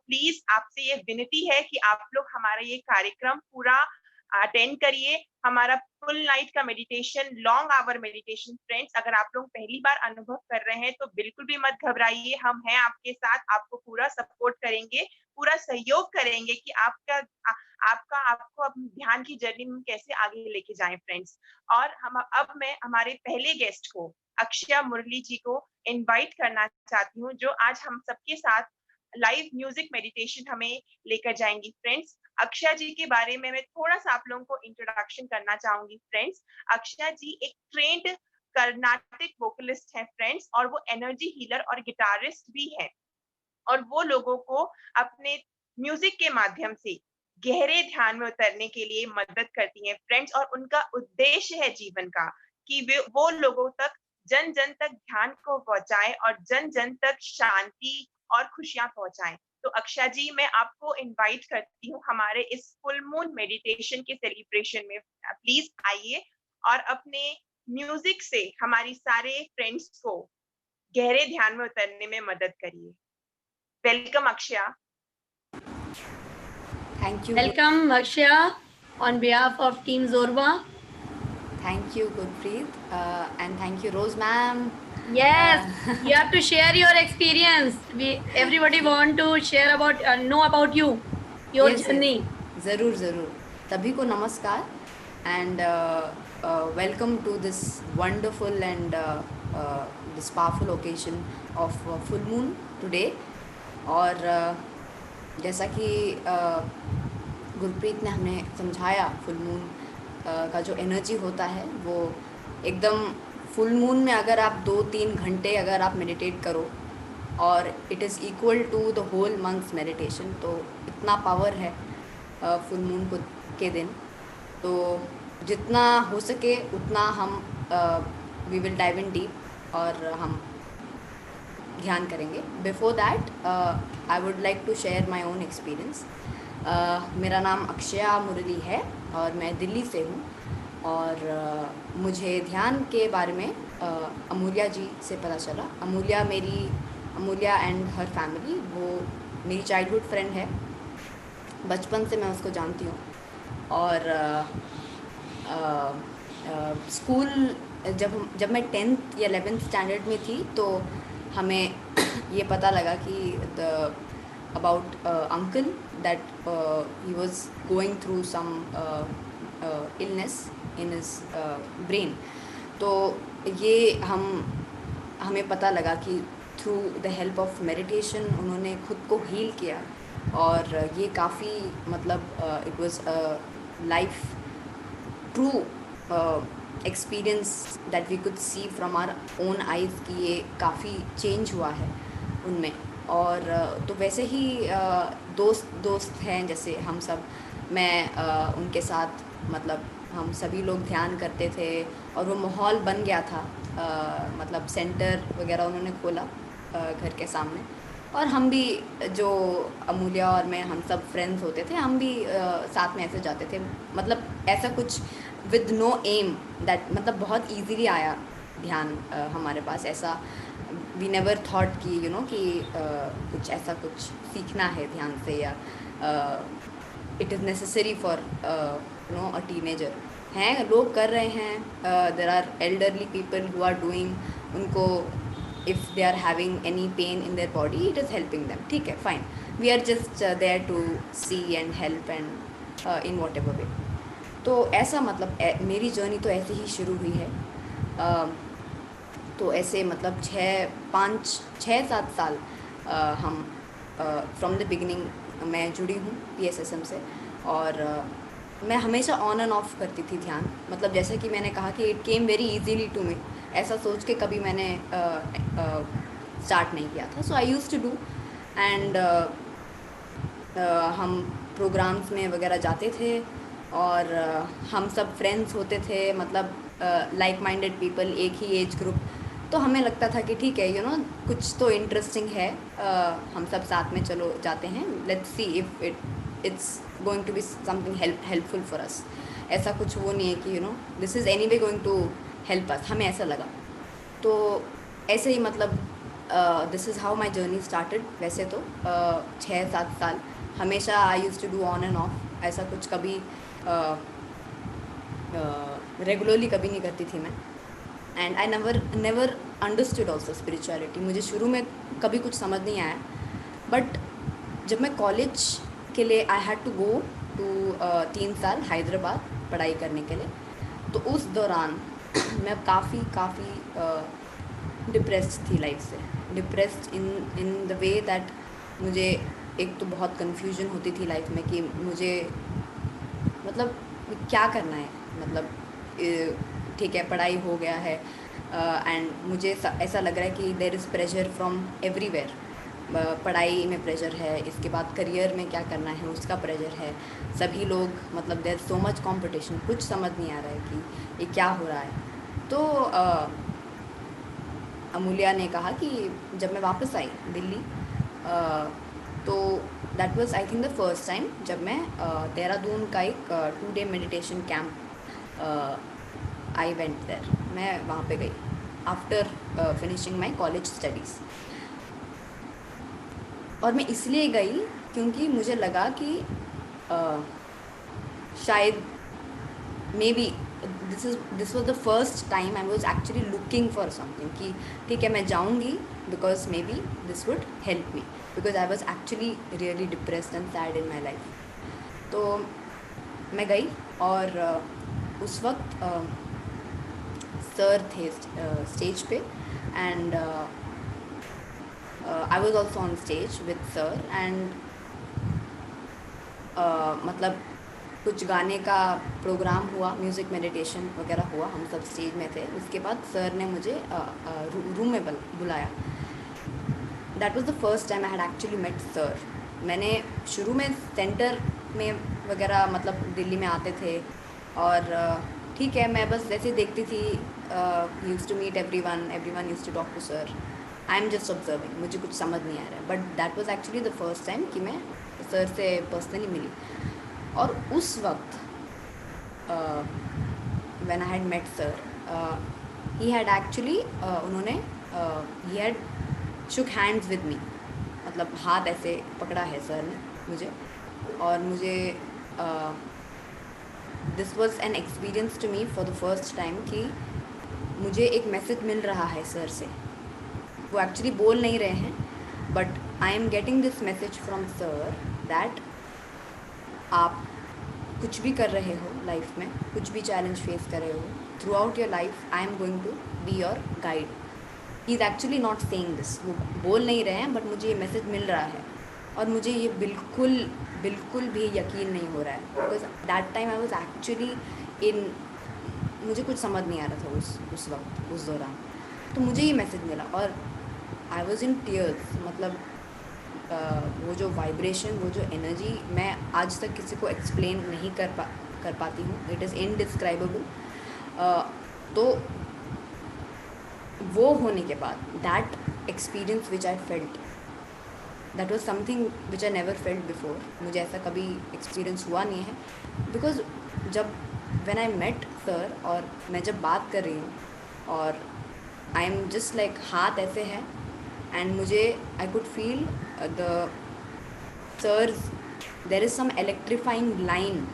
Please आपसे ये विनती है कि आप लोग हमारा ये कार्यक्रम पूरा अटेंड करिए। हमारा फुल नाइट का meditation, long hour meditation. Friends, अगर आप लोग पहली बार अनुभव कर रहे हैं तो बिल्कुल भी मत घबराइए, हम हैं आपके साथ, आपको पूरा सपोर्ट करेंगे, पूरा सहयोग करेंगे कि आपको अपनी ध्यान की जर्नी में कैसे आगे लेके जाएं फ्रेंड्स। और अब मैं हमारे पहले गेस्ट को, अक्षया मुरली जी को इनवाइट करना चाहती हूँ, जो आज हम सबके साथ लाइव म्यूजिक मेडिटेशन हमें लेकर जाएंगी। फ्रेंड्स, अक्षया जी के बारे में मैं थोड़ा सा आप लोगों को इंट्रोडक्शन करना चाहूंगी। फ्रेंड्स, अक्षया जी एक ट्रेंड कर्नाटिक वोकलिस्ट है फ्रेंड्स, और वो एनर्जी हीलर और गिटारिस्ट भी है, और वो लोगों को अपने म्यूजिक के माध्यम से गहरे ध्यान में उतरने के लिए मदद करती हैं फ्रेंड्स। और उनका उद्देश्य है जीवन का कि वो लोगों तक, जन जन तक ध्यान को पहुंचाएं और जन जन तक शांति और खुशियां पहुंचाएं। तो अक्षया जी, मैं आपको इनवाइट करती हूँ हमारे इस फुल मून मेडिटेशन के सेलिब्रेशन में। प्लीज आइए और अपने म्यूजिक से हमारी सारे फ्रेंड्स को गहरे ध्यान में उतरने में मदद करिए। Welcome Akshaya. Thank you. Welcome Akshaya on behalf of Team Zorba. Thank you, Gurpreet, and thank you, Rose ma'am. Yes, you have to share your experience. Everybody want to share about know about you, your Yes, journey. yes. ज़रूर ज़रूर। सभी को नमस्कार and welcome to this wonderful and this powerful occasion of full moon today. और जैसा कि गुरप्रीत ने हमें समझाया, फुल मून का जो एनर्जी होता है वो एकदम, फुल मून में अगर आप 2-3 घंटे अगर आप मेडिटेट करो और it is equal to the whole months meditation, तो इतना पावर है फुल मून को के दिन। तो जितना हो सके उतना हम we will dive in deep और हम ध्यान करेंगे। Before that I would like to share my own experience. मेरा नाम अक्षया मुरली है और मैं दिल्ली से हूँ, और मुझे ध्यान के बारे में अमूल्या जी से पता चला। अमूल्या एंड हर फैमिली, वो मेरी चाइल्डहुड फ्रेंड है, बचपन से मैं उसको जानती हूँ। और स्कूल जब मैं 10th या 11th स्टैंडर्ड में थी तो हमें ये पता लगा कि about uncle that he was going through some illness in his brain. तो ये हमें पता लगा कि through the help of meditation उन्होंने खुद को हील किया, और ये काफ़ी मतलब it was life true experience that we could see from our own eyes कि ये काफ़ी चेंज हुआ है उनमें। और तो वैसे ही दोस्त हैं जैसे हम सब, मैं उनके साथ मतलब हम सभी लोग ध्यान करते थे, और वो माहौल बन गया था। मतलब सेंटर वगैरह उन्होंने खोला घर के सामने, और हम भी, जो अमूल्या और मैं, हम सब फ्रेंड्स होते थे, हम भी साथ में ऐसे जाते थे। मतलब ऐसा कुछ विद नो एम दैट, मतलब बहुत इजीली आया ध्यान हमारे पास। ऐसा वी नेवर थॉट कि कि कुछ ऐसा कुछ सीखना है ध्यान से, या it is necessary for a teenager. हैं लोग कर रहे हैं, there are elderly people who are doing, उनको if they are having any pain in their body, it is helping them, ठीक है, fine. We are just there to see and help and in whatever way. तो ऐसा मतलब मेरी journey तो ऐसे ही शुरू हुई है। तो ऐसे मतलब 6-7 साल हम फ्रॉम द बिगिनिंग मैं जुड़ी हूँ PSSM से, और मैं हमेशा ऑन एंड ऑफ करती थी ध्यान। मतलब जैसे कि मैंने कहा कि it came very easily to me, ऐसा सोच के कभी मैंने स्टार्ट नहीं किया था। So I used to do, and हम प्रोग्राम्स में वगैरह जाते थे, और हम सब फ्रेंड्स होते थे, मतलब लाइक माइंडेड पीपल, एक ही एज ग्रुप। तो हमें लगता था कि ठीक है, कुछ तो इंटरेस्टिंग है, हम सब साथ में चलो जाते हैं, let's see if it's going to be something helpful for us. ऐसा कुछ वो नहीं है कि this is anyway going to help us, हमें ऐसा लगा। तो ऐसे ही मतलब this is how my journey started. वैसे तो 6-7 साल हमेशा I use to do on and off, ऐसा कुछ कभी रेगुलरली कभी नहीं करती थी मैं। And I never understood also spirituality. मुझे शुरू में कभी कुछ समझ नहीं आया, बट जब मैं कॉलेज के लिए I had to go to 3 साल हैदराबाद पढ़ाई करने के लिए, तो उस दौरान मैं काफ़ी डिप्रेस्ड थी लाइफ से। Depressed in the way that मुझे एक तो बहुत कन्फ्यूजन होती थी लाइफ में कि मुझे मतलब क्या करना है। मतलब ठीक है, पढ़ाई हो गया है एंड मुझे ऐसा लग रहा है कि there is pressure from everywhere. पढ़ाई में प्रेशर है, इसके बाद करियर में क्या करना है उसका प्रेशर है, सभी लोग मतलब देयर सो मच कंपटीशन, कुछ समझ नहीं आ रहा है कि ये क्या हो रहा है। तो अमूल्या ने कहा कि जब मैं वापस आई दिल्ली, तो that was I think the first time जब मैं देहरादून का एक 2 day meditation camp I went there, मैं वहाँ पे गई after finishing my college studies. और मैं इसलिए गई क्योंकि मुझे लगा कि शायद maybe this was the first time I was actually looking for something कि ठीक है मैं जाऊँगी because maybe this would help me, because I was actually really depressed and sad in my life. तो मैं गई और उस वक्त सर थे स्टेज पे and I was also on stage with sir and मतलब कुछ गाने का प्रोग्राम हुआ, म्यूज़िक मेडिटेशन वगैरह हुआ, हम सब स्टेज में थे। उसके बाद सर ने मुझे रूम में बुलाया। That was the first time I had actually met sir. मैंने शुरू में सेंटर में वगैरह मतलब दिल्ली में आते थे और ठीक है मैं बस ऐसे देखती थी, use to meet everyone use to talk to sir, I am just observing, मुझे कुछ समझ नहीं आ रहा है। But that was actually the first time कि मैं सर से पर्सनली मिली। और उस वक्त when I had met sir, he had actually उन्होंने he had shook hands with me, मतलब हाथ ऐसे पकड़ा है सर ने मुझे। और मुझे this was an experience to me for the first time कि मुझे एक मैसेज मिल रहा है सर से। वो एक्चुअली बोल नहीं रहे हैं but I am getting this message from sir that आप कुछ भी कर रहे हो लाइफ में, कुछ भी चैलेंज फेस कर रहे हो, throughout your life I am going to be your guide. He is actually not saying this, वो बोल नहीं रहे हैं बट मुझे ये मैसेज मिल रहा है और मुझे ये बिल्कुल भी यकीन नहीं हो रहा है, because that time I was actually in, मुझे कुछ समझ नहीं आ रहा था उस वक्त, उस दौरान। तो मुझे ये मैसेज मिला और आई वॉज इन टीयर्स। मतलब वो जो वाइब्रेशन, वो जो एनर्जी मैं आज तक किसी को एक्सप्लेन नहीं कर पाती हूँ, इट इज़ इनडिस्क्राइबेबल। तो वो होने के बाद that experience which I felt, that was something which I never felt before. मुझे ऐसा कभी एक्सपीरियंस हुआ नहीं है, बिकॉज जब व्हेन आई मेट सर और मैं जब बात कर रही हूँ और आई एम जस्ट लाइक हाथ ऐसे है एंड मुझे I could feel the sir's, there is some electrifying line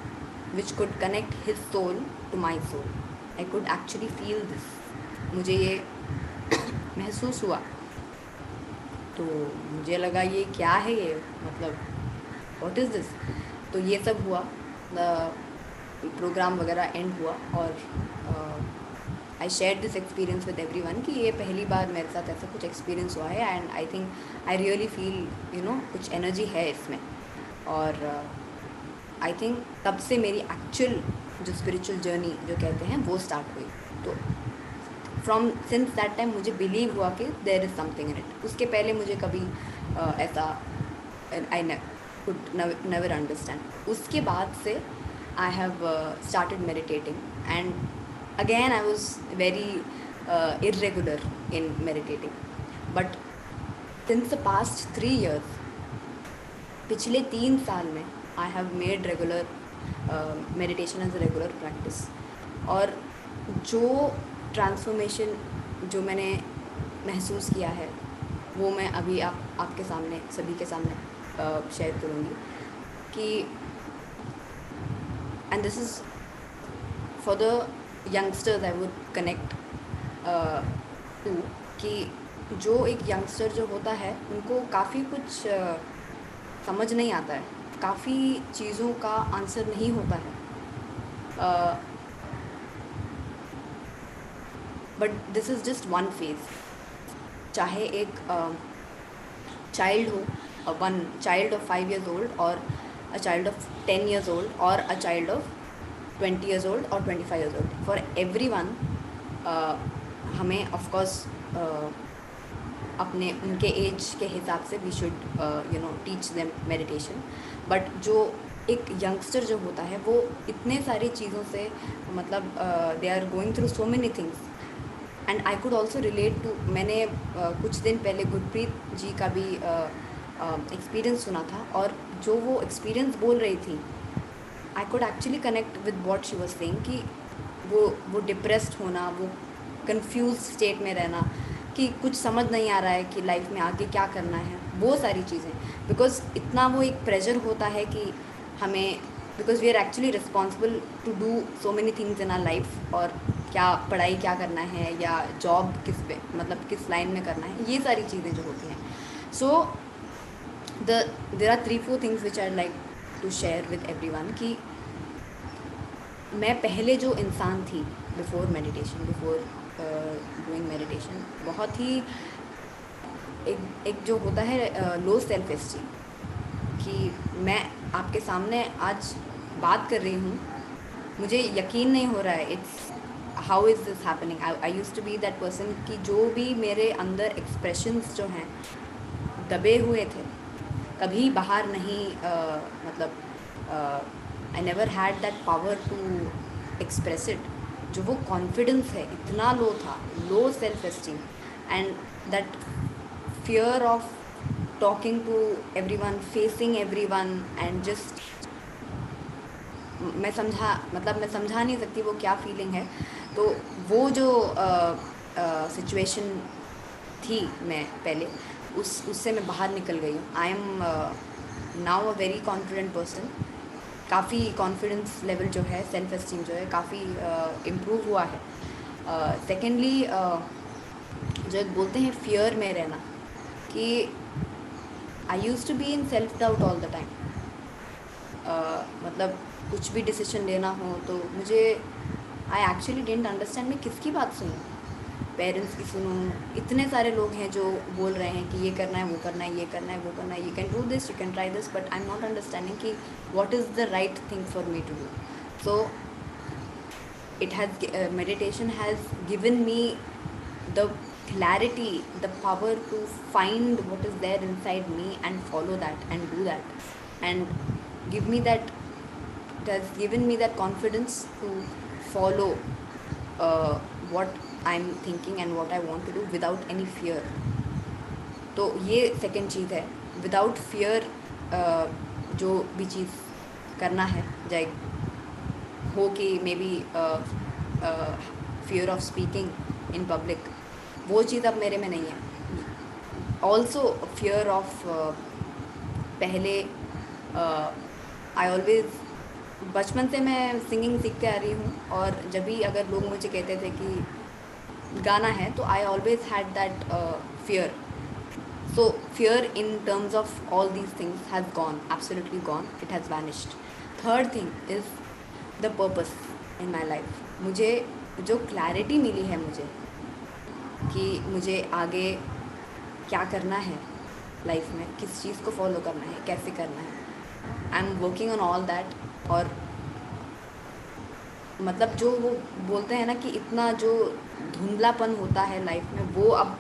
which could connect his soul to my soul. I could actually feel this, मुझे ये महसूस हुआ। तो मुझे लगा ये क्या है, ये मतलब व्हाट इज़ दिस। तो ये सब हुआ, प्रोग्राम वगैरह एंड हुआ और I share this experience with everyone कि ये पहली बार मेरे साथ ऐसा कुछ एक्सपीरियंस हुआ है and I think I really feel कुछ एनर्जी है इसमें। और आई थिंक तब से मेरी एक्चुअल जो स्पिरिचुअल जर्नी जो कहते हैं वो स्टार्ट हुई। तो फ्रॉम सिंस दैट टाइम मुझे बिलीव हुआ कि there is something in it. उसके पहले मुझे कभी ऐसा आई कुड नेवर अंडरस्टैंड। उसके बाद से I have started meditating and again I was very irregular in meditating, but since the past 3 years, पिछले 3 साल में I have made regular meditation as a regular practice। और जो ट्रांसफॉर्मेशन जो मैंने महसूस किया है वो मैं अभी आपके सामने, सभी के सामने शेयर करूँगी कि and this is for the youngsters I would connect to, कि जो एक यंगस्टर जो होता है उनको काफ़ी कुछ समझ नहीं आता है, काफ़ी चीज़ों का आंसर नहीं होता है, but this is just one phase. चाहे एक चाइल्ड हो, one child of 5 years old और a child of 10 years old और a child of 20 years old और 25 years old, फॉर एवरीवन हमें ऑफकोर्स अपने उनके एज के हिसाब से we should teach them meditation. But जो एक यंगस्टर जो होता है वो इतने सारी चीज़ों से मतलब they are going through so many things, and I could also relate to. मैंने कुछ दिन पहले गुरप्रीत जी का भी एक्सपीरियंस सुना था, और जो वो एक्सपीरियंस बोल रही थी आई could actually connect with what she was saying, कि वो डिप्रेस्ड होना, वो कंफ्यूज स्टेट में रहना, कि कुछ समझ नहीं आ रहा है कि लाइफ में आगे क्या करना है, वो सारी चीज़ें, बिकॉज इतना वो एक प्रेशर होता है कि हमें, because we are actually responsible to do so many things in our life, और क्या पढ़ाई क्या करना है या जॉब किस पे, मतलब किस लाइन में करना है, ये सारी चीज़ें जो होती हैं। So there are 3-4 things which I like to share with everyone, कि मैं पहले जो इंसान थी before meditation, before doing meditation, बहुत ही एक जो होता है लो सेल्फ एस्टीम, कि मैं आपके सामने आज बात कर रही हूँ, मुझे यकीन नहीं हो रहा है, it's how is this happening. I used to be that person कि जो भी मेरे अंदर एक्सप्रेशंस जो हैं दबे हुए थे, कभी बाहर नहीं, मतलब I never had that power to express it. जो वो कॉन्फिडेंस है इतना लो था, low self esteem, and that fear of talking to everyone, facing everyone, and just मैं समझा नहीं सकती वो क्या फीलिंग है। तो वो जो सिचुएशन थी मैं पहले, उससे मैं बाहर निकल गई हूँ। I am now a very confident person. काफ़ी कॉन्फिडेंस लेवल जो है, सेल्फ एस्टीम जो है, काफ़ी इम्प्रूव हुआ है। सेकेंडली जो एक बोलते हैं फियर में रहना, कि I use to be in self doubt all the time. मतलब कुछ भी डिसीजन लेना हो तो मुझे आई एक्चुअली डिडंट अंडरस्टैंड मैं किसकी बात सुनूँ, पेरेंट्स की सुनूँ, इतने सारे लोग हैं जो बोल रहे हैं कि ये करना है, वो करना है, ये करना है, वो करना है, you can do this, you can try this, but I am not understanding कि what is the right thing for me to do. So it has meditation has given me the clarity, the power to find what is there inside me and follow that and do that, and give me that, it has given me that confidence to follow what I'm thinking and what I want to do without any fear. तो ये second चीज़ है, without fear जो भी चीज़ करना है, जाए हो कि may be fear of speaking in public, वो चीज़ अब मेरे में नहीं है। ऑल्सो फियर ऑफ पहले आई ऑलवेज, बचपन से मैं सिंगिंग सीखते आ रही हूँ, और जब भी अगर लोग मुझे कहते थे कि गाना है, तो I always had that fear. So fear in terms of all these things has gone, absolutely gone. It has vanished. Third thing is the purpose in my life. मुझे जो clarity मिली है मुझे कि मुझे आगे क्या करना है लाइफ में, किस चीज़ को फॉलो करना है, कैसे करना है, I am working on all that. और मतलब जो वो बोलते हैं ना कि इतना जो धुंधलापन होता है लाइफ में, वो अब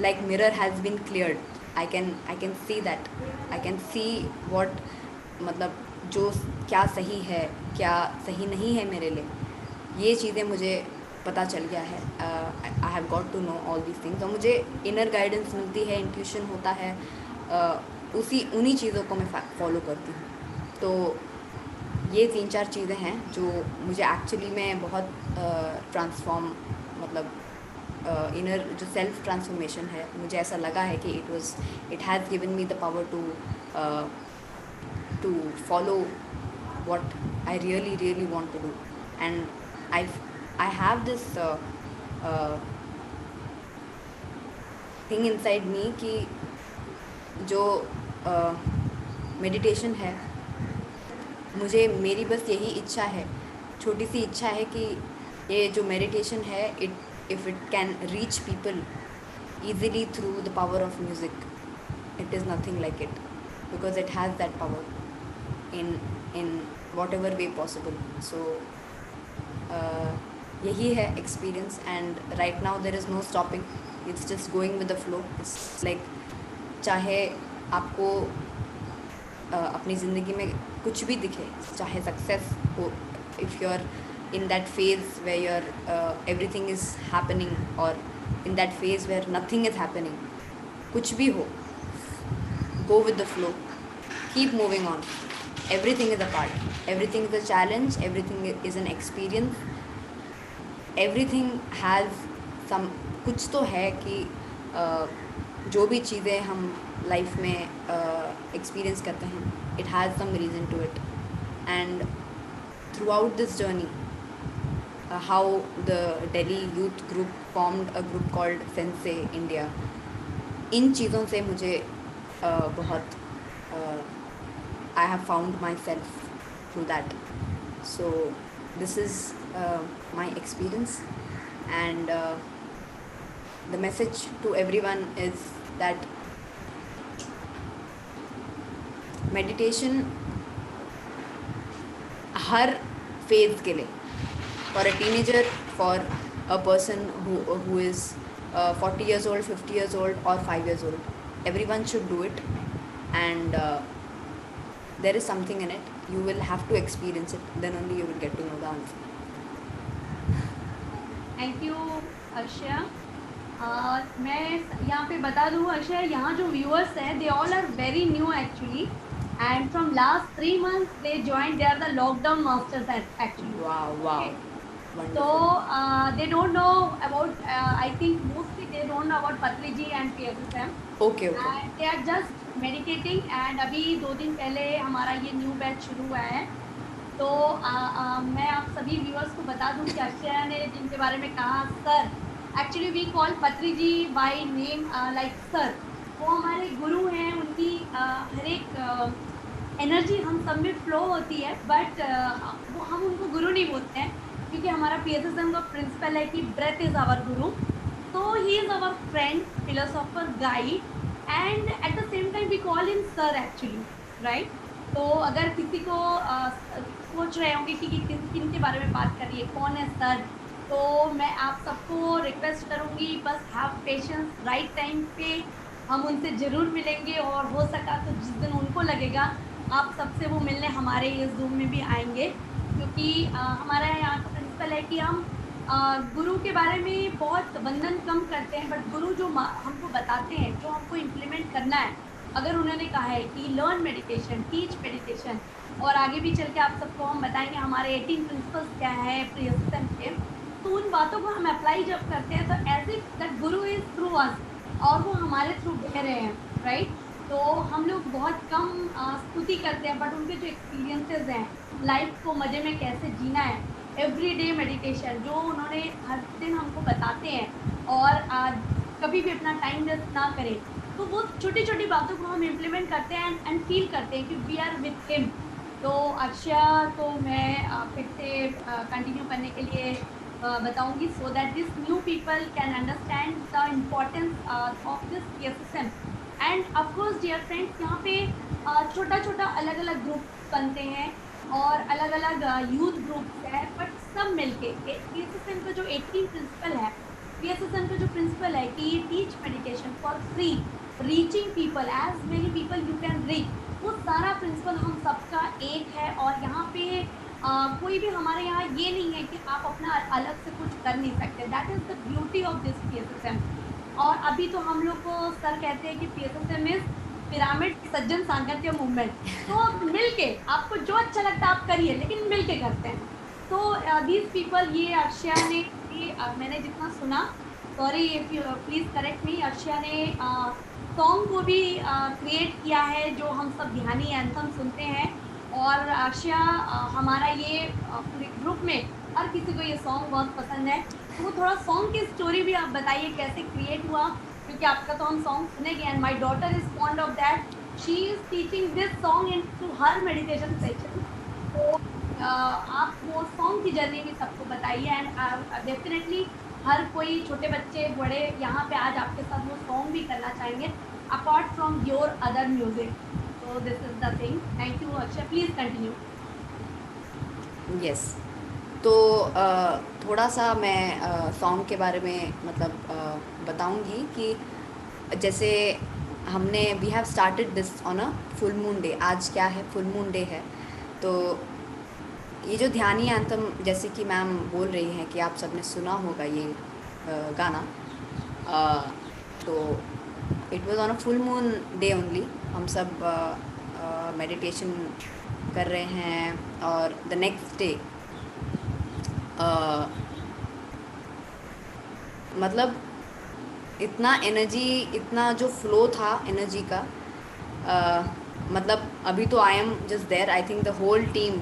like mirror has been cleared. I can see that, I can see what, मतलब जो क्या सही है, क्या सही नहीं है मेरे लिए, ये चीज़ें मुझे पता चल गया है। I have got to know all these things, और मुझे इनर गाइडेंस मिलती है, इंट्यूशन होता है, उन्हीं चीज़ों को मैं फॉलो करती हूँ। तो ये 3-4 चीज़ें हैं जो मुझे एक्चुअली में बहुत ट्रांसफॉर्म, मतलब इनर जो सेल्फ ट्रांसफॉर्मेशन है, मुझे ऐसा लगा है कि it has given me the power to follow what I really want to do. And I have this thing inside me कि जो मेडिटेशन है, मुझे मेरी बस यही इच्छा है, छोटी सी इच्छा है कि ये जो मेडिटेशन है, if it can reach people easily through the power of music, it is nothing like it, because it has that power in whatever way possible. So यही है experience, and right now there is no stopping. It's just going with the flow. It's like चाहे आपको अपनी ज़िंदगी में कुछ भी दिखे, चाहे सक्सेस हो, if you're in that phase where you're everything is happening, or in that phase where nothing is happening, कुछ भी हो, go with the flow, keep moving on. Everything is a part, everything is a challenge, everything is an experience, everything has some, कुछ तो है कि जो भी चीज़ें हम लाइफ में एक्सपीरियंस करते हैं, it has some reason to it. And throughout this journey, how the Delhi youth group formed a group called Sensei India, इन चीज़ों से मुझे बहुत I have found myself through that. So this is my experience, and the message to everyone is that meditation her phase के लिए, for a teenager, for a person who is 40 years old, 50 years old, or 5 years old, everyone should do it. And there is something in it. You will have to experience it, then only you will get to know the answer. Thank you Akshay. मैं यहाँ पे बता दूँ अक्षय, यहाँ जो viewers हैं, they all are very new actually, and from last 3 months they joined. They are the lockdown masters actually. Wow. Okay. Wonderful. So they don't know about I think mostly they don't know about Patriji and PSSM. Okay. And they are just meditating. And अभी 2 दिन पहले हमारा ये new batch शुरू हुआ है. तो मैं आप सभी व्यूअर्स को बता दूं कि अक्षय ने जिनके बारे में कहा sir, actually we call Patriji by name like sir. वो हमारे गुरु हैं, उनकी हर एक एनर्जी हम सब में फ्लो होती है, बट वो हम उनको गुरु नहीं बोलते हैं, क्योंकि हमारा PSSM का प्रिंसिपल है कि ब्रेथ इज़ आवर गुरु. तो he is our friend, philosopher, guide, and at the same time we call in sir actually, right. तो अगर किसी को सोच रहे होंगे कि किन के बारे में बात कर रही है, कौन है सर, तो मैं आप सबको रिक्वेस्ट करूँगी, बस हैव पेशेंस. राइट टाइम पे हम उनसे ज़रूर मिलेंगे, और हो सका तो जिस दिन उनको लगेगा आप सबसे वो मिलने हमारे इस ज़ूम में भी आएंगे, क्योंकि हमारा यहाँ का प्रिंसिपल है कि हम गुरु के बारे में बहुत वंदन कम करते हैं, बट गुरु जो हमको बताते हैं, जो हमको इम्प्लीमेंट करना है, अगर उन्होंने कहा है कि लर्न मेडिटेशन, टीच मेडिटेशन, और आगे भी चल के आप सबको हम बताएंगे हमारे 18 प्रिंसिपल्स क्या है PSSM के, तो उन बातों को हम अप्लाई जब करते हैं तो as if that Guru is through अस, और वो हमारे थ्रू बह रहे हैं, राइट. तो हम लोग बहुत कम स्तुति करते हैं, बट उनके जो एक्सपीरियंसेस हैं, लाइफ को मज़े में कैसे जीना है, एवरीडे मेडिटेशन जो उन्होंने हर दिन हमको बताते हैं, और कभी भी अपना टाइम वेस्ट ना करें, तो वो छोटी छोटी बातों को हम इम्प्लीमेंट करते हैं एंड फील करते हैं कि वी आर विथ हिम. तो अक्षय को मैं फिर से कंटिन्यू करने के लिए बताऊंगी, so that this new people can understand the importance of this PSSM. And of course dear friends, यहाँ पे छोटा छोटा अलग अलग ग्रुप बनते हैं, और अलग अलग यूथ ग्रुप्स हैं, बट सब मिलके PSSM का जो 18 प्रिंसिपल है, PSSM का जो प्रिंसिपल है कि teach meditation for free, reaching people as many people you can reach, वो सारा प्रिंसिपल हम सबका एक है. और यहाँ पे कोई भी हमारे यहाँ ये नहीं है कि आप अपना अलग से कुछ कर नहीं सकते. That is the beauty of this PSSM. और अभी तो हम लोग को सर कहते हैं कि PSSM is pyramid Sajjan सांगत्य movement. तो मिल के आपको जो अच्छा लगता है आप करिए, लेकिन मिल के करते हैं. तो दीज पीपल, ये अक्षय ने, ये मैंने जितना सुना, sorry if you please correct मी, अक्षय ने सॉन्ग को भी क्रिएट किया है जो हम सब ध्यानी एंथम सुनते हैं। और अक्षय हमारा ये पूरे ग्रुप में हर किसी को ये सॉन्ग बहुत पसंद है। तो वो थोड़ा सॉन्ग की स्टोरी भी आप बताइए कैसे क्रिएट हुआ, क्योंकि आपका तो हम सॉन्ग सुनेंगे and my daughter is fond of that, she is teaching this song in to her meditation session. तो आप वो सॉन्ग की जर्नी भी सबको बताइए एंड डेफिनेटली हर कोई छोटे बच्चे बड़े यहाँ पे आज आपके साथ वो सॉन्ग भी करना चाहेंगे apart from your other music. तो this is the thing. Thank you Akshay, please continue. Yes, तो थोड़ा सा मैं सॉन्ग के बारे में मतलब बताऊंगी कि जैसे हमने we have started this on a full moon day. आज क्या है, फुल मून डे है। तो ये जो ध्यानी एंथम, जैसे कि मैम बोल रही हैं कि आप सबने सुना होगा ये गाना, तो it was on a full moon day only. हम सब मेडिटेशन कर रहे हैं और द नेक्स्ट डे मतलब इतना एनर्जी, इतना जो फ्लो था एनर्जी का, मतलब अभी तो I am just there, I think the whole team,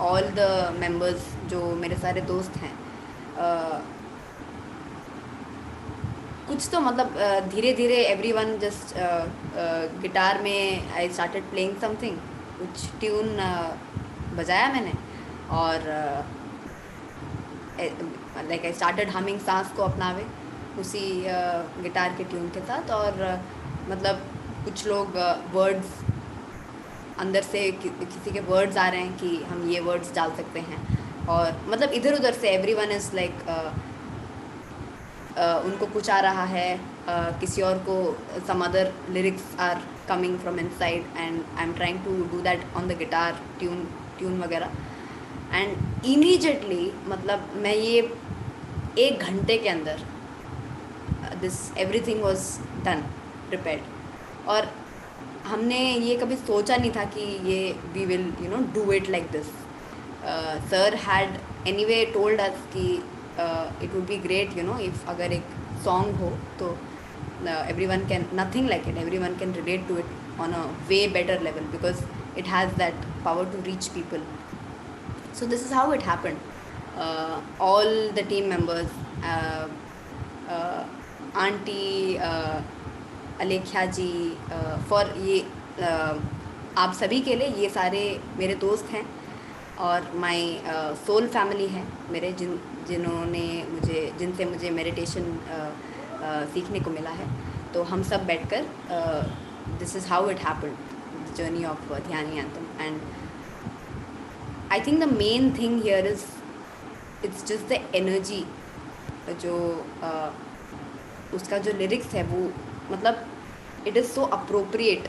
all the members जो मेरे सारे दोस्त हैं, कुछ तो मतलब धीरे धीरे एवरीवन जस्ट गिटार में आई स्टार्टेड प्लेइंग समथिंग, कुछ ट्यून बजाया मैंने और लाइक आई स्टार्टेड हमिंग, सांस को अपनावे उसी गिटार के ट्यून के साथ। और मतलब कुछ लोग वर्ड्स अंदर से किसी के वर्ड्स आ रहे हैं कि हम ये वर्ड्स डाल सकते हैं, और मतलब इधर उधर से एवरीवन इज़ लाइक उनको कुछ आ रहा है, किसी और को some other lyrics are coming from inside and I am trying to do that on the guitar tune वगैरह। एंड इमीडिएटली मतलब मैं ये 1 घंटे के अंदर this everything was done, prepared. और हमने ये कभी सोचा नहीं था कि ये we will do it like this. Sir had anyway told us कि it would be great if अगर एक सॉन्ग हो तो everyone can, nothing like it, everyone can relate to it on a way better level because it has that power to reach people. So this is how it happened. All the team members, auntie, Alekhya ji, for ये आप सभी के लिए, ये सारे मेरे दोस्त हैं और माय सोल फैमिली है मेरे, जिनसे मुझे मेडिटेशन सीखने को मिला है। तो हम सब बैठकर this is how it happened, the journey of Dhyani anthem. And I think the main thing here is it's just the energy, जो उसका जो लिरिक्स है वो मतलब it is so appropriate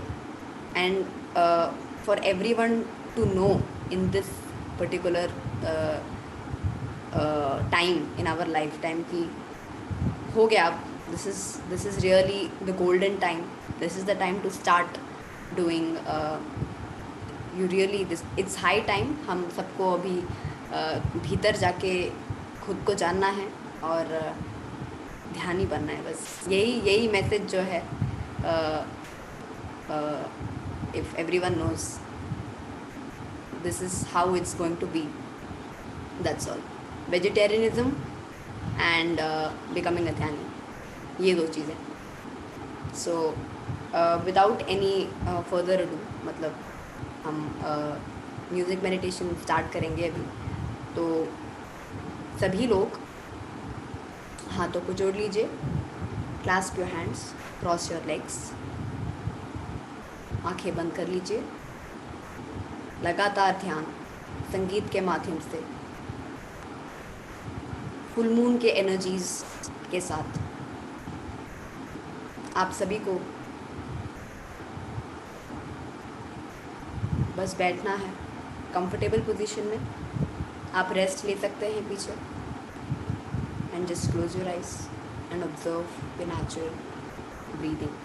and for everyone to know in this particular time in our life time की हो गया अब। This is really the golden time. This is the time to start doing. You really it's high time. हम सबको अभी भीतर जाके खुद को जानना है और ध्यानी बनना है, बस यही मैसेज जो है। If everyone knows this is how it's going to be, that's all. Vegetarianism and becoming a ध्यानी, ये 2 चीज़ें। So without any further ado मतलब हम म्यूज़िक मेडिटेशन स्टार्ट करेंगे अभी। तो सभी लोग हाथों को जोड़ लीजिए, clasp your hands, cross your legs, आंखें बंद कर लीजिए। लगातार ध्यान संगीत के माध्यम से फुल मून के एनर्जीज़ के साथ आप सभी को बस बैठना है कंफर्टेबल पोजीशन में। आप रेस्ट ले सकते हैं पीछे and just close your eyes and observe the natural breathing.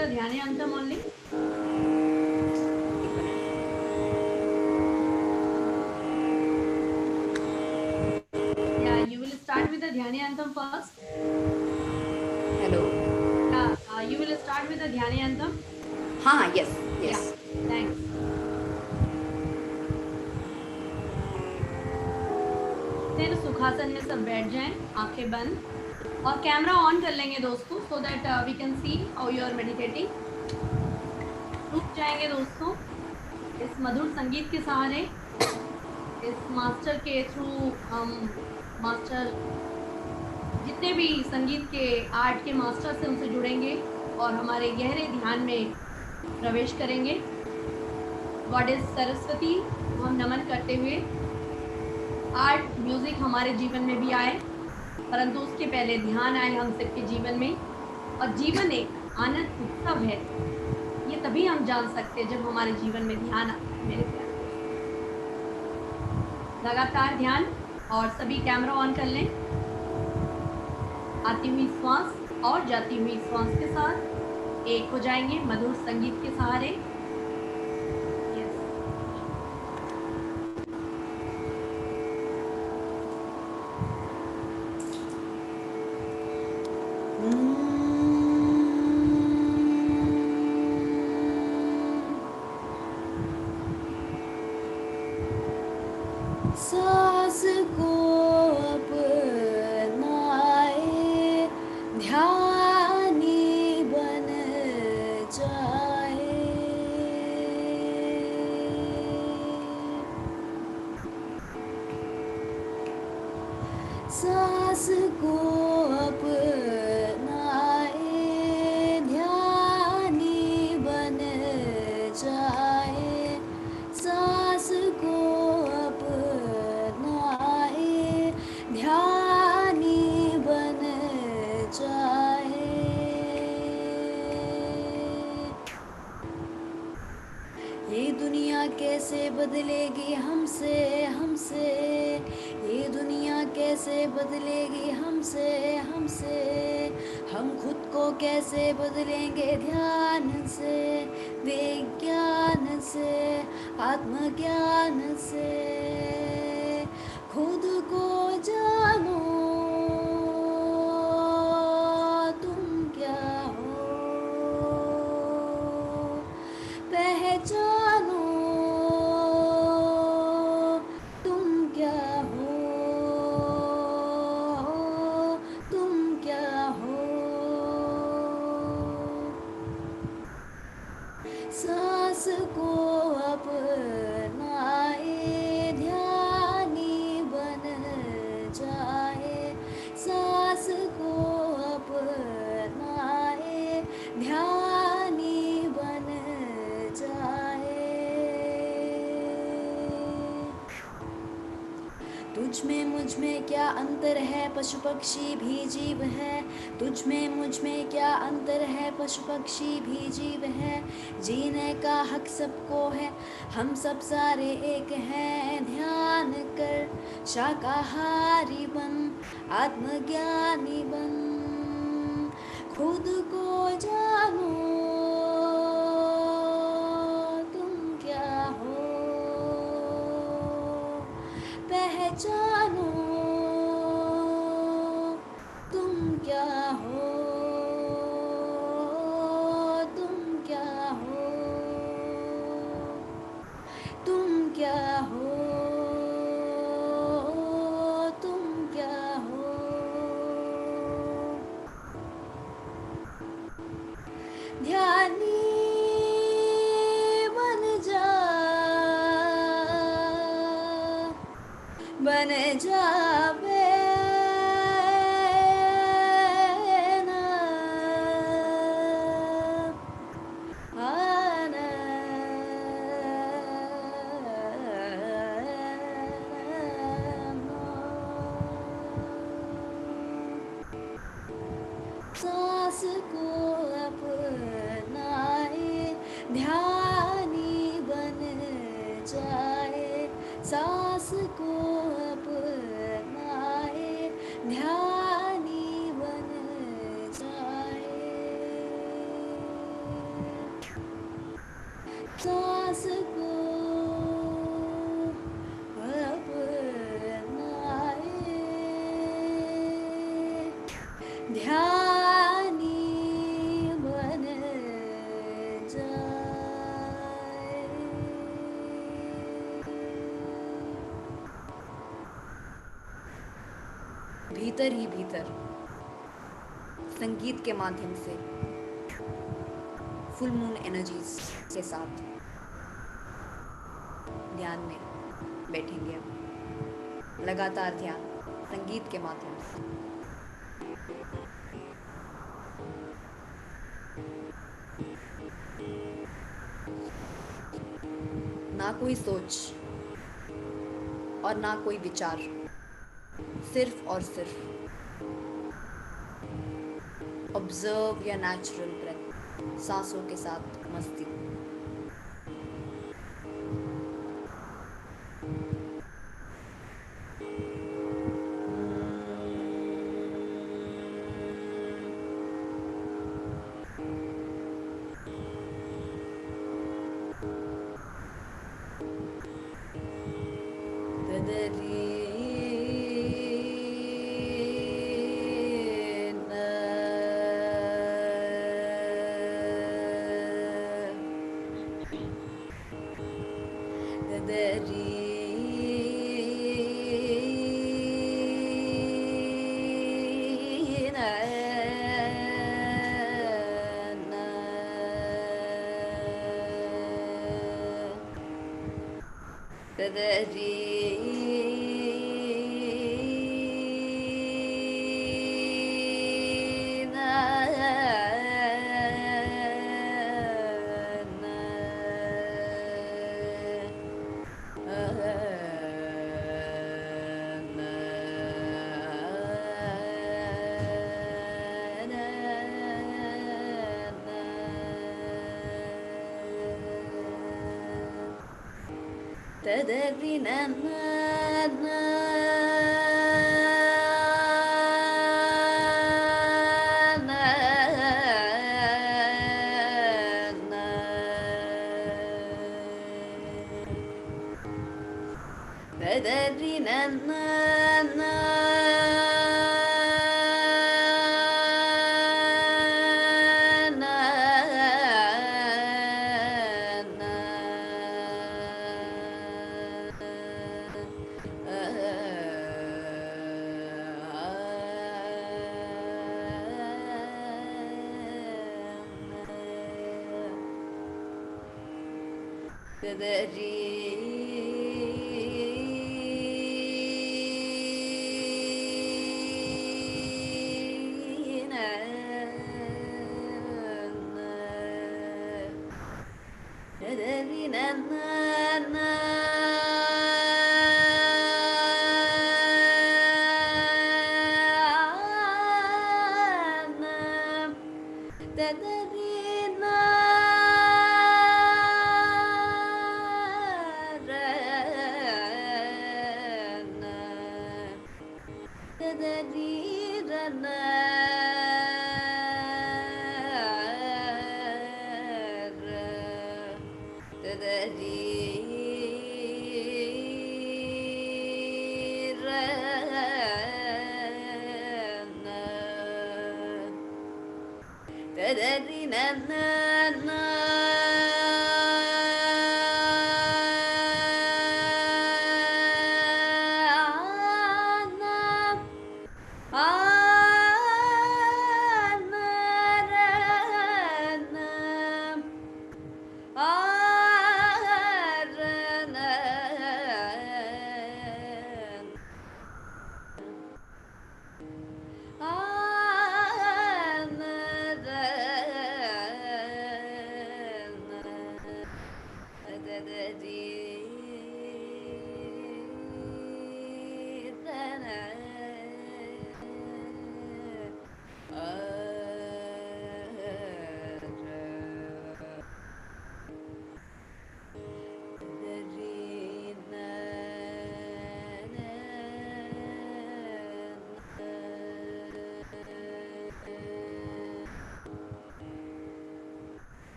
the dhyani anthem only. Yeah, you will start with the dhyani anthem first. Hello. Yeah, you will start with the dhyani anthem. हाँ, yes. Yeah, thanks. फिर सुखासन में सब बैठ जाएं, आंखें बंद और camera on कर लेंगे दोस्तों, so that we can see how you are meditating. रुक जाएंगे दोस्तों इस मधुर संगीत के सहारे, इस मास्टर के थ्रू हम मास्टर जितने भी संगीत के आर्ट के मास्टर से उनसे जुड़ेंगे और हमारे गहरे ध्यान में प्रवेश करेंगे। गॉडेस सरस्वती को हम नमन करते हुए आर्ट म्यूजिक हमारे जीवन में भी आए, परंतु उसके पहले ध्यान आए हम सबके जीवन में। और जीवन एक आनंद उत्सव है, ये तभी हम जान सकते हैं जब हमारे जीवन में ध्यान आता है। मेरे प्यारे लगातार ध्यान, और सभी कैमरा ऑन कर लें। आती हुई श्वास और जाती हुई श्वास के साथ एक हो जाएंगे मधुर संगीत के सहारे। सांस को अपनाए ध्यानी बन जाए, सांस को अपनाए ध्यानी बन जाए, सांस को अपनाए ध्यानी बन जाए। ये दुनिया कैसे बदलेगी हमसे, हमसे, ये दुनिया कैसे बदलेगी हमसे, हमसे, हम खुद को कैसे बदलेंगे ध्यान से, विज्ञान से, आत्मज्ञान से। खुद को जानो तुम क्या हो, पहचानो तुम क्या हो, तुम क्या हो। सांस को अपनाए ध्यानी बन जाए, सांस को अपनाए ध्यानी बन जाए। तुझ में मुझ में क्या अंतर है, पशु पक्षी भी जीव है। तुझ में मुझ में क्या अंतर है, पशु पक्षी भी जीव है। जीने का हक सबको है, हम सब सारे एक हैं। ध्यान कर शाकाहारी बन, आत्मज्ञानी बन, खुद को जानो तुम क्या हो, पहचानो तुम क्या हो, तुम क्या हो, तुम क्या हो, तुम क्या हो। ध्यानी बन जा, बन जावे ना, आना सांस को अपनाए ध्यानी बन जाए, सांस को अपनाए सांस को अपनाए, ध्यानी बन जाए। भीतर ही भीतर संगीत के माध्यम से फुल मून एनर्जीज के साथ ध्यान में बैठेंगे हम। लगातार ध्यान संगीत के माध्यम से। ना कोई सोच और ना कोई विचार, सिर्फ और सिर्फ ऑब्जर्व या नेचुरल ब्रेथ, सांसों के साथ मस्ती।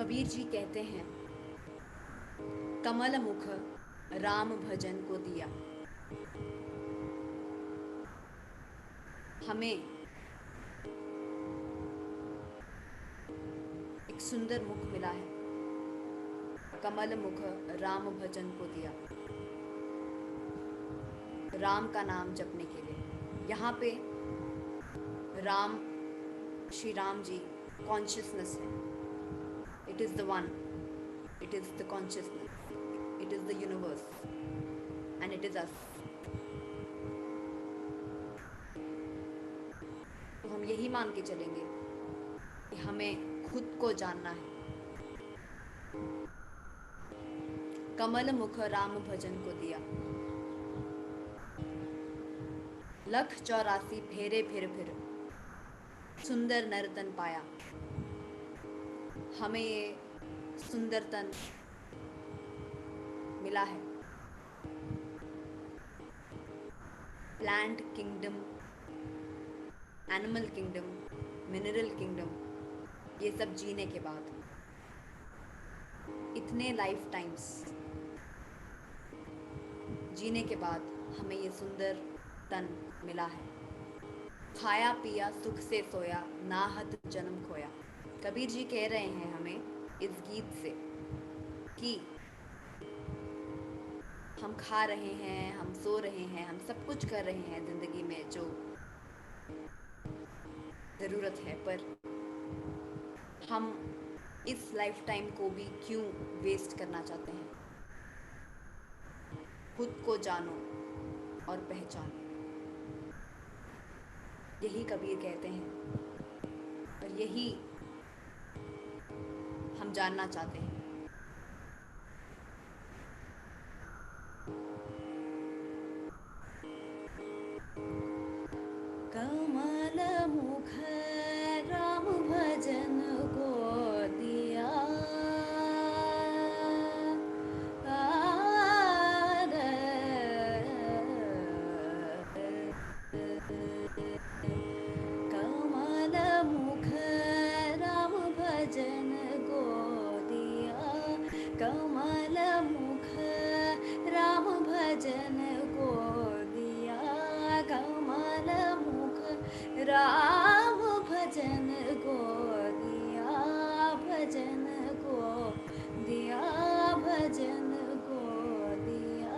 कबीर जी कहते हैं, कमल मुख राम भजन को दिया। हमें एक सुंदर मुख मिला है, कमल मुख राम भजन को दिया, राम का नाम जपने के लिए। यहाँ पे राम, श्री राम जी कॉन्शियसनेस है। It is the one, it is the consciousness, it is the universe and it is अस। तो हम यही मान के चलेंगे कि हमें खुद को जानना है। कमल मुख राम भजन को दिया, 184 फेरे फिर सुंदर नर तन पाया। हमें ये सुंदर तन मिला है। Plant kingdom, animal kingdom, mineral kingdom, ये सब जीने के बाद इतने लाइफ टाइम्स जीने के बाद हमें ये सुंदर तन मिला है। खाया पिया सुख से सोया, नाहत जन्म खोया। कबीर जी कह रहे हैं हमें इस गीत से कि हम खा रहे हैं, हम सो रहे हैं, हम सब कुछ कर रहे हैं ज़िंदगी में जो ज़रूरत है, पर हम इस लाइफ टाइम को भी क्यों वेस्ट करना चाहते हैं? खुद को जानो और पहचानो, यही कबीर कहते हैं और यही हम जानना चाहते हैं। कमल मुख राम भजन को दिया, कमल मुख राम भजन को दिया, कमल मुख राम भजन को दिया, कमल मुख राम भजन को दिया, भजन को दिया, भजन को दिया।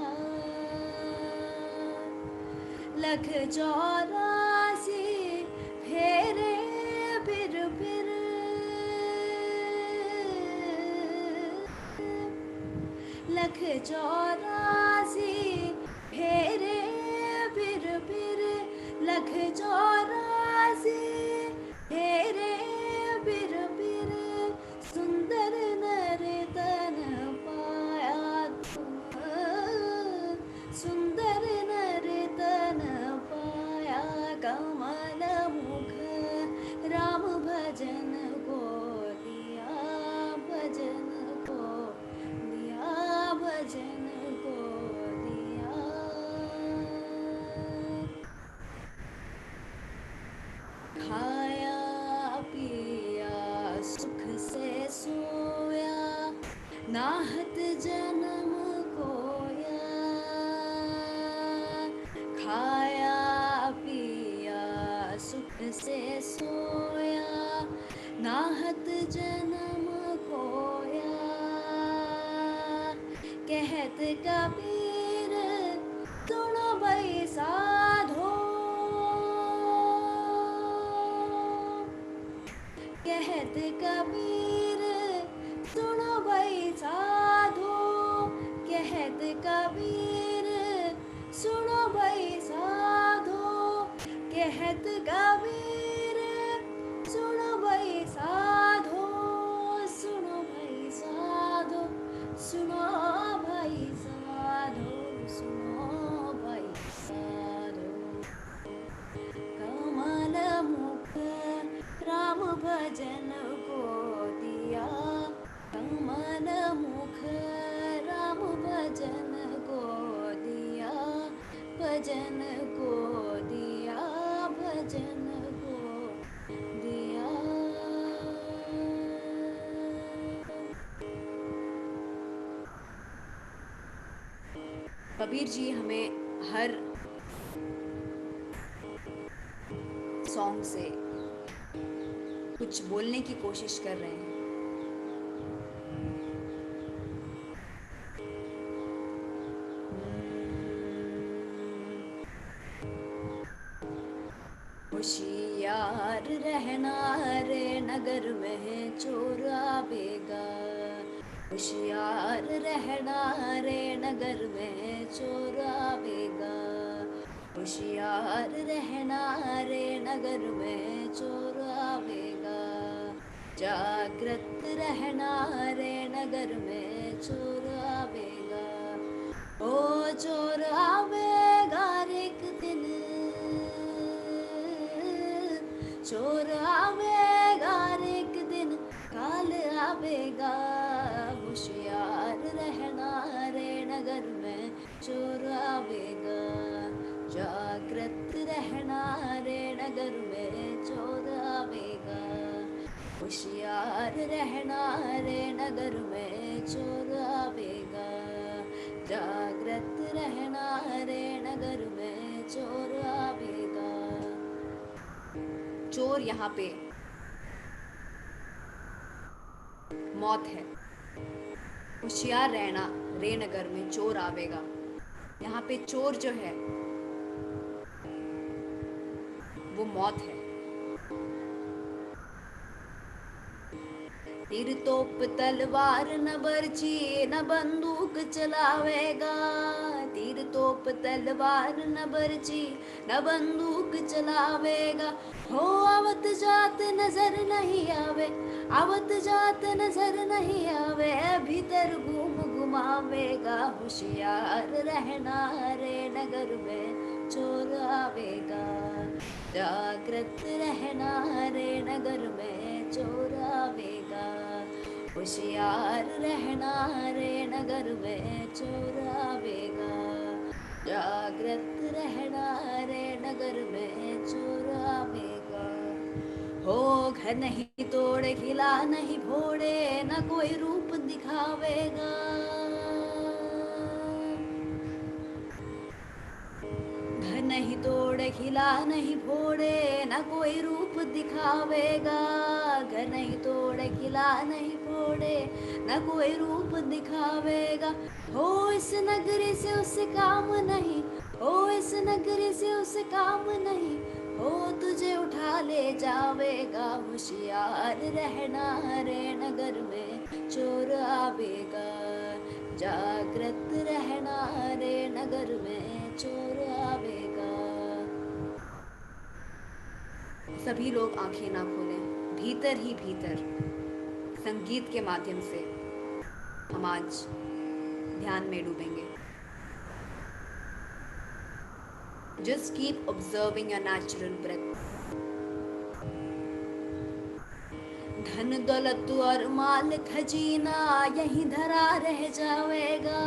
184 फेरे फिर 184 फेरे फिर 184 फेरे फिर सुंदर नर तन पाया तुम, सुंदर नर तन पाया। कमल मुख राम भजन को दिया, भजन को दिया, भजन को दिया। खाया पिया सुख से सोया, नाहत जन्म कोया। खाया पिया सुख से सोया, नाहत जन्म कोया। कहत कबीर सुनो भई साधो, कहत कबीर सुनो भई साधो, कहत कबीर सुनो भई साधो, कहत कबीर सुनो भई साधो, सुनो भई साधो, सुनो भई साधो, सुनो भई साधो। कमल मुख राम भजन को दिया, कमल मुख राम भजन को दिया, भजन को दिया, भजन को दिया। कबीर जी हमें हर सॉन्ग से कुछ बोलने की कोशिश कर रहे हैं। होशियार रहना रे नगर में चोर आवेगा, होशियार रहना रे नगर में चोर आवेगा, होशियार रहना रे नगर में चोर आवेगा, जागृत रहना रे नगर में चोर आवेगा, ओ चोर आवेगा एक दिन, चोर आवेगा एक दिन, काल आवेगा, होशियार रहना रे नगर में चोर आवेगा, जागृत रहना रे नगर में चोर आवेगा, होशियार रहना रे नगर में चोर आवेगा, जागृत रहना रे नगर में चोर आवेगा। चोर यहाँ पे मौत है। होशियार रहना रे नगर में चोर आवेगा। यहाँ पे चोर जो है वो मौत है। तीर तोप तलवार न बरछी न बंदूक चलावेगा, तीर तोप तलवार न बरछी न बंदूक चलावेगा, हो आवत जात नजर नहीं आवे, आवत जात नजर नहीं आवे, भीतर घूम घुमावेगा, होशियार रहना रे नगर में चोर आवेगा, जागृत रहना रे नगर में चोर आवेगा, होशियार रहना रे नगर में चोर आवेगा, जागृत रहना रे नगर में चोर आवेगा, हो घर नहीं तोड़े खिला नहीं भोड़े न कोई रूप दिखावेगा, घर नहीं तोड़े खिला नहीं भोड़े न कोई रूप दिखावेगा, घर नहीं तोड़े खिला नहीं भोड़े न कोई रूप दिखावेगा, हो इस नगरी से उसे काम नहीं, हो इस नगरी से उसे काम नहीं, हो तुझे उठा ले जावेगा, होशियार रहना रे नगर में चोर आवेगा, जागृत रहना रे नगर में चोर आवेगा। सभी लोग आंखें ना खोलें, भीतर ही भीतर संगीत के माध्यम से हम आज ध्यान में डूबेंगे। Just keep observing your natural breath. धन दौलत और माल खजीना यहीं धरा रह जाएगा,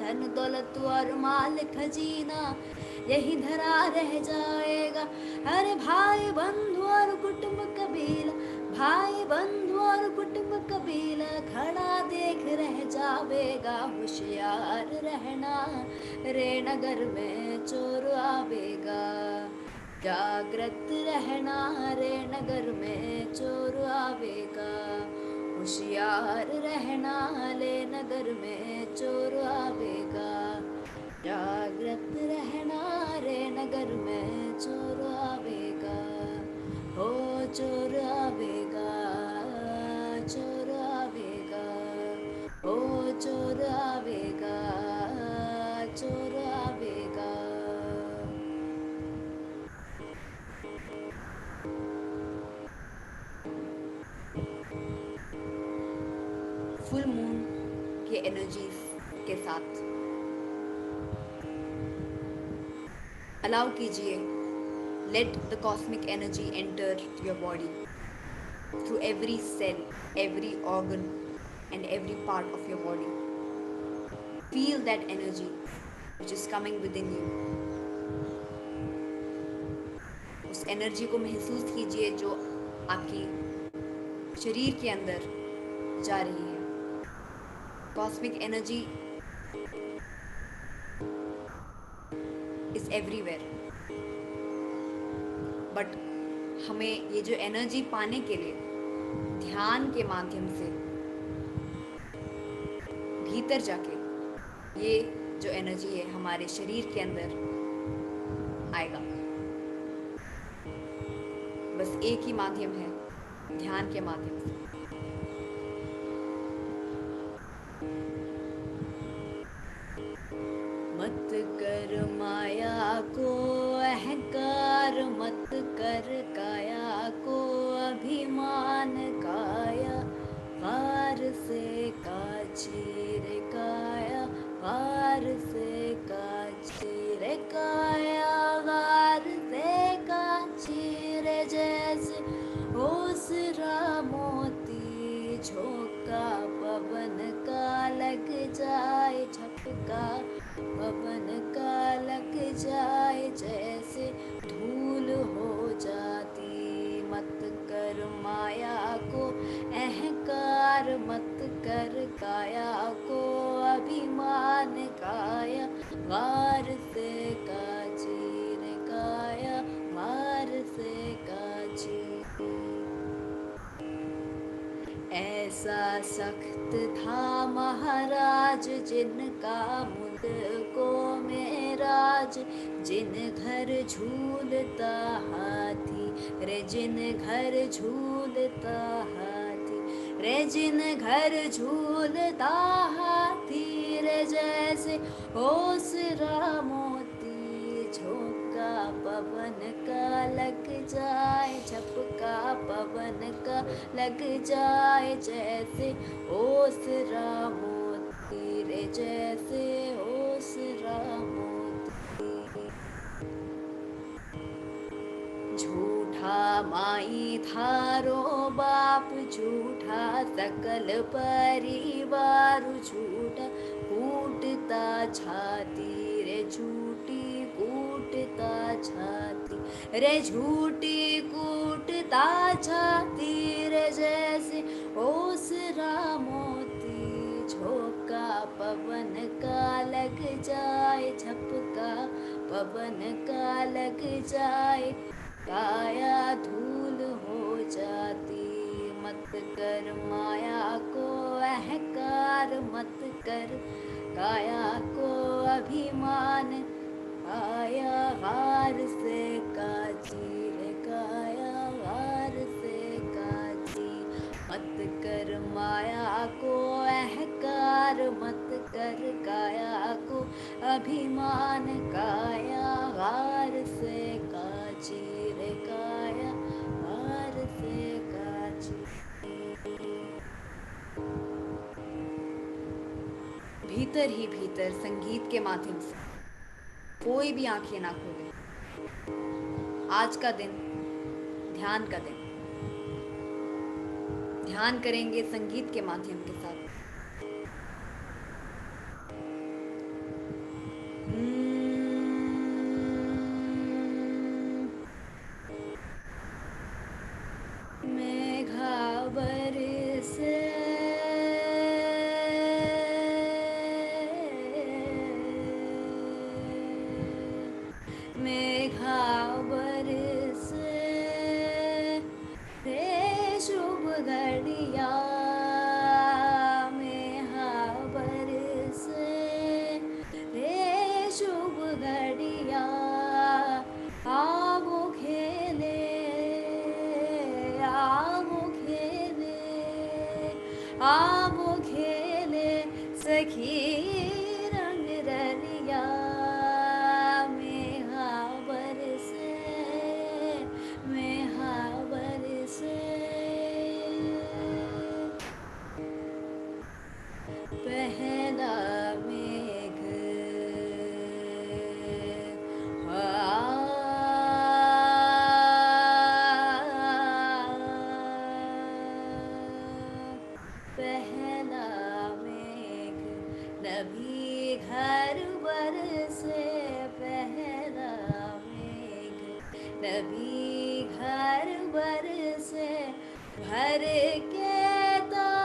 धन दौलत और माल खजीना यहीं धरा रह जाएगा, अरे भाई बंधु और कुटुंब कबीला, भाई बंधु और कुटुंब कबीला खड़ा देख रह जावेगा, होशियार रहना रे नगर में चोर आवेगा, जागृत रहना रे नगर में चोर आवेगा, होशियार रहना रे नगर में चोर आवेगा, जागृत रहना रे नगर में चोर आवेगा, हो चोर आवेगा, चोर आवेगा, हो चोर आवेगा, चोर आवेगा। फुल मून के एनर्जीज के साथ अलाउ कीजिए, let the cosmic energy enter your body through every cell, every organ and every part of your body. Feel that energy which is coming within you. उस एनर्जी को महसूस कीजिए जो आपकी शरीर के अंदर जा रही है. Cosmic energy it's everywhere, but हमें ये जो एनर्जी पाने के लिए ध्यान के माध्यम से भीतर जाके ये जो एनर्जी है हमारे शरीर के अंदर आएगा। बस एक ही माध्यम है, ध्यान के माध्यम से। मत कर माया को अहंकार, मत कर काया को अभिमान, काया वार से काचीर, काया वार से काचीर, काया वार से काचीर, जैसे ओसरा मोती झोंका पवन का लग जाए, झपका पवन का लग जाए, जैसे धूल हो जाती। मत कर माया को अहंकार, मत कर काया को अभिमान, काया वार से काचीर, काया वार से काचीर। ऐसा सख्त था महाराज जिनका मुल्को में राज, जिन घर झूलता हाथी रे, जिन घर झूलता हाथी रे, जिन घर झूलता हाथी रे, जैसे ओसरा मोती झोंका पवन का लग जाए, झपका पवन का लग जाए, जैसे ओसरा मोती रे, जैसे ओसरा मोती। झूठा माई थारो बाप, झूठा सकल परिवार, झूठा कूटता छाती रे, झूठी कूटता छाती रे, झूठी कूटता छाती रे, जैसे ओसरा मोती झोंका पवन का लग जाए, झपका पवन का लग जाए, काया धूल हो जाती। मत कर माया को अहंकार, मत कर काया को अभिमान, काया वार से काचीर, काया वार से काची। मत कर माया को अहंकार, मत कर काया को अभिमान, काया वार से काचीर, काया वार से काची। भीतर ही भीतर संगीत के माध्यम से कोई भी आंखें ना खोले। आज का दिन ध्यान का दिन, ध्यान करेंगे संगीत के माध्यम के साथ। मेघावर से मेघावर से रे शुभ घड़िया, मेघावर से रे शुभ घड़िया, आवो खेले, आवो खेले, आवो खेले सखी रंग रलिया, मेघावर से, मेघावर से। पहला मेघ पहला मेघ नभी घर बरसे, पहला मेघ नभी घर बरसे, भर के ताल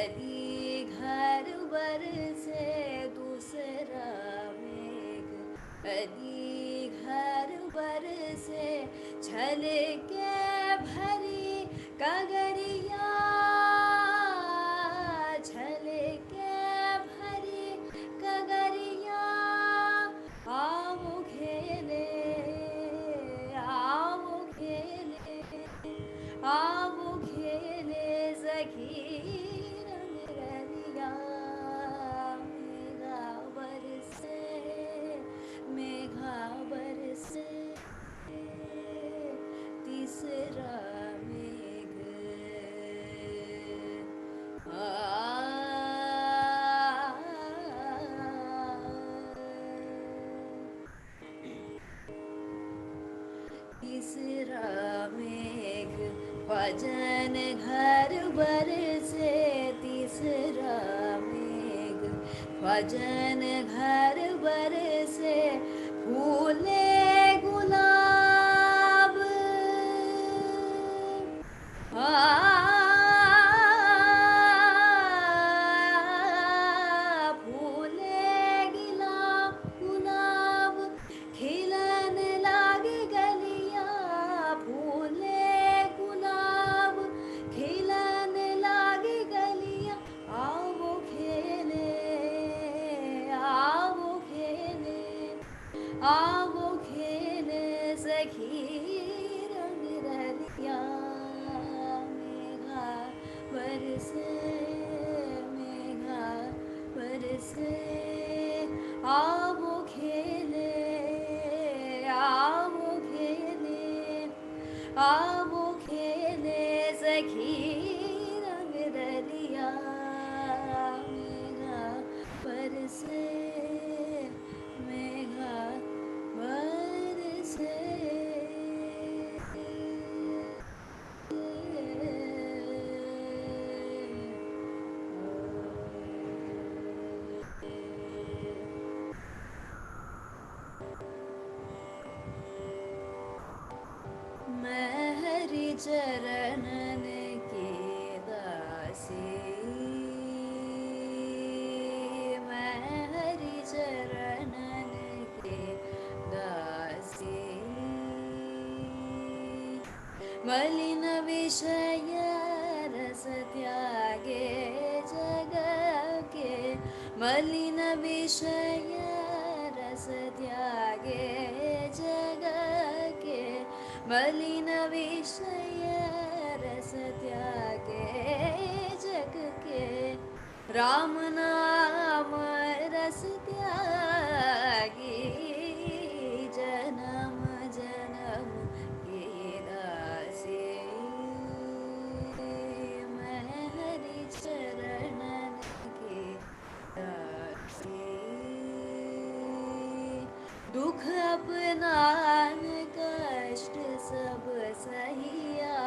यदि घर बरसे दूसरा मेघ, यदि घर बरसे छल के भरी कगरिया, छल के भरी कगरिया, आओ खेले, आओ खेले, आओ खेले सखी रंग रलिया। मेघा बरसे, मेघा बरसे तीसरा मेघ, तीसरा मेघ, भजन घर बरसे तीसरा मेघ, भजन घर बरसे फूले गुलाब, फूले गुलाब, खिलन लागे गलिया, फूले गुलाब, खिलन लागे गलिया, आओ खेले, आओ खेले, आओ खेले सखी रंग रलिया। मेघा बरसे, मेघा बरसे, आओ खेले, आओ खेले, आओ खेले सखी रंग रलिया। मेघा बरसे, मेघा बरसे। मैं हरि चरणन की दासी, मैं हरि चरणन की दासी, मलिन विषय रस त्यागे जग के, मलिन विषय रस त्यागे जग के, मलिन विषय रस त्यागे जग के, राम नाम रस त्यागी, जन्म जन्म की दासी, मैं हरि चरणन की दासी। दुख अपनान कष्ट सब सहिया,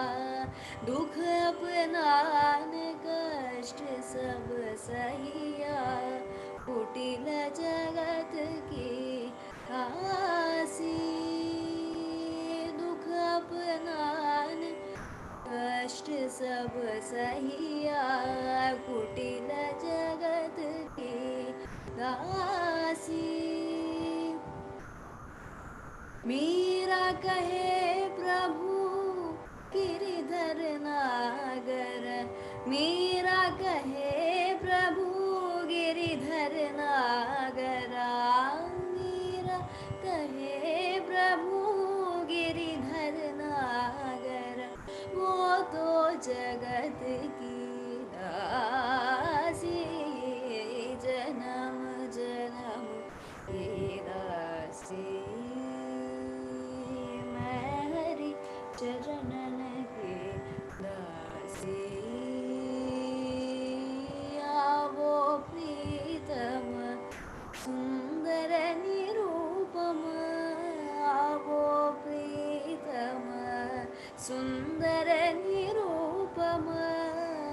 दुख अपनान कष्ट सब सहिया, कुटिल जगत की कासी, दुख अपनान कष्ट सब सहिया, कुटिल जगत की दासी। मीरा कहे प्रभु गिरिधर नागर, मीरा कहे प्रभु गिरिधर नागरा, मीरा कहे प्रभु गिरिधर नागर, वो तो जगत की दासी, जन्म जन्म की दासी, मैं हरि चरणन की दासी। आवो प्रीतम सुंदर निरूपम, आवो प्रीतम सुंदर निरूपम,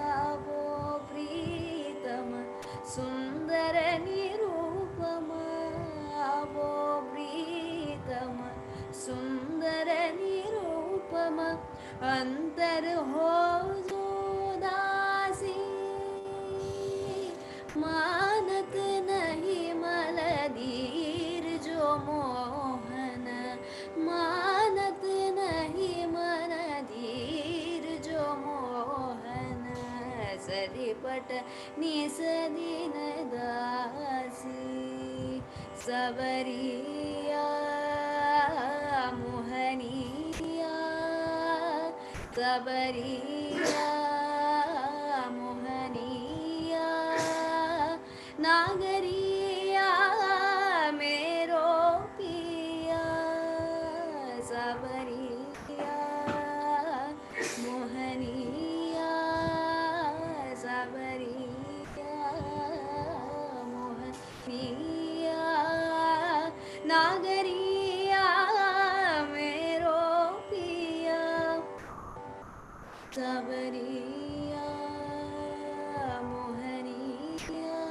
आवो प्रीतम सुंदर निरूपम, आवो प्रीतम सुंदर निरूपम, अंतर हो जो दासी, मानत नहीं मलदीर जो मोहन, मानत नहीं मनदीर जो मोहन, सरिपट निसदीन दासी सबरिया मोहनिया सबरिया मोहनिया नागरिया मेरो पिया सबरिया मोहनिया सबरिया मोहनिया नागरिया मेरो पिया सबरिया मोहनिया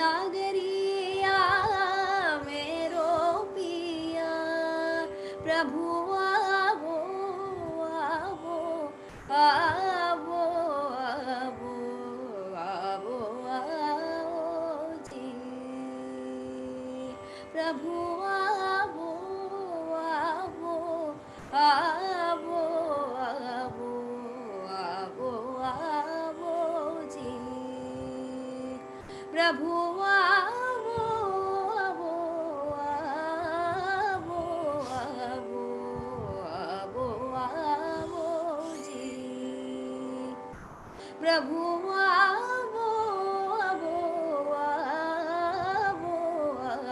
नागरिया मेरो पिया प्रभु आवो आवो आवो आवो आवो आवो जी प्रभु आवो आवो आवो आवो आवो आवो जी प्रभु आवो आवो आवो आवो आवो आवो जी प्रभु आवो आवो आवो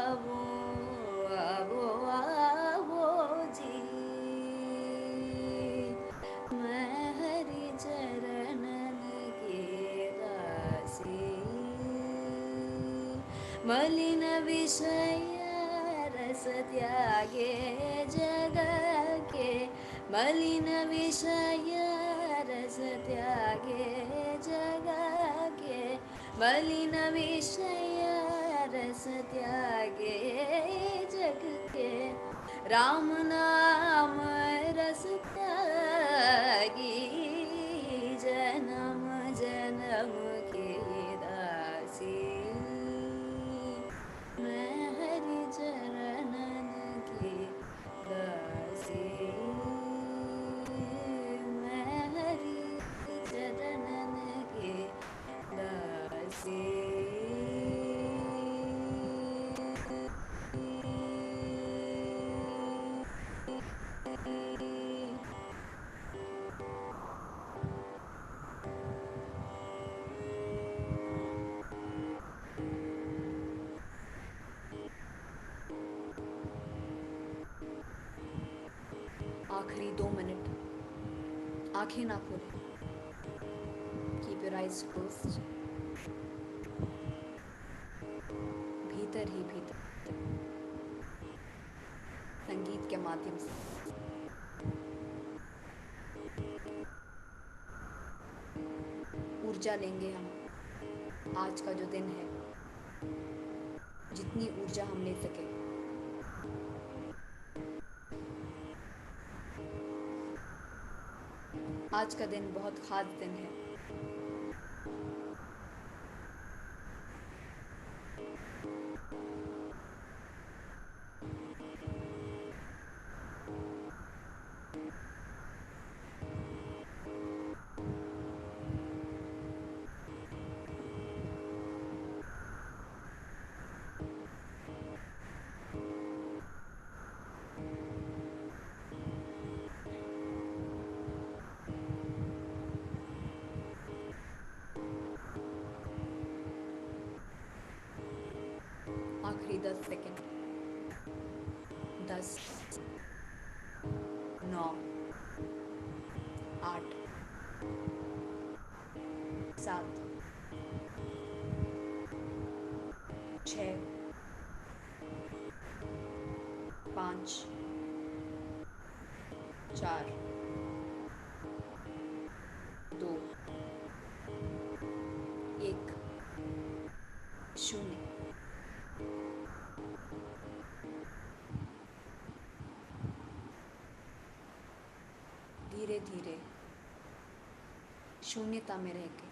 आवो आवो आवो जी मैं हरि चरणन के दासी मलिन विषय रस त्यागे जग के मलिन विषय रस त्यागे जग के मलिन विषय रस त्यागे जग के राम नाम रस त्यागी जन्म जन्म के दासी मैं हरि चरणन के दासी मैं हरि चरणन के दासी आखिरी 2 मिनट आंखें ना खोलें, कीप योर आइज क्लोज्ड। भीतर ही भीतर संगीत के माध्यम से ऊर्जा लेंगे हम। आज का जो दिन है, जितनी ऊर्जा हम ले सके, आज का दिन बहुत खास दिन है। आखिरी 10 सेकंड। 10, 9, 8, 7, 6, 5, 4, 2, 1, 0। धीरे धीरे शून्यता में रह के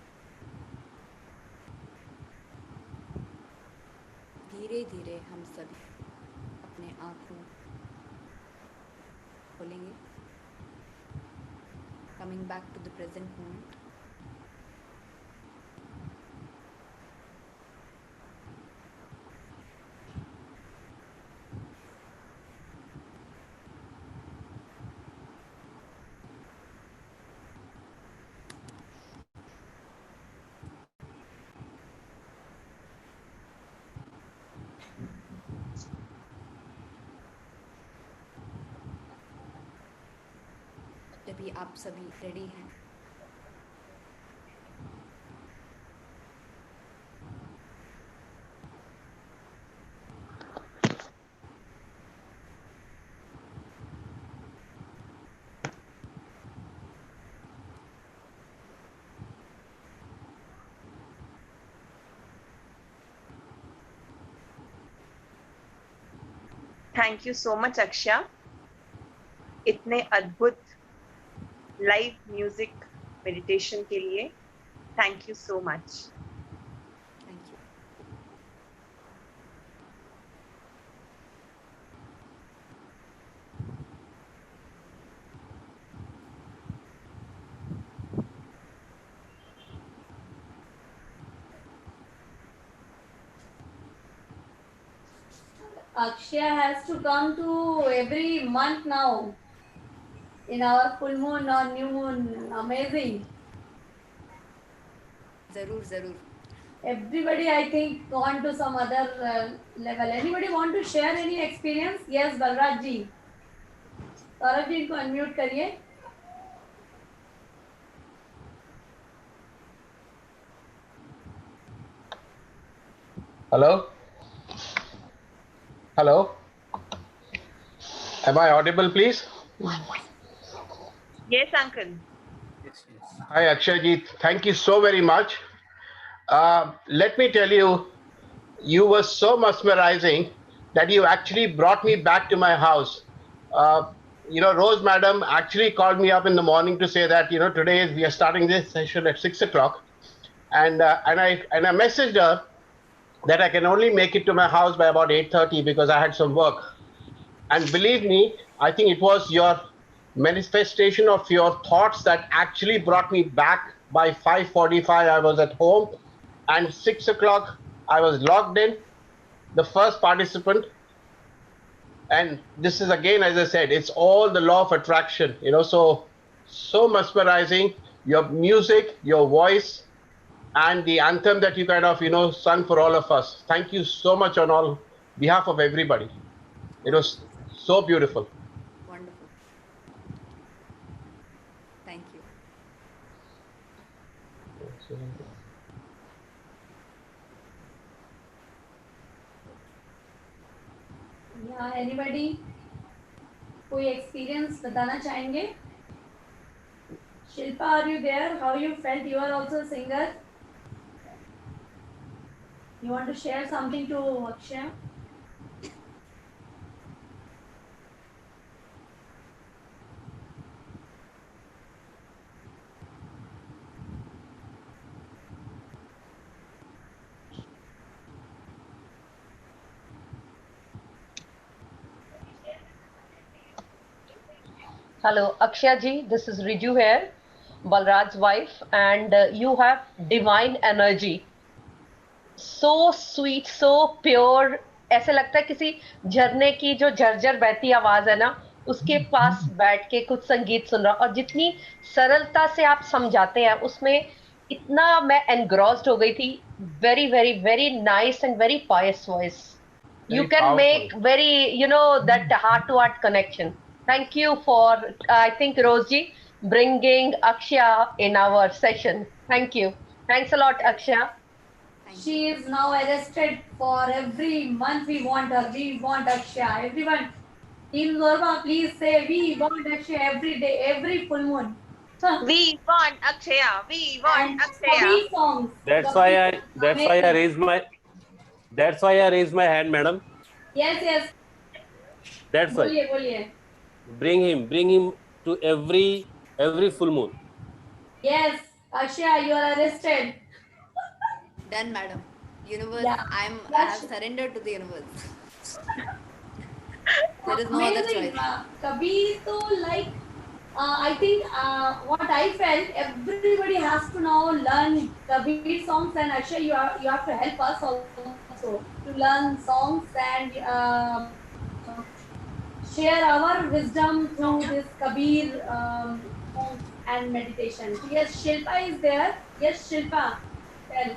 धीरे धीरे हम सभी अपने आँखों खोलेंगे, coming back to the present moment. जब भी आप सभी रेडी हैं, thank you so much Akshaya, इतने अद्भुत लाइव म्यूजिक मेडिटेशन के लिए। Thank you so much. Thank you. Akshaya has to come to every month now in our full moon or new moon. Amazing. ज़रूर ज़रूर। Everybody, I think, gone to some other level. Anybody want to share any experience? Yes, Balraj ji. Saurabh ji को unmute करिए। Hello? Hello? Am I audible, please? Yes, uncle. Hi, Akshay-ji. Thank you so very much. Let me tell you, you were so mesmerizing that you actually brought me back to my house. Rose madam actually called me up in the morning to say that, today we are starting this session at 6 o'clock. And I messaged her that I can only make it to my house by about 8:30 because I had some work. And believe me, I think it was your manifestation of your thoughts that actually brought me back. By 5:45, I was at home, and 6 o'clock, I was logged in, the first participant. And this is again, as I said, it's all the law of attraction, so mesmerizing. Your music, your voice, and the anthem that you kind of, sung for all of us. Thank you so much on all behalf of everybody. It was so beautiful. Wonderful. Thank you. Yeah, anybody कोई experience बताना चाहेंगे? Shilpa, are you there? How you felt? You are also a singer. You want to share something to Akshaya? Hello, Akshaya ji, this is Riju here, Balraj's wife, and you have divine energy. So sweet, so pure. ऐसे लगता है किसी झरने की जो झरझर बहती आवाज है ना, उसके पास बैठ के कुछ संगीत सुन रहा, और जितनी सरलता से आप समझाते हैं उसमें इतना मैं एनग्रॉस्ड हो गई थी. Very very very nice and very Payas voice. You can make very, that heart to heart connection. Thank you for, I think, Rosie, bringing Akshaya in our session. Thank you. Thanks a lot, Akshaya. She is now arrested for every month. We want her. We want Akshaya. Everyone, Team Zorba, please say we want Akshaya every day, every full moon. We want Akshaya. We want And Akshaya. Kabir songs. That's why I raised my hand, madam. Yes, yes. That's why. बोलिए. Bring him to every full moon. Yes, Akshaya, you are arrested. Done, madam. universe. Yeah. I Yeah, have surrendered to the universe. There is no other amazing. choice. Kabir, so like, I think what I felt, everybody has to now learn Kabir songs, and Akshay, you have to help us also to learn songs and share our wisdom through this Kabir songs and meditation. So yes, Shilpa is there. Yes, Shilpa, tell.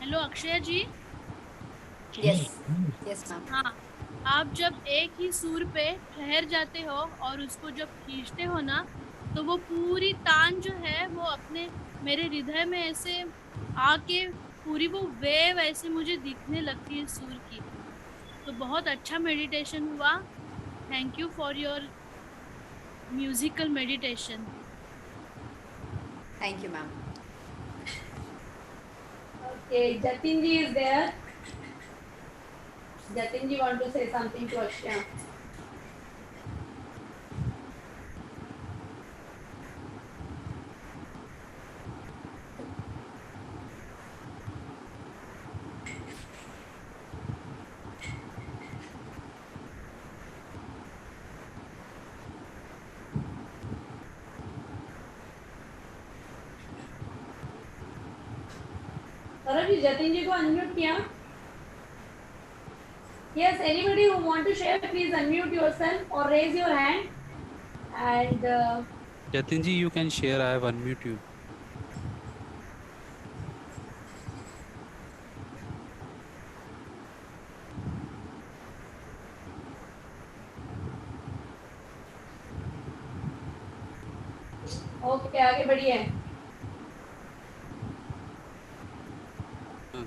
Hello Akshay ji. Yes. Yes, ma'am. हाँ, आप जब एक ही सुर पे ठहर जाते हो और उसको जब खींचते हो ना, तो वो पूरी तान जो है वो अपने मेरे हृदय में ऐसे आके पूरी वो वेव ऐसे मुझे दिखने लगती है सुर की। तो बहुत अच्छा मेडिटेशन हुआ। Thank you for your musical meditation. Thank you, ma'am. Okay, Jatin ji is there. Jatin ji want to say something to Akshay. Saurabh ji, Jatin ji को अनम्यूट किया? Yes, anybody who want to share, please unmute yourself or raise your hand. And Jatin ji, you can share. I have unmute you. okay, आगे बढ़िए.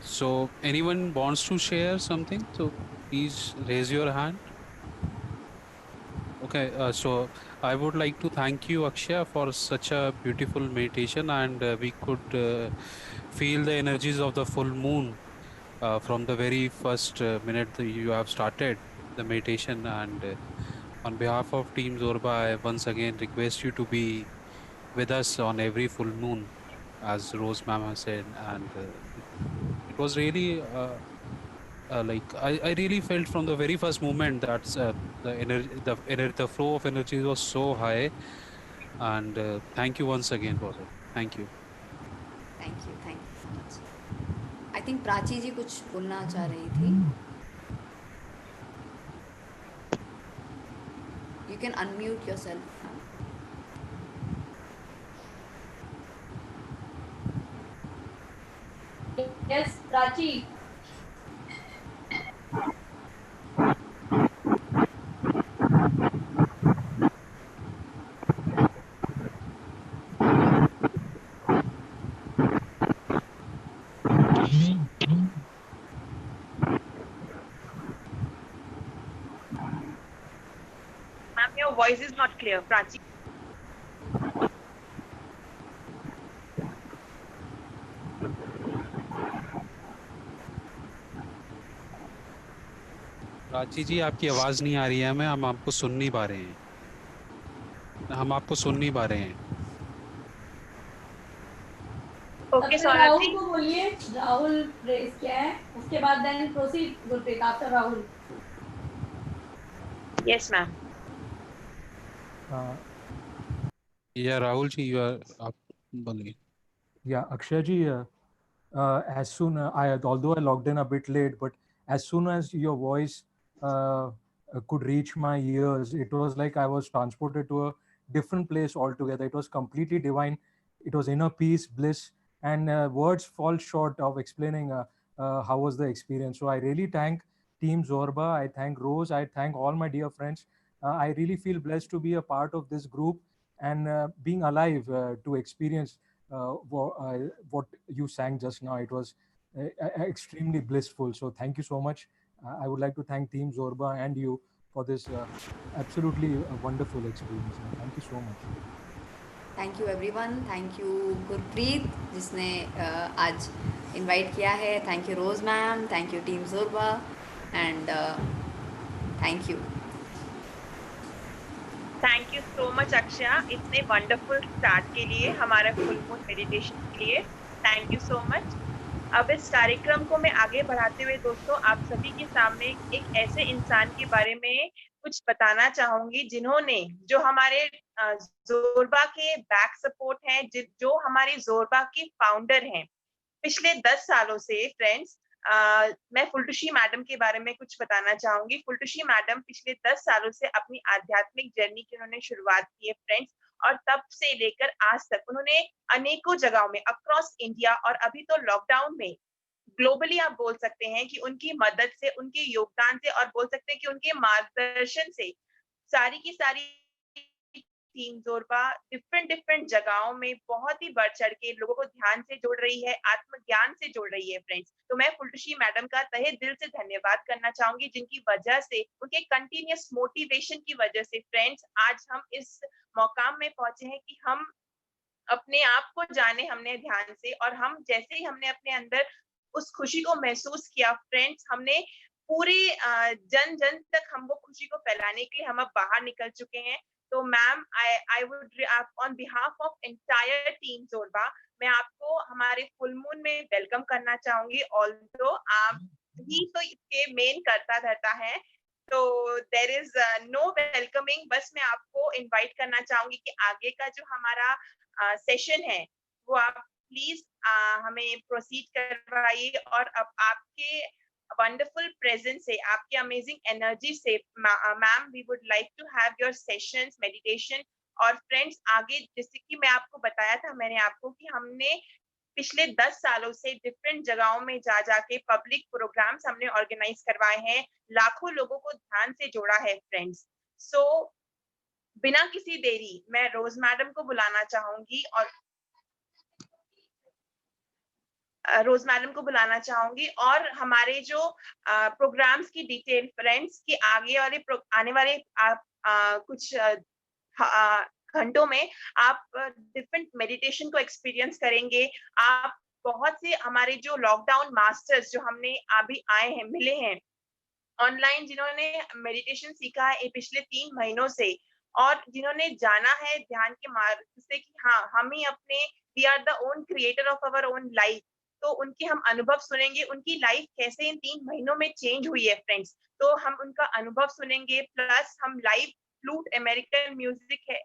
So, anyone wants to share something? So, please raise your hand. Okay. So, I would like to thank you, Akshay, for such a beautiful meditation, and we could feel the energies of the full moon from the very first minute that you have started the meditation. And on behalf of Team Zorba, I once again request you to be with us on every full moon, as Rose Ma'am has said, and it was really like I really felt from the very first moment that the flow of energy was so high, and thank you once again for it. Thank you. Thank you. Thank you so much. I think Prachi जी कुछ बोलना चाह रही थी. You can unmute yourself. yes, Prachi. Ma'am, your voice is not clear. Prachi. Prachi जी, आपकी आवाज नहीं आ रही है हमें. हम आपको सुन नहीं पा रहे हैं. हम आपको सुन नहीं पा रहे हैं. Okay, सबसे Saurabh राहुल ji. को बोलिए. राहुल रेस क्या है? उसके बाद then proceed Gurpreet after Rahul. Yes, ma'am. Yeah, Rahul ji, you are up. बोलिए. Yeah, Akshay ji, as soon although I logged in a bit late, but as soon as your voice could reach my ears, it was like I was transported to a different place altogether. It was completely divine. It was inner peace, bliss, and words fall short of explaining how was the experience. So I really thank Team Zorba. I thank Rose. I thank all my dear friends. I really feel blessed to be a part of this group and being alive to experience what you sang just now. It was extremely blissful. So thank you so much. I would like to thank Team Zorba and you for this absolutely wonderful experience. Thank you so much. Thank you everyone. Thank you Gurpreet जिसने आज invite किया है. Thank you Rose ma'am. Thank you team Zorba and thank you. Thank you so much Akshaya, इतने wonderful start के लिए, हमारे full moon meditation के लिए। Thank you so much. अब इस कार्यक्रम को मैं आगे बढ़ाते हुए दोस्तों आप सभी के सामने एक ऐसे इंसान के बारे में कुछ बताना चाहूंगी जिन्होंने, जो हमारे जोरबा के बैक सपोर्ट हैं, जो हमारे जोरबा के फाउंडर हैं पिछले 10 सालों से। फ्रेंड्स, मैं फुलटुशी मैडम के बारे में कुछ बताना चाहूंगी। फुलटुशी मैडम पिछले 10 सालों से अपनी आध्यात्मिक जर्नी की उन्होंने शुरुआत की है फ्रेंड्स, और तब से लेकर आज तक उन्होंने अनेकों जगहों में अक्रॉस इंडिया, और अभी तो लॉकडाउन में ग्लोबली आप बोल सकते हैं कि उनकी मदद से, उनके योगदान से, और बोल सकते हैं कि उनके मार्गदर्शन से सारी की सारी टीम जोरबा डिफरेंट डिफरेंट जगहों में बहुत ही बढ़ चढ़ के लोगों को ध्यान से जोड़ रही है, आत्मज्ञान से जोड़ रही है फ्रेंड्स। तो मैं फुलटुशी मैडम का तहे दिल से धन्यवाद करना चाहूंगी, जिनकी वजह से, उनके कंटिन्यूअस मोटिवेशन की वजह से फ्रेंड्स आज हम इस मौकाम में पहुंचे हैं कि हम अपने आप को जाने हमने ध्यान से, और हम जैसे ही हमने अपने अंदर उस खुशी को महसूस किया फ्रेंड्स, हमने पूरी जन जन तक हम वो खुशी को फैलाने के लिए हम अब बाहर निकल चुके हैं। तो ma'am, I would on behalf of entire team Zorba, मैं आपको हमारे फुल मून में वेलकम करना चाहूंगी। ऑल्दो आप ही तो इसके मेन करता धरता है, तो देर इज नो वेलकमिंग, बस मैं आपको इनवाइट करना चाहूंगी कि आगे का जो हमारा सेशन है वो आप प्लीज हमें प्रोसीड करवाइए। और अब आपके वंडरफुल प्रेजेंस से, आपके अमेजिंग एनर्जी से ma'am, we would like to have your sessions meditation. और फ्रेंड्स, आगे जैसे कि मैं आपको बताया था मैंने आपको कि हमने पिछले 10 सालों से डिफरेंट जगहों में जा जाके पब्लिक प्रोग्राम्स हमने ऑर्गेनाइज करवाए हैं, लाखों लोगों को ध्यान से जोड़ा है फ्रेंड्स। सो बिना किसी देरी मैं रोज मैडम को बुलाना चाहूंगी, और रोज मैडम को बुलाना चाहूंगी, और हमारे जो प्रोग्राम्स की डिटेल फ्रेंड्स की आगे वाले आने वाले आप कुछ घंटों में आप डिफरेंट मेडिटेशन को एक्सपीरियंस करेंगे। आप बहुत से हमारे जो लॉकडाउन मास्टर्स जो हमने अभी आए हैं, मिले हैं ऑनलाइन, जिन्होंने मेडिटेशन सीखा है पिछले 3 महीनों से, और जिन्होंने जाना है ध्यान के मार्ग से कि हाँ, हम ही अपने, we are the own creator of our own life. तो उनके हम अनुभव सुनेंगे, उनकी लाइफ कैसे इन 3 महीनों में चेंज हुई है फ्रेंड्स। तो हम उनका अनुभव सुनेंगे, प्लस हम लाइव फ्लूट अमेरिकन म्यूजिक है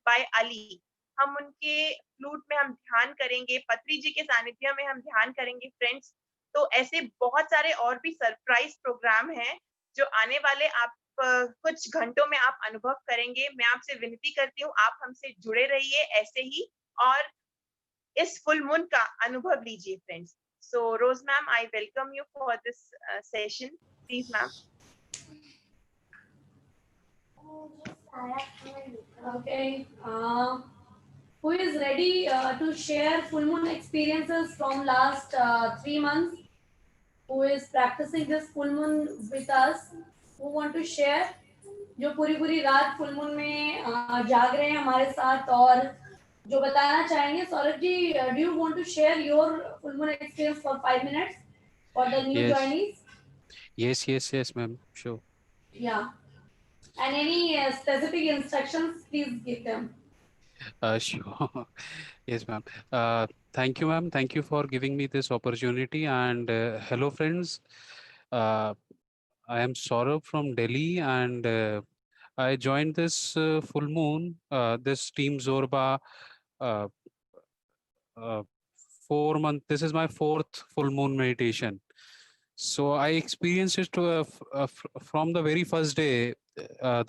बाय अली, हम उनके फ्लूट में हम ध्यान करेंगे, पत्री जी के सानिध्य में हम ध्यान करेंगे फ्रेंड्स। तो ऐसे बहुत सारे और भी सरप्राइज प्रोग्राम हैं जो आने वाले आप कुछ घंटों में आप अनुभव करेंगे। मैं आपसे विनती करती हूँ, आप हमसे जुड़े रहिए ऐसे ही, और इस फुल मून का अनुभव लीजिए friends. So Rose ma'am, I welcome you for this session, please ma'am. Okay. Who is ready to share full moon experiences from last 3 months? Who is practicing this full moon with us? Who want to share? जो पूरी पूरी रात full moon में जाग रहे हैं हमारे साथ और जो बताना चाहेंगे। Saurabh ji, do you want to share your full moon experience for 5 minutes for the new joinees? Yes, ma'am. Sure. Yeah. And any specific instructions, please give them. Sure. Yes, ma'am. Thank you, ma'am. Thank you for giving me this opportunity. And hello, friends. I am Saurabh from Delhi, and I joined this full moon, this Team Zorba, uh, 4 month. This is my 4th full moon meditation. So I experienced it from the very first day,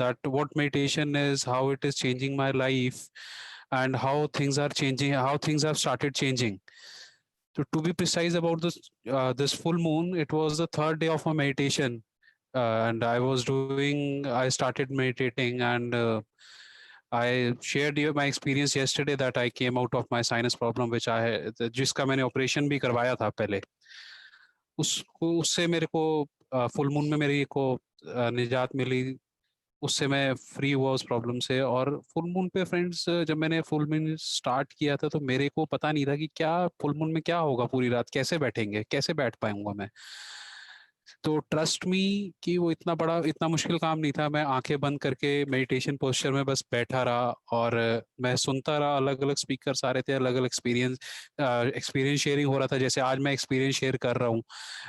that what meditation is, how it is changing my life, and how things are changing, how things have started changing. So to be precise about this full moon, it was the 3rd day of my meditation, and I started meditating, and I shared my experience yesterday that I came out of my sinus problem, जिसका मैंने operation भी करवाया था पहले। उससे मेरे को full moon में मेरी को निजात मिली, उससे मैं फ्री हुआ उस प्रॉब्लम से। और फुल मून पे फ्रेंड्स, जब मैंने फुल मून स्टार्ट किया था तो मेरे को पता नहीं था कि क्या फुल मून में क्या होगा, पूरी रात कैसे बैठेंगे, कैसे बैठ पाऊंगा मैं। तो ट्रस्ट मी कि वो इतना मुश्किल काम नहीं था। मैं आंखें बंद करके मेडिटेशन पोस्चर में बस बैठा रहा और मैं सुनता रहा। अलग अलग स्पीकर्स आ रहे थे, अलग अलग एक्सपीरियंस शेयरिंग हो रहा था। जैसे आज मैं एक्सपीरियंस शेयर कर रहा हूँ,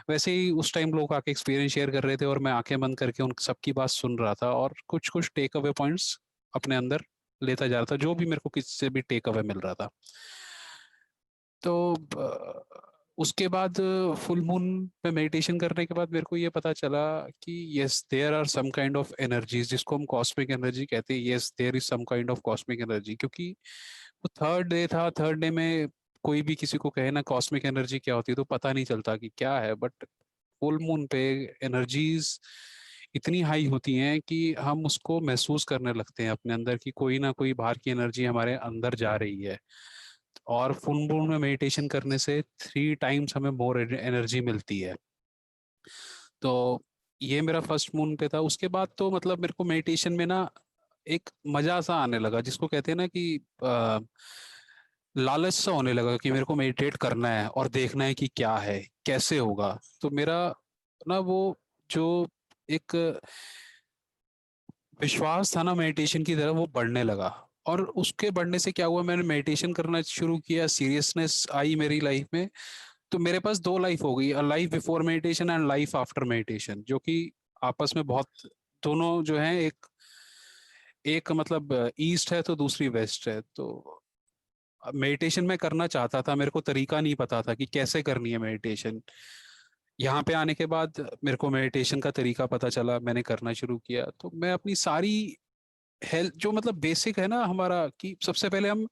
वैसे ही उस टाइम लोग आके एक्सपीरियंस शेयर कर रहे थे और मैं आंखें बंद करके उन सबकी बात सुन रहा था और कुछ कुछ टेक अवे पॉइंट्स अपने अंदर लेता जा रहा था, जो भी मेरे को किसी से भी टेक अवे मिल रहा था। तो उसके बाद फुल मून पे मेडिटेशन करने के बाद मेरे को ये पता चला कि yes there are some kind of energies जिसको हम कॉस्मिक एनर्जी कहते हैं। Yes there is some kind of cosmic energy, क्योंकि वो थर्ड डे था। थर्ड डे में कोई भी किसी को कहे ना कॉस्मिक एनर्जी क्या होती है तो पता नहीं चलता कि क्या है, बट फुल मून पे एनर्जीज इतनी हाई होती हैं कि हम उसको महसूस करने लगते हैं अपने अंदर कि कोई ना कोई बाहर की एनर्जी हमारे अंदर जा रही है। और फुल मून में मेडिटेशन करने से 3 टाइम्स हमें मोर एनर्जी मिलती है। तो ये मेरा फर्स्ट मून पे था। उसके बाद तो मतलब मेरे को मेडिटेशन में ना एक मजा सा आने लगा, जिसको कहते हैं ना कि लालच सा होने लगा कि मेरे को मेडिटेट करना है और देखना है कि क्या है कैसे होगा। तो मेरा ना वो जो एक विश्वास था ना मेडिटेशन की तरफ, वो बढ़ने लगा। और उसके बढ़ने से क्या हुआ, मैंने मेडिटेशन करना शुरू किया, सीरियसनेस आई मेरी लाइफ में। तो मेरे पास 2 लाइफ हो गई, life before meditation and life after meditation, जो कि आपस में बहुत दोनों जो है एक एक मतलब ईस्ट है तो दूसरी वेस्ट है। तो मेडिटेशन में करना चाहता था, मेरे को तरीका नहीं पता था कि कैसे करनी है मेडिटेशन। यहाँ पे आने के बाद मेरे को मेडिटेशन का तरीका पता चला, मैंने करना शुरू किया। तो मैं अपनी सारी हेल्थ जो मतलब बेसिक है ना हमारा, कि सबसे पहले हम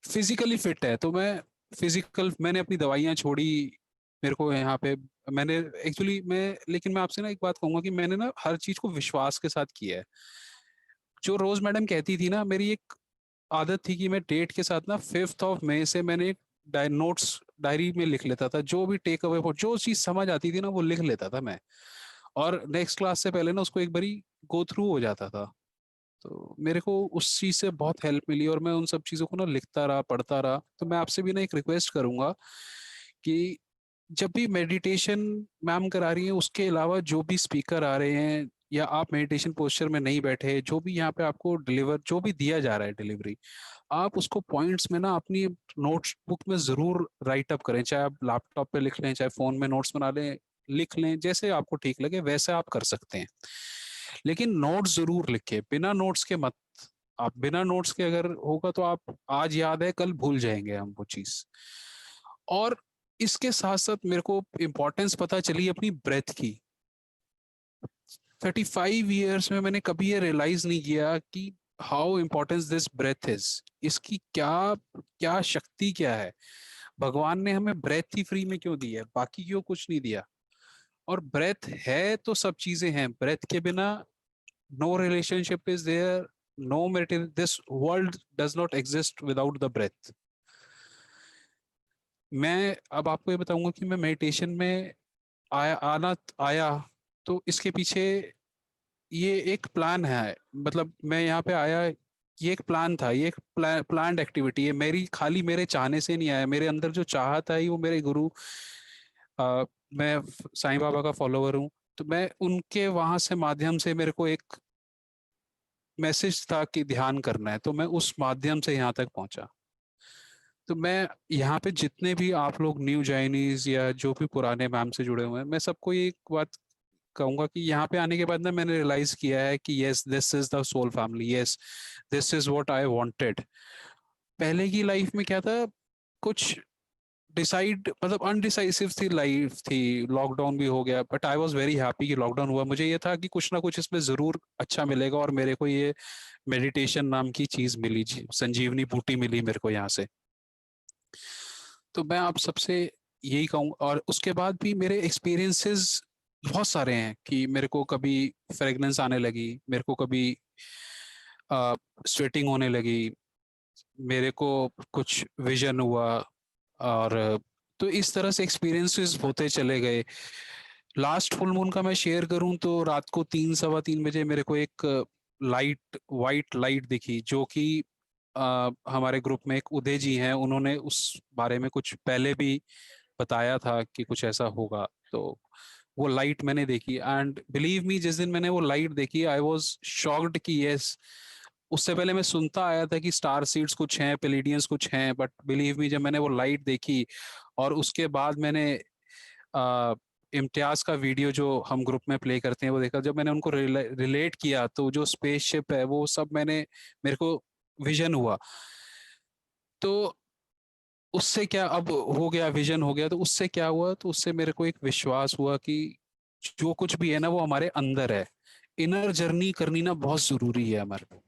फिजिकली फिट है, तो मैंने अपनी दवाइयाँ छोड़ी। मेरे को यहाँ पे मैंने एक्चुअली मैं लेकिन मैं आपसे ना एक बात कहूंगा कि मैंने ना हर चीज को विश्वास के साथ किया है। जो रोज मैडम कहती थी ना, मेरी एक आदत थी कि मैं डेट के साथ ना 5 मई से मैंने एक नोट्स डायरी में लिख लेता था। जो भी टेक अवे जो चीज समझ आती थी ना वो लिख लेता था मैं, और नेक्स्ट क्लास से पहले ना उसको एक बारी गो थ्रू हो जाता था। तो मेरे को उस चीज से बहुत हेल्प मिली और मैं उन सब चीजों को ना लिखता रहा, पढ़ता रहा। तो मैं आपसे भी ना एक रिक्वेस्ट करूंगा कि जब भी मेडिटेशन मैम करा रही है, उसके अलावा जो भी स्पीकर आ रहे हैं या आप मेडिटेशन पोस्चर में नहीं बैठे, जो भी यहाँ पे आपको जो भी दिया जा रहा है डिलीवरी, आप उसको पॉइंट्स में ना अपनी नोट्स बुक में जरूर राइट अप करें। चाहे आप लैपटॉप पे लिख लें, चाहे फोन में नोट्स बना लें, लिख लें, जैसे आपको ठीक लगे वैसे आप कर सकते हैं। लेकिन नोट्स जरूर लिखें, बिना नोट्स के मत। आप बिना नोट्स के अगर होगा तो आप आज याद है कल भूल जाएंगे हम वो चीज। और इसके साथ साथ मेरे को इम्पोर्टेंस पता चली अपनी ब्रेथ की। 35 ईयर्स में मैंने कभी ये रियलाइज नहीं किया कि how importance this breath is. इसकी क्या क्या शक्ति क्या है। भगवान ने हमें ब्रेथ ही फ्री में क्यों दी है, बाकी क्यों कुछ नहीं दिया। और ब्रेथ है तो सब चीजें हैं, ब्रेथ के बिना no relationship is there, no material, this world does not exist without the breath. मैं अब आपको ये बताऊंगा कि मैं मेडिटेशन में आया तो इसके पीछे ये एक प्लान है। मतलब मैं यहाँ पे आया, ये एक प्लान था, ये एक प्लान्ड एक्टिविटी है मेरी। खाली मेरे चाहने से नहीं आया, मेरे अंदर जो चाहत आई वो मेरे गुरु मैं साईं बाबा का फॉलोवर हूँ, तो मैं उनके वहां से माध्यम से मेरे को एक मैसेज था कि ध्यान करना है, तो मैं उस माध्यम से यहाँ तक पहुंचा। तो मैं यहाँ पे जितने भी आप लोग न्यू जॉइनीज या जो भी पुराने मैम से जुड़े हुए हैं, मैं सबको ये एक बात कहूंगा कि यहाँ पे आने के बाद ना मैंने रियलाइज किया है कि yes this is the soul family, yes this is what I wanted. पहले की लाइफ में क्या था, कुछ डिसाइड मतलब अनडिसाइसिव थी लाइफ थी, लॉकडाउन भी हो गया, but I was very happy कि लॉकडाउन हुआ। मुझे ये था कि कुछ ना कुछ इसमें जरूर अच्छा मिलेगा, और मेरे को ये मेडिटेशन नाम की चीज मिली, संजीवनी बूटी मिली मेरे को यहाँ से। तो मैं आप सबसे यही कहूँगा। और उसके बाद भी मेरे एक्सपीरियंसेस बहुत सारे हैं कि मेरे को कभी फ्रेगनेंस आने लगी, मेरे को कभी स्वेटिंग होने लगी, मेरे को कुछ विजन हुआ, और तो इस तरह से एक्सपीरियंसेस होते चले गए। लास्ट फुल मून का मैं शेयर करूं तो रात को 3 सवा 3 बजे मेरे को एक वाइट लाइट दिखी, जो कि हमारे ग्रुप में एक उदय जी हैं, उन्होंने उस बारे में कुछ पहले भी बताया था कि कुछ ऐसा होगा। तो वो लाइट मैंने देखी, एंड बिलीव मी जिस दिन मैंने वो लाइट देखी आई वाज शॉक्ड कि यस, उससे पहले मैं सुनता आया था कि स्टार सीड्स कुछ हैं, पेलिडियंस कुछ हैं, बट बिलीव मी जब मैंने वो लाइट देखी और उसके बाद मैंने इम्तियाज का वीडियो जो हम ग्रुप में प्ले करते हैं वो देखा, जब मैंने उनको रिलेट किया तो जो स्पेसशिप है वो सब मैंने, मेरे को विजन हुआ। तो उससे क्या, अब हो गया विजन हो गया, तो उससे क्या हुआ, तो उससे मेरे को एक विश्वास हुआ कि जो कुछ भी है ना वो हमारे अंदर है। इनर जर्नी करनी ना बहुत जरूरी है हमारे को।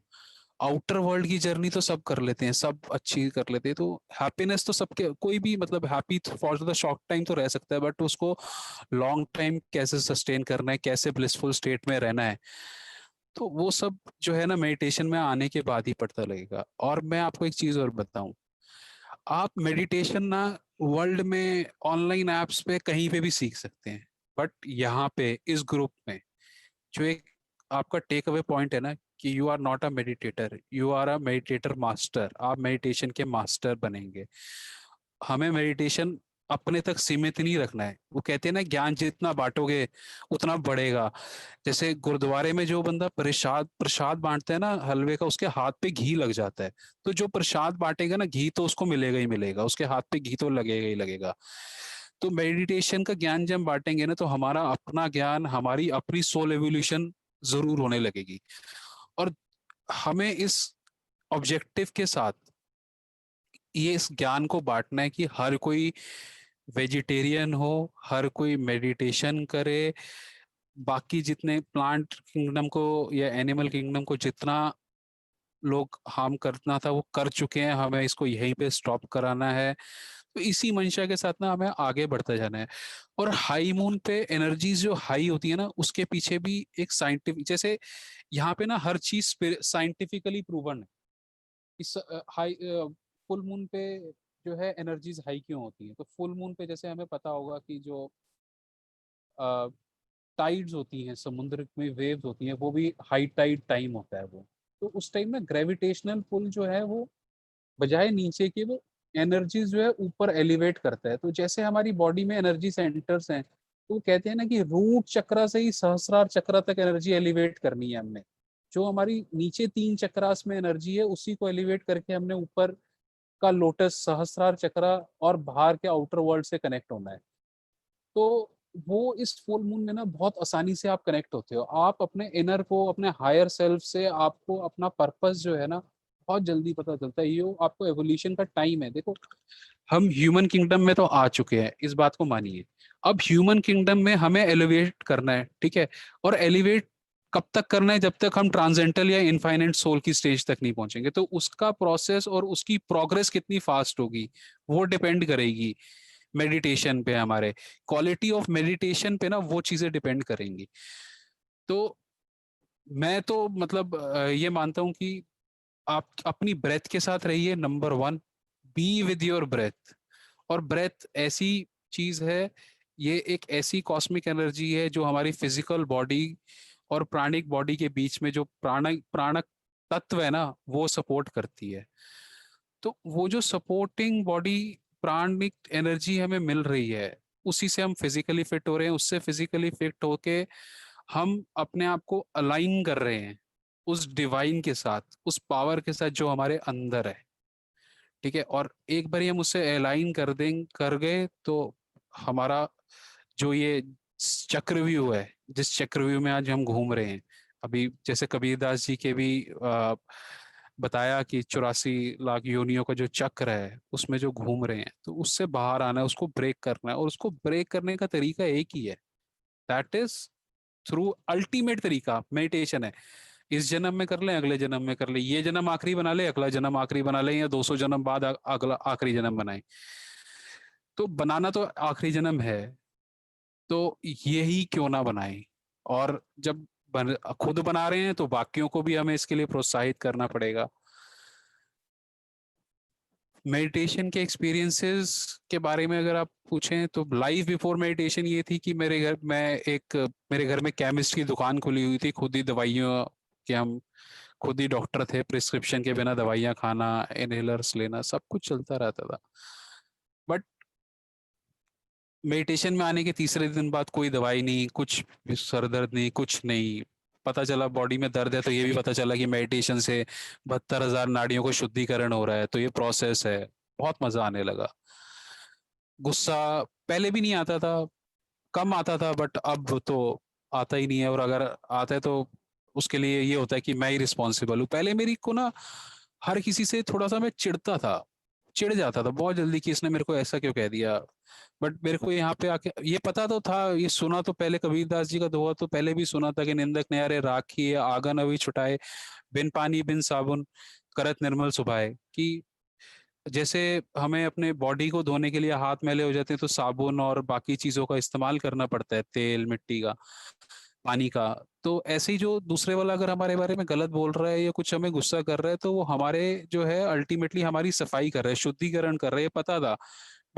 आउटर वर्ल्ड की जर्नी तो सब कर लेते हैं, सब अच्छी कर लेते हैं, तो हैप्पीनेस तो सबके, कोई भी मतलब happy for the short time तो रह सकता है, बट उसको लॉन्ग टाइम कैसे सस्टेन करना है, कैसे ब्लिसफुल स्टेट में रहना है, तो वो सब जो है ना मेडिटेशन में आने के बाद ही पता लगेगा। और मैं आपको एक चीज और बताऊं, आप मेडिटेशन ना वर्ल्ड में ऑनलाइन एप्स पे कहीं पे भी सीख सकते हैं, बट यहाँ पे इस ग्रुप में जो एक आपका टेक अवे पॉइंट है ना कि you are not a meditator, you are a meditator master. आप मेडिटेशन के मास्टर बनेंगे। हमें मेडिटेशन अपने तक सीमित नहीं रखना है। वो कहते हैं ना ज्ञान जितना बांटोगे उतना बढ़ेगा। जैसे गुरुद्वारे में जो बंदा प्रसाद प्रसाद बांटता है ना हलवे का, उसके हाथ पे घी लग जाता है, तो जो प्रसाद बांटेगा ना घी तो उसको मिलेगा ही मिलेगा, उसके हाथ पे घी तो लगेगा ही लगेगा। तो मेडिटेशन का ज्ञान जब हम बांटेंगे ना तो हमारा अपना ज्ञान, हमारी अपनी सोल एवोल्यूशन जरूर होने लगेगी। और हमें इस ऑब्जेक्टिव के साथ ये इस ज्ञान को बांटना है कि हर कोई वेजिटेरियन हो, हर कोई मेडिटेशन करे, बाकी जितने प्लांट किंगडम को या एनिमल किंगडम को जितना लोग हार्म करना था वो कर चुके हैं, हमें इसको यहीं पे स्टॉप कराना है। तो इसी मंशा के साथ ना हमें आगे बढ़ते जाना है। और हाई मून पे एनर्जीज जो हाई होती है ना उसके पीछे भी एक साइंटिफिक, जैसे यहाँ पे ना हर चीज साइंटिफिकली प्रूवन है। इस हाई फुल मून पे जो है एनर्जीज हाई क्यों होती है, तो फुल मून पे जैसे हमें पता होगा कि जो टाइड्स होती हैं, समुद्र में वेव्स होती हैं, वो भी हाई टाइड टाइम होता है वो। तो उस टाइम में ग्रेविटेशनल पुल जो है वो बजाय नीचे के वो एनर्जी जो है ऊपर एलिवेट करता है। तो जैसे हमारी बॉडी में एनर्जी सेंटर्स हैं, तो वो कहते हैं ना कि रूट चक्र से ही सहस्रार चक्र तक एनर्जी एलिवेट करनी है हमने। जो हमारी नीचे 3 चक्रास में एनर्जी है उसी को एलिवेट करके हमने ऊपर का लोटस सहस्रार चक्र और बाहर के आउटर वर्ल्ड से कनेक्ट होना है। तो वो इस फुल मून में ना बहुत आसानी से आप कनेक्ट होते हो। आप अपने इनर को, अपने हायर सेल्फ से आपको अपना पर्पस जो है ना बहुत जल्दी पता चलता है। ये आपको एवोल्यूशन का टाइम है। देखो हम ह्यूमन किंगडम में तो आ चुके हैं, इस बात को मानिए। अब ह्यूमन किंगडम में हमें एलिवेट करना है, ठीक है। और एलिवेट कब तक करना है, जब तक हम ट्रांसेंडल या इनफाइनाइट सोल की स्टेज तक नहीं पहुंचेंगे। तो उसका प्रोसेस और उसकी प्रोग्रेस कितनी फास्ट होगी वो डिपेंड करेगी मेडिटेशन पे। हमारे क्वालिटी ऑफ मेडिटेशन पे ना वो चीजें डिपेंड करेंगी। तो मैं तो मतलब ये मानता हूं कि आप अपनी ब्रेथ के साथ रहिए, number one. Be with your breath. और ब्रेथ ऐसी चीज है, ये एक ऐसी कॉस्मिक एनर्जी है जो हमारी फिजिकल बॉडी और प्राणिक बॉडी के बीच में जो प्राणक तत्व है ना वो सपोर्ट करती है। तो वो जो सपोर्टिंग बॉडी प्राणिक एनर्जी हमें मिल रही है, उसी से हम फिजिकली फिट हो रहे हैं। उससे फिजिकली फिट होके हम अपने आप को अलाइन कर रहे हैं उस डिवाइन के साथ, उस पावर के साथ जो हमारे अंदर है, ठीक है। और एक बार हम उससे अलाइन कर गए तो हमारा जो ये चक्रव्यूह है, जिस चक्रव्यूह में आज हम घूम रहे हैं, अभी जैसे कबीरदास जी के भी बताया कि 84 लाख योनियों का जो चक्र है उसमें जो घूम रहे हैं, तो उससे बाहर आना है, उसको ब्रेक करना है। और उसको ब्रेक करने का तरीका एक ही है, दैट इज थ्रू अल्टीमेट तरीका मेडिटेशन है। इस जन्म में कर लें, अगले जन्म में कर लें, ये जन्म आखिरी बना ले, अगला जन्म आखिरी बना लें, या 200 जन्म बाद अगला आखिरी जन्म बनाए, तो बनाना तो आखिरी जन्म है। तो यही क्यों ना बनाए। और जब खुद बना रहे हैं तो बाकियों को भी हमें इसके लिए प्रोत्साहित करना पड़ेगा। मेडिटेशन के एक्सपीरियंसेस के बारे में अगर आप पूछें तो लाइफ बिफोर मेडिटेशन ये थी कि मेरे घर में केमिस्ट की दुकान खुली हुई थी, खुद ही दवाइयों के हम खुद ही डॉक्टर थे, प्रिस्क्रिप्शन के बिना दवाइयाँ खाना, इनहेलर्स लेना, सब कुछ चलता रहता था। बट मेडिटेशन में आने के तीसरे दिन बाद कोई दवाई नहीं, कुछ भी सर दर्द नहीं, कुछ नहीं। पता चला बॉडी में दर्द है तो ये भी पता चला कि मेडिटेशन से 72,000 नाड़ियों को शुद्धिकरण हो रहा है, तो ये प्रोसेस है। बहुत मजा आने लगा। गुस्सा पहले भी नहीं आता था, कम आता था, बट अब तो आता ही नहीं है। और अगर आता है तो उसके लिए ये होता है कि मैं ही रिस्पॉन्सिबल हूँ। पहले मेरी को ना हर किसी से थोड़ा सा मैं चिढ़ता था, चिढ़ जाता था बहुत जल्दी कि इसने मेरे को ऐसा क्यों कह दिया। बट मेरे को यहाँ पे आके ये पता तो था, ये सुना तो पहले कबीरदास जी का दोहा तो पहले भी सुना था कि निंदक न्यारे राखिए आंगन अभी छुटाए, बिन पानी बिन साबुन करत निर्मल सुभाए। कि जैसे हमें अपने बॉडी को धोने के लिए हाथ मैले हो जाते हैं तो साबुन और बाकी चीजों का इस्तेमाल करना पड़ता है, तेल मिट्टी का, पानी का। तो ऐसे ही जो दूसरे वाला अगर हमारे बारे में गलत बोल रहा है या कुछ हमें गुस्सा कर रहा है तो वो हमारे जो है अल्टीमेटली हमारी सफाई कर रहा है, शुद्धिकरण कर रहा है, ये पता था।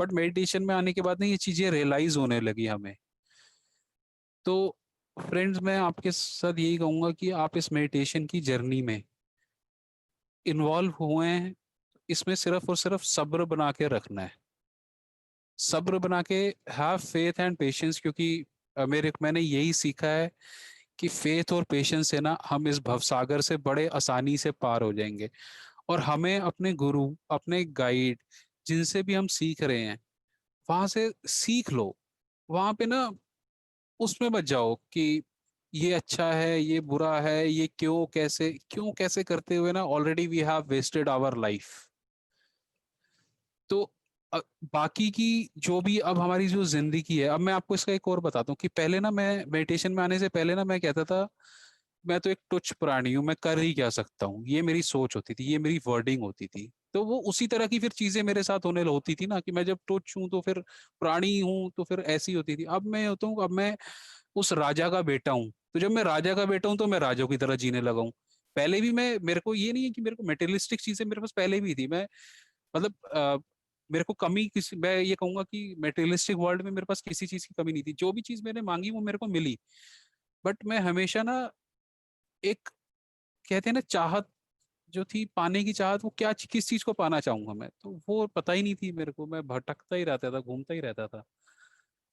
बट मेडिटेशन में आने के बाद ना ये चीजें रियलाइज होने लगी हमें। तो फ्रेंड्स, मैं आपके साथ यही कहूंगा कि आप इस मेडिटेशन की जर्नी में इन्वॉल्व हुए हैं, इसमें सिर्फ और सिर्फ सब्र बना के रखना है। सब्र बना के, हैव फेथ एंड पेशेंस, क्योंकि मैंने यही सीखा है कि फेथ और पेशेंस से ना हम इस भवसागर से बड़े आसानी से पार हो जाएंगे। और हमें अपने गुरु, अपने गाइड, जिनसे भी हम सीख रहे हैं वहां से सीख लो। वहां पे ना उसमें मत जाओ कि ये अच्छा है ये बुरा है, ये क्यों कैसे करते हुए ना already we have wasted our life. तो अ, बाकी की जो भी अब हमारी जो जिंदगी है, अब मैं आपको इसका एक और बताता हूँ कि पहले ना मैं मेडिटेशन में आने से पहले ना मैं कहता था मैं तो एक तुच्छ प्राणी हूँ, मैं कर ही क्या सकता हूँ, ये मेरी सोच होती थी, ये मेरी वर्डिंग होती थी। तो वो उसी तरह की फिर चीजें मेरे साथ होने होती थी ना कि मैं जब तुच्छ हूँ तो फिर प्राणी हूँ, तो फिर ऐसी होती थी। अब मैं होता हूँ, अब मैं उस राजा का बेटा हूँ, तो जब मैं राजा का बेटा हूँ तो मैं राजा की तरह जीने लगा हूँ। पहले भी मैं, मेरे को ये नहीं है कि मेरे को मेटेरियलिस्टिक चीजें मेरे पास पहले भी थी, मैं मतलब मेरे को कमी किसी, मैं ये कहूंगा कि मेटेरियलिस्टिक वर्ल्ड में मेरे पास किसी चीज की कमी नहीं थी, जो भी चीज मैंने मांगी वो मेरे को मिली। बट मैं हमेशा ना एक, कहते हैं ना चाहत जो थी, पाने की चाहत, वो क्या किस चीज को पाना चाहूंगा मैं, तो वो पता ही नहीं थी मेरे को, मैं भटकता ही रहता था, घूमता ही रहता था।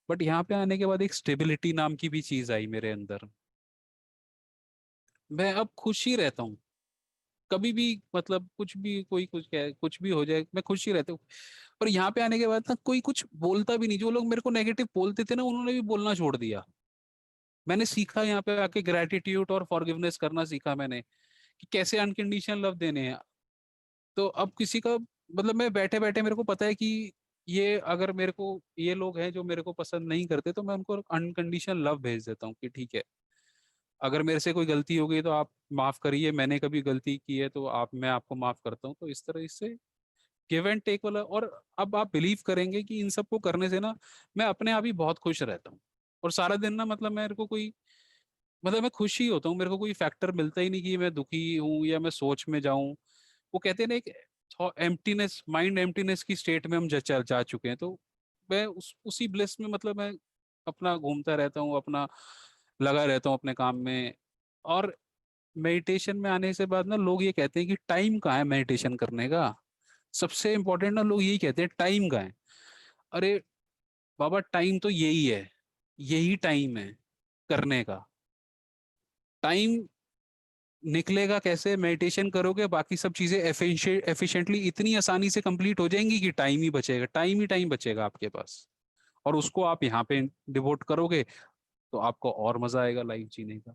बट यहाँ पे आने के बाद एक स्टेबिलिटी नाम की भी चीज आई मेरे अंदर। मैं अब खुश ही रहता हूँ, कभी भी, मतलब कुछ भी, कोई कुछ कहे, कुछ भी हो जाए, मैं खुश ही रहता हूँ। और यहाँ पे आने के बाद ना कोई कुछ बोलता भी नहीं, जो लोग मेरे को नेगेटिव बोलते थे ना उन्होंने भी बोलना छोड़ दिया। मैंने सीखा यहाँ पे आके ग्रेटिट्यूड और फॉरगिवनेस करना सीखा मैंने, कि कैसे अनकंडीशनल लव देने हैं। तो अब किसी का, मतलब मैं बैठे बैठे मेरे को पता है कि ये अगर मेरे को ये लोग हैं जो मेरे को पसंद नहीं करते तो मैं उनको अनकंडीशनल लव भेज देता हूँ कि ठीक है, अगर मेरे से कोई गलती हो गई तो आप माफ करिए, मैंने कभी गलती की है तो आप, मैं आपको माफ करता हूँ। तो इस तरह इससे गिव एंड टेक वाला। और अब आप बिलीव करेंगे कि इन सब को करने से ना मैं अपने आप ही बहुत खुश रहता हूँ। और सारा दिन ना, मतलब मेरे को कोई, मतलब मैं खुश ही होता हूँ, मेरे को कोई फैक्टर मिलता ही नहीं कि मैं दुखी हूँ या मैं सोच में जाऊं। वो कहते हैं ना एक एम्प्टीनेस, माइंड एम्प्टीनेस की स्टेट में हम जा चुके हैं। तो मैं उसी ब्लिस में, मतलब मैं अपना घूमता रहता हूँ, अपना लगा रहता हूँ अपने काम में। और मेडिटेशन में आने से बाद ना लोग ये कहते हैं कि टाइम कहाँ है मेडिटेशन करने का। सबसे इम्पोर्टेंट ना लोग यही कहते हैं, टाइम कहाँ है। अरे बाबा, टाइम तो यही है, यही टाइम है करने का। टाइम निकलेगा कैसे, मेडिटेशन करोगे बाकी सब चीजें एफिशिएंटली इतनी आसानी से कंप्लीट हो जाएंगी कि टाइम ही बचेगा, टाइम ही टाइम बचेगा आपके पास। और उसको आप यहाँ पे डिवोट करोगे तो आपको और मजा आएगा लाइफ जीने का।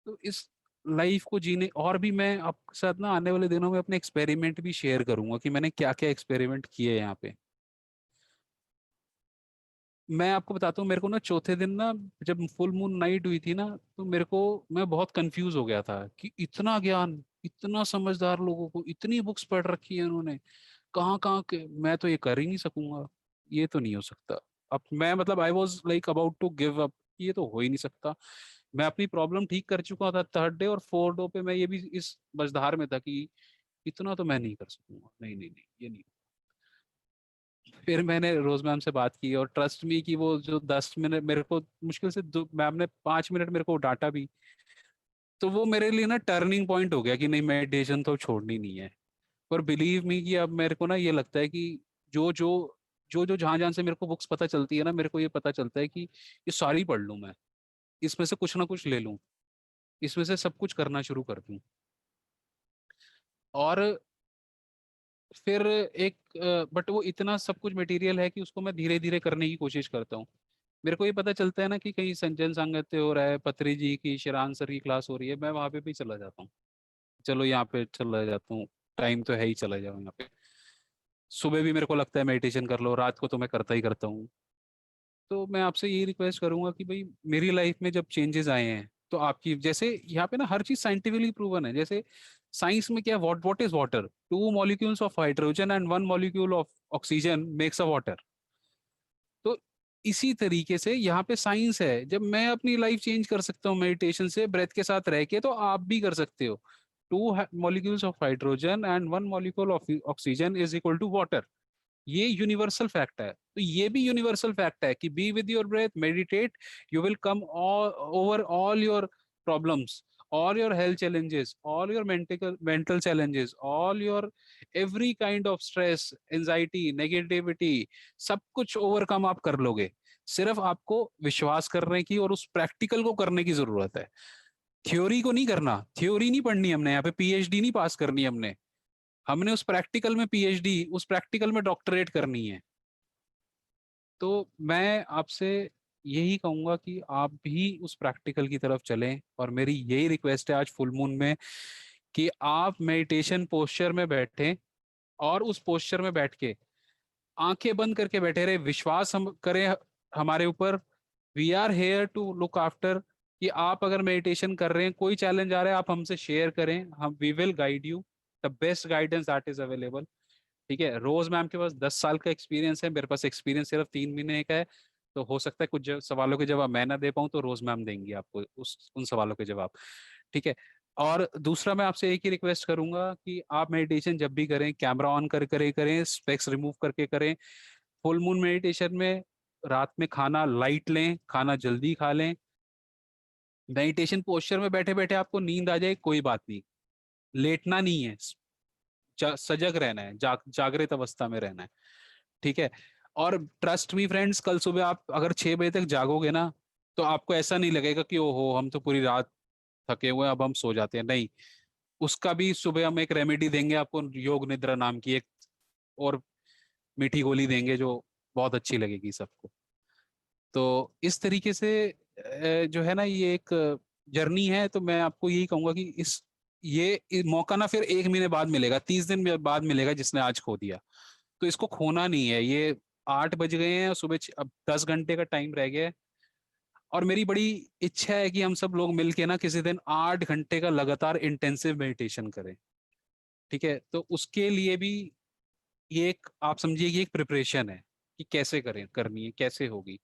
तो इस लाइफ को जीने, और भी मैं आपके साथ ना आने वाले दिनों में अपने एक्सपेरिमेंट भी शेयर करूंगा कि मैंने क्या क्या एक्सपेरिमेंट किए यहाँ पे। मैं आपको बताता हूँ, मेरे को ना चौथे दिन ना, जब फुल मून नाइट हुई थी ना, तो मेरे को, मैं बहुत कंफ्यूज हो गया था कि इतना ज्ञान, इतना समझदार लोगों को, इतनी बुक्स पढ़ रखी है उन्होंने, कहाँ कहाँ के, मैं तो ये कर ही नहीं सकूंगा, ये तो नहीं हो सकता। अब मैं, मतलब I was like about to give up, ये तो हो ही नहीं सकता। मैं अपनी प्रॉब्लम ठीक कर चुका था थर्ड डे, और फोर्थ डे पे मैं ये भी इस मझधार में था कि इतना तो मैं नहीं कर सकूंगा, नहीं नहीं नहीं, ये नहीं। फिर मैंने रोज मैम से बात की, और ट्रस्ट मी कि वो जो 10 मिनट मेरे को मुश्किल से मैम ने 5 मिनट मेरे को डांटा भी, तो वो मेरे लिए ना टर्निंग पॉइंट हो गया कि नहीं, मेडिटेशन तो छोड़नी नहीं है। पर बिलीव मी कि अब मेरे को ना ये लगता है कि जो जो जो जो जहां जहां से मेरे को बुक्स पता चलती है ना, मेरे को ये पता चलता है कि ये सारी पढ़ लूं मैं, इसमें से कुछ ना कुछ ले लूं, इसमें से सब कुछ करना शुरू कर दूं। और फिर एक बट वो इतना सब कुछ मटेरियल है कि उसको मैं धीरे धीरे करने की कोशिश करता हूँ। मेरे को ये पता चलता है ना कि कहीं संजन सांगत्य हो रहा है, पत्री जी की, शिरान सर की क्लास हो रही है, मैं वहां पे भी चला जाता हूँ। चलो यहाँ पे चला जाता हूँ, टाइम तो है ही, चला जाऊँ यहाँ पे। सुबह भी मेरे को लगता है मेडिटेशन कर लो, रात को तो मैं करता ही करता हूँ। तो मैं आपसे यही रिक्वेस्ट करूंगा कि भाई मेरी लाइफ में जब चेंजेस आए हैं तो आपकी, जैसे यहाँ पे ना हर चीज साइंटिफिकली प्रूवन है। जैसे साइंस में क्या, what is water, to molecules of hydrogen and one molecule of oxygen makes a water. तो इसी तरीके से यहाँ पे साइंस है, जब मैं अपनी लाइफ चेंज कर सकता हूँ मेडिटेशन से, ब्रेथ के साथ रह के, तो आप भी कर सकते हो। Two molecules of hydrogen and one molecule of oxygen is equal to water. ये यूनिवर्सल फैक्ट है। तो ये भी यूनिवर्सल फैक्ट है कि be with your breath, meditate, you will come over all your problems, all your health challenges, all your mental challenges, all your every kind of stress, anxiety, negativity, सब कुछ overcome आप कर लोगे। सिर्फ आपको विश्वास करने की और उस प्रैक्टिकल को करने की जरूरत है। थ्योरी को नहीं करना, थ्योरी नहीं पढ़नी हमने, यहाँ पे पीएचडी नहीं पास करनी हमने, हमने उस प्रैक्टिकल में पीएचडी, उस प्रैक्टिकल में डॉक्टरेट करनी है। तो मैं आपसे यही कहूंगा कि आप भी उस प्रैक्टिकल की तरफ चलें, और मेरी यही रिक्वेस्ट है आज फुल मून में कि आप मेडिटेशन पोस्चर में बैठें, और उस पोस्चर में बैठ के आंखें बंद करके बैठे रहे, विश्वास हम करें हमारे ऊपर। We are here to look after, कि आप अगर मेडिटेशन कर रहे हैं, कोई चैलेंज आ रहा है, आप हमसे शेयर करें, हम we will guide you the best guidance that is available. ठीक है, रोज मैम के पास 10 साल का एक्सपीरियंस है, मेरे पास एक्सपीरियंस सिर्फ 3 महीने का है। तो हो सकता है कुछ सवालों के जवाब मैं ना दे पाऊँ, तो रोज मैम देंगी आपको उन सवालों के जवाब। ठीक है। और दूसरा मैं आपसे एक ही रिक्वेस्ट करूंगा कि आप मेडिटेशन जब भी करें, कैमरा ऑन कर करें, स्पेक्स रिमूव करके करें। फुल मून मेडिटेशन में रात में खाना लाइट लें, खाना जल्दी खा लें। मेडिटेशन पोस्चर में बैठे बैठे आपको नींद आ जाए, कोई बात नहीं, लेटना नहीं है, सजग रहना है, जागृत अवस्था में रहना है। ठीक है। और ट्रस्ट मी फ्रेंड्स, कल सुबह आप अगर 6 बजे तक जागोगे ना, तो आपको ऐसा नहीं लगेगा कि ओहो हम तो पूरी रात थके हुए हैं, अब हम सो जाते हैं। नहीं, उसका भी सुबह हम एक रेमेडी देंगे आपको, योग निद्रा नाम की एक और मीठी गोली देंगे, जो बहुत अच्छी लगेगी सबको। तो इस तरीके से जो है ना, ये एक जर्नी है। तो मैं आपको यही कहूंगा कि ये मौका ना फिर 1 महीने बाद मिलेगा, 30 दिन बाद मिलेगा, जिसने आज खो दिया। तो इसको खोना नहीं है। ये 8 बज गए हैं और सुबह अब 10 घंटे का टाइम रह गया है। और मेरी बड़ी इच्छा है कि हम सब लोग मिलके ना किसी दिन 8 घंटे का लगातार इंटेंसिव मेडिटेशन करें। ठीक है। तो उसके लिए भी ये एक, आप समझिए कि एक प्रिपरेशन है कि कैसे करें, करनी है, कैसे होगी।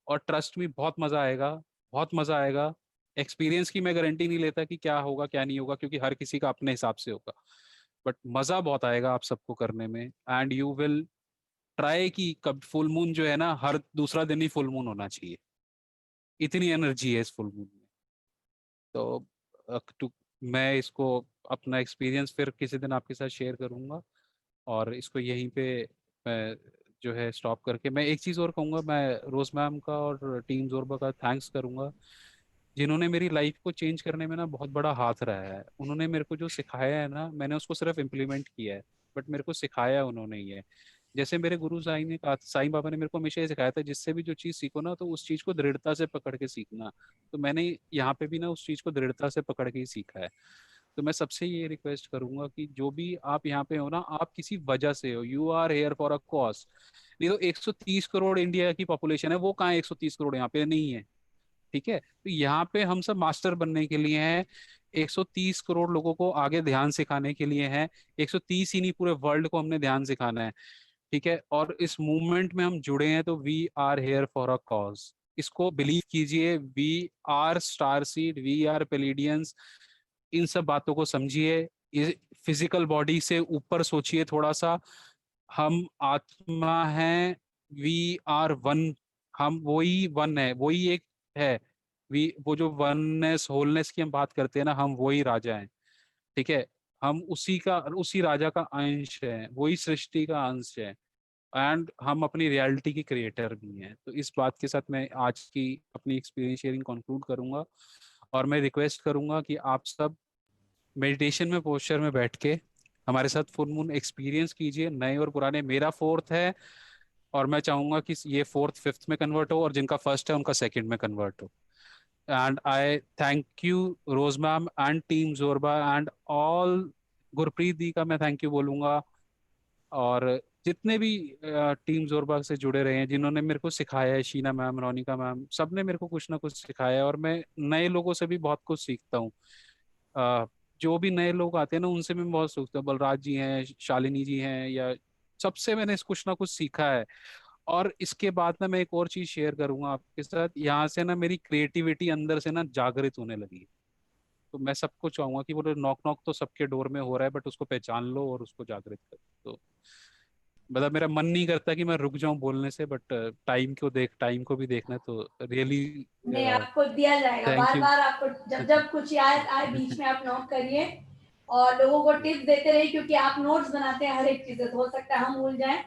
और ट्रस्ट में बहुत मजा आएगा, बहुत मजा आएगा। एक्सपीरियंस की मैं गारंटी नहीं लेता कि क्या होगा क्या नहीं होगा, क्योंकि हर किसी का अपने हिसाब से होगा। बट मजा बहुत आएगा आप सबको करने में। एंड यू विल ट्राई कि कब फुल मून जो है ना, हर दूसरा दिन ही फुल मून होना चाहिए, इतनी एनर्जी है इस फुल मून में। तो मैं इसको अपना एक्सपीरियंस फिर किसी दिन आपके साथ शेयर करूंगा। और इसको यहीं पे मैं जो है स्टॉप करके, मैं एक चीज़ और कहूँगा, मैं रोज मैम का और टीम जोरबा का थैंक्स करूँगा, जिन्होंने मेरी लाइफ को चेंज करने में ना बहुत बड़ा हाथ रहा है। उन्होंने मेरे को जो सिखाया है ना, मैंने उसको सिर्फ इम्प्लीमेंट किया है, बट मेरे को सिखाया उन्होंने ही है। जैसे मेरे गुरु साईं ने कहा, साईं बाबा ने मेरे को हमेशा ये सिखाया था, जिससे भी जो चीज़ सीखो ना, तो उस चीज़ को दृढ़ता से पकड़ के सीखना। तो मैंने यहाँ पे भी ना उस चीज़ को दृढ़ता से पकड़ के ही सीखा है। तो मैं सबसे ये रिक्वेस्ट करूंगा कि जो भी आप यहाँ पे हो ना, आप किसी वजह से हो, you are here for a cause. नहीं तो 130 करोड़ इंडिया की पॉपुलेशन है, वो कहाँ है 130 करोड़, यहाँ पे नहीं है। ठीक है। तो यहाँ पे हम सब मास्टर बनने के लिए हैं, 130 करोड़ लोगों को आगे ध्यान सिखाने के लिए हैं। 130 ही नहीं, पूरे वर्ल्ड को हमने ध्यान सिखाना है। ठीक है। और इस मूवमेंट में हम जुड़े हैं, तो we are here for a cause. इसको बिलीव कीजिए, we are star seed, we are Pleiadians. इन सब बातों को समझिए, इस फिजिकल बॉडी से ऊपर सोचिए थोड़ा सा। हम आत्मा हैं, वी आर वन। हम वही वन है, वही एक है। वी, वो जो वननेस होलनेस की हम बात करते हैं ना, हम वही राजा हैं। ठीक है। हम उसी राजा का अंश है, वही सृष्टि का अंश है। एंड हम अपनी रियलिटी के क्रिएटर भी हैं। तो इस बात के साथ मैं आज की अपनी एक्सपीरियंस शेयरिंग कंक्लूड करूंगा, और मैं रिक्वेस्ट करूंगा कि आप सब मेडिटेशन में पोस्चर में बैठ के हमारे साथ फुल मून एक्सपीरियंस कीजिए, नए और पुराने। मेरा 4th है, और मैं चाहूंगा कि ये 4th 5th में कन्वर्ट हो, और जिनका 1st है उनका 2nd में कन्वर्ट हो। And I thank you Rose ma'am and team Zorba and all, Gurpreet दी का मैं थैंक यू बोलूंगा, और जितने भी टीम जोरबा से जुड़े रहे हैं, जिन्होंने मेरे को सिखाया है, शीना मैम, रोनिका मैम, सबने मेरे को कुछ ना कुछ सिखाया है, और मैं नए लोगों से भी बहुत कुछ सीखता हूँ। अ, जो भी नए लोग आते हैं ना, उनसे मैं बहुत सीखता हूँ। बलराज जी हैं, शालिनी जी हैं, या सबसे मैंने कुछ ना कुछ सीखा है। और इसके बाद ना मैं एक और चीज शेयर करूंगा आपके साथ, यहाँ से ना मेरी क्रिएटिविटी अंदर से ना जागृत होने लगी है। तो मैं सबको चाहूंगा कि वो नॉक नॉक तो सबके डोर में हो रहा है, बट उसको पहचान लो और उसको जागृत करो। तो मतलब मेरा मन नहीं करता कि मैं रुक जाऊं बोलने से, बट टाइम को भी देखना है, तो रियली नहीं, आपको दिया जाएगा थैंक बार यू। बार। आपको जब जब कुछ याद आए बीच में आप नोट करिए, और लोगों को टिप्स देते रहिए, क्योंकि आप नोट्स बनाते हैं हर एक चीज, तो हो सकता है हम भूल जाएं।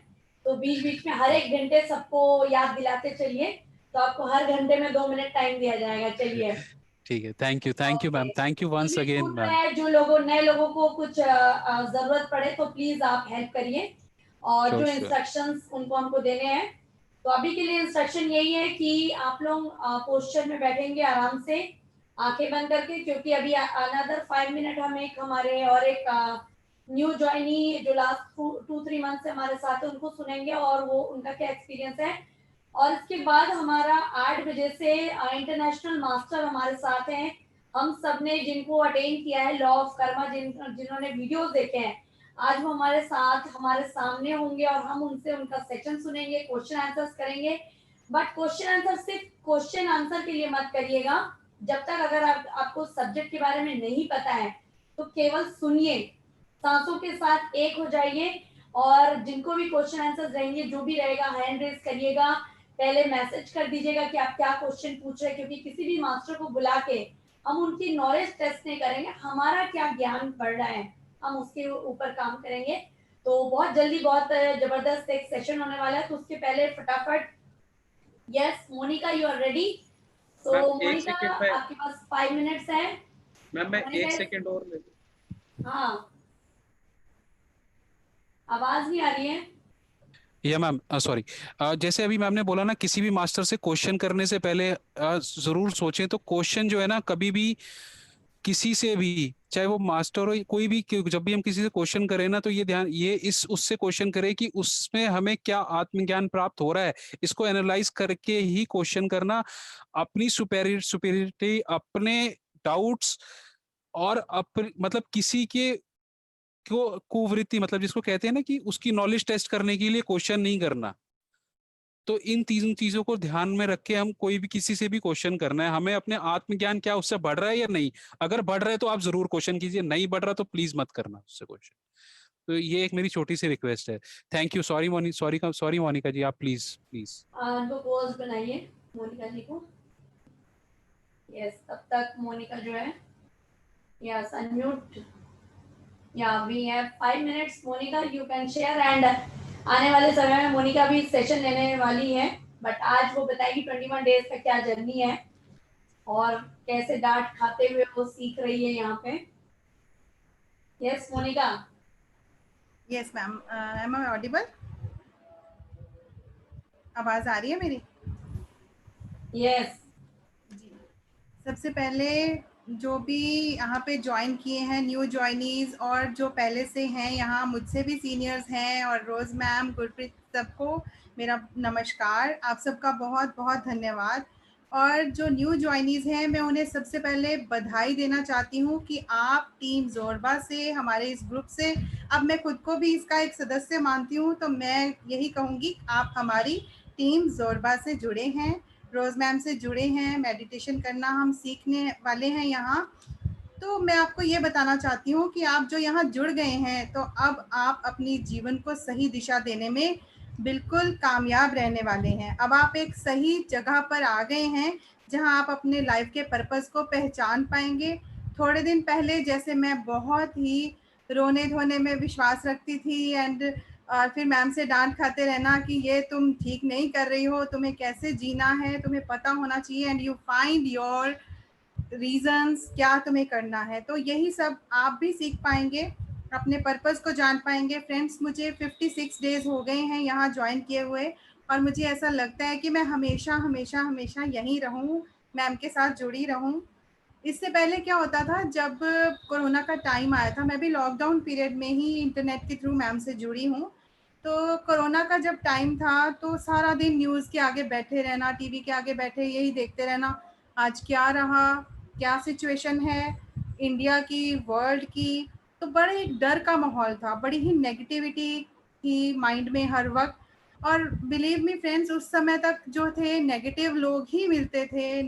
तो बीच बीच में हर एक घंटे सबको याद दिलाते चलिए, तो आपको हर घंटे में 2 मिनट टाइम दिया जाएगा। चलिए, ठीक है, thank you ma'am, thank you once TV again छूट मैम। रहा है, जो नए लोगों को कुछ जरूरत पड़े तो प्लीज आप हेल्प करिए, और श्योर जो श्योर। इंस्ट्रक्शंस उनको हमको देने हैं। तो अभी के लिए इंस्ट्रक्शन यही है कि आप लोग पोस्चर में बैठेंगे आराम से, आंखें बंद करके, क्योंकि अभी अनदर 5 मिनट हम एक हमारे और एक न्यू ज्वाइनी जो लास्ट 2-3 मंथ से हमारे साथ है उनको सुनेंगे, और वो उनका क्या एक्सपीरियंस है। और इसके बाद हमारा 8 बजे से इंटरनेशनल मास्टर हमारे साथ हैं। हम सब ने जिनको अटेंड किया है लॉ ऑफ कर्मा, जिन्होंने वीडियोस देखे हैं, आज वो हमारे साथ हमारे सामने होंगे, और हम उनसे उनका सेशन सुनेंगे, क्वेश्चन आंसर्स करेंगे। बट क्वेश्चन आंसर सिर्फ क्वेश्चन आंसर के लिए मत करिएगा। जब तक अगर आपको सब्जेक्ट के बारे में नहीं पता है तो केवल सुनिए, सांसों के साथ एक हो जाइए, और जिनको भी क्वेश्चन आंसर रहेंगे, जो भी रहेगा, हैंड रेज करिएगा, पहले मैसेज कर दीजिएगा कि आप क्या क्वेश्चन पूछ रहे हैं, क्योंकि किसी भी मास्टर को बुला के हम उनकी नॉलेज टेस्ट नहीं करेंगे, हमारा क्या ज्ञान बढ़ रहा है हम उसके ऊपर काम करेंगे। तो बहुत जल्दी बहुत जबरदस्त एक सेशन होने वाला है, तो उसके पहले फटाफट, yes Monika you are ready? तो मैम एक मोनिका सेकंड में, आपके पास 5 मिनट्स है। मैम मैं मोनिका, एक सेकंड और ले लूं। हाँ, आवाज नहीं आ रही है। या मैम सॉरी, जैसे अभी मैम ने बोला ना, किसी भी मास्टर से क्वेश्चन करने से पहले जरूर सोचें। तो क्वेश्चन जो है ना, कभी भी किसी से भी, चाहे वो मास्टर हो कोई भी, जब भी हम किसी से क्वेश्चन करें ना, तो ये ध्यान, ये इस उससे क्वेश्चन करें कि उसमें हमें क्या आत्मज्ञान प्राप्त हो रहा है, इसको एनालाइज करके ही क्वेश्चन करना। अपनी सुपेरियरिटी, अपने डाउट्स, और मतलब किसी के को कुवृत्ति, मतलब जिसको कहते हैं ना कि उसकी नॉलेज टेस्ट करने के लिए क्वेश्चन नहीं करना। तो इन तीन चीजों को ध्यान में रख के हम कोई भी किसी से भी क्वेश्चन करना है, हमें अपने आत्मज्ञान क्या उससे बढ़ रहा है या नहीं। अगर बढ़ रहा है तो आप जरूर क्वेश्चन कीजिए, नहीं बढ़ रहा तो प्लीज मत करना उससे क्वेश्चन। तो ये एक मेरी छोटी सी रिक्वेस्ट है। Thank you. सॉरी मोनिका जी, आप प्लीज प्लीज। तो पोज बनाइए मोनिका जी को। यस, तब तक मोनिका जो है, yes unmute. Yeah we have 5 minutes, Monika you can share. And आने वाले समय में मोनिका भी सेशन लेने वाली है, बट आज वो बताएगी 21 डेज का क्या जर्नी है, और कैसे डांट खाते हुए वो सीख रही है यहाँ पे। Yes Monika. Yes ma'am, am I audible? आवाज आ रही है मेरी? यस जी, सबसे पहले जो भी यहाँ पे ज्वाइन किए हैं न्यू ज्वाइनीज, और जो पहले से हैं यहाँ मुझसे भी सीनियर्स हैं, और रोज मैम, गुरप्रीत, सबको मेरा नमस्कार। आप सबका बहुत बहुत धन्यवाद। और जो न्यू ज्वाइनीज हैं, मैं उन्हें सबसे पहले बधाई देना चाहती हूँ कि आप टीम जोरबा से, हमारे इस ग्रुप से, अब मैं खुद को भी इसका एक सदस्य मानती हूँ, तो मैं यही कहूँगी आप हमारी टीम जोरबा से जुड़े हैं, रोज मैम से जुड़े हैं, मेडिटेशन करना हम सीखने वाले हैं यहाँ। तो मैं आपको ये बताना चाहती हूँ कि आप जो यहाँ जुड़ गए हैं, तो अब आप अपनी जीवन को सही दिशा देने में बिल्कुल कामयाब रहने वाले हैं। अब आप एक सही जगह पर आ गए हैं जहाँ आप अपने लाइफ के पर्पस को पहचान पाएंगे। थोड़े दिन पहले जैसे मैं बहुत ही रोने धोने में विश्वास रखती थी, एंड और फिर मैम से डांट खाते रहना कि ये तुम ठीक नहीं कर रही हो, तुम्हें कैसे जीना है, तुम्हें पता होना चाहिए, and you find your reasons, क्या तुम्हें करना है। तो यही सब आप भी सीख पाएंगे, अपने पर्पस को जान पाएंगे। फ्रेंड्स, मुझे 56 डेज हो गए हैं यहाँ ज्वाइन किए हुए, और मुझे ऐसा लगता है कि मैं हमेशा हमेशा हमेशा यहीं रहूँ, मैम के साथ जुड़ी रहूँ। इससे पहले क्या होता था, जब कोरोना का टाइम आया था, मैं भी लॉकडाउन पीरियड में ही इंटरनेट के थ्रू मैम से जुड़ी हूँ। तो कोरोना का जब टाइम था तो सारा दिन न्यूज़ के आगे बैठे रहना, टीवी के आगे बैठे यही देखते रहना, आज क्या रहा, क्या सिचुएशन है इंडिया की, वर्ल्ड की। तो बड़े एक डर का माहौल था, बड़ी ही नेगेटिविटी थी माइंड में हर वक्त। और बिलीव मी फ्रेंड्स, उस समय तक जो थे नेगेटिव लोग ही मिलते थे,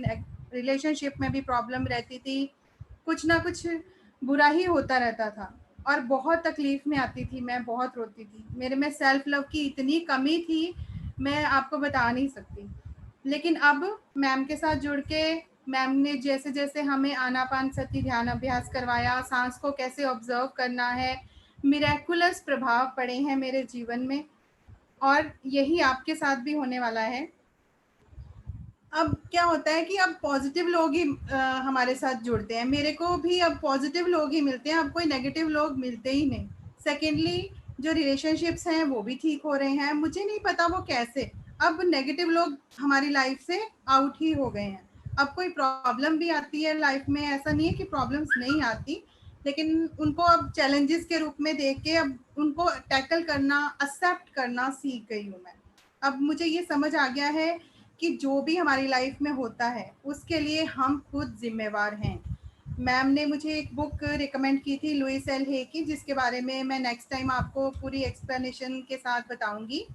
रिलेशनशिप में भी प्रॉब्लम रहती थी, कुछ ना कुछ बुरा ही होता रहता था, और बहुत तकलीफ में आती थी, मैं बहुत रोती थी, मेरे में सेल्फ लव की इतनी कमी थी, मैं आपको बता नहीं सकती। लेकिन अब मैम के साथ जुड़ के, मैम ने जैसे जैसे हमें आनापान सती ध्यान अभ्यास करवाया, सांस को कैसे ऑब्जर्व करना है, मिरेकुलस प्रभाव पड़े हैं मेरे जीवन में, और यही आपके साथ भी होने वाला है। अब क्या होता है कि अब पॉजिटिव लोग ही हमारे साथ जुड़ते हैं, मेरे को भी अब पॉजिटिव लोग ही मिलते हैं, अब कोई नेगेटिव लोग मिलते ही नहीं। सेकेंडली, जो रिलेशनशिप्स हैं वो भी ठीक हो रहे हैं, मुझे नहीं पता वो कैसे, अब नेगेटिव लोग हमारी लाइफ से आउट ही हो गए हैं। अब कोई प्रॉब्लम भी आती है लाइफ में, ऐसा नहीं है कि प्रॉब्लम्स नहीं आती, लेकिन उनको अब चैलेंजेस के रूप में देख के अब उनको टैकल करना, एक्सेप्ट करना सीख गई हूँ मैं। अब मुझे ये समझ आ गया है कि जो भी हमारी लाइफ में होता है उसके लिए हम खुद जिम्मेवार हैं। मैम ने मुझे एक बुक रिकमेंड की थी लुइस एल हे की, जिसके बारे में मैं नेक्स्ट टाइम आपको पूरी एक्सप्लेनेशन के साथ बताऊंगी।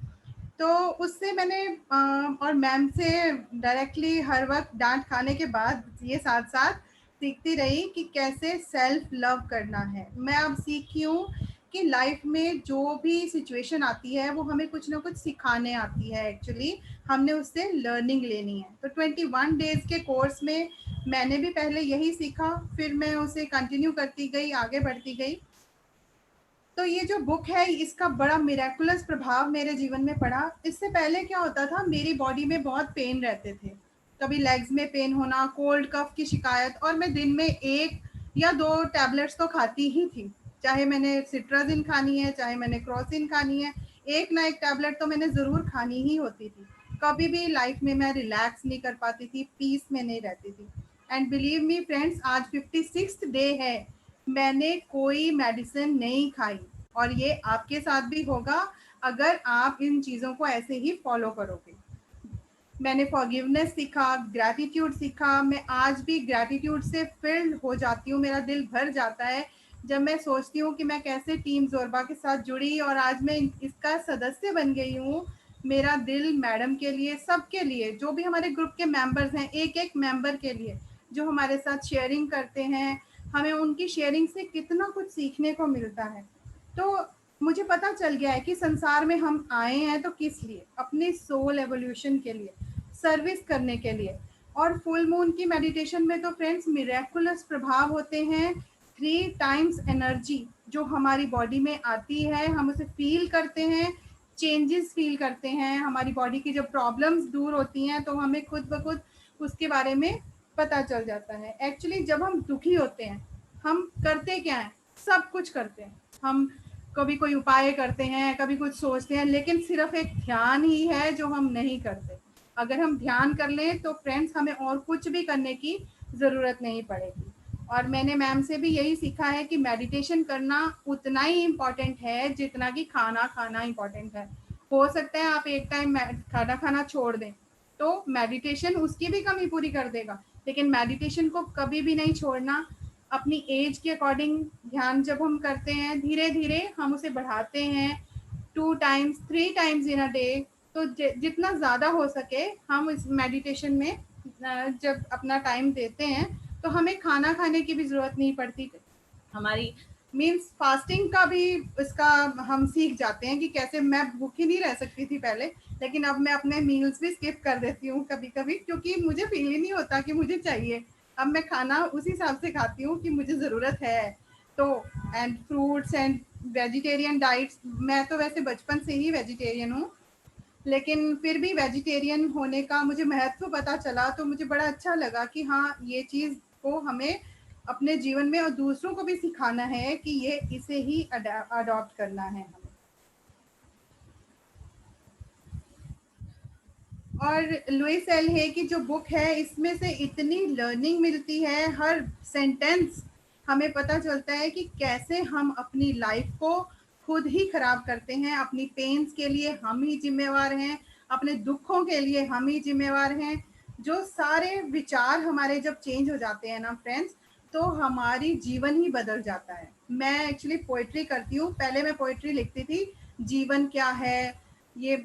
तो उससे मैंने और मैम से डायरेक्टली हर वक्त डांट खाने के बाद ये साथ साथ सीखती रही कि कैसे सेल्फ लव करना है। मैं अब सीखी हूँ कि लाइफ में जो भी सिचुएशन आती है वो हमें कुछ ना कुछ सिखाने आती है, एक्चुअली हमने उससे लर्निंग लेनी है। तो 21 डेज के कोर्स में मैंने भी पहले यही सीखा, फिर मैं उसे कंटिन्यू करती गई, आगे बढ़ती गई। तो ये जो बुक है इसका बड़ा मिरेकुलस प्रभाव मेरे जीवन में पड़ा। इससे पहले क्या होता था, मेरी बॉडी में बहुत पेन रहते थे, कभी लेग्स में पेन होना, कोल्ड कफ की शिकायत, और मैं दिन में 1 या 2 टैबलेट्स तो खाती ही थी, चाहे मैंने सिट्राजिन खानी है, चाहे मैंने क्रोसिन खानी है, एक ना एक टैबलेट तो मैंने ज़रूर खानी ही होती थी। कभी भी लाइफ में मैं रिलैक्स नहीं कर पाती थी, पीस में नहीं रहती थी। एंड बिलीव मी फ्रेंड्स, आज 56th डे है, मैंने कोई मेडिसिन नहीं खाई, और ये आपके साथ भी होगा अगर आप इन चीज़ों को ऐसे ही फॉलो करोगे। मैंने फॉरगिवनेस सीखा, ग्रैटिट्यूड सीखा, मैं आज भी ग्रैटिट्यूड से फिल्ड हो जाती हूँ, मेरा दिल भर जाता है जब मैं सोचती हूँ कि मैं कैसे टीम ज़ोरबा के साथ जुड़ी और आज मैं इसका सदस्य बन गई हूँ। मेरा दिल मैडम के लिए, सबके लिए, जो भी हमारे ग्रुप के मेंबर्स हैं, एक एक मेंबर के लिए जो हमारे साथ शेयरिंग करते हैं, हमें उनकी शेयरिंग से कितना कुछ सीखने को मिलता है। तो मुझे पता चल गया है कि संसार में हम आए हैं तो किस लिए, अपने सोल एवोल्यूशन के लिए, सर्विस करने के लिए। और फुल मून की मेडिटेशन में तो फ्रेंड्स मिरेकुलस प्रभाव होते हैं। 3 टाइम्स एनर्जी जो हमारी बॉडी में आती है, हम उसे फील करते हैं, चेंजेस फील करते हैं, हमारी बॉडी की जब प्रॉब्लम्स दूर होती हैं तो हमें खुद ब खुद उसके बारे में पता चल जाता है। एक्चुअली जब हम दुखी होते हैं, हम करते क्या हैं, सब कुछ करते हैं, हम कभी कोई उपाय करते हैं, कभी कुछ सोचते हैं, लेकिन सिर्फ एक ध्यान ही है जो हम नहीं करते। अगर हम ध्यान कर लें तो फ्रेंड्स हमें और कुछ भी करने की ज़रूरत नहीं पड़ेगी। और मैंने मैम से भी यही सीखा है कि मेडिटेशन करना उतना ही इम्पॉर्टेंट है जितना कि खाना खाना इम्पॉर्टेंट है। हो सकता है आप एक टाइम खाना खाना छोड़ दें तो मेडिटेशन उसकी भी कमी पूरी कर देगा, लेकिन मेडिटेशन को कभी भी नहीं छोड़ना। अपनी एज के अकॉर्डिंग ध्यान जब हम करते हैं, धीरे धीरे हम उसे बढ़ाते हैं, 2 times 3 times in a day. तो जितना ज़्यादा हो सके हम इस मेडिटेशन में जब अपना टाइम देते हैं तो हमें खाना खाने की भी ज़रूरत नहीं पड़ती। हमारी मीन्स फास्टिंग का भी इसका हम सीख जाते हैं कि कैसे, मैं भूखी नहीं रह सकती थी पहले, लेकिन अब मैं अपने मील्स भी स्किप कर देती हूँ कभी कभी, क्योंकि मुझे फील ही नहीं होता कि मुझे चाहिए। अब मैं खाना उस हिसाब से खाती हूँ कि मुझे ज़रूरत है। तो and fruits and vegetarian diets, मैं तो वैसे बचपन से ही वेजिटेरियन हूँ, लेकिन फिर भी वेजिटेरियन होने का मुझे महत्व पता चला, तो मुझे बड़ा अच्छा लगा कि हाँ, ये चीज़ को हमें अपने जीवन में और दूसरों को भी सिखाना है कि ये इसे ही अडॉप्ट करना है हमें। और लुइस एल हे की जो बुक है, इसमें से इतनी लर्निंग मिलती है, हर सेंटेंस हमें पता चलता है कि कैसे हम अपनी लाइफ को खुद ही खराब करते हैं, अपनी पेन्स के लिए हम ही जिम्मेवार हैं, अपने दुखों के लिए हम ही जिम्मेवार हैं। जो सारे विचार हमारे जब चेंज हो जाते हैं ना फ्रेंड्स, तो हमारी जीवन ही बदल जाता है। मैं एक्चुअली पोइट्री करती हूँ, पहले मैं पोइट्री लिखती थी, जीवन क्या है, ये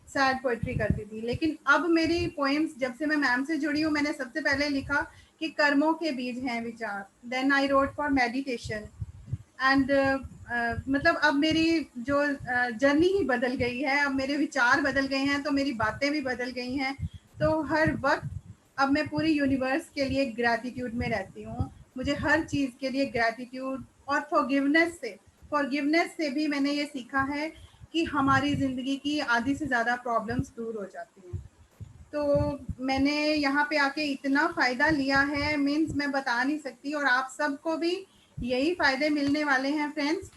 सैड पोइट्री करती थी, लेकिन अब मेरी पोएम्स, जब से मैं मैम से जुड़ी हूँ, मैंने सबसे पहले लिखा कि कर्मों के बीज हैं विचार, then I wrote for meditation and मतलब अब मेरी जो जर्नी ही बदल गई है, अब मेरे विचार बदल गए हैं, तो मेरी बातें भी बदल गई हैं। तो हर वक्त अब मैं पूरी यूनिवर्स के लिए ग्रैटिट्यूड में रहती हूँ, मुझे हर चीज़ के लिए ग्रैटिट्यूड और फॉरगिवनेस से भी मैंने ये सीखा है कि हमारी ज़िंदगी की आधी से ज़्यादा प्रॉब्लम्स दूर हो जाती हैं। तो मैंने यहाँ पे आके इतना फ़ायदा लिया है, मीन्स मैं बता नहीं सकती, और आप सबको भी यही फ़ायदे मिलने वाले हैं फ्रेंड्स।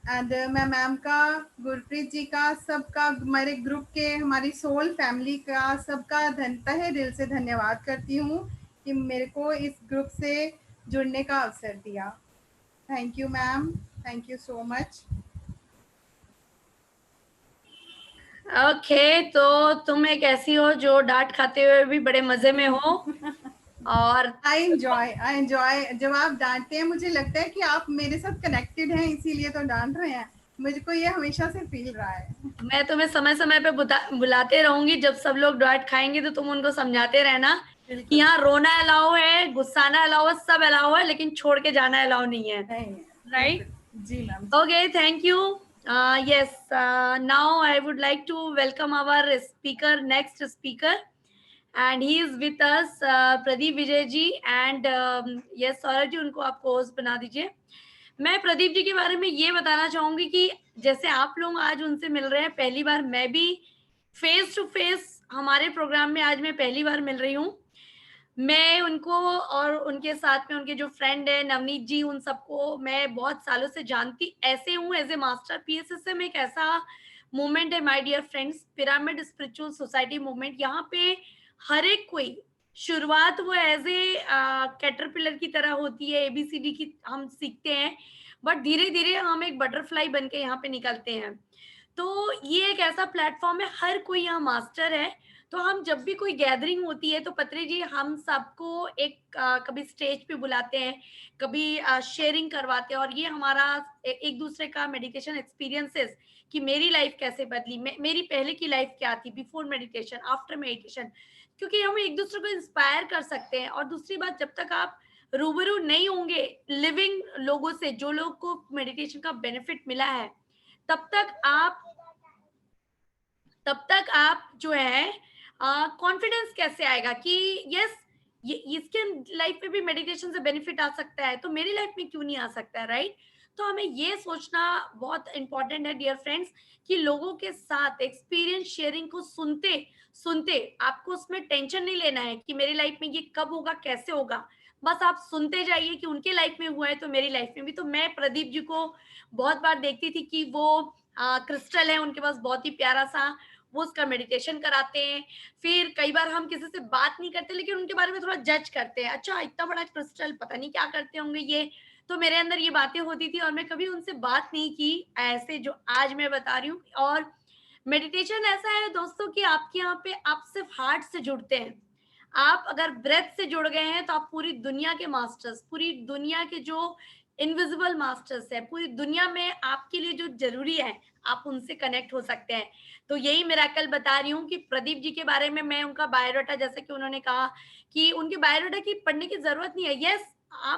एंड मैं मैम का, गुरप्रीत जी का, सबका, हमारे ग्रुप के, हमारी सोल फैमिली का, सबका तहे दिल से धन्यवाद करती हूँ कि मेरे को इस ग्रुप से जुड़ने का अवसर दिया। Thank you ma'am, thank you so much. Okay, तो तुम एक ऐसी हो जो डांट खाते हुए भी बड़े मजे में हो। और आई एंजॉय जब आप डांटते हैं, मुझे लगता है कि आप मेरे साथ कनेक्टेड हैं, इसीलिए तो डांट रहे हैं, मुझको ये हमेशा से फील रहा है। मैं तुम्हें समय समय पे बुलाते रहूंगी, जब सब लोग डांट खाएंगे तो तुम उनको समझाते रहना कि यहाँ रोना अलाउ है, गुस्साना अलाउ है, सब अलाउ है, लेकिन छोड़ के जाना अलाउ नहीं है। राइट? जी ma'am. Okay, thank you. Yes, now I would like to welcome our speaker, next speaker, and he is with us, Pradeep Vijay ji, and yes, Saurabh ji, उनको आप होस्ट बना दीजिए। मैं प्रदीप जी के बारे में ये बताना चाहूंगी कि जैसे आप लोग आज उनसे मिल रहे हैं पहली बार, मैं भी फेस टू फेस हमारे प्रोग्राम में आज मैं पहली बार मिल रही हूँ। मैं उनको और उनके साथ में उनके जो फ्रेंड है नवनीत जी, उन सबको मैं बहुत सालों से जानती ऐसे हूँ एज ए मास्टर। पीएसएसएम एक ऐसा मूवमेंट है my dear friends, pyramid spiritual society movement. यहाँ पे हर एक कोई शुरुआत वो एज ए कैटरपिलर की तरह होती है, एबीसीडी की हम सीखते हैं, बट धीरे धीरे हम एक बटरफ्लाई बन के यहाँ पे निकलते हैं। तो ये एक ऐसा प्लेटफॉर्म है, हर कोई यहाँ मास्टर है। तो हम जब भी कोई गैदरिंग होती है तो पत्री जी हम सबको एक कभी स्टेज पे बुलाते हैं, कभी शेयरिंग करवाते हैं, और ये हमारा एक दूसरे का मेडिटेशन एक्सपीरियंसेस कि मेरी लाइफ कैसे बदली, मेरी पहले की लाइफ क्या थी, बिफोर मेडिटेशन, आफ्टर मेडिटेशन, क्योंकि हम एक दूसरे को इंस्पायर कर सकते हैं। और दूसरी बात, जब तक आप रूबरू नहीं होंगे लिविंग लोगों से, जो लोग को मेडिटेशन का बेनिफिट मिला है, तब तक आप जो है कॉन्फिडेंस कैसे आएगा कि यस, ये इसके लाइफ में भी मेडिटेशन से बेनिफिट आ सकता है, तो मेरी लाइफ में क्यों नहीं आ सकता है, राइट? तो हमें ये सोचना बहुत इंपॉर्टेंट है डियर फ्रेंड्स कि लोगों के साथ एक्सपीरियंस शेयरिंग को सुनते सुनते आपको उसमें टेंशन नहीं लेना है कि मेरी लाइफ में ये कब होगा, कैसे होगा, बस आप सुनते जाइए कि उनके लाइफ में हुआ है तो मेरी लाइफ में भी। तो मैं प्रदीप जी को बहुत बार देखती थी कि वो क्रिस्टल है उनके पास, बहुत ही प्यारा सा, वो उसका मेडिटेशन कराते हैं। फिर कई बार हम किसी से बात नहीं करते, लेकिन उनके बारे में थोड़ा जज करते हैं, अच्छा इतना बड़ा क्रिस्टल, पता नहीं क्या करते होंगे ये। तो मेरे अंदर ये बातें होती थी और मैं कभी उनसे बात नहीं की ऐसे जो आज मैं बता रही हूँ। और मेडिटेशन ऐसा है दोस्तों कि आपके यहाँ पे आप सिर्फ हार्ट से जुड़ते हैं। आप अगर ब्रेथ से जुड़ गए हैं तो आप पूरी दुनिया के मास्टर्स, पूरी दुनिया के जो इनविजिबल मास्टर्स है, पूरी दुनिया में आपके लिए जो जरूरी है, आप उनसे कनेक्ट हो सकते हैं। तो यही मिरेकल बता रही हूँ कि प्रदीप जी के बारे में मैं उनका बायोडाटा, जैसे कि उन्होंने कहा कि उनके बायोडाटा की पढ़ने की जरूरत नहीं है। यस,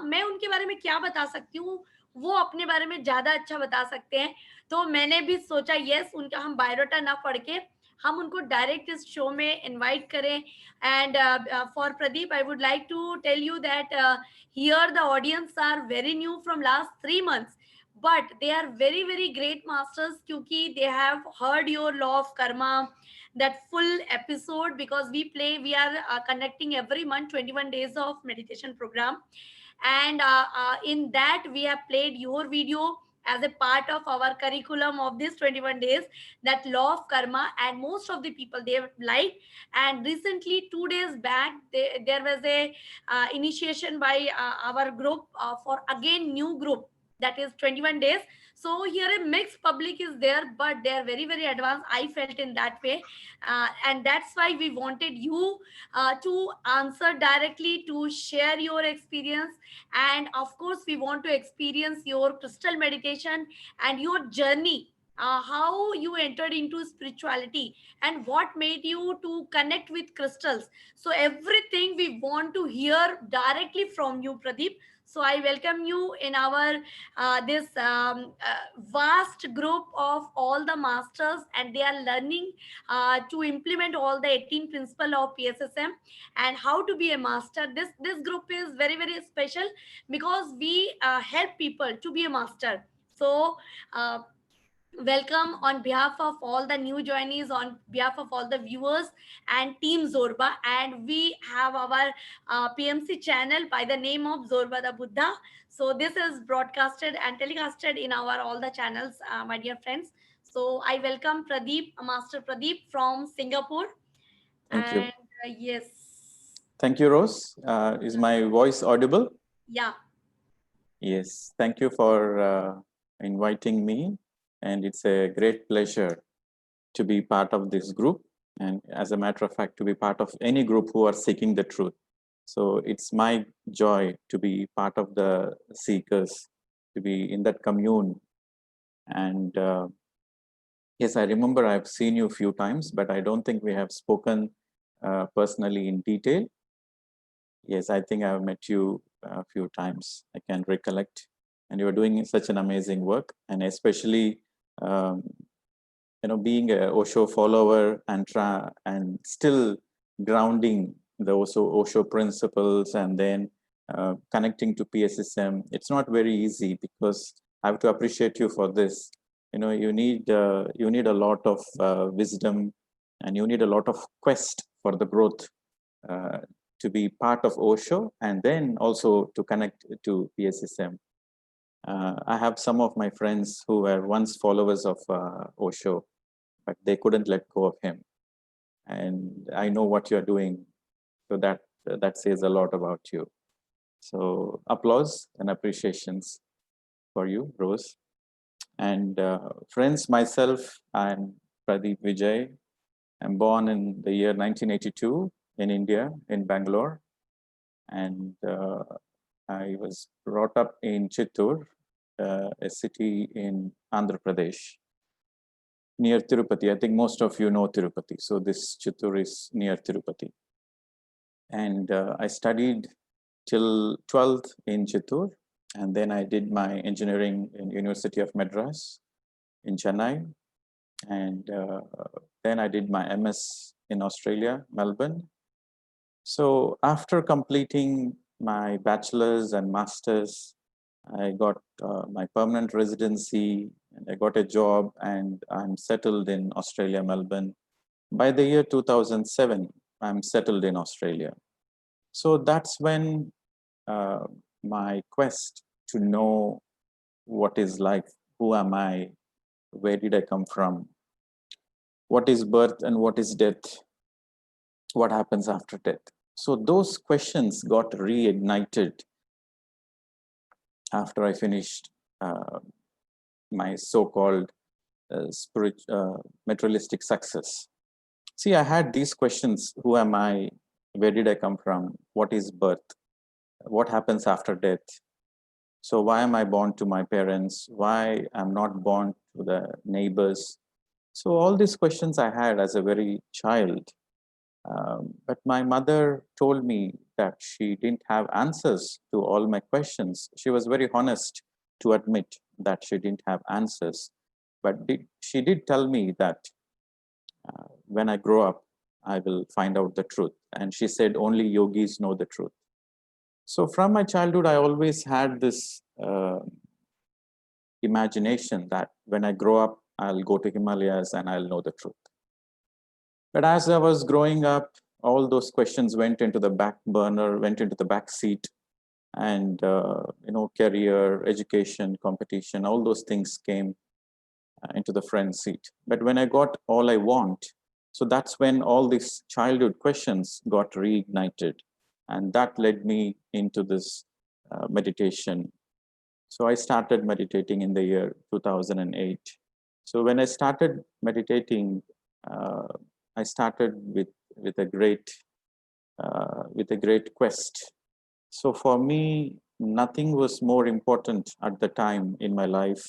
मैं उनके बारे में क्या बता सकती हूँ, वो अपने बारे में ज्यादा अच्छा बता सकते हैं। तो मैंने भी सोचा यस, उनका हम बायोडाटा ना पढ़ के हम उनको डायरेक्ट इस शो में इनवाइट करें. And for Pradeep, I would like to tell you that here the audience are very new from last 3 months, but they are very very great masters kyunki they have heard your law of karma, that full episode, because we are conducting every month 21 days of meditation program. And in that we have played your video as a part of our curriculum of this 21 days, that law of karma, and most of the people they have liked. And recently 2 days back there was a initiation by our group for again new group, that is 21 days. So here a mixed public is there, but they are very very advanced, I felt in that way. And that's why we wanted you to answer directly, to share your experience. And of course we want to experience your crystal meditation and your journey, how you entered into spirituality and what made you to connect with crystals. So everything we want to hear directly from you, Pradeep. So I welcome you in our this vast group of all the masters, and they are learning to implement all the 18 principle of PSSM and how to be a master. This group is very very special because we help people to be a master. So welcome on behalf of all the new joinees, on behalf of all the viewers and team Zorba. And we have our PMC channel by the name of Zorba the Buddha. So this is broadcasted and telecasted in our all the channels, my dear friends. So I welcome Pradeep, Master Pradeep from Singapore. Thank you. And yes. Thank you, Rose. Is my voice audible? Yeah. Yes. Thank you for inviting me. And it's a great pleasure to be part of this group. And as a matter of fact, to be part of any group who are seeking the truth. So it's my joy to be part of the seekers, to be in that commune. And yes, I remember I've seen you a few times, but I don't think we have spoken personally in detail. Yes, I think I've met you a few times. I can recollect. And you're doing such an amazing work. And especially, being a Osho follower and still grounding the Osho principles, and then connecting to PSSM. It's not very easy, because I have to appreciate you for this. You need a lot of wisdom, and you need a lot of quest for the growth to be part of Osho, and then also to connect to PSSM. I have some of my friends who were once followers of Osho, but they couldn't let go of him. And I know what you're doing, so that says a lot about you. So applause and appreciations for you, Rose. And friends, myself, I'm Pradeep Vijay. I'm born in the year 1982 in India, in Bangalore. And I was brought up in Chittoor, a city in Andhra Pradesh, near Tirupati. I think most of you know Tirupati. So this Chittoor is near Tirupati. And I studied till 12th in Chittoor. And then I did my engineering in University of Madras in Chennai. And then I did my MS in Australia, Melbourne. So after completing my bachelor's and master's, I got my permanent residency, and I got a job, and I'm settled in Australia, Melbourne. By the year 2007, I'm settled in Australia. So that's when my quest to know what is life, who am I, where did I come from, what is birth and what is death, what happens after death. So those questions got reignited after I finished my so-called materialistic success. See, I had these questions: who am I? Where did I come from? What is birth? What happens after death? So why am I born to my parents? Why I'm not born to the neighbors? So all these questions I had as a very child. But my mother told me that she didn't have answers to all my questions. She was very honest to admit that she didn't have answers. But she did tell me that when I grow up, I will find out the truth. And she said, only yogis know the truth. So from my childhood, I always had this imagination that when I grow up, I'll go to Himalayas and I'll know the truth. But as I was growing up, all those questions went into the back burner, went into the back seat, and career, education, competition, all those things came into the front seat. But when I got all I want, so that's when all these childhood questions got reignited, and that led me into this meditation. So I started meditating in the year 2008. So when I started meditating, I started with a great quest. So for me, nothing was more important at the time in my life.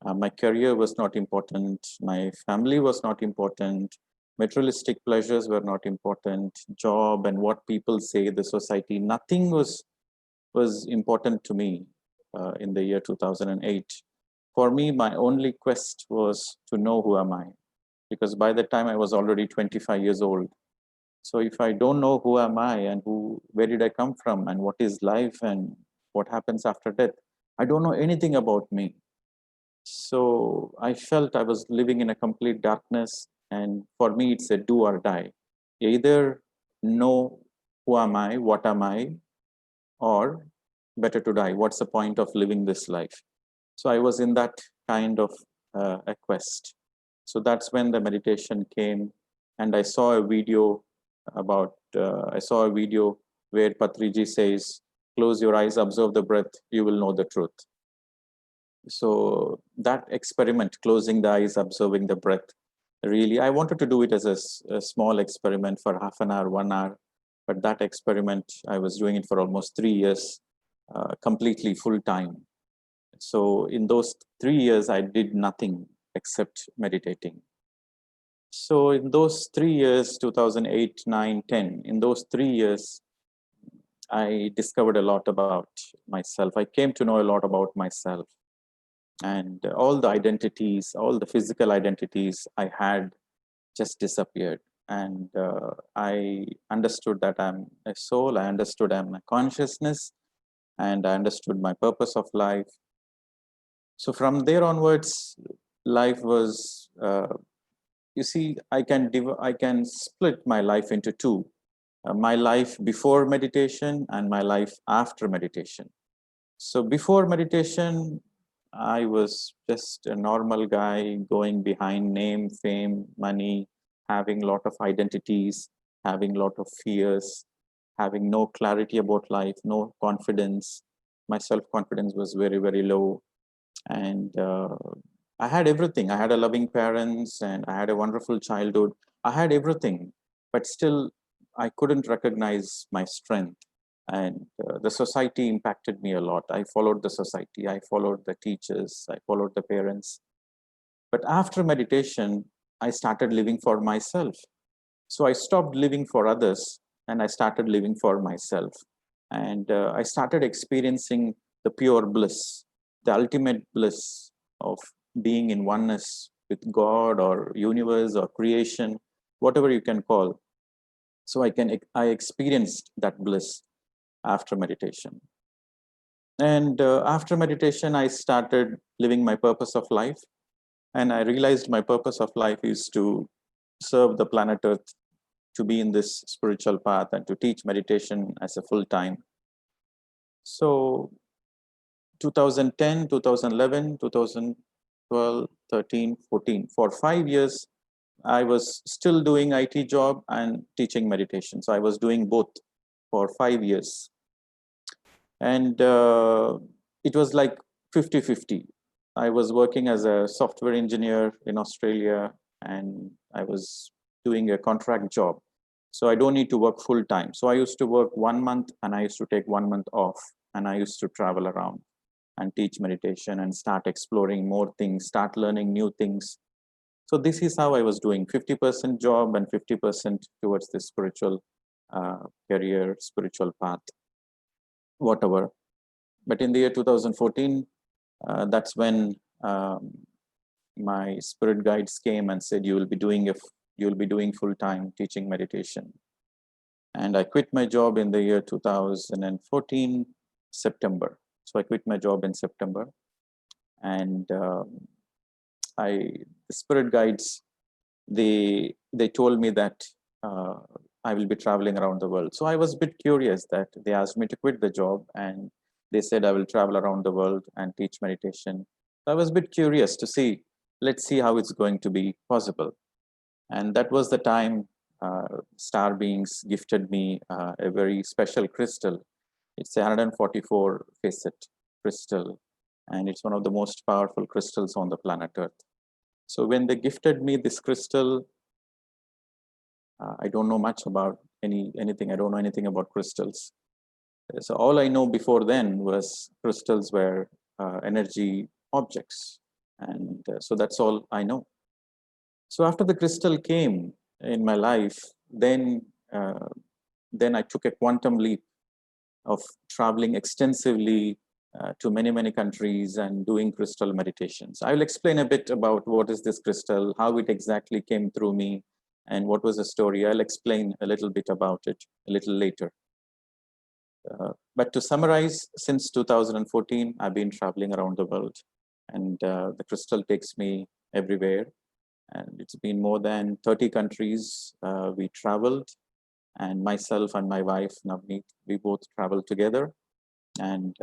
My career was not important. My family was not important. Materialistic pleasures were not important. Job and what people say, the society, nothing was important to me in the year 2008. For me, my only quest was to know who am I, because by the time I was already 25 years old. So if I don't know who am I and where did I come from and what is life and what happens after death, I don't know anything about me. So I felt I was living in a complete darkness, and for me it's a do or die. Either know who am I, what am I, or better to die. What's the point of living this life? So I was in that kind of a quest. So that's when the meditation came, and I saw a video where Patriji says, close your eyes, observe the breath, you will know the truth. So that experiment, closing the eyes, observing the breath, really, I wanted to do it as a small experiment for half an hour, 1 hour. But that experiment, I was doing it for almost 3 years, completely full time. So in those 3 years, I did nothing except meditating. So in those 3 years, 2008, 9, 10, in those 3 years, I discovered a lot about myself. I came to know a lot about myself. And all the identities, all the physical identities I had just disappeared. And I understood that I'm a soul, I understood I'm a consciousness, and I understood my purpose of life. So from there onwards, life was, you see, I can split my life into two. My life before meditation and my life after meditation. So before meditation, I was just a normal guy going behind name, fame, money, having a lot of identities, having a lot of fears, having no clarity about life, no confidence. My self-confidence was very, very low. And I had everything. I had a loving parents and I had a wonderful childhood. I had everything, but still I couldn't recognize my strength. And the society impacted me a lot. I followed the society, I followed the teachers, I followed the parents. But after meditation, I started living for myself. So I stopped living for others and I started living for myself. And I started experiencing the pure bliss, the ultimate bliss of being in oneness with God or universe or creation, whatever you can call. So I experienced that bliss after meditation. And after meditation, I started living my purpose of life. And I realized my purpose of life is to serve the planet Earth, to be in this spiritual path and to teach meditation as a full time. So 2010, 2011, 2012, 13, 14, for 5 years, I was still doing IT job and teaching meditation. So I was doing both for 5 years. And it was like 50-50. I was working as a software engineer in Australia, and I was doing a contract job. So I don't need to work full time. So I used to work 1 month and I used to take 1 month off, and I used to travel around and teach meditation and start exploring more things, start learning new things. So this is how I was doing 50% job and 50% towards the spiritual career, spiritual path, whatever. But in the year 2014, that's when my spirit guides came and said, you you'll be doing full-time teaching meditation. And I quit my job in the year 2014, September. So I quit my job in September. And the spirit guides, they told me that I will be traveling around the world. So I was a bit curious that they asked me to quit the job, and they said I will travel around the world and teach meditation. So I was a bit curious to see, let's see how it's going to be possible. And that was the time Star Beings gifted me a very special crystal. It's a 144 facet crystal, and it's one of the most powerful crystals on the planet Earth. So when they gifted me this crystal, I don't know much about anything. I don't know anything about crystals. So all I know before then was crystals were energy objects. And so that's all I know. So after the crystal came in my life, then I took a quantum leap of traveling extensively to many countries and doing crystal meditations. I will explain a bit about what is this crystal, how it exactly came through me, and what was the story. I'll explain a little bit about it a little later. But to summarize, since 2014, I've been traveling around the world, and the crystal takes me everywhere. And it's been more than 30 countries we traveled, and myself and my wife, Navneet, we both travel together, and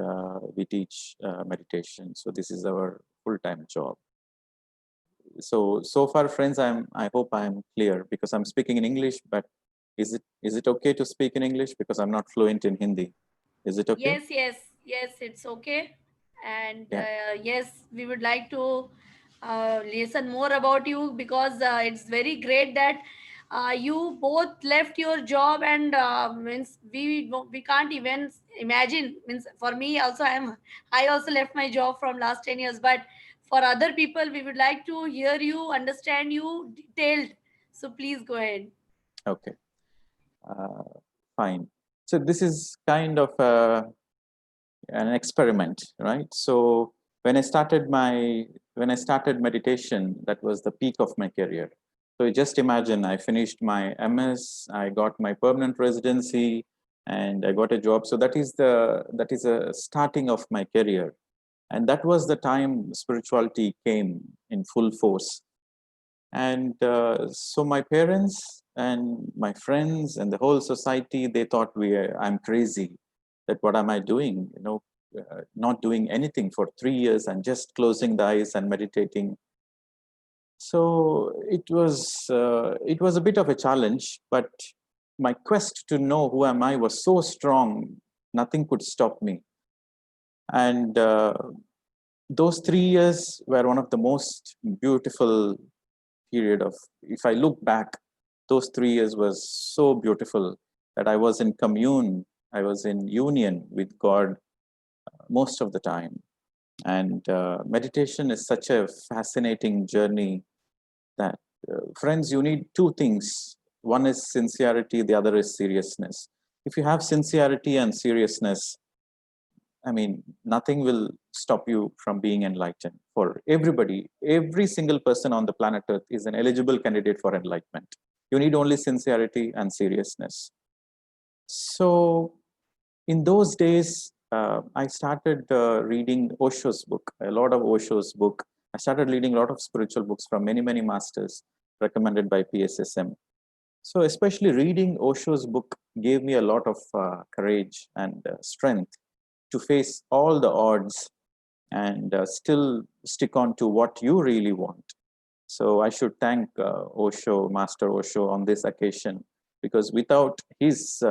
we teach meditation. So this is our full-time job. So far, friends, I hope I'm clear, because I'm speaking in English, but is it okay to speak in English, because I'm not fluent in Hindi? Is it okay? Yes, it's okay. And Yeah. yes, we would like to listen more about you, because it's very great that you both left your job, and means we can't even imagine. Means for me also, I also left my job from last 10 years, but for other people, we would like to hear you, understand you detailed. So please go ahead. Okay. Fine. So this is kind of an experiment, right? So when I started meditation, that was the peak of my career. So just imagine, I finished my MS, I got my permanent residency, and I got a job. So that is a starting of my career, and that was the time spirituality came in full force. And so my parents and my friends and the whole society, they thought I'm crazy. That what am I doing? Not doing anything for 3 years and just closing the eyes and meditating. So it was a bit of a challenge, but my quest to know who am I was so strong, nothing could stop me. And those 3 years were one of the most beautiful period of, if I look back, those 3 years was so beautiful that I was in commune, I was in union with God most of the time. And meditation is such a fascinating journey that, friends, you need two things. One is sincerity, the other is seriousness. If you have sincerity and seriousness, I mean, nothing will stop you from being enlightened. For everybody, every single person on the planet Earth is an eligible candidate for enlightenment. You need only sincerity and seriousness. So in those days, I started reading Osho's book, a lot of Osho's book. I started reading a lot of spiritual books from many masters recommended by PSSM. So especially reading Osho's book gave me a lot of courage and strength to face all the odds and still stick on to what you really want. So I should thank Osho, Master Osho, on this occasion, because without his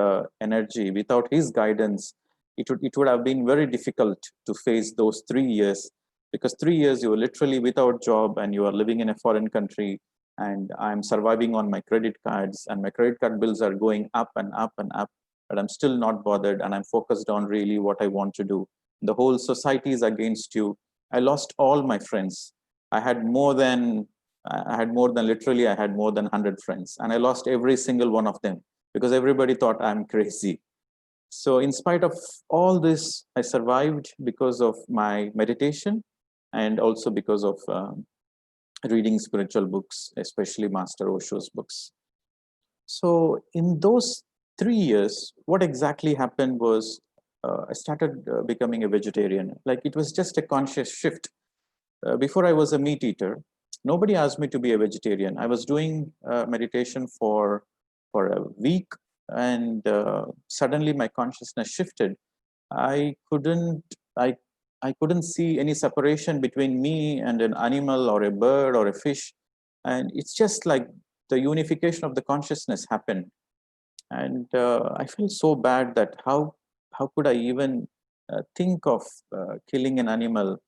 energy, without his guidance, it would have been very difficult to face those 3 years, because 3 years you were literally without job and you are living in a foreign country, and I'm surviving on my credit cards, and my credit card bills are going up and up and up, but I'm still not bothered, and I'm focused on really what I want to do. The whole society is against you. I lost all my friends. I had more than literally, I had more than 100 friends, and I lost every single one of them because everybody thought I'm crazy. So in spite of all this, I survived because of my meditation, and also because of reading spiritual books, especially Master Osho's books. So in those 3 years, what exactly happened was I started becoming a vegetarian. Like it was just a conscious shift. Before I was a meat eater. Nobody asked me to be a vegetarian. I was doing meditation for a week, and suddenly my consciousness shifted. I couldn't I I couldn't see any separation between me and an animal or a bird or a fish, and it's just like the unification of the consciousness happened. And I feel so bad that how could I even think of killing an animal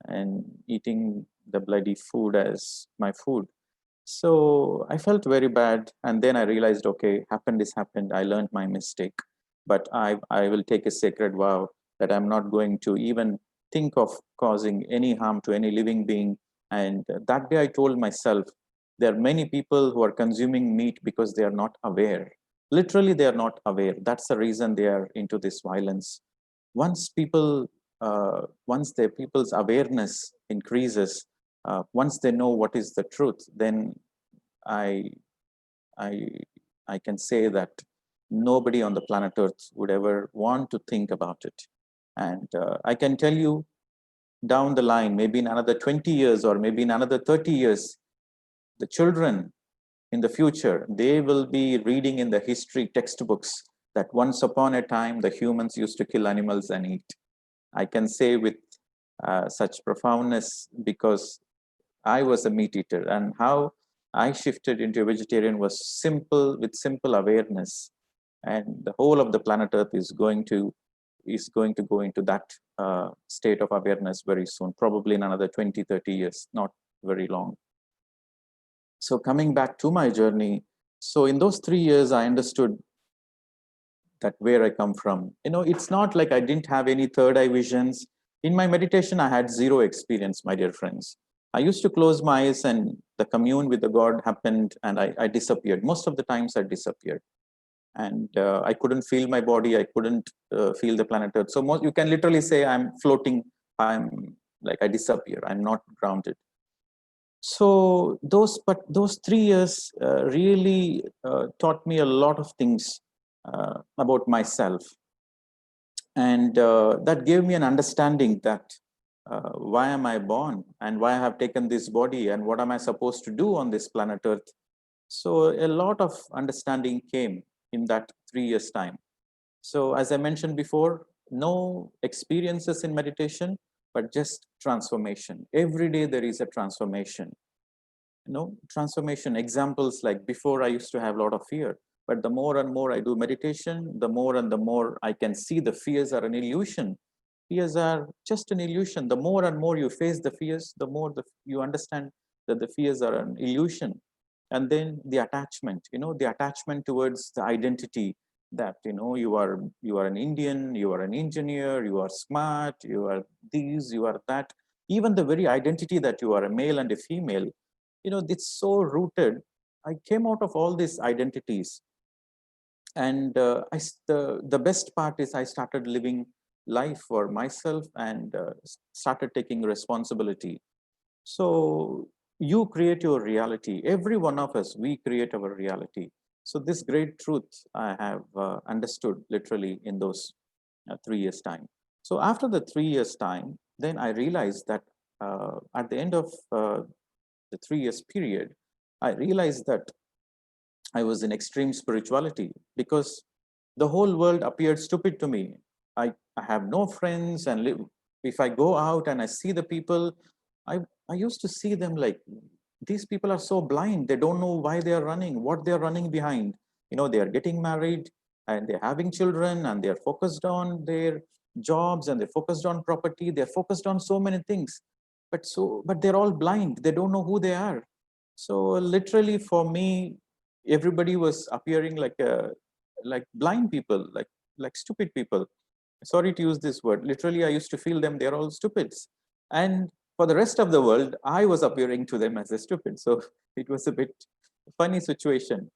and eating the bloody food as my food. So I felt very bad, and then I realized, okay, happened is happened. I learned my mistake, but I will take a sacred vow that I'm not going to even think of causing any harm to any living being. And that day I told myself, there are many people who are consuming meat because they are not aware. Literally, they are not aware. That's the reason they are into this violence. Once people, once their people's awareness increases, once they know what is the truth, then I, I, I can say that nobody on the planet Earth would ever want to think about it. And I can tell you, down the line, maybe in another 20 years or maybe in another 30 years, the children in the future, they will be reading in the history textbooks that once upon a time the humans used to kill animals and eat. I can say with such profoundness because I was a meat eater, and how I shifted into a vegetarian was simple, with simple awareness, and the whole of the planet Earth is going to go into that state of awareness very soon, probably in another 20, 30 years, not very long. So coming back to my journey, so in those 3 years, I understood that where I come from. You know, it's not like I didn't have any third eye visions. In my meditation, I had zero experience, my dear friends. I used to close my eyes and the commune with the God happened and I disappeared. Most of the times I disappeared. And I couldn't feel my body. I couldn't feel the planet Earth. So you can literally say I'm floating. I'm like I disappear. I'm not grounded. So those 3 years really taught me a lot of things about myself, and that gave me an understanding that why am I born and why I have taken this body and what am I supposed to do on this planet Earth. So a lot of understanding came in that 3 years time. So as I mentioned before, no experiences in meditation, but just transformation. Every day there is a transformation. Transformation examples, like before I used to have a lot of fear, but the more and more I do meditation, the more and the more I can see the fears are an illusion. Fears are just an illusion. The more and more you face the fears, the more you understand that the fears are an illusion. And then the attachment, the attachment towards the identity that, you are an Indian, you are an engineer, you are smart, you are these, you are that. Even the very identity that you are a male and a female, it's so rooted. I came out of all these identities, and the best part is I started living life for myself and started taking responsibility. So you create your reality. Every one of us, we create our reality. So this great truth I have understood literally in those 3 years time. So after the 3 years time, then I realized that at the end of the 3 years period, I realized that I was in extreme spirituality because the whole world appeared stupid to me. I have no friends, and if I go out and I see the people, I used to see them like, these people are so blind. They don't know why they are running, what they are running behind. They are getting married and they're having children and they're focused on their jobs and they're focused on property. They're focused on so many things, but they're all blind. They don't know who they are. So literally for me, everybody was appearing like blind people, like stupid people. Sorry to use this word. Literally, I used to feel them, they're all stupids. And for the rest of the world, I was appearing to them as a stupid. So it was a bit funny situation.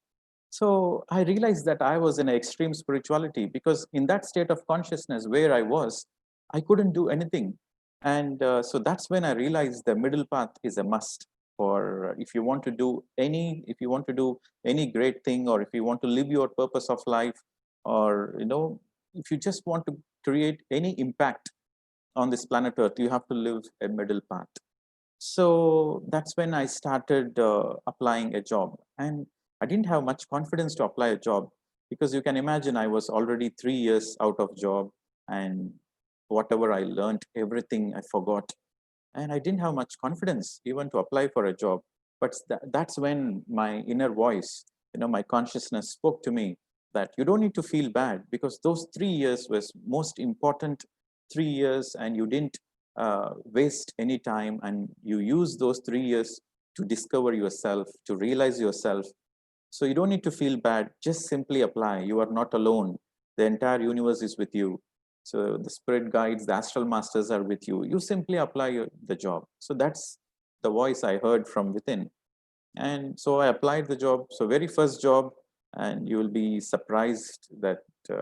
So I realized that I was in an extreme spirituality because in that state of consciousness where I was, I couldn't do anything. And so that's when I realized the middle path is a must. for if you want to do any great thing, or if you want to live your purpose of life, or if you just want to create any impact on this planet Earth, you have to live a middle path. So that's when I started applying a job, and I didn't have much confidence to apply a job, because you can imagine I was already 3 years out of job, and whatever I learned, everything I forgot, and I didn't have much confidence even to apply for a job. But that's when my inner voice, my consciousness spoke to me that you don't need to feel bad, because those 3 years was most important 3 years, and you didn't waste any time, and you use those 3 years to discover yourself, to realize yourself. So you don't need to feel bad, just simply apply. You are not alone. The entire universe is with you. So the spirit guides, the astral masters are with you. You simply apply the job. So that's the voice I heard from within. And so I applied the job. So very first job, and you will be surprised that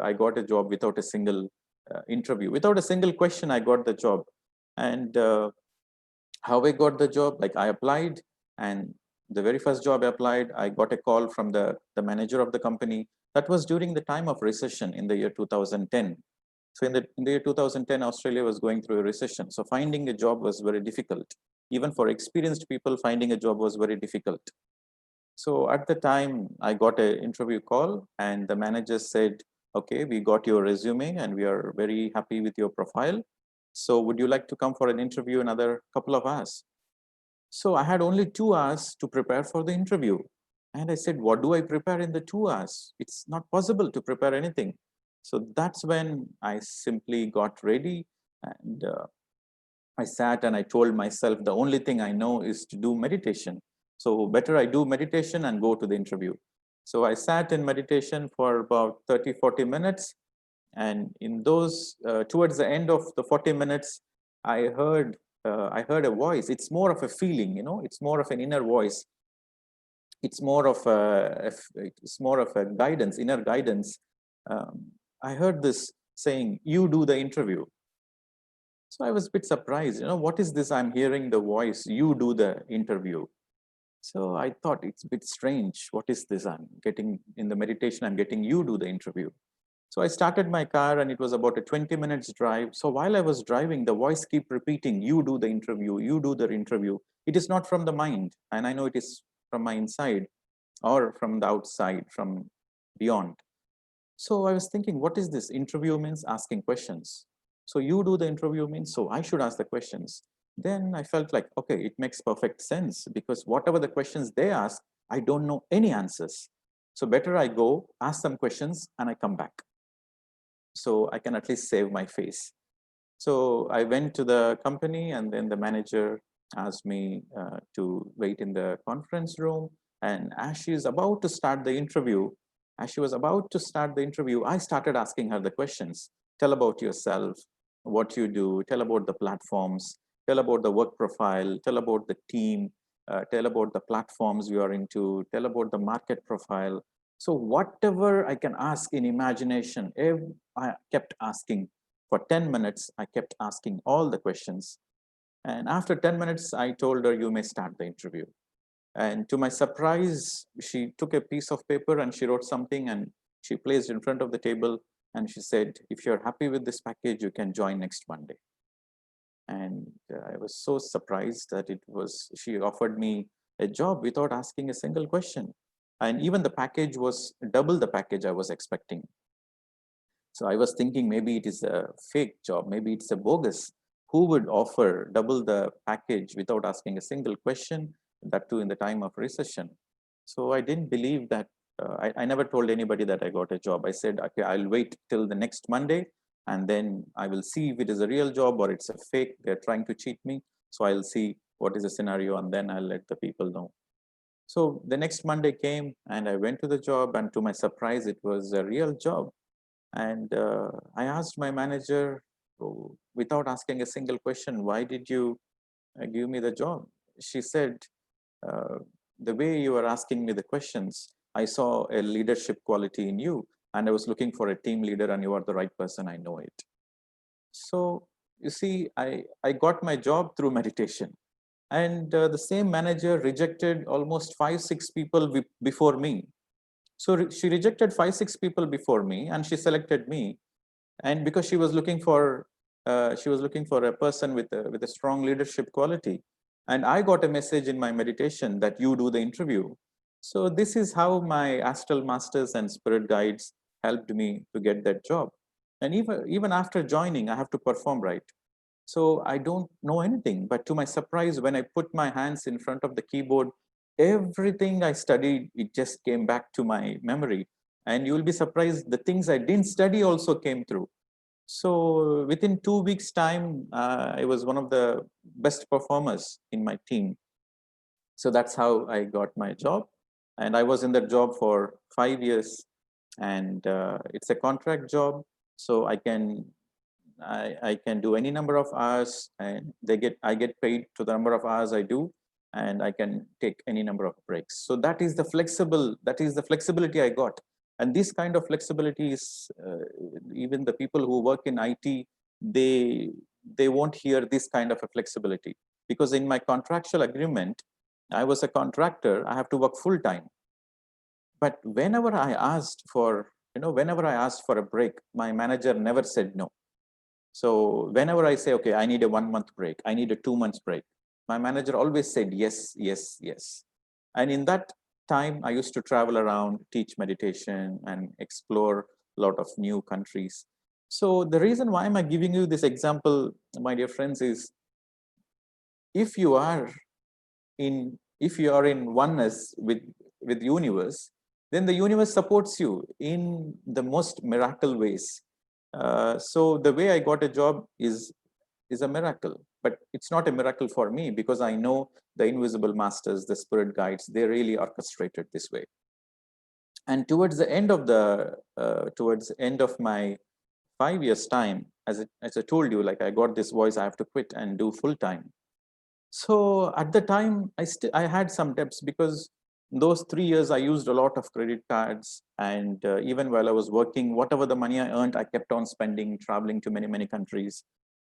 I got a job without a single interview, without a single question. I got the job. And how I got the job, like I applied, and the very first job I applied, I got a call from the manager of the company. That was during the time of recession in the year 2010. So in the year 2010, Australia was going through a recession. So finding a job was very difficult. Even for experienced people, finding a job was very difficult. So at the time, I got an interview call, and the manager said, okay, we got your resume and we are very happy with your profile. So would you like to come for an interview another couple of hours? So I had only 2 hours to prepare for the interview. And I said, what do I prepare in the 2 hours? It's not possible to prepare anything. So that's when I simply got ready, and I sat and I told myself, the only thing I know is to do meditation. So better I do meditation and go to the interview. So I sat in meditation for about 30-40 minutes. And in those, towards the end of the 40 minutes, I heard a voice. It's more of a feeling, it's more of an inner voice. It's more of a guidance, inner guidance. I heard this saying, you do the interview. So I was a bit surprised, what is this? I'm hearing the voice, you do the interview. So I thought it's a bit strange. What is this? I'm getting in the meditation, I'm getting you do the interview. So I started my car, and it was about a 20 minutes drive. So while I was driving, the voice kept repeating, you do the interview, you do the interview. It is not from the mind. And I know it is from my inside, or from the outside, from beyond. So I was thinking, what is this? Interview means asking questions. So you do the interview means, so I should ask the questions. Then I felt like, okay, it makes perfect sense, because whatever the questions they ask, I don't know any answers. So better I go ask some questions and I come back, so I can at least save my face. So I went to the company, and then the manager asked me to wait in the conference room. And as she was about to start the interview, I started asking her the questions. Tell about yourself, what you do, tell about the platforms, tell about the work profile, tell about the team, tell about the platforms you are into, tell about the market profile. So whatever I can ask in imagination, I kept asking. For 10 minutes, I kept asking all the questions. And after 10 minutes, I told her, you may start the interview. And to my surprise, she took a piece of paper and she wrote something, and she placed in front of the table. And she said, if you're happy with this package, you can join next Monday. And I was so surprised that she offered me a job without asking a single question. And even the package was double the package I was expecting. So I was thinking, maybe it is a fake job, maybe it's a bogus. Who would offer double the package without asking a single question, that too in the time of recession? So I didn't believe that. I never told anybody that I got a job. I said, okay, I'll wait till the next Monday, and then I will see if it is a real job or it's a fake. They're trying to cheat me. So I'll see what is the scenario, and then I'll let the people know. So the next Monday came, and I went to the job, and to my surprise, it was a real job. And I asked my manager, without asking a single question, why did you give me the job? She said, the way you are asking me the questions, I saw a leadership quality in you, and I was looking for a team leader, and you are the right person, I know it. So you see, I got my job through meditation. And the same manager rejected almost 5-6 people before me. So she rejected 5-6 people before me, and she selected me. And because she was looking for a person with a strong leadership quality. And I got a message in my meditation that you do the interview. So this is how my astral masters and spirit guides helped me to get that job. And even after joining, I have to perform right. So I don't know anything, but to my surprise, when I put my hands in front of the keyboard, everything I studied, it just came back to my memory. And you will be surprised, the things I didn't study also came through. So within 2 weeks time, I was one of the best performers in my team. So that's how I got my job. And I was in that job for 5 years, and it's a contract job. So I can do any number of hours, and I get paid to the number of hours I do, and I can take any number of breaks. So that is the flexibility I got. And this kind of flexibility is even the people who work in IT, they won't hear this kind of a flexibility, because in my contractual agreement, I was a contractor, I have to work full time. But whenever I asked for a break, my manager never said no. So whenever I say, okay, I need a 1 month break, I need a 2 months break, my manager always said yes, yes, yes. And in that time, I used to travel around, teach meditation, and explore a lot of new countries. So the reason why am I giving you this example, my dear friends, is if you are in oneness with universe, then the universe supports you in the most miracle ways. So the way I got a job is a miracle, but it's not a miracle for me, because I know the invisible masters, the spirit guides, they really orchestrated this way. And towards the end of my 5 years time, as I told you, like I got this voice, I have to quit and do full time. So at the time, I had some debts, because those 3 years I used a lot of credit cards, and even while I was working, whatever the money I earned, I kept on spending, traveling to many countries.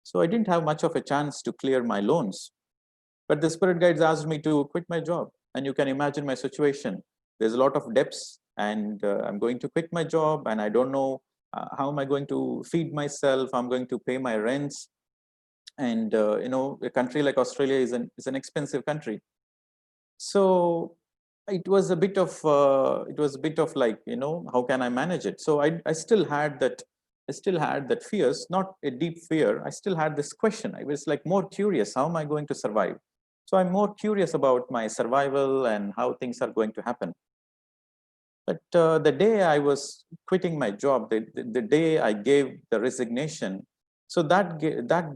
So I didn't have much of a chance to clear my loans. But the spirit guides asked me to quit my job, and you can imagine my situation. There's a lot of debts, and I'm going to quit my job, and I don't know how am I going to feed myself. I'm going to pay my rents. And a country like Australia is an expensive country. So it was a bit of like, how can I manage it? So I still had that fears, not a deep fear. I still had this question. I was like more curious, how am I going to survive? So I'm more curious about my survival and how things are going to happen. But the day I was quitting my job, the day I gave the resignation, so that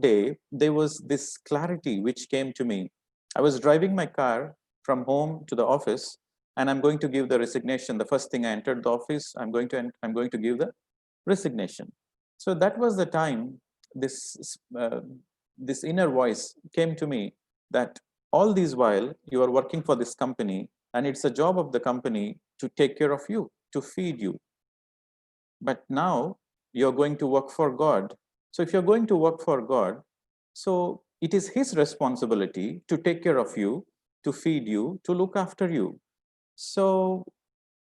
day, there was this clarity which came to me. I was driving my car from home to the office, and I'm going to give the resignation. The first thing I entered the office, I'm going to give the resignation. So that was the time this inner voice came to me, that all this while you are working for this company, and it's a job of the company to take care of you, to feed you. But now you're going to work for God. So if you're going to work for God, so it is his responsibility to take care of you, to feed you, to look after you. So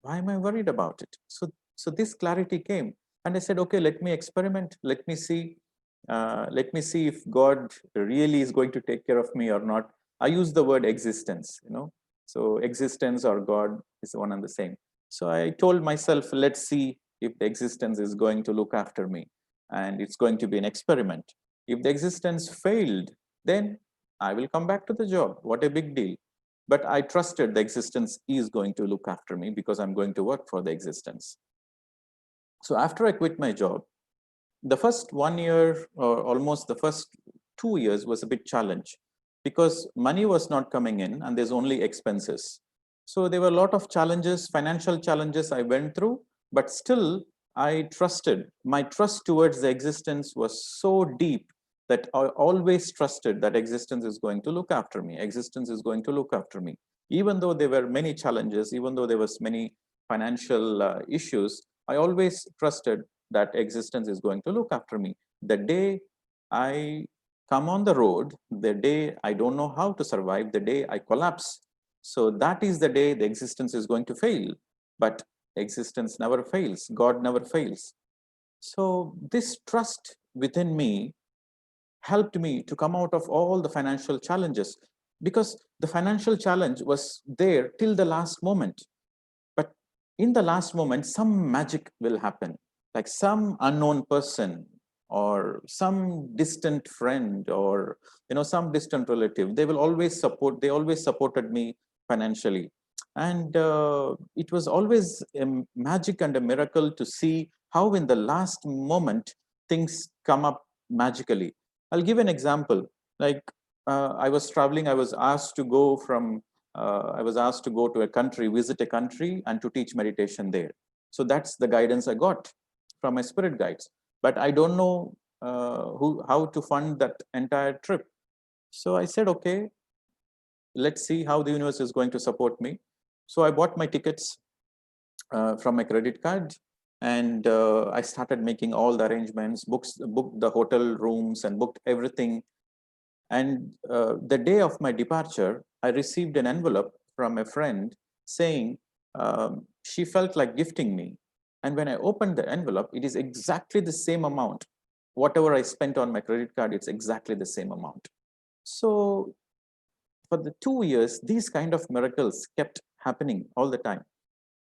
why am I worried about it? So this clarity came, and I said, okay, let me experiment. Let me see if God really is going to take care of me or not. I use the word existence, so existence or God is one and the same. So I told myself, let's see if the existence is going to look after me, and it's going to be an experiment. If the existence failed, then I will come back to the job. What a big deal. But I trusted the existence is going to look after me, because I'm going to work for the existence. So after I quit my job, the first 1 year, or almost the first 2 years, was a bit challenge, because money was not coming in and there's only expenses. So there were a lot of challenges, financial challenges I went through, but still I trusted. My trust towards the existence was so deep that I always trusted that existence is going to look after me. Existence is going to look after me. Even though there were many challenges, even though there was many financial issues, I always trusted that existence is going to look after me. The day I come on the road, the day I don't know how to survive, the day I collapse. So that is the day the existence is going to fail. But existence never fails. God never fails. So this trust within me helped me to come out of all the financial challenges, because the financial challenge was there till the last moment. But in the last moment, some magic will happen, like some unknown person or some distant friend or some distant relative. They always supported me financially. And it was always a magic and a miracle to see how in the last moment things come up magically. I'll give an example. Like I was traveling, I was asked to go to a country, visit a country, and to teach meditation there. So that's the guidance I got from my spirit guides. But I don't know how to fund that entire trip. So I said, okay, let's see how the universe is going to support me. So I bought my tickets from my credit card, and I started making all the arrangements, booked the hotel rooms, and booked everything. And the day of my departure, I received an envelope from a friend saying she felt like gifting me. And when I opened the envelope, it is exactly the same amount. Whatever I spent on my credit card, it's exactly the same amount. So for the 2 years, these kind of miracles kept happening all the time.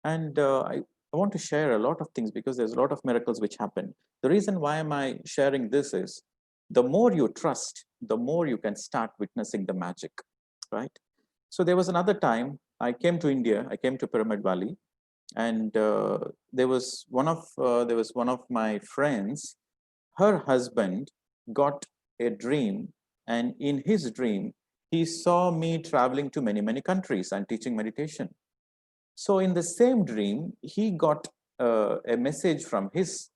And I want to share a lot of things because there's a lot of miracles which happen. The reason why am I sharing this is, the more you trust, the more you can start witnessing the magic, right? So there was another time I came to India, I came to Pyramid Valley, and there was one of my friends. Her husband got a dream, and in his dream, he saw me traveling to many countries and teaching meditation. So in the same dream, he got a message from his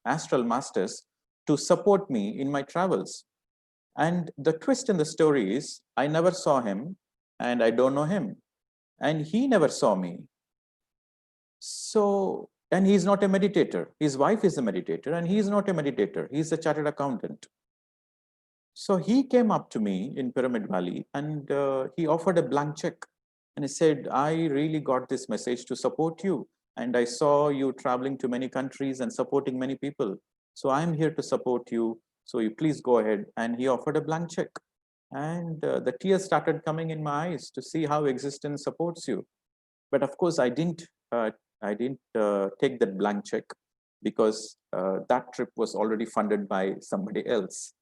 astral masters to support me in my travels. And the twist in the story is, I never saw him and I don't know him. And he never saw me. So, and he's not a meditator. His wife is a meditator and he's not a meditator. He's a chartered accountant. So he came up to me in Pyramid Valley and he offered a blank check. And he said, I really got this message to support you. And I saw you traveling to many countries and supporting many people. So I'm here to support you. So you please go ahead. And he offered a blank check. And the tears started coming in my eyes to see how existence supports you. But of course, I didn't take that blank check because that trip was already funded by somebody else.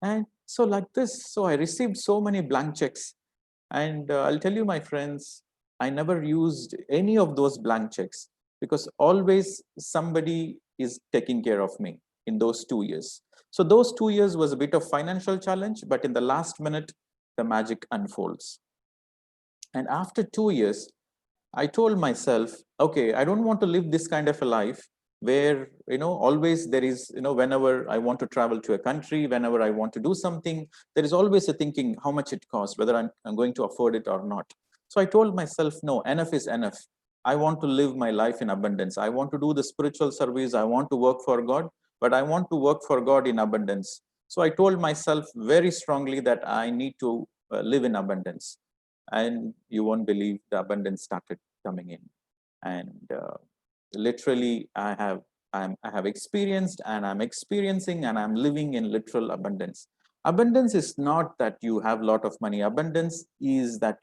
And so like this, so I received so many blank checks. And I'll tell you, my friends, I never used any of those blank checks because always somebody is taking care of me in those 2 years. So those 2 years was a bit of financial challenge, but in the last minute, the magic unfolds. And after 2 years, I told myself, okay, I don't want to live this kind of a life where, always there is, whenever I want to travel to a country, whenever I want to do something, there is always a thinking how much it costs, whether I'm going to afford it or not. So I told myself, no, enough is enough. I want to live my life in abundance. I want to do the spiritual service. I want to work for God, but I want to work for God in abundance. So I told myself very strongly that I need to live in abundance. And you won't believe the abundance started coming in. And literally I have experienced and I'm experiencing and I'm living in literal abundance. Abundance is not that you have a lot of money. Abundance is that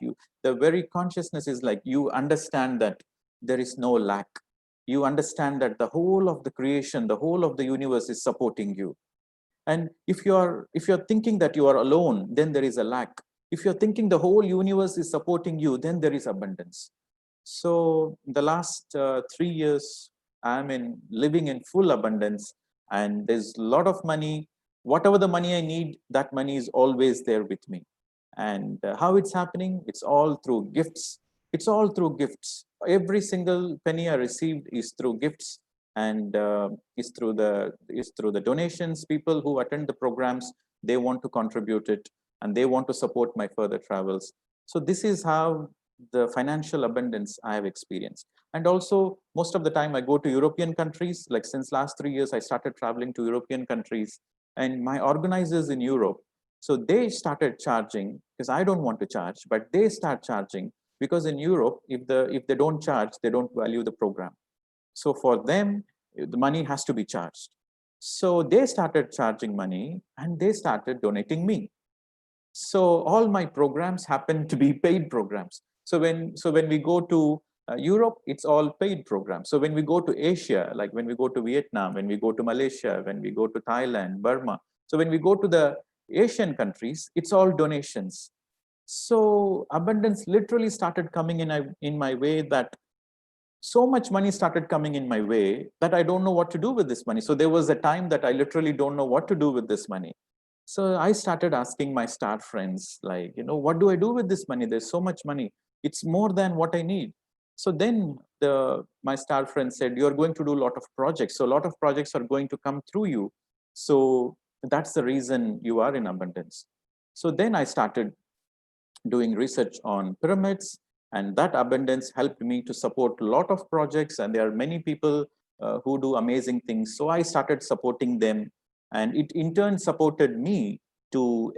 the very consciousnness is like you understand that there is no lack. You understand that the whole of the creation, the whole of the universe is supporting you. And if you're thinking that you are alone, then there is a lack. If you're thinking the whole universe is supporting you, then there is abundance. So the last 3 years, I'm living in full abundance, and there's a lot of money. Whatever the money I need, that money is always there with me. And how it's happening? It's all through gifts. It's all through gifts. Every single penny I received is through gifts, and is through the donations. People who attend the programs, they want to contribute it, and they want to support my further travels. So this is how the financial abundance I have experienced. And also, most of the time I go to European countries. Like since last 3 years, I started traveling to European countries, and my organizers in Europe, So they started charging, because I don't want to charge, but they start charging, because in Europe, if they don't charge, they don't value the program. So for them, the money has to be charged. So they started charging money and they started donating me. So all my programs happen to be paid programs. So when we go to Europe, it's all paid programs. So when we go to Asia, like when we go to Vietnam, when we go to Malaysia, when we go to Thailand, Burma, so when we go to the Asian countries, it's all donations. So abundance literally started coming in my way, that so much money started coming in my way that I don't know what to do with this money. So there was a time that I literally don't know what to do with this money. So I started asking my star friends, like, what do I do with this money? There's so much money. It's more than what I need. So then my star friend said, you're going to do a lot of projects. So a lot of projects are going to come through you. So that's the reason you are in abundance. So then I started doing research on pyramids, and that abundance helped me to support a lot of projects. And there are many people who do amazing things. So I started supporting them, and it in turn supported me to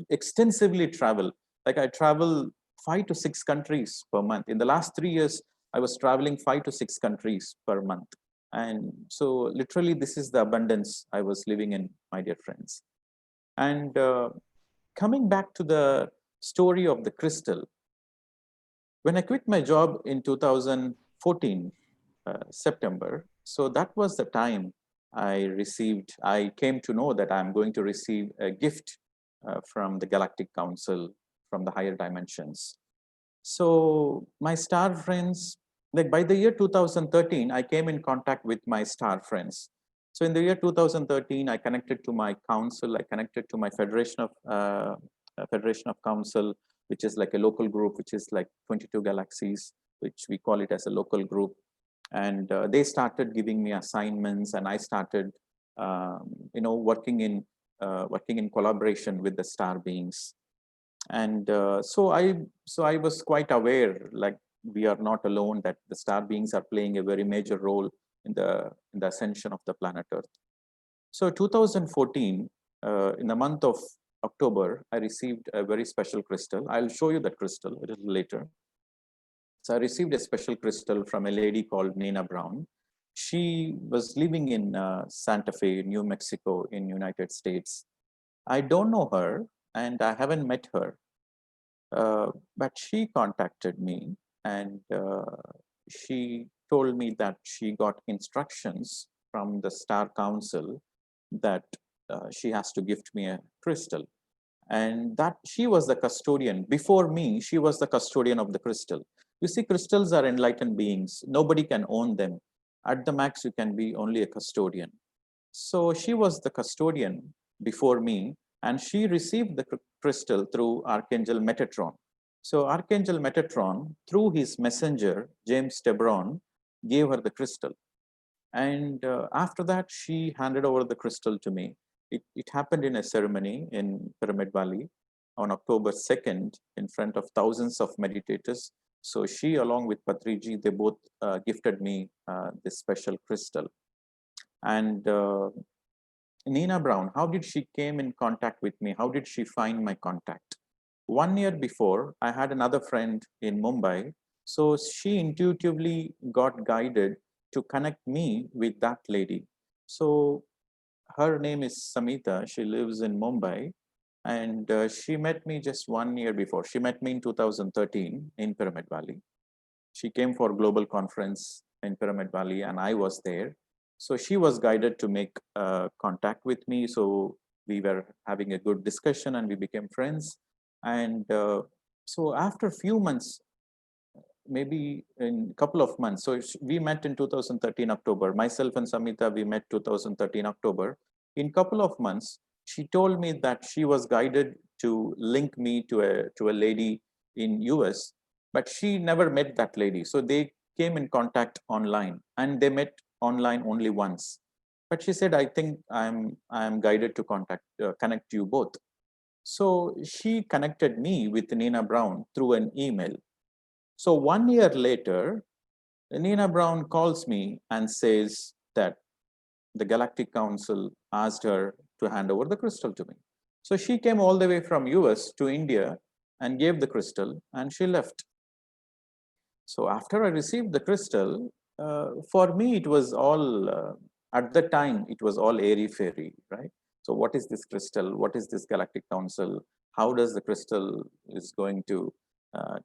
extensively travel. Like I travel 5 to 6 countries per month. In the last 3 years, I was traveling 5 to 6 countries per month. And so literally this is the abundance I was living in, my dear friends. And coming back to the story of the crystal, when I quit my job in 2014, September, so that was the time I came to know that I'm going to receive a gift from the Galactic Council, from the higher dimensions. So my star friends, like by the year 2013, I came in contact with my star friends. So in the year 2013, I connected to my council, I connected to my Federation of Council, which is like a local group, which is like 22 galaxies, which we call it as a local group. And they started giving me assignments, and I started, working in collaboration with the star beings. And so I was quite aware, like we are not alone, that the star beings are playing a very major role in the ascension of the planet Earth. So 2014, in the month of October, I received a very special crystal. I'll show you that crystal a little later. So I received a special crystal from a lady called Nina Brown. She was living in Santa Fe, New Mexico in United States. I don't know her and I haven't met her, but she contacted me, and she told me that she got instructions from the Star Council that she has to gift me a crystal, and that she was the custodian. Before me, she was the custodian of the crystal. You see, crystals are enlightened beings. Nobody can own them. At the max, you can be only a custodian. So she was the custodian before me, and she received the crystal through Archangel Metatron. So Archangel Metatron, through his messenger, James Tebron, gave her the crystal. And after that, she handed over the crystal to me. It happened in a ceremony in Pyramid Valley on October 2nd in front of thousands of meditators. So she, along with Patriji, they both gifted me this special crystal. And Nina Brown, how did she came in contact with me? How did she find my contact? 1 year before, I had another friend in Mumbai. So she intuitively got guided to connect me with that lady. So her name is Samita. She lives in Mumbai. And she met me just 1 year before. She met me in 2013 in Pyramid Valley. She came for a global conference in Pyramid Valley, and I was there. So she was guided to make contact with me. So we were having a good discussion and we became friends. And so after a few months, maybe in a couple of months, so we met in 2013 October. Myself and Samita, we met 2013 October. In couple of months, she told me that she was guided to link me to a lady in US, but she never met that lady. So they came in contact online, and they met online only once. But she said, I think I'm guided to connect you both. So she connected me with Nina Brown through an email. So 1 year later, Nina Brown calls me and says that the Galactic Council asked her to hand over the crystal to me. So she came all the way from US to India and gave the crystal, and she left. So after I received the crystal, for me it was all, at the time it was all airy-fairy, right? So what is this crystal? What is this Galactic Council? How does the crystal is going to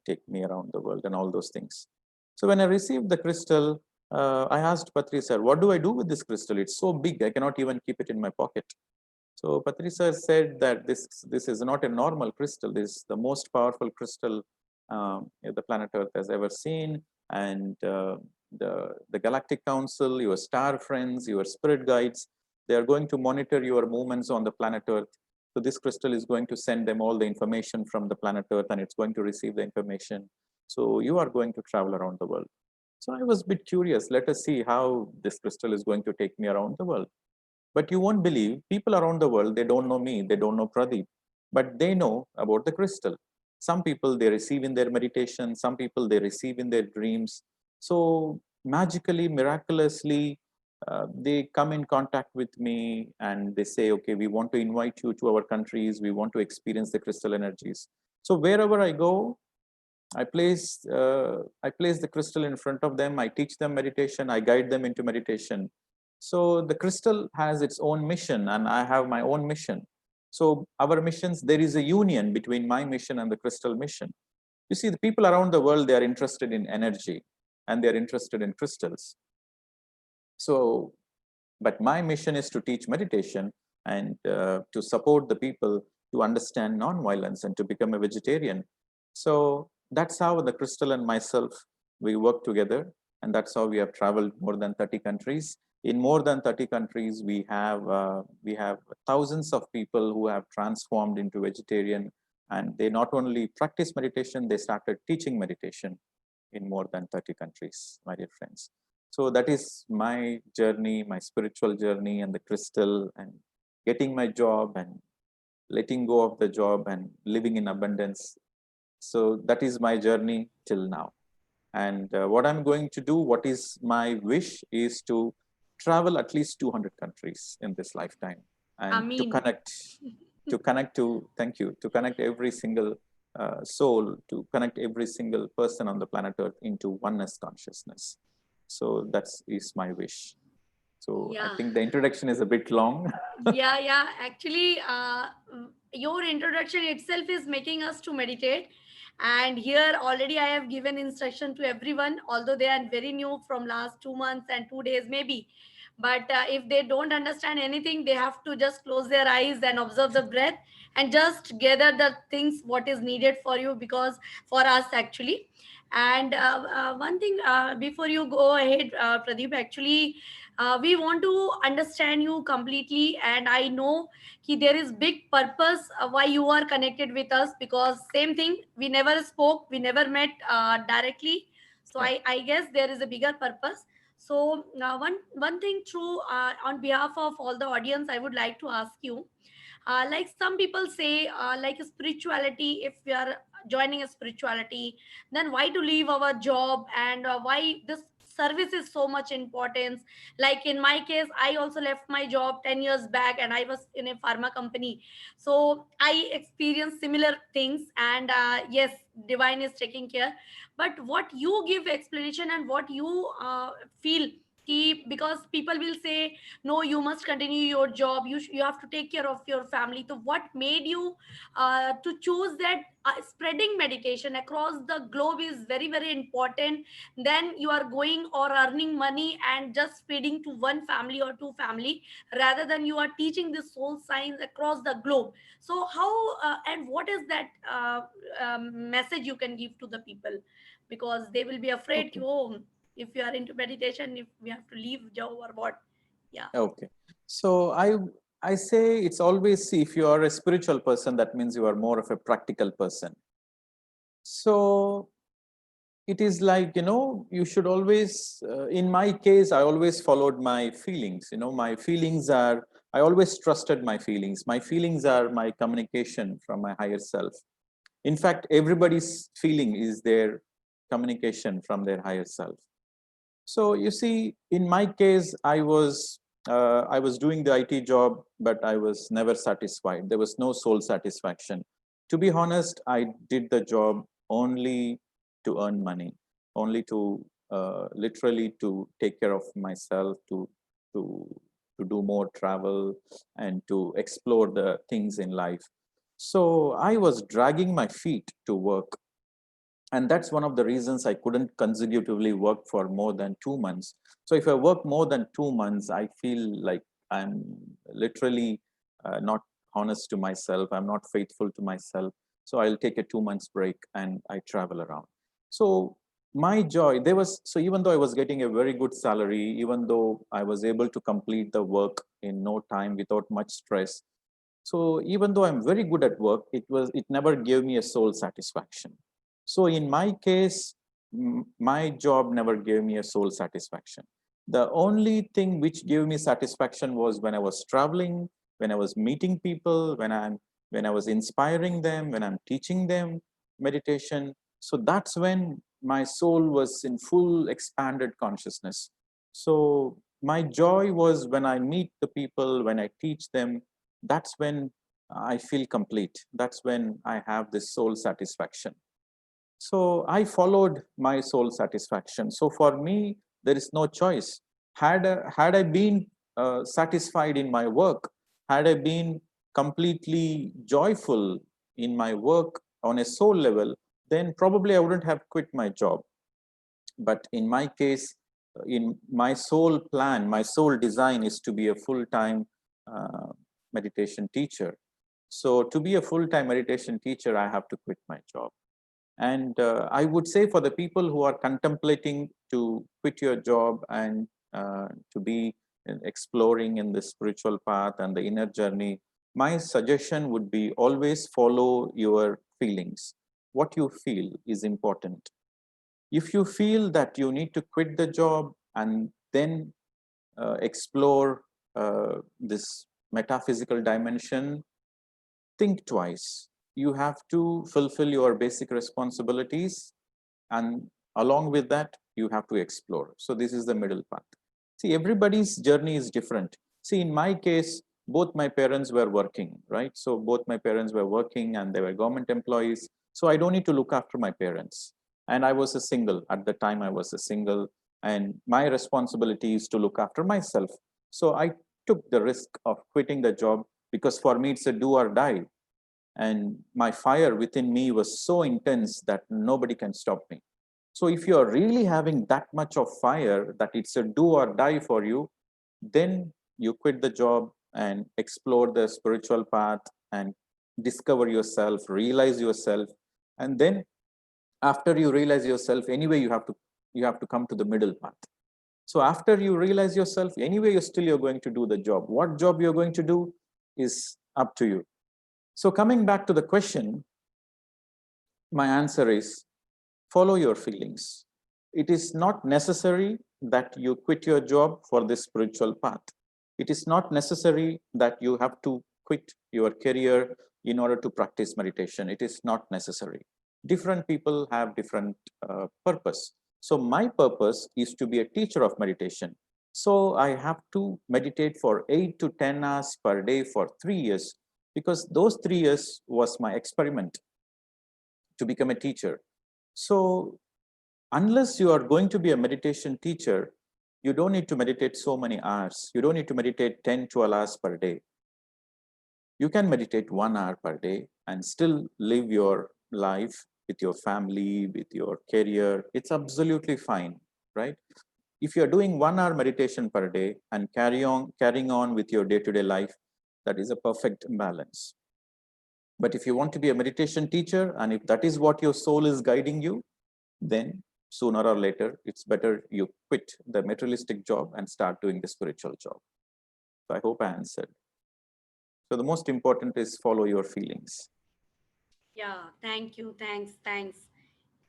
take me around the world and all those things? So when I received the crystal, I asked Patri sir, what do I do with this crystal? It's so big, I cannot even keep it in my pocket. So Patri sir said that this is not a normal crystal. This is the most powerful crystal the planet Earth has ever seen, and the Galactic Council, your star friends, your spirit guides, they are going to monitor your movements on the planet Earth. So this crystal is going to send them all the information from the planet Earth, and it's going to receive the information. So you are going to travel around the world. So I was a bit curious. Let us see how this crystal is going to take me around the world. But you won't believe, people around the world, they don't know me, they don't know Pradeep, but they know about the crystal. Some people they receive in their meditation, some people they receive in their dreams. So magically, miraculously, they come in contact with me and they say, okay, we want to invite you to our countries, we want to experience the crystal energies. So wherever I go, I place the crystal in front of them. I teach them meditation. I guide them into meditation. So the crystal has its own mission, and I have my own mission. So our missions, there is a union between my mission and the crystal mission. You see, the people around the world, they are interested in energy, and they are interested in crystals. So, but my mission is to teach meditation and to support the people to understand non-violence and to become a vegetarian. So that's how the crystal and myself, we work together, and that's how we have traveled more than 30 countries. In more than 30 countries, we have thousands of people who have transformed into vegetarian, and they not only practice meditation, they started teaching meditation in more than 30 countries, my dear friends. So that is my journey, my spiritual journey, and the crystal, and getting my job and letting go of the job and living in abundance. So that is my journey till now. And what I'm going to do, what is my wish, is to travel at least 200 countries in this lifetime, and to connect to, thank you, to connect every single soul, to connect every single person on the planet Earth into oneness consciousness. So that is my wish. So Yeah. I think the introduction is a bit long. Yeah. Actually, your introduction itself is making us to meditate. And here already I have given instruction to everyone, although they are very new from last 2 months and 2 days maybe. But if they don't understand anything, they have to just close their eyes and observe the breath and just gather the things what is needed for you, because for us actually. And one thing before you go ahead, Pradeep, actually, we want to understand you completely, and I know there is big purpose why you are connected with us, because same thing, we never spoke, we never met directly. So I guess there is a bigger purpose. So one thing true, on behalf of all the audience, I would like to ask you, like some people say, like spirituality, if we are joining a spirituality, then why to leave our job, and why this service is so much importance. Like in my case, I also left my job 10 years back, and I was in a pharma company. So I experienced similar things, and yes, divine is taking care. But what you give explanation, and what you feel, because people will say, no, you must continue your job, you have to take care of your family. So what made you to choose that spreading meditation across the globe is very, very important, then you are going or earning money and just feeding to one family or two family, rather than you are teaching this soul science across the globe? So how and what is that message you can give to the people, because they will be afraid, Okay. oh, if you are into meditation, if we have to leave job or what? Yeah. Okay. So I say it's always, see, if you are a spiritual person, that means you are more of a practical person. So it is like, you should always, in my case, I always followed my feelings. My feelings are, I always trusted my feelings. My feelings are my communication from my higher self. In fact, everybody's feeling is their communication from their higher self. So you see, in my case, I was I was doing the IT job, but I was never satisfied. There was no soul satisfaction. To be honest, I did the job only to earn money, only to literally to take care of myself, to to do more travel and to explore the things in life. So I was dragging my feet to work, and that's one of the reasons I couldn't consecutively work for more than 2 months. So if I work more than 2 months, I feel like I'm literally not honest to myself. I'm not faithful to myself. So I'll take a 2 months break and I travel around. So my joy there was, so even though I was getting a very good salary, even though I was able to complete the work in no time without much stress, so even though I'm very good at work, it never gave me a soul satisfaction. So in my case, my job never gave me a soul satisfaction. The only thing which gave me satisfaction was when I was traveling, when I was meeting people, when I was inspiring them, when I'm teaching them meditation. So that's when my soul was in full expanded consciousness. So my joy was when I meet the people, when I teach them. That's when I feel complete. That's when I have this soul satisfaction. So I followed my soul satisfaction. So for me, there is no choice. Had I been satisfied in my work, had I been completely joyful in my work on a soul level, then probably I wouldn't have quit my job. But in my case, in my soul plan, my soul design is to be a full-time meditation teacher. So to be a full-time meditation teacher, I have to quit my job. And I would say for the people who are contemplating to quit your job and to be exploring in the spiritual path and the inner journey, my suggestion would be always follow your feelings. What you feel is important. If you feel that you need to quit the job and then explore this metaphysical dimension, think twice. You have to fulfill your basic responsibilities, and along with that, you have to explore. So this is the middle path. See, everybody's journey is different. See, in my case, both my parents were working, right? So both my parents were working and they were government employees. So I don't need to look after my parents. And I was a single. At the time, I was a single. And my responsibility is to look after myself. So I took the risk of quitting the job because for me, it's a do or die. And my fire within me was so intense that nobody can stop me. So if you are really having that much of fire that it's a do or die for you, then you quit the job and explore the spiritual path and discover yourself, realize yourself. And then after you realize yourself, anyway, you have to come to the middle path. So after you realize yourself, anyway, you're going to do the job. What job you're going to do is up to you. So coming back to the question, my answer is follow your feelings. It is not necessary that you quit your job for this spiritual path. It is not necessary that you have to quit your career in order to practice meditation. It is not necessary. Different people have different purpose. So my purpose is to be a teacher of meditation. So I have to meditate for 8 to 10 hours per day for 3 years, because those 3 years was my experiment to become a teacher. So unless you are going to be a meditation teacher, you don't need to meditate so many hours. You don't need to meditate 10, 12 hours per day. You can meditate 1 hour per day and still live your life with your family, with your career. It's absolutely fine, right? If you're doing 1 hour meditation per day and carrying on with your day-to-day life, that is a perfect balance. But if you want to be a meditation teacher, and if that is what your soul is guiding you, then sooner or later, it's better you quit the materialistic job and start doing the spiritual job. So I hope I answered. So the most important is follow your feelings. Yeah, thank you. Thanks.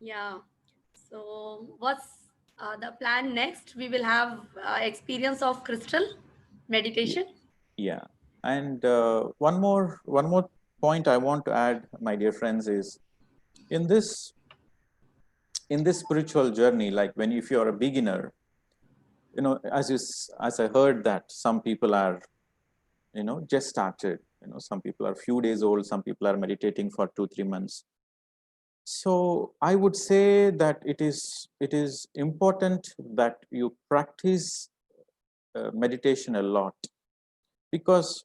Yeah. So what's the plan next? We will have experience of crystal meditation. Yeah. And one more point I want to add, my dear friends, is in this spiritual journey, like if you're a beginner, you know, as I heard that some people are, you know, just started, you know, some people are few days old, some people are meditating for 2-3 months. So I would say that it is important that you practice meditation a lot, because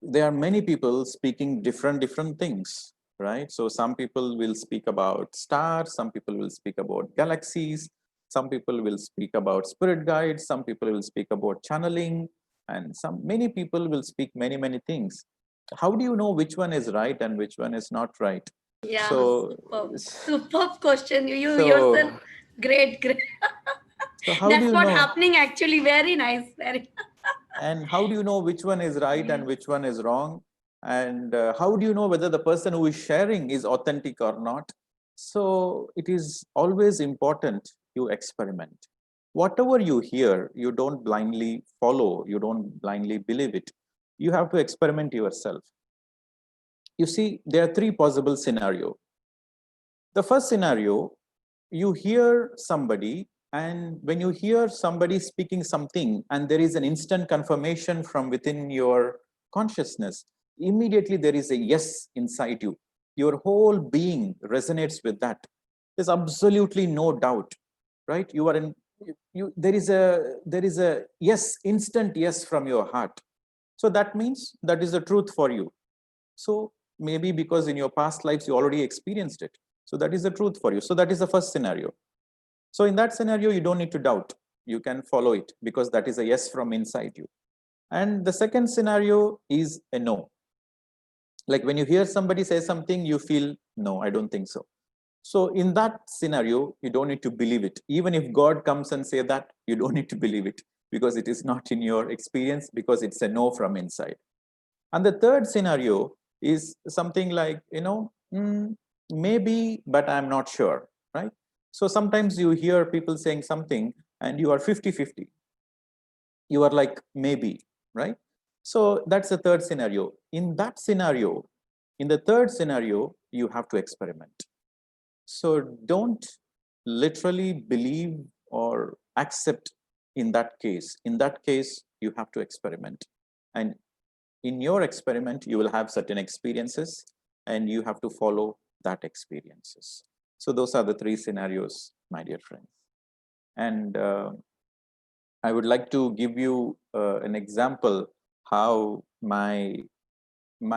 there are many people speaking different things, right? So some people will speak about stars, some people will speak about galaxies, some people will speak about spirit guides, some people will speak about channeling, and many people will speak many things. How do you know which one is right and which one is not right? Yeah, So superb question. You so yourself, great. so how do That's you what know? happening actually. Very nice. Very. And how do you know which one is right and Yes. which one is wrong? And how do you know whether the person who is sharing is authentic or not? So it is always important you experiment. Whatever you hear, you don't blindly follow, you don't blindly believe it. You have to experiment yourself. You see, there are 3 possible scenarios. The first scenario, you hear somebody, and when you hear somebody speaking something and there is an instant confirmation from within your consciousness, immediately there is a yes inside you. Your whole being resonates with that. There's absolutely no doubt, right? You are in there is a yes, instant yes from your heart. So that means that is the truth for you. So maybe because in your past lives you already experienced it, so that is the truth for you. So that is the first scenario. So in that scenario, you don't need to doubt. You can follow it because that is a yes from inside you. And the second scenario is a no. Like when you hear somebody say something, you feel, no, I don't think so. So in that scenario, you don't need to believe it. Even if God comes and say that, you don't need to believe it because it is not in your experience, because it's a no from inside. And the third scenario is something like, you know, maybe, but I'm not sure, right? So sometimes you hear people saying something and you are 50-50. You are like, maybe, right? So that's the third scenario. In that scenario, in the third scenario, you have to experiment. So don't literally believe or accept in that case. In that case, you have to experiment. And in your experiment, you will have certain experiences and you have to follow that experiences. So those are the 3 scenarios, my dear friends. And I would like to give you an example how my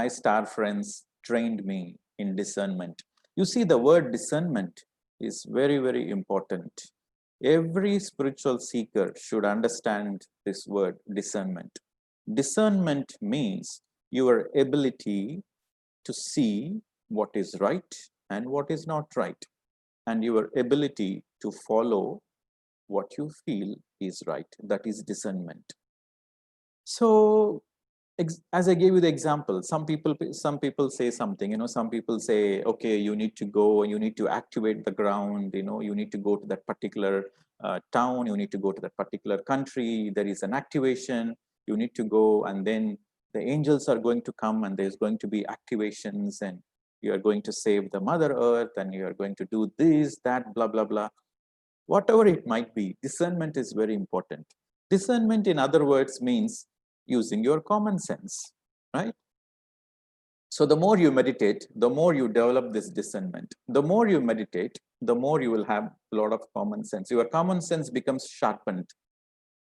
star friends trained me in discernment. You see, the word discernment is very important. Every spiritual seeker should understand this word discernment. Discernment means your ability to see what is right and what is not right, and your ability to follow what you feel is right. That is discernment. So as I gave you the example, some people say something, you know, some people say, okay, you need to go, you need to activate the ground, you know, you need to go to that particular town, you need to go to that particular country, there is an activation, you need to go, and then the angels are going to come and there's going to be activations, and you are going to save the Mother Earth, and you are going to do this, that, blah, blah, blah. Whatever it might be, discernment is very important. Discernment, in other words, means using your common sense, right? So the more you meditate, the more you develop this discernment. The more you meditate, the more you will have a lot of common sense. Your common sense becomes sharpened.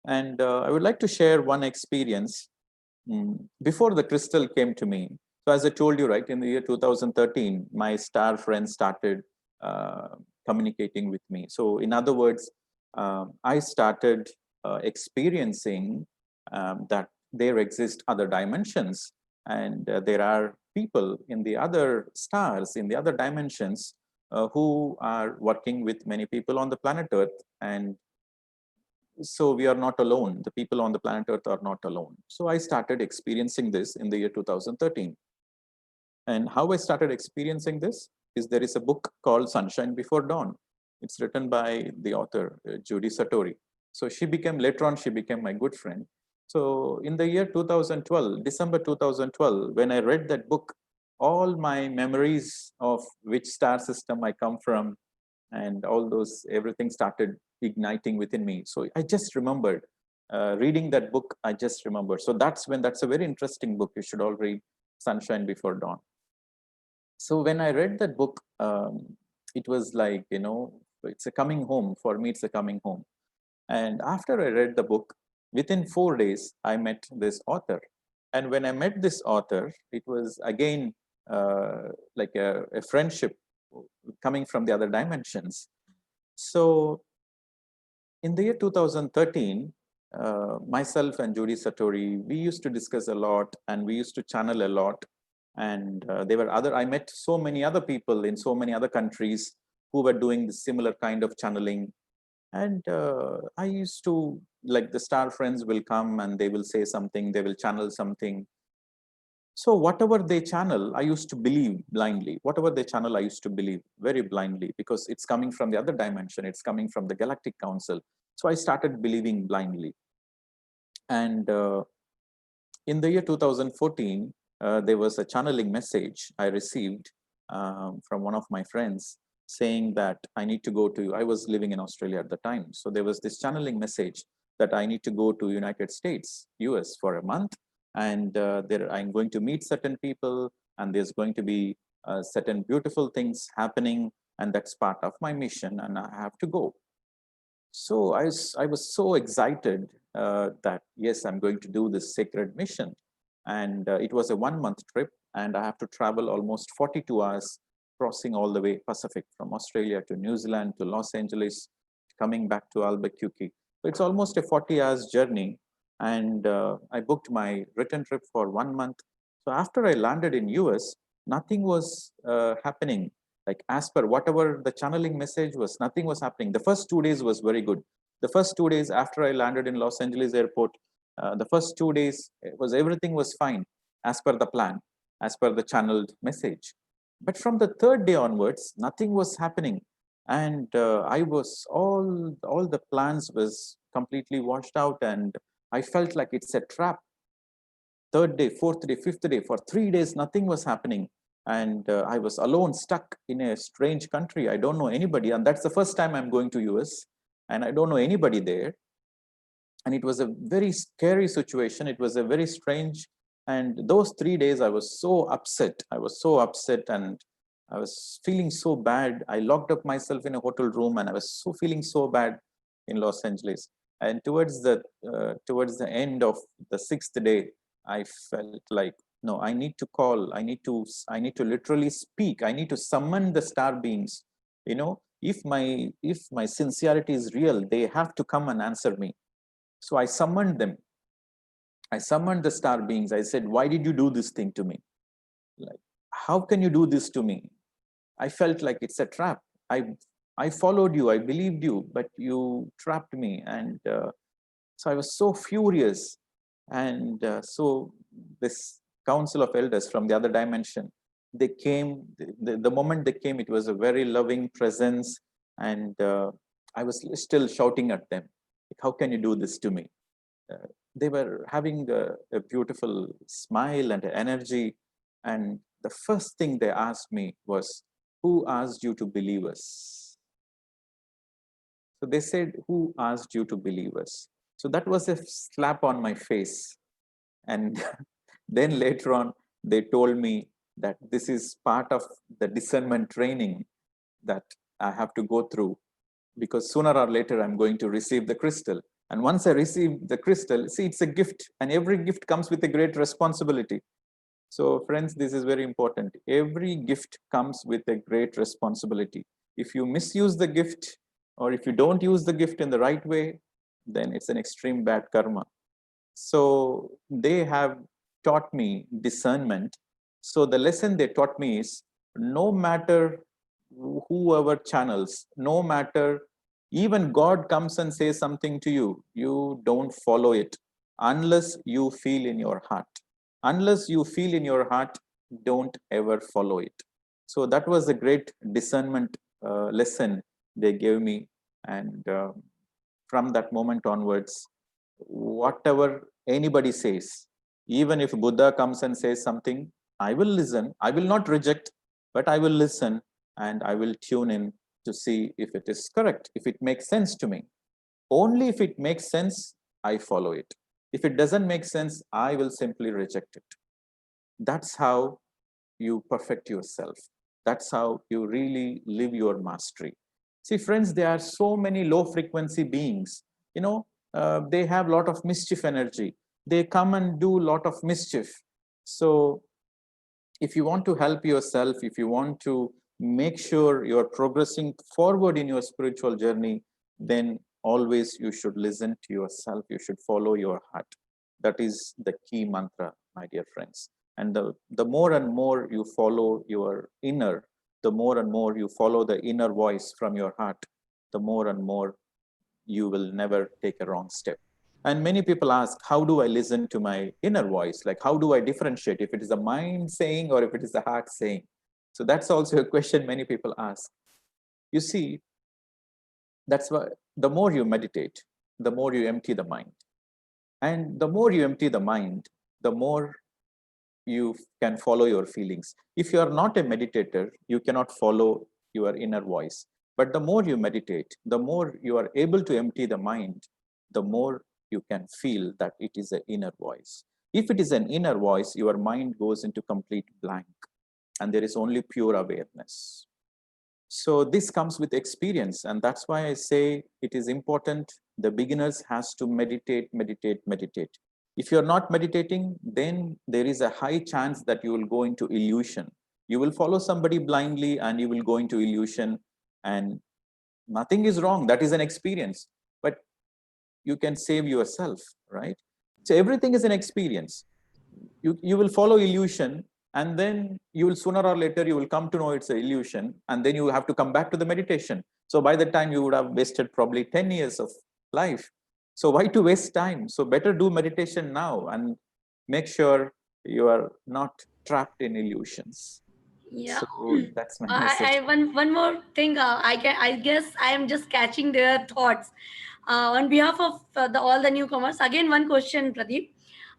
And I would like to share one experience before the crystal came to me. So as I told you, right, in the year 2013, my star friends started communicating with me. So in other words, I started experiencing that there exist other dimensions, and there are people in the other stars, in the other dimensions, who are working with many people on the planet Earth. And so we are not alone. The people on the planet Earth are not alone. So I started experiencing this in the year 2013. And how I started experiencing this is there is a book called Sunshine Before Dawn. It's written by the author, Judy Satori. So later on, she became my good friend. So in the year 2012, December 2012, when I read that book, all my memories of which star system I come from and all those, everything started igniting within me. So I just remembered reading that book. I just remembered. So that's a very interesting book. You should all read Sunshine Before Dawn. So when I read that book, it was like, it's a coming home for me. It's a coming home. And after I read the book, within 4 days, I met this author. And when I met this author, it was again like a friendship coming from the other dimensions. So in the year 2013, myself and Judy Satori, we used to discuss a lot and we used to channel a lot. And I met so many other people in so many other countries who were doing the similar kind of channeling. And I used to, like, the star friends will come and they will say something, they will channel something. So whatever they channel, I used to believe blindly. Whatever they channel, I used to believe very blindly, because it's coming from the other dimension. It's coming from the Galactic Council. So I started believing blindly. And in the year 2014, there was a channeling message I received from one of my friends saying that I need to go to, I was living in Australia at the time. So there was this channeling message that I need to go to United States, US for a month. And there I'm going to meet certain people, and there's going to be certain beautiful things happening. And that's part of my mission, and I have to go. So I was so excited that, yes, I'm going to do this sacred mission. And it was a 1-month trip, and I have to travel almost 42 hours, crossing all the way Pacific from Australia to New Zealand to Los Angeles, coming back to Albuquerque. So it's almost a 40 hours journey. And I booked my return trip for 1 month. So after I landed in US, nothing was happening. Like, as per whatever the channeling message was, nothing was happening. The first 2 days was very good. The first 2 days after I landed in Los Angeles airport, the first 2 days everything was fine as per the plan, as per the channeled message. But from the third day onwards, nothing was happening. And I was all the plans was completely washed out, and I felt like it's a trap. Third day, fourth day, fifth day, for 3 days, nothing was happening. And I was alone, stuck in a strange country. I don't know anybody. And that's the first time I'm going to US, and I don't know anybody there. And it was a very scary situation. It was a very strange. And those 3 days, I was so upset. I was so upset, and I was feeling so bad. I locked up myself in a hotel room, and I was feeling so bad in Los Angeles. And towards the end of the 6th day, I felt like, no, I need to call. I need to literally speak. I need to summon the star beings. If my sincerity is real, they have to come and answer me. So I summoned them. I summoned the star beings. I said, why did you do this thing to me? Like, how can you do this to me? I felt like it's a trap. I followed you. I believed you, but you trapped me. And so I was so furious. And so this council of elders from the other dimension, they came. The moment they came, it was a very loving presence. And I was still shouting at them, how can you do this to me? They were having a beautiful smile and energy. And the first thing they asked me was, who asked you to believe us? So they said, who asked you to believe us? So that was a slap on my face. And then later on, they told me that this is part of the discernment training that I have to go through, because sooner or later, I'm going to receive the crystal. And once I receive the crystal, see, it's a gift, and every gift comes with a great responsibility. So friends, this is very important. Every gift comes with a great responsibility. If you misuse the gift, or if you don't use the gift in the right way, then it's an extreme bad karma. So they have taught me discernment. So the lesson they taught me is, no matter whoever channels, no matter, even God comes and says something to you, you don't follow it unless you feel in your heart. Unless you feel in your heart, don't ever follow it. So that was a great discernment lesson they gave me. And from that moment onwards, whatever anybody says, even if Buddha comes and says something, I will listen. I will not reject, but I will listen, and I will tune in to see if it is correct, if it makes sense to me. Only if it makes sense, I follow it. If it doesn't make sense, I will simply reject it. That's how you perfect yourself. That's how you really live your mastery. See, friends, there are so many low frequency beings. They have a lot of mischief energy. They come and do a lot of mischief. So if you want to help yourself, if you want to make sure you're progressing forward in your spiritual journey, then always you should listen to yourself. You should follow your heart. That is the key mantra, my dear friends. And the more and more you follow your inner, the more and more you follow the inner voice from your heart, the more and more you will never take a wrong step. And many people ask, how do I listen to my inner voice? Like, how do I differentiate if it is the mind saying or if it is the heart saying? So that's also a question many people ask. You see, that's why the more you meditate, the more you empty the mind. And the more you empty the mind, the more you can follow your feelings. If you are not a meditator, you cannot follow your inner voice. But the more you meditate, the more you are able to empty the mind, the more you can feel that it is an inner voice. If it is an inner voice, your mind goes into complete blank and there is only pure awareness. So this comes with experience, and that's why I say it is important. The beginners has to meditate, meditate, meditate. If you're not meditating, then there is a high chance that you will go into illusion. You will follow somebody blindly and you will go into illusion, and nothing is wrong. That is an experience, but you can save yourself, right? So everything is an experience. You will follow illusion, and then you will sooner or later you will come to know it's an illusion, and then you have to come back to the meditation. So by the time you would have wasted probably 10 years of life. So why to waste time? So better do meditation now and make sure you are not trapped in illusions. Yeah. So that's my message. One more thing. I guess I am just catching their thoughts. On behalf of all the newcomers, again one question, Pradeep.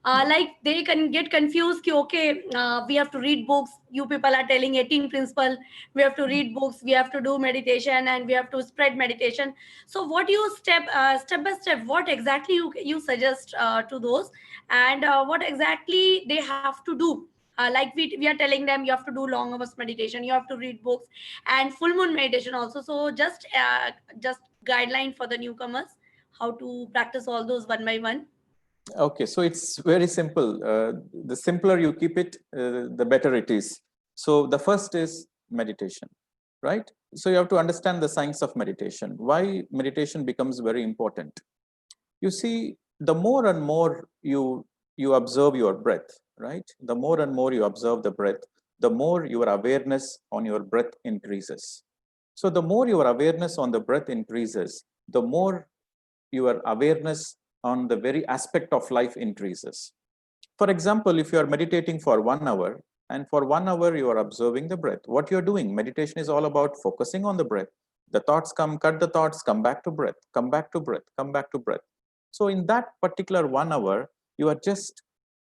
Like they can get confused. Ki, okay, we have to read books. You people are telling 18 principle. We have to read books. We have to do meditation, and we have to spread meditation. So, what you step by step? What exactly you suggest to those, and what exactly they have to do? Like we are telling them, you have to do long hours meditation. You have to read books and full moon meditation also. So, just guideline for the newcomers how to practice all those one by one. Okay, so it's very simple. The simpler you keep it, the better it is. So the first is meditation, right? So you have to understand the science of meditation. Why meditation becomes very important. You see, the more and more you observe your breath, right? The more and more you observe the breath, the more your awareness on your breath increases. So the more your awareness on the breath increases, the more your awareness on the very aspect of life increases. For example, if you are meditating for 1 hour, and for 1 hour you are observing the breath, what you're doing, meditation is all about focusing on the breath. The thoughts come, cut the thoughts, come back to breath, come back to breath, come back to breath. So in that particular 1 hour, you are just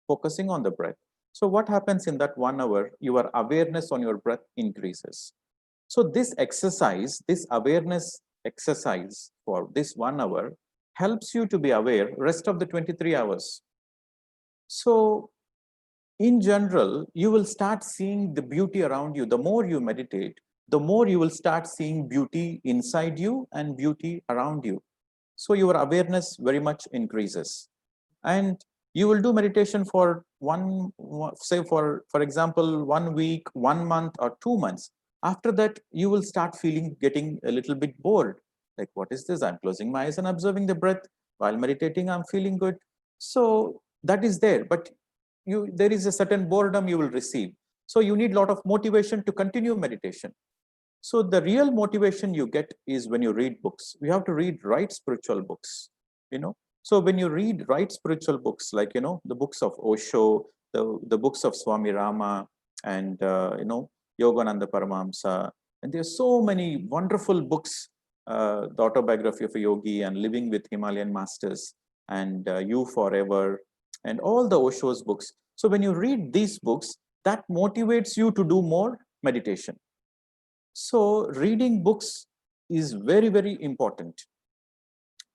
focusing on the breath. So what happens in that 1 hour, your awareness on your breath increases. So this exercise, this awareness exercise for this 1 hour helps you to be aware rest of the 23 hours. So in general, you will start seeing the beauty around you. The more you meditate, the more you will start seeing beauty inside you and beauty around you. So your awareness very much increases. And you will do meditation for say for example, 1 week, 1 month or 2 months. After that, you will start getting a little bit bored. Like, what is this? I'm closing my eyes and observing the breath. While meditating, I'm feeling good. So that is there, but there is a certain boredom you will receive. So you need a lot of motivation to continue meditation. So the real motivation you get is when you read books. You have to read right spiritual books, So when you read right spiritual books, like, the books of Osho, the books of Swami Rama, and, Yogananda Paramahamsa, and there are so many wonderful books, the autobiography of a yogi and Living with Himalayan Masters and You Forever and all the Osho's books. So when you read these books, that motivates you to do more meditation. So reading books is very, very important.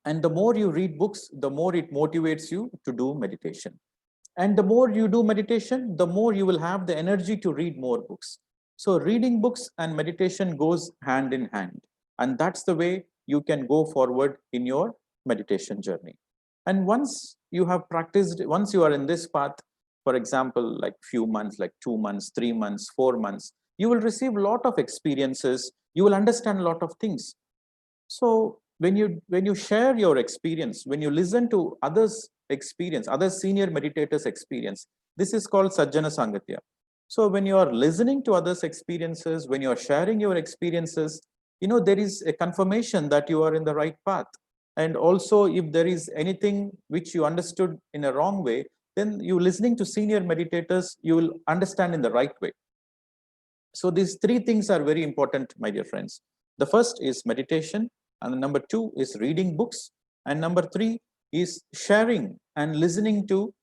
And the more you read books, the more it motivates you to do meditation. And the more you do meditation, the more you will have the energy to read more books. So reading books and meditation goes hand in hand. And that's the way you can go forward in your meditation journey. And once you have practiced, once you are in this path, for example, like few months, like 2 months, 3 months, 4 months, you will receive a lot of experiences. You will understand a lot of things. So when you share your experience, when you listen to others' experience, other senior meditators' experience, this is called Sajjana Sangatya. So when you are listening to others' experiences, when you are sharing your experiences, there is a confirmation that you are in the right path. And also, if there is anything which you understood in a wrong way, then you listening to senior meditators, you will understand in the right way. So these three things are very important, my dear friends. The first is meditation, and number 2 is reading books, and number 3 is sharing and listening to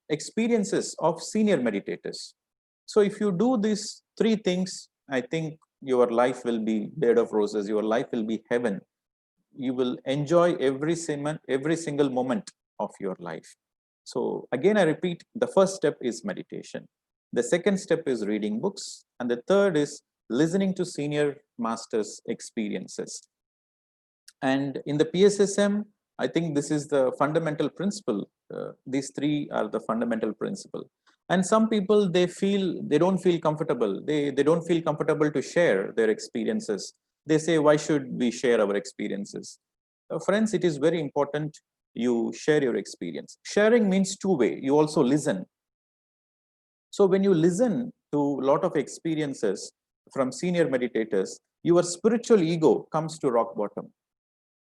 experiences of senior meditators. So if you do these 3 things, I think your life will be bed of roses, your life will be heaven. You will enjoy every single moment of your life. So again, I repeat, the first step is meditation. The second step is reading books. And the third is listening to senior masters' experiences. And in the PSSM, I think this is the fundamental principle. These 3 are the fundamental principle. And some people, they don't feel comfortable. They don't feel comfortable to share their experiences. They say, why should we share our experiences? Friends, it is very important you share your experience. Sharing means 2 way. You also listen. So when you listen to a lot of experiences from senior meditators, your spiritual ego comes to rock bottom.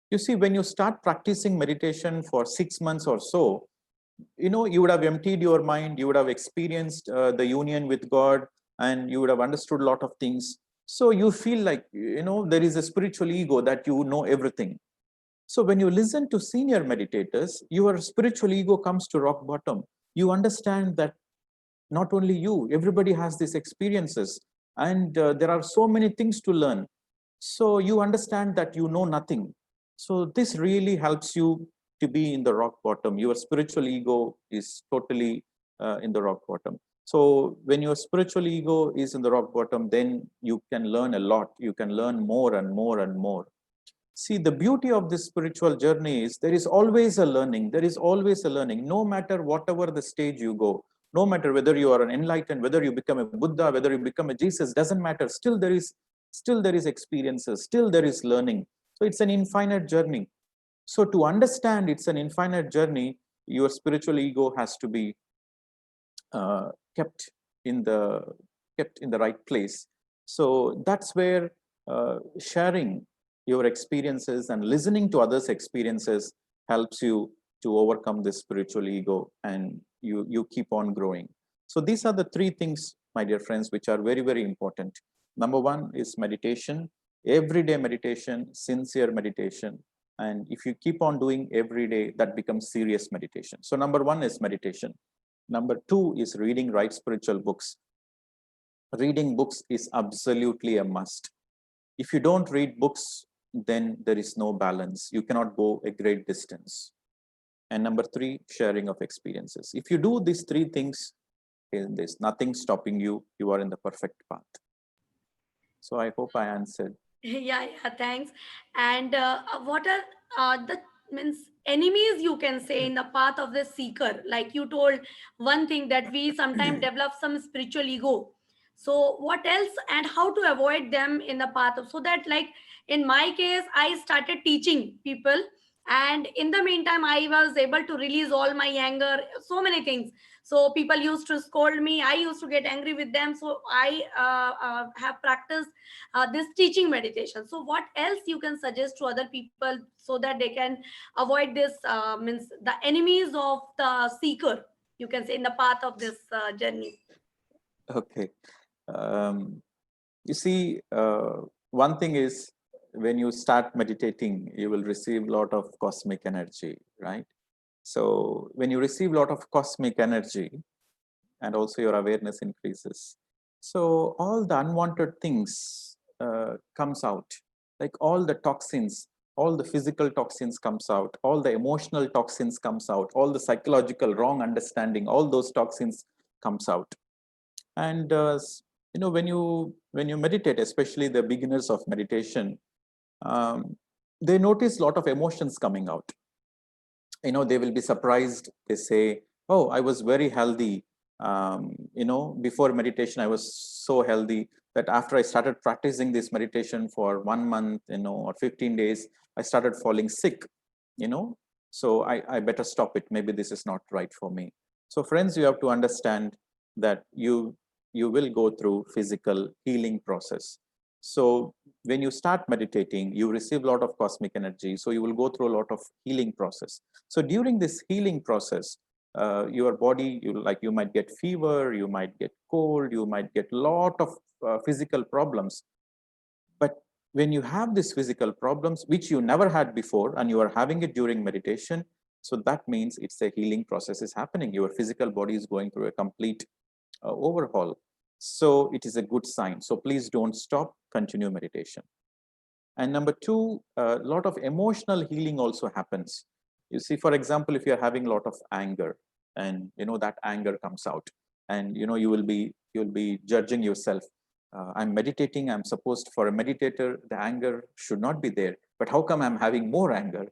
You see, when you start practicing meditation for 6 months or so, you would have emptied your mind, you would have experienced the union with God, and you would have understood a lot of things. So you feel like, there is a spiritual ego that you know everything. So when you listen to senior meditators, your spiritual ego comes to rock bottom. You understand that not only you, everybody has these experiences, and there are so many things to learn. So you understand that you know nothing. So this really helps you to be in the rock bottom. Your spiritual ego is totally in the rock bottom. So when your spiritual ego is in the rock bottom, then you can learn a lot. You can learn more and more and more. See, the beauty of this spiritual journey is there is always a learning. There is always a learning, no matter whatever the stage you go. No matter whether you are an enlightened, whether you become a Buddha, whether you become a Jesus, doesn't matter. Still there is experiences, still there is learning. So it's an infinite journey. So to understand it's an infinite journey, your spiritual ego has to be kept in the right place. So that's where sharing your experiences and listening to others' experiences helps you to overcome this spiritual ego, and you keep on growing. So these are the 3 things, my dear friends, which are very, very important. Number 1 is meditation, everyday meditation, sincere meditation. And if you keep on doing every day, that becomes serious meditation. So number 1 is meditation. Number 2 is reading right spiritual books. Reading books is absolutely a must. If you don't read books, then there is no balance. You cannot go a great distance. And number 3, sharing of experiences. If you do these 3 things, there's nothing stopping you. You are in the perfect path. So I hope I answered. Yeah, thanks. And what are the enemies, you can say, in the path of the seeker? Like you told one thing, that we sometimes develop some spiritual ego. So what else, and how to avoid them in the path of, so that, like in my case, I started teaching people, and in the meantime I was able to release all my anger, so many things. So people used to scold me, I used to get angry with them. So I have practiced this teaching meditation. So what else you can suggest to other people, so that they can avoid this the enemies of the seeker, you can say, in the path of this journey? Okay. You see, one thing is, when you start meditating, you will receive a lot of cosmic energy, right? So when you receive a lot of cosmic energy, and also your awareness increases, so all the unwanted things comes out. like all the toxins, all the physical toxins comes out, all the emotional toxins comes out, all the psychological wrong understanding, all those toxins comes out. And you know, when you meditate, especially the beginners of meditation, they notice a lot of emotions coming out. You know, they will be surprised. They say, oh, I was very healthy, you know, before meditation I was so healthy that after I started practicing this meditation for 1 month, you know, or 15 days, I started falling sick, you know. So I better stop it, maybe this is not right for me. So friends, you have to understand that you will go through physical healing process. So when you start meditating, you receive a lot of cosmic energy, so you will go through a lot of healing process. So during this healing process, your body, you might get fever, you might get cold, you might get a lot of physical problems. But when you have these physical problems which you never had before and you are having it during meditation, so that means it's a healing process is happening. Your physical body is going through a complete overhaul. So it is a good sign. So please don't stop, continue meditation. And number two, a lot of emotional healing also happens. You see, for example, if you're having a lot of anger and you know that anger comes out, and you know you'll be judging yourself. I'm meditating, I'm supposed, for a meditator, the anger should not be there, but how come I'm having more anger?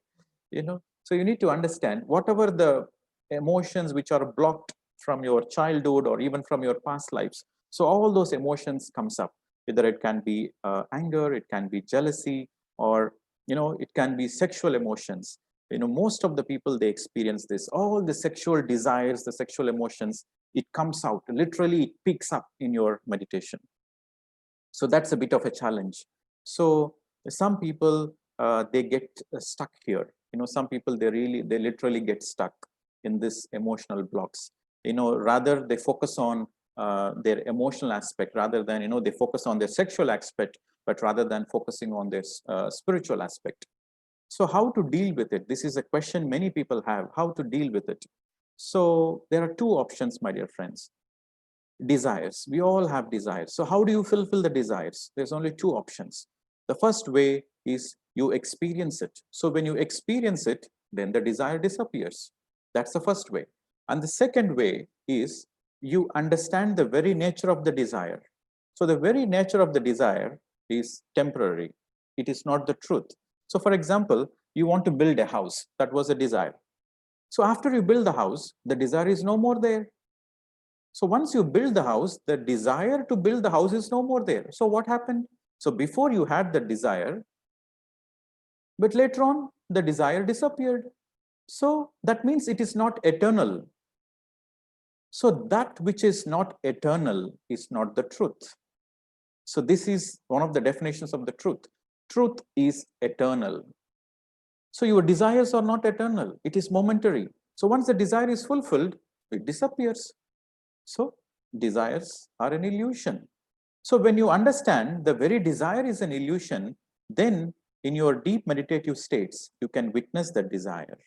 You know, so you need to understand whatever the emotions which are blocked from your childhood or even from your past lives. So all those emotions comes up, whether it can be anger, it can be jealousy, or you know, it can be sexual emotions. You know, most of the people, they experience this, all the sexual desires, the sexual emotions, it comes out, literally it picks up in your meditation. So that's a bit of a challenge. So some people they get stuck here. You know, some people, they literally get stuck in this emotional blocks. You know, rather they focus on their emotional aspect, rather than, you know, they focus on their sexual aspect, but rather than focusing on their spiritual aspect. So how to deal with it? This is a question many people have, how to deal with it. So there are two options, my dear friends. Desires, we all have desires. So how do you fulfill the desires? There's only two options. The first way is you experience it. So when you experience it, then the desire disappears. That's the first way. And the second way is you understand the very nature of the desire. So the very nature of the desire is temporary. It is not the truth. So for example, you want to build a house. That was a desire. So after you build the house, the desire is no more there. So once you build the house, the desire to build the house is no more there. So what happened? So before you had the desire, but later on the desire disappeared. So that means it is not eternal. So that which is not eternal is not the truth. So this is one of the definitions of the truth. Truth is eternal. So your desires are not eternal. It is momentary. So once the desire is fulfilled, it disappears. So desires are an illusion. So when you understand the very desire is an illusion, then in your deep meditative states, you can witness the desire.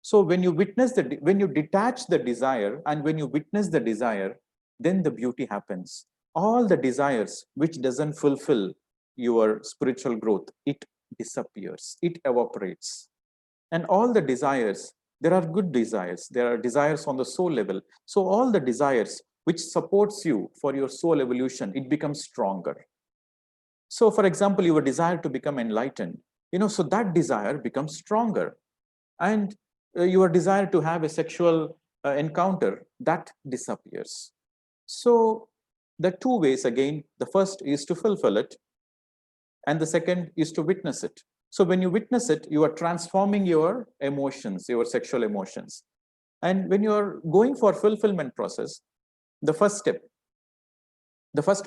So when you witness when you detach the desire and when you witness the desire, then the beauty happens. All the desires which doesn't fulfill your spiritual growth, it disappears, it evaporates. And all the desires, there are good desires, there are desires on the soul level. So all the desires which supports you for your soul evolution, it becomes stronger. So for example, your desire to become enlightened, you know, so that desire becomes stronger. And your desire to have a sexual encounter, that disappears. So the two ways, again, the first is to fulfill it, and the second is to witness it. So when you witness it, you are transforming your emotions, your sexual emotions. And when you are going for fulfillment process, the first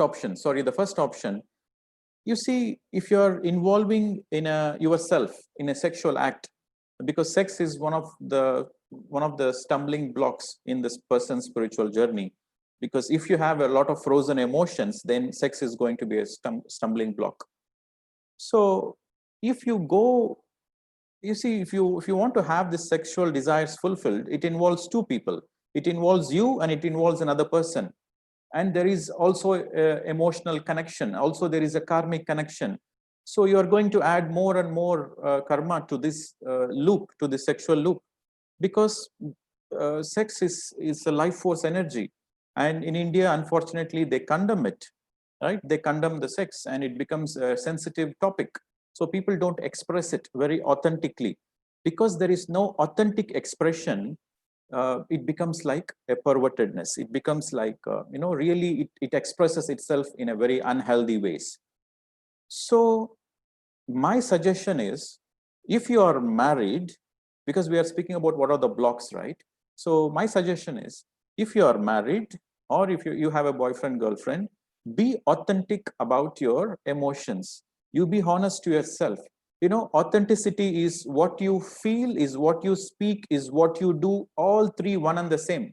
option, you see, if you're involving in yourself in a sexual act, because sex is one of the stumbling blocks in this person's spiritual journey. Because if you have a lot of frozen emotions, then sex is going to be a stumbling block. So if you go, you see, if you want to have this sexual desires fulfilled, it involves two people. It involves you and it involves another person. And there is also emotional connection. Also, there is a karmic connection. So you are going to add more and more karma to this loop, to the sexual loop, because sex is a life force energy. And in India, unfortunately, they condemn it, right? They condemn the sex and it becomes a sensitive topic. So people don't express it very authentically. Because there is no authentic expression, it becomes like a pervertedness. It becomes like, really it expresses itself in a very unhealthy ways. So my suggestion is, if you are married, because we are speaking about what are the blocks, right? So my suggestion is, if you are married or if you have a boyfriend, girlfriend, be authentic about your emotions. You be honest to yourself. Authenticity is what you feel, is what you speak, is what you do, all three one and the same.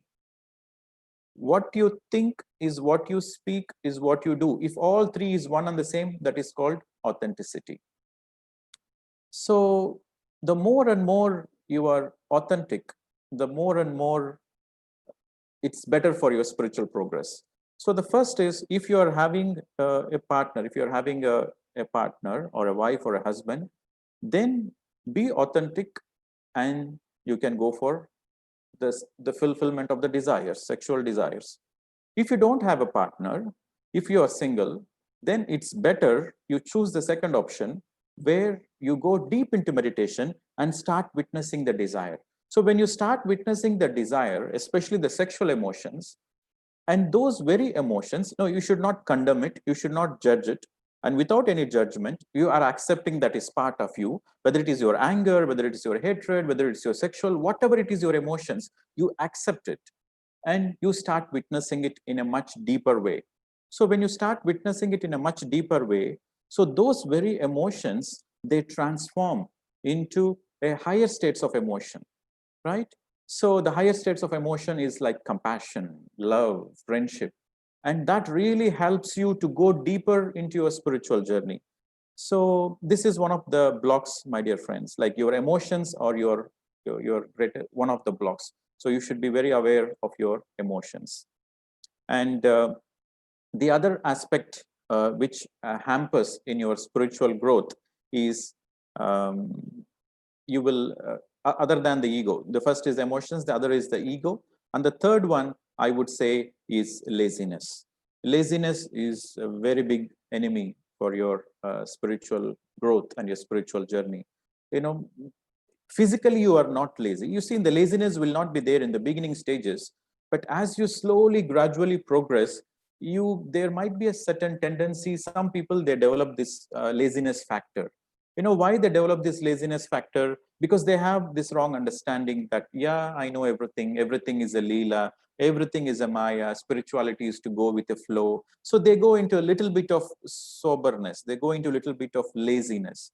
What you think is what you speak, is what you do. If all three is one and the same, that is called authenticity. So the more and more you are authentic, the more and more it's better for your spiritual progress. So the first is, if you are having a partner, if you're having a partner or a wife or a husband, then be authentic and you can go for the fulfillment of the desires, sexual desires. If you don't have a partner, if you are single, then it's better you choose the second option, where you go deep into meditation and start witnessing the desire. So when you start witnessing the desire, especially the sexual emotions, and those very emotions, no, you should not condemn it, you should not judge it. And without any judgment, you are accepting that is part of you, whether it is your anger, whether it is your hatred, whether it's your sexual, whatever it is your emotions, you accept it and you start witnessing it in a much deeper way. So when you start witnessing it in a much deeper way, so those very emotions, they transform into a higher states of emotion, right? So the higher states of emotion is like compassion, love, friendship, and that really helps you to go deeper into your spiritual journey. So this is one of the blocks, my dear friends, like your emotions or your greater one of the blocks. So you should be very aware of your emotions. And the other aspect which hampers in your spiritual growth is, you will, other than the ego, the first is emotions, the other is the ego, and the third one I would say is laziness. Laziness is a very big enemy for your spiritual growth and your spiritual journey. Physically you are not lazy. You see, the laziness will not be there in the beginning stages, but as you slowly gradually progress, there might be a certain tendency. Some people, they develop this laziness factor. Why they develop this laziness factor? Because they have this wrong understanding that, yeah, I know everything is a leela, everything is a maya, spirituality is to go with the flow. So they go into a little bit of soberness, they go into a little bit of laziness,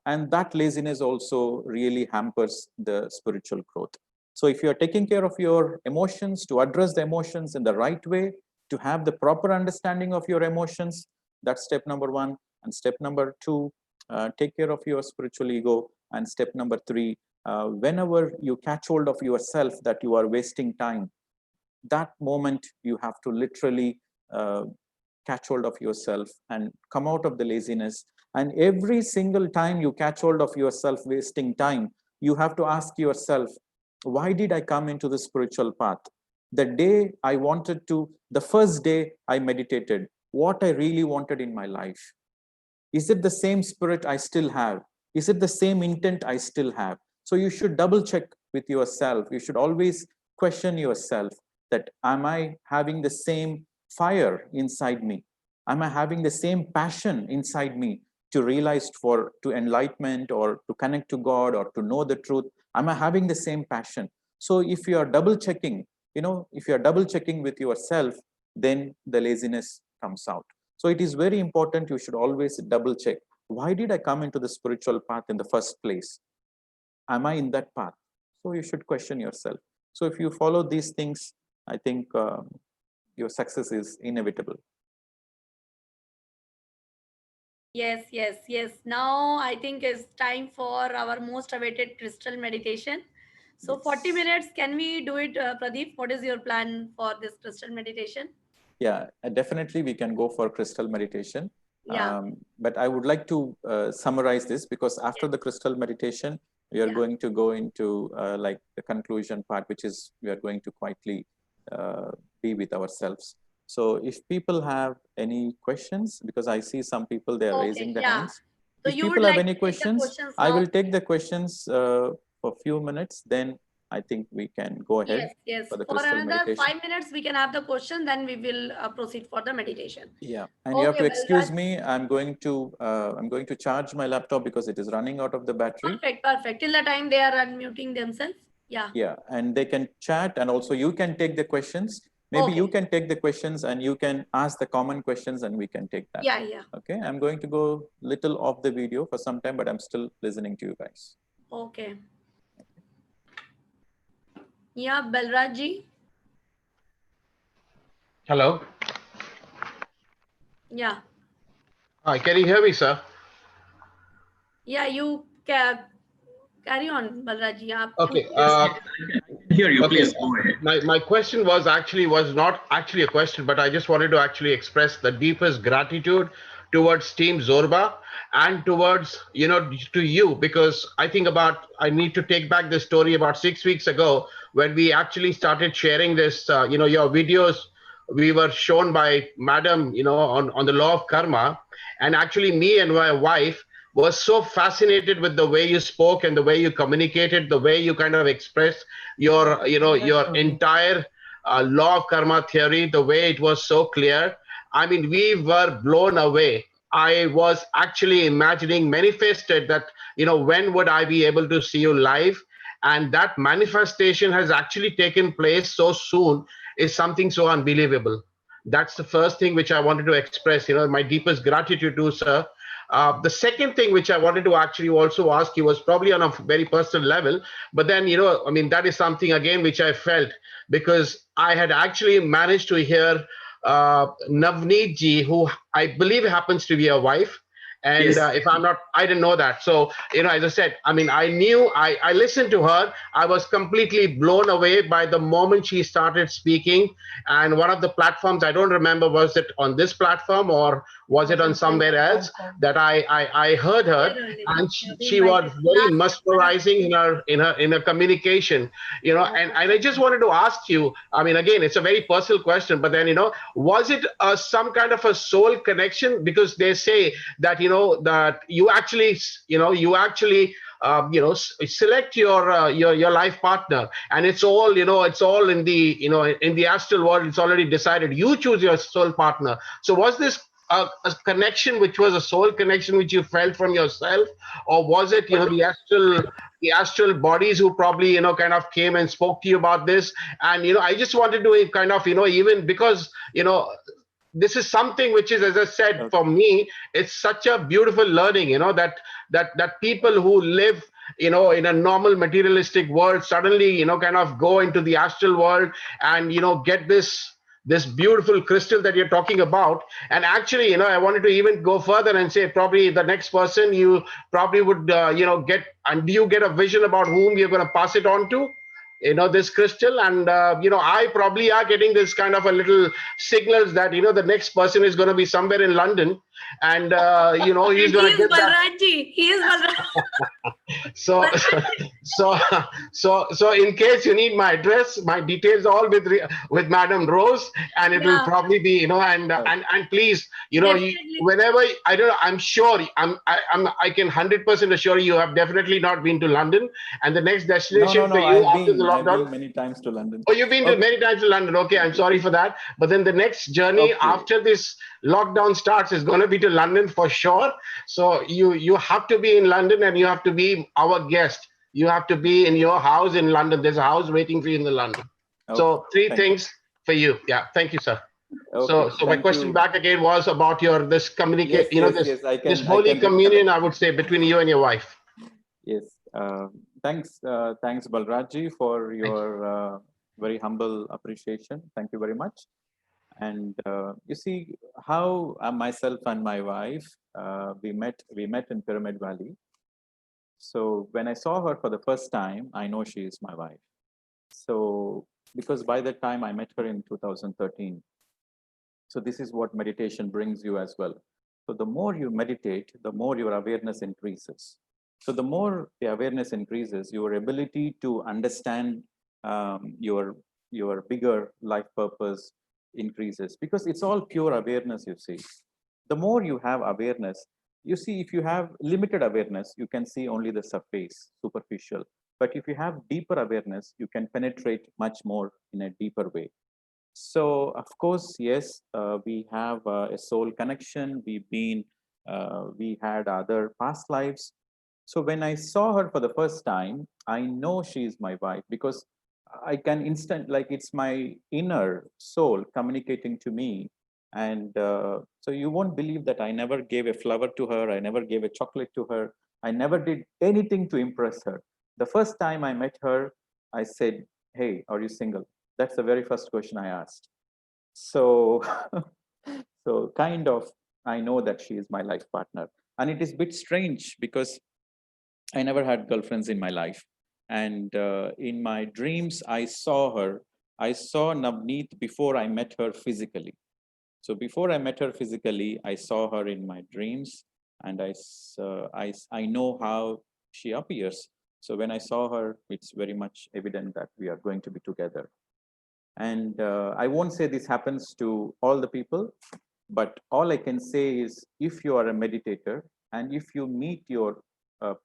and that laziness also really hampers the spiritual growth. So if you are taking care of your emotions, to address the emotions in the right way, to have the proper understanding of your emotions, that's step number one. And step number two, take care of your spiritual ego. And step number three, whenever you catch hold of yourself that you are wasting time, that moment you have to literally catch hold of yourself and come out of the laziness. And every single time you catch hold of yourself wasting time, you have to ask yourself, why did I come into the spiritual path? The day I wanted to, the first day I meditated, what I really wanted in my life. Is it the same spirit I still have? Is it the same intent I still have? So you should double check with yourself. You should always question yourself that, am I having the same fire inside me? Am I having the same passion inside me to realize, to enlightenment, or to connect to God, or to know the truth? Am I having the same passion? So if you are double checking, if you are double checking with yourself, then the laziness comes out. So it is very important. You should always double check. Why did I come into the spiritual path in the first place? Am I in that path? So you should question yourself. So if you follow these things, I think your success is inevitable. Yes. Now I think it's time for our most awaited crystal meditation. So Yes. 40 minutes, can we do it, Pradeep? What is your plan for this crystal meditation? Yeah, definitely we can go for crystal meditation. Yeah. But I would like to summarize this, because after the crystal meditation, we are going to go into like the conclusion part, which is we are going to quietly be with ourselves. So if people have any questions, because I see some people, they are raising their hands. So If you would people have like any to take the questions, questions I now? will take the questions for a few minutes. Then I think we can go ahead Yes, yes. for the For crystal another meditation. 5 minutes, we can have the question. Then we will proceed for the meditation. Yeah, and you have to excuse me. I'm going to charge my laptop because it is running out of the battery. Perfect, perfect. Till the time they are unmuting themselves. Yeah. Yeah, and they can chat, and also you can take the questions. Maybe you can take the questions and you can ask the common questions, and we can take that. Yeah, yeah. Okay, I'm going to go little off the video for some time, but I'm still listening to you guys. Okay. Yeah, Balraj ji. Hello. Yeah. Hi, can you hear me, sir? Yeah, you carry on, Balraj ji. Okay. Hear you. Okay. Please go ahead. My question was not actually a question, but I just wanted to actually express the deepest gratitude towards Team Zorba and towards to you, because I need to take back the story about 6 weeks ago when we actually started sharing this your videos. We were shown by Madam on the law of karma, and actually me and my wife was so fascinated with the way you spoke and the way you communicated, the way you kind of expressed your your entire law of karma theory, the way it was so clear. I mean, we were blown away. I was actually imagining, manifested that when would I be able to see you live, and that manifestation has actually taken place so soon, is something so unbelievable. That's the first thing which I wanted to express my deepest gratitude to, sir. The second thing which I wanted to actually also ask you was probably on a very personal level, but then, I mean, that is something again which I felt, because I had actually managed to hear Navneet ji, who I believe happens to be a wife. And Yes. if I'm not, I didn't know that. So, as I said, I mean, I listened to her. I was completely blown away by the moment she started speaking. And one of the platforms, I don't remember, was it on this platform or was it on somewhere else, that I heard her, and she was very mesmerizing in her communication, and I just wanted to ask you, I mean, again, it's a very personal question, but then, was it some kind of a soul connection? Because they say that, that you actually, select your life partner, and it's all it's all in the in the astral world. It's already decided. You choose your soul partner. So was this a connection which was a soul connection which you felt from yourself, or was it the astral bodies who probably kind of came and spoke to you about this? And I just wanted to kind of even because this is something which is, as I said, for me, it's such a beautiful learning, that people who live, in a normal materialistic world suddenly, kind of go into the astral world and, get this beautiful crystal that you're talking about. And actually, I wanted to even go further and say probably the next person you probably would, get, and do you get a vision about whom you're going to pass it on to? This crystal, and I probably are getting this kind of a little signals that the next person is going to be somewhere in London, and he's going to get that. He is Balraj. So in case you need my address, my details all with Madam Rose, and it will probably be and please whenever I'm sure I can 100% assure you have definitely not been to London, and the next destination for you after the lockdown. I've been many times to London. Oh, you've been to many times to London. Okay, I'm sorry for that. But then the next journey after this lockdown starts is going to be to London for sure. So you have to be in London, and you have to be our guest. You have to be in your house in London. There's a house waiting for you in the London. So three things for you. Yeah, thank you, sir. So my question back again was about this communicate. This holy communion, I would say, between you and your wife. Yes. Thanks, Balraj, for your very humble appreciation. Thank you very much. And you see how myself and my wife we met in Pyramid Valley. So when I saw her for the first time, I know she is my wife. So because by that time I met her in 2013. So this is what meditation brings you as well. So the more you meditate, the more your awareness increases. So the more the awareness increases, your ability to understand your bigger life purpose increases, because it's all pure awareness, you see. The more you have awareness, you see, if you have limited awareness, you can see only the surface, superficial. But if you have deeper awareness, you can penetrate much more in a deeper way. So, of course, yes, we have a soul connection. We had other past lives. So when I saw her for the first time, I know she is my wife, because I can like it's my inner soul communicating to me. And so you won't believe that I never gave a flower to her. I never gave a chocolate to her. I never did anything to impress her. The first time I met her, I said, "Hey, are you single?" That's the very first question I asked. So, so kind of, I know that she is my life partner. And it is a bit strange because I never had girlfriends in my life. And in my dreams, I saw her. I saw Navneet before I met her physically. So before I met her physically, I saw her in my dreams, and I know how she appears. So when I saw her, it's very much evident that we are going to be together. And I won't say this happens to all the people, but all I can say is, if you are a meditator and if you meet your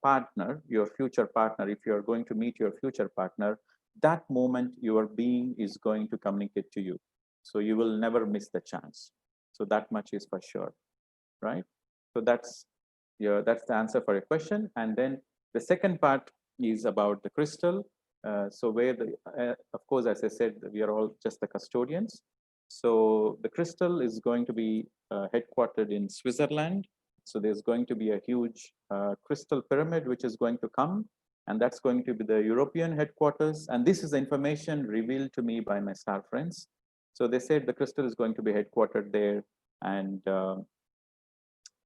partner, your future partner, if you are going to meet your future partner, that moment your being is going to communicate to you. So you will never miss the chance. So that much is for sure, right? So that's the answer for your question. And then the second part is about the crystal. So where of course, as I said, we are all just the custodians. So the crystal is going to be headquartered in Switzerland. So there's going to be a huge crystal pyramid which is going to come, and that's going to be the European headquarters. And this is the information revealed to me by my star friends. So they said the crystal is going to be headquartered there, and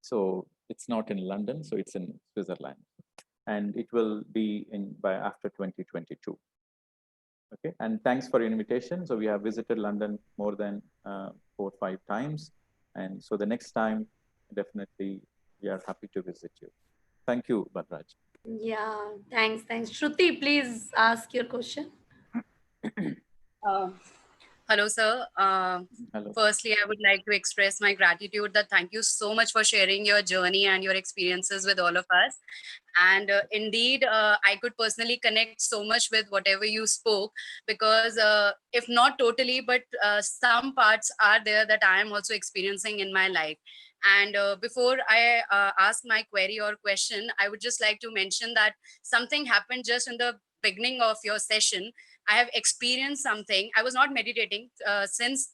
so it's not in London, so it's in Switzerland, and it will be in by after 2022. Okay, and thanks for your invitation. So we have visited London more than 4 or 5 times, and so the next time, definitely we are happy to visit you. Thank you, Balraj. Yeah, thanks. Shruti, please ask your question. Hello, sir. Hello. Firstly, I would like to express my gratitude that thank you so much for sharing your journey and your experiences with all of us. And indeed, I could personally connect so much with whatever you spoke, because if not totally, but some parts are there that I am also experiencing in my life. And before I ask my query or question, I would just like to mention that something happened just in the beginning of your session. I have experienced something. I was not meditating since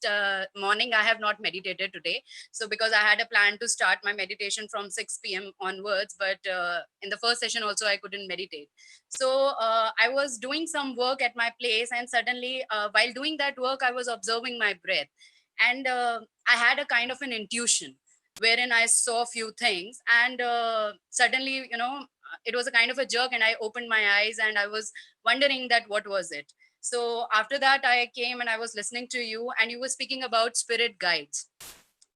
morning. I have not meditated today. So because I had a plan to start my meditation from 6 p.m. onwards, but in the first session also I couldn't meditate. So I was doing some work at my place, and suddenly while doing that work, I was observing my breath. And I had a kind of an intuition wherein I saw a few things, and suddenly, it was a kind of a jerk, and I opened my eyes and I was wondering that what was it. So after that, I came and I was listening to you, and you were speaking about spirit guides.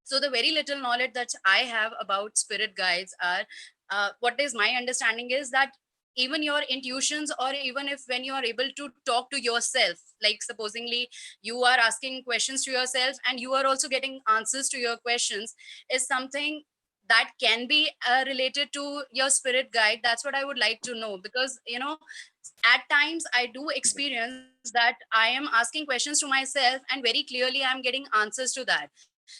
So the very little knowledge that I have about spirit guides are, what is my understanding is that even your intuitions, or even if when you are able to talk to yourself, like supposingly you are asking questions to yourself and you are also getting answers to your questions, is something that can be related to your spirit guide. That's what I would like to know, because at times I do experience that I am asking questions to myself and very clearly I'm getting answers to that.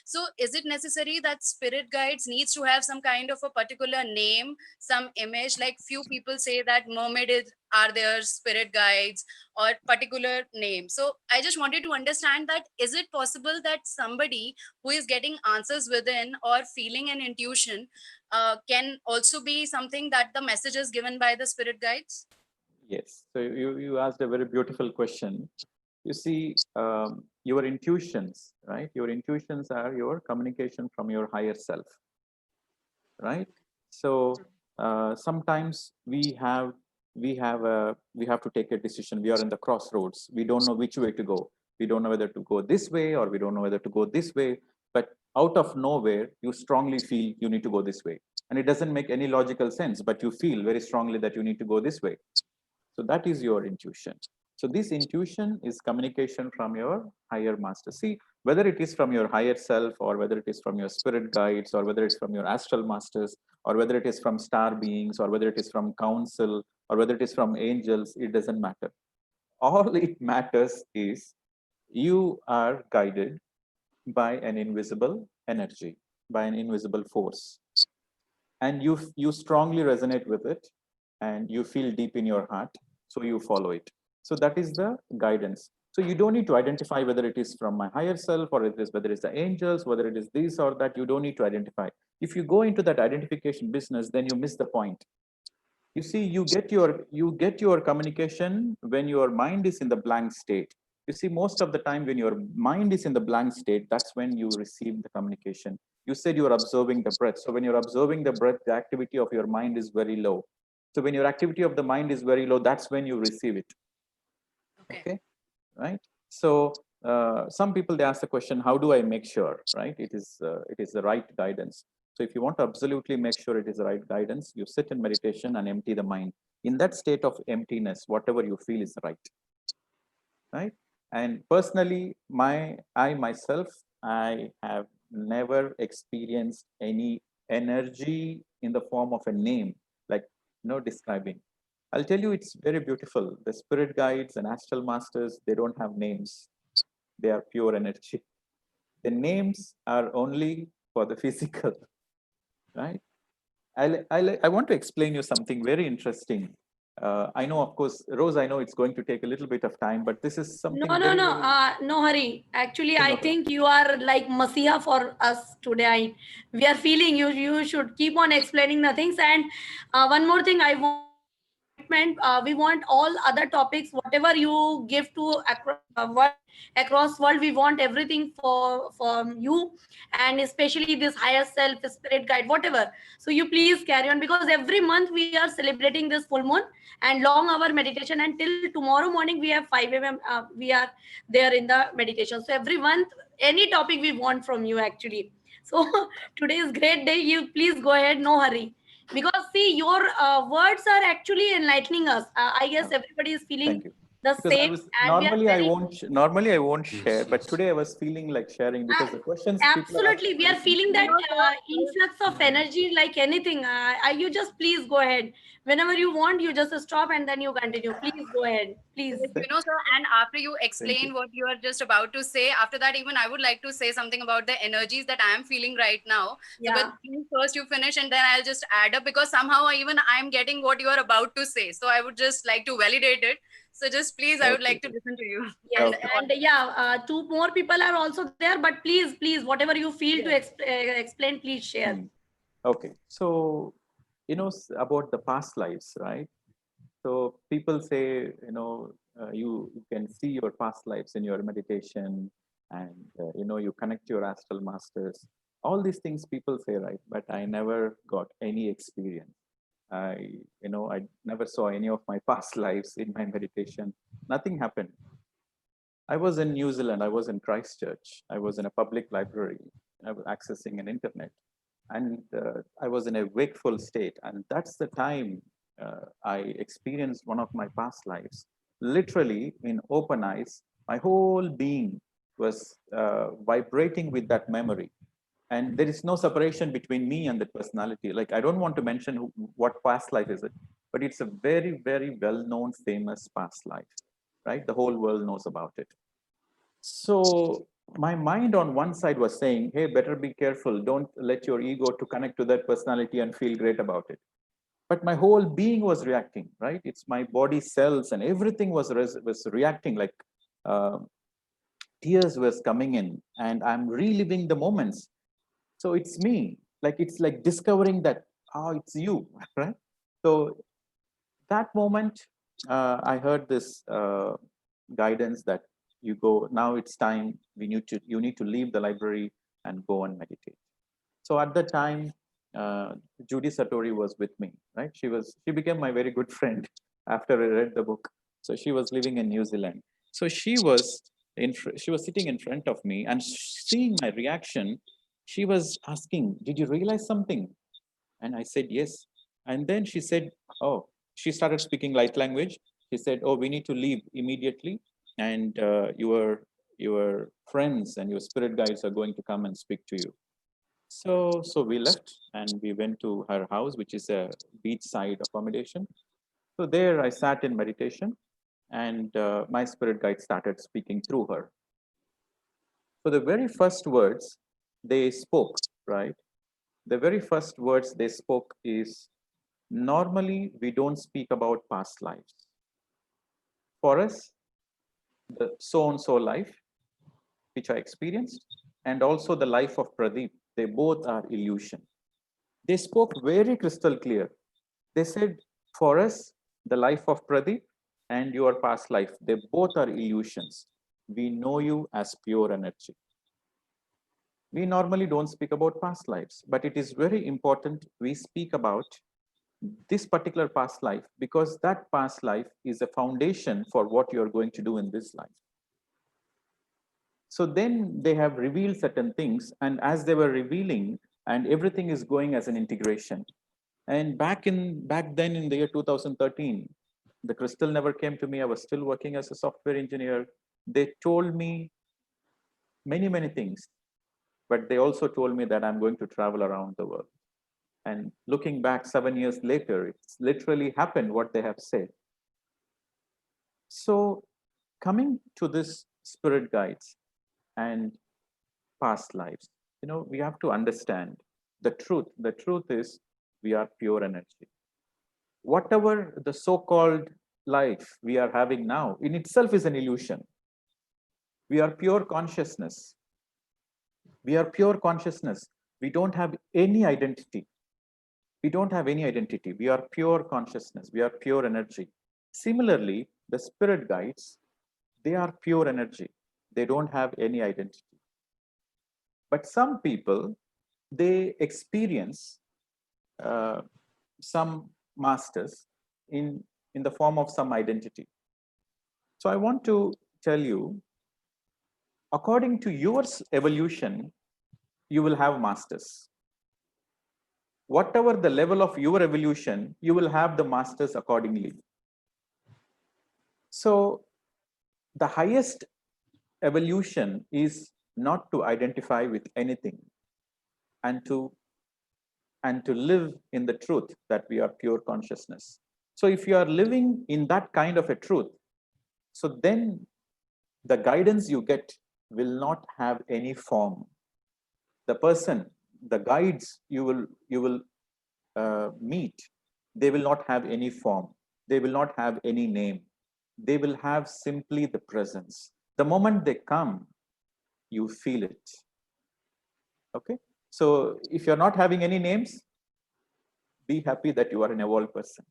So is it necessary that spirit guides needs to have some kind of a particular name, some image? Like few people say that mermaids are their spirit guides or particular name. So I just wanted to understand that, is it possible that somebody who is getting answers within or feeling an intuition can also be something that the message is given by the spirit guides? Yes. So you asked a very beautiful question. You see, your intuitions, right? Your intuitions are your communication from your higher self, right? So sometimes we have to take a decision. We are in the crossroads. We don't know which way to go. We don't know whether to go this way or we don't know whether to go this way. But Out of nowhere, you strongly feel you need to go this way. And it doesn't make any logical sense, but you feel very strongly that you need to go this way. So that is your intuition. So this intuition is communication from your higher master. See, whether it is from your higher self, or whether it is from your spirit guides, or whether it's from your astral masters, or whether it is from star beings, or whether it is from council, or whether it is from angels, it doesn't matter. All it matters is you are guided by an invisible energy, by an invisible force. And you strongly resonate with it, and you feel deep in your heart, so you follow it. So that is the guidance. So you don't need to identify whether it is from my higher self, or whether it's the angels, whether it is this or that. You don't need to identify. If you go into that identification business, then you miss the point. You see, you get your communication when your mind is in the blank state. You see, most of the time when your mind is in the blank state, that's when you receive the communication. You said you are observing the breath. So when you're observing the breath, the activity of your mind is very low. So when your activity of the mind is very low, that's when you receive it. Okay, right? So some people, they ask the question, how do I make sure, right? It is the right guidance. So if you want to absolutely make sure it is the right guidance, you sit in meditation and empty the mind. In that state of emptiness, whatever you feel is right. Right? And personally, I myself, I have never experienced any energy in the form of a name, like describing. I'll tell you, it's very beautiful. The spirit guides and astral masters, they don't have names. They are pure energy. The names are only for the physical, right? I want to explain you something very interesting. I know, of course, Rose, I know it's going to take a little bit of time, but this is something. No hurry. Actually, I think you are like Messiah for us today. We are feeling you. You should keep on explaining the things. And one more thing, I want commitment. We want all other topics, whatever you give to across world. We want everything from you, and especially this higher self, spirit guide, whatever. So you please carry on, because every month we are celebrating this full moon and long hour meditation, until tomorrow morning we have 5 a.m. We are there in the meditation. So every month, any topic we want from you actually. So today is great day. You please go ahead, no hurry, because see, your words are actually enlightening us. I guess everybody is feeling the Because same, and normally I won't Yes, share, but today I was feeling like sharing, because the questions people are absolutely, we are feeling that influx of energy like anything. You just please go ahead. Whenever you want, you just stop and then you continue. Please go ahead, please. Sir, and after you explain what you are just about to say, after that, even I would like to say something about the energies that I am feeling right now. So, but please first you finish, and then I'll just add up, because somehow even I'm getting what you are about to say. So I would just like to validate it. So just please, I would like to listen to you. Yes, and two more people are also there, but please, whatever you feel to explain, please share. Okay, so about the past lives, right? So people say, you can see your past lives in your meditation, and you connect your astral masters. All these things people say, right? But I never got any experience. I never saw any of my past lives in my meditation. Nothing happened. I was in New Zealand. I was in Christchurch. I was in a public library. I was accessing an internet, and I was in a wakeful state. And that's the time I experienced one of my past lives. Literally, in open eyes, my whole being was vibrating with that memory. And there is no separation between me and the personality. Like, I don't want to mention what past life is it, but it's a very, very well-known, famous past life, right? The whole world knows about it. So my mind on one side was saying, hey, better be careful. Don't let your ego to connect to that personality and feel great about it. But my whole being was reacting, right? It's my body cells and everything was reacting, like tears was coming in, and I'm reliving the moments. So it's me, like it's like discovering that, oh, it's you, right? So that moment, I heard this guidance that you go, now it's time, you need to leave the library and go and meditate. So at that time, Judy Satori was with me, right? She became my very good friend after I read the book. So she was living in New Zealand. So she was sitting in front of me and seeing my reaction. she was asking, did you realize something? And I said, yes. And then she said, oh, she started speaking light language. She said, oh, we need to leave immediately. And your friends and your spirit guides are going to come and speak to you. So we left and we went to her house, which is a beachside accommodation. So there I sat in meditation, and my spirit guide started speaking through her. So the very first words they spoke, right? The very first words they spoke is, normally we don't speak about past lives. For us, the so-and-so life, which I experienced, and also the life of Pradeep, they both are illusion. They spoke very crystal clear. They said, for us, the life of Pradeep and your past life, they both are illusions. We know you as pure energy. We normally don't speak about past lives, but it is very important we speak about this particular past life, because that past life is a foundation for what you're going to do in this life. So then they have revealed certain things, and as they were revealing, and everything is going as an integration. And back then in the year 2013, the crystal never came to me. I was still working as a software engineer. They told me many things, but they also told me that I'm going to travel around the world. And looking back 7 years later, it's literally happened what they have said. So coming to this spirit guides and past lives, we have to understand the truth. The truth is we are pure energy. Whatever the so-called life we are having now in itself is an illusion. We are pure consciousness. We are pure consciousness. We don't have any identity. We don't have any identity. We are pure consciousness. We are pure energy. Similarly, the spirit guides, they are pure energy. They don't have any identity. But some people, they experience some masters in the form of some identity. So I want to tell you, according to your evolution, you will have masters. Whatever the level of your evolution, you will have the masters accordingly. So the highest evolution is not to identify with anything, and to live in the truth that we are pure consciousness. So if you are living in that kind of a truth, so then the guidance you get will not have any form. The person, the guides you will meet, they will not have any form. They will not have any name. They will have simply the presence. The moment they come, you feel it. Okay? So if you're not having any names, be happy that you are an evolved person.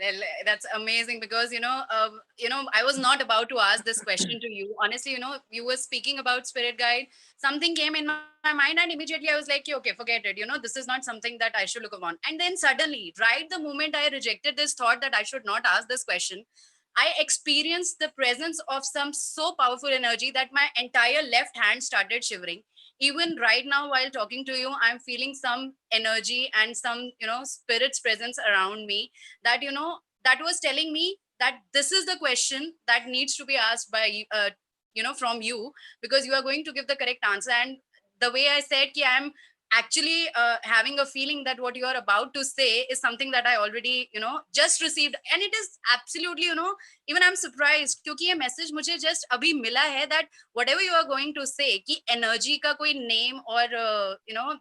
Well, that's amazing, because I was not about to ask this question to you. Honestly, you were speaking about spirit guide. Something came in my mind, and immediately I was like, okay, forget it. This is not something that I should look upon. And then suddenly, right the moment I rejected this thought that I should not ask this question, I experienced the presence of some so powerful energy that my entire left hand started shivering. Even right now, while talking to you, I'm feeling some energy and some, spirit's presence around me that, that was telling me that this is the question that needs to be asked by, from you, because you are going to give the correct answer. And the way I said, I'm actually having a feeling that what you are about to say is something that I already, just received. And it is absolutely, even I'm surprised, क्योंकि ये message मुझे just अभी मिला है that whatever you are going to say, कि energy का कोई name or,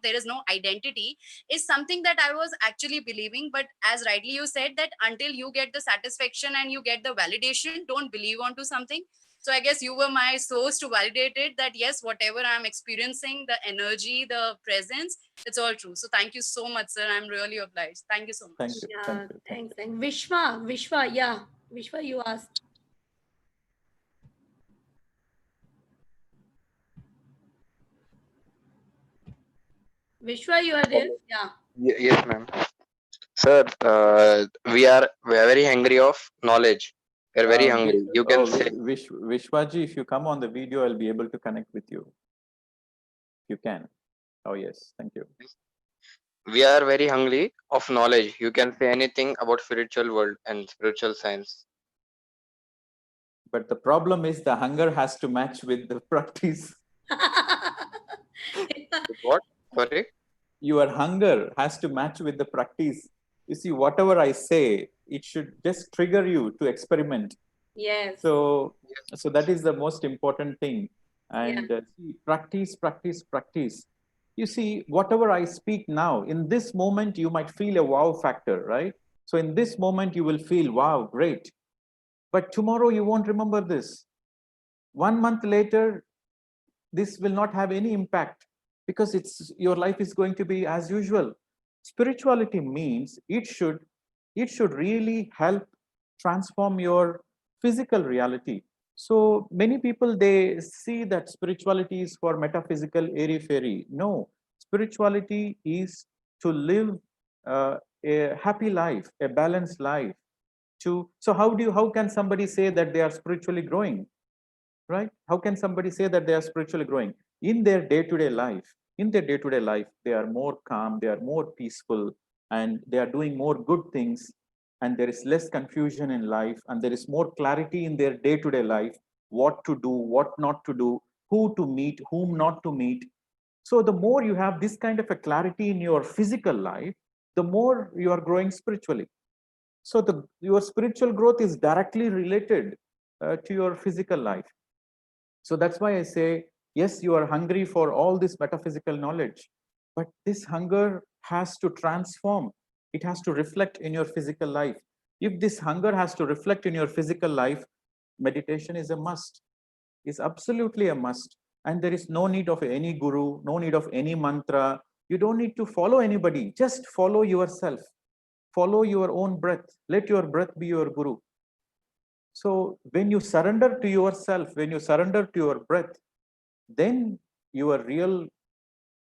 there is no identity, is something that I was actually believing. But as rightly you said, that until you get the satisfaction and you get the validation, don't believe onto something. So I guess you were my source to validate it, that yes, whatever I'm experiencing, the energy, the presence, it's all true. So thank you so much, sir. I'm really obliged. Thank you so much. Thank you. Yeah, thanks. And Vishwa, yeah. Vishwa, you asked. Vishwa, you are there? Yeah. Yes, ma'am. Sir, we are very hungry of knowledge. We are very hungry. You can say. Vishwaji, if you come on the video, I'll be able to connect with you. You can. Oh, yes. Thank you. We are very hungry of knowledge. You can say anything about spiritual world and spiritual science. But the problem is the hunger has to match with the practice. What? Sorry? Your hunger has to match with the practice. You see, whatever I say, it should just trigger you to experiment. Yes. So that is the most important thing. And Yeah. see, practice, practice, practice. You see, whatever I speak now, in this moment, you might feel a wow factor, right? So in this moment, you will feel, wow, great. But tomorrow, you won't remember this. 1 month later, this will not have any impact because your life is going to be as usual. Spirituality means it should really help transform your physical reality. So many people, they see that spirituality is for metaphysical airy fairy. No, spirituality is to live a happy life, a balanced life. So how can somebody say that they are spiritually growing? Right? How can somebody say that they are spiritually growing? In their day-to-day life, they are more calm, they are more peaceful, and they are doing more good things, and there is less confusion in life, and there is more clarity in their day-to-day life, what to do, what not to do, who to meet, whom not to meet. So the more you have this kind of a clarity in your physical life, the more you are growing spiritually. So your spiritual growth is directly related to your physical life. So that's why I say, yes, you are hungry for all this metaphysical knowledge, but this hunger has to transform. It has to reflect in your physical life. If this hunger has to reflect in your physical life, meditation is a must, is absolutely a must. And there is no need of any guru, no need of any mantra. You don't need to follow anybody. Just follow yourself. Follow your own breath. Let your breath be your guru. So when you surrender to yourself, when you surrender to your breath, then your real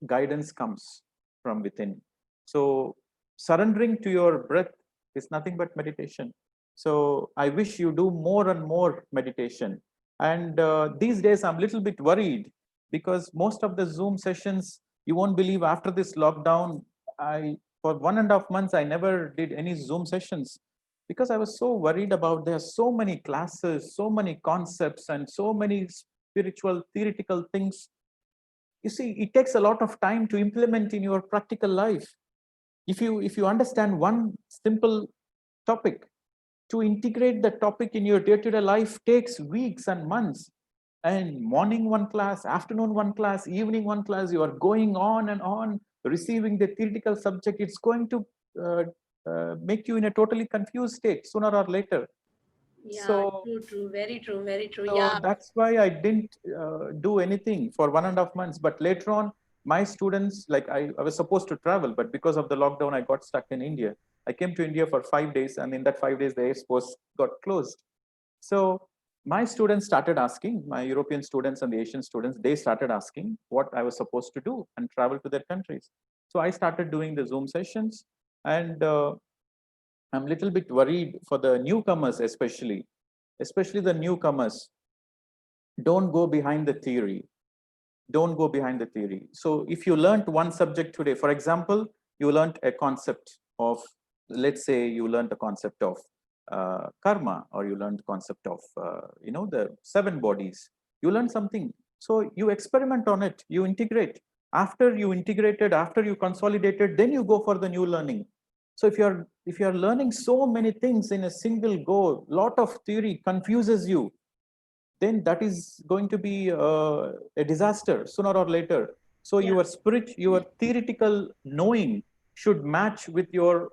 guidance comes from within. So surrendering to your breath is nothing but meditation. So I wish you do more and more meditation. And these days I'm a little bit worried because most of the Zoom sessions, you won't believe, after this lockdown, for 1.5 months, I never did any Zoom sessions because I was so worried about there are so many classes, so many concepts, and so many spiritual theoretical things. You see, it takes a lot of time to implement in your practical life. If you understand one simple topic, to integrate the topic in your day-to-day life takes weeks and months. And morning one class, afternoon one class, evening one class, you are going on and on receiving the theoretical subject. It's going to make you in a totally confused state sooner or later. Yeah, So true, very true, very true. so Yeah. that's why I didn't do anything for 1.5 months. But later on, my students, like I was supposed to travel, but because of the lockdown, I got stuck in India. I came to India for 5 days, and in that 5 days, the airports got closed. So my students started asking, my European students and the Asian students, they started asking what I was supposed to do and travel to their countries. So I started doing the Zoom sessions, and I'm a little bit worried for the newcomers, especially the newcomers. Don't go behind the theory. Don't go behind the theory. So if you learned one subject today, for example, you learned a concept of, let's say you learned a concept of karma, or you learned concept of, the 7 bodies. You learn something. So you experiment on it, you integrate. After you integrated, after you consolidated, then you go for the new learning. So if you're learning so many things in a single go, lot of theory confuses you, then that is going to be a disaster sooner or later. So Yeah. your theoretical knowing should match with your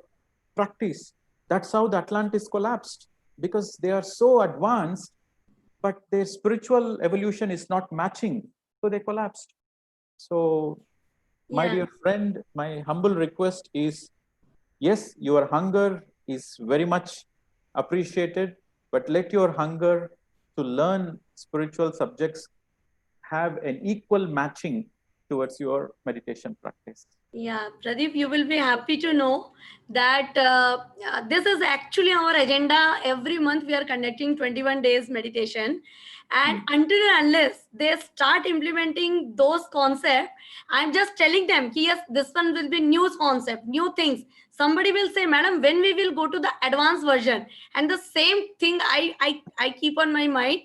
practice. That's how the Atlantis collapsed, because they are so advanced, but their spiritual evolution is not matching. So they collapsed. So my Yeah. dear friend, my humble request is, yes, your hunger is very much appreciated, but let your hunger to learn spiritual subjects have an equal matching towards your meditation practice. Yeah, Pradeep, you will be happy to know that this is actually our agenda. Every month we are conducting 21 days meditation. And until and unless they start implementing those concepts, I'm just telling them, yes, this one will be new concept, new things. Somebody will say, Madam, when we will go to the advanced version? And the same thing I keep on my mind.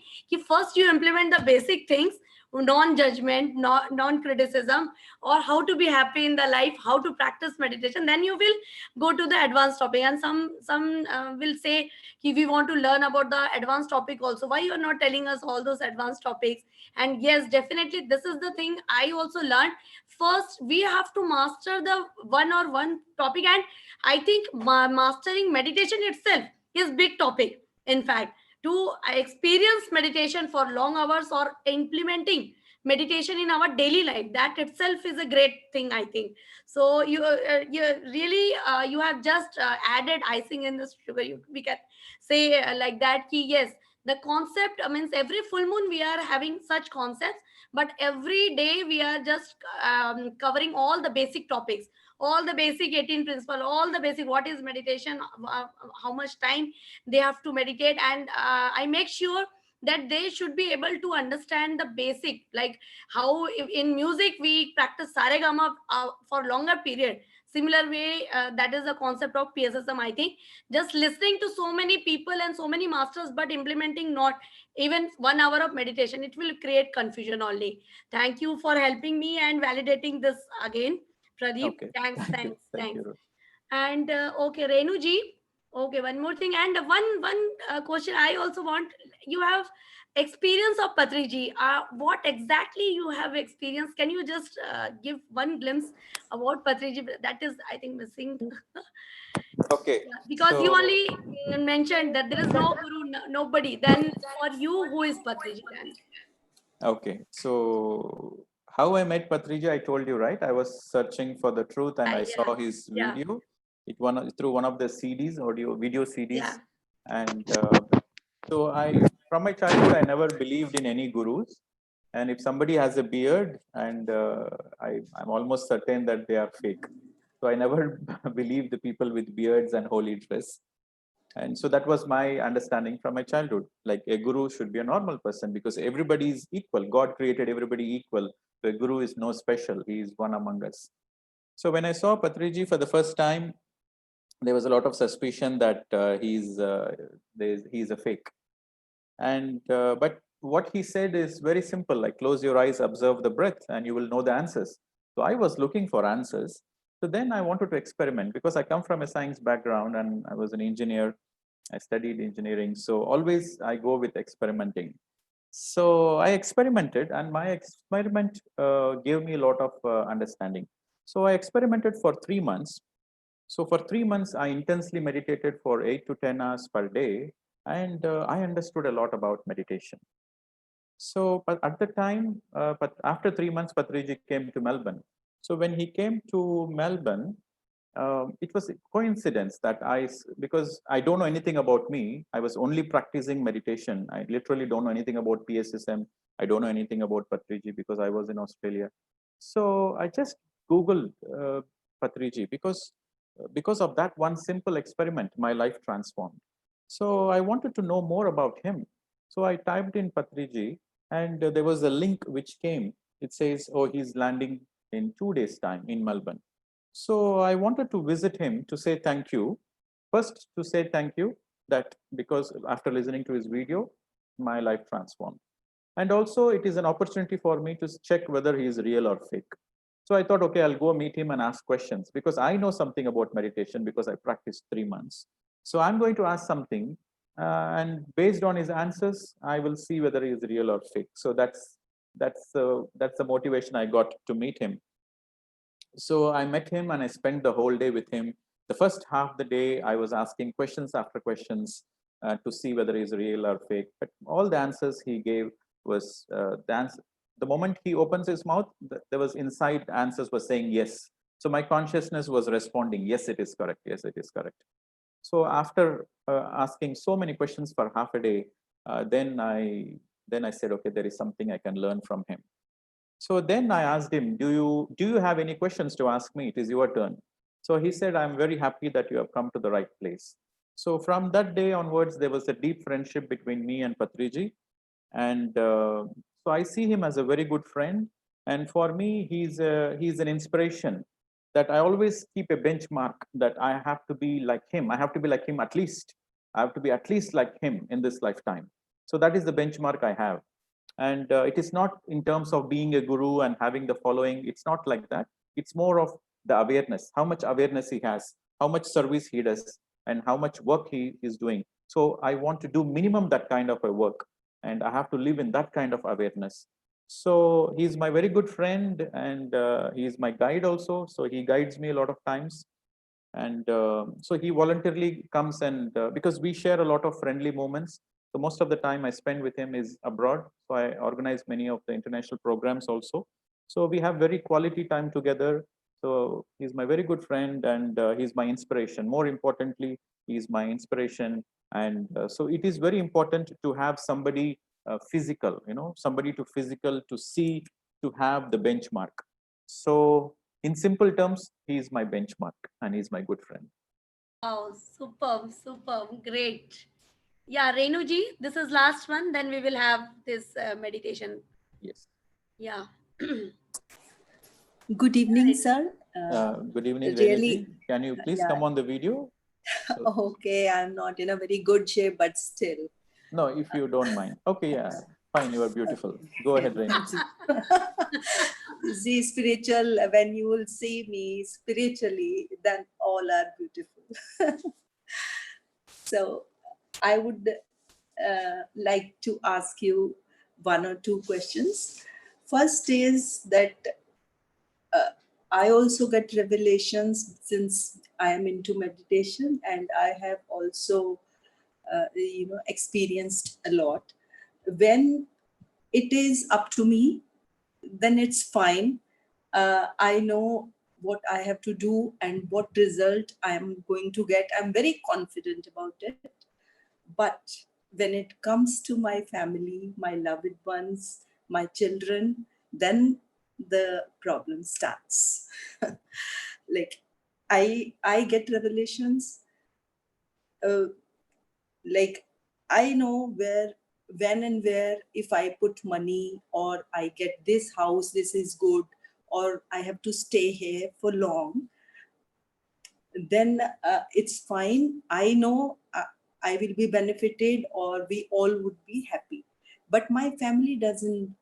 First you implement the basic things, non-judgment, non-criticism, or how to be happy in the life, how to practice meditation, then you will go to the advanced topic. And some will say, if we want to learn about the advanced topic also, why you are not telling us all those advanced topics? And yes, definitely this is the thing I also learned. First we have to master the one topic, and I think mastering meditation itself is big topic. In fact, to experience meditation for long hours or implementing meditation in our daily life, that itself is a great thing, I think. So you really you have just added icing in the sugar, we can say like that, ki yes, the concept means every full moon we are having such concepts, but every day we are just covering all the basic topics, all the basic 18 principle, all the basic what is meditation, how much time they have to meditate. And I make sure that they should be able to understand the basic, like how in music we practice saregama for longer period. Similar way, that is the concept of PSSM, I think. Just listening to so many people and so many masters but implementing not even 1 hour of meditation, it will create confusion only. Thank you for helping me and validating this again, Pradeep. Okay. Thanks, Thank you. thanks, Thank thanks. you. And okay, Renu ji. Okay, one more thing, and one question I also want. You have experience of Patri ji. What exactly you have experience? Can you just give one glimpse about Patri ji? That is, I think, missing. Okay. Yeah, because you So only mentioned that there is no guru, nobody. Then for you, who is Patri ji then? okay. So how I met Patrija, I told you, right? I was searching for the truth and I saw his Yeah, video. Through one of the CDs, video CDs, yeah. and so from my childhood, I never believed in any gurus. And if somebody has a beard, and I'm almost certain that they are fake. So I never believed the people with beards and holy dress. And so that was my understanding from my childhood. Like a guru should be a normal person because everybody is equal. God created everybody equal. So a guru is no special. He is one among us. So when I saw Patriji for the first time, there was a lot of suspicion that he's a fake. And but what he said is very simple, like close your eyes, observe the breath, and you will know the answers. So I was looking for answers. So then I wanted to experiment because I come from a science background and I was an engineer. I studied engineering. So always I go with experimenting. So I experimented and my experiment gave me a lot of understanding. So I experimented for 3 months. So for 3 months, I intensely meditated for 8 to 10 hours per day. And I understood a lot about meditation. So but at the time, but after 3 months, Patriji came to Melbourne. So when he came to Melbourne, it was a coincidence that because I don't know anything about me, I was only practicing meditation. I literally don't know anything about PSSM. I don't know anything about Patriji because I was in Australia. So I just Googled Patriji because of that one simple experiment, my life transformed. So I wanted to know more about him. So I typed in Patriji and there was a link which came. It says, oh, he's landing in 2 days' time in Melbourne. So I wanted to visit him to say thank you. First, to say thank you that because after listening to his video, my life transformed. And also, it is an opportunity for me to check whether he is real or fake. So I thought, okay, I'll go meet him and ask questions because I know something about meditation because I practiced 3 months. So I'm going to ask something, and based on his answers, I will see whether he is real or fake. So that's the motivation I got to meet him. So I met him and I spent the whole day with him. The first half the day, I was asking questions after questions to see whether he's real or fake. But all the answers he gave was the moment he opens his mouth, there was inside answers were saying yes. So my consciousness was responding, yes, it is correct. Yes, it is correct. So after asking so many questions for half a day, then I said, okay, there is something I can learn from him. So then I asked him, do you have any questions to ask me? It is your turn. So he said, I'm very happy that you have come to the right place. So from that day onwards, there was a deep friendship between me and Patriji. And so I see him as a very good friend. And for me, he's an inspiration that I always keep a benchmark that I have to be like him. I have to be like him at least. I have to be at least like him in this lifetime. So that is the benchmark I have. And it is not in terms of being a guru and having the following. It's not like that. It's more of the awareness, how much awareness he has, how much service he does, and how much work he is doing. So I want to do minimum that kind of a work, and I have to live in that kind of awareness. So he's my very good friend, and he's my guide also. So he guides me a lot of times. And so he voluntarily comes, and because we share a lot of friendly moments, so most of the time I spend with him is abroad. So I organize many of the international programs also. So we have very quality time together. So he's my very good friend, and he's my inspiration. More importantly, he's my inspiration. And so it is very important to have somebody physical, somebody to physical to see, to have the benchmark. So in simple terms, he is my benchmark and he's my good friend. Wow, superb, superb, great. Yeah, Renuji, this is last one. Then we will have this meditation. Yes. Yeah. Good evening, sir. Good evening, really, Renuji. Can you please yeah. come on the video? So, Okay, I'm not in a very good shape, but still. no, if you don't mind. Okay, yeah, fine. You are beautiful. Go ahead, Renuji. See, spiritual, when you will see me spiritually, then all are beautiful. So I would like to ask you one or two questions. First is that I also get revelations since I am into meditation, and I have also experienced a lot. When it is up to me, then it's fine. I know what I have to do and what result I am going to get. I'm very confident about it. But when it comes to my family, my loved ones, my children, then the problem starts. Like I get revelations. Like I know when and where, if I put money or I get this house, this is good, or I have to stay here for long, then it's fine. I know I will be benefited, or we all would be happy. But my family doesn't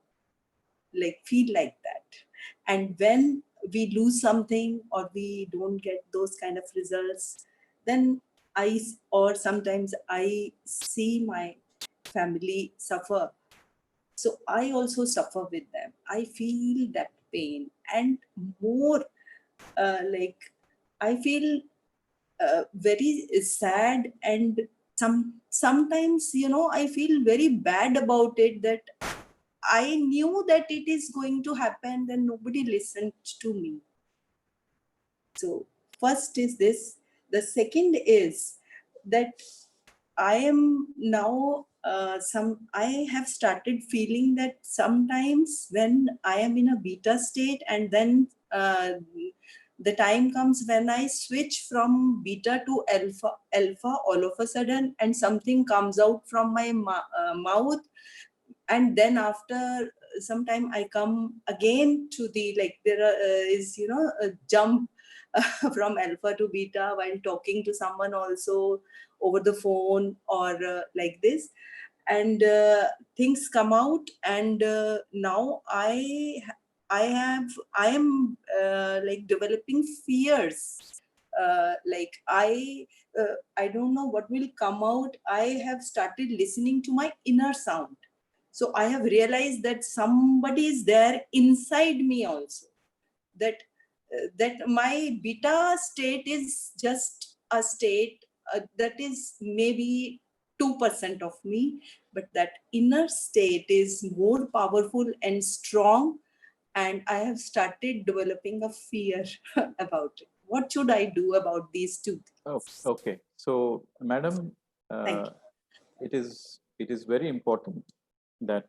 feel like that. And when we lose something or we don't get those kind of results, then or sometimes I see my family suffer. So I also suffer with them. I feel that pain, and more I feel very sad, and sometimes I feel very bad about it, that I knew that it is going to happen, then nobody listened to me. So first is this. The second is that I am now I have started feeling that sometimes when I am in a beta state, and then the time comes when I switch from beta to alpha all of a sudden, and something comes out from my mouth, and then after some time I come again to the there is a jump from alpha to beta while talking to someone also over the phone, or like this, and things come out, and now I am developing fears. I don't know what will come out. I have started listening to my inner sound. So I have realized that somebody is there inside me also. That my beta state is just a state that is maybe 2% of me, but that inner state is more powerful and strong, and I have started developing a fear about it. What should I do about these two things? Okay. So, madam, Thank you. it is very important that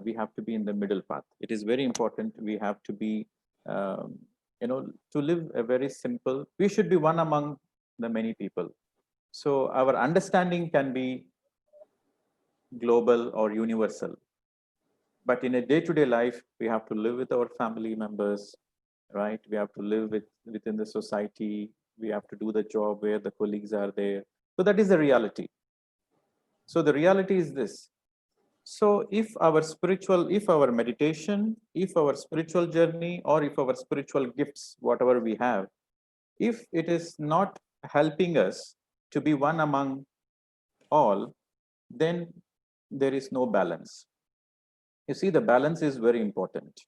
we have to be in the middle path. It is very important. We have to be, to live a very simple, we should be one among the many people. So our understanding can be global or universal. But in a day-to-day life, we have to live with our family members, right? We have to live within the society. We have to do the job where the colleagues are there. So that is the reality. So the reality is this. So if our meditation, if our spiritual journey, or if our spiritual gifts, whatever we have, if it is not helping us to be one among all, then there is no balance. You see, the balance is very important.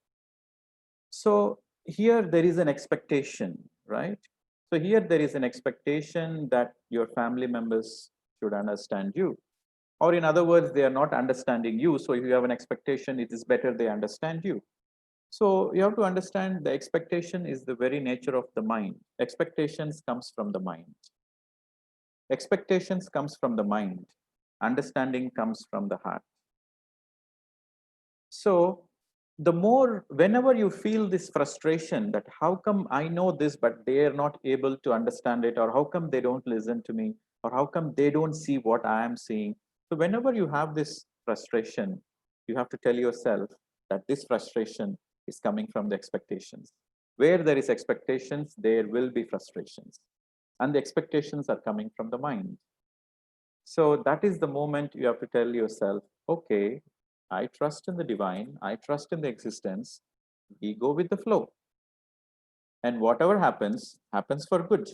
So here there is an expectation, right? So here there is an expectation that your family members should understand you. Or in other words, they are not understanding you. So if you have an expectation, it is better they understand you. So you have to understand the expectation is the very nature of the mind. Expectations comes from the mind. Expectations comes from the mind. Understanding comes from the heart. So the more, whenever you feel this frustration that how come I know this, but they are not able to understand it, or how come they don't listen to me, or how come they don't see what I am seeing. So whenever you have this frustration, you have to tell yourself that this frustration is coming from the expectations. Where there is expectations, there will be frustrations. And the expectations are coming from the mind. So that is the moment you have to tell yourself, okay, I trust in the divine, I trust in the existence, we go with the flow. And whatever happens, happens for good,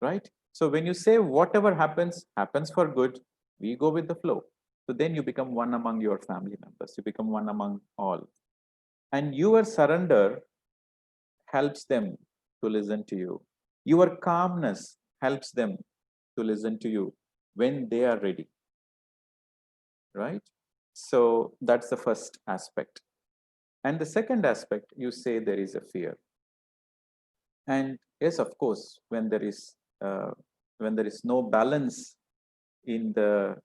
right? So when you say whatever happens, happens for good, we go with the flow. So then you become one among your family members, you become one among all. And your surrender helps them to listen to you. Your calmness helps them to listen to you when they are ready, right? So that's the first aspect. And the second aspect, you say there is a fear. And yes, of course, when there is no balance in the,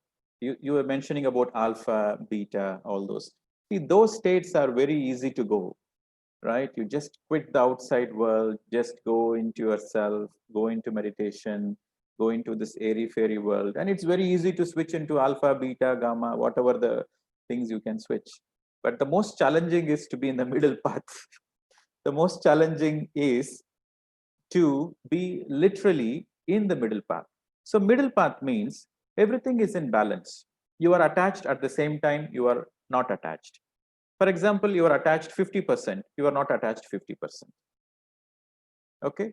you were mentioning about alpha, beta, all those. See, those states are very easy to go, right? You just quit the outside world, just go into yourself, go into meditation, go into this airy-fairy world. And it's very easy to switch into alpha, beta, gamma, whatever the things you can switch. But the most challenging is to be in the middle path. The most challenging is to be literally in the middle path. So middle path means everything is in balance. You are attached at the same time, you are not attached. For example, you are attached 50%, you are not attached 50%. Okay?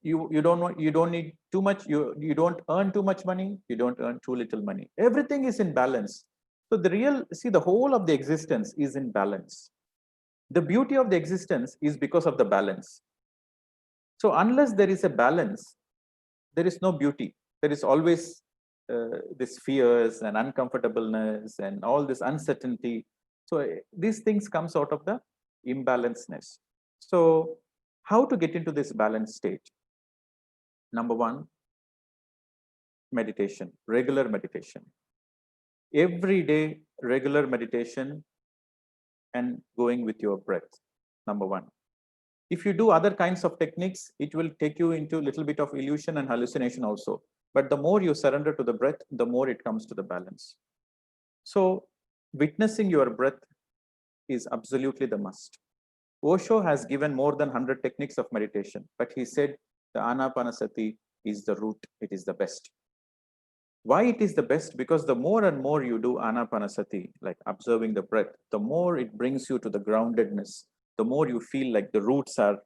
You don't need too much, you don't earn too much money, you don't earn too little money. Everything is in balance. So the whole of the existence is in balance. The beauty of the existence is because of the balance. So unless there is a balance, there is no beauty. There is always this fears and uncomfortableness and all this uncertainty. So these things comes out of the imbalancedness. So how to get into this balanced state? Number one, meditation, regular meditation. Every day, regular meditation and going with your breath, number one. If you do other kinds of techniques, it will take you into a little bit of illusion and hallucination also. But the more you surrender to the breath, the more it comes to the balance. So witnessing your breath is absolutely the must. Osho has given more than 100 techniques of meditation, but he said the Anapanasati is the root, it is the best. Why it is the best? Because the more and more you do Anapanasati, like observing the breath, the more it brings you to the groundedness, the more you feel like the roots are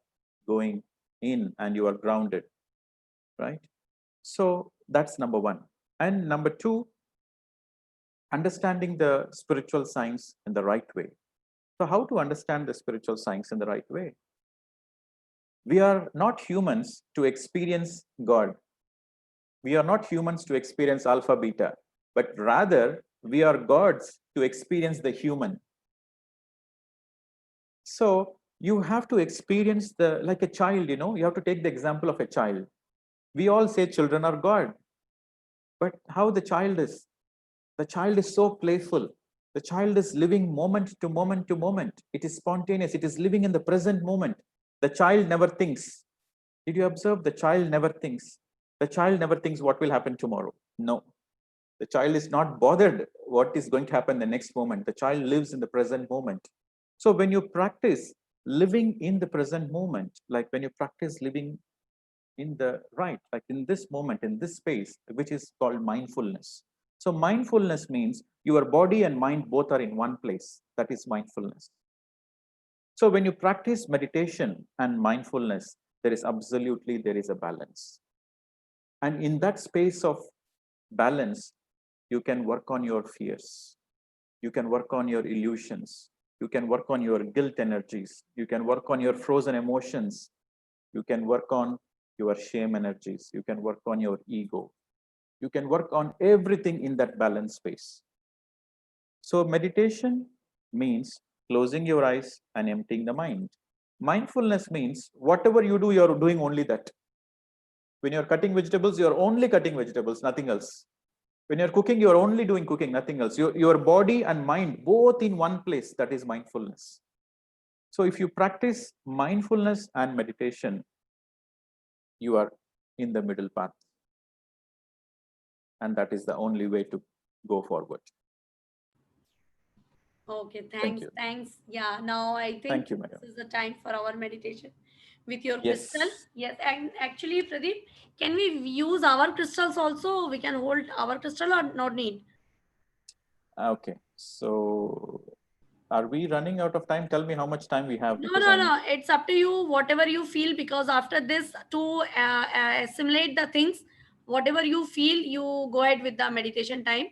going in and you are grounded, right? So that's number one. And number two, understanding the spiritual science in the right way. So how to understand the spiritual science in the right way? We are not humans to experience God. We are not humans to experience alpha, beta, but rather we are gods to experience the human. So you have to experience like a child, you have to take the example of a child. We all say children are God, but how the child is so playful. The child is living moment to moment to moment. It is spontaneous. It is living in the present moment. The child never thinks. Did you observe? The child never thinks. The child never thinks what will happen tomorrow. No. The child is not bothered what is going to happen the next moment. The child lives in the present moment. So when you practice living in the present moment, like when you practice living in the right, like in this moment, in this space, which is called mindfulness. So mindfulness means your body and mind both are in one place. That is mindfulness. So when you practice meditation and mindfulness, there is a balance. And in that space of balance, you can work on your fears. You can work on your illusions. You can work on your guilt energies. You can work on your frozen emotions. You can work on your shame energies. You can work on your ego. You can work on everything in that balance space. So meditation means closing your eyes and emptying the mind. Mindfulness means whatever you do, you're doing only that. When you're cutting vegetables, you're only cutting vegetables, nothing else. When you're cooking, you're only doing cooking, nothing else. Your body and mind both in one place, that is mindfulness. So if you practice mindfulness and meditation, you are in the middle path. And that is the only way to go forward. Okay, Thank you. thanks. Yeah, now I think Thank you, madam. this is the time for our meditation with your Yes. crystal. Yes, and actually, Pradeep, can we use our crystals also? We can hold our crystal or not need? Okay, so are we running out of time? Tell me how much time we have. No. It's up to you, whatever you feel, because after this, to assimilate the things, whatever you feel, you go ahead with the meditation time.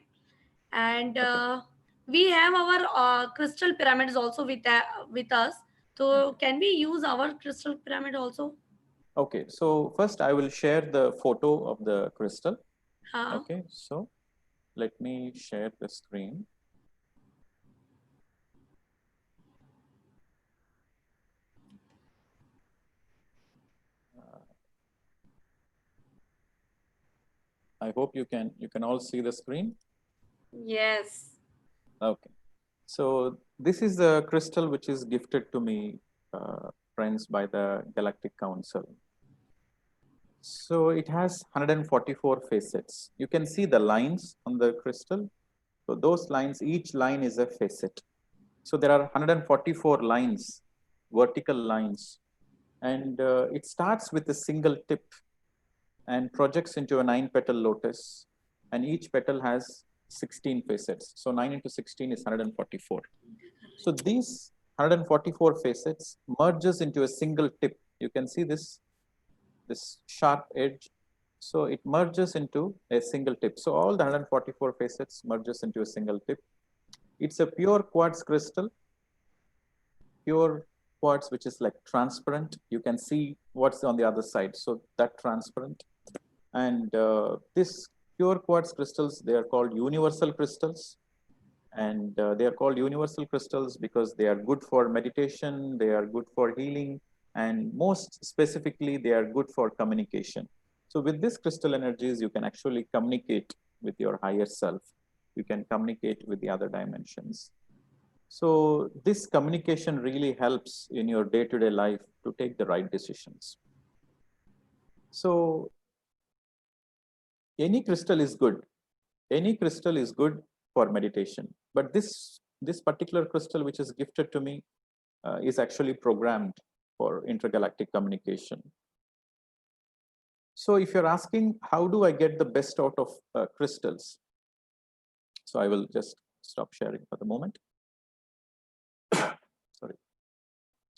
And we have our crystal pyramids also with us. So can we use our crystal pyramid also? Okay, so first I will share the photo of the crystal. Okay, so let me share the screen. I hope you can all see the screen. Yes. Okay, so this is the crystal which is gifted to me, friends, by the Galactic Council. So it has 144 facets. You can see the lines on the crystal. So those lines, each line is a facet. So there are 144 lines, vertical lines, and it starts with a single tip and projects into a 9-petal lotus, and each petal has 16 facets. So 9 into 16 is 144. So these 144 facets merges into a single tip. You can see this sharp edge. So it merges into a single tip. So all the 144 facets merges into a single tip. It's a pure quartz crystal, pure quartz, which is like transparent. You can see what's on the other side. So that transparent. And this pure quartz crystals, they are called universal crystals. And they are called universal crystals because they are good for meditation, they are good for healing, and most specifically, they are good for communication. So with this crystal energies, you can actually communicate with your higher self. You can communicate with the other dimensions. So this communication really helps in your day-to-day life to take the right decisions. So any crystal is good. Any crystal is good for meditation. But this particular crystal, which is gifted to me, is actually programmed for intergalactic communication. So if you're asking, how do I get the best out of crystals? So I will just stop sharing for the moment. Sorry.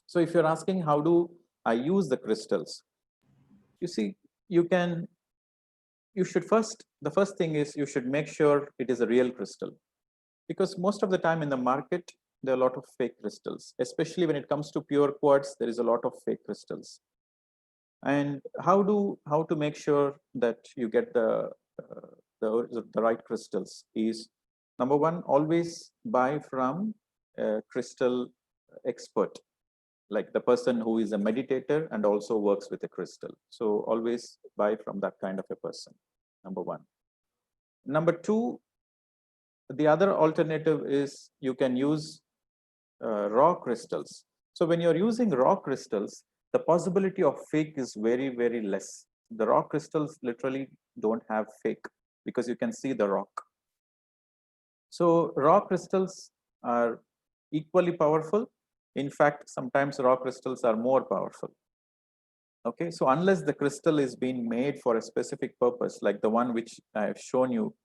So if you're asking, how do I use the crystals? You see, the first thing is you should make sure it is a real crystal. Because most of the time in the market, there are a lot of fake crystals, especially when it comes to pure quartz, there is a lot of fake crystals. And how to make sure that you get the right crystals is, number one, always buy from a crystal expert, like the person who is a meditator and also works with a crystal. So always buy from that kind of a person, number one. Number two, the other alternative is you can use raw crystals. So when you're using raw crystals, the possibility of fake is very, very less. The raw crystals literally don't have fake because you can see the rock. So raw crystals are equally powerful. In fact, sometimes raw crystals are more powerful. Okay, so unless the crystal is being made for a specific purpose, like the one which I have shown you,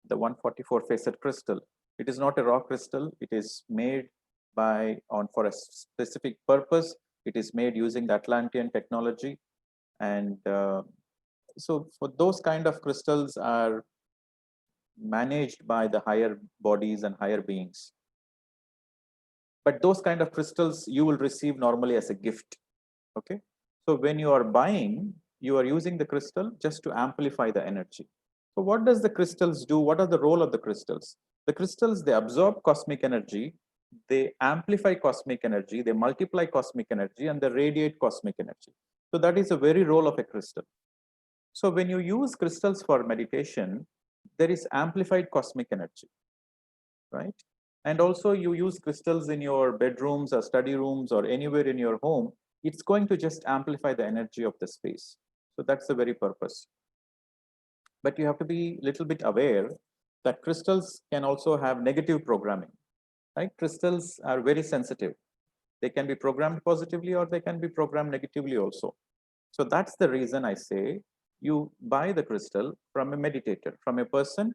the 144 facet crystal, it is not a raw crystal. It is made for a specific purpose. It is made using the Atlantean technology, and so for those kind of crystals are managed by the higher bodies and higher beings. But those kind of crystals you will receive normally as a gift. Okay, so when you are buying, you are using the crystal just to amplify the energy. So what does the crystals do? What are the role of the crystals? The crystals, they absorb cosmic energy, they amplify cosmic energy, they multiply cosmic energy, and they radiate cosmic energy. So that is a very role of a crystal. So when you use crystals for meditation, there is amplified cosmic energy, right? And also you use crystals in your bedrooms or study rooms or anywhere in your home, it's going to just amplify the energy of the space. So that's the very purpose. But you have to be a little bit aware that crystals can also have negative programming, right? Crystals are very sensitive. They can be programmed positively or they can be programmed negatively also. So that's the reason I say you buy the crystal from a meditator, from a person.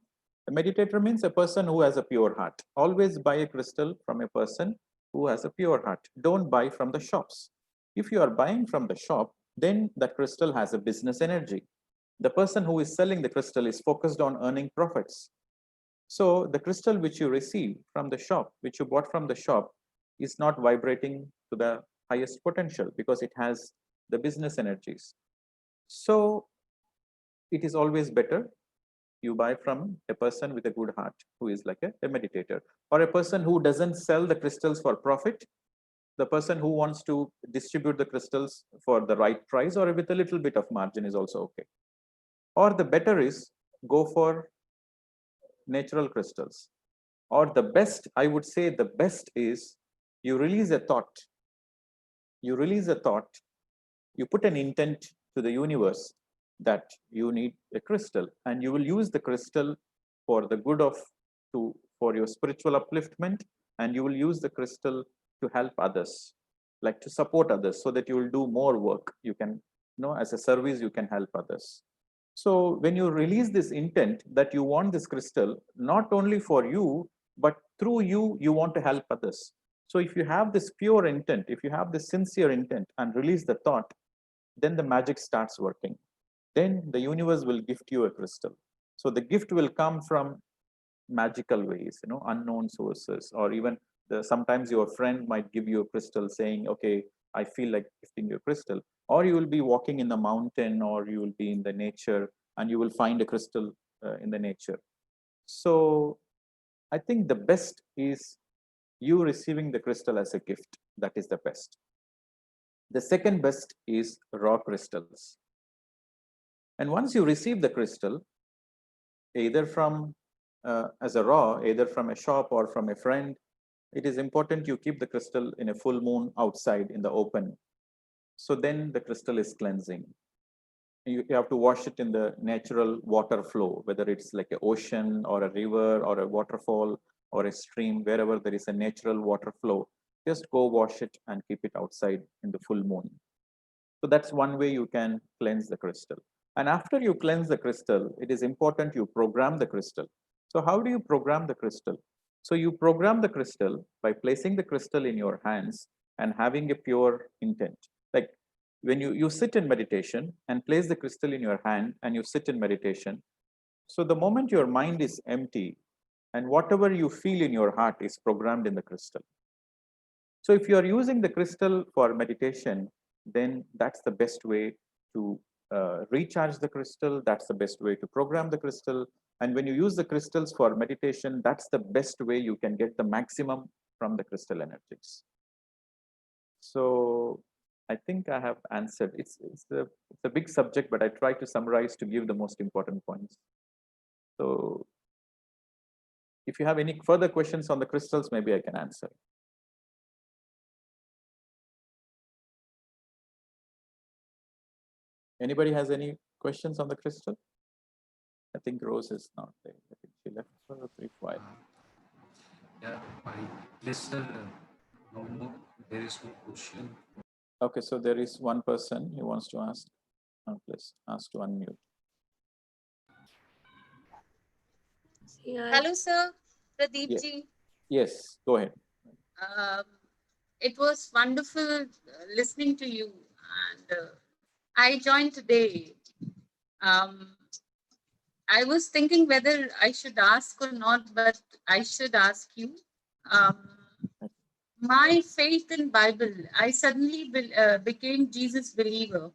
A meditator means a person who has a pure heart. Always buy a crystal from a person who has a pure heart. Don't buy from the shops. If you are buying from the shop, then that crystal has a business energy. The person who is selling the crystal is focused on earning profits. So the crystal which you receive from the shop, which you bought from the shop, is not vibrating to the highest potential because it has the business energies. So it is always better you buy from a person with a good heart who is like a meditator, or a person who doesn't sell the crystals for profit, the person who wants to distribute the crystals for the right price or with a little bit of margin is also okay. Or the better is go for natural crystals. Or the best, I would say the best is you release a thought. You release a thought, you put an intent to the universe that you need a crystal, and you will use the crystal for the good of for your spiritual upliftment, and you will use the crystal to help others, like to support others, so that you will do more work. You can, as a service, you can help others. So when you release this intent that you want this crystal, not only for you, but through you, you want to help others. So if you have this pure intent, if you have this sincere intent and release the thought, then the magic starts working. Then the universe will gift you a crystal. So the gift will come from magical ways, unknown sources, or even sometimes your friend might give you a crystal saying, okay, I feel like gifting you a crystal. Or you will be walking in the mountain, or you will be in the nature and you will find a crystal in the nature. So I think the best is you receiving the crystal as a gift. That is the best. The second best is raw crystals. And once you receive the crystal, either from as a raw, either from a shop or from a friend, it is important you keep the crystal in a full moon outside in the open. So then the crystal is cleansing. You have to wash it in the natural water flow, whether it's like an ocean or a river or a waterfall or a stream, wherever there is a natural water flow, just go wash it and keep it outside in the full moon. So that's one way you can cleanse the crystal. And after you cleanse the crystal, it is important you program the crystal. So how do you program the crystal? So you program the crystal by placing the crystal in your hands and having a pure intent. Like when you sit in meditation and place the crystal in your hand and you sit in meditation. So the moment your mind is empty and whatever you feel in your heart is programmed in the crystal. So if you are using the crystal for meditation, then that's the best way to recharge the crystal. That's the best way to program the crystal. And when you use the crystals for meditation, that's the best way you can get the maximum from the crystal energies. So I think I have answered. It's a big subject, but I try to summarize to give the most important points. So if you have any further questions on the crystals, maybe I can answer. Anybody has any questions on the crystal? I think Rose is not there. I think she left for a brief while. Yeah, my listener, no, there is no question. Okay, so there is one person who wants to ask. Please ask to unmute. Hello, sir. Pradeep Yeah. ji. Yes, go ahead. It was wonderful listening to you, and I joined today. I was thinking whether I should ask or not, but I should ask you. My faith in Bible, I suddenly became Jesus believer.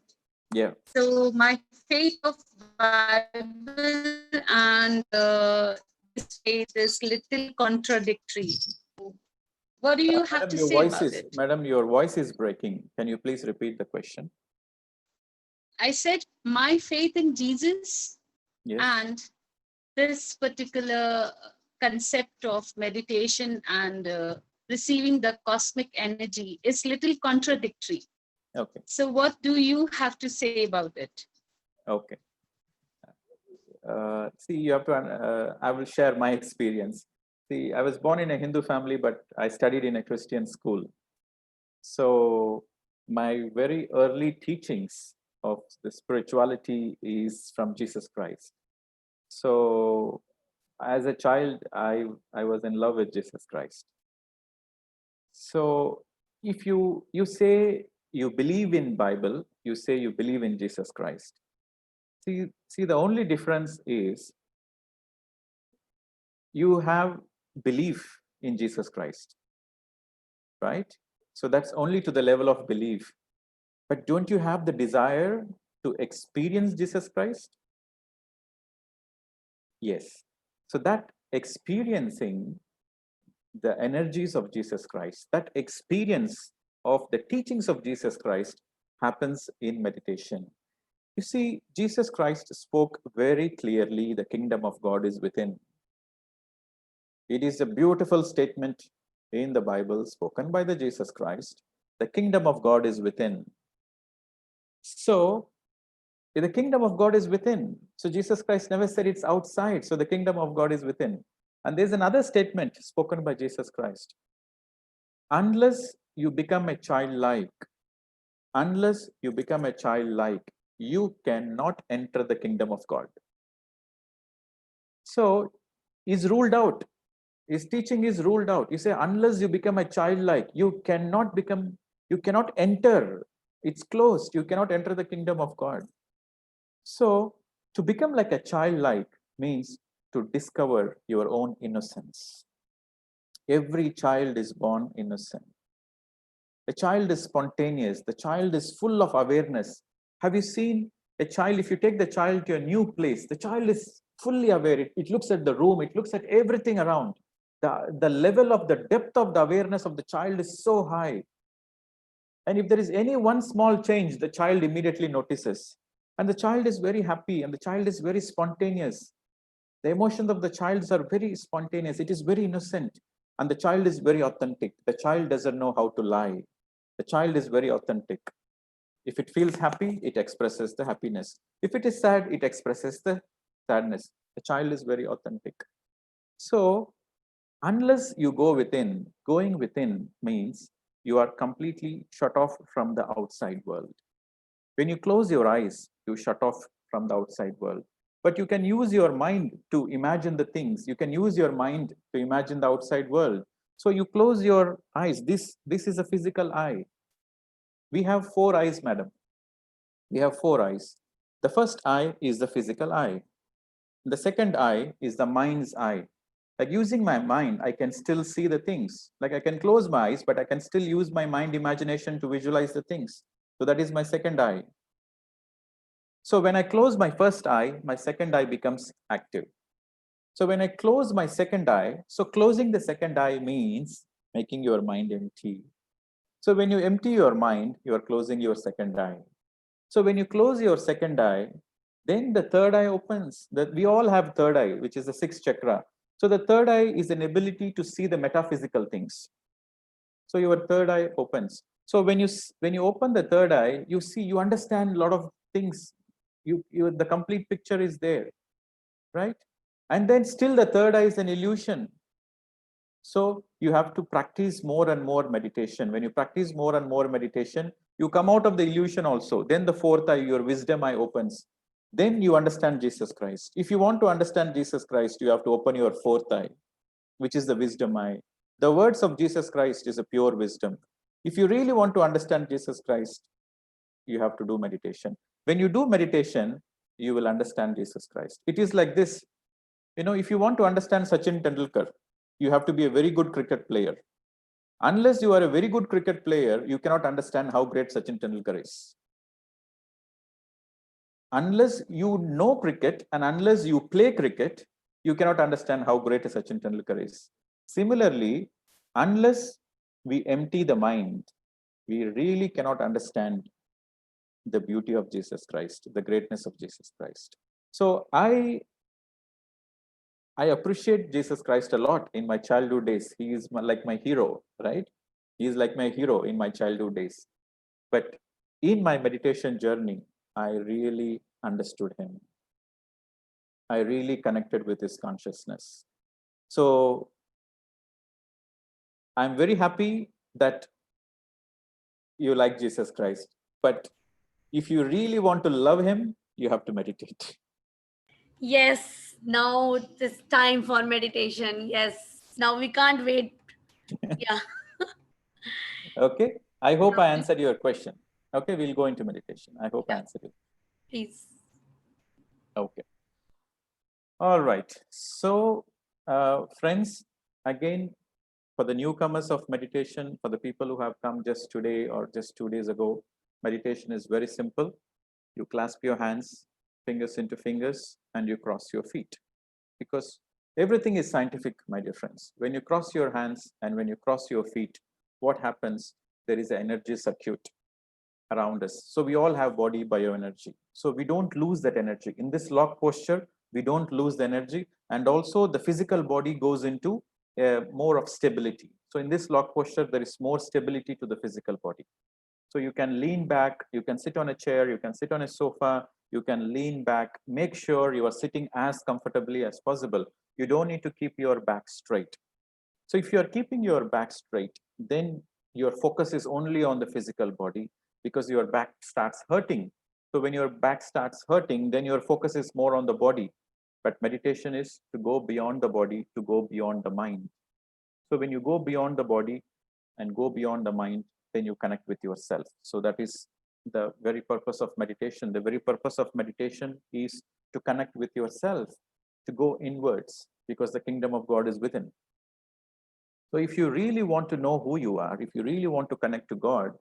Yeah. So my faith of Bible and this faith is little contradictory. What do you have Madam, to your say voice about is, it? Madam, your voice is breaking. Can you please repeat the question? I said my faith in Jesus Yes. and this particular concept of meditation and receiving the cosmic energy is little contradictory. Okay. So what do you have to say about it? Okay. See, you have to, I will share my experience. See, I was born in a Hindu family, but I studied in a Christian school. So my very early teachings of the spirituality is from Jesus Christ. So as a child, I was in love with Jesus Christ. So if you say you believe in Bible, you say you believe in Jesus Christ. See, the only difference is you have belief in Jesus Christ, right? So that's only to the level of belief. But don't you have the desire to experience Jesus Christ? Yes. So that experiencing the energies of Jesus Christ, that experience of the teachings of Jesus Christ happens in meditation. You see, Jesus Christ spoke very clearly, the kingdom of God is within. It is a beautiful statement in the Bible spoken by the Jesus Christ. The kingdom of God is within. So the kingdom of God is within. So Jesus Christ never said it's outside. So the kingdom of God is within. And there's another statement spoken by Jesus Christ. Unless you become a childlike, you cannot enter the kingdom of God. So is ruled out. His teaching is ruled out. You say, unless you become a childlike, you cannot enter. It's closed. You cannot enter the kingdom of God. So to become like a childlike means to discover your own innocence. Every child is born innocent. The child is spontaneous. The child is full of awareness. Have you seen a child? If you take the child to a new place, the child is fully aware. It looks at the room. It looks at everything around. The level of the depth of the awareness of the child is so high. And if there is any one small change, the child immediately notices. And the child is very happy and the child is very spontaneous. The emotions of the child are very spontaneous. It is very innocent. And the child is very authentic. The child doesn't know how to lie. The child is very authentic. If it feels happy, it expresses the happiness. If it is sad, it expresses the sadness. The child is very authentic. So unless you go within, going within means you are completely shut off from the outside world. When you close your eyes, you shut off from the outside world. But you can use your mind to imagine the things. You can use your mind to imagine the outside world. So you close your eyes. This is a physical eye. We have 4 eyes, madam. We have 4 eyes. The first eye is the physical eye. The second eye is the mind's eye. Like using my mind, I can still see the things. Like I can close my eyes, but I can still use my mind imagination to visualize the things. So that is my second eye. So when I close my first eye, my second eye becomes active. So when I close my second eye, so closing the second eye means making your mind empty. So when you empty your mind, you are closing your second eye. So when you close your second eye, then the third eye opens. That we all have third eye, which is the 6th chakra. So the third eye is an ability to see the metaphysical things. So your third eye opens. So when you open the third eye, you see, you understand a lot of things. The complete picture is there, right? And then still the third eye is an illusion. So you have to practice more and more meditation. When you practice more and more meditation, you come out of the illusion also. Then the fourth eye, your wisdom eye opens. Then you understand Jesus Christ. If you want to understand Jesus Christ, you have to open your fourth eye, which is the wisdom eye. The words of Jesus Christ is a pure wisdom. If you really want to understand Jesus Christ, you have to do meditation. When you do meditation, you will understand Jesus Christ. It is like this. You know, if you want to understand Sachin Tendulkar, you have to be a very good cricket player. Unless you are a very good cricket player, you cannot understand how great Sachin Tendulkar is. Unless you know cricket and unless you play cricket, you cannot understand how great a Sachin Tendulkar is. Similarly, unless we empty the mind, we really cannot understand the beauty of Jesus Christ, the greatness of Jesus Christ. So I appreciate Jesus Christ a lot in my childhood days. He is like my hero, right? He is like my hero in my childhood days. But in my meditation journey, I really understood him. I really connected with his consciousness. So I'm very happy that you like Jesus Christ. But if you really want to love him, you have to meditate. Yes, now it's time for meditation. Yes, now we can't wait. Yeah. Okay. I hope I answered your question. Okay, we'll go into meditation. I hope I answered it. Please. Okay. All right. So, friends, again, for the newcomers of meditation, for the people who have come just today or just 2 days ago, meditation is very simple. You clasp your hands, fingers into fingers, and you cross your feet. Because everything is scientific, my dear friends. When you cross your hands and when you cross your feet, what happens? There is an energy circuit around us. So we all have body bioenergy. So we don't lose that energy. In this lock posture, we don't lose the energy. And also the physical body goes into more of stability. So in this lock posture, there is more stability to the physical body. So you can lean back, you can sit on a chair, you can sit on a sofa, you can lean back. Make sure you are sitting as comfortably as possible. You don't need to keep your back straight. So if you are keeping your back straight, then your focus is only on the physical body because your back starts hurting. So when your back starts hurting, then your focus is more on the body. But meditation is to go beyond the body, to go beyond the mind. So when you go beyond the body and go beyond the mind, then you connect with yourself. So that is the very purpose of meditation. The very purpose of meditation is to connect with yourself, to go inwards, because the kingdom of God is within. So if you really want to know who you are, if you really want to connect to God,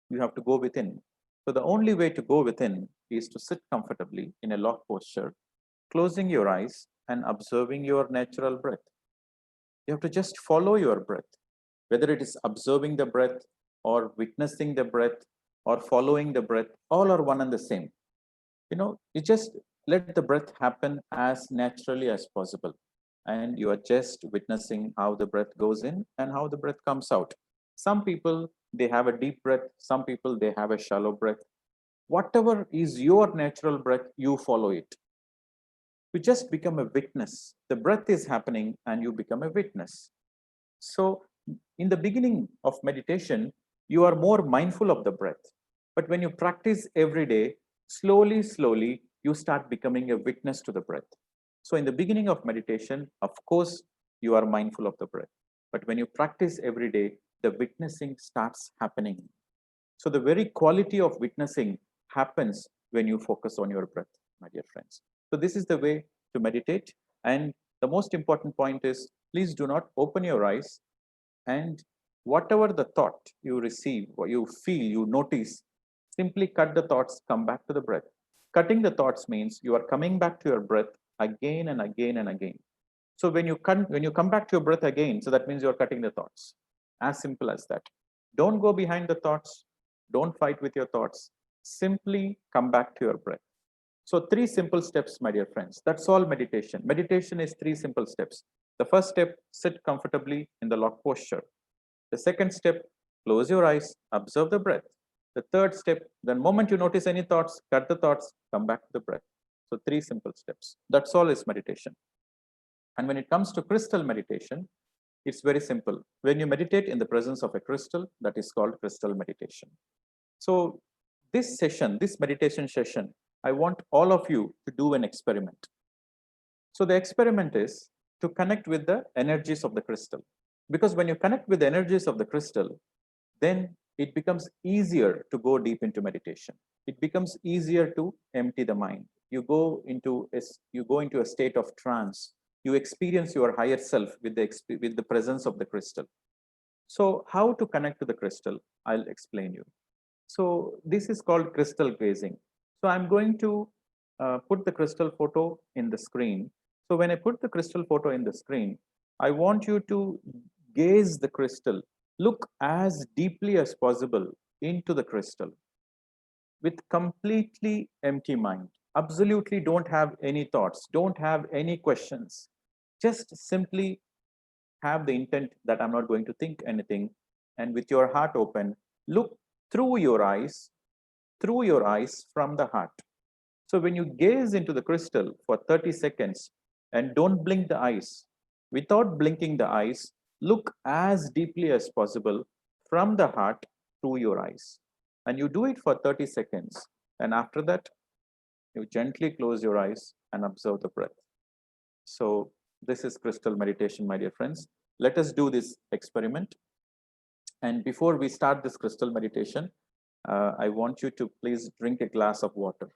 you have to go within. So the only way to go within is to sit comfortably in a lock posture, closing your eyes and observing your natural breath. You have to just follow your breath, whether it is observing the breath or witnessing the breath or following the breath, all are one and the same. You know, you just let the breath happen as naturally as possible. And you are just witnessing how the breath goes in and how the breath comes out. Some people, they have a deep breath. Some people, they have a shallow breath. Whatever is your natural breath, you follow it. You just become a witness. The breath is happening and you become a witness. So in the beginning of meditation, you are more mindful of the breath. But when you practice every day, slowly, slowly, you start becoming a witness to the breath. So in the beginning of meditation, of course, you are mindful of the breath. But when you practice every day, the witnessing starts happening. So the very quality of witnessing happens when you focus on your breath, my dear friends. So this is the way to meditate. And the most important point is, please do not open your eyes, and whatever the thought you receive or you feel, you notice, simply cut the thoughts, come back to the breath. Cutting the thoughts means you are coming back to your breath again and again and again. So when you come back to your breath again, so that means you're cutting the thoughts. As simple as that. Don't go behind the thoughts. Don't fight with your thoughts. Simply come back to your breath. So 3 simple steps, my dear friends. That's all meditation. Meditation is 3 simple steps. The first step, sit comfortably in the lock posture. The second step, close your eyes, observe the breath. The third step, the moment you notice any thoughts, cut the thoughts, come back to the breath. So 3 simple steps. That's all is meditation. And when it comes to crystal meditation, it's very simple. When you meditate in the presence of a crystal, that is called crystal meditation. So this session, this meditation session, I want all of you to do an experiment. So the experiment is to connect with the energies of the crystal. Because when you connect with the energies of the crystal, then it becomes easier to go deep into meditation. It becomes easier to empty the mind. You go into a state of trance. You experience your higher self with the presence of the crystal. So how to connect to the crystal? I'll explain you. So this is called crystal gazing. So I'm going to put the crystal photo in the screen. So when I put the crystal photo in the screen, I want you to gaze the crystal, look as deeply as possible into the crystal with completely empty mind. Absolutely don't have any thoughts, don't have any questions. Just simply have the intent that I'm not going to think anything, and with your heart open, look through your eyes from the heart. So when you gaze into the crystal for 30 seconds and don't blink the eyes, without blinking the eyes, look as deeply as possible from the heart through your eyes. And you do it for 30 seconds. And after that, you gently close your eyes and observe the breath. So this is crystal meditation, my dear friends. Let us do this experiment. And before we start this crystal meditation, I want you to please drink a glass of water.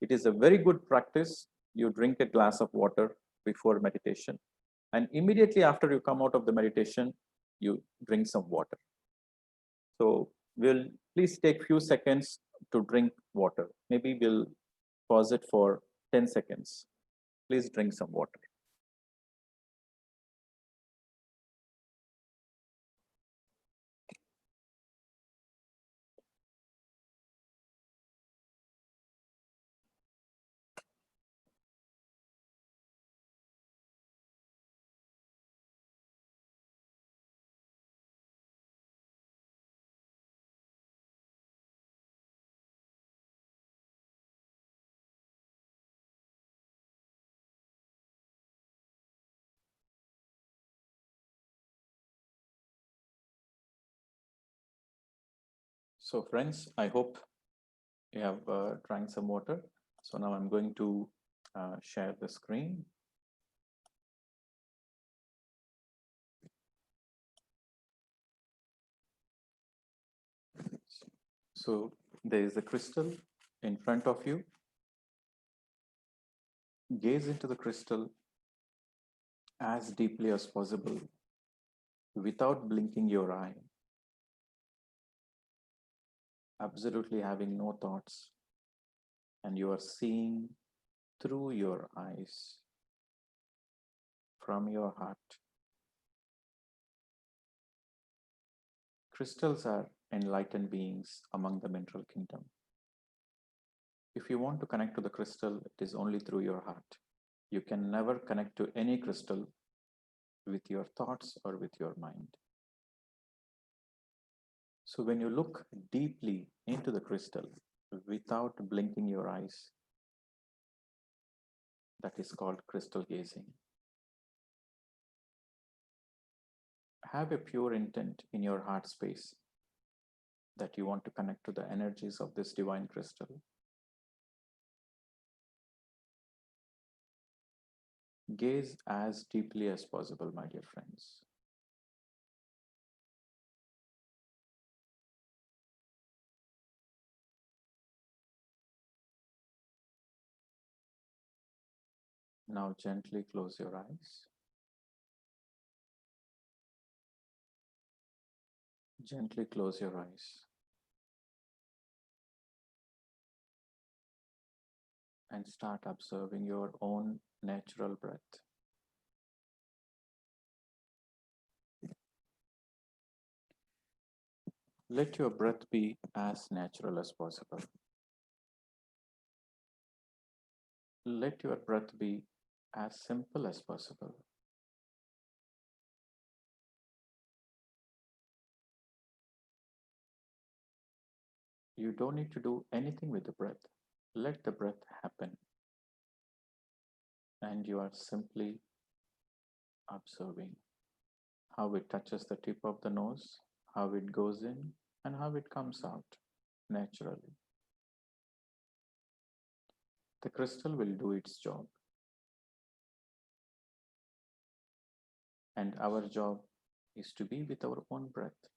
It is a very good practice. You drink a glass of water before meditation. And immediately after you come out of the meditation, you drink some water. So we'll please take few seconds to drink water. Maybe we'll pause it for 10 seconds. Please drink some water. So friends, I hope you have drank some water. So now I'm going to share the screen. So there is a crystal in front of you. Gaze into the crystal as deeply as possible without blinking your eye. Absolutely having no thoughts, and you are seeing through your eyes from your heart. Crystals are enlightened beings among the mineral kingdom. If you want to connect to the crystal, it is only through your heart. You can never connect to any crystal with your thoughts or with your mind. So when you look deeply into the crystal without blinking your eyes, that is called crystal gazing. Have a pure intent in your heart space that you want to connect to the energies of this divine crystal. Gaze as deeply as possible, my dear friends. Now gently close your eyes. Gently close your eyes. And start observing your own natural breath. Let your breath be as natural as possible. Let your breath be as simple as possible. You don't need to do anything with the breath. Let the breath happen. And you are simply observing how it touches the tip of the nose, how it goes in, and how it comes out naturally. The crystal will do its job. And our job is to be with our own breath.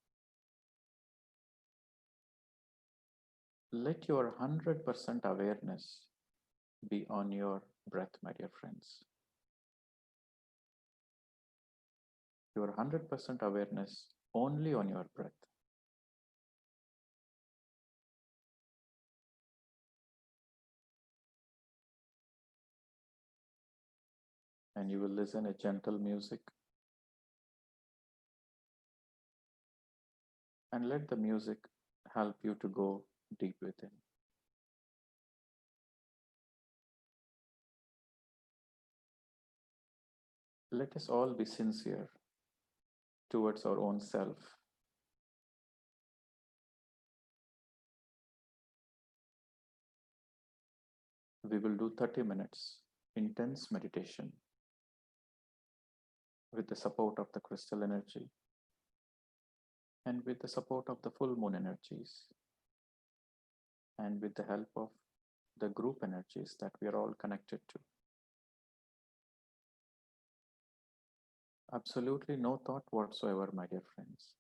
Let your 100% awareness be on your breath, my dear friends. Your 100% awareness only on your breath. And you will listen a gentle music. And let the music help you to go deep within. Let us all be sincere towards our own self. We will do 30 minutes intense meditation with the support of the crystal energy and with the support of the full moon energies and with the help of the group energies that we are all connected to. Absolutely no thought whatsoever, my dear friends.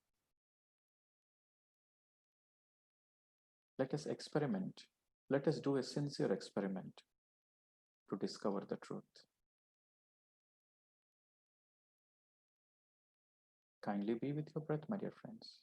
Let us experiment. Let us do a sincere experiment to discover the truth. Kindly be with your breath, my dear friends.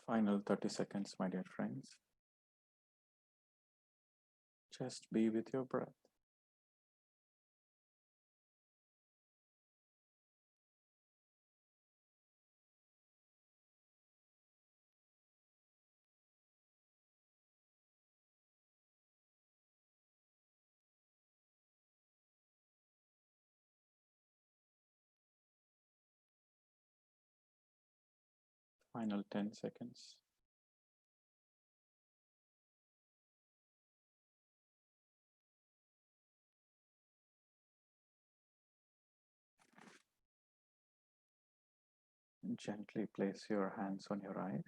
Final 30 seconds, my dear friends. Just be with your breath. Final 10 seconds. Gently place your hands on your eyes.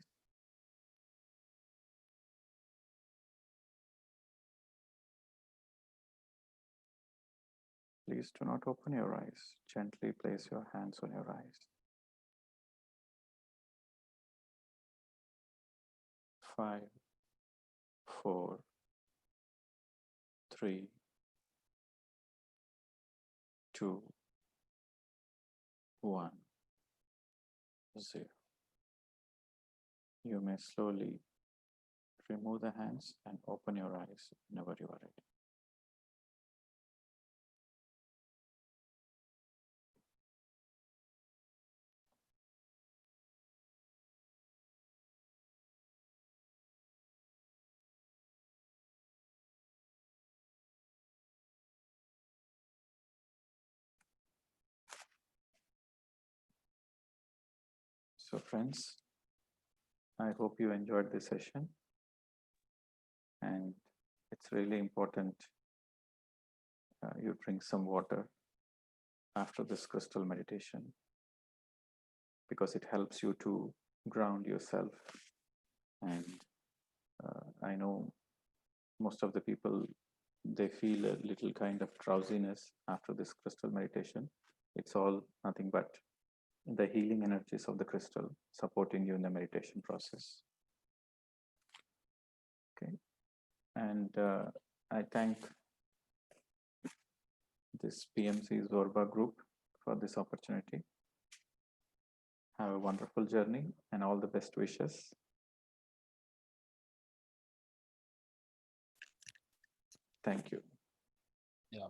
Please do not open your eyes. Gently place your hands on your eyes. 5, 4, 3, 2, 1, 0. You may slowly remove the hands and open your eyes whenever you are ready. So friends, I hope you enjoyed this session, and it's really important you drink some water after this crystal meditation, because it helps you to ground yourself. And I know most of the people, they feel a little kind of drowsiness after this crystal meditation. It's all nothing but the healing energies of the crystal supporting you in the meditation process. Okay, and I thank this PMC Zorba group for this opportunity. Have a wonderful journey and all the best wishes. Thank you. Yeah.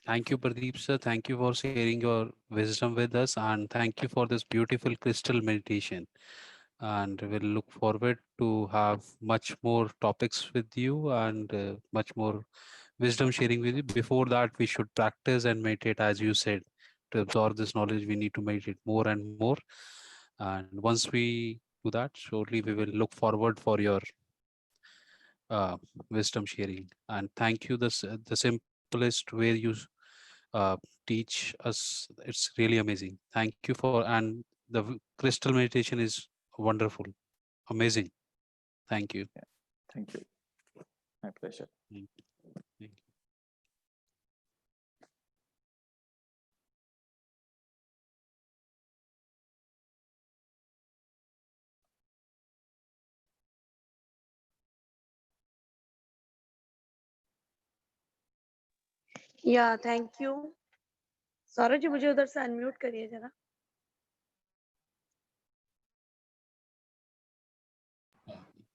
Thank you, Pradeep sir. Thank you for sharing your wisdom with us, and thank you for this beautiful crystal meditation. And we'll look forward to have much more topics with you and much more wisdom sharing with you. Before that, we should practice and meditate, as you said. To absorb this knowledge, we need to meditate more and more. And once we do that, surely we will look forward for your wisdom sharing. And thank you. The simplest way you teach us, it's really amazing. Thank you for, and the crystal meditation is wonderful, amazing. Thank you. Yeah, thank you. My pleasure. Thank you. Thank you. या thank you Saurabh ji मुझे उधर से unmute करिए जरा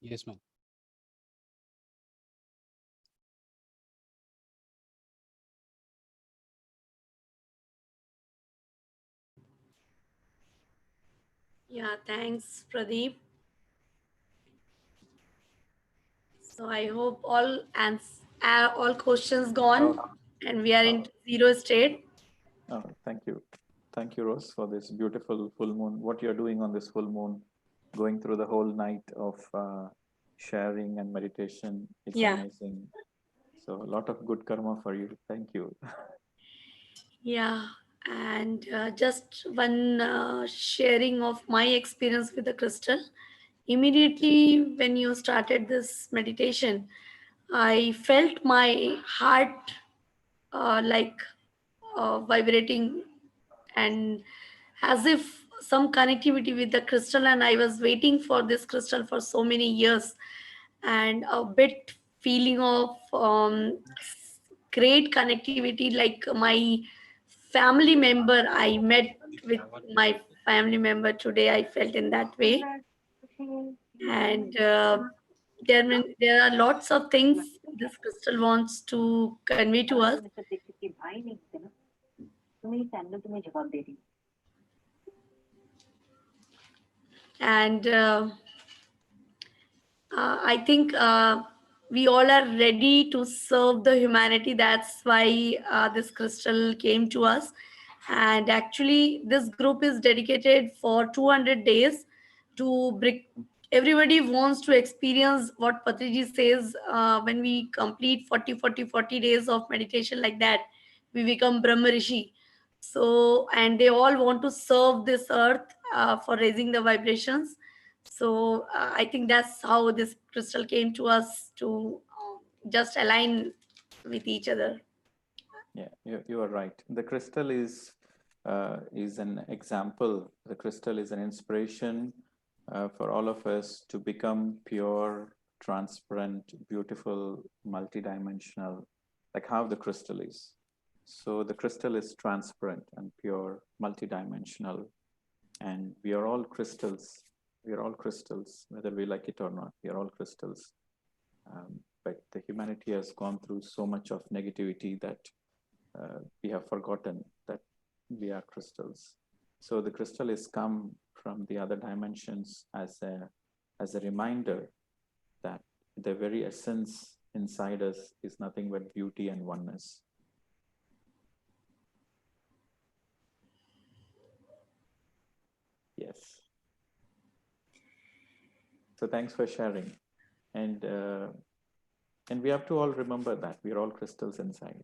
Yes, ma'am. Yeah, thanks, Pradeep. So I hope all questions gone, and we are in zero state. Thank you. Thank you, Rose, for this beautiful full moon. What you're doing on this full moon, going through the whole night of sharing and meditation, it's amazing. So a lot of good karma for you. Thank you. Yeah, and just one sharing of my experience with the crystal. Immediately when you started this meditation, I felt my heart vibrating, and as if some connectivity with the crystal, and I was waiting for this crystal for so many years, and a bit feeling of great connectivity, like my family member I met with my family member today. I felt in that way. And there are lots of things this crystal wants to convey to us. And I think we all are ready to serve the humanity. That's why this crystal came to us. And actually, this group is dedicated for 200 days to bring. Everybody wants to experience what Patriji says. When we complete 40 days of meditation like that, we become Brahma Rishi. So, and they all want to serve this earth for raising the vibrations. So I think that's how this crystal came to us, to just align with each other. Yeah, you are right. The crystal is an example. The crystal is an inspiration for all of us to become pure, transparent, beautiful, multidimensional, like how the crystal is. So the crystal is transparent and pure, multidimensional, and we are all crystals. We are all crystals, whether we like it or not. We are all crystals. But the humanity has gone through so much of negativity that we have forgotten that we are crystals. So the crystal is come from the other dimensions as a reminder that the very essence inside us is nothing but beauty and oneness. Yes. So thanks for sharing. And we have to all remember that we're all crystals inside.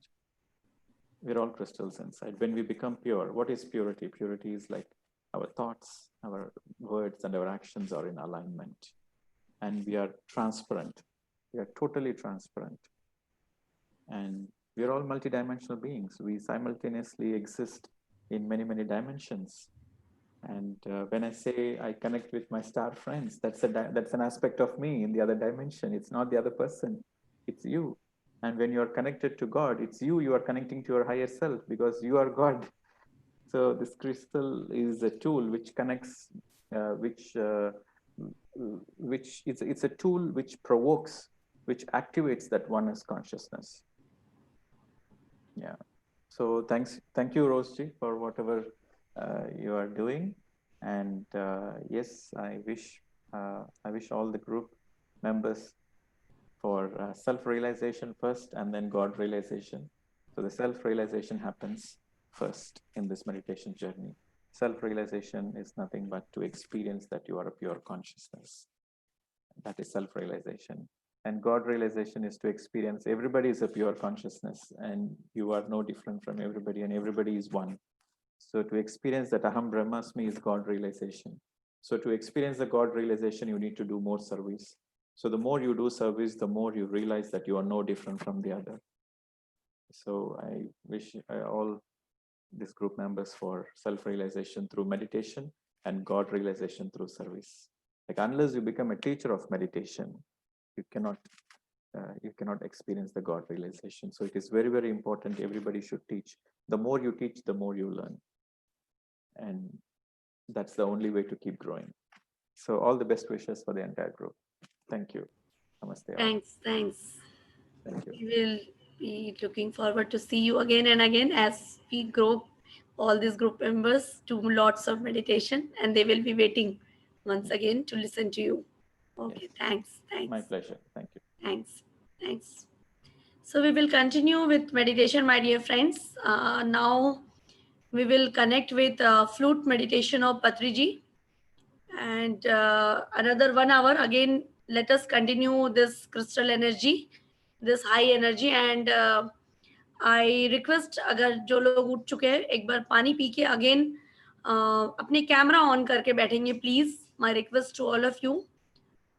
We're all crystals inside. When we become pure, what is purity? Purity is like our thoughts, our words, and our actions are in alignment. And we are transparent. We are totally transparent. And we're all multidimensional beings. We simultaneously exist in many, many dimensions. And when I say I connect with my star friends, that's an aspect of me in the other dimension. It's not the other person. It's you. And when you're connected to God, it's you are connecting to your higher self because you are God. So this crystal is a tool which connects, it's a tool which provokes, which activates that oneness consciousness. Yeah. So thank you, Roseji, for whatever you are doing. And yes, I wish all the group members for self-realization first and then God realization. So the self-realization happens first in this meditation journey. Self-realization is nothing but to experience that you are a pure consciousness. That is self-realization. And God realization is to experience everybody is a pure consciousness and you are no different from everybody and everybody is one. So to experience that Aham Brahmasmi is God realization. So to experience the God realization, you need to do more service. So the more you do service, the more you realize that you are no different from the other. So I wish all these group members for self-realization through meditation and God realization through service. Like unless you become a teacher of meditation, you cannot experience the God realization. So it is very, very important. Everybody should teach. The more you teach, the more you learn. And that's the only way to keep growing. So all the best wishes for the entire group. Thank you. Namaste. Thanks. Thank you. We will be looking forward to see you again and again as we grow all these group members to lots of meditation, and they will be waiting once again to listen to you. Okay, yes. Thanks. My pleasure. Thank you. Thanks. So we will continue with meditation, my dear friends. Now we will connect with flute meditation of Patriji. And another 1 hour again, let us continue this crystal energy, this high energy. And I request, अगर जो लोग उठ चुके हैं एक बार पानी P के again अपने कैमरा ऑन करके बैठेंगे please. My request to all of you,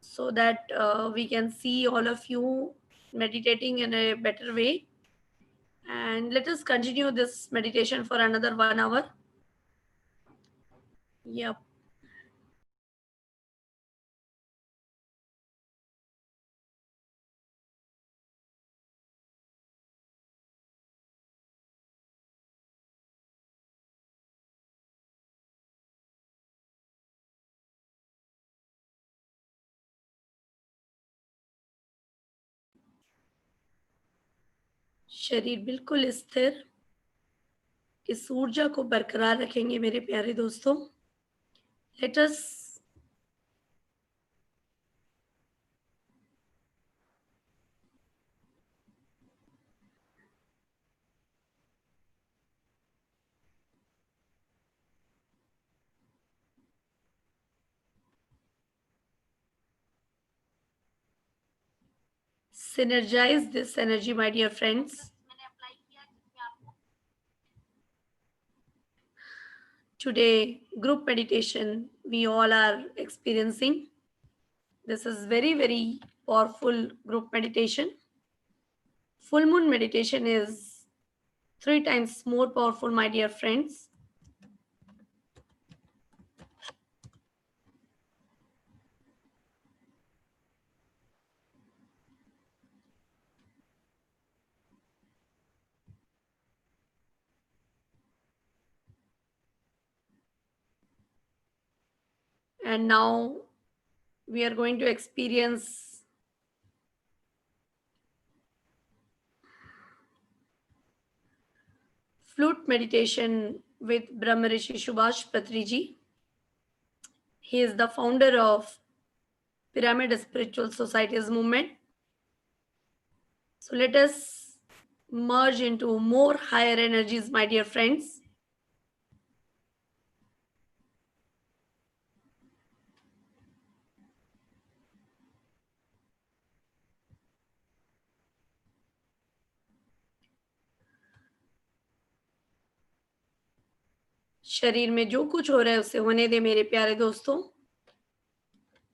so that we can see all of you meditating in a better way. And let us continue this meditation for another 1 hour. Yep. शरीर बिल्कुल स्थिर, इस ऊर्जा को बरकरार रखेंगे मेरे प्यारे दोस्तों। Let us synergize this energy, my dear friends. Today, group meditation we all are experiencing. This is very, very powerful group meditation. Full moon meditation is 3 times more powerful, my dear friends. And now we are going to experience flute meditation with Brahmarishi Subhash Patriji. He is the founder of Pyramid Spiritual Societies movement. So let us merge into more higher energies, my dear friends. शरीर में जो कुछ हो रहा है उसे होने दे मेरे प्यारे दोस्तों।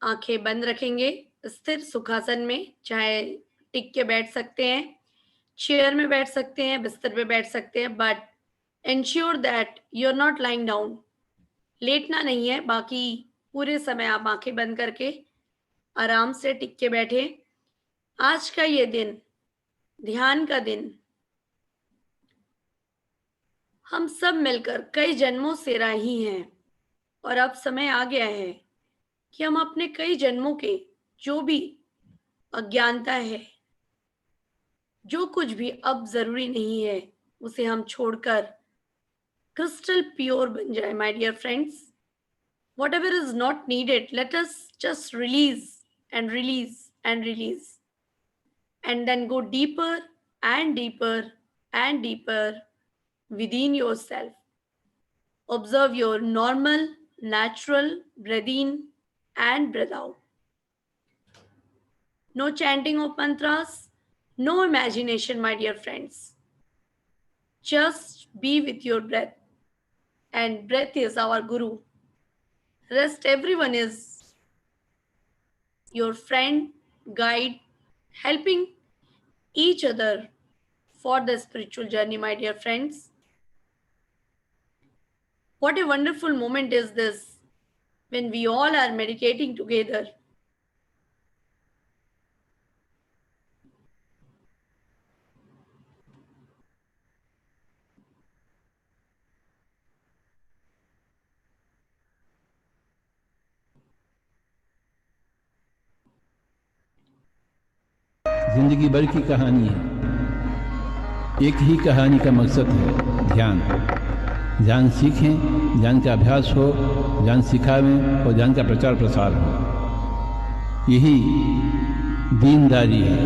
आंखें बंद रखेंगे स्थिर सुखासन में, चाहे टिक के बैठ सकते हैं, चेयर में बैठ सकते हैं, बिस्तर पे बैठ सकते हैं, but ensure that you are not lying down. लेटना नहीं है, बाकी पूरे समय आप आंखें बंद करके आराम से टिक के बैठे। आज का ये दिन ध्यान का दिन हम सब मिलकर कई जन्मों से राही हैं और अब समय आ गया है कि हम अपने कई जन्मों के जो भी अज्ञानता है, जो कुछ भी अब जरूरी नहीं है, उसे हम छोड़कर क्रिस्टल प्योर बन जाए my dear friends. Whatever is not needed, let us just release and release and release, and then go deeper and deeper and deeper within yourself. Observe your normal, natural breath in and breath out. No chanting of mantras, no imagination, my dear friends. Just be with your breath, and breath is our guru. Rest, everyone is your friend, guide, helping each other for the spiritual journey, my dear friends. What a wonderful moment is this when we all are meditating together. जिंदगी भर की कहानी है, एक ही कहानी का मकसद है ध्यान। ध्यान सीखें, ध्यान का अभ्यास हो, ध्यान सिखावें और ध्यान का प्रचार प्रसार हो। यही दीनदारी है,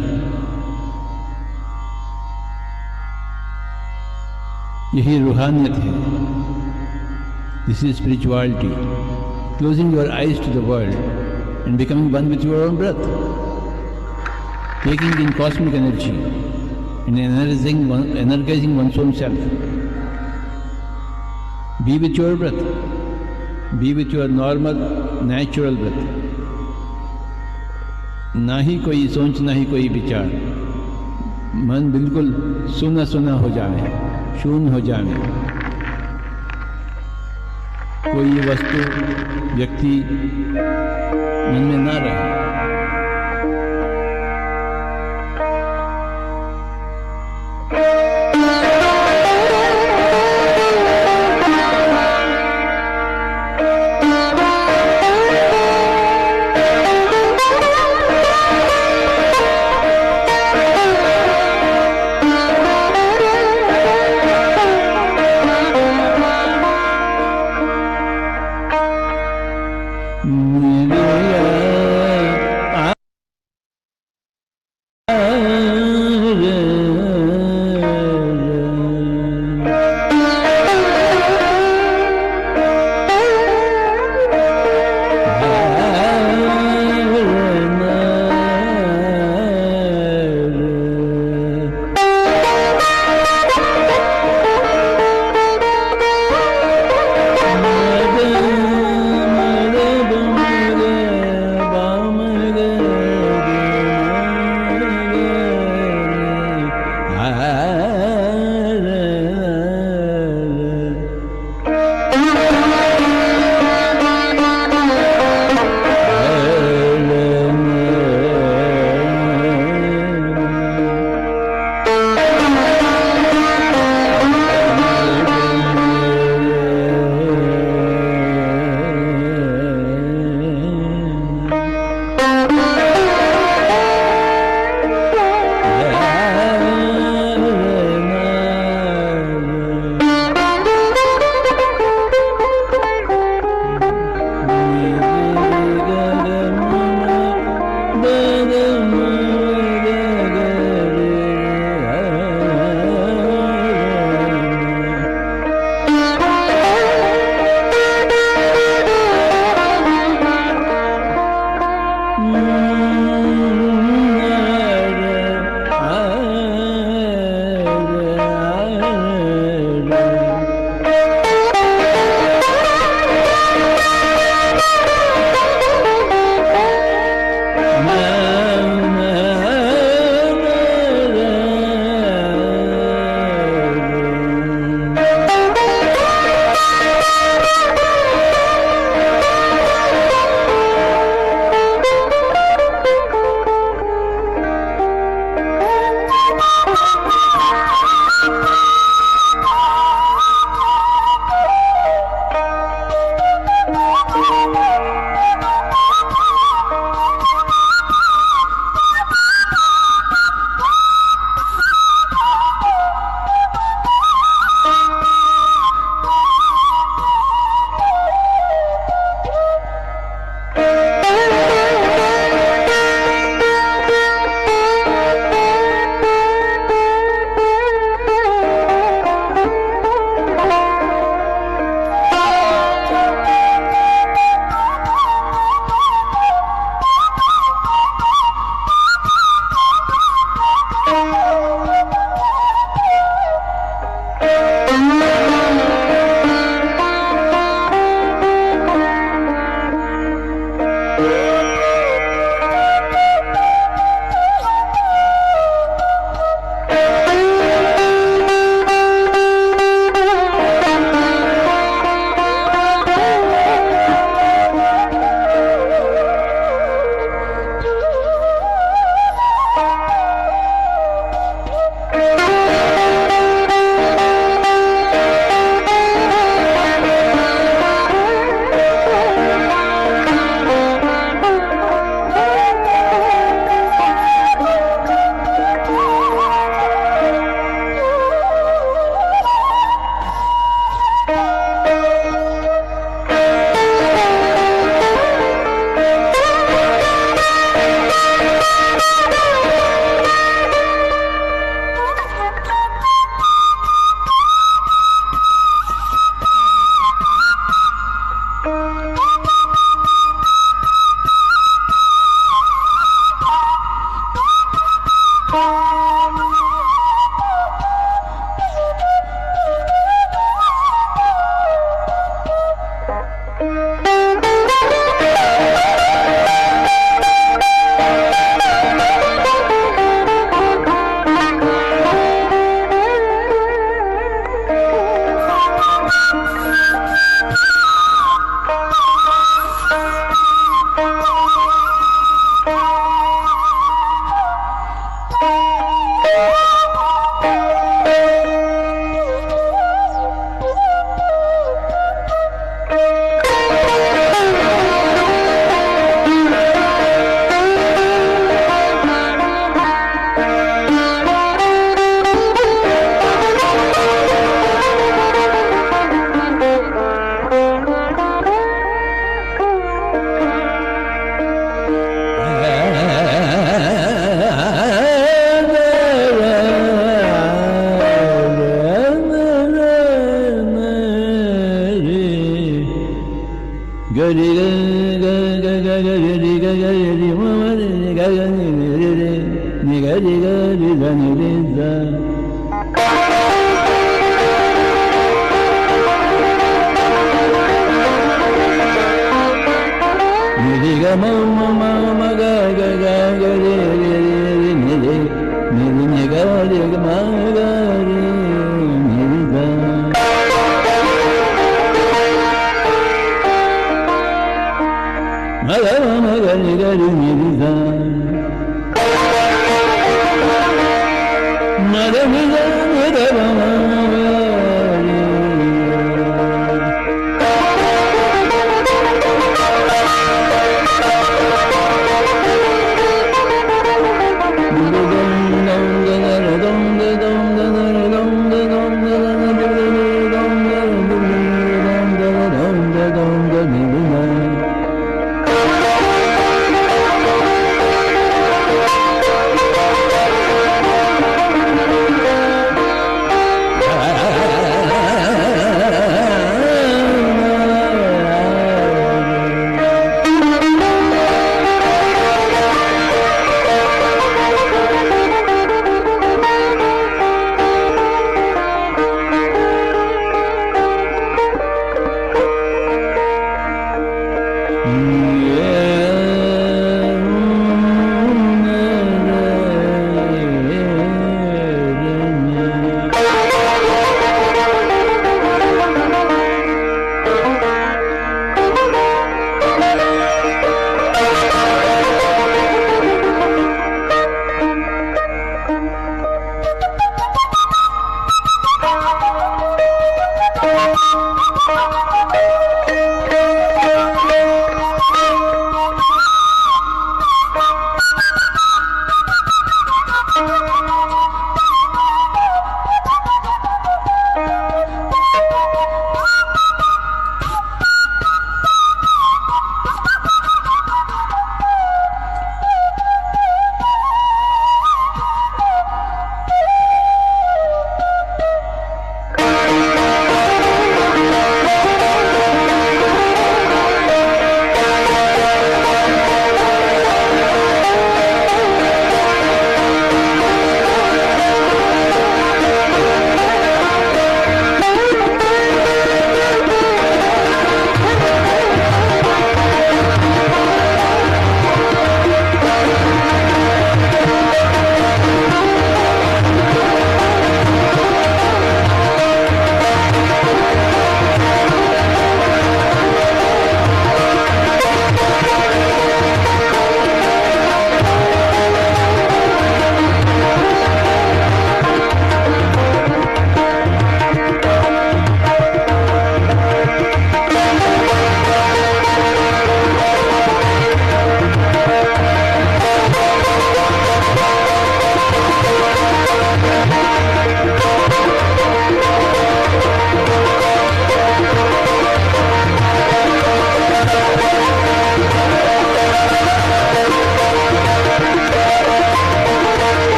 यही रूहानियत है। This is spirituality, closing your eyes to the world and becoming one with your own breath, taking in cosmic energy and energizing one's own self. Be with your breath. Be with your normal, natural breath. ना ही कोई सोच, ना ही कोई विचार। मन बिल्कुल सुना सुना हो जाए, शून्य हो जाए। कोई वस्तु, व्यक्ति मन में ना रहे।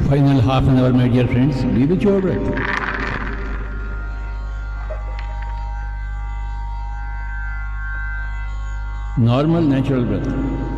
Final half an hour, my dear friends. Be with your breath. Normal, natural breath.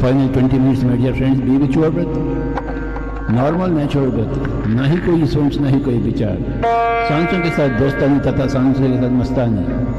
Final 20 minutes, my dear friends, be with your breath. Normal natural breath, ना ही कोई सोच ना ही कोई विचार, सांसों के साथ दोस्तानी तथा सांसों के साथ मस्तानी।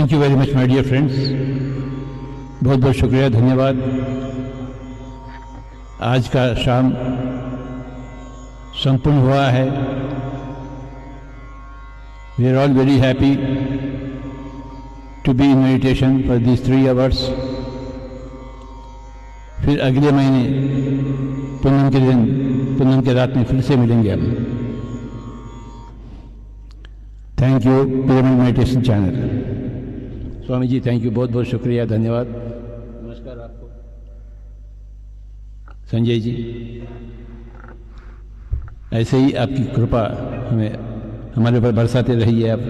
Thank you very much my dear friends, बहुत बहुत शुक्रिया, धन्यवाद। आज का शाम संपूर्ण हुआ है। We are all very happy to be in meditation for these 3 hours. फिर अगले महीने पूनम के दिन, पूनम के रात में फिर से मिलेंगे हम। Thank you pyramid meditation channel. Swami ji thank you, बहुत बहुत शुक्रिया, धन्यवाद। नमस्कार आपको। संजय जी, ऐसे ही आपकी कृपा हमें, हमारे ऊपर बरसाते रहिए आप।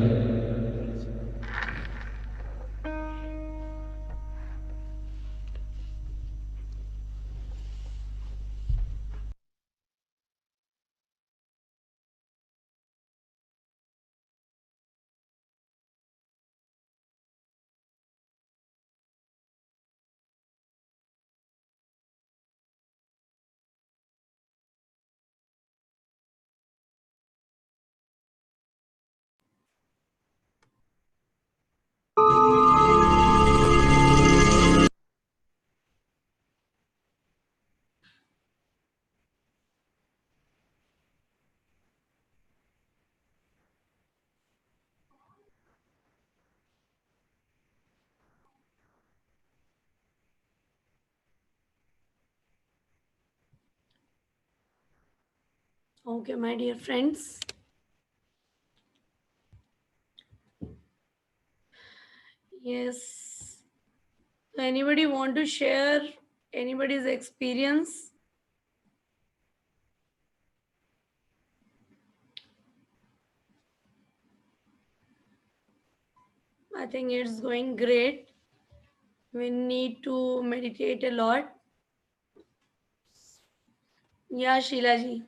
Okay, my dear friends. Yes. Anybody want to share anybody's experience? I think it's going great. We need to meditate a lot. Yeah, Sheila ji.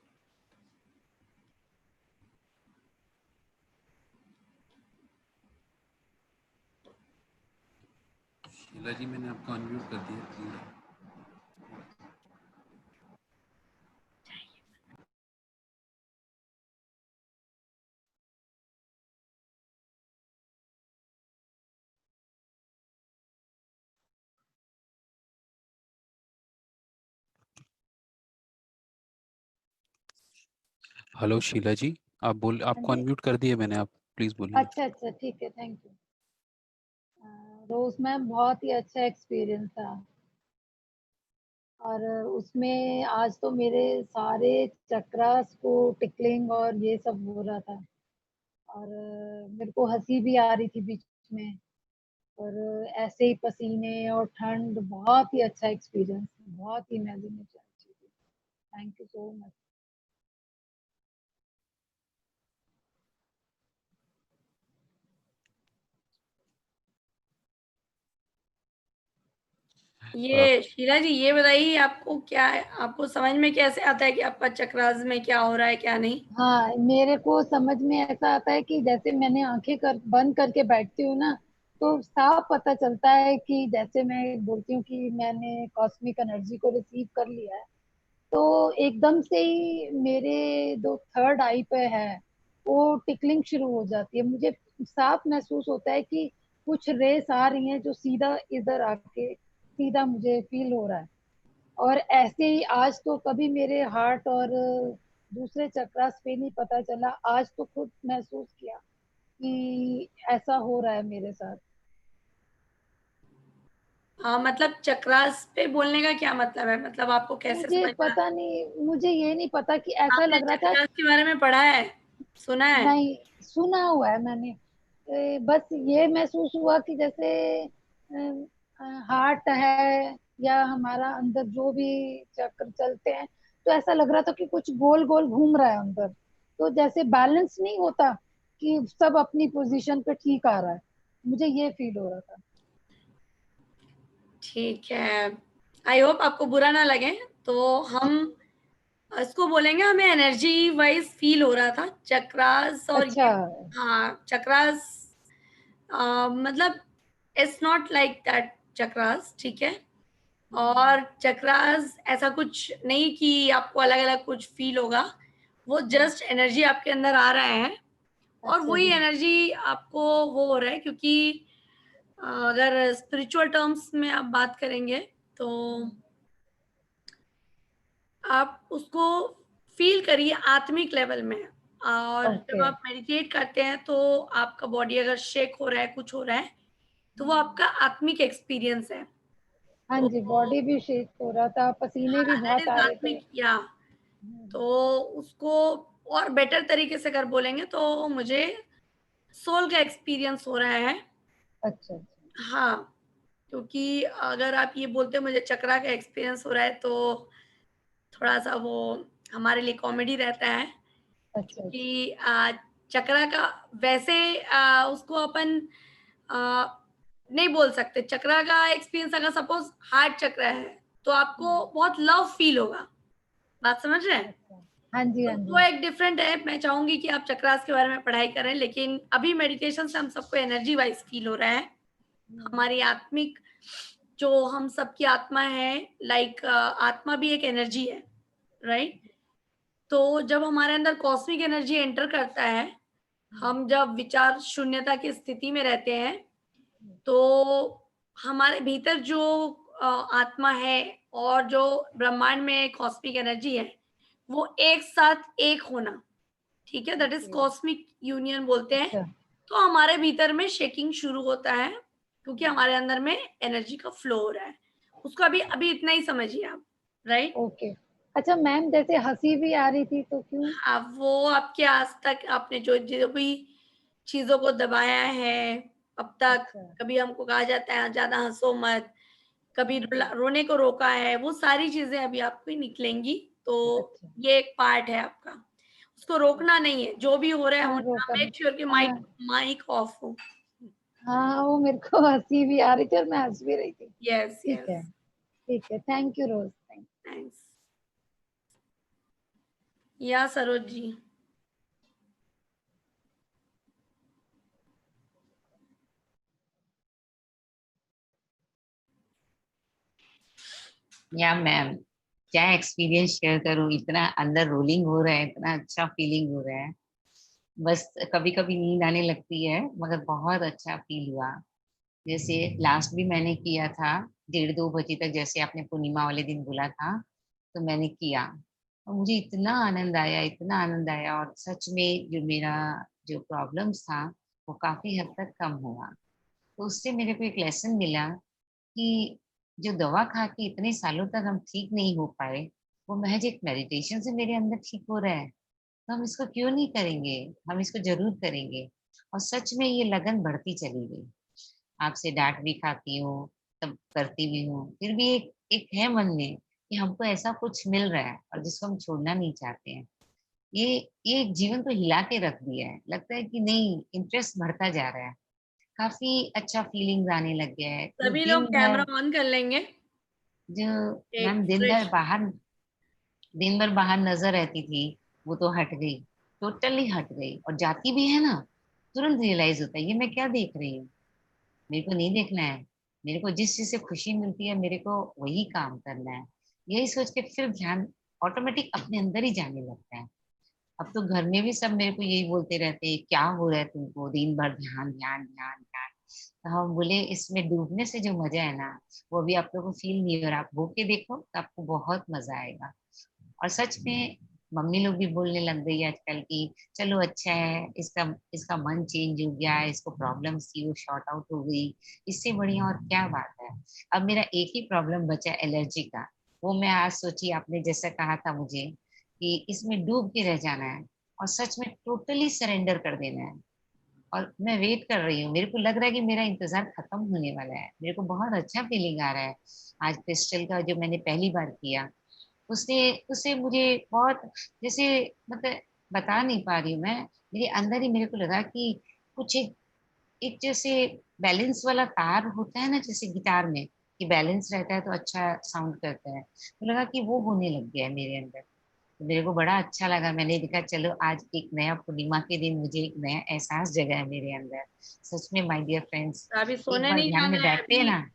Sheila जी मैंने आपको अनम्यूट कर दिया, प्लीज। हेलो शीला जी, आप बोल, आपको अनम्यूट कर दिया मैंने, आप प्लीज बोलिए। अच्छा अच्छा, ठीक है, थैंक यू। रोज मैम, बहुत ही अच्छा एक्सपीरियंस था, और उसमें आज तो मेरे सारे चक्रास को टिकलिंग और ये सब हो रहा था, और मेरे को हंसी भी आ रही थी बीच में, और ऐसे ही पसीने और ठंड, बहुत ही अच्छा एक्सपीरियंस, बहुत ही imagination. Thank you so much. ये शीला जी, ये बताइए आपको क्या है, आपको समझ में कैसे आता है कि आपका चक्रास में क्या हो रहा है क्या नहीं? हाँ, मेरे को समझ में ऐसा आता है कि जैसे मैंने आंखें बंद करके बैठती हूँ ना, तो साफ पता चलता है कि जैसे मैं बोलती हूँ कि मैंने कॉस्मिक एनर्जी को रिसीव कर लिया है, तो एकदम से ही मेरे जो थर्ड आई पे है वो टिकलिंग शुरू हो जाती है। मुझे साफ महसूस होता है कि कुछ रेस आ रही हैं जो सीधा इधर आके सीधा मुझे फील हो रहा है। और ऐसे ही आज तो कभी मेरे हार्ट और दूसरे चक्रास पे नहीं पता चला, आज तो खुद महसूस किया कि ऐसा हो रहा है मेरे साथ। हाँ, मतलब चक्रास पे बोलने का क्या मतलब है? मतलब आपको कैसे मुझे समझ में पता नहीं, मुझे ये नहीं पता कि ऐसा आपने लग रहा था। चक्रास के बारे में पढ़ा है, सुना है? नहीं, सुना हुआ है मैंने। बस ये महसूस हुआ कि जैसे हार्ट है या हमारा अंदर जो भी चक्र चलते हैं, तो ऐसा लग रहा था कि कुछ गोल गोल घूम रहा है अंदर, तो जैसे बैलेंस नहीं होता कि सब अपनी पोजीशन पे ठीक आ रहा है, मुझे ये फील हो रहा था। ठीक है, आई होप आपको बुरा ना लगे, तो हम इसको बोलेंगे हमें एनर्जी वाइज फील हो रहा था चक्रास, और अच्छा। ये हाँ चक्रास मतलब it's not like that chakras, ठीक है? और चक्रास ऐसा कुछ नहीं कि आपको अलग अलग कुछ फील होगा, वो जस्ट एनर्जी आपके अंदर आ रहा है, और अच्छा वही जी। एनर्जी आपको वो हो रहा है क्योंकि अगर स्पिरिचुअल टर्म्स में आप बात करेंगे तो आप उसको फील करिए आत्मिक लेवल में। और जब ओके आप मेडिटेट करते हैं तो आपका बॉडी अगर शेक हो रहा है, कुछ हो रहा है, तो वो आपका आत्मिक एक्सपीरियंस है। हाँ तो जी, बॉडी भी शेक हो रहा था, पसीने भी दैट बहुत इज आ रहे थे। आत्मिक, या तो उसको और बेटर तरीके से अगर बोलेंगे तो मुझे सोल का एक्सपीरियंस हो रहा है। अच्छा हाँ, क्योंकि अगर आप ये बोलते हैं मुझे चक्रा का एक्सपीरियंस हो रहा है तो थोड़ा-सा वो हमारे लिए कॉमेडी रहता है। अच्छा क्योंकि चक्रा का वैसे उसको अपन नहीं बोल सकते। चक्रा का एक्सपीरियंस अगर सपोज़ हार्ट चक्र है, तो आपको बहुत लव फील होगा। बात समझ रहे हैं? हाँ जी, हाँ तो वो जी। एक डिफरेंट है। मैं चाहूँगी कि आप चक्रास के बारे में पढ़ाई करें, लेकिन अभी मेडिटेशन से हम सबको एनर्जी वाइज़ फील हो रहा है। हमारी आत्मिक जो हम सबकी आत्मा है, लाइक आत्मा भी एक एनर्जी है, राइट? तो जब हमारे अंदर कॉस्मिक एनर्जी एंटर करता है, हम जब विचार शून्यता की स्थिति में रहते हैं, तो हमारे भीतर जो आत्मा है और जो ब्रह्मांड में कॉस्मिक एनर्जी है, वो एक साथ एक होना, ठीक है? दैट इज़ कॉस्मिक यूनियन बोलते हैं। अच्छा तो हमारे भीतर में शेकिंग शुरू होता है, क्योंकि हमारे अंदर में एनर्जी का फ्लो हो रहा है। उसको अभी अभी इतना ही समझिए आप, राइट? ओके। अच्छा मैम, जैसे हंसी भी आ रही थी तो क्यों? अब वो आपके आज तक आपने जो जो भी चीज़ों को दबाया है, अब तक कभी हमको कहा जाता है ज़्यादा हँसो मत, कभी रोने को रोका है, वो सारी चीज़ें अभी आपको ही निकलेंगी। तो ये एक पार्ट है आपका, उसको रोकना नहीं है, जो भी हो रहा है हाँ, होने रोका मेक नहीं। श्योर कि माइक हाँ, माइक ऑफ हो। हाँ, वो मेरे को हंसी भी आ रही थी और मैं हंस भी रही थी। यस, ठीक है, यस, ठीक है। Thank you Rose. Thanks. Yeah Saroj जी। या मैम, क्या एक्सपीरियंस शेयर करूं, इतना अंदर रोलिंग हो रहा है, इतना अच्छा फीलिंग हो रहा है। बस कभी कभी नींद आने लगती है, मगर बहुत अच्छा फील हुआ। जैसे लास्ट भी मैंने किया था 1:30-2 बजे तक, जैसे आपने पूर्णिमा वाले दिन बोला था, तो मैंने किया और मुझे इतना आनंद आया, इतना आनंद आया। और सच में जो मेरा जो प्रॉब्लम्स था वो काफी हद तक कम हुआ। तो उससे मेरे को एक लेसन मिला कि जो दवा खा के इतने सालों तक हम ठीक नहीं हो पाए, वो महज एक मेडिटेशन से मेरे अंदर ठीक हो रहा है। तो हम इसको क्यों नहीं करेंगे, हम इसको जरूर करेंगे। और सच में ये लगन बढ़ती चली गई। आपसे डांट भी खाती हूँ, तब करती भी हूँ, फिर भी एक एक है मन में कि हमको ऐसा कुछ मिल रहा है और जिसको हम छोड़ना नहीं चाहते हैं। ये ये जीवन को हिला के रख दिया है। लगता है कि नहीं, इंटरेस्ट बढ़ता जा रहा है, काफी अच्छा फीलिंग्स आने लग गया है। जो सभी लोग दिन कैमरा भर ऑन कर लेंगे। जो एक मैम फ्रेश दिन भर बाहर नजर रहती थी, वो तो हट गई, टोटली हट गई। और जाती भी है ना, तुरंत रियलाइज होता है ये मैं क्या देख रही हूँ, मेरे को नहीं देखना है। मेरे को जिस चीज से खुशी मिलती है, मेरे को वही काम करना है। यही सोच के फिर ध्यान ऑटोमेटिक अपने अंदर ही जाने लगता है। अब तो घर में भी सब मेरे को यही बोलते रहते हैं, क्या हो रहा है तुमको, दिन भर ध्यान ध्यान ध्यान ध्यान। तो हम बोले इसमें डूबने से जो मजा है ना, वो अभी आप लोगों को फील नहीं हो रहा। आप होके देखो तो आपको बहुत मजा आएगा। और सच में मम्मी लोग भी बोलने लग गई आजकल की चलो अच्छा है, इसका इसका मन चेंज हो गया है, इसको प्रॉब्लम थी वो शॉर्ट आउट हो गई, इससे बढ़िया और क्या बात है। अब मेरा एक ही प्रॉब्लम बचा, एलर्जी का। वो मैं आज सोची, आपने जैसा कहा था मुझे कि इसमें डूब के रह जाना है और सच में टोटली सरेंडर कर देना है। और मैं वेट कर रही हूँ, मेरे को लग रहा है कि मेरा इंतजार खत्म होने वाला है। मेरे को बहुत अच्छा फीलिंग आ रहा है। आज क्रिस्टल का जो मैंने पहली बार किया, उसने उससे मुझे बहुत, जैसे मतलब बता नहीं पा रही हूँ मैं, मेरे अंदर ही मेरे को लगा कि कुछ एक एक जैसे बैलेंस वाला तार होता है ना, जैसे गिटार में कि बैलेंस रहता है तो अच्छा साउंड करता है, तो लगा कि वो होने लग गया है मेरे अंदर। तो मेरे को बड़ा अच्छा लगा। मैंने देखा चलो आज एक नया पूर्णिमा के दिन मुझे एक नया एहसास जगा है मेरे अंदर। सच में माय डियर फ्रेंड्स, अभी एक सोने बार नहीं ध्यान जाना में है बैठते हैं अभी। ना,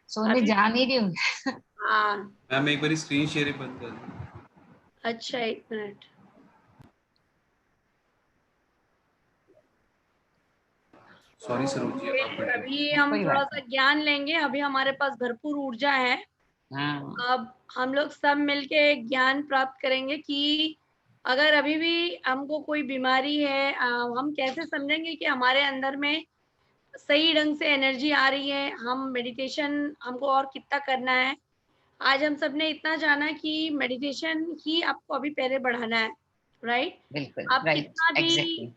सोने अभी जा नहीं रही हूँ। हाँ, मैम एक बार स्क्रीन शेयरिंग बंद कर दो। अच्छा 1 मिनट। सॉरी सरोज जी, आप फिर अभी हम थोड़ा सा ज्ञान लेंगे। अभी हमारे पास भरपूर ऊर्जा है। अब हम लोग सब मिलके ज्ञान प्राप्त करेंगे कि अगर अभी भी हमको कोई बीमारी है, हम कैसे समझेंगे कि हमारे अंदर में सही ढंग से एनर्जी आ रही है। हम मेडिटेशन हमको और कितना करना है। आज हम सब ने इतना जाना कि मेडिटेशन ही आपको अभी पहले बढ़ाना है, राइट? बिल्कुल आप राइट, कितना भी एग्जैक्टली।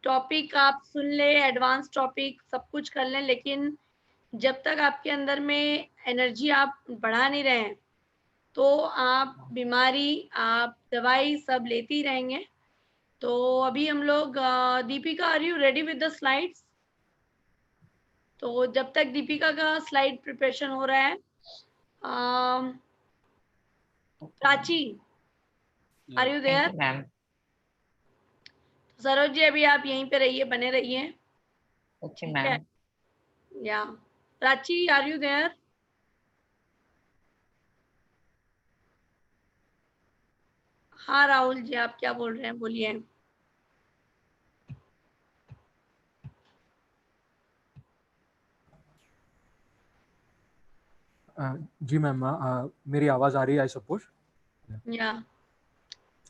टॉपिक आप सुन ले, एडवांस टॉपिक सब कुछ कर लें, लेकिन जब तक आपके अंदर में एनर्जी आप बढ़ा नहीं रहे हैं, तो आप बीमारी, आप दवाई सब लेते ही रहेंगे। तो अभी हम लोग Deepika, are you ready with the slides? तो जब तक दीपिका का स्लाइड प्रिपरेशन हो रहा है, Prachi, are you there? Ma'am Saroj ji अभी आप यहीं पे रहिए, बने रहिए। ओके ठीक है, मैम। या प्राची, आर यू देयर? हाँ राहुल जी, आप क्या बोल रहे हैं, बोलिए। जी मैम, मेरी आवाज़ आ रही है आई सपोज? या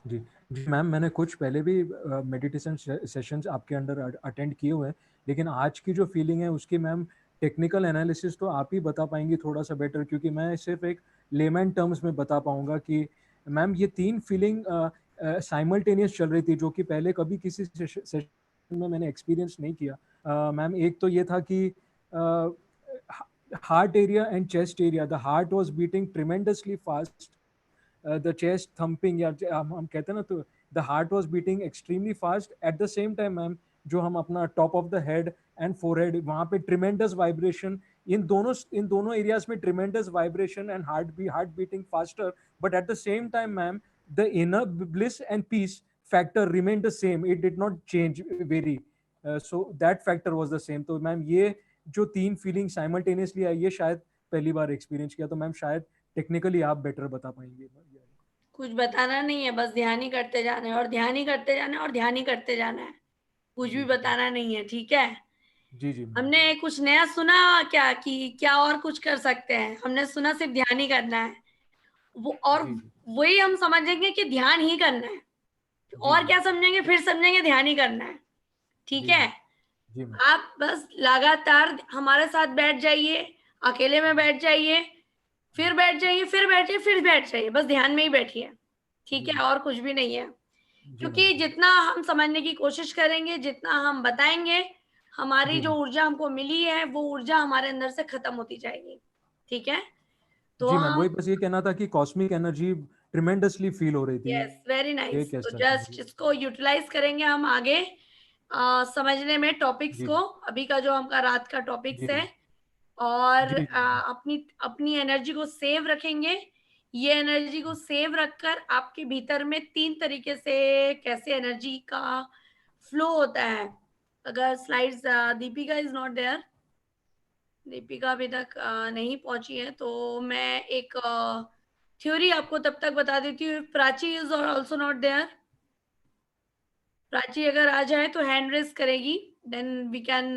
जी जी मैम, मैंने कुछ पहले भी मेडिटेशन सेशंस आपके अंडर अटेंड किए हुए हैं, लेकिन आज की जो फीलिंग है उसकी मैम टेक्निकल एनालिसिस तो आप ही बता पाएंगी थोड़ा सा बेटर, क्योंकि मैं सिर्फ एक लेमैन टर्म्स में बता पाऊंगा कि मैम ये तीन फीलिंग साइमल्टेनियस चल रही थी, जो कि पहले कभी किसी सेशन में मैंने एक्सपीरियंस नहीं किया। मैम एक तो ये था कि heart area and chest area, the heart was beating tremendously fast, the chest thumping, या हम कहते हैं ना, तो the heart was beating extremely fast at the same time ma'am, जो हम अपना top of the head and forehead, वहाँ पे tremendous vibration, इन दोनों एरियाज में tremendous vibration and heart beating faster, but at the same time ma'am the inner bliss and peace factor remained the same, it did not change very, so that factor was the same। तो ma'am ये जो तीन feeling simultaneously I, ये शायद पहली बार experience किया, तो ma'am शायद टेक्निकली आप बेटर बता पाएंगे। कुछ बताना नहीं है, बस ध्यान ही करते जाना है, और ध्यान ही करते जाना है, और ध्यान ही करते जाना है। कुछ भी बताना नहीं है, ठीक है? जी जी। हमने कुछ नया सुना क्या कि क्या और कुछ कर सकते हैं? हमने सुना सिर्फ ध्यान ही करना है, वो और वही हम समझेंगे कि ध्यान ही करना है। और क्या समझेंगे? फिर समझेंगे ध्यान ही करना है, ठीक है? आप बस लगातार हमारे साथ बैठ जाइए, अकेले में बैठ जाइए, फिर बैठ जाइए, फिर बैठ जाइए, फिर बैठ जाइए, बस ध्यान में ही बैठिए, ठीक है? और कुछ भी नहीं है, क्योंकि जितना हम समझने की कोशिश करेंगे, जितना हम बताएंगे, हमारी जो ऊर्जा हमको मिली है वो ऊर्जा हमारे अंदर से खत्म होती जाएगी, ठीक है? तो जी मैम, वही बस ये कहना था कि कॉस्मिक एनर्जी ट्रिमेंडसली फील हो रही थी। यस, वेरी ये नाइस। कह तो सकते हैं। जस्ट इसको यूटिलाइज करेंगे हम आगे समझने में टॉपिक्स को। अभी का जो हमारा रात का टॉपिक्स है, और अपनी अपनी एनर्जी को सेव रखेंगे। ये एनर्जी को सेव रखकर आपके भीतर में 3 तरीके से कैसे एनर्जी का फ्लो होता है। अगर slides, Deepika is not there, Deepika अभी तक नहीं पहुंची है, तो मैं एक थ्योरी आपको तब तक बता देती हूँ। Prachi is also not there. Prachi अगर आ जाए तो हैंड रेस करेगी, देन वी कैन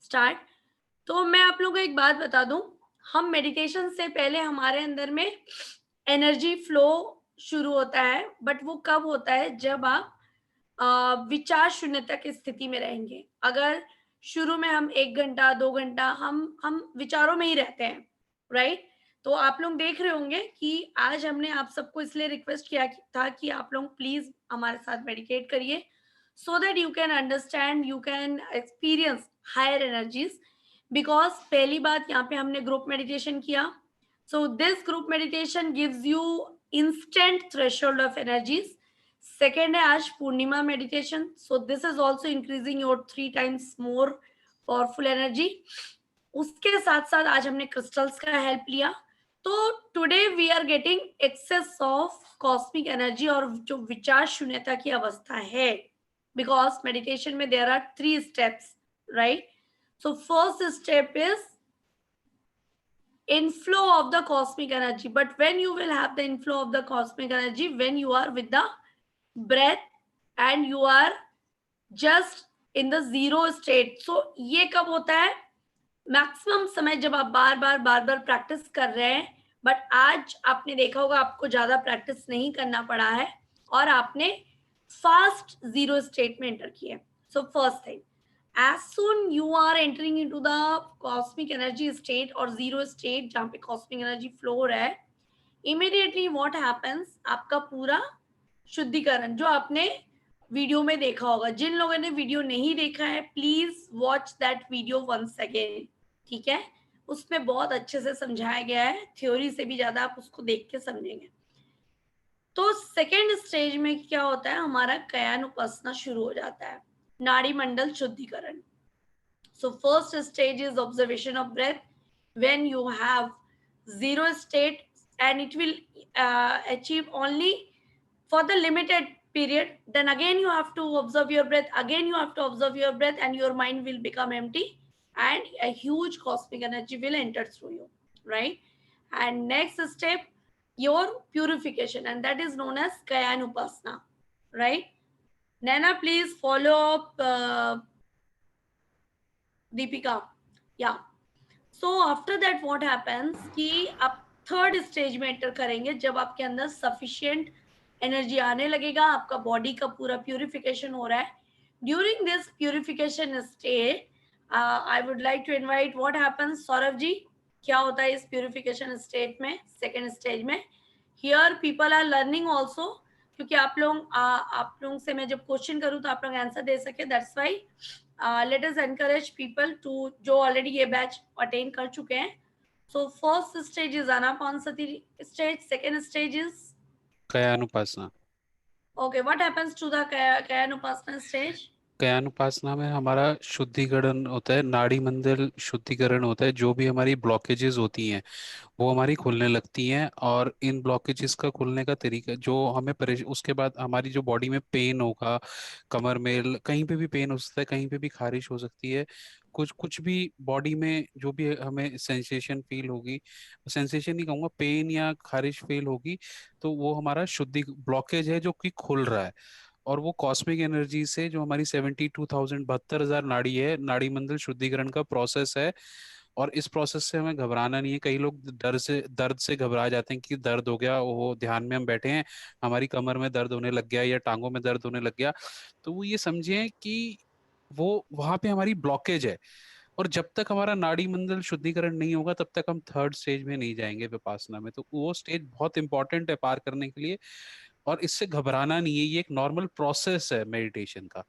स्टार्ट। तो मैं आप लोगों को एक बात बता दूं, हम मेडिटेशन से पहले हमारे अंदर में एनर्जी फ्लो शुरू होता है, बट वो कब होता है? जब आप विचार शून्यता की स्थिति में रहेंगे। अगर शुरू में हम 1 घंटा 2 घंटा हम विचारों में ही रहते हैं, राइट? तो आप लोग देख रहे होंगे कि आज हमने आप सबको इसलिए रिक्वेस्ट किया था कि आप लोग प्लीज हमारे साथ मेडिटेट करिए, so that you can understand, you can experience higher energies. Because पहली बात, यहाँ पे हमने ग्रुप मेडिटेशन किया, so this group meditation gives you instant threshold of energies. Second है आज Purnima meditation, so this is also increasing your 3 times more powerful energy. उसके साथ साथ आज हमने क्रिस्टल्स का हेल्प लिया। तो today we are getting access of cosmic energy, और जो विचार शून्यता की अवस्था है, बिकॉज मेडिटेशन में there are 3 steps, right? So first step is inflow of the cosmic energy, but when you will have the inflow of the cosmic energy, when you are with the breath and you are just in the zero state. So ये कब होता है? Maximum समय जब आप बार बार practice कर रहे हैं. बट आज आपने देखा होगा आपको ज्यादा प्रैक्टिस नहीं करना पड़ा है और आपने फास्ट जीरो स्टेट में एंटर किया. सो first thing, as soon you are entering into the cosmic energy state or zero state जहाँ पे cosmic energy flow हो रहा है, immediately what happens, आपका पूरा शुद्धिकरण जो आपने वीडियो में देखा होगा. जिन लोगों ने वीडियो नहीं देखा है, please watch that video once again. ठीक है, उसमें बहुत अच्छे से समझाया गया है, थ्योरी से भी ज्यादा आप उसको देख के समझेंगे. तो सेकेंड स्टेज में क्या होता है, हमारा कयान उपासना शुरू हो जाता है, नाड़ी मंडल शुद्धिकरण. So first stage is observation of breath. When you have zero state, and it will achieve only for the limited period, then again you have to observe your breath, again you have to observe your breath, and your mind will become empty and a huge cosmic energy will enter through you, right? And next step, your purification, and that is known as kayan upasana, right? Nana, please follow up Deepika. Yeah. So after that what happens कि आप third stage में enter करेंगे जब आपके अंदर sufficient energy आने लगेगा, आपका बॉडी का पूरा प्यूरिफिकेशन हो रहा है. During this purification stage I would like to invite what happens. Saurabh ji, क्या होता है इस प्यूरिफिकेशन स्टेट में, सेकेंड स्टेज में? Here people are learning also, क्योंकि आप लोगों से मैं जब क्वेश्चन करूँ तो आप लोग आंसर दे सके. That's why let us encourage people to जो ऑलरेडी ये बैच अटेन कर चुके हैं. So first stage is anapansati stage, second stage is कयानुपासना. okay. What happens to the kayanupasana stage? कयानुपासना में हमारा शुद्धिकरण होता है, नाड़ी मंडल शुद्धिकरण होता है. जो भी हमारी ब्लॉकेजेस होती हैं वो हमारी खुलने लगती हैं, और इन ब्लॉकेजेस का खुलने का तरीका जो हमें उसके बाद हमारी जो बॉडी में पेन होगा, कमर में कहीं पे भी पेन हो सकता है, कहीं पे भी खारिश हो सकती है, कुछ कुछ भी बॉडी में जो भी हमें सेंसेशन फील होगी, सेंसेशन नहीं कहूँगा, पेन या खारिश फील होगी, तो वो हमारा शुद्धि ब्लॉकेज है जो कि खुल रहा है. और वो कॉस्मिक एनर्जी से जो हमारी 72,000 72,000 नाड़ी है, नाड़ी मंडल शुद्धिकरण का प्रोसेस है. और इस प्रोसेस से हमें घबराना नहीं है. कई लोग दर्द से घबरा जाते हैं कि दर्द हो गया, वो ध्यान में हम बैठे हैं, हमारी कमर में दर्द होने लग गया या टांगों में दर्द होने लग गया. तो वो ये समझें कि वो वहां पे हमारी ब्लॉकेज है. और जब तक हमारा नाड़ी मंडल शुद्धिकरण नहीं होगा तब तक हम थर्ड स्टेज में नहीं जाएंगे विपासना में. तो वो स्टेज बहुत इंपॉर्टेंट है पार करने के लिए, और इससे घबराना नहीं है. ये एक नॉर्मल प्रोसेस है मेडिटेशन का.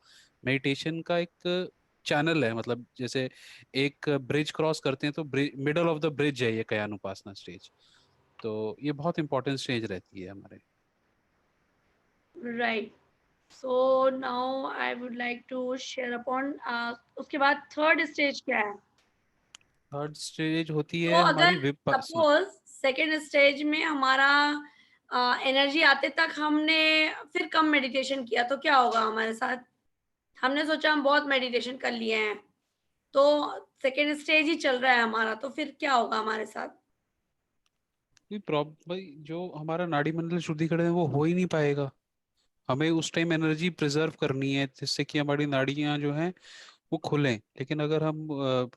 मेडिटेशन का एक चैनल है, मतलब जैसे एक ब्रिज क्रॉस करते हैं तो मिडल ऑफ द ब्रिज है ये कयानुपासना स्टेज. तो ये बहुत इंपॉर्टेंट स्टेज रहती है हमारे. Right. So now I would like to share upon उसके बाद थर्ड स्टेज क्या है? थर्ड स्टेज होती है तो हमारी अगर विपासना. सपोज सेकेंड स्टेज में हमारा एनर्जी आते तक हमने फिर कम मेडिटेशन किया तो क्या होगा हमारे साथ? हमने सोचा हम बहुत मेडिटेशन कर लिए हैं, तो सेकेंड स्टेज ही चल रहा है हमारा, तो फिर क्या होगा हमारे साथ? भाई जो हमारा नाड़ी मंडल शुद्धिकरण है वो हो ही नहीं पाएगा. हमें उस टाइम एनर्जी प्रिजर्व करनी है जिससे कि हमारी नाड़ियां जो हैं वो खुलें. लेकिन अगर हम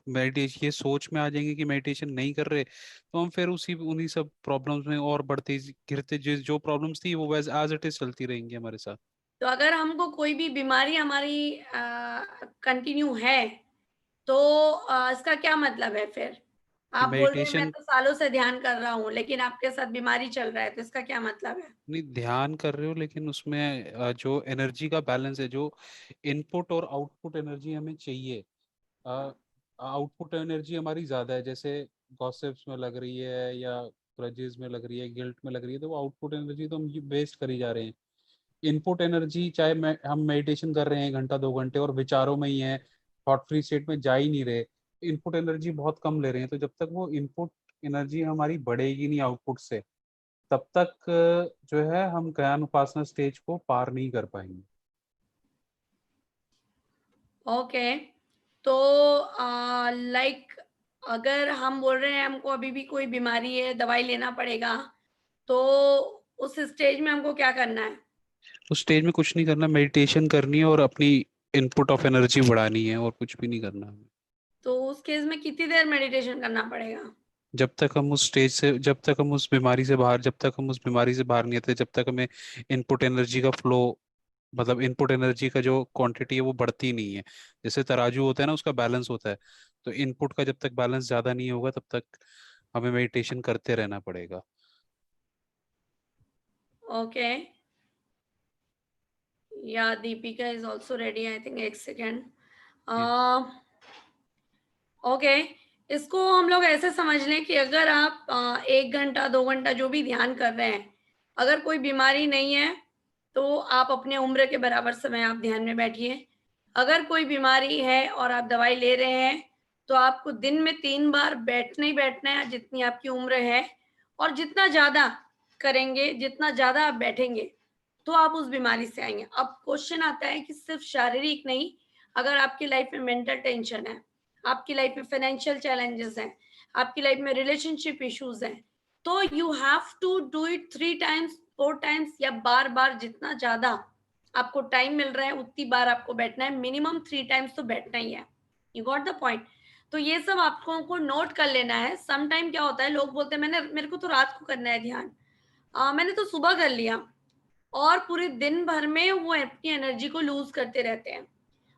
मेडिटेशन ये सोच में आ जाएंगे कि मेडिटेशन नहीं कर रहे, तो हम फिर उन्हीं सब प्रॉब्लम्स में और बढ़ते गिरते, जो प्रॉब्लम्स थी वो वैसे एज इट इज चलती रहेंगी हमारे साथ. तो अगर हमको कोई भी बीमारी हमारी कंटिन्यू है तो इसका क्या मतलब है फिर? आप बोल रहे हैं मैं मेडिटेशन तो सालों से ध्यान कर रहा हूँ लेकिन आपके साथ बीमारी चल रहा है, तो इसका क्या मतलब है? नहीं, ध्यान कर रहे हो लेकिन उसमें जो एनर्जी का बैलेंस है, जो इनपुट और आउटपुट एनर्जी हमें चाहिए, आउटपुट एनर्जी हमारी ज्यादा है, जैसे गॉसिप्स में लग रही है या ग्रजेस में लग रही है, गिल्ट में लग रही है, तो वो आउटपुट एनर्जी तो हम वेस्ट करी जा रहे हैं. इनपुट एनर्जी चाहे हम मेडिटेशन कर रहे हैं 1 घंटा 2 घंटे और विचारों में ही है, थॉट फ्री स्टेट में जा ही नहीं रहे, इनपुट एनर्जी बहुत कम ले रहे हैं. तो जब तक वो इनपुट एनर्जी हमारी बढ़ेगी नहीं आउटपुट से, तब तक जो है हम ज्ञान उपासना स्टेज को पार नहीं कर पाएंगे. ओके. तो लाइक अगर हम बोल रहे हैं हमको अभी भी कोई बीमारी है, दवाई लेना पड़ेगा, तो उस स्टेज में हमको क्या करना है? उस स्टेज में कुछ नहीं करना, मेडिटेशन करनी है और अपनी इनपुट ऑफ एनर्जी बढ़ानी है और कुछ भी नहीं करना है। तो उस केस में कितनी देर मेडिटेशन करना पड़ेगा? जब तक हम उस स्टेज से, जब तक हम उस बीमारी से बाहर, जब तक हम उस बीमारी से बाहर नहीं आते, जब तक हमें इनपुट एनर्जी का फ्लो, मतलब इनपुट एनर्जी का जो क्वांटिटी है वो बढ़ती नहीं है। जैसे तराजू होता है ना, उसका बैलेंस होता है, तो इनपुट का जब तक बैलेंस ज्यादा नहीं होगा तब तक हमें मेडिटेशन करते रहना पड़ेगा। ओके, या Deepika is also ready, I think. एक सेकेंड। ओके, इसको हम लोग ऐसे समझ लें कि अगर आप 1 घंटा 2 घंटा जो भी ध्यान कर रहे हैं, अगर कोई बीमारी नहीं है तो आप अपने उम्र के बराबर समय आप ध्यान में बैठिए। अगर कोई बीमारी है और आप दवाई ले रहे हैं तो आपको दिन में 3 बार बैठना ही बैठना है, जितनी आपकी उम्र है। और जितना ज़्यादा करेंगे, जितना ज़्यादा आप बैठेंगे, तो आप उस बीमारी से आएंगे। अब क्वेश्चन आता है कि सिर्फ शारीरिक नहीं, अगर आपकी लाइफ में मेंटल टेंशन है, आपकी लाइफ में फाइनेंशियल चैलेंजेस हैं, आपकी लाइफ में रिलेशनशिप इश्यूज हैं, तो you have to do it 3 times 4 times, या बार बार जितना ज्यादा आपको टाइम मिल रहा है उतनी बार आपको बैठना है। मिनिमम 3 टाइम्स तो बैठना ही है। You got the point? तो ये सब आपको को नोट कर लेना है। सम टाइम क्या होता है, लोग बोलते हैं मेरे को तो रात को करना है ध्यान, मैंने तो सुबह कर लिया, और पूरे दिन भर में वो अपनी एनर्जी को लूज करते रहते हैं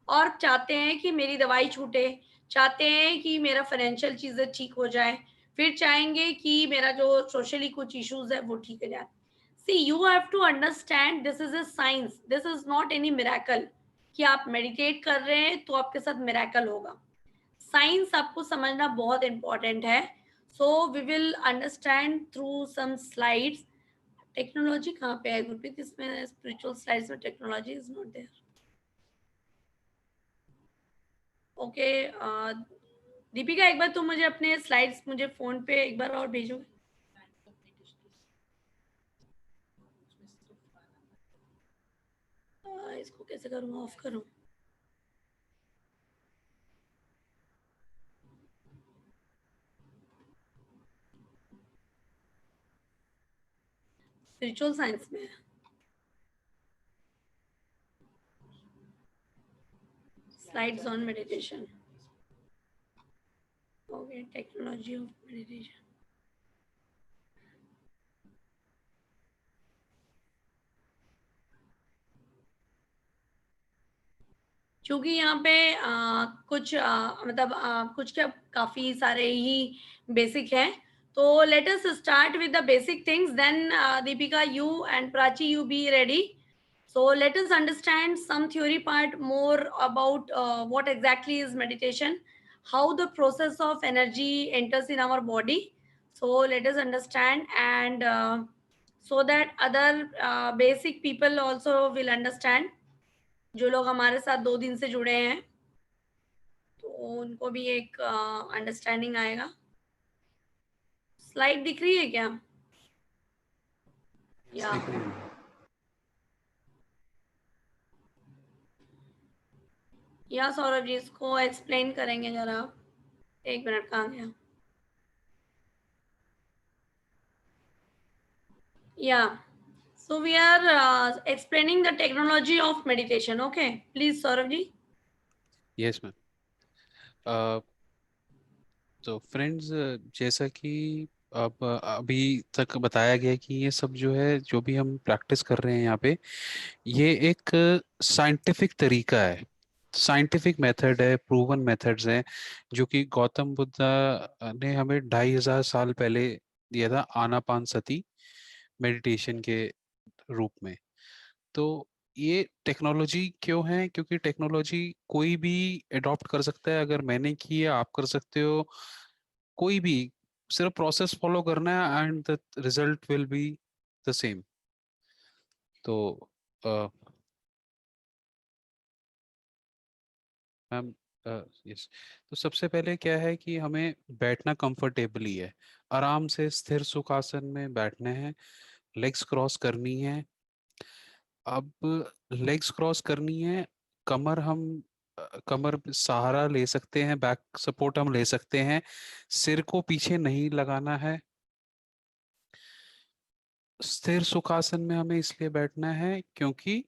और चाहते हैं कि मेरी दवाई छूटे, चाहते हैं कि मेरा फाइनेंशियल चीज़ें ठीक हो जाए, फिर चाहेंगे कि मेरा जो सोशली कुछ इश्यूज है वो ठीक हो जाए। See, you have to understand this is a science, this is not any miracle कि आप मेडिटेट कर रहे हैं तो आपके साथ मिरेकल होगा। साइंस आपको समझना बहुत इंपॉर्टेंट है। So we will understand through some slides. Technology कहाँ पे है गुरप्रीत? इसमें स्पिरिचुअल स्लाइड्स में technology is not there. Okay, Deepika एक बार तुम मुझे अपने स्लाइड्स मुझे फोन पे एक बार और भेजोगे? इसको कैसे करूँ, ऑफ करूँ? स्पिरिचुअल साइंस में slides on meditation. Okay, technology of meditation. क्योंकि यहाँ पे कुछ मतलब कुछ क्या काफी सारे ही बेसिक हैं, तो let us start with the basic things, then Deepika you and Prachi you be ready. So let us understand some theory part more about what exactly is meditation, how the process of energy enters in our body. So let us understand, and so that other basic people also will understand. जो लोग हमारे साथ 2 दिन से जुड़े हैं तो उनको भी एक अंडरस्टैंडिंग आएगा। स्लाइड दिख रही है क्या? या सौरभ जी इसको एक्सप्लेन करेंगे जरा? 1 मिनट, कहाँ गया? Yeah. So we are explaining the technology of meditation. Okay, please, Saurav ji. Yes ma'am. तो फ्रेंड्स, जैसा कि अब अभी तक बताया गया कि ये सब जो है, जो भी हम प्रैक्टिस कर रहे हैं यहाँ पे, ये एक साइंटिफिक तरीका है, साइंटिफिक मेथड है, प्रूवन मेथड्स हैं, जो कि गौतम बुद्धा ने हमें 2500 साल पहले दिया था, आनापान सती मेडिटेशन के रूप में। तो ये टेक्नोलॉजी क्यों है? क्योंकि टेक्नोलॉजी कोई भी अडॉप्ट कर सकता है। अगर मैंने की है, आप कर सकते हो, कोई भी, सिर्फ प्रोसेस फॉलो करना है and the result will be the same. तो मैम, यस, तो सबसे पहले क्या है कि हमें बैठना कंफर्टेबली है, आराम से स्थिर सुखासन में बैठना है, लेग्स क्रॉस करनी है। अब लेग्स क्रॉस करनी है, कमर हम कमर पे सहारा ले सकते हैं, बैक सपोर्ट हम ले सकते हैं, सिर को पीछे नहीं लगाना है। स्थिर सुखासन में हमें इसलिए बैठना है क्योंकि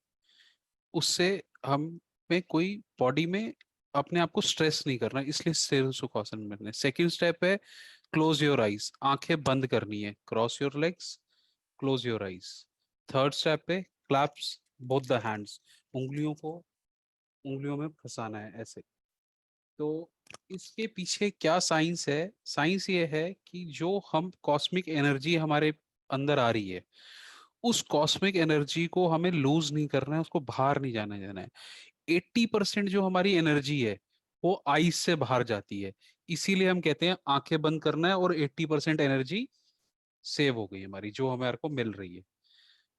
उससे हम में कोई बॉडी में अपने आप को स्ट्रेस नहीं करना, इसलिए शीर्षासन करना। सेकंड स्टेप है क्लोज योर आईज, आंखें बंद करनी है, cross your legs, close your eyes. Third step पे क्लैप्स बोथ द हैंड्स, उंगलियों में फंसाना है ऐसे। तो इसके पीछे क्या साइंस है? साइंस ये है कि जो हम कॉस्मिक एनर्जी हमारे अंदर आ रही है, उस कॉस्मिक एनर्जी को हमें लूज नहीं करना है, उसको बाहर नहीं जाने देना है। 80% जो हमारी एनर्जी है वो आईज से बाहर जाती है, इसीलिए हम कहते हैं आंखें बंद करना है और 80% एनर्जी सेव हो गई हमारी, जो हमारे को मिल रही है।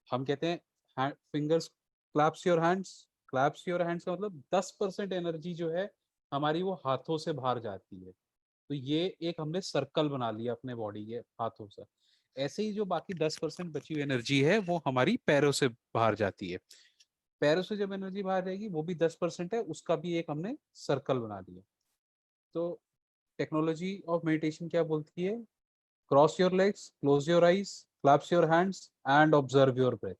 हम कहते हैं fingers claps your hands, claps your hands का मतलब 10% एनर्जी जो है हमारी वो हाथों से बाहर जाती है। तो ये एक हमने सर्कल बना लिया अपने बॉडी के हाथों से। ऐसे ही जो बाकी 10% बची हुई एनर्जी है वो हमारी पैरों से बाहर जाती है। पैरों से जब एनर्जी बाहर जाएगी वो भी 10% है, उसका भी एक हमने सर्कल बना दिया। तो टेक्नोलॉजी ऑफ मेडिटेशन क्या बोलती है? Cross your legs, close your eyes, claps your hands and observe your breath.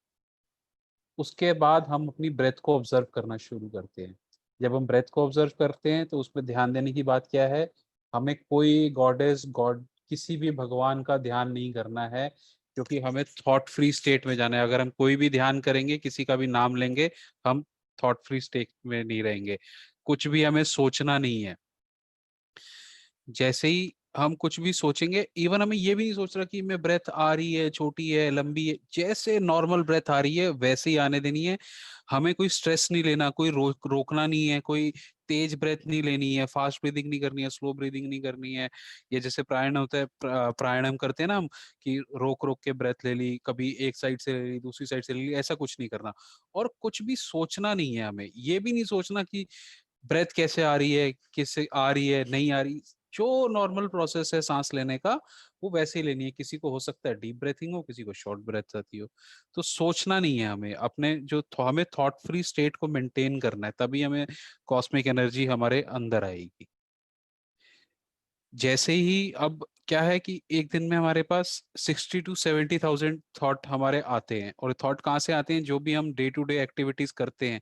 उसके बाद हम अपनी ब्रेथ को ऑब्जर्व करना शुरू करते हैं। जब हम ब्रेथ को ऑब्जर्व करते हैं तो उसमें ध्यान देने की बात क्या है? हमें कोई गॉडेस गॉड किसी भी भगवान का ध्यान नहीं करना है, क्योंकि हमें थॉट फ्री स्टेट में जाना है। अगर हम कोई भी ध्यान करेंगे, किसी का भी नाम लेंगे, हम थॉट फ्री स्टेट में नहीं रहेंगे। कुछ भी हमें सोचना नहीं है। जैसे ही हम कुछ भी सोचेंगे, इवन हमें ये भी नहीं सोच रहा कि मैं ब्रेथ आ रही है, छोटी है, लंबी है, जैसे नॉर्मल ब्रेथ आ रही है वैसे ही आने देनी है। हमें कोई स्ट्रेस नहीं लेना, कोई रोकना नहीं है, कोई तेज ब्रेथ नहीं लेनी है, फास्ट ब्रीदिंग नहीं करनी है, स्लो ब्रीदिंग नहीं करनी है। ये जैसे प्राणायाम होता है, प्राणायाम करते हैं ना हम, कि रोक रोक के ब्रेथ ले ली, कभी एक साइड से ले ली, दूसरी साइड से ले ली, ऐसा कुछ नहीं करना। और कुछ भी सोचना नहीं है हमें, ये भी नहीं सोचना कि ब्रेथ कैसे आ रही है, किससे आ रही है, नहीं आ रही। जो नॉर्मल प्रोसेस है सांस लेने का, वो वैसे ही लेनी है। किसी को हो सकता है डीप ब्रेथिंग हो, किसी को शॉर्ट ब्रेथ आती हो। तो सोचना नहीं है हमें, अपने जो हमें थॉट फ्री स्टेट को मेंटेन करना है, तभी हमें कॉस्मिक एनर्जी हमारे अंदर आएगी। जैसे ही अब क्या है कि एक दिन में हमारे पास 60 to 70,000 थॉट हमारे आते हैं। और थॉट कहाँ से आते हैं? जो भी हम डे टू डे एक्टिविटीज करते हैं,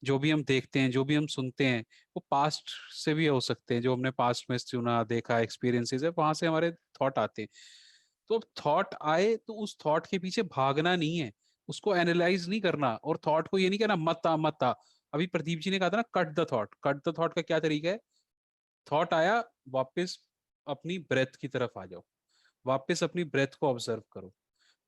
जो भी हम देखते हैं, जो भी हम सुनते हैं, वो पास्ट से भी हो सकते हैं। जो हमने पास्ट में सुना, देखा, एक्सपीरियंसेस है, वहां से हमारे थॉट आते हैं। तो अब थॉट आए तो उस थॉट के पीछे भागना नहीं है, उसको एनालाइज नहीं करना, और थॉट को ये नहीं कहना मत आ मत आ। अभी प्रदीप जी ने कहा था ना, cut the thought. Cut the thought का क्या तरीका है? थॉट आया, वापस अपनी ब्रेथ की तरफ आ जाओ, वापस अपनी ब्रेथ को ऑब्जर्व करो,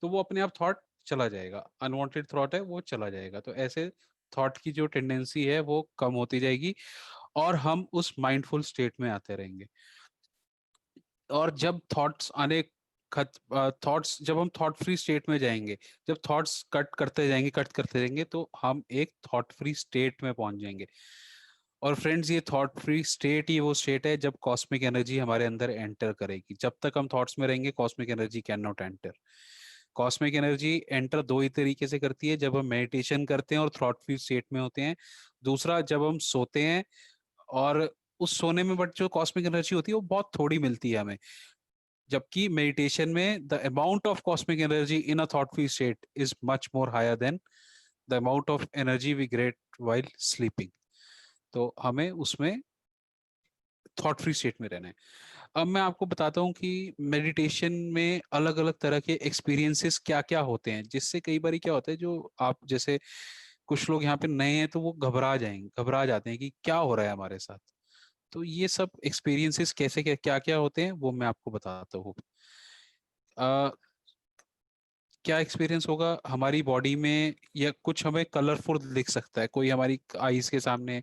तो वो अपने आप थॉट चला जाएगा। अनवांटेड थॉट है वो चला जाएगा। तो ऐसे थॉट की जो टेंडेंसी है वो कम होती जाएगी, और हम उस माइंडफुल स्टेट में आते रहेंगे। और जब थॉट्स आने थॉट्स जब हम थॉट फ्री स्टेट में जाएंगे, जब थॉट्स कट करते जाएंगे, तो हम एक थॉट फ्री स्टेट में पहुंच जाएंगे। और फ्रेंड्स, ये थॉट फ्री स्टेट ही वो स्टेट है जब कॉस्मिक एनर्जी हमारे अंदर एंटर करेगी। जब तक हम थॉट्स में रहेंगे, cosmic energy can not enter. Cosmic energy enter दो ही तरीके से करती है, जब हम मेडिटेशन करते हैं और थॉट फ्री स्टेट में होते हैं। दूसरा, जब हम सोते हैं, और उस सोने में बट जो कॉस्मिक एनर्जी होती है वो बहुत थोड़ी मिलती है हमें। जबकि मेडिटेशन में the amount of cosmic energy in a thought free state is much more higher than the amount of energy we get while sleeping. तो हमें उसमें थॉट फ्री स्टेट में रहना है। अब मैं आपको बताता हूँ कि मेडिटेशन में अलग अलग तरह के एक्सपीरियंसेस क्या क्या होते हैं, जिससे कई बार क्या होता है, जो आप जैसे कुछ लोग यहाँ पे नए हैं तो वो घबरा जाते हैं कि क्या हो रहा है हमारे साथ। तो ये सब एक्सपीरियंसेस कैसे क्या क्या होते हैं वो मैं आपको बताता हूँ। क्या एक्सपीरियंस होगा हमारी बॉडी में, या कुछ हमें कलरफुल दिख सकता है, कोई हमारी आईज के सामने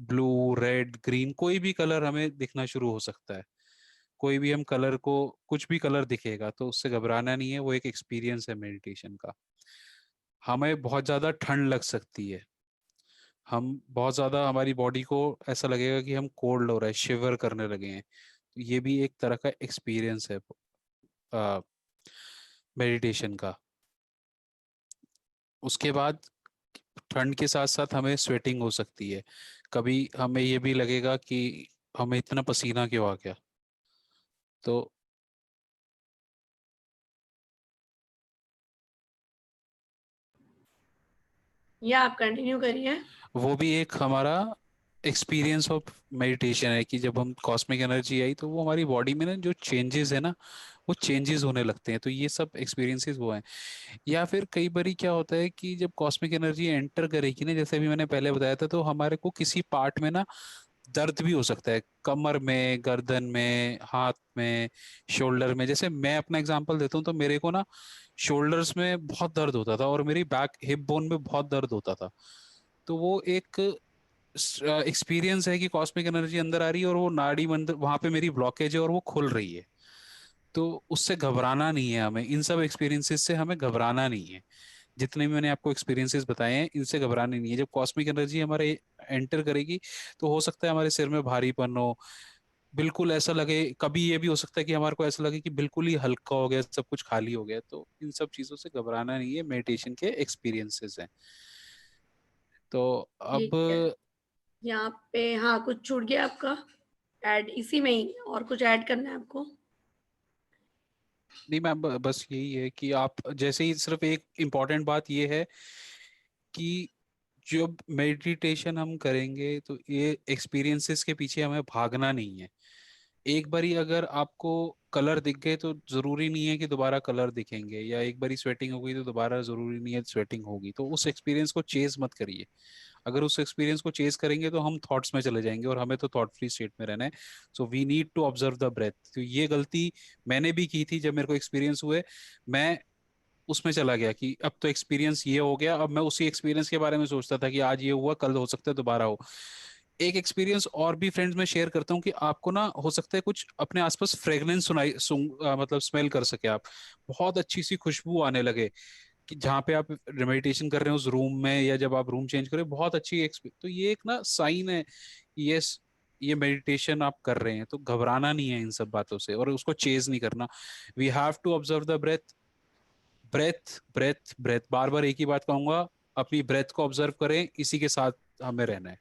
ब्लू, रेड, ग्रीन, कोई भी कलर हमें दिखना शुरू हो सकता है। कोई भी हम कलर को, कुछ भी कलर दिखेगा तो उससे घबराना नहीं है, वो एक एक्सपीरियंस है मेडिटेशन का। हमें बहुत ज्यादा ठंड लग सकती है, हम बहुत ज्यादा, हमारी बॉडी को ऐसा लगेगा कि हम कोल्ड हो रहा है, शिवर करने लगे हैं। तो ये भी एक तरह का एक्सपीरियंस है मेडिटेशन का। उसके बाद ठंड के साथ साथ हमें स्वेटिंग हो सकती है। कभी हमें ये भी लगेगा कि हमें इतना पसीना क्यों आ गया। तो या आप कंटिन्यू करिए। वो भी एक हमारा एक्सपीरियंस ऑफ मेडिटेशन है कि जब हम कॉस्मिक एनर्जी आई तो वो हमारी बॉडी में ना जो चेंजेस है ना वो चेंजेस होने लगते हैं। तो ये सब एक्सपीरियंसेस वो हैं। या फिर कई बारी क्या होता है कि जब कॉस्मिक एनर्जी एंटर करेगी ना, जैसे अभी मैंने पहले बताया था, तो हमारे को किसी पार्ट में ना दर्द भी हो सकता है, कमर में, गर्दन में, हाथ में, शोल्डर में। जैसे मैं अपना एग्जांपल देता हूँ तो मेरे को ना शोल्डर्स में बहुत दर्द होता था और मेरी बैक हिप बोन में बहुत दर्द होता था। तो वो एक एक्सपीरियंस है कि कॉस्मिक एनर्जी अंदर आ रही है और वो नाड़ी मंदिर वहां पे मेरी ब्लॉकेज है और वो खुल रही है। तो उससे घबराना नहीं है हमें, इन सब एक्सपीरियंसेस से हमें घबराना नहीं है। जितने भी मैंने आपको एक्सपीरियंसेस बताए हैं इनसे घबराना नहीं है। जब कॉस्मिक एनर्जी हमारे एंटर करेगी तो हो सकता है हमारे सिर में भारीपन हो, बिल्कुल ऐसा लगे। कभी ये भी हो सकता है कि हमारे को ऐसा लगे कि बिल्कुल ही हल्का हो गया, सब कुछ खाली हो गया। तो इन सब चीजों से घबराना नहीं है, मेडिटेशन के एक्सपीरियंसेस हैं। तो अब ठीक है, यहाँ पे हाँ कुछ छूट गया आपका ऐड इसी में ही, और कुछ ऐड करना है आपको? नहीं मैम, बस यही है कि आप जैसे ही सिर्फ एक इम्पॉर्टेंट बात ये है कि जब मेडिटेशन हम करेंगे तो ये एक्सपीरियंसेस के पीछे हमें भागना नहीं है। एक बारी अगर आपको कलर दिख गए तो जरूरी नहीं है कि दोबारा कलर दिखेंगे, या एक बारी स्वेटिंग हो गई तो दोबारा जरूरी नहीं है स्वेटिंग होगी। तो उस एक्सपीरियंस को चेज मत करिए। अगर उस एक्सपीरियंस को चेज करेंगे तो हम थॉट्स में चले जाएंगे और हमें तो थॉट फ्री स्टेट में रहना है। So we need to observe the breath. तो ये गलती मैंने भी की थी जब मेरे को एक्सपीरियंस हुए। मैं उसमें चला गया कि अब तो एक्सपीरियंस ये हो गया, अब मैं उसी एक्सपीरियंस के बारे में सोचता था कि आज ये हुआ, कल हो सकता है दोबारा हो। एक एक्सपीरियंस और भी फ्रेंड्स में शेयर करता हूँ कि आपको ना हो सकता है कुछ अपने आसपास फ्रेग्रेंस मतलब स्मेल कर सके आप। बहुत अच्छी सी खुशबू आने लगे कि जहाँ पे आप मेडिटेशन कर रहे हो उस रूम में, या जब आप रूम चेंज करें बहुत अच्छी तो ये एक ना साइन है कि यस, ये मेडिटेशन आप कर रहे हैं। तो घबराना नहीं है इन सब बातों से और उसको चेज नहीं करना। We have to observe the breath, breath breath breath. बार बार एक ही बात कहूंगा, अपनी ब्रेथ को ऑब्जर्व करें, इसी के साथ हमें रहना है।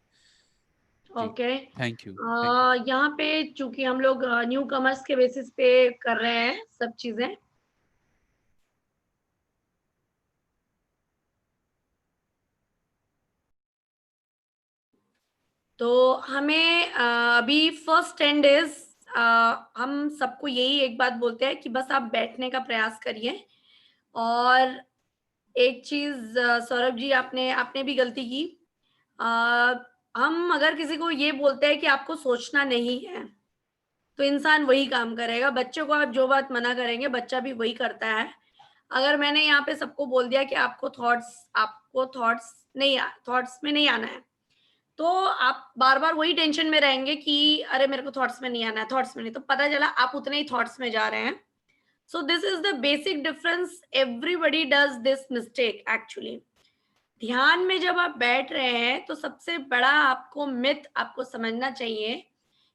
जी, okay, thank you, thank you. यहाँ पे चूंकि हम लोग न्यू कमर्स के बेसिस पे कर रहे हैं सब चीजें, तो हमें अभी फर्स्ट 10 डेज हम सबको यही एक बात बोलते हैं कि बस आप बैठने का प्रयास करिए। और एक चीज सौरभ जी, आपने आपने भी गलती की। अ, हम अगर किसी को ये बोलते हैं कि आपको सोचना नहीं है, तो इंसान वही काम करेगा। बच्चों को आप जो बात मना करेंगे बच्चा भी वही करता है। अगर मैंने यहाँ पे सबको बोल दिया कि आपको थॉट्स में नहीं आना है, तो आप बार बार वही टेंशन में रहेंगे कि अरे मेरे को थॉट्स में नहीं आना है, थॉट्स में नहीं, तो पता चला आप उतने ही थॉट्स में जा रहे हैं। सो this is the basic difference, everybody does this mistake actually. ध्यान में जब आप बैठ रहे हैं तो सबसे बड़ा आपको मिथ आपको समझना चाहिए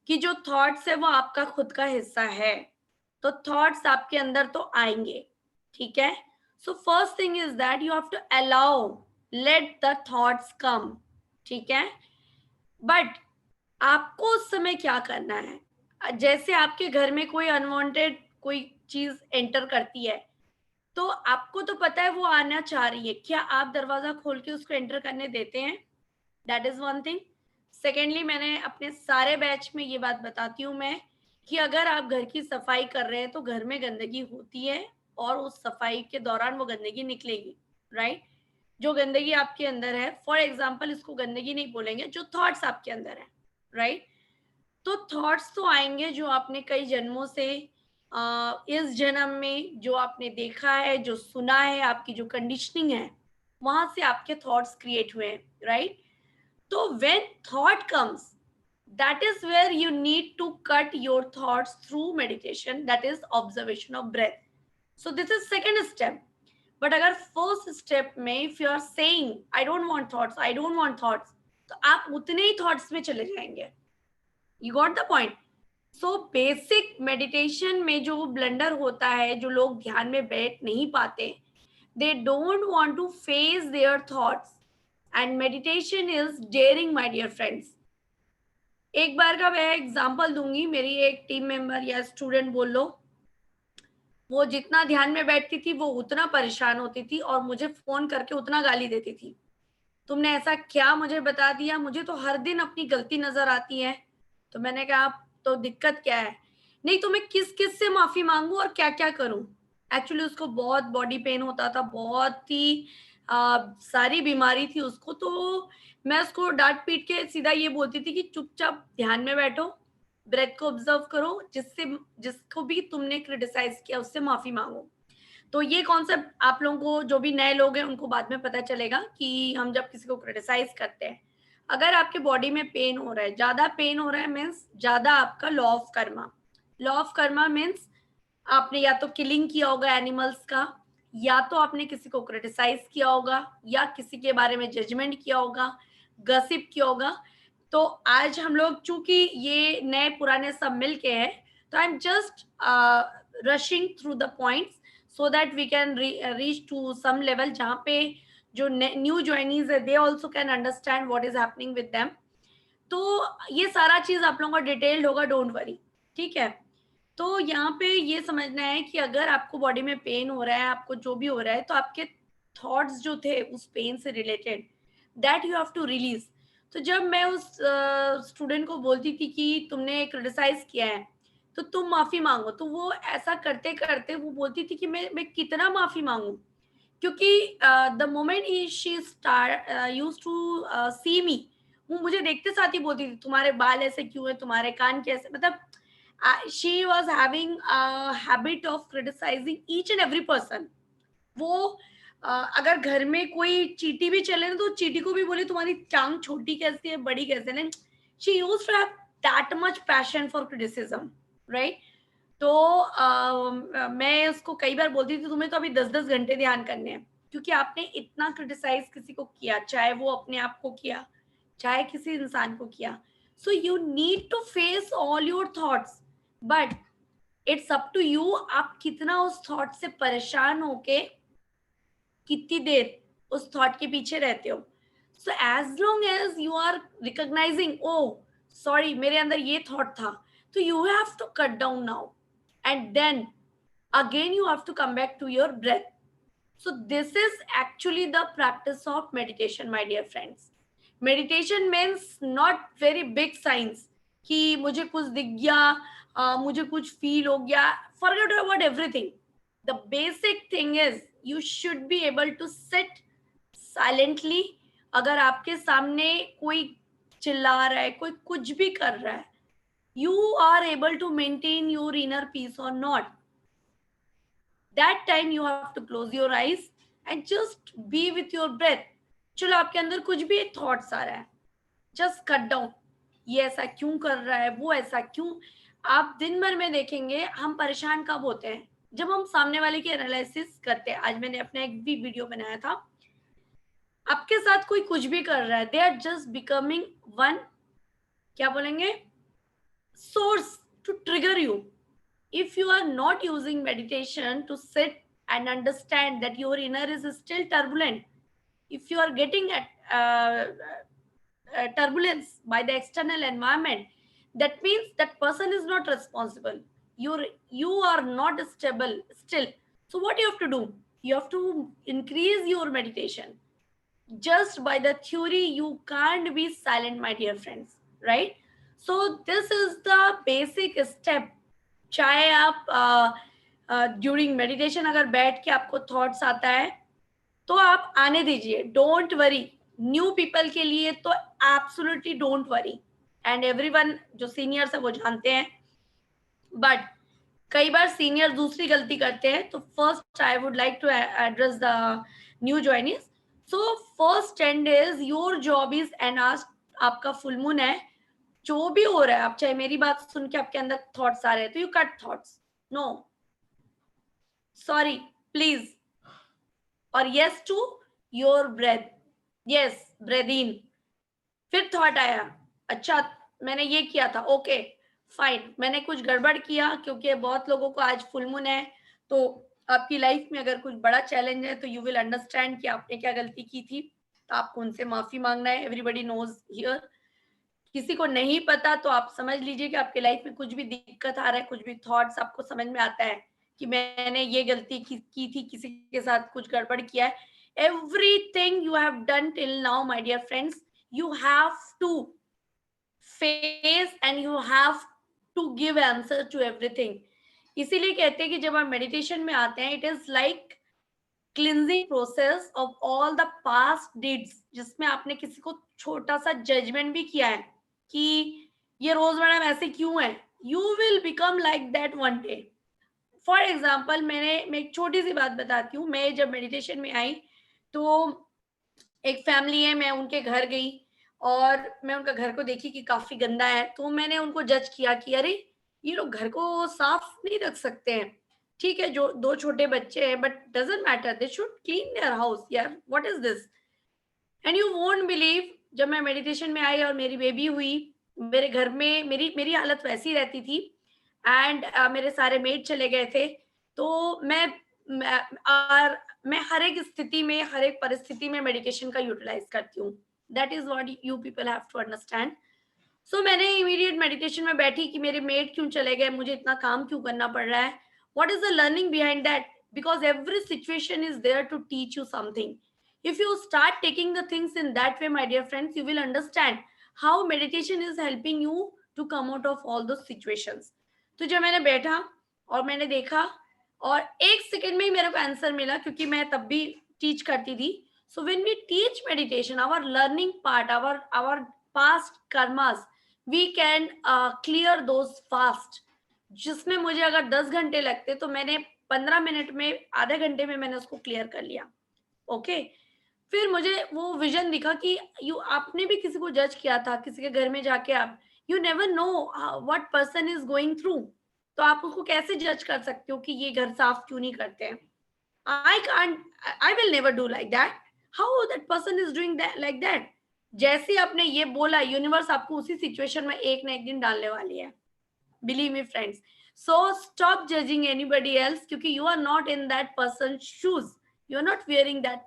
कि जो थॉट्स है वो आपका खुद का हिस्सा है। तो थॉट्स आपके अंदर तो आएंगे, ठीक है। So first thing is that you have to allow, let the thoughts come, ठीक है। बट आपको उस समय क्या करना है, जैसे आपके घर में कोई अनवांटेड कोई चीज एंटर करती है, तो आपको तो पता है वो आना चाह रही है, क्या आप दरवाजा खोल के उसको एंटर करने देते हैं? That is one thing. Secondly, मैंने अपने सारे बैच में ये बात बताती हूँ मैं कि अगर आप घर की सफाई कर रहे हैं तो घर में गंदगी होती है और उस सफाई के दौरान वो गंदगी निकलेगी, राइट। जो गंदगी आपके अंदर है, फॉर एग्जाम्पल इसको गंदगी नहीं बोलेंगे, जो थॉट्स आपके अंदर है, राइट। तो थॉट्स तो आएंगे जो आपने कई जन्मों से इस जन्म में जो आपने देखा है, जो सुना है, आपकी जो कंडीशनिंग है, वहां से आपके थॉट्स क्रिएट हुए हैं, राइट। तो when thought comes, that is where you need to cut your thoughts through meditation, that is observation of breath. So this is second step. But अगर फर्स्ट स्टेप में if you are saying I don't want thoughts, I don't want thoughts, तो आप उतने ही thoughts में चले जाएंगे। You got the point? So basic meditation में जो ब्लंडर होता है, जो लोग ध्यान में बैठ नहीं पाते, they don't want to face their thoughts, and meditation is daring, my dear friends. एक बार का मैं एग्जांपल दूंगी, मेरी एक टीम मेंबर या स्टूडेंट बोल लो, वो जितना ध्यान में बैठती थी वो उतना परेशान होती थी और मुझे फोन करके उतना गाली देती थी। तुमने ऐसा क्या मुझे बता दिया, मुझे तो हर दिन अपनी गलती नजर आती है। तो मैंने कहा तो दिक्कत क्या है? नहीं तो मैं किस किस से माफी मांगू और क्या क्या करूं? एक्चुअली उसको बहुत बॉडी पेन होता था, बहुत ही सारी बीमारी थी उसको। तो मैं उसको डांट पीट के सीधा ये बोलती थी कि चुपचाप ध्यान में बैठो, ब्रेथ को ऑब्जर्व करो, जिसको भी तुमने क्रिटिसाइज किया उससे माफी मांगो। तो ये कॉन्सेप्ट आप लोगों को, जो भी नए लोग हैं, उनको बाद में पता चलेगा कि हम जब किसी को क्रिटिसाइज करते हैं, अगर आपके बॉडी में पेन हो रहा है, ज्यादा पेन हो रहा है, मीन्स ज्यादा आपका law of Karma. Law of Karma means आपने या तो किलिंग किया होगा एनिमल्स का, या तो आपने किसी को क्रिटिसाइज किया होगा, या किसी के बारे में जजमेंट किया होगा, गसिप किया होगा। तो आज हम लोग चूंकि ये नए पुराने सब मिल के हैं, तो I am just rushing through the points so that we can reach to some level जहाँ पे जो न्यू ज्वाइनीज है, they also can understand what is happening with them. तो ये सारा चीज आप लोगों का डिटेल्ड होगा, डोंट वरी, ठीक है। तो यहाँ पे ये समझना है कि अगर आपको बॉडी में पेन हो रहा है, आपको जो भी हो रहा है, तो आपके थॉट्स जो थे उस पेन से related, that you have to release. तो जब मैं उस स्टूडेंट को बोलती थी कि तुमने क्रिटिसाइज किया है तो तुम माफी मांगो, तो वो ऐसा करते करते वो बोलती थी कि मैं कितना माफी मांगू, क्योंकि the moment she start used to see me, वो मुझे देखते साथ ही बोलती थी तुम्हारे बाल ऐसे क्यों है, तुम्हारे कान कैसे, मतलब she was having a habit of criticising each and every person. वो अगर घर में कोई चींटी भी चले ना, तो चींटी को भी बोले तुम्हारी टांग छोटी कैसी है, बड़ी कैसे है। She used to have that much passion for criticism, right. तो मैं उसको कई बार बोलती थी तुम्हें तो अभी 10-10 घंटे ध्यान करने हैं, क्योंकि आपने इतना क्रिटिसाइज किसी को किया, चाहे वो अपने आप को किया, चाहे किसी इंसान को किया। So you need to face all your thoughts, but it's up to you, आप कितना उस थॉट से परेशान होके कितनी देर उस थॉट के पीछे रहते हो। So as long as you are recognising, oh sorry मेरे अंदर ये थॉट था, तो you have to cut down now, and then again you have to come back to your breath. So this is actually the practice of meditation, my dear friends. Meditation means not very big signs कि मुझे कुछ दिख गया, मुझे कुछ feel हो गया, forget about everything. The basic thing is you should be able to sit silently. अगर आपके सामने कोई चिल्ला रहा है, कोई कुछ भी कर रहा है, you are able to maintain your inner peace or not. That time you have to close your eyes and just be with your breath. चलो आपके अंदर कुछ भी थॉट्स आ रहा है, just cut down. ये ऐसा क्यों कर रहा है, वो ऐसा क्यों। आप दिन भर में देखेंगे हम परेशान कब होते हैं, जब हम सामने वाले की एनालिसिस करते हैं। आज मैंने अपना एक भी वीडियो बनाया था, आपके साथ कोई कुछ भी कर रहा है, they are just becoming one, क्या बोलेंगे, source to trigger you. If you are not using meditation to sit and understand that your inner is still turbulent, if you are getting turbulence by the external environment, that means that person is not responsible. You are not stable still. So what you have to do, you have to increase your meditation. Just by the theory you can't be silent, my dear friends, right? So this is the basic step. चाहे आप during meditation अगर बैठ के आपको thoughts आता है तो आप आने दीजिए, डोंट वरी। न्यू पीपल के लिए तो absolutely don't worry, and everyone जो सीनियर्स है वो जानते हैं, बट कई बार सीनियर दूसरी गलती करते हैं। तो first I would like to address the new joinees. So first and is your job is and ask, आपका फुल मून है, जो भी हो रहा है, आप चाहे मेरी बात सुन के आपके अंदर थॉट्स आ रहे हैं तो you cut thoughts, no sorry please, और yes to your breath, yes breath in. फिर थॉट आया, अच्छा मैंने ये किया था, ओके फाइन, मैंने कुछ गड़बड़ किया, क्योंकि बहुत लोगों को आज फुल मून है, तो आपकी लाइफ में अगर कुछ बड़ा चैलेंज है तो यू विल अंडरस्टैंड कि आपने क्या गलती की थी, तो आपको उनसे माफी मांगना है। Everybody knows here. किसी को नहीं पता तो आप समझ लीजिए कि आपके लाइफ में कुछ भी दिक्कत आ रहा है, कुछ भी थॉट्स आपको समझ में आता है कि मैंने ये गलती की थी, किसी के साथ कुछ गड़बड़ किया है, Everything you have done till now, my dear friends, you have to face and you have to give answer to everything. इसीलिए कहते हैं कि जब आप मेडिटेशन में आते हैं, it is like cleansing process of all the past deeds, जिसमें आपने किसी को छोटा सा जजमेंट भी किया है कि ये रोज मैडम ऐसे क्यों है, you will become like that one day. For example मैं एक छोटी सी बात बताती हूँ. मैं जब मेडिटेशन में आई तो एक फैमिली है, मैं उनके घर गई और मैं उनका घर को देखी कि काफी गंदा है, तो मैंने उनको जज किया कि अरे ये लोग घर को साफ नहीं रख सकते हैं. ठीक है, जो 2 छोटे बच्चे हैं, but doesn't matter, they should clean their house. यार what is this? And you won't believe, जब मैं मेडिटेशन में आई और मेरी बेबी हुई, मेरे घर में मेरी हालत वैसी रहती थी एंड मेरे सारे मेड चले गए थे. तो मैं हर एक स्थिति में, हर एक परिस्थिति में मेडिटेशन का यूटिलाइज करती हूँ. That is what you people have to understand. So मैंने इमीडिएट मेडिटेशन में बैठी कि मेरे मेड क्यों चले गए, मुझे इतना काम क्यों करना पड़ रहा है, what is the learning behind that, because every situation is there to teach you something. If you start taking the things in that way, my dear friends, you will understand how meditation is helping you to come out of all those situations. तो जब मैंने बैठा और मैंने देखा और 1 second में ही मेरे को आंसर मिला, क्योंकि मैं तब भी टीच करती थी. So when we teach meditation, our learning part, our past karmas, we can clear those fast. जिसमें मुझे अगर 10 घंटे लगते तो मैंने 15 मिनट में, आधे घंटे में मैंने उसको क्लियर कर लिया. ओके फिर मुझे वो विजन दिखा कि आपने भी किसी को जज किया था, किसी के घर में जाके आप, you never know what person is going through, तो आप उसको कैसे जज कर सकते हो कि ये घर साफ क्यों नहीं करते हैं. I will never do like that. How that person is doing that like that. जैसे आपने ये बोला, यूनिवर्स आपको उसी सिचुएशन में एक ना एक दिन डालने वाली है. Believe me friends. So stop judging anybody else, क्योंकि you are not in that person shoes, you are not wearing that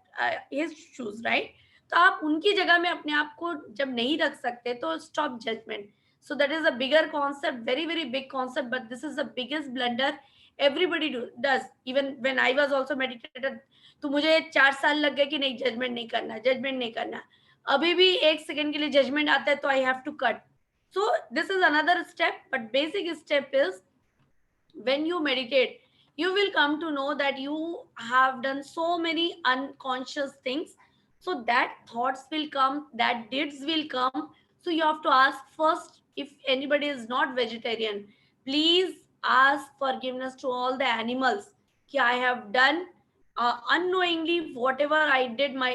his shoes, right. तो आप उनकी जगह में अपने आप को जब नहीं रख सकते तो stop judgement. So that is a bigger concept, very very big concept, but this is the biggest blunder everybody does. Even when I was also meditated, तो मुझे 4 साल लग गए कि नहीं, जजमेंट नहीं करना, जजमेंट नहीं करना. अभी भी 1 सेकंड के लिए जजमेंट आता है तो I have to cut. So this is another step, but basic step is when you meditate, you will come to know that you have done so many unconscious things. So that thoughts will come, that deeds will come. So you have to ask first, if anybody is not vegetarian, please ask forgiveness to all the animals. Ki I have done unknowingly whatever I did, my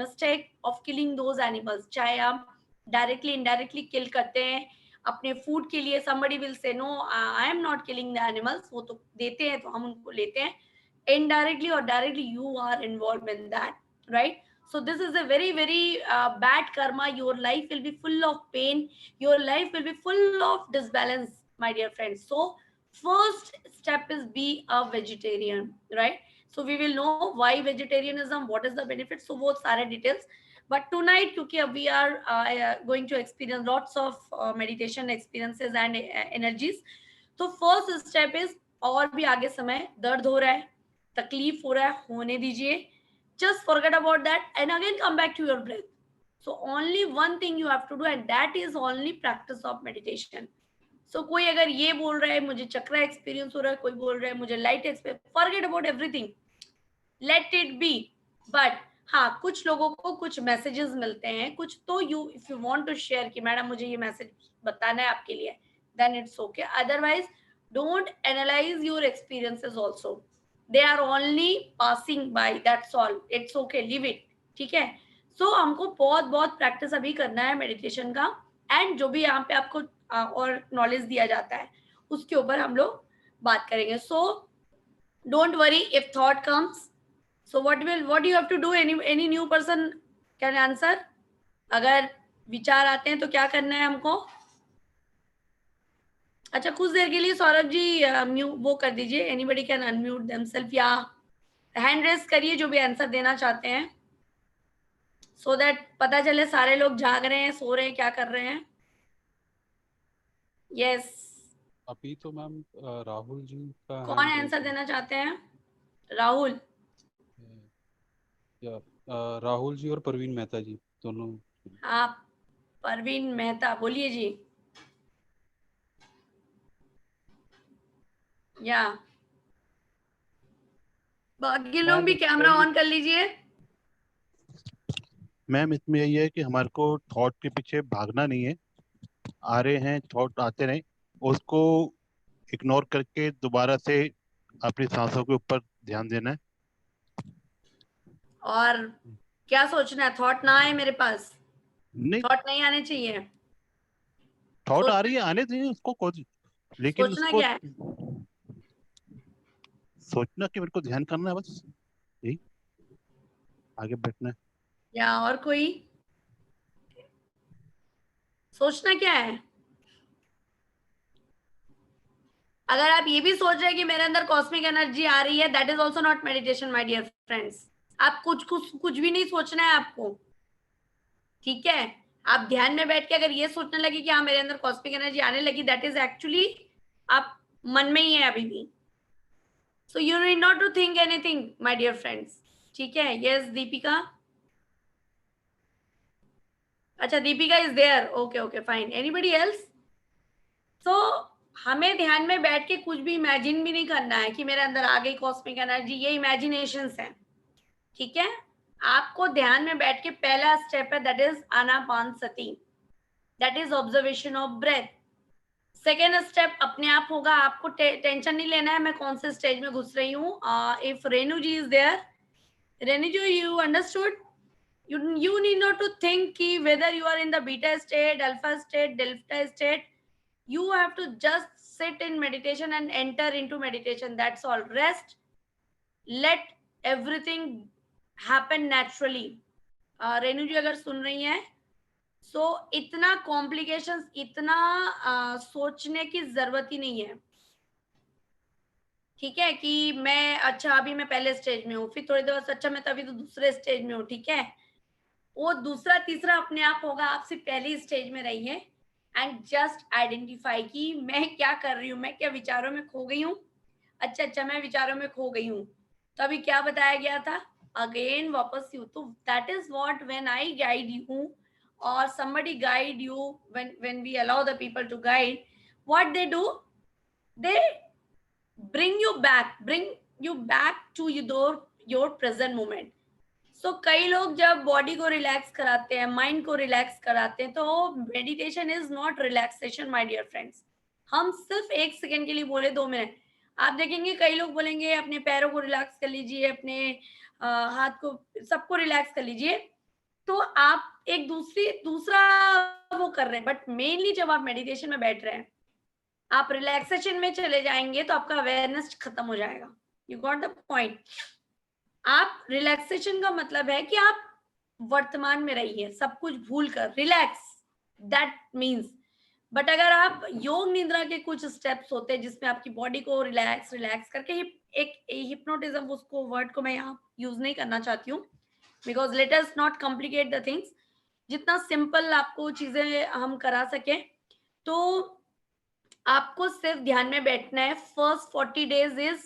mistake of killing those animals. चाहे आप directly indirectly किल करते हैं अपने food के लिए. somebody will say no, I am not killing the animals. वो तो देते हैं तो हम उनको लेते हैं. indirectly or directly you are involved in that, right? So this is a very very bad karma. Your life will be full of pain, your life will be full of disbalance, my dear friends. So first step is be a vegetarian, right? So we will know why vegetarianism, what is the benefit, so वो सारे details. But tonight, क्योंकि we are going to experience lots of meditation experiences and energies. तो first step is, और भी आगे समय, दर्द हो रहा है, तकलीफ हो रहा है, होने दीजिए. Just forget about that and again come back to your breath. So only one thing you have to do, and that is only practice of meditation. So कोई अगर ये बोल रहा है मुझे चक्रा एक्सपीरियंस हो रहा है, कोई बोल रहा है मुझे light experience, forget about everything, let it be. But हाँ, कुछ लोगों को कुछ मैसेजेस मिलते हैं, कुछ तो if you want to share कि मैडम मुझे ये मैसेज बताना है आपके लिए, then it's okay. Otherwise don't analyse your experiences also, they are only passing by, that's all, it's okay, leave it. ठीक है. सो हमको बहुत बहुत प्रैक्टिस अभी करना है मेडिटेशन का, एंड जो भी यहाँ पे आपको और नॉलेज दिया जाता है उसके ऊपर हम लोग बात करेंगे. सो don't worry if thought comes. So what do you have to do? Any new person can answer? अगर विचार आते हैं तो क्या करना है हमको? अच्छा, कुछ देर के लिए सौरभ जी वो कर दीजिए. Anybody can unmute themselves या हैंड रेस करिए जो भी आंसर देना चाहते हैं, so that पता चले सारे लोग जाग रहे हैं, सो रहे हैं, क्या कर रहे हैं. Yes. अभी तो मैम राहुल जी का कौन आंसर देना चाहते हैं? राहुल. या राहुल जी और परवीन मेहता जी दोनों। हाँ, परवीन मेहता बोलिए जी। या बाकी लोग भी कैमरा ऑन कर लीजिए। मैम इसमें यही है कि हमारे को थॉट के पीछे भागना नहीं है, आ रहे हैं थॉट आते रहे, उसको इग्नोर करके दोबारा से अपनी सांसों के ऊपर ध्यान देना है। और क्या सोचना है? थॉट ना आए मेरे पास, नहीं, थॉट नहीं आने चाहिए। थॉट आ रही है, आने चाहिए उसको लेकिन सोचना उसको क्या है? सोचना कि मेरे को ध्यान करना है, बस यही आगे बैठना है। या और कोई सोचना क्या है? अगर आप ये भी सोच रहे हैं कि मेरे अंदर कॉस्मिक एनर्जी आ रही है, that is also not meditation my dear friends. आप कुछ भी नहीं सोचना है आपको, ठीक है? आप ध्यान में बैठ के अगर ये सोचने लगे कि हाँ मेरे अंदर कॉस्मिक एनर्जी आने लगी, दैट इज एक्चुअली आप मन में ही है अभी भी। So you need not to think anything my dear friends, ठीक है? यस दीपिका। अच्छा, Deepika is there, okay okay fine. Anybody else? So हमें ध्यान में बैठ के कुछ भी इमेजिन भी नहीं करना है कि मेरे अंदर आ गई कॉस्मिक एनर्जी, ये इमेजिनेशंस हैं, ठीक है? आपको ध्यान में बैठ के पहला स्टेप है, that is anapanasati, that is observation of breath. Second step अपने आप होगा, आपको टेंशन नहीं लेना है मैं कौन से स्टेज में घुस रही हूँ। If Renu ji is there, Renu ji you understood? you need not to think ki whether you are in the beta state, alpha state, delta state. You have to just sit in meditation and enter into meditation, that's all. Rest, let everything happen naturally. Renu ji अगर सुन रही हैं, सो इतना complications, इतना सोचने की जरूरत ही नहीं है, ठीक है? कि मैं अच्छा अभी मैं पहले स्टेज में हूँ, फिर थोड़ी देर बाद अच्छा मैं तो अभी तो दूसरे स्टेज में हूँ, ठीक है? वो दूसरा तीसरा अपने आप होगा। आप सिर्फ पहली स्टेज में रहिए एंड जस्ट आइडेंटिफाई कि मैं क्या कर रही हूँ, मैं क्या विचारों में खो गई हूँ। अच्छा मैं विचारों में खो गई हूँ, तो अभी क्या बताया गया था? अगेन वापस यू। तो that is what when I guide you or somebody guide you, when we allow the people to guide, what they do, they bring you back to your present moment. So कई लोग जब body को relax कराते हैं, mind को relax कराते हैं, तो meditation is not relaxation my dear friends. हम सिर्फ 1 सेकेंड के लिए बोले 2 मिनट, आप देखेंगे कई लोग बोलेंगे अपने पैरों को रिलैक्स कर लीजिए, अपने हाथ को, सबको रिलैक्स कर लीजिए, तो आप एक दूसरा वो कर रहे हैं। बट मेनली जब आप मेडिटेशन में बैठ रहे हैं, आप रिलैक्सेशन में चले जाएंगे तो आपका अवेयरनेस खत्म हो जाएगा। You got the point? आप रिलैक्सेशन का मतलब है कि आप वर्तमान में रहिए, सब कुछ भूल कर रिलैक्स, दैट मीन्स। बट अगर आप योग निद्रा के कुछ स्टेप्स होते हैं जिसमें आपकी बॉडी को रिलैक्स करके, एक हिप्नोटिज्म, उसको वर्ड को मैं यहाँ यूज नहीं करना चाहती हूँ because let us not complicate the things. जितना सिंपल आपको चीजें हम करा सके, तो आपको सिर्फ ध्यान में बैठना है। फर्स्ट 40 डेज इज,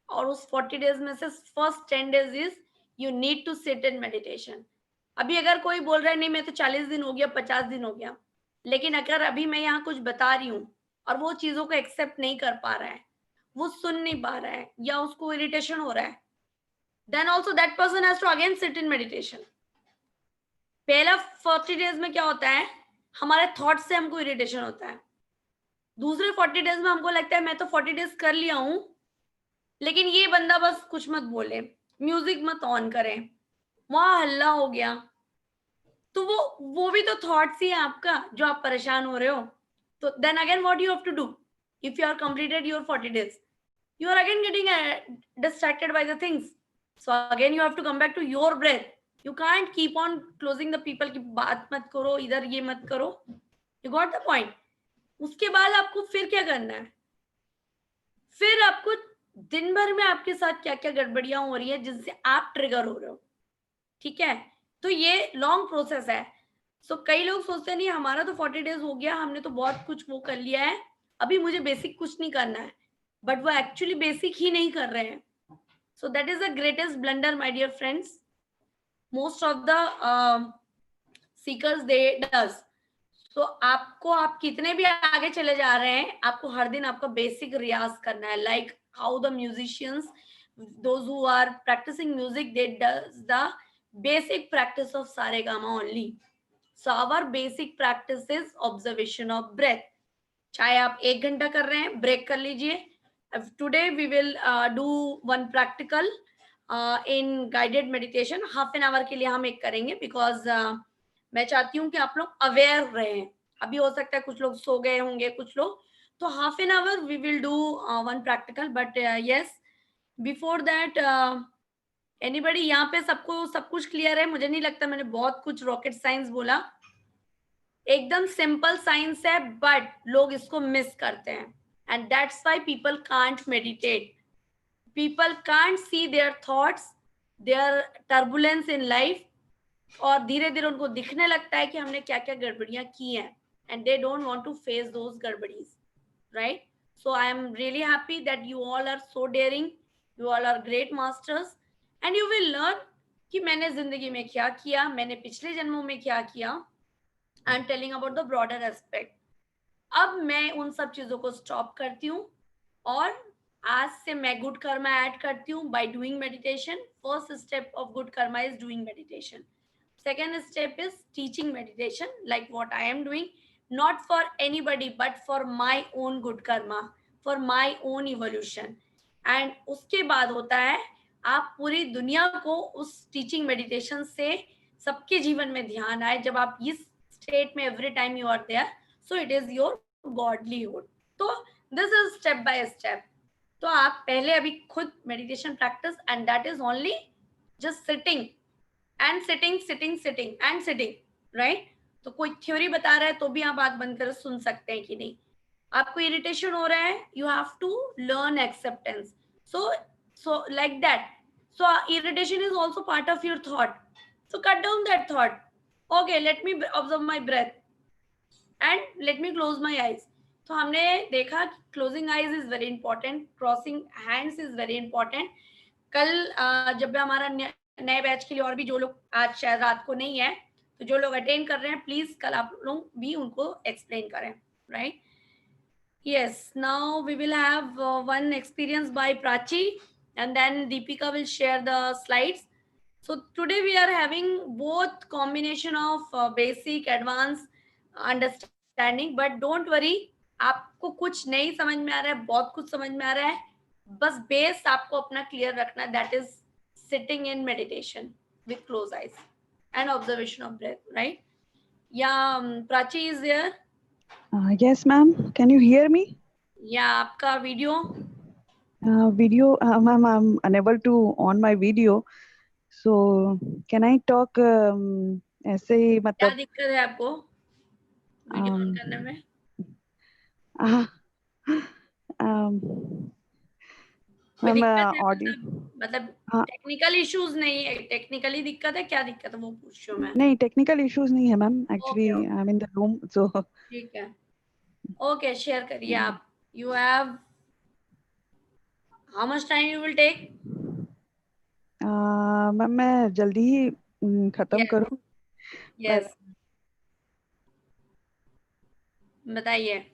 और उस 40 डेज में से first 10 days is you need to sit in meditation. अभी अगर कोई बोल रहा है नहीं मैं तो 40 दिन हो गया, 50 दिन हो गया, लेकिन अगर अभी मैं यहाँ कुछ बता रही हूँ और वो चीजों को एक्सेप्ट नहीं कर पा रहा है, वो सुन नहीं पा रहा है, या उसको इरिटेशन हो रहा है, then also that person has to again sit in meditation. पहला 40 डेज में क्या होता है, हमारे थॉट से हमको इरिटेशन होता है। दूसरे 40 डेज में हमको लगता है मैं तो 40 डेज कर लिया हूं, लेकिन ये बंदा बस कुछ मत बोले, म्यूजिक मत ऑन करें, वहां हल्ला हो गया, तो वो भी तो थॉट्स ही है आपका, जो आप परेशान हो रहे हो। तो then again what you have to do, if you are completed your 40 days, you are again getting distracted by the things, so again you have to come back to your breath. You can't keep on closing the people की बात मत करो, इधर ये मत करो। You got the point? उसके बाद आपको फिर क्या करना है? फिर आपको दिन भर में आपके साथ क्या क्या गड़बड़ियां हो रही है जिससे आप ट्रिगर हो रहे हो, ठीक है? तो ये लॉन्ग प्रोसेस है। सो कई लोग सोचते हैं नहीं हमारा तो 40 डेज हो गया, हमने तो बहुत कुछ वो कर लिया है, अभी मुझे बेसिक कुछ नहीं करना है, बट वो एक्चुअली बेसिक ही नहीं कर रहे हैं। So that is the greatest blunder my dear friends. most of the seekers they does. तो आपको आप कितने भी आगे चले जा रहे हैं, आपको हर दिन आपका बेसिक रियाज करना है. Like how the musicians, those who are practicing music, they does the basic practice of saregama only. So our basic practice is observation of breath. चाहे आप 1 घंटा कर रहे हैं, ब्रेक कर लीजिए. Today we will do one practical in guided meditation. Half an our के लिए हम एक करेंगे because मैं चाहती हूँ कि आप लोग अवेयर रहें. अभी हो सकता है कुछ लोग सो गए होंगे, कुछ लोग, तो half an hour we will do one practical. But yes, before that anybody, यहाँ पे सबको सब कुछ क्लियर है? मुझे नहीं लगता मैंने बहुत कुछ रॉकेट साइंस बोला. एकदम सिंपल साइंस है, बट लोग इसको मिस करते हैं. And that's why people can't meditate. People can't see their thoughts, their turbulence in life. और धीरे धीरे उनको दिखने लगता है कि हमने क्या क्या गड़बड़ियां की हैं, and they don't want to face those गड़बड़ीज, right? So I am really happy that you all are so daring, you all are great masters, and you will learn कि मैंने जिंदगी में क्या किया, मैंने पिछले जन्मों में क्या किया. I am telling about the broader aspect. अब मैं उन सब चीजों को स्टॉप करती हूँ और आज से मैं गुड कर्मा ऐड करती हूँ by doing meditation. First step of good Karma is doing meditation. Second step is teaching meditation, like what I am doing, not for anybody, but for my own good karma, for my own evolution. And उसके बाद होता है, आप पूरी दुनिया को उस teaching meditation से सबके जीवन में ध्यान आए. जब आप इस state में every time you are there, so it is your godlyhood. तो this is step by step. तो आप पहले अभी खुद meditation practice, and that is only just sitting and sitting and sitting, right? तो कोई थ्योरी बता रहा है तो भी आप आंख बंद कर सुन सकते हैं कि नहीं. आपको इरिटेशन हो रहा है, you have to learn acceptance. So like that. So irritation is also part of your thought. So cut down that thought. Okay, let me observe my breath and let me close my eyes. तो हमने देखा कि closing eyes is very important, crossing hands is very important. कल जब हमारा नए batch के लिए, और भी जो लोग आज शायद रात को नहीं है, तो जो लोग अटेंड कर रहे हैं, प्लीज कल आप लोग भी उनको एक्सप्लेन करें, right? Yes, now we will have one experience by Prachi, and then Deepika will share the slides. So today we are having both combination of basic advance understanding. But don't worry, आपको कुछ नहीं समझ में आ रहा है, बहुत कुछ समझ में आ रहा है. बस बेस आपको अपना क्लियर रखना, that is sitting in meditation with closed eyes and observation of breath, right? Yeah, Prachi is there. Yes, ma'am. Can you hear me? Yeah, आपका video. Ma'am, I'm unable to on my video. So, can I talk? ऐसे ही मतलब. क्या दिक्कत है आपको video on करने में? मतलब टेक्निकल इश्यूज नहीं है? टेक्निकली दिक्कत है, क्या दिक्कत है वो पूछ रही हूं मैं. नहीं, टेक्निकल इश्यूज नहीं है ma'am. Actually I am in the room, so ठीक है. ओके, शेयर करिए आप. You have how much time you will take? Ma'am मैं जल्दी ही खत्म करूं. यस, बताइए.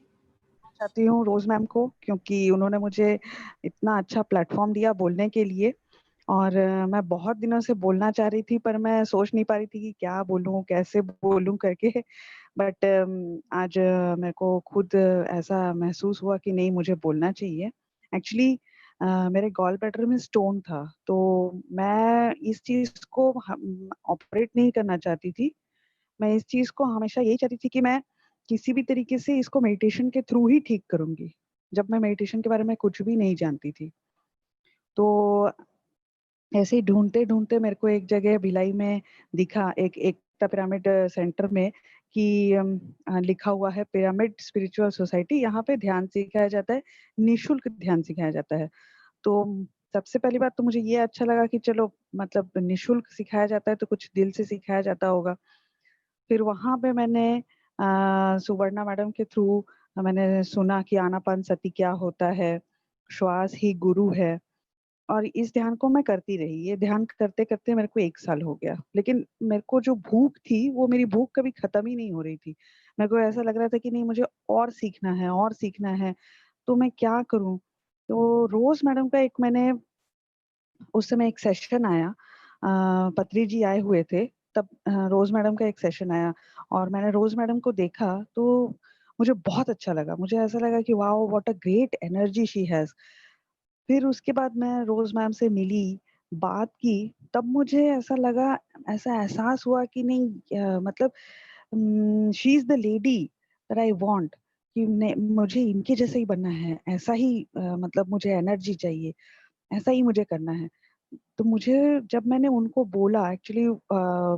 चाहती हूँ रोज मैम को, क्योंकि उन्होंने मुझे इतना अच्छा प्लेटफॉर्म दिया बोलने के लिए. और मैं बहुत दिनों से बोलना चाह रही थी, पर मैं सोच नहीं पा रही थी कि क्या बोलूं, कैसे बोलूं करके. बट आज मेरे को खुद ऐसा महसूस हुआ कि नहीं, मुझे बोलना चाहिए. एक्चुअली मेरे गॉल ब्लैडर में स्टोन था, तो मैं इस चीज को ऑपरेट नहीं करना चाहती थी. मैं इस चीज को हमेशा यही चाहती थी कि मैं किसी भी तरीके से इसको मेडिटेशन के थ्रू ही ठीक करूंगी, जब मैं मेडिटेशन के बारे में कुछ भी नहीं जानती थी. तो ऐसे ही ढूंढते ढूंढते मेरे को एक जगह भिलाई में दिखा, एक एकता पिरामिड सेंटर में, कि लिखा हुआ है पिरामिड स्पिरिचुअल सोसाइटी. यहाँ पे ध्यान सिखाया जाता है, निःशुल्क ध्यान सिखाया जाता है. तो सबसे पहली बात तो मुझे ये अच्छा लगा कि चलो, मतलब निःशुल्क सिखाया जाता है तो कुछ दिल से सिखाया जाता होगा. फिर वहां पे मैंने सुवर्णा मैडम के थ्रू मैंने सुना कि आनापान सती क्या होता है, श्वास ही गुरु है. और इस ध्यान को मैं करती रही। ये ध्यान करते-करते मेरे को 1 साल हो गया। लेकिन मेरे को जो भूख थी, वो मेरी भूख कभी खत्म ही नहीं हो रही थी। मेरे को ऐसा लग रहा था कि नहीं, मुझे और सीखना है और सीखना है, तो मैं क्या करूँ? तो रोज़ मैडम का एक मैंने उस समय एक सेशन आया, पत्री जी आए हुए थे, तब रोज़ मैडम का एक सेशन आया और मैंने रोज़ मैडम को देखा, तो मुझे बहुत अच्छा लगा। मुझे ऐसा लगा कि wow! What a great energy she has. फिर उसके बाद मैं रोज़ मैम से मिली, बात की, तब मुझे ऐसा लगा, ऐसा एहसास हुआ कि नहीं, मतलब she is the lady that I want, कि ने मुझे इनके जैसे ही बनना है, ऐसा ही मतलब मुझे एनर्जी चाहिए, ऐसा ही मुझे करना है। तो मुझे, जब मैंने उनको बोला, एक्चुअली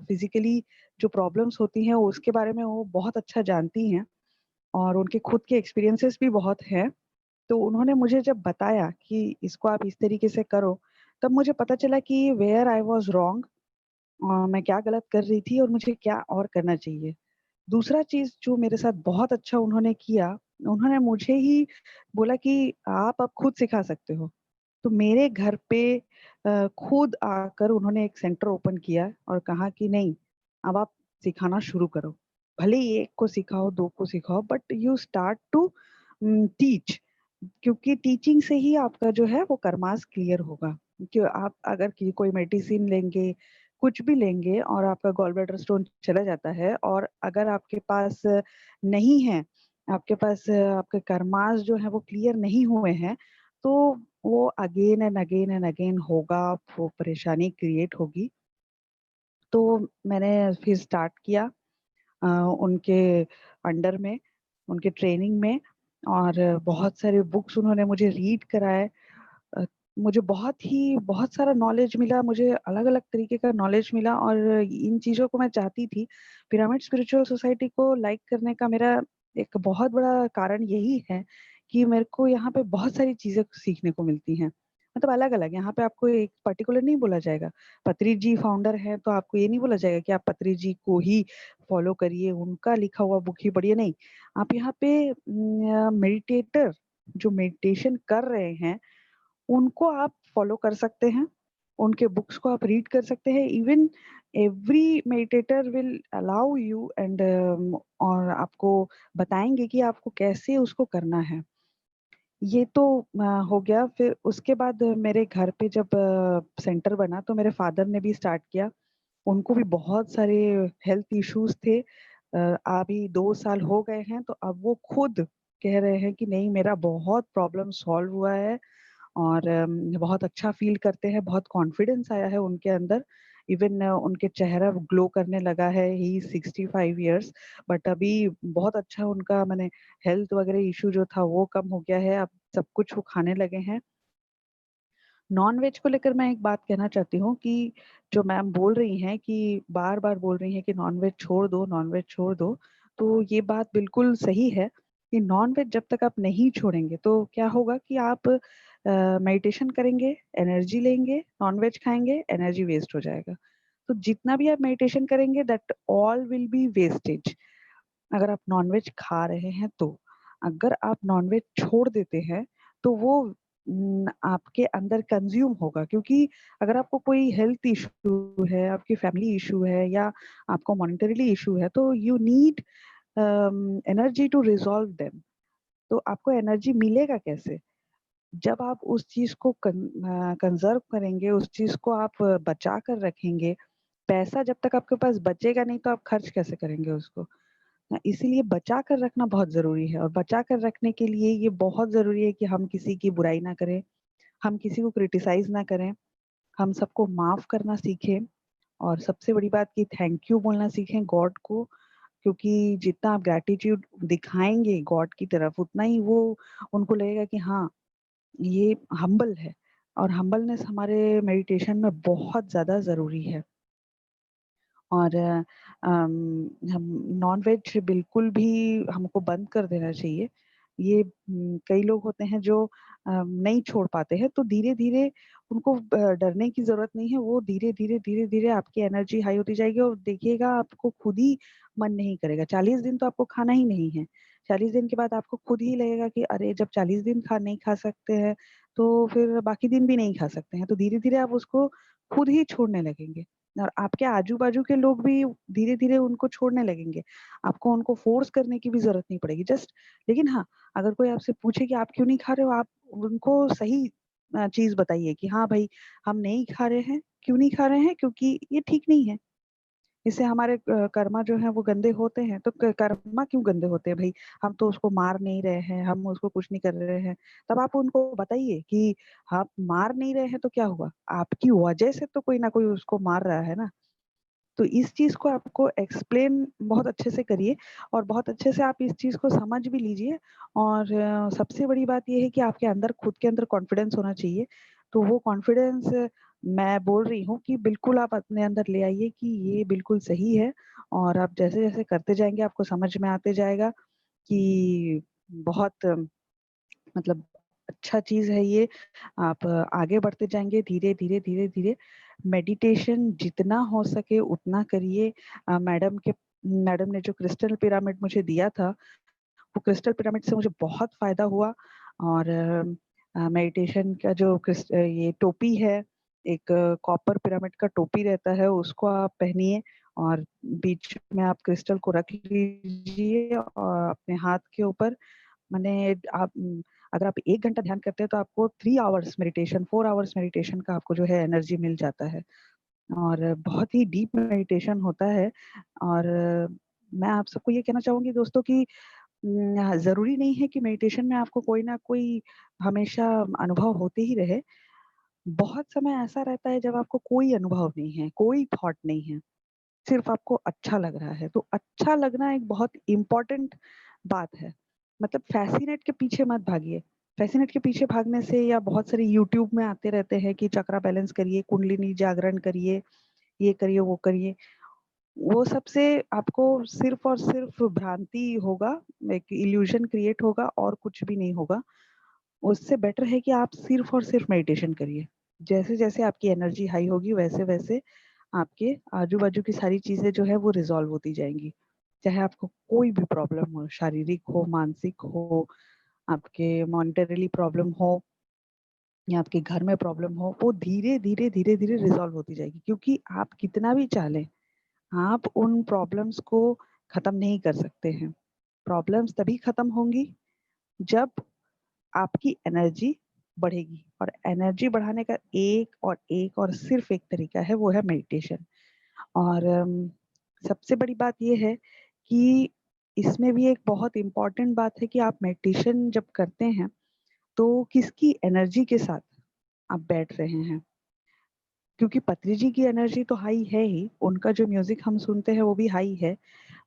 फिज़िकली जो प्रॉब्लम्स होती हैं उसके बारे में वो बहुत अच्छा जानती हैं और उनके खुद के एक्सपीरियंसेस भी बहुत हैं। तो उन्होंने मुझे जब बताया कि इसको आप इस तरीके से करो, तब मुझे पता चला कि वेयर आई वाज़ रॉन्ग, मैं क्या गलत कर रही थी और मुझे क्या और करना चाहिए। दूसरा चीज़ जो मेरे साथ बहुत अच्छा उन्होंने किया, उन्होंने मुझे ही बोला कि आप अब खुद सिखा सकते हो। तो मेरे घर पे खुद आकर उन्होंने एक सेंटर ओपन किया और कहा कि नहीं, अब आप सिखाना शुरू करो। भले ही 1 को सिखाओ, 2 को सिखाओ, but you start to teach, क्योंकि टीचिंग से ही आपका जो है वो कर्मास क्लियर होगा। कि आप अगर की कोई मेडिसिन लेंगे, कुछ भी लेंगे और आपका गॉल ब्लैडर स्टोन चला जाता है और अगर आपके पास नहीं है, आपके पास आपके कर्मास जो है वो क्लियर नहीं हुए हैं, तो वो again and again and again होगा, वो परेशानी क्रिएट होगी। तो मैंने फिर स्टार्ट किया उनके अंडर में, उनके ट्रेनिंग में, और बहुत सारे बुक्स उन्होंने मुझे रीड कराए। अ, मुझे बहुत सारा नॉलेज मिला, मुझे अलग-अलग तरीके का नॉलेज मिला और इन चीज़ों को मैं चाहती थी। पिरामिड स्पिरिचुअल सोसाइटी को लाइक करने का मेरा एक बहुत बड़ा कारण यही है कि मेरे को यहाँ पे बहुत सारी चीज़ें सीखने को मिलती हैं। मतलब अलग-अलग, यहाँ पे आपको एक पर्टिकुलर नहीं बोला जाएगा। पत्री जी फाउंडर हैं, तो आपको ये नहीं बोला जाएगा कि आप पत्री जी को ही फॉलो करिए, उनका लिखा हुआ बुक ही पढ़िए, नहीं। आप यहाँ पे मेडिटेटर जो मेडिटेशन कर रहे हैं, उनको आप फॉलो कर सकते हैं, उनके बुक्स को आप रीड कर सकते हैं। Even every meditator will allow you and और आपको बताएँगे कि आपको कैसे उसको करना है। ये तो हो गया। फिर उसके बाद मेरे घर पे जब सेंटर बना, तो मेरे फादर ने भी स्टार्ट किया। उनको भी बहुत सारे हेल्थ इश्यूज़ थे। अभी 2 साल हो गए हैं, तो अब वो खुद कह रहे हैं कि नहीं, मेरा बहुत प्रॉब्लम सॉल्व हुआ है और बहुत अच्छा फ़ील करते हैं, बहुत कॉन्फिडेंस आया है उनके अंदर। इवन उनके चेहरा ग्लो करने लगा है। ही इज़ 65 इयर्स, बट अभी बहुत अच्छा उनका माने हेल्थ वगैरह इश्यू जो था वो कम हो गया है, अब सब कुछ वो खाने लगे हैं। नॉन-वेज को लेकर मैं एक बात कहना चाहती हूँ कि जो मैम बोल रही हैं कि बार-बार बोल रही हैं कि नॉन-वेज छोड़ दो, नॉन-वेज छोड़ दो, तो ये बात बिल्कुल सही है कि नॉन-वेज जब तक आप नहीं छोड़ेंगे, तो क्या होगा कि आप मेडिटेशन करेंगे, एनर्जी लेंगे, नॉन-वेज खाएँगे, एनर्जी वेस्ट हो जाएगा। तो जितना भी आप मेडिटेशन करेंगे, that all will be wastage. अगर आप नॉनवेज खा रहे हैं तो। अगर आप नॉनवेज छोड़ देते हैं, तो वो आपके अंदर कंज़्यूम होगा, क्योंकि अगर आपको कोई हेल्थ इश्यू है, आपकी फैमिली इश्यू है या आपको मॉनेटरीली इश्यू है, तो you need energy to resolve them. तो आपको एनर्जी मिलेगा कैसे? जब आप उस चीज़ को कंज़र्व करेंगे, उस चीज़ को आप बचा कर रखेंगे। पैसा जब तक आपके पास बचेगा नहीं, तो आप खर्च कैसे करेंगे उसको? इसीलिए बचा कर रखना बहुत ज़रूरी है और बचा कर रखने के लिए ये बहुत ज़रूरी है कि हम किसी की बुराई ना करें, हम किसी को क्रिटिसाइज़ ना करें, हम सबको माफ़ करना सीखें और सबसे बड़ी बात कि थैंक यू बोलना सीखें गॉड को, क्योंकि जितना आप ग्रैटिट्यूड दिखाएँगे गॉड की तरफ, उतना ही वो उनको लगेगा कि हाँ, ये हम्बल है और हम्बलनेस हमारे मेडिटेशन में बहुत ज़्यादा ज़रूरी है। और हम नॉन-वेज बिल्कुल भी हमको बंद कर देना चाहिए। ये कई लोग होते हैं जो नहीं छोड़ पाते हैं, तो धीरे-धीरे उनको डरने की ज़रूरत नहीं है। वो धीरे-धीरे, धीरे-धीरे आपकी एनर्जी हाई होती जाएगी और देखिएगा आपको खुद ही मन नहीं करेगा। 40 दिन तो आपको खाना ही नहीं है। 40 दिन के बाद आपको खुद ही लगेगा कि अरे जब 40 दिन नहीं खा सकते हैं, तो फिर बाकी दिन भी नहीं खा सकते हैं। तो धीरे-धीरे आप उसको खुद ही छोड़ने लगेंगे और आपके आजू-बाजू के लोग भी धीरे-धीरे उनको छोड़ने लगेंगे। आपको उनको फ़ोर्स करने की भी ज़रूरत नहीं पड़ेगी। जस्ट लेकिन हाँ, अगर कोई आपसे पूछे कि आप क्यों नहीं खा रहे हो, आप उनको सही चीज़ बताइए कि हाँ भाई, हम नहीं खा रहे हैं। क्यों नहीं खा रहे हैं? क्योंकि ये ठीक नहीं है। इससे हमारे कर्मा जो हैं वो गंदे होते हैं। तो कर्मा क्यों गंदे होते हैं भई? हम तो उसको मार नहीं रहे हैं, हम उसको कुछ नहीं कर रहे हैं। तब आप उनको बताइए कि आप मार नहीं रहे हैं तो क्या हुआ? आपकी वजह से तो कोई ना कोई उसको मार रहा है ना। तो इस चीज़ को आपको एक्सप्लेन बहुत अच्छे से करिए और बहुत अच्छे से आप इस चीज़ को समझ भी लीजिए और सबसे बड़ी बात ये है कि आपके अंदर खुद के अंदर कॉन्फिडेंस होना चाहिए। तो वो कॉन्फिडेंस मैं बोल रही हूँ कि बिल्कुल आप अपने अंदर ले आइए कि ये बिल्कुल सही है और आप जैसे-जैसे करते जाएँगे आपको समझ में आते जाएगा कि बहुत मतलब अच्छा चीज़ है ये। आप आगे बढ़ते जाएँगे धीरे-धीरे, धीरे-धीरे। मेडिटेशन जितना हो सके उतना करिए। मैडम ने जो क्रिस्टल पिरामिड मुझे दिया था, वो क्रिस्टल पिरामिड से मुझे बहुत फ़ायदा हुआ और मेडिटेशन का जो ये टोपी है, एक कॉपर पिरामिड का टोपी रहता है, उसको आप पहनिए और बीच में आप क्रिस्टल को रख लीजिए और अपने हाथ के ऊपर माने आप अगर आप 1 घंटा ध्यान करते हैं तो आपको 3 आवर्स मेडिटेशन 4 आवर्स मेडिटेशन का आपको जो है एनर्जी मिल जाता है और बहुत ही डीप मेडिटेशन होता है और मैं आप सबको ये कहना चाहूँगी दोस्तों कि ज़रूरी नहीं है कि मेडिटेशन में आपको कोई ना कोई हमेशा अनुभव होते ही रहे। बहुत समय ऐसा रहता है जब आपको कोई अनुभव नहीं है, कोई थॉट नहीं है, सिर्फ़ आपको अच्छा लग रहा है। तो अच्छा लगना एक बहुत इम्पोर्टेंट बात है। मतलब फ़ैसिनेट के पीछे मत भागिए। फ़ैसिनेट के पीछे भागने से या बहुत सारे यूट्यूब में आते रहते हैं कि चक्रा बैलेंस करिए, कुंडलिनी जागरण करिए, ये करिए, वो करिए। वो सब से आपको सिर्फ़ और सिर्फ़ भ्रांति होगा, एक इल्यूज़न क्रिएट होगा और कुछ भी नहीं होगा। उससे बेटर है कि आप सिर्फ़ और सिर्फ़ मेडिटेशन करिए। जैसे-जैसे आपकी एनर्जी हाई होगी वैसे-वैसे आपके आजू-बाजू की सारी चीज़ें जो है वो रिज़ॉल्व होती जाएँगी। चाहे आपको कोई भी प्रॉब्लम हो, शारीरिक हो, मानसिक हो, आपके मॉनेटरीली प्रॉब्लम हो या आपके घर में प्रॉब्लम हो, वो धीरे-धीरे, धीरे-धीरे रिज़ॉल्व होती जाएगी। क्योंकि आप कितना भी चाह लें, आप उन प्रॉब्लम्स को ख़त्म नहीं कर सकते हैं। प्रॉब्लम्स तभी ख़त्म होंगी जब आपकी एनर्जी बढ़ेगी और एनर्जी बढ़ाने का एक और सिर्फ़ एक तरीका है, वो है मेडिटेशन। और सबसे बड़ी बात ये है कि इसमें भी एक बहुत इम्पोर्टेंट बात है कि आप मेडिटेशन जब करते हैं, तो किसकी एनर्जी के साथ आप बैठ रहे हैं। क्योंकि पत्री जी की एनर्जी तो हाई है ही, उनका जो म्यूज़िक हम सुनते हैं वो भी हाई है।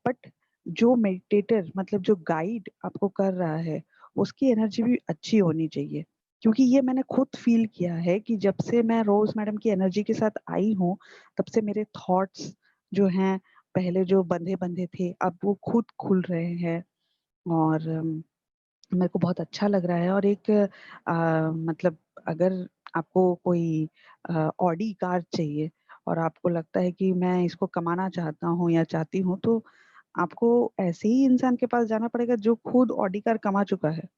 बट जो मेडिटेटर मतलब जो गाइड आपको कर रहा है, उसकी एनर्जी भी अच्छी होनी चाहिए। क्योंकि ये मैंने खुद फ़ील किया है कि जब से मैं रोज़ मैडम की एनर्जी के साथ आई हूँ, तब से मेरे थॉट्स जो हैं, पहले जो बंधे-बंधे थे, अब वो खुद खुल रहे हैं और मेरे को बहुत अच्छा लग रहा है और एक मतलब अगर आपको कोई ऑडी कार चाहिए और आपको लगता है कि मैं इसको कमाना चाहता हूँ या चाहती हूँ, तो आपको ऐसे ही इंसान के पास जाना पड़ेगा जो खुद ऑडी कार कमा चुका है।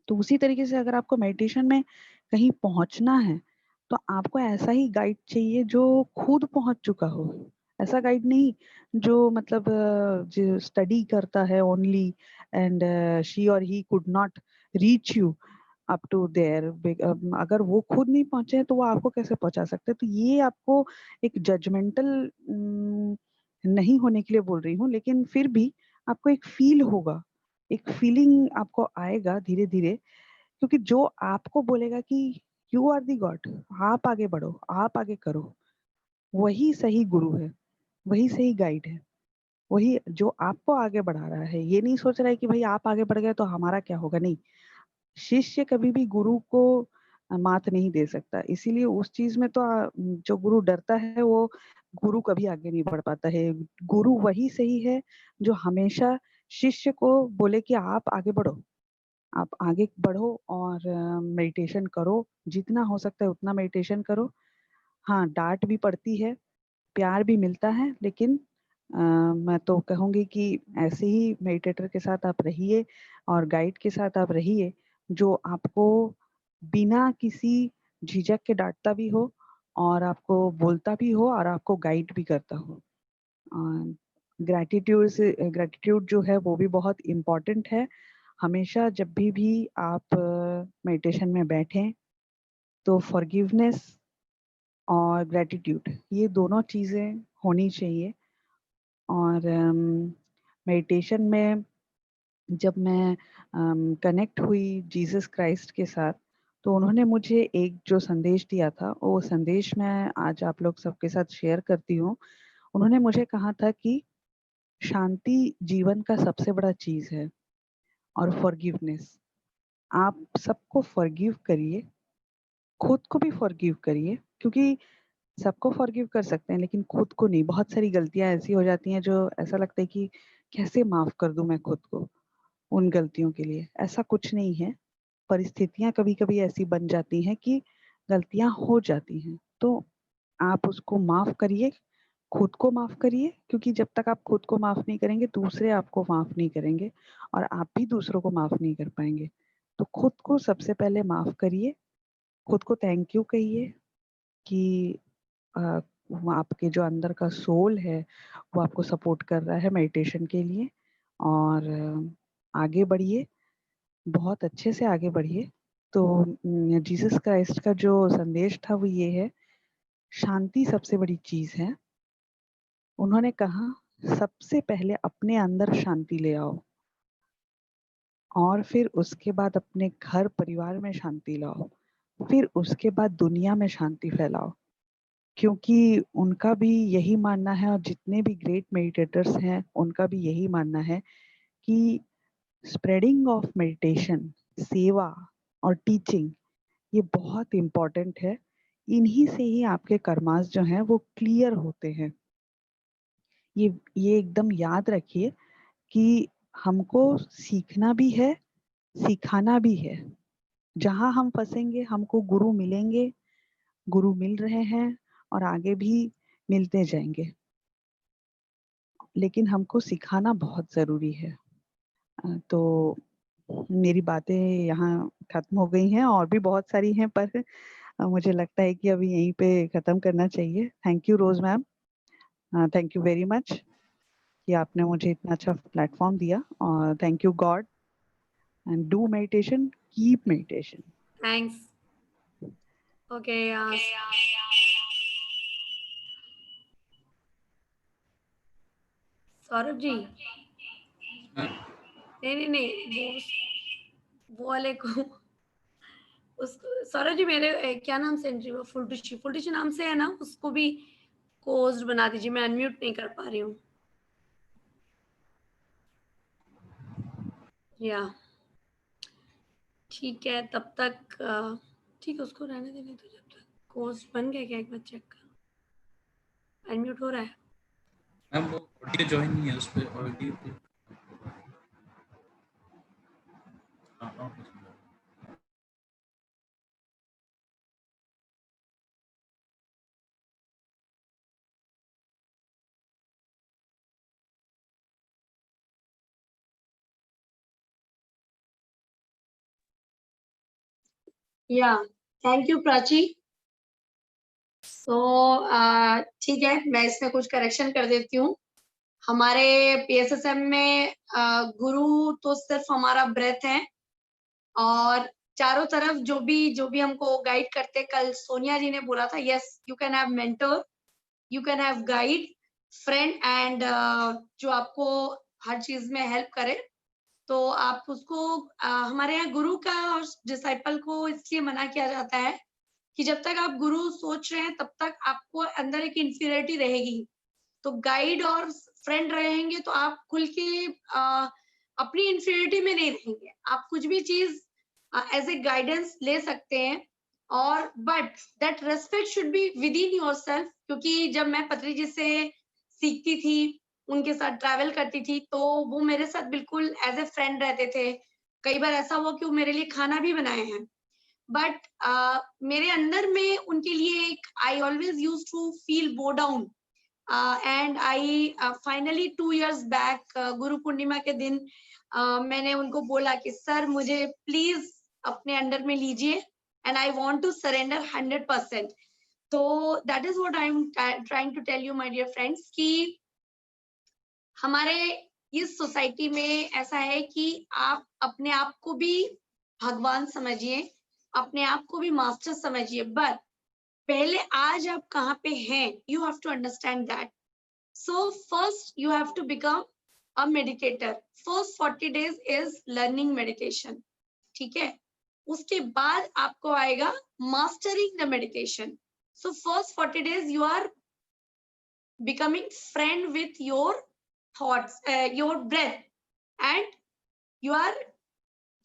तो उसी तरीके से अगर आपको मेडिटेशन में कहीं पहुँचना है, तो आपको ऐसा ही गाइड चाहिए जो खुद पहुँच चुका हो। ऐसा गाइड नहीं जो मतलब जो स्टडी करता है only and she or he could not reach you up to there अगर वो खुद नहीं पहुँचे हैं, तो वो आपको कैसे पहुँचा सकते हैं? तो ये आपको एक जजमेंटल नहीं होने के लिए बोल रही हूँ, लेकिन फिर भी आपको एक फ़ील होगा, एक फीलिंग आपको आएगा धीरे-धीरे क्योंकि जो आपको बोलेगा कि यू आर द गॉड, आप आगे बढ़ो, आप आगे करो, वही सही गुरु है, वही सही गाइड है, वही जो आपको आगे बढ़ा रहा है। ये नहीं सोच रहा है कि भई आप आगे बढ़ गए तो हमारा क्या होगा? नहीं, शिष्य कभी भी गुरु को मात नहीं दे सकता। इसीलिए उस चीज़ में तो जो गुरु डरता है वो गुरु कभी आगे नहीं बढ़ पाता है। गुरु वही सही है जो हमेशा शिष्य को बोले कि आप आगे बढ़ो। आप आगे बढ़ो और मेडिटेशन करो, जितना हो सकता है उतना मेडिटेशन करो। हाँ, डाँट भी पड़ती है, प्यार भी मिलता है, लेकिन मैं तो कहूँगी कि ऐसे ही मेडिटेटर के साथ आप रहिए और गाइड के साथ आप रहिए जो आपको बिना किसी झिझक के डांटता भी हो और आपको बोलता भी हो और आपको गाइड भी करता हो। ग्रैटिट्यूड जो है वो भी बहुत इम्पोर्टेंट है। हमेशा जब भी आप मेडिटेशन में बैठें तो फॉरगिवनेस और ग्रैटिट्यूड ये दोनों चीज़ें होनी चाहिए। और मेडिटेशन में जब मैं कनेक्ट हुई जीसस क्राइस्ट के साथ तो उन्होंने मुझे एक जो संदेश दिया था वो संदेश मैं आज आप लोग सबके साथ शेयर करती हूँ। उन्होंने मुझे कहा था कि शांति जीवन का सबसे बड़ा चीज़ है और फॉरगिवनेस। आप सबको फॉरगिव करिए, खुद को भी फॉरगिव करिए क्योंकि सबको फॉरगिव कर सकते हैं लेकिन खुद को नहीं। बहुत सारी गलतियाँ ऐसी हो जाती हैं जो ऐसा लगता है कि कैसे माफ़ कर दूँ मैं खुद को उन गलतियों के लिए। ऐसा कुछ नहीं है, परिस्थितियाँ कभी-कभी ऐसी बन जाती हैं कि गलतियाँ हो जाती हैं, तो आप उसको माफ़ करिए, खुद को माफ़ करिए क्योंकि जब तक आप खुद को माफ़ नहीं करेंगे, दूसरे आपको माफ़ नहीं करेंगे और आप भी दूसरों को माफ़ नहीं कर पाएँगे। तो खुद को सबसे पहले माफ़ करिए, खुद को थैंक यू कहिए कि वो आपके जो अंदर का सोल है, वो आपको सपोर्ट कर रहा है मेडिटेशन के लिए और आगे बढ़िए, बहुत अच्छे से आगे बढ़िए। तो जीसस क्राइस्ट का जो संदेश था वो ये है, शांति सबसे बड़ी चीज़ है। उन्होंने कहा सबसे पहले अपने अंदर शांति ले आओ और फिर उसके बाद अपने घर परिवार में शांति लाओ, फिर उसके बाद दुनिया में शांति फैलाओ। क्योंकि उनका भी यही मानना है और जितने भी ग्रेट मेडिटेटर्स हैं उनका भी यही मानना है कि स्प्रेडिंग ऑफ मेडिटेशन, सेवा और टीचिंग ये बहुत इम्पोर्टेंट है। इन्हीं से ही आपके कर्मास जो हैं वो क्लियर होते हैं। ये एकदम याद रखिए कि हमको सीखना भी है, सिखाना भी है। जहाँ हम फँसेंगे हमको गुरु मिलेंगे, गुरु मिल रहे हैं और आगे भी मिलते जाएँगे। लेकिन हमको सिखाना बहुत ज़रूरी है। तो मेरी बातें यहाँ ख़त्म हो गई हैं और भी बहुत सारी हैं पर मुझे लगता है कि अभी यहीं पे ख़त्म करना चाहिए। Thank you Rose ma'am, thank you very much कि आपने मुझे इतना अच्छा प्लेटफ़ॉर्म दिया और thank you God and do meditation, keep meditation. Thanks. Okay Saurabh ji, नहीं वो वाले को उसको सौरभ जी मेरे क्या नाम से एंट्री हुआ, फुलटुशी नाम से है ना, उसको भी कोस्ट बना दीजिए, मैं अनम्यूट नहीं कर पा रही हूँ। या ठीक है, तब तक ठीक है उसको रहने देने तो जब तक कोस्ट बन गया क्या, एक बार चेक कर, अनम्यूट हो रहा है मैम वो ऑडियो ज्वाइन नहीं है उस पे ऑडियो पे। या थैंक यू प्राची। तो ठीक है, मैं इसमें कुछ करेक्शन कर देती हूँ। हमारे पीएसएसएम में गुरु तो सिर्फ हमारा ब्रेथ है और चारों तरफ जो भी हमको गाइड करते, कल सोनिया जी ने बोला था, yes you can have mentor, you can have guide, friend and जो आपको हर चीज में हेल्प करे। तो आप उसको हमारे यहाँ गुरु का और डिसाइपल को इसलिए मना किया जाता है कि जब तक आप गुरु सोच रहे हैं तब तक आपको अंदर एक इंफीरियरिटी रहेगी। तो गाइड और फ्रेंड रहेंगे तो आप खुल के अपनी इंफीरियरिटी में नहीं रहेंगे। आप कुछ भी चीज एज ए गाइडेंस ले सकते हैं और but that respect should be with in yourself. क्योंकि जब मैं पत्री जी से सीखती थी, उनके साथ ट्रैवल करती थी, तो वो मेरे साथ बिल्कुल एज ए फ्रेंड रहते थे। कई बार ऐसा हुआ कि वो मेरे लिए खाना भी बनाए हैं, बट मेरे अंदर में उनके लिए एक I always use to feel bow down and I finally 2 years back Guru Purnima के दिन मैंने उनको बोला कि सर मुझे प्लीज अपने अंडर में लीजिए and I want to surrender 100%. तो that is what I am trying to tell you my dear friends कि हमारे इस सोसाइटी में ऐसा है कि आप अपने आप को भी भगवान समझिए, अपने आप को भी मास्टर समझिए, बट पहले आज आप कहाँ पे हैं, you have to understand that. So first you have to become a meditator. First 40 days is learning meditation. ठीक है, उसके बाद आपको आएगा mastering the meditation. So first 40 days you are becoming friend with your thoughts, your breath, and you are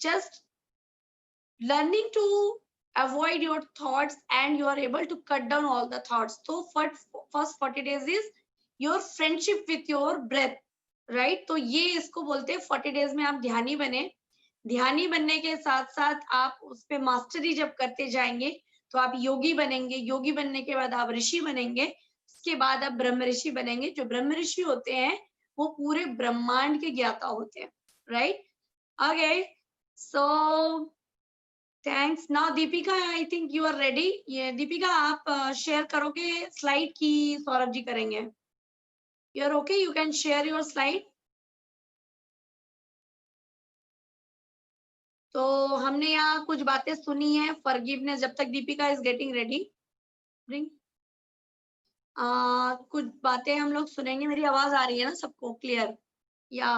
just learning to avoid your thoughts and you are able to cut down all the thoughts. So first 40 days is your friendship with your breath, right? तो ये इसको बोलते हैं 40 days में आप ध्यानी बने. ध्यानी बनने के साथ साथ आप उस पे मास्टरी जब करते जाएंगे तो आप योगी बनेंगे. योगी बनने के बाद आप ऋषि बनेंगे. उसके बाद आप ब्रह्म ऋषि बनेंगे. जो ब्रह्म ऋषि होते हैं वो पूरे ब्रह्मांड के ज्ञाता होते हैं, right? Okay, so thanks. Now Deepika, I think you are ready. ये दीपिका आप शेयर करोगे स्लाइड की सौरभ जी करेंगे? You are okay, you can share your slide. तो हमने यहाँ कुछ बातें सुनी है. फॉरगिवनेस, जब तक Deepika is getting ready, bring कुछ बातें हम लोग सुनेंगे. मेरी आवाज आ रही है ना सबको क्लियर? या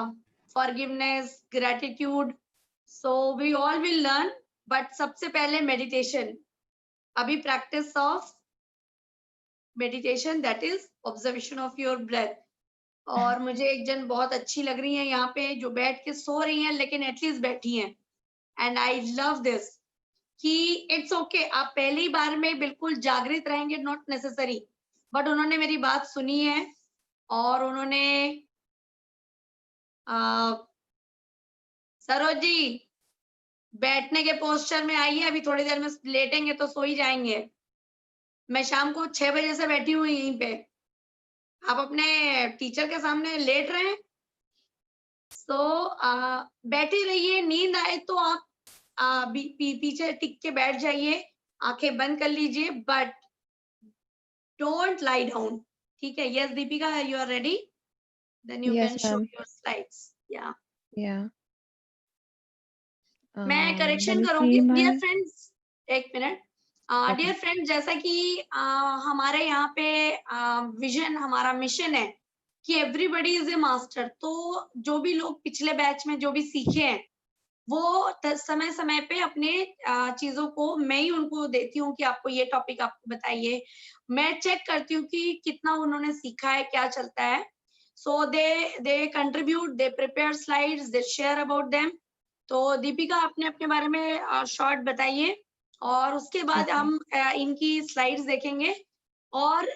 forgiveness, gratitude, so we all will learn. बट सबसे पहले मेडिटेशन. अभी practice of meditation, that is observation of your breath. और मुझे एक जन बहुत अच्छी लग रही है यहाँ पे जो बैठ के सो रही हैं लेकिन एटलीस्ट बैठी हैं. एंड आई लव दिस कि इट्स ओके, आप पहली बार में बिल्कुल जागृत रहेंगे, नॉट नेसेसरी, बट उन्होंने मेरी बात सुनी है और उन्होंने सरोज जी बैठने के पोस्चर में आइए. अभी थोड़ी देर में लेटेंगे तो सो ही जाएंगे. मैं शाम को 6 बजे से बैठी हुई यहीं पे. आप अपने टीचर के सामने लेट रहे हैं. सो बैठे रहिए. नींद आए तो आप पीछे टिक के बैठ जाइए, आंखें बंद कर लीजिए, बट डोंट लाई डाउन. ठीक है? Yes Deepika, you are ready? Then you can show your slides. या मैं करेक्शन करूंगी. डियर फ्रेंड्स, एक मिनट. डियर फ्रेंड्स, जैसा कि हमारे यहाँ पे विजन, हमारा मिशन है कि एवरीबॉडी इज ए मास्टर. तो जो भी लोग पिछले बैच में जो भी सीखे हैं वो समय समय पे अपने चीजों को मैं ही उनको देती हूँ कि आपको ये टॉपिक आपको बताइए. मैं चेक करती हूँ कि कितना उन्होंने सीखा है, क्या चलता है. So they contribute, they prepare slides, they share about them. तो दीपिका आपने अपने बारे में शॉर्ट बताइए और उसके बाद हम इनकी स्लाइड्स देखेंगे और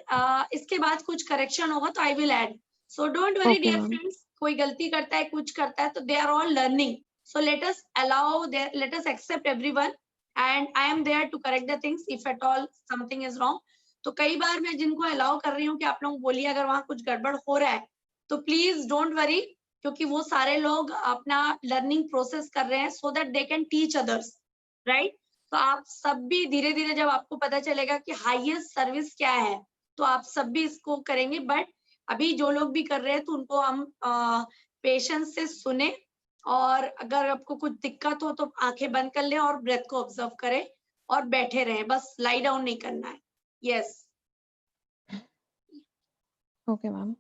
इसके बाद कुछ करेक्शन होगा तो I will add. So don't worry dear friends, कोई गलती करता है, कुछ करता है तो they are all learning. So let us accept everyone and I am there to correct the things if at all something is wrong. तो कई बार मैं जिनको अलाउ कर रही हूँ कि आप लोग बोलिए अगर वहां कुछ गड़बड़ हो रहा है तो प्लीज डोंट वरी, क्योंकि वो सारे लोग अपना लर्निंग प्रोसेस कर रहे हैं so that they can teach others, right? तो आप सब भी धीरे धीरे जब आपको पता चलेगा कि हाईएस्ट सर्विस क्या है तो आप सब भी इसको करेंगे. बट अभी जो लोग भी कर रहे हैं तो उनको हम पेशेंस से सुने और अगर आपको कुछ दिक्कत हो तो आंखें बंद कर लें और ब्रेथ को ऑब्जर्व करें और बैठे रहें. बस लाई डाउन नहीं करना है. Yes. Okay, ma'am.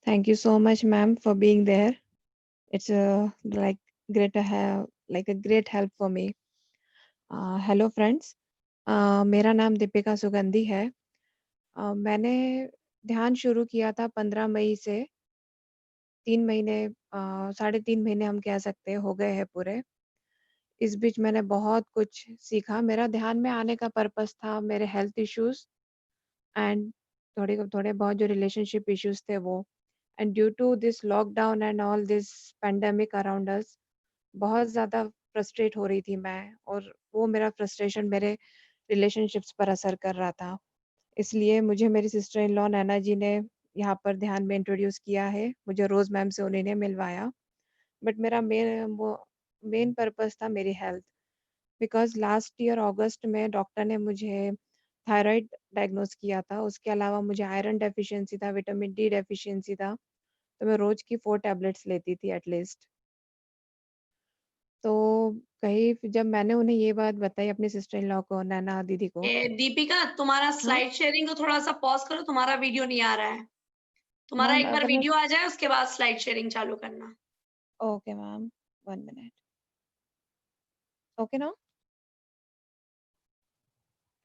Thank you so much, ma'am, for being there. It's like great to have like a great help for me. Hello, friends. मेरा नाम दीपिका सुगंधी है. मैंने ध्यान शुरू किया था 15 मई से. 3 महीने 3.5 महीने हम कह सकते हैं हो गए हैं पूरे. इस बीच मैंने बहुत कुछ सीखा. मेरा ध्यान में आने का पर्पस था मेरे हेल्थ इश्यूज एंड थोड़े बहुत जो रिलेशनशिप इश्यूज थे वो. And due to this lockdown and all this pandemic around us बहुत ज़्यादा फ्रस्ट्रेट हो रही थी मैं, और वो मेरा फ्रस्ट्रेशन मेरे रिलेशनशिप्स पर असर कर रहा था. इसलिए मुझे मेरी सिस्टर इन लॉ नैना जी ने यहाँ पर ध्यान में इंट्रोड्यूस किया है। मुझे रोज़ मैम से उन्हीं ने मिलवाया। बट मेरा मेन पर्पस था मेरी हेल्थ। बिकॉज़ लास्ट ईयर अगस्त में डॉक्टर ने मुझे थायराइड डायग्नोज़ किया था। उसके अलावा मुझे आयरन डेफिशिएंसी था, विटामिन डी डेफिशिएंसी था। तो मैं रोज़ की 4 टैबलेट्स लेती थी एट लीस्ट। तो कहीं जब मैंने उन्हें ये बात बताई अपनी सिस्टर इन लॉ को, नैना दीदी को। दीपिका, तुम्हारा हाँ? स्लाइड शेयरिंग को थोड़ा सा पॉज करो, तुम्हारा वीडियो नहीं आ रहा है। तुम्हारा मैम एक बार अगर मैं वीडियो आ जाए उसके बाद स्लाइड शेयरिंग चालू करना। Okay ma'am, 1 minute. Okay now?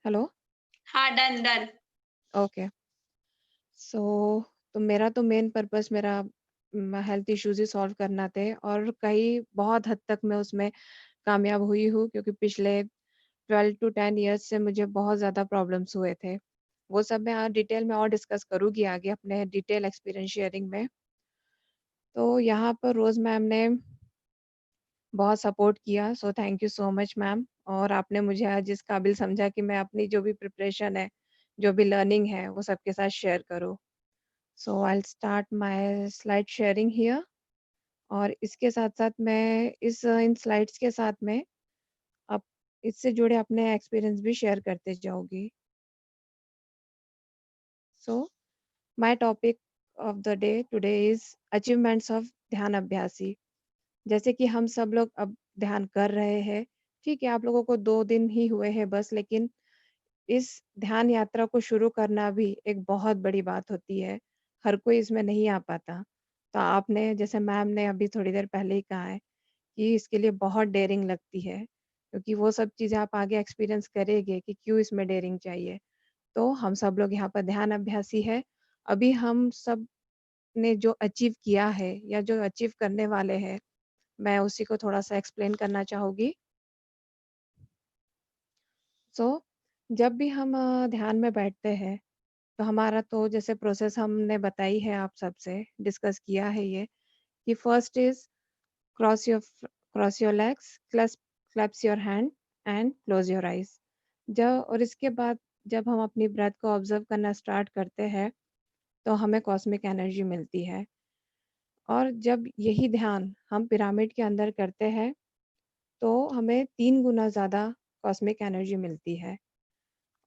Hello? हाँ, डन। ओके। सो तो मेरा तो मेन पर्पस मेरा हेल्थ इश्यूज़ ही सॉल्व करना थे और कई बहुत हद तक मैं उसमें कामयाब हुई हूँ क्योंकि पिछले 12 टू 10 इयर्स से मुझे बहुत ज़्यादा प्रॉब्लम्स हुए थे। वो सब मैं डिटेल में और डिस्कस करूँगी आगे अपने डिटेल एक्सपीरियंस शेयरिंग में। तो यहाँ पर रोज़ मैम ने बहुत सपोर्ट किया, सो thank you so much ma'am. और आपने मुझे आज इस काबिल समझा कि मैं अपनी जो भी प्रिपरेशन है, जो भी लर्निंग है, वो सबके साथ शेयर करूँ। So I will start my slide sharing here. और इसके साथ-साथ मैं इन स्लाइड्स के साथ में अब इससे जुड़े अपने एक्सपीरियंस भी शेयर करते जाऊँगी। So my topic of the day today is achievements of ध्यान अभ्यासी। जैसे कि हम सब लोग अब ध्यान कर रहे हैं, ठीक है, आप लोगों को 2 दिन ही हुए हैं बस, लेकिन इस ध्यान यात्रा को शुरू करना भी एक बहुत बड़ी बात होती है। हर कोई इसमें नहीं आ पाता। तो आपने जैसे मैम ने अभी थोड़ी देर पहले ही कहा है कि इसके लिए बहुत डेयरिंग लगती है, क्योंकि वो सब चीज़ें आप आगे एक्सपीरियंस करेंगे कि क्यों इसमें डेयरिंग चाहिए। तो हम सब लोग यहाँ पर ध्यान अभ्यासी है। अभी हम सब ने जो अचीव किया है या जो अचीव करने वाले हैं, मैं उसी को थोड़ा-सा एक्सप्लेन करना चाहूँगी। सो जब भी हम ध्यान में बैठते हैं, तो हमारा तो जैसे प्रोसेस हमने बताई है आप सबसे, डिस्कस किया है ये, कि first is cross your cross your legs, claps your hand and close your eyes. जब और इसके बाद जब हम अपनी ब्रेथ को ऑब्ज़र्व करना स्टार्ट करते हैं, तो हमें कॉस्मिक एनर्जी मिलती है। और जब यही ध्यान हम पिरामिड के अंदर करते हैं, तो हमें 3 गुना ज़्यादा कॉस्मिक एनर्जी मिलती है।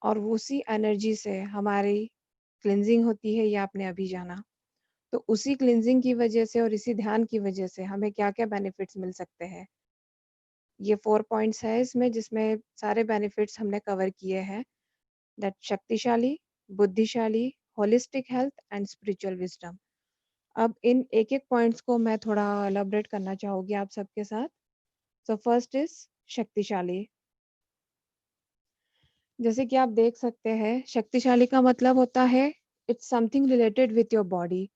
और उसी एनर्जी से हमारी क्लींजिंग होती है, ये आपने अभी जाना। तो उसी क्लींजिंग की वजह से और इसी ध्यान की वजह से हमें क्या-क्या बेनिफिट्स मिल सकते हैं। ये 4 पॉइंट्स है इसमें, जिसमें सारे बेनिफिट्स हमने कवर किए हैं। दैट शक्तिशाली, बुद्धिशाली, holistic health and spiritual wisdom. अब इन एक-एक पॉइंट्स को मैं थोड़ा एलैबोरेट करना चाहूँगी आप सबके साथ। सो फर्स्ट इज़ शक्तिशाली। जैसे कि आप देख सकते हैं, शक्तिशाली का मतलब होता है it's something related with your body.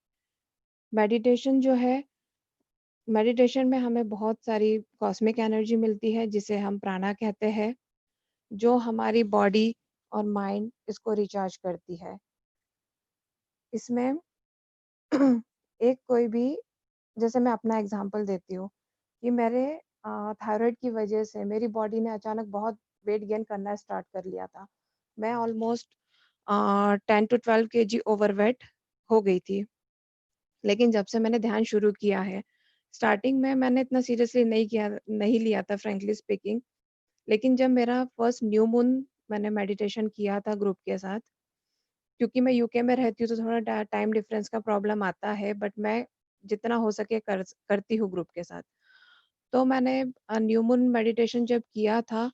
Meditation जो है, मेडिटेशन में हमें बहुत सारी कॉस्मिक एनर्जी मिलती है, जिसे हम प्राणा कहते हैं, जो हमारी बॉडी और माइंड इसको रिचार्ज करती है। इसमें एक कोई भी, जैसे मैं अपना एग्जांपल देती हूँ कि मेरे थायराइड की वजह से मेरी बॉडी ने अचानक बहुत वेट गेन करना स्टार्ट कर लिया था। मैं ऑलमोस्ट 10 टू 12 केजी ओवरवेट हो गई थी। लेकिन जब से मैंने ध्यान शुरू किया है, स्टार्टिंग में मैंने इतना सीरियसली नहीं लिया था फ्रैंकली स्पीकिंग। लेकिन जब मेरा फर्स्ट न्यू मून मैंने मेडिटेशन किया था ग्रुप के साथ, क्योंकि मैं यूके में रहती हूँ तो थोड़ा टाइम डिफरेंस का प्रॉब्लम आता है, बट मैं जितना हो सके करती हूँ ग्रुप के साथ। तो मैंने न्यू मून मेडिटेशन जब किया था,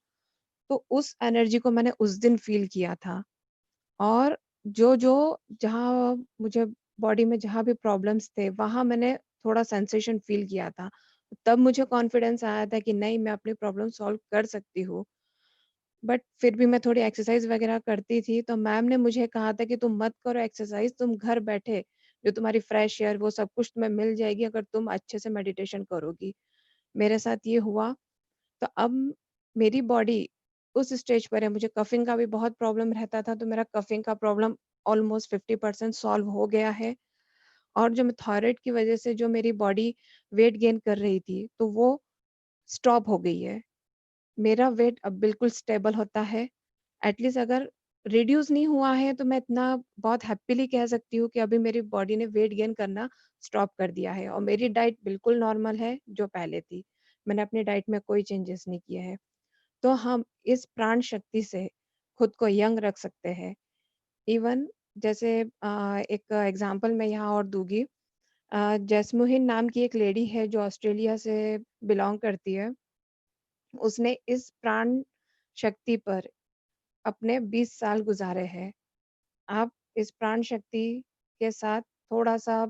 तो उस एनर्जी को मैंने उस दिन फ़ील किया था। और जहाँ मुझे बॉडी में जहाँ भी प्रॉब्लम्स थे, वहाँ मैंने थोड़ा सेंसेशन फ़ील किया था। तब मुझे कॉन्फिडेंस आया था कि नहीं, मैं अपनी प्रॉब्लम सॉल्व कर सकती हूँ। बट फिर भी मैं थोड़ी एक्सरसाइज़ वगैरह करती थी, तो मैम ने मुझे कहा था कि तुम मत करो एक्सरसाइज़, तुम घर बैठे जो तुम्हारी फ्रेश एयर वो सब कुछ तुम्हें मिल जाएगी अगर तुम अच्छे से मेडिटेशन करोगी। मेरे साथ ये हुआ। तो अब मेरी बॉडी उस स्टेज पर है, मुझे कफिंग का भी बहुत प्रॉब्लम रहता था, तो मेरा कफिंग का प्रॉब्लम ऑलमोस्ट 50% सॉल्व हो गया है। और जो मैं थायराइड की वजह से जो मेरी बॉडी वेट गेन कर रही थी, तो वो स्टॉप हो गई है। मेरा वेट अब बिल्कुल स्टेबल होता है। एटलीस्ट अगर रिड्यूस नहीं हुआ है, तो मैं इतना बहुत हैप्पीली कह सकती हूँ कि अभी मेरी बॉडी ने वेट गेन करना स्टॉप कर दिया है और मेरी डाइट बिल्कुल नॉर्मल है जो पहले थी। मैंने अपनी डाइट में कोई चेंजेस नहीं किए हैं। तो हम इस प्राण शक्ति से खुद को यंग रख सकते हैं। इवन जैसे एक एग्जांपल मैं यहाँ और दूँगी। जैस्मुहिन नाम की एक लेडी है जो ऑस्ट्रेलिया से बिलॉन्ग करती है। उसने इस प्राण शक्ति पर अपने 20 साल गुज़ारे हैं। आप इस प्राण शक्ति के साथ थोड़ा-सा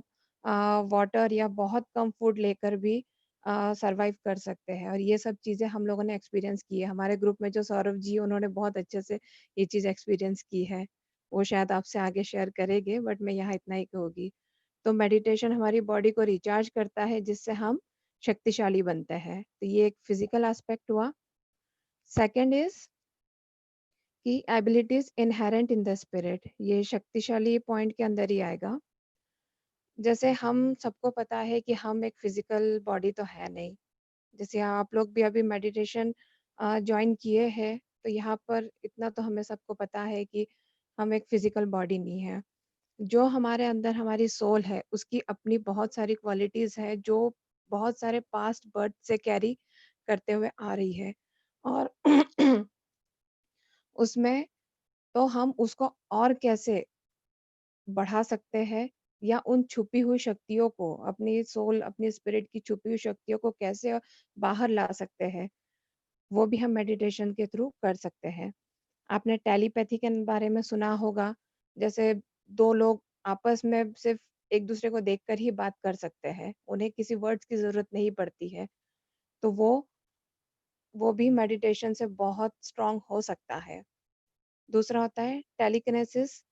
वाटर या बहुत कम फूड लेकर भी सर्वाइव कर सकते हैं और ये सब चीज़ें हम लोगों ने एक्सपीरियंस की है। हमारे ग्रुप में जो सौरभ जी उन्होंने बहुत अच्छे से ये चीज़ एक्सपीरियंस की है। वो शायद आपसे आगे शेयर करेंगे बट मैं यहाँ इतना ही कहूँगी। तो मेडिटेशन हमारी बॉडी को रिचार्ज करता है जिससे हम शक्तिशाली बनते हैं। तो ये एक फिज़िकल एस्पेक्ट हुआ। सेकंड इज़ कि abilities inherent in the spirit, ये शक्तिशाली पॉइंट के अंदर ही आएगा। जैसे हम सबको पता है कि हम एक फिजिकल बॉडी तो है नहीं। जैसे आप लोग भी अभी मेडिटेशन ज्वाइन किए हैं तो यहाँ पर इतना तो हमें सबको पता है कि हम एक फिजिकल बॉडी नहीं है। जो हमारे अंदर हमारी सोल है उसकी अपनी बहुत सारी क्वालिटीज है जो बहुत सारे पास्ट बर्थ से कैरी करते हुए आ रही है और उसमें तो हम उसको और कैसे बढ़ा सकते हैं या उन छुपी हुई शक्तियों को, अपनी सोल, अपनी स्पिरिट की छुपी हुई शक्तियों को कैसे बाहर ला सकते हैं, वो भी हम मेडिटेशन के थ्रू कर सकते हैं। आपने टेलीपैथी के बारे में सुना होगा, जैसे 2 लोग आपस में सिर्फ एक दूसरे को देखकर ही बात कर सकते हैं, उन्हें किसी वर्ड्स की ज़रूरत नहीं पड़ती है। तो वो भी मेडिटेशन से बहुत स्ट्रॉन्ग हो सकता है। दूसरा होता है टेलीकिनेसिस।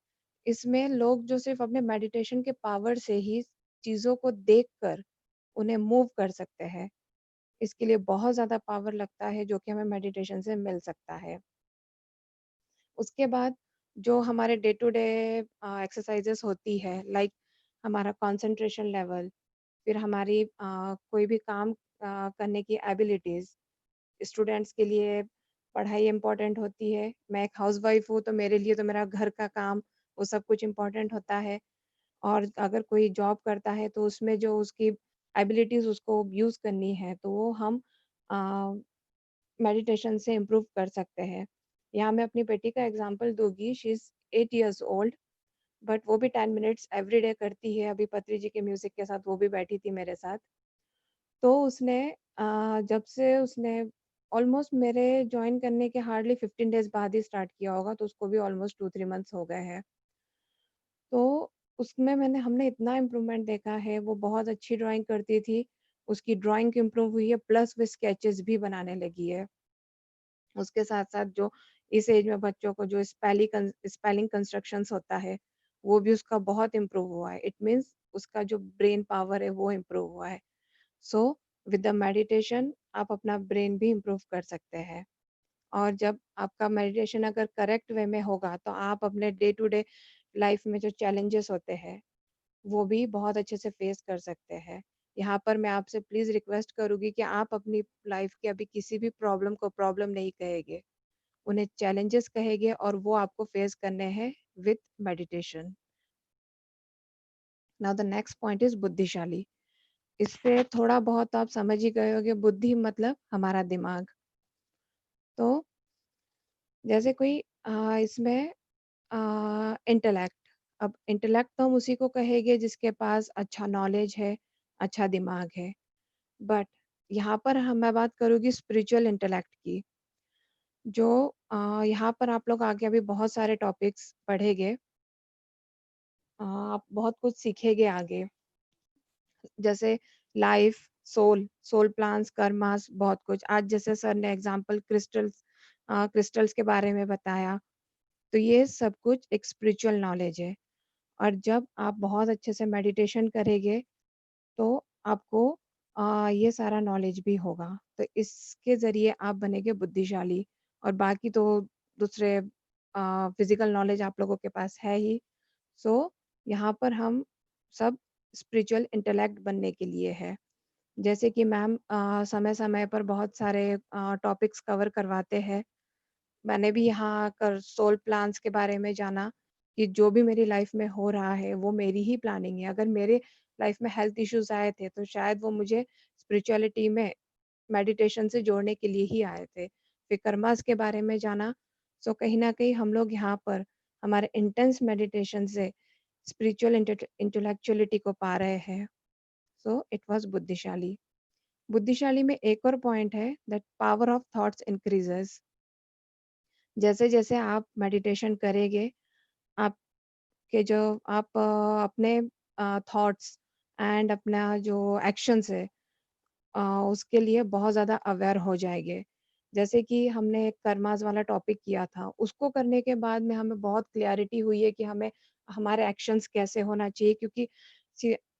इसमें लोग जो सिर्फ अपने मेडिटेशन के पावर से ही चीज़ों को देखकर उन्हें मूव कर सकते हैं। इसके लिए बहुत ज़्यादा पावर लगता है जो कि हमें मेडिटेशन से मिल सकता है। उसके बाद जो हमारे डे टू डे एक्सरसाइजेस होती है लाइक हमारा कंसंट्रेशन लेवल, फिर हमारी कोई भी काम करने की एबिलिटीज़, स्टूडेंट्स के लिए पढ़ाई इम्पोर्टेंट होती है। मैं एक हाउसवाइफ हूँ तो मेरे लिए तो मेरा घर का काम वो सब कुछ इम्पोर्टेंट होता है और अगर कोई जॉब करता है तो उसमें जो उसकी एबिलिटीज़ उसको यूज़ करनी है तो वो हम मेडिटेशन से इम्प्रूव कर सकते हैं। यहाँ मैं अपनी बेटी का एग्जांपल दूँगी, she is 8 years old but वो भी 10 मिनट्स एवरी डे करती है। अभी पत्री जी के म्यूज़िक के साथ वो भी बैठी थी मेरे साथ। तो उसने जब से उसने ऑलमोस्ट मेरे जॉइन करने के हार्डली 15 डेज़ बाद ही स्टार्ट किया होगा, तो उसको भी ऑलमोस्ट 2-3 मंथ्स हो गए हैं। तो उसमें हमने इतना इम्प्रूवमेंट देखा है, वो बहुत अच्छी ड्राइंग करती थी, उसकी ड्राइंग इम्प्रूव हुई है प्लस वो स्केचेस भी बनाने लगी है। उसके साथ-साथ जो इस एज में बच्चों को जो स्पेलिंग कंस्ट्रक्शंस होता है, वो भी उसका बहुत इम्प्रूव हुआ है। इट मीन्स उसका जो ब्रेन पावर है वो इम्प्रूव हुआ है। सो विद द मेडिटेशन आप अपना ब्रेन भी इम्प्रूव कर सकते हैं और जब आपका मेडिटेशन अगर करेक्ट वे में होगा तो आप अपने डे टू डे लाइफ में जो चैलेंजेस होते हैं वो भी बहुत अच्छे से फेस कर सकते हैं। यहाँ पर मैं आपसे प्लीज रिक्वेस्ट करूंगी कि आप अपनी लाइफ के अभी किसी भी प्रॉब्लम को प्रॉब्लम नहीं कहेंगे, उन्हें चैलेंजेस कहेंगे और वो आपको फेस करने हैं with meditation. Now the next point is बुद्धिशाली। इससे थोड़ा बहुत आप समझ ही गए होंगे, बुद्धि मतलब हमारा दिमाग। तो जैसे कोई इसमें इंटेलेक्ट, अब इंटेलेक्ट तो हम उसी को कहेंगे जिसके पास अच्छा नॉलेज है, अच्छा दिमाग है। बट यहाँ पर मैं बात करूँगी स्पिरिचुअल इंटेलेक्ट की, जो यहाँ पर आप लोग आगे अभी बहुत सारे टॉपिक्स पढ़ेंगे, आप बहुत कुछ सीखेंगे आगे, जैसे लाइफ, सोल प्लान्स, कर्मास, बहुत कुछ। आज जैसे सर ने एग्जांपल क्रिस्टल्स के बारे में बताया, तो ये सब कुछ एक स्पिरिचुअल नॉलेज है और जब आप बहुत अच्छे से मेडिटेशन करेंगे तो आपको ये सारा नॉलेज भी होगा। तो इसके ज़रिए आप बनेंगे बुद्धिशाली और बाकी तो दूसरे फिज़िकल नॉलेज आप लोगों के पास है ही। सो यहाँ पर हम सब स्पिरिचुअल इंटेलेक्ट बनने के लिए है। जैसे कि मैम समय-समय पर बहुत सारे टॉपिक्स कवर करवाते हैं, मैंने भी यहाँ आकर सोल प्लान्स के बारे में जाना कि जो भी मेरी लाइफ में हो रहा है वो मेरी ही प्लानिंग है। अगर मेरे लाइफ में हेल्थ इश्यूज आए थे तो शायद वो मुझे स्पिरिचुअलिटी में मेडिटेशन से जोड़ने के लिए ही आए थे। फिर कर्मास के बारे में जाना, सो कहीं न कहीं हम लोग यहाँ पर हमारे इंटेंस मेडिटेशन से स्पिरिचुअल इंटेलेक्चुअलिटी को पा रहे हैं। So it was बुद्धिशाली। बुद्धिशाली में एक और पॉइंट है that power of thoughts increases. जैसे-जैसे आप मेडिटेशन करेंगे, आपके जो आप अपने थॉट्स एंड अपना जो एक्शंस है अ, उसके लिए बहुत ज़्यादा अवेयर हो जाएँगे। जैसे कि हमने एक कर्मास वाला टॉपिक किया था, उसको करने के बाद में हमें बहुत क्लैरिटी हुई है कि हमें हमारे एक्शंस कैसे होना चाहिए क्योंकि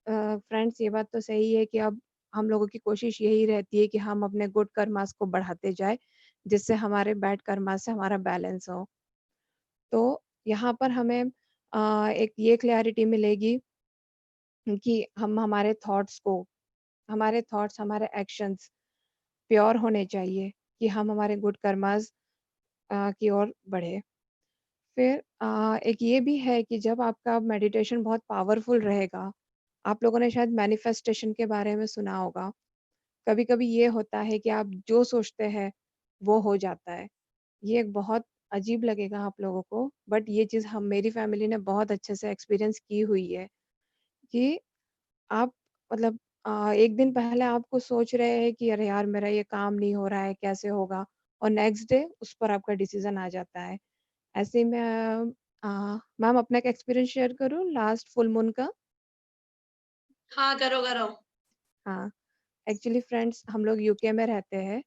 फ्रेंड्स ये बात तो सही है कि अब हम लोगों की कोशिश यही रहती है कि हम अपने गुड कर्मास को बढ़ाते जाएँ, जिससे हमारे बैड कर्मास से हमारा बैलेंस हो। तो यहाँ पर हमें एक ये क्लैरिटी मिलेगी कि हम हमारे थॉट्स, हमारे एक्शंस प्योर होने चाहिए कि हम हमारे गुड कर्मास की ओर बढ़े। फिर एक ये भी है कि जब आपका मेडिटेशन बहुत पावरफुल रहेगा, आप लोगों ने शायद मैनिफेस्टेशन के बारे में सुना होगा। कभी-कभी ये होता है कि आप जो सोचते हैं, वो हो जाता है। ये एक बहुत अजीब लगेगा आप लोगों को, बट ये चीज़ हम मेरी फैमिली ने बहुत अच्छे से एक्सपीरियंस की हुई है कि आप मतलब एक दिन पहले आपको सोच रहे हैं कि अरे यार मेरा ये काम नहीं हो रहा है, कैसे होगा? और नेक्स्ट डे उस पर आपका डिसीज़न आ जाता है। ऐसे ही मैं मैम अपना एक एक्सपीरियंस शेयर करूँ लास्ट फुल मून का? हाँ, करो, करो। हाँ, एक्चुअली फ्रेंड्स हम लोग यूके में रहते हैं।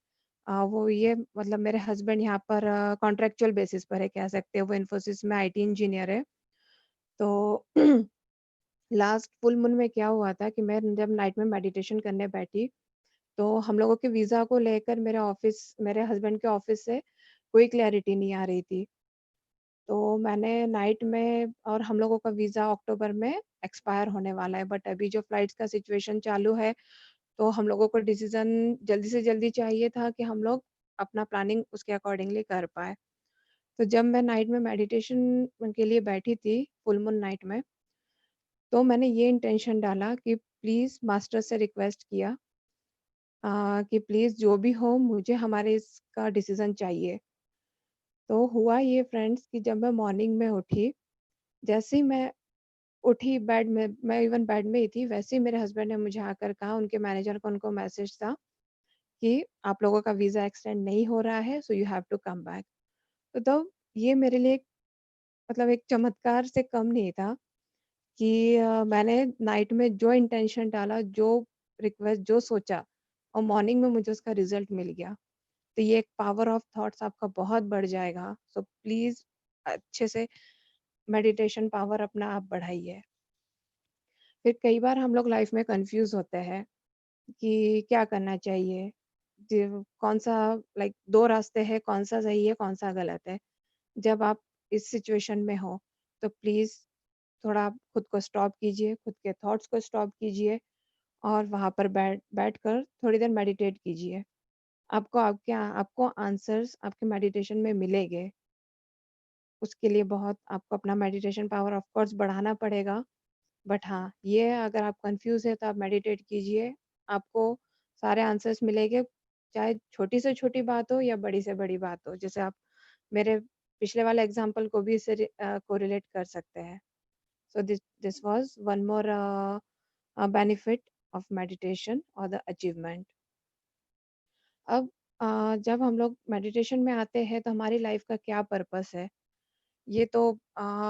वो ये मतलब मेरे हस्बैंड यहाँ पर कॉन्ट्रैक्चुअल बेसिस पर है कह सकते हैं, वो इन्फोसिस में आईटी इंजीनियर है। तो लास्ट फुल मून में क्या हुआ था कि मैं जब नाइट में मेडिटेशन करने बैठी, तो हम लोगों के वीज़ा को लेकर मेरे हस्बैंड के ऑफ़िस से कोई क्लैरिटी नहीं आ रही थी। तो मैंने नाइट में और हम लोगों का वीज़ा अक्टूबर में एक्सपायर होने वाला है, बट अभी जो फ्लाइट्स का सिचुएशन चालू है, तो हम लोगों को डिसीज़न जल्दी से जल्दी चाहिए था कि हम लोग अपना प्लानिंग उसके अकॉर्डिंगली कर पाएँ। तो जब मैं नाइट में मेडिटेशन के लिए बैठी थी, फुल मून नाइट में, तो मैंने ये इंटेंशन डाला कि प्लीज़ मास्टर से रिक्वेस्ट किया कि प्लीज़ जो भी हो मुझे हमारे इसका डिसीज़न चाहिए। तो हुआ ये फ्रेंड्स कि जब मैं मॉर्निंग में उठी, जैसे ही मैं उठी बेड में मैं इवन बेड में ही थी, वैसे ही मेरे हस्बैंड ने मुझे आकर कहा उनके मैनेजर का उनको मैसेज था कि आप लोगों का वीज़ा एक्सटेंड नहीं हो रहा है, so you have to come back. तो तब ये मेरे लिए मतलब एक चमत्कार से कम नहीं था कि मैंने नाइट में जो इंटेंशन डाला, जो रिक्वेस्ट जो सोचा और मॉर्निंग में मुझे उसका रिज़ल्ट मिल गया। तो ये एक पावर ऑफ थॉट्स आपका बहुत बढ़ जाएगा। सो प्लीज़ अच्छे से मेडिटेशन पावर अपना आप बढ़ाइए। फिर कई बार हम लोग लाइफ में कन्फ्यूज़ होते हैं कि क्या करना चाहिए? कौन-सा लाइक 2 रास्ते हैं, कौन-सा सही है, कौन-सा गलत है? जब आप इस सिचुएशन में हो, तो प्लीज़ थोड़ा आप खुद को स्टॉप कीजिए, खुद के थॉट्स को स्टॉप कीजिए और वहाँ पर बैठकर थोड़ी देर मेडिटेट कीजिए। आपको आंसर्स आपके मेडिटेशन में मिलेंगे। उसके लिए बहुत आपको अपना मेडिटेशन पावर ऑफ कोर्स बढ़ाना पड़ेगा। बट हाँ, ये अगर आप कन्फ्यूज़ हैं तो आप मेडिटेट कीजिए, आपको सारे आंसर्स मिलेंगे, चाहे छोटी से छोटी बात हो या बड़ी से बड़ी बात हो। जैसे आप मेरे पिछले वाले एग्ज़ाम्पल को भी इससे कोरिलेट कर सकते हैं। So this this was one more benefit of meditation और द अचीवमेंट। अब जब हम लोग मेडिटेशन में आते हैं तो हमारी लाइफ़ का क्या पर्पस है? ये तो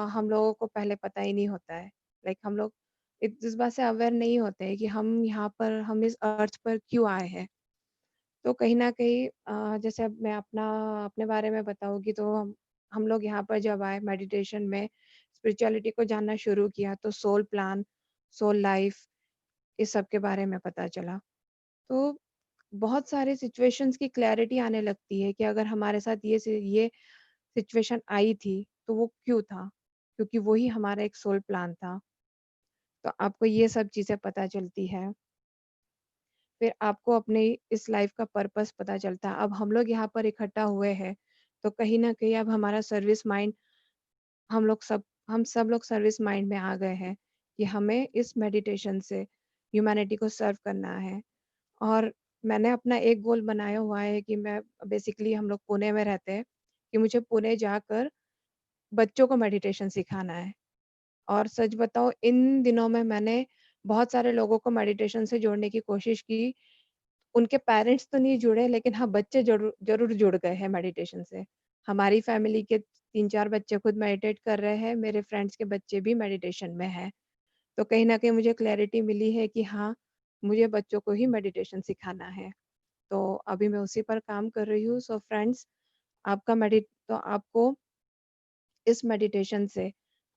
हम लोगों को पहले पता ही नहीं होता है। लाइक हम लोग इस बात से अवेयर नहीं होते हैं कि हम इस अर्थ पर क्यों आए हैं। तो कहीं न कहीं जैसे अब मैं अपने बारे में बताऊँगी तो हम लोग यहाँ पर जब आए मेडिटेशन में स्पिरिचुअलिटी को जानना शुरू किया तो सोल प्लान, सोल लाइफ इस सब के बारे में पता चला। तो बहुत सारे सिचुएशंस की क्लैरिटी आने लगती है कि अगर हमारे साथ ये सिचुएशन आई थी, तो वो क्यों था? क्योंकि वो ही हमारा एक सोल प्लान था। तो आपको ये सब चीज़ें पता चलती है। फिर आपको अपने इस लाइफ़ का पर्पस पता चलता है। अब हम लोग यहाँ पर इकट्ठा हुए हैं, तो कहीं न कहीं अब हमारा सर्विस माइंड हम सब लोग सर्विस माइंड में आ गए हैं कि हमें इस मेडिटेशन से ह्यूमैनिटी को सर्व करना है। और मैंने अपना एक गोल बनाया हुआ है कि मैं बेसिकली हम लोग पुणे में रहते हैं, कि मुझे पुणे जाकर बच्चों को मेडिटेशन सिखाना है। और सच बताऊँ इन दिनों में मैंने बहुत सारे लोगों को मेडिटेशन से जोड़ने की कोशिश की। उनके पेरेंट्स तो नहीं जुड़े लेकिन हाँ, बच्चे ज़रूर जुड़ गए हैं मेडिटेशन से। हमारी फैमिली के 3-4 बच्चे खुद मेडिटेट कर रहे हैं, मेरे फ्रेंड्स के बच्चे भी मेडिटेशन में हैं। तो कहीं न कहीं मुझे क्लैरिटी मिली है कि हाँ, मुझे बच्चों को ही मेडिटेशन सिखाना है। तो अभी मैं उसी पर काम कर रही हूँ। सो फ्रेंड्स, आपको इस मेडिटेशन से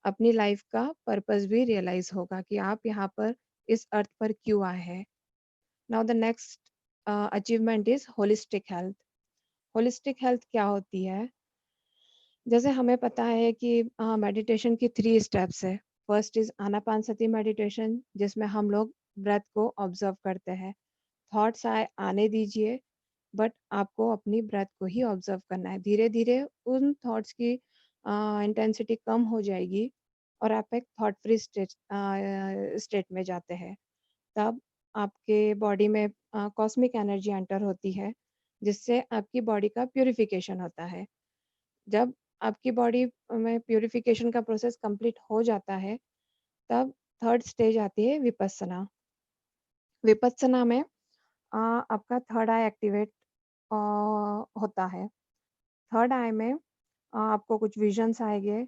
अपनी लाइफ का पर्पस भी रियलाइज़ होगा कि आप यहाँ पर इस अर्थ पर क्यों आए हैं। Now the next achievement is holistic health. Holistic health क्या होती है? जैसे हमें पता है कि मेडिटेशन की 3 स्टेप्स है। फर्स्ट इज़ आनापानसति मेडिटेशन, जिसमें हम लोग ब्रेथ को ऑब्ज़र्व करते हैं। थॉट्स आने दीजिए, बट आपको अपनी ब्रेथ को ही ऑब्ज़र्व करना है। धीरे-धीरे उन थॉट्स की इंटेंसिटी कम हो जाएगी और आप एक थॉट फ्री स्टेट में जाते हैं। तब आपके बॉडी में कॉस्मिक एनर्जी एंटर होती है, जिससे आपकी बॉडी का प्यूरिफिकेशन होता है। जब आपकी बॉडी में प्यूरिफिकेशन का प्रोसेस कंप्लीट हो जाता है, तब थर्ड स्टेज आती है विपस्सना। विपस्सना में आपका थर्ड आई एक्टिवेट अ, होता है। थर्ड आई में आपको कुछ विज़न्स आएँगे,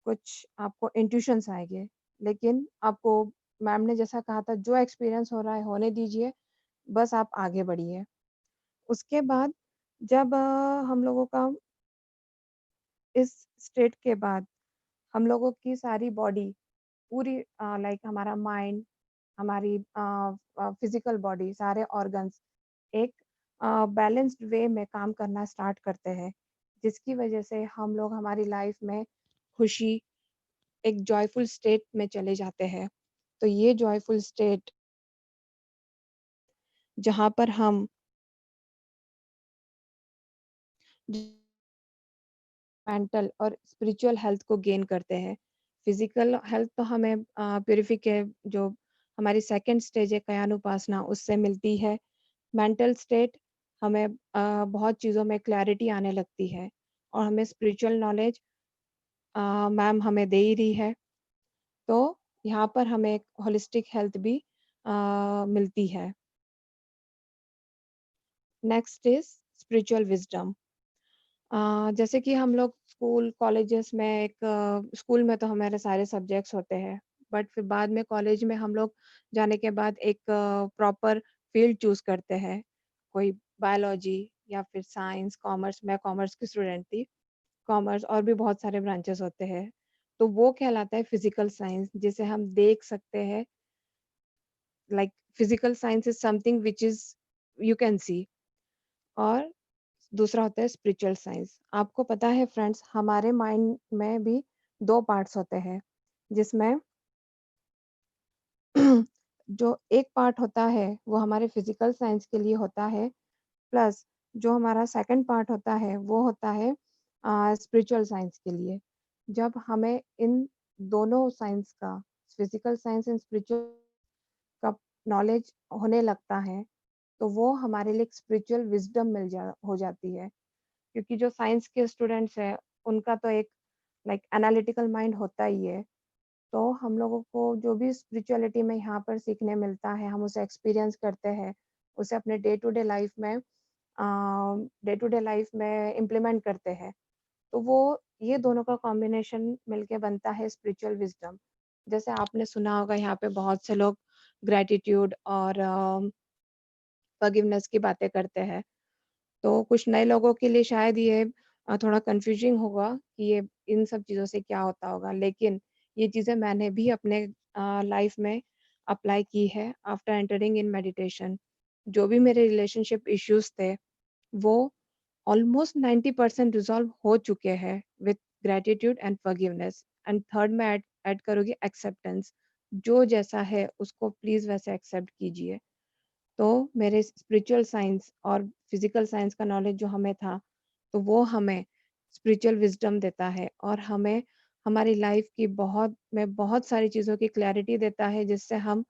कुछ आपको इंट्यूशंस आएँगे, लेकिन आपको मैम ने जैसा कहा था जो एक्सपीरियंस हो रहा है होने दीजिए, बस आप आगे बढ़िए। उसके बाद जब हम लोगों का इस स्टेट के बाद हम लोगों की सारी बॉडी पूरी लाइक हमारा माइंड, हमारी फिज़िकल बॉडी, सारे ऑर्गन्स एक बैलेंस्ड वे में काम करना स्टार्ट करते हैं, जिसकी वजह से हम लोग हमारी लाइफ में खुशी, एक जॉयफुल स्टेट में चले जाते हैं। तो ये जॉयफुल स्टेट जहाँ पर हम मेंटल और स्पिरिचुअल हेल्थ को गेन करते हैं। फिज़िकल हेल्थ तो हमें प्यूरिफिके जो हमारी सेकंड स्टेज है कायानुपासना उससे मिलती है। मेंटल स्टेट हमें बहुत चीज़ों में क्लैरिटी आने लगती है और हमें स्पिरिचुअल नॉलेज मैम हमें दे ही रही है। तो यहाँ पर हमें एक होलिस्टिक हेल्थ भी मिलती है। Next is spiritual wisdom. जैसे कि हम लोग स्कूल, कॉलेजेस में स्कूल में तो हमारे सारे सब्जेक्ट्स होते हैं, बट फिर बाद में कॉलेज में हम लोग जाने के बाद एक प्रॉपर फ़ील्ड चूज़ करते हैं। कोई बायोलॉजी या फिर साइंस, कॉमर्स, मैं कॉमर्स की स्टूडेंट थी। कॉमर्स और भी बहुत सारे ब्रांचेस होते हैं। तो वो कहलाता है फिज़िकल साइंस जिसे हम देख सकते हैं। Like physical science is something which is you can see. और दूसरा होता है स्पिरिचुअल साइंस। आपको पता है फ्रेंड्स हमारे माइंड में भी 2 पार्ट्स होते हैं, जिसमें जो एक पार्ट होता है वो हमारे फिज़िकल साइंस के लिए होता है, प्लस जो हमारा सेकंड पार्ट होता है वो होता है स्पिरिचुअल साइंस के लिए। जब हमें इन दोनों साइंस का, फिज़िकल साइंस एंड स्पिरिचुअल का नॉलेज होने लगता है, तो वो हमारे लिए एक स्पिरिचुअल विज़डम हो जाती है। क्योंकि जो साइंस के स्टूडेंट्स हैं, उनका तो एक लाइक एनालिटिकल माइंड होता ही है। तो हम लोगों को जो भी स्पिरिचुअलिटी में यहाँ पर सीखने मिलता है, हम उसे एक्सपीरियंस करते हैं, उसे अपने डे टू डे लाइफ में इम्प्लीमेंट करते हैं। तो वो ये दोनों का कॉम्बिनेशन मिलके बनता है स्पिरिचुअल विज़डम। जैसे आपने सुना होगा यहाँ पे बहुत से लोग ग्रैटिट्यूड और फॉरगिवनेस की बातें करते हैं। तो कुछ नए लोगों के लिए शायद ये थोड़ा कन्फ्यूजिंग होगा कि ये इन सब चीज़ों से क्या होता होगा, लेकिन ये चीज़ें मैंने भी अपने लाइफ में अप्लाई की है आफ्टर एंटरिंग इन मेडिटेशन। जो भी मेरे रिलेशनशिप इश्यूज़ थे, वो ऑलमोस्ट 90% रिज़ॉल्व हो चुके हैं with gratitude and forgiveness. And third में ऐड करूँगी एक्सेप्टेंस। जो जैसा है उसको प्लीज़ वैसे एक्सेप्ट कीजिए। तो मेरे स्पिरिचुअल साइंस और फिज़िकल साइंस का नॉलेज जो हमें था, तो वो हमें स्पिरिचुअल विजडम देता है और हमें हमारी लाइफ की बहुत सारी चीज़ों की क्लैरिटी देता है, जिससे हम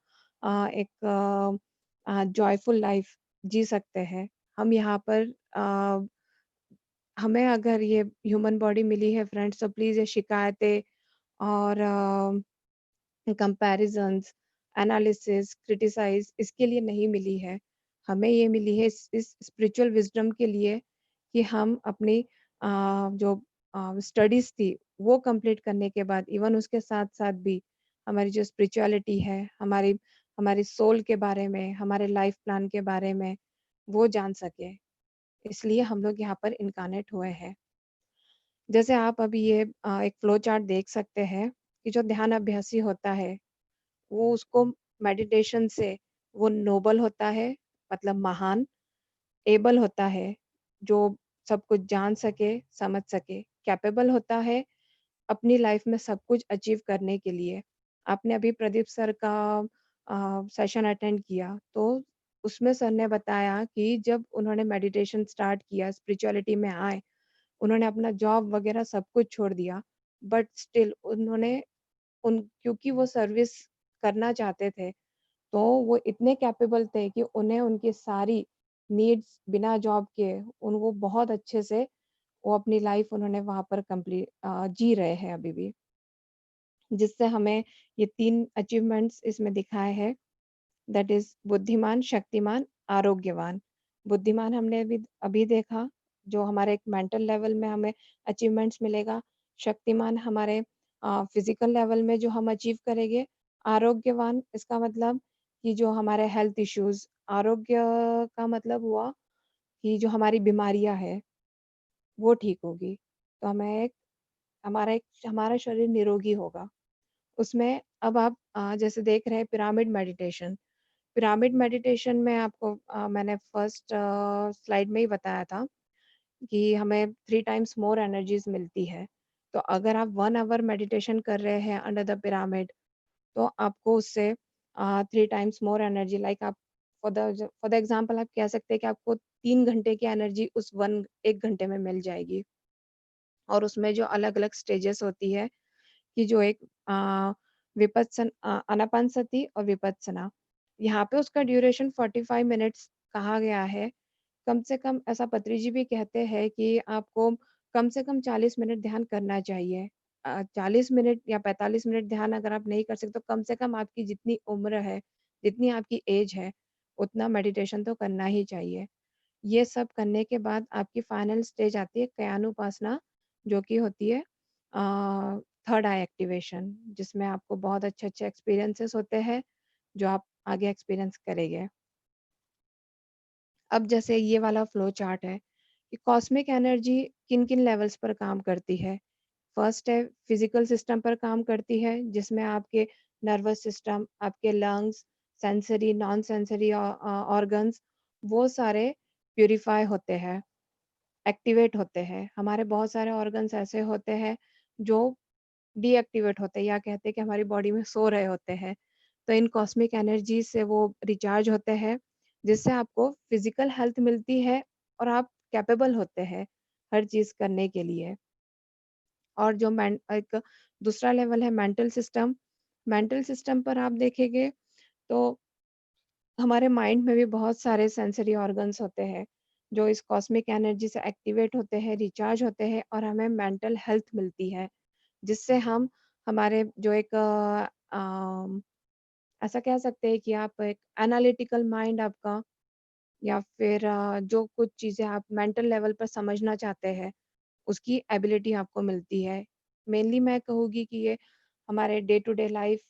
एक जॉयफुल लाइफ जी सकते हैं। हम यहाँ पर हमें अगर ये ह्यूमन बॉडी मिली है फ्रेंड्स, तो प्लीज़ ये शिकायतें और कंपैरिजन्स, एनालिसिस, क्रिटिसाइज़ इसके लिए नहीं मिली है। हमें ये मिली है इस स्पिरिचुअल विज़डम के लिए कि हम अपनी जो स्टडीज़ थी, वो कंप्लीट करने के बाद इवन उसके साथ-साथ भी हमारी जो स्पिरिचुअलिटी है, हमारी हमारी सोल के बारे में, हमारे लाइफ प्लान के बारे में, वो जान सकें। इसलिए हम लोग यहाँ पर इनकार्नेट हुए हैं। जैसे आप अभी ये एक फ्लो चार्ट देख सकते हैं कि जो ध्यान अभ्यासी होता है, वो उसको मेडिटेशन से वो नोबल होता है, मतलब महान, एबल होता है, जो सब कुछ जान सके, समझ सके, कैपेबल होता है अपनी लाइफ में सब कुछ अचीव करने के लिए। आपने अभी प्रदीप सर का सेशन अटेंड किया, तो उसमें सर ने बताया कि जब उन्होंने मेडिटेशन स्टार्ट किया, स्पिरिचुअलिटी में आए, उन्होंने अपना जॉब वगैरह सब कुछ छोड़ दिया, बट स्टिल उन्होंने क्योंकि वो सर्विस करना चाहते थे, तो वो इतने कैपेबल थे कि उन्हें उनकी सारी नीड्स बिना जॉब के वो बहुत अच्छे से वो अपनी लाइफ उन्होंने वहाँ पर जी रहे हैं अभी भी। जिससे हमें ये 3 अचीवमेंट्स इसमें दिखाए हैं, दैट इज़ बुद्धिमान, शक्तिमान, आरोग्यवान। बुद्धिमान हमने अभी अभी देखा, जो हमारे एक मेंटल लेवल में हमें अचीवमेंट्स मिलेगा। शक्तिमान हमारे फिज़िकल लेवल में जो हम अचीव करेंगे। आरोग्यवान इसका मतलब कि जो हमारे हेल्थ इश्यूज़, आरोग्य का मतलब हुआ कि जो हमारी बीमारियाँ हैं, वो ठीक होगी। तो हमारा शरीर निरोगी होगा। उसमें अब आप जैसे देख रहे हैं पिरामिड मेडिटेशन। पिरामिड मेडिटेशन में आपको मैंने फर्स्ट स्लाइड में ही बताया था कि हमें 3 टाइम्स मोर एनर्जीज़ मिलती है। तो अगर आप 1 आवर मेडिटेशन कर रहे हैं अंडर द पिरामिड, तो आपको उससे 3 टाइम्स मोर एनर्जी लाइक आप फॉर द एग्ज़ाम्पल आप कह सकते हैं कि आपको 3 घंटे की एनर्जी उस 1 घंटे में मिल जाएगी। और उसमें जो अलग-अलग स्टेजेस होती है कि जो एक आनापानसति और विपस्सना। यहाँ पे उसका ड्यूरेशन 45 मिनट्स कहा गया है। कम से कम ऐसा पत्री जी भी कहते हैं कि आपको कम से कम 40 मिनट ध्यान करना चाहिए। 40 मिनट या 45 मिनट ध्यान अगर आप नहीं कर सकते, तो कम से कम आपकी जितनी उम्र है, जितनी आपकी एज है, उतना मेडिटेशन तो करना ही चाहिए। ये सब करने के बाद आपकी फाइनल स्टेज आती है कायानुपासना, जो कि होती है थर्ड आई एक्टिवेशन, जिसमें आपको बहुत अच्छे-अच्छे एक्सपीरियंसेस होते हैं, जो आप आगे एक्सपीरियंस करेंगे। अब जैसे ये वाला फ्लो चार्ट है कि कॉस्मिक एनर्जी किन-किन लेवल्स पर काम करती है। फर्स्ट है फिजिकल सिस्टम पर काम करती है, जिसमें आपके नर्वस सिस्टम, आपके lungs, sensory, non sensory organs वो सारे प्यूरिफाई होते हैं, एक्टिवेट होते हैं। हमारे बहुत सारे ऑर्गन्स ऐसे होते हैं जो डीएक्टिवेट होते हैं या कहते हैं कि हमारी बॉडी में सो रहे होते हैं। तो इन कॉस्मिक एनर्जी से वो रिचार्ज होते हैं, जिससे आपको फिजिकल हेल्थ मिलती है और आप कैपेबल होते हैं हर चीज़ करने के लिए। और जो एक दूसरा लेवल है मेंटल सिस्टम। मेंटल सिस्टम पर आप देखेंगे तो हमारे माइंड में भी बहुत सारे सेंसरी ऑर्गन्स होते हैं, जो इस कॉस्मिक एनर्जी से एक्टिवेट होते हैं, रिचार्ज होते हैं और हमें मेंटल हेल्थ मिलती है, जिससे हम हमारे जो एक ऐसा कह सकते हैं कि आप एक एनालिटिकल माइंड आपका या फिर जो कुछ चीज़ें आप मेंटल लेवल पर समझना चाहते हैं, उसकी एबिलिटी आपको मिलती है। मेनली मैं कहूँगी कि ये हमारे day to day life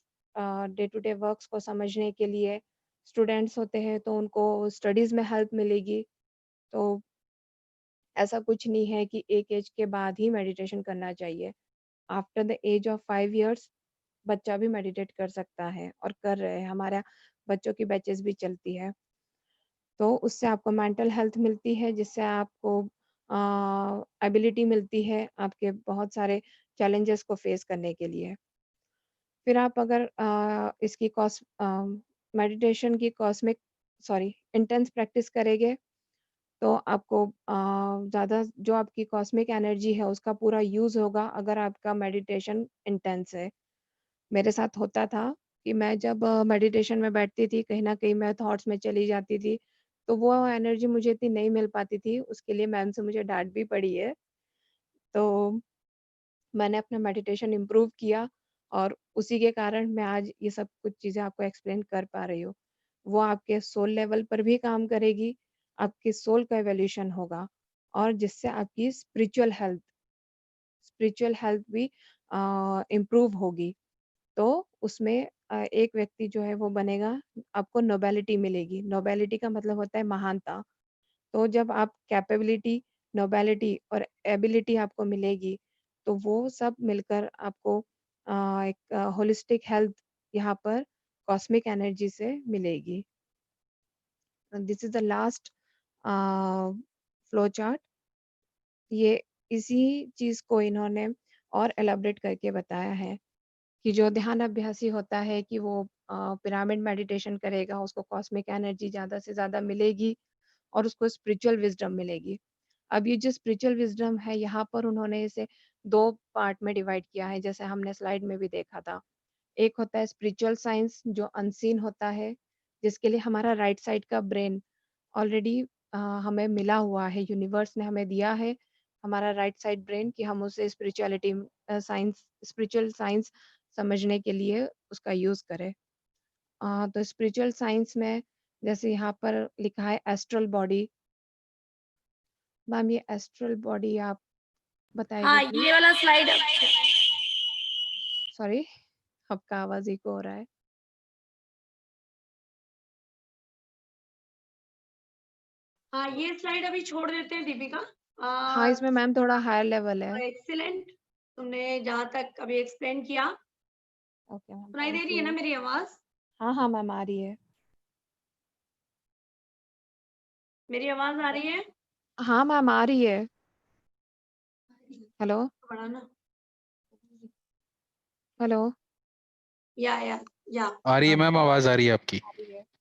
day to day works को समझने के लिए स्टूडेंट्स होते हैं, तो उनको स्टडीज़ में हेल्प मिलेगी। तो ऐसा कुछ नहीं है कि एक एज के बाद ही मेडिटेशन करना चाहिए। After the age of 5 years बच्चा भी मेडिटेट कर सकता है और कर रहे हैं। हमारा बच्चों की बैचेज़ भी चलती है। तो उससे आपको मेंटल हेल्थ मिलती है, जिससे आपको एबिलिटी मिलती है आपके बहुत सारे चैलेंजेस को फेस करने के लिए। फिर आप अगर इसकी मेडिटेशन की कॉस्मिक इंटेंस प्रैक्टिस करेंगे, तो आपको ज़्यादा जो आपकी कॉस्मिक एनर्जी है उसका पूरा यूज़ होगा अगर आपका मेडिटेशन इंटेंस है। मेरे साथ होता था कि मैं जब मेडिटेशन में बैठती थी, कहीं न कहीं मैं थॉट्स में चली जाती थी, तो वो एनर्जी मुझे इतनी नहीं मिल पाती थी, उसके लिए मैम से मुझे डाँट भी पड़ी है। तो मैंने अपना मेडिटेशन इम्प्रूव किया और उसी के कारण मैं आज ये सब कुछ चीज़ें आपको एक्सप्लेन कर पा रही हूँ। वो आपके सोल लेवल पर भी काम करेगी, आपके सोल का इवोल्यूशन होगा और जिससे आपकी स्पिरिचुअल हेल्थ भी इम्प्रूव होगी। तो उसमें एक व्यक्ति जो है वो बनेगा, आपको नोबेलिटी मिलेगी। नोबेलिटी का मतलब होता है महानता। तो जब आप कैपेबिलिटी, नोबेलिटी और एबिलिटी आपको मिलेगी, तो वो सब मिलकर आपको एक होलिस्टिक हेल्थ यहाँ पर कॉस्मिक एनर्जी से मिलेगी। This is the last flow chart. ये इसी चीज़ को इन्होंने और एलैबोरेट करके बताया है कि जो ध्यान अभ्यासी होता है कि वो पिरामिड मेडिटेशन करेगा, उसको कॉस्मिक एनर्जी ज़्यादा से ज़्यादा मिलेगी और उसको स्पिरिचुअल विज़डम मिलेगी। अब ये जो स्पिरिचुअल विज़डम है, यहाँ पर उन्होंने इसे 2 पार्ट में डिवाइड किया है, जैसे हमने स्लाइड में भी देखा था। एक होता है स्पिरिचुअल साइंस जो अनसीन होता है, जिसके लिए हमारा राइट साइड का ब्रेन ऑलरेडी हमें मिला हुआ है, यूनिवर्स ने हमें दिया है, हमारा राइट साइड ब्रेन कि हम उसे स्पिरिचुअल साइंस समझने के लिए उसका यूज़ करें। तो स्पिरिचुअल साइंस में जैसे यहाँ पर लिखा है एस्ट्रल बॉडी। मैम ये एस्ट्रल बॉडी आप बताइएगा हाँ, प्लीज। ये वाला स्लाइड सॉरी, आपका आवाज इको हो रहा है। हाँ, ये स्लाइड अभी छोड़ देते हैं दीपिका। हाँ, इसमें मैम थोड़ा हायर लेवल है। एक्सीलेंट, तुमने जहाँ तक अभी एक्सप्लेन किया। ओके मैम, सुनाई दे रही है ना मेरी आवाज? हाँ हाँ मैम, आ रही है। मेरी आवाज आ रही है? हाँ मैम, आ रही है। हेलो बड़ा ना, हेलो। या आ रही है मैम, आवाज आ रही है आपकी।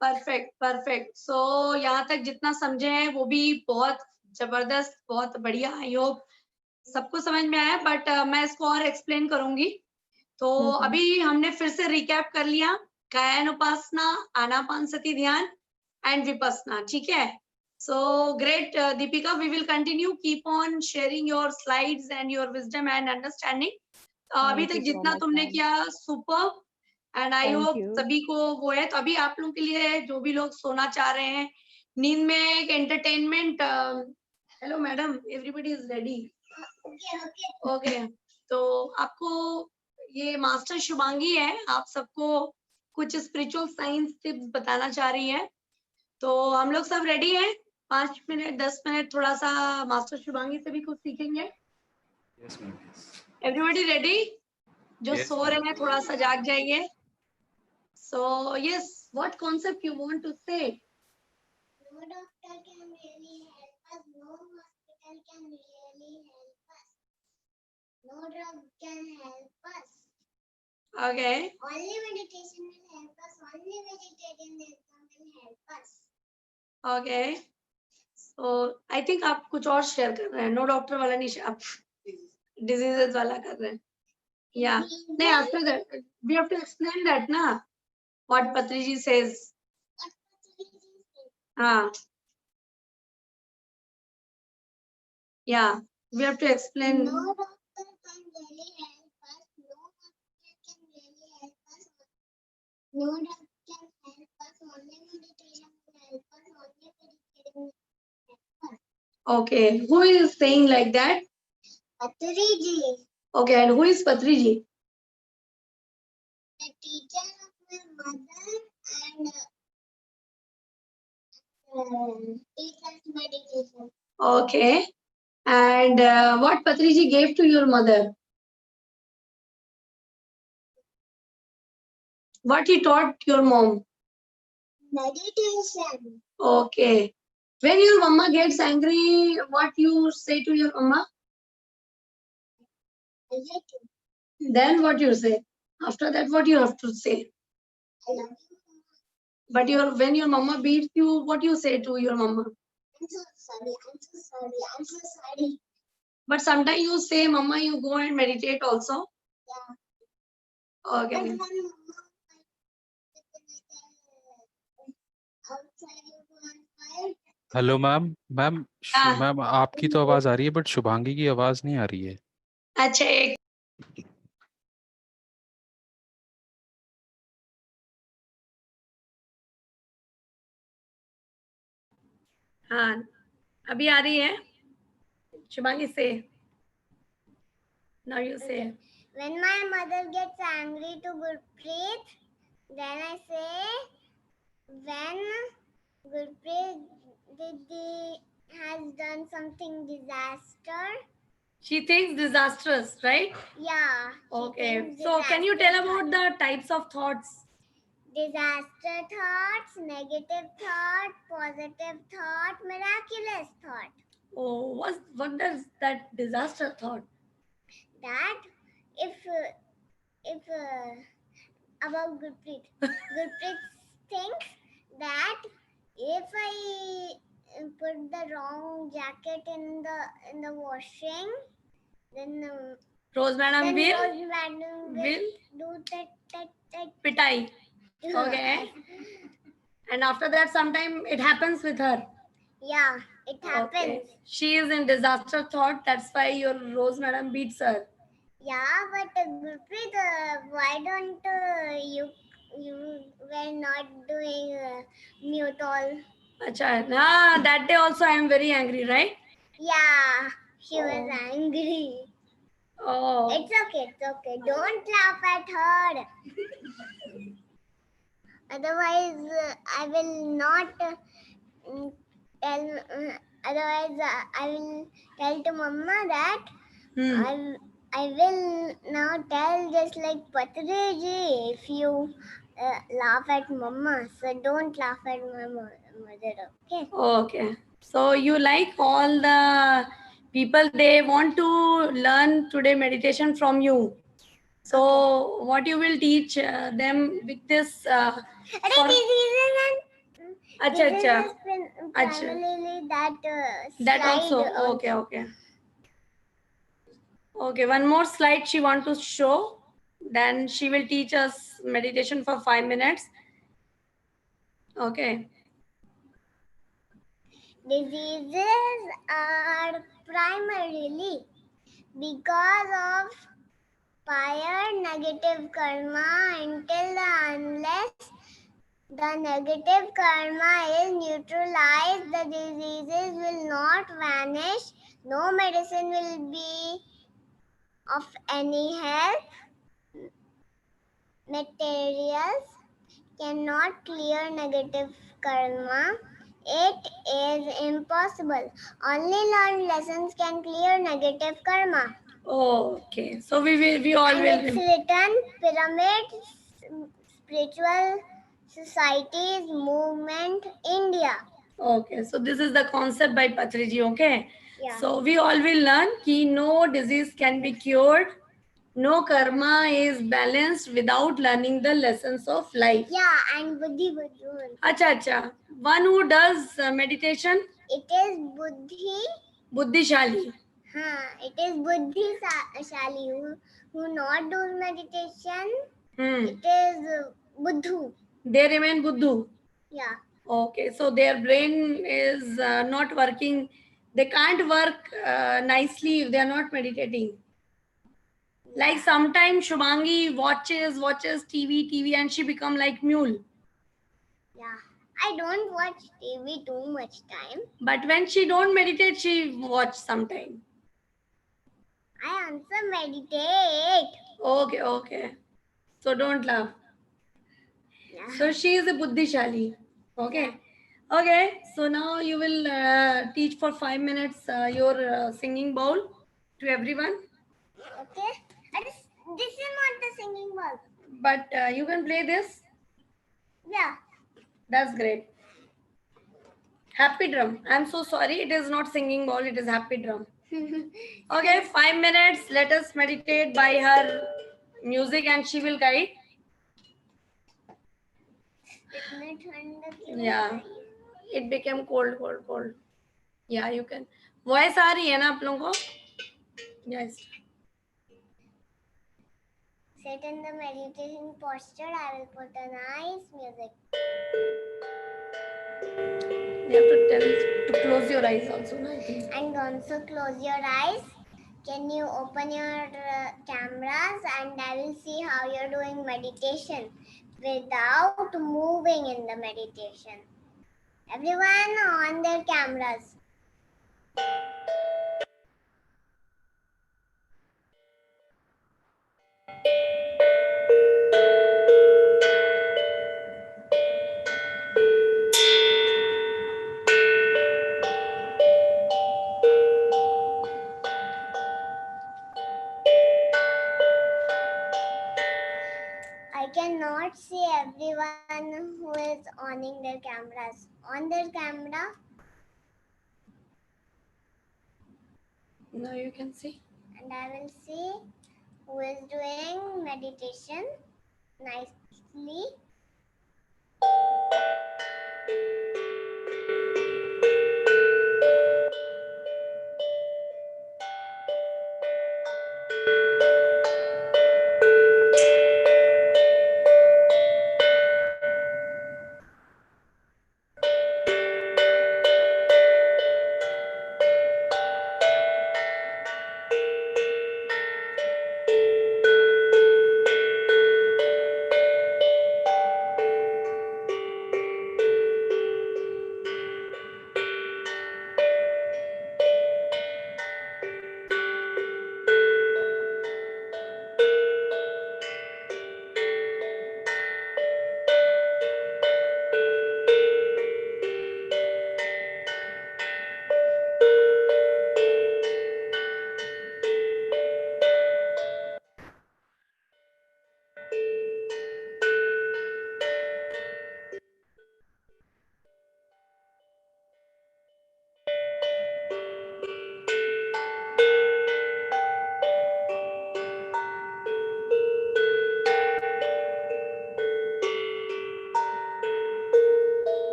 Perfect perfect. सो यहाँ तक जितना समझे हैं वो भी बहुत जबरदस्त, बहुत बढ़िया। आई होप सबको समझ में आया, बट मैं इसको और एक्सप्लेन करूंगी। तो अभी हमने फिर से रिकैप कर लिया, कायान उपासना, आनापानसति ध्यान एंड विपस्सना, ठीक है। So great Deepika, we will continue, keep on sharing your slides and your wisdom and understanding. अभी तक जितना तुमने किया सुपर, एंड आई होप सभी को वो है। तो अभी आप लोगों के लिए, जो भी लोग सोना चाह रहे हैं, नींद में एक entertainment. Hello madam, everybody is ready? Okay, तो आपको ये मास्टर शुभांगी है, आप सबको कुछ स्पिरिचुअल साइंस टिप्स बताना चाह रही है। तो हम लोग सब रेडी हैं? 5 मिनट 10 मिनट थोड़ा सा मास्टर शुभांगी से भी कुछ सीखेंगे। Everybody ready? जो सो रहे हैं थोड़ा सा जाग जाइए। So yes, what concept you want to say? No doctor can really help us. No hospital can really help us. No drug can help us. Okay. Only meditation will help us. Only vegetarianism will help us. Okay. So I think आप कुछ और share कर रहे हैं। No doctor वाला नहीं, आप diseases वाला कर रहे हैं। या नहीं, after that we have to explain that ना, what Patriji says. Yeah, we have to explain. No doctor can really help us. No hospital can really help us. No drug can help us. Only meditation will help us. Only vegetarian will help us. Okay, who is saying like that? Patriji. Okay, and who is Patriji? The teacher of my mother and teacher's meditation. Okay, and what Patriji gave to your mother? What he taught your mom? Meditation. Okay. When your mama gets angry, what you say to your mama? Then what you say? After that, what you have to say? I love you. But when your mama beats you, what you say to your mama? I'm so sorry. I'm so sorry. I'm so sorry. But sometimes you say, Mama, you go and meditate also. Yeah. Okay. But when Mama outside you go on fire. Hello ma'am ma'am हाँ। Ma'am आपकी तो आवाज आ रही है but Shubhangi की आवाज नहीं आ रही है। अच्छा एक हाँ अभी आ रही है शुभांगी से now you say When my mother gets angry to Gurpreet, then I say, when Gurpreet has done something disaster. she thinks disastrous, right? Yeah. Okay, so can you tell about the types of thoughts? Disaster thoughts, negative thought, positive thought, miraculous thought. Oh, what does that disaster thought? That if about Gurpreet, Gurpreet thinks that if I put the wrong jacket in the washing, then Rose madam will Rose madam will do that. pitai. Okay. And after that, sometime it happens with her. Yeah, it happens. Okay. She is in disaster thought. That's why your Rose madam beats her. Yeah, but Gurpreet, why don't you were not doing mute all? Acha, nah, that day also I am very angry, right? Yeah, she was angry. Oh. It's okay, it's okay. Don't laugh at her. Otherwise, I will not tell. Otherwise, I will tell to Mama that I will now tell just like Patraji if you laugh at Mama. So don't laugh at my mother, okay? Okay. So you like all the people, they want to learn today meditation from you. So what you will teach them with this? Acha. Primarily that That also. slide Okay, okay. Okay, one more slide she want to show. Then she will teach us meditation for 5 minutes. Okay. Diseases are primarily because of prior negative karma unless the negative karma is neutralized, the diseases will not vanish. No medicine will be of any help. Materials cannot clear negative karma. It is impossible. Only learned lessons can clear negative karma. Okay. So we all and will. It's written Pyramid Spiritual Societies Movement India. Okay, so this is the concept by Patriji, okay? Yeah. So we all will learn कि no disease can be cured, no karma is balanced without learning the lessons of life. Yeah, and Buddhi Buddhi. Acha. One who does meditation? It is Buddhi. Buddhishali. It is Buddhishali who not do meditation. It is Buddhu. They remain Buddhu. Yeah. Okay, so their brain is not working. They can't work nicely if they are not meditating. Yeah. Like sometimes Shubhangi watches TV and she become like mule. Yeah, I don't watch TV too much time. But when she don't meditate, she watch sometime. I also meditate. Okay. So don't laugh. Yeah. So she is a Buddhishali. Okay. Yeah. Okay. So now you will teach for 5 minutes your singing bowl to everyone. Okay. This is not the singing bowl. But you can play this. Yeah. That's great. Happy drum. I'm so sorry. It is not singing bowl. It is happy drum. Okay. 5 minutes. Let us meditate by her music and she will guide. Yeah. It became cold. Yeah, you can. Voice आ रही है ना आप लोगों को? Yes. Sit in the meditation posture. I will put a nice music. You have to tell to close your eyes also, no, I think. And also close your eyes. Can you open your cameras and I will see how you're doing meditation without moving in the meditation. Everyone on their cameras. I cannot see everyone who is owning their cameras. On their camera. Now you can see. And I will see who is doing meditation nicely.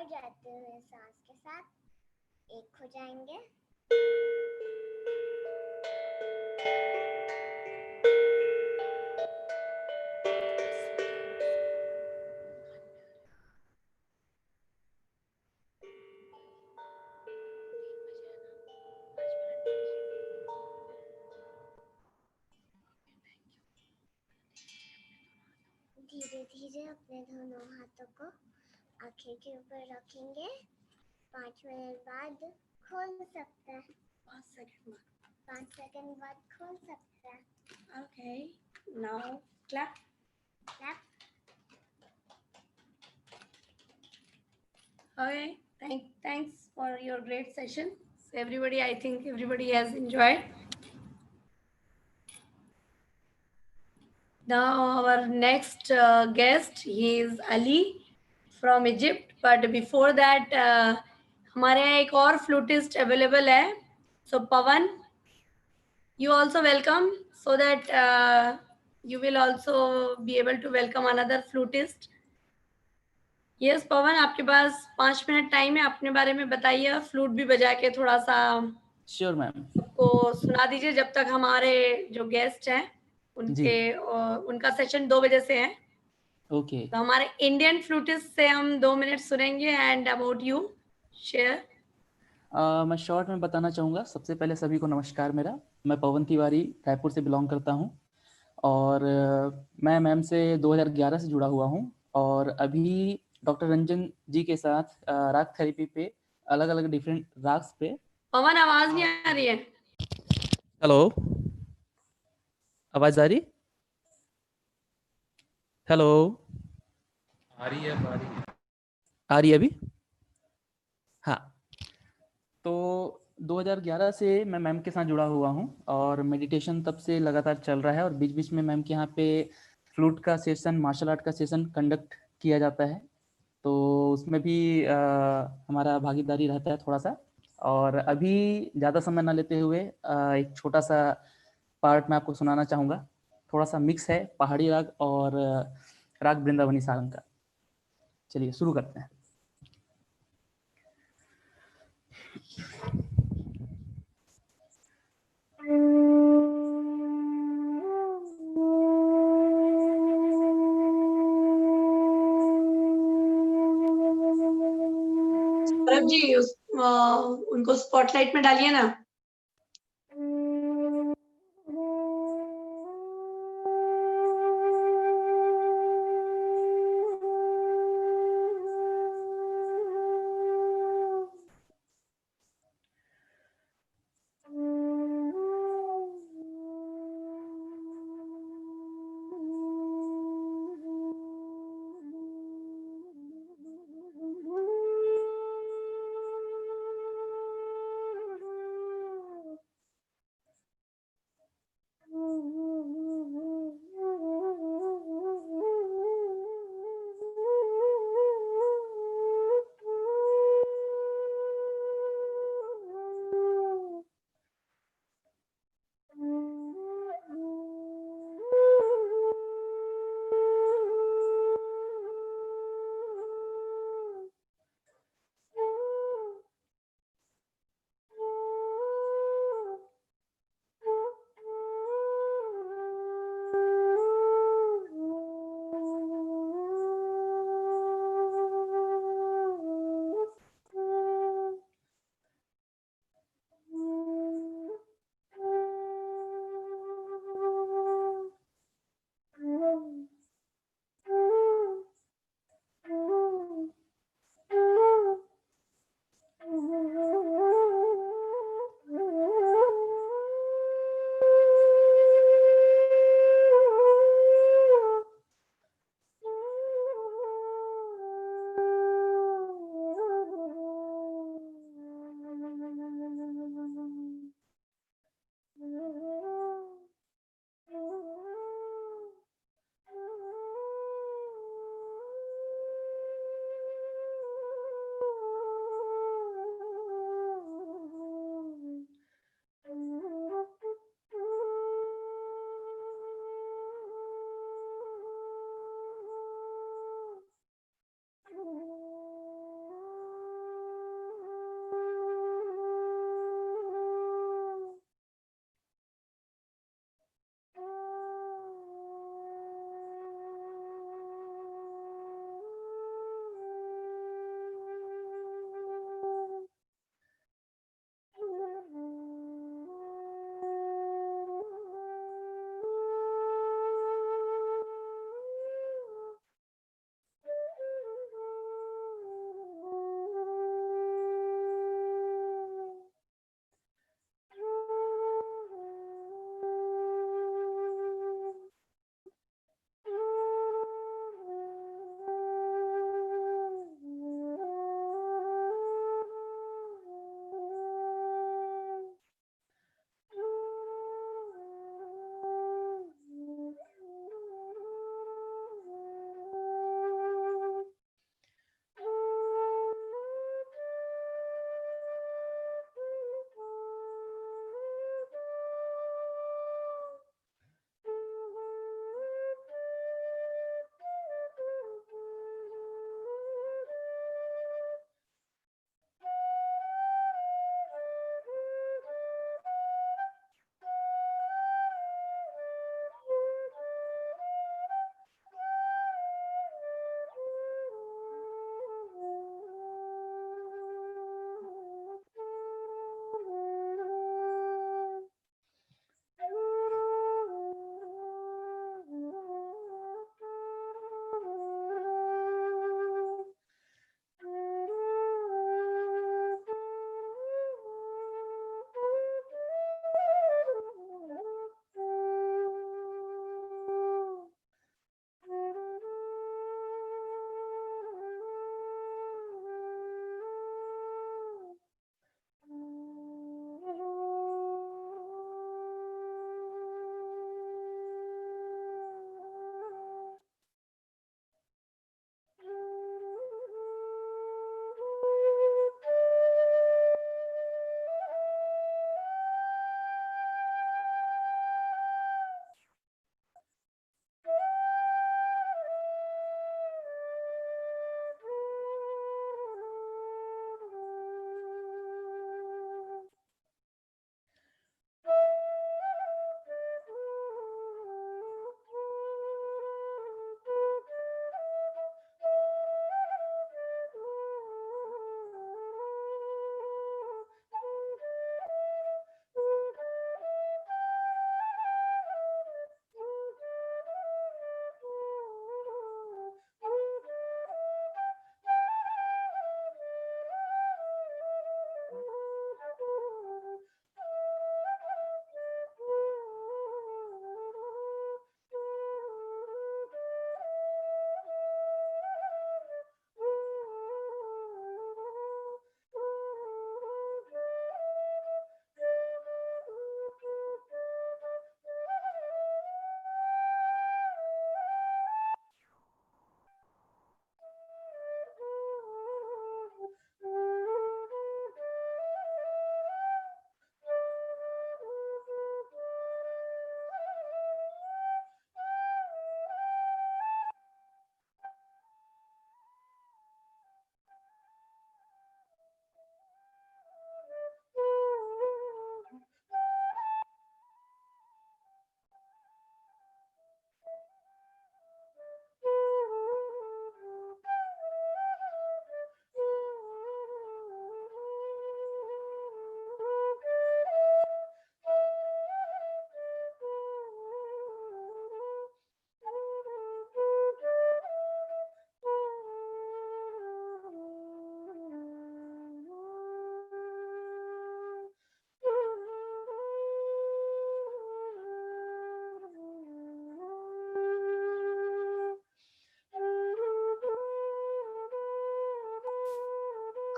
और जाते हुए सांस के साथ एक हो जाएंगे। धीरे धीरे अपने दोनों हाथों को आंखें के ऊपर रखेंगे। 5 मिनट बाद खोल सकते हैं। 5 सेकंड बाद खोल सकते हैं। Okay, now clap. Clap. Okay, thanks for your great session. So everybody, I think everybody has enjoyed. Now our next guest, he is Ali from Egypt. But before that, हमारे यहाँ एक और flutist available है. So Pawan, you also welcome, so that you will also be able to welcome another flutist. Yes, पवन, आपके पास 5 minute time है, अपने बारे में बताइए, फ्लूट भी बजा के थोड़ा सा श्योर मैम। सबको सुना दीजिए, जब तक हमारे जो गेस्ट हैं उनका सेशन 2 बजे से है। ओके। तो हमारे इंडियन फ्लूटिस्ट से हम 2 मिनट सुनेंगे। And about you share. मैं शॉर्ट में बताना चाहूँगा। सबसे पहले सभी को नमस्कार। मैं पवन तिवारी रायपुर से बिलोंग करता हूँ और मैं मैम से 2011 से जुड़ा हुआ हूँ और अभी डॉक्टर रंजन जी के साथ राग थेरेपी पे अलग अलग डिफरेंट राग्स पे। पवन, आवाज नहीं आ रही है। हेलो, आवाज आ रही? हेलो, आ रही है आ रही है अभी? हाँ, तो 2011 से मैं मैम के साथ जुड़ा हुआ हूँ और मेडिटेशन तब से लगातार चल रहा है और बीच बीच में मैम के यहाँ पे फ्लूट का सेशन, मार्शल आर्ट का सेशन कंडक्ट किया जाता है, तो उसमें भी हमारा भागीदारी रहता है थोड़ा सा। और अभी ज़्यादा समय ना लेते हुए एक छोटा सा पार्ट मैं आपको सुनाना चाहूँगा। थोड़ा सा मिक्स है पहाड़ी राग और राग वृंदावनी सारंग का। चलिए शुरू करते हैं। सौरभ जी, उनको स्पॉटलाइट में डालिए ना।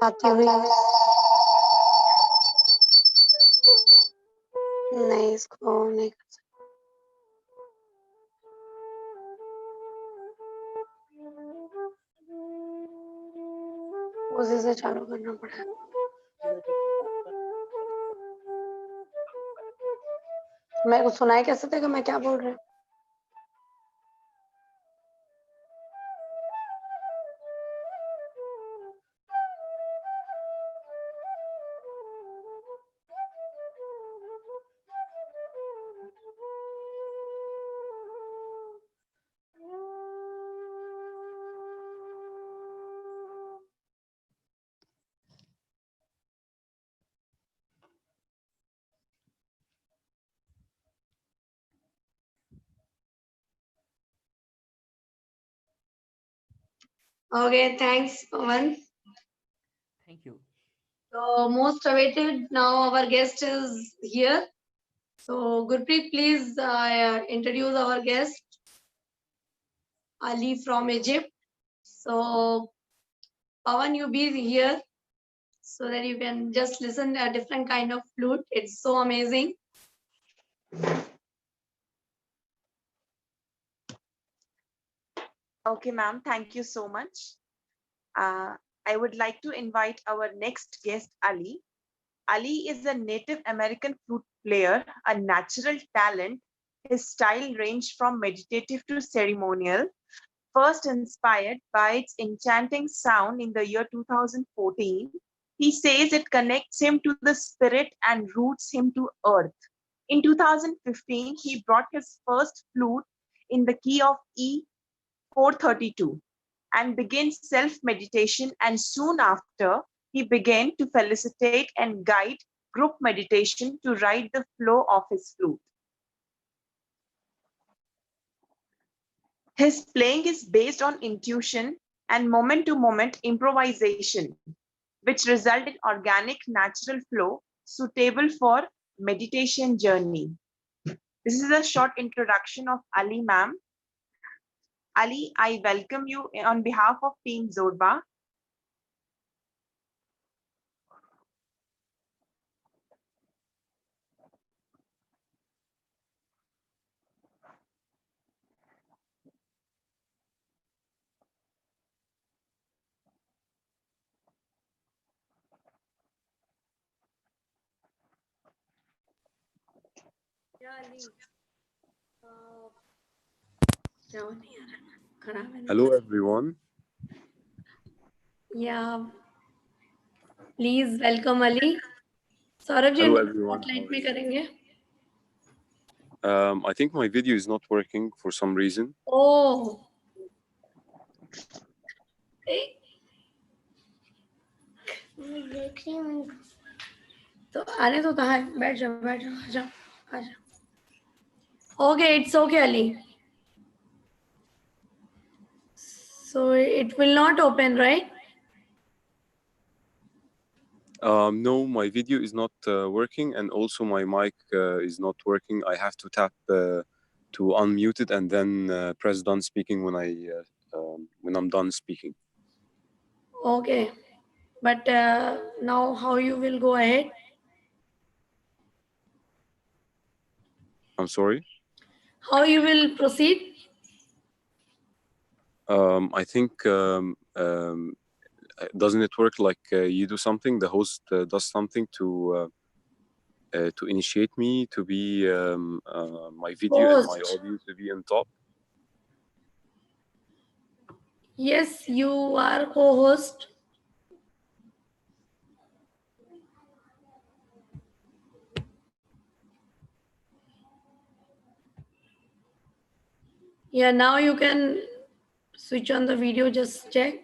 आती हुई नहीं, इसको नहीं कर सकते। उसी से चालू करना पड़ेगा। मेरे को सुनाई कैसे देगा मैं क्या बोल रही हूँ? Okay, thanks, Pawan. Thank you. So most awaited, now our guest is here. So Gurpreet, please introduce our guest, Ali from Egypt. So Pawan, you be here so that you can just listen a different kind of flute. It's so amazing. Okay, ma'am, thank you so much. I would like to invite our next guest, Ali. Ali is a Native American flute player, a natural talent. His style ranged from meditative to ceremonial. First inspired by its enchanting sound in the year 2014, he says it connects him to the spirit and roots him to earth. In 2015, he brought his first flute in the key of E 432 and began self-meditation, and soon after, he began to facilitate and guide group meditation to ride the flow of his flute. His playing is based on intuition and moment-to-moment improvisation, which result in organic natural flow suitable for meditation journey. This is a short introduction of Ali ma'am. Ali, I welcome you on behalf of Team Zorba. Hello everyone. Yeah, please welcome Ali. Saurabh ji Hello everyone. Spotlight में करेंगे. I think my video is not working for some reason. Oh. तो आने तो कहाँ है? बैठ जाओ आ जाओ. Okay, it's okay, Ali. So it will not open, right? No, my video is not working, and also my mic is not working. I have to tap to unmute it and then press done speaking when I'm done speaking. Okay, but now how you will go ahead? I'm sorry. How you will proceed? I think doesn't it work like you do something, the host does something to initiate me to be my video and my audio to be on top? Yes, you are co-host. Yeah, now you can switch on the video, just check.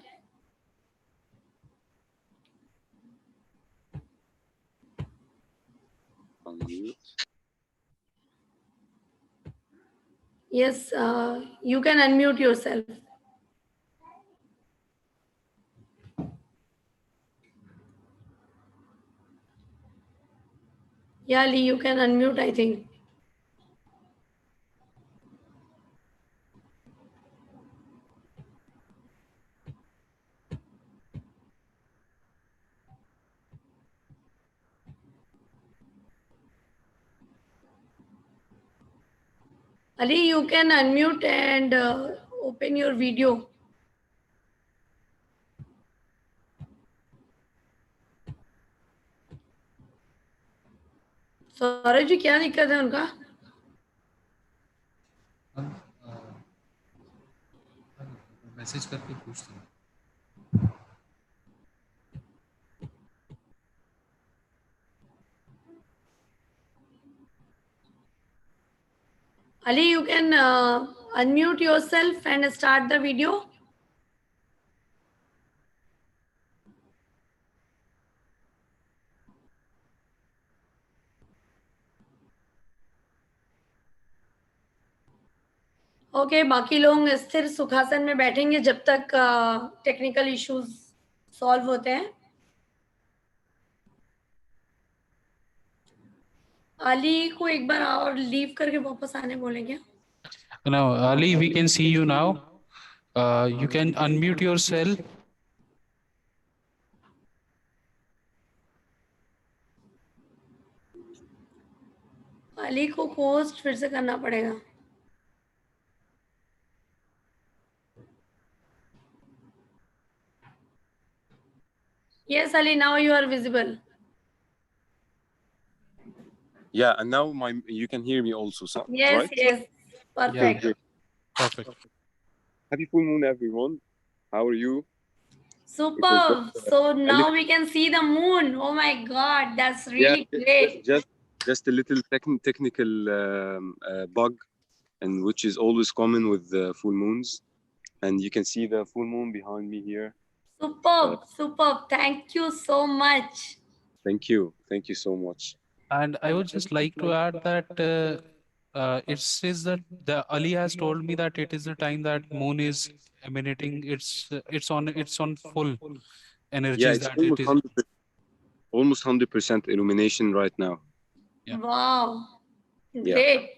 Yes, you can unmute yourself. Yeah, Lee, you can unmute, I think. Ali, you can unmute and open your video. Saurabh ji क्या दिक्कत है उनका? Message करके पूछते हैं। Ali, you can unmute yourself and start the video. Okay बाकी लोग स्थिर सुखासन में बैठेंगे जब तक टेक्निकल इश्यूज सॉल्व होते हैं। अली को एक बार और लीव करके वापस आने बोलेंगे। Now, Ali, we can see you now. You can unmute yourself. Ali को पोस्ट फिर से करना पड़ेगा। Yes, Ali, now you are visible. Yeah, and now you can hear me also, Yes, right? yes, perfect. Okay, perfect. Happy full moon, everyone. How are you? Superb. So now we can see the moon. Oh my God, that's really great. Just a little technical bug, and which is always common with the full moons, and you can see the full moon behind me here. Superb, superb. Thank you so much. Thank you so much. And I would just like to add that it says that the Ali has told me that it is the time that moon is emanating. It's on full energies. Yeah, it's that it is. almost 100% illumination right now. Yeah. Wow, Yeah. great.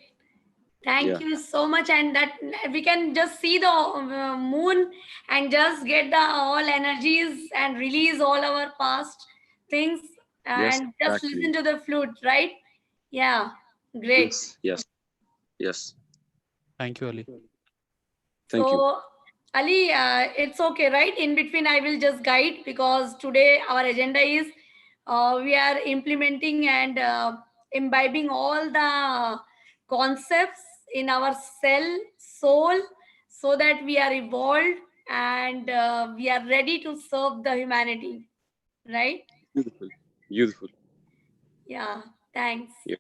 Thank Yeah. you so much. And that we can just see the moon and just get the all energies and release all our past things and just exactly. listen to the flute, right? Yeah, great. Yes. Thank you, Ali. Thank you. So, Ali, it's okay, right? In between, I will just guide because today our agenda is we are implementing and imbibing all the concepts in our soul, so that we are evolved and we are ready to serve the humanity, right? Beautiful. Yeah, thanks. Yeah.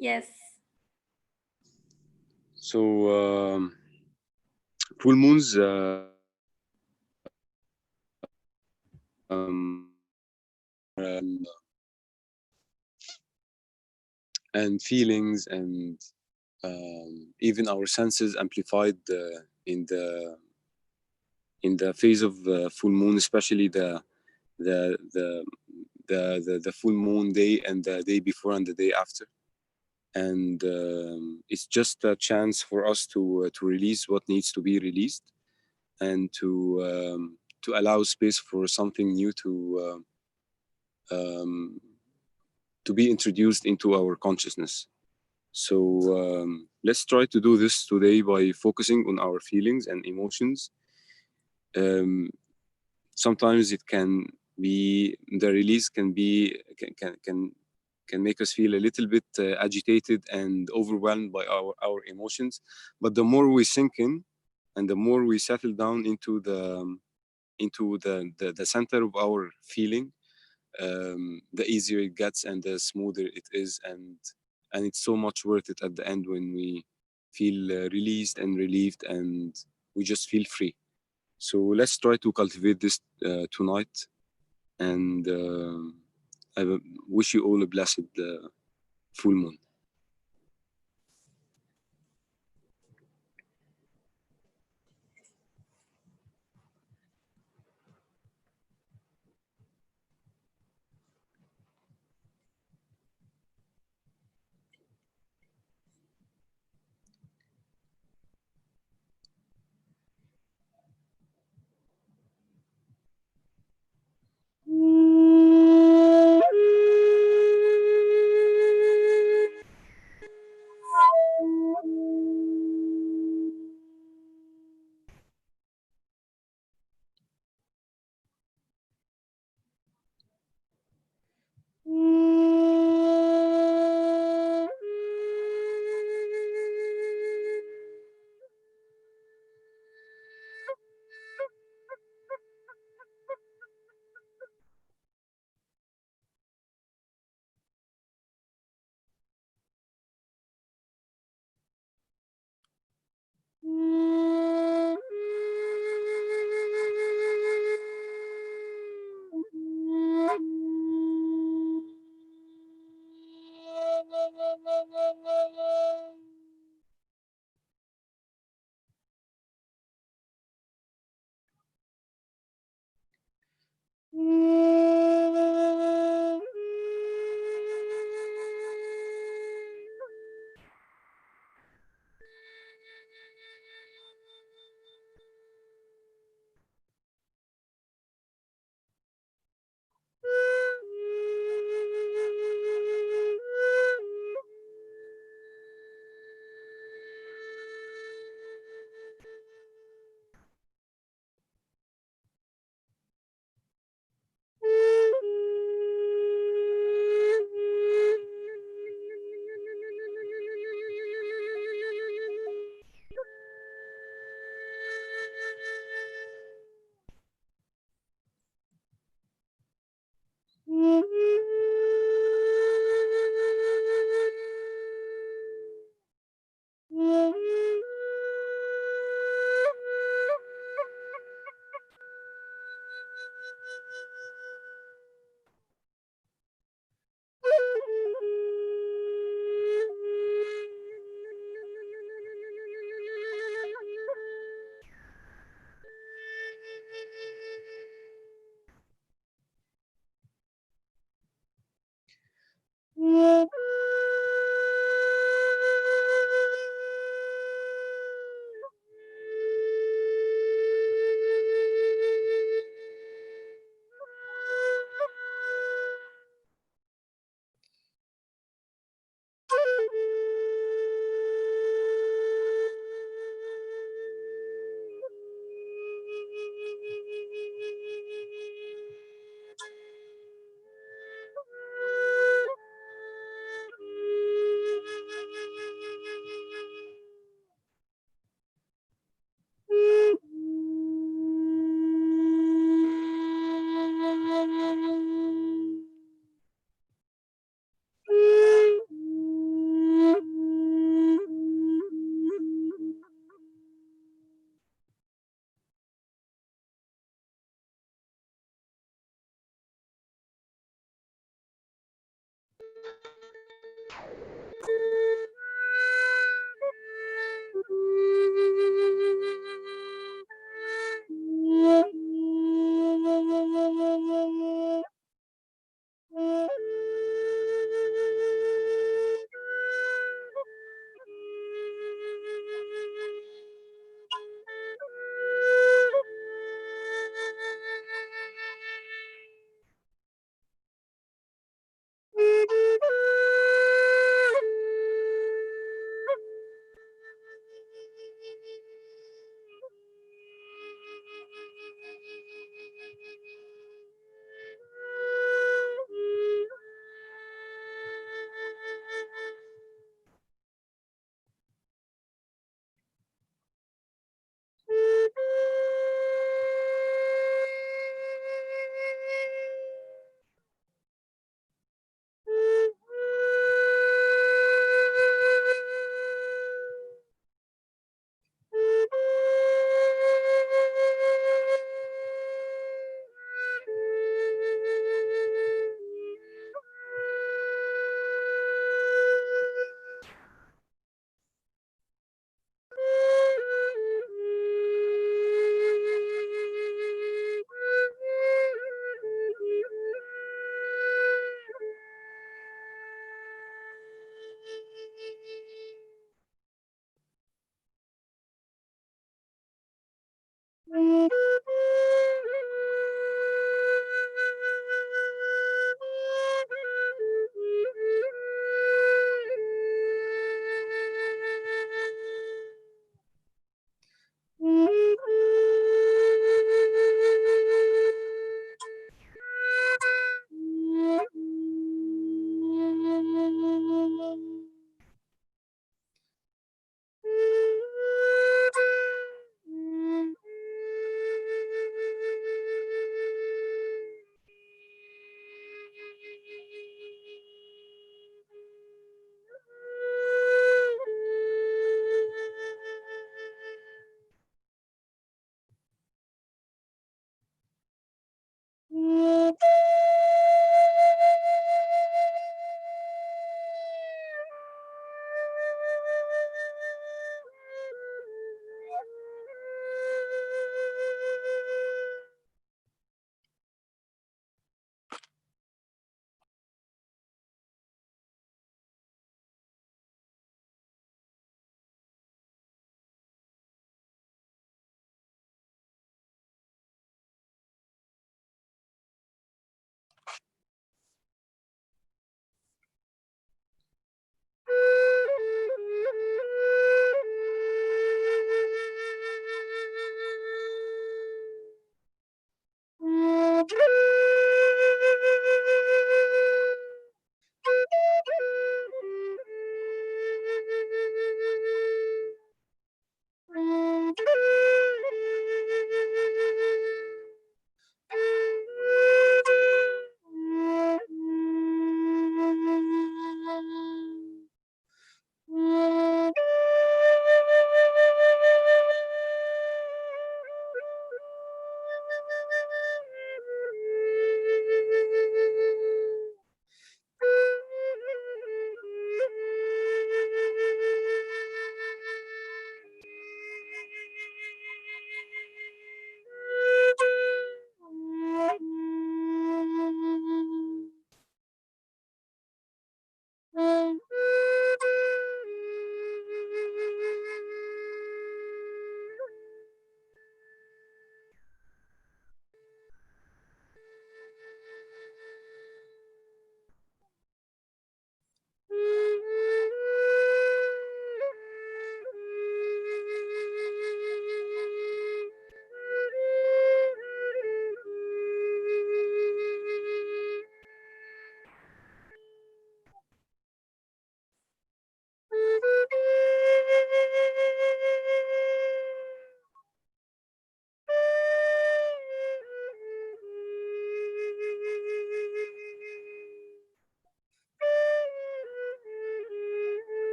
Yes. So, full moons and feelings and even our senses amplified in the phase of full moon, especially the full moon day and the day before and the day after. And it's just a chance for us to release what needs to be released, and to allow space for something new to be introduced into our consciousness. So let's try to do this today by focusing on our feelings and emotions. Sometimes it can be, the release can be can make us feel a little bit agitated and overwhelmed by our emotions. But the more we sink in and the more we settle down into the center of our feeling, the easier it gets and the smoother it is, and it's so much worth it at the end when we feel released and relieved and we just feel free. So let's try to cultivate this tonight, and I wish you all a blessed full moon.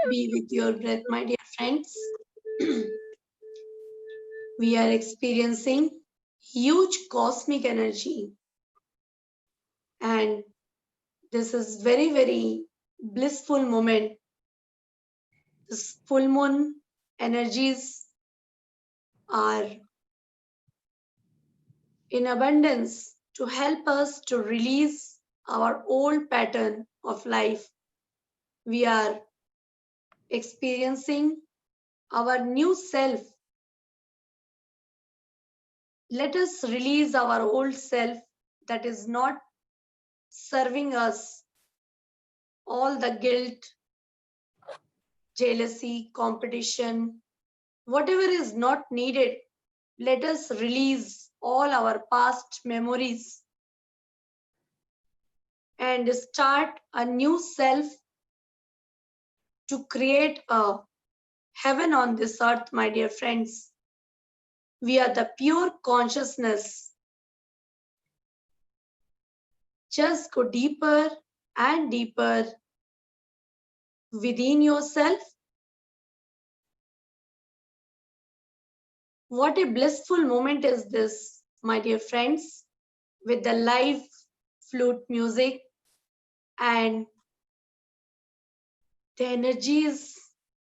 Be with your breath, my dear friends. We are experiencing huge cosmic energy, and this is very, very blissful moment. This full moon energies are in abundance to help us to release our old pattern of life. We are experiencing our new self. Let us release our old self that is not serving us, all the guilt, jealousy, competition, whatever is not needed. Let us release all our past memories and start a new self to create a heaven on this earth, my dear friends. We are the pure consciousness. Just go deeper and deeper within yourself. What a blissful moment is this, my dear friends, with the live flute music and the energies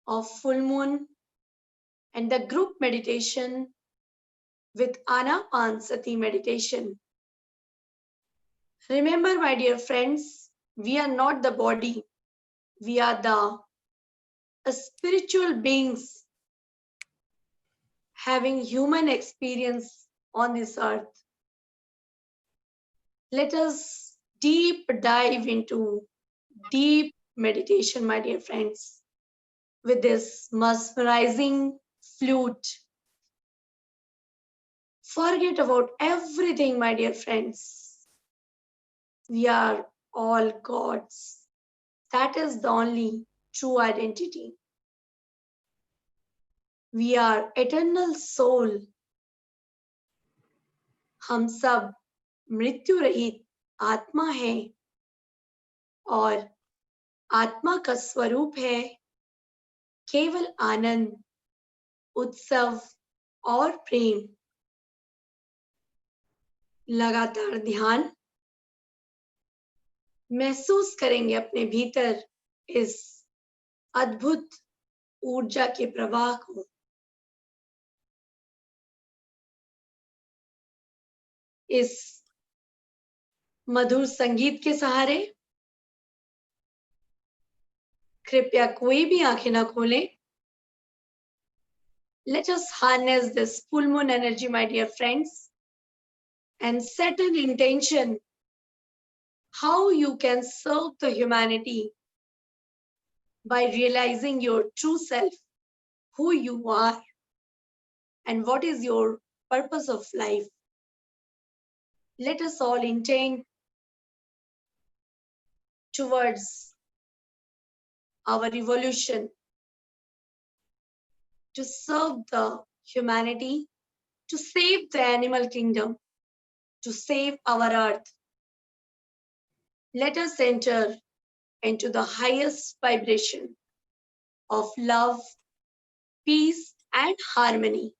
of full moon and the group meditation with Anapansati meditation. Remember, my dear friends, we are not the body. We are the spiritual beings having human experience on this earth. Let us deep dive into deep meditation, my dear friends, with this mesmerizing flute. Forget about everything, my dear friends. We are all gods. That is the only true identity. We are eternal soul. हम सब मृत्यु रहित आत्मा है और आत्मा का स्वरूप है केवल आनंद, उत्सव और प्रेम. लगातार ध्यान महसूस करेंगे अपने भीतर इस अद्भुत ऊर्जा के प्रवाह को. इस मधुर संगीत के सहारे कृपया कोई भी आंखें ना खोलें. Let us harness this full moon energy, my dear friends, and set an intention how you can serve the humanity by realizing your true self, who you are, and what is your purpose of life. Let us all intend towards our evolution to serve the humanity, to save the animal kingdom, to save our earth. Let us enter into the highest vibration of love, peace, and harmony.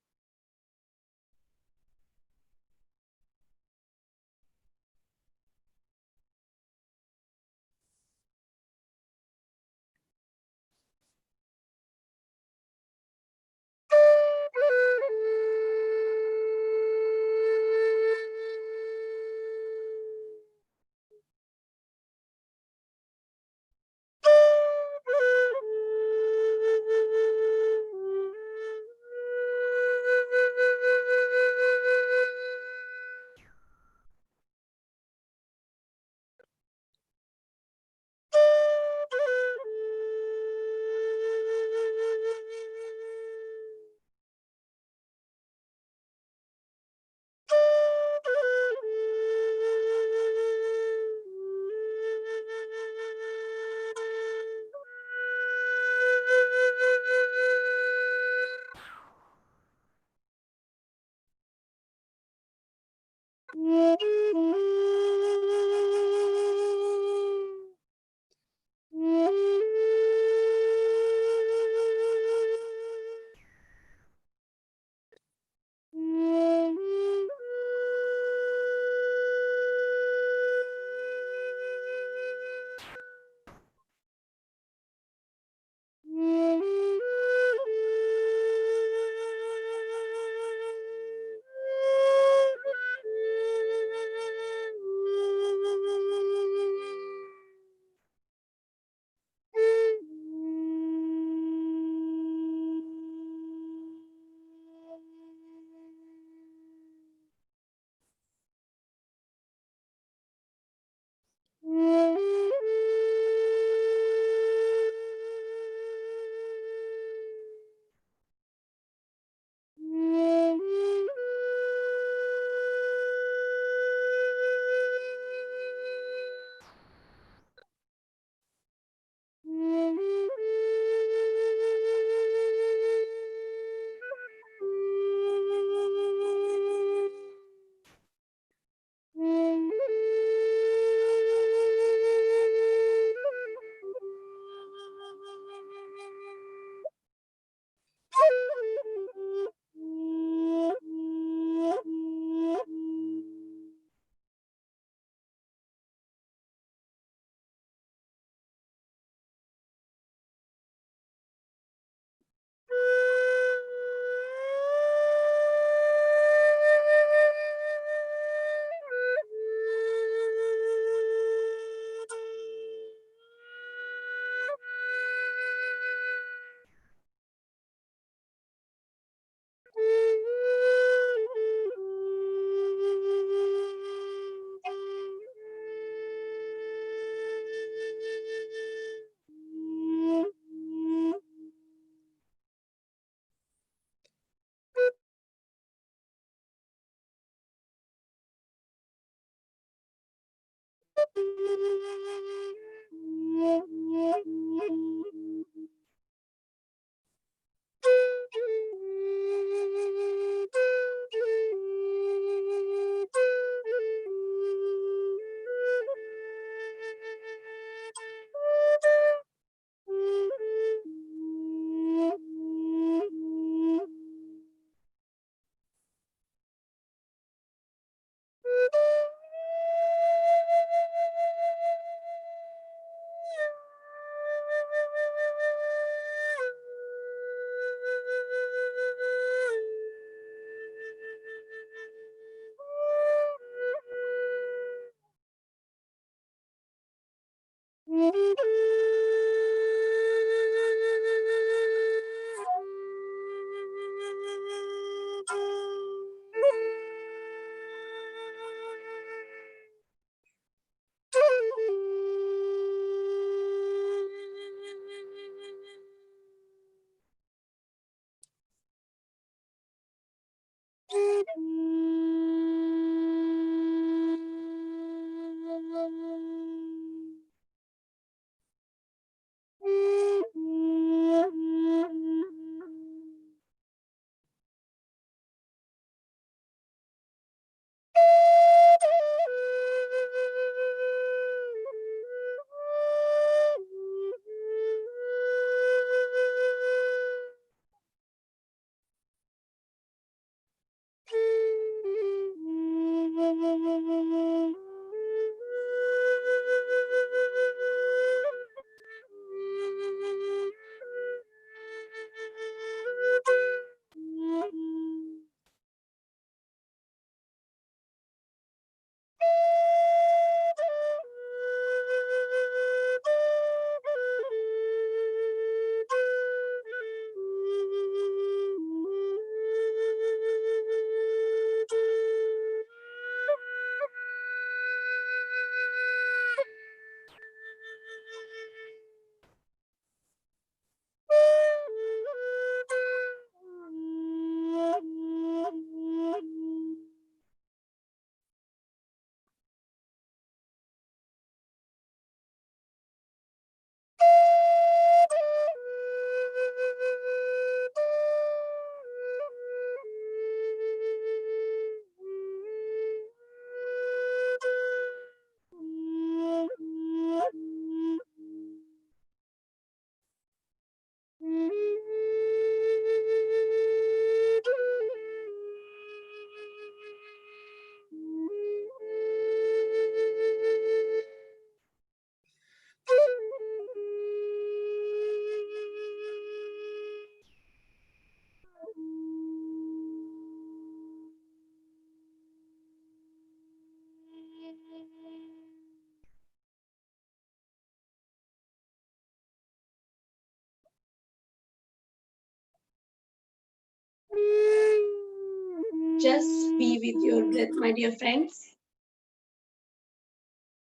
Just be with your breath, my dear friends.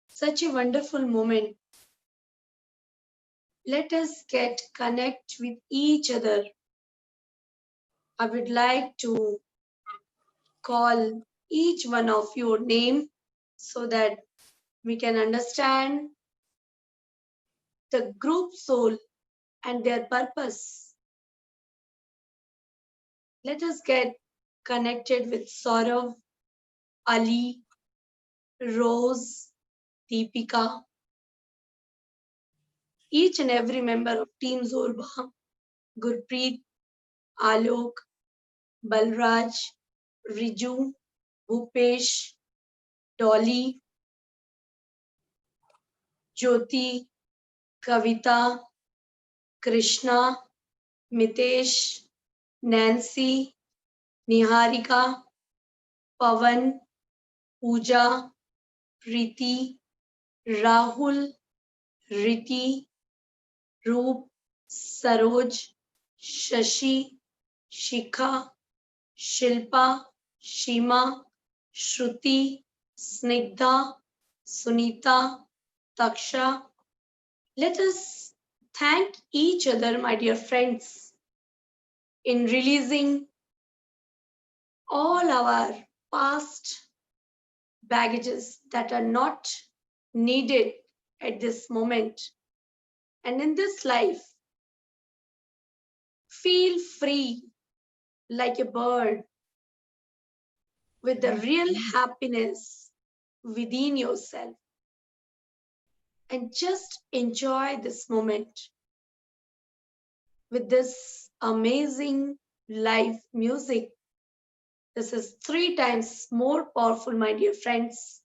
Such a wonderful moment. Let us get connect with each other. I would like to call each one of your name so that we can understand the group soul and their purpose. Let us get connected with Saurav, Ali, Rose, Deepika, each and every member of Team Zorba, Gurpreet, Alok, Balraj, Riju, Bhupesh, Dolly, Jyoti, Kavita, Krishna, Mitesh, Nancy, Niharika, Pavan, Pooja, Preeti, Rahul, Riti, Roop, Saroj, Shashi, Shikha, Shilpa, Shima, Shruti, Snigdha, Sunita, Taksha. Let us thank each other, my dear friends, in releasing all our past baggages that are not needed at this moment and in this life. Feel free like a bird with the real happiness within yourself and just enjoy this moment with this amazing live music. This is 3 times more powerful, my dear friends.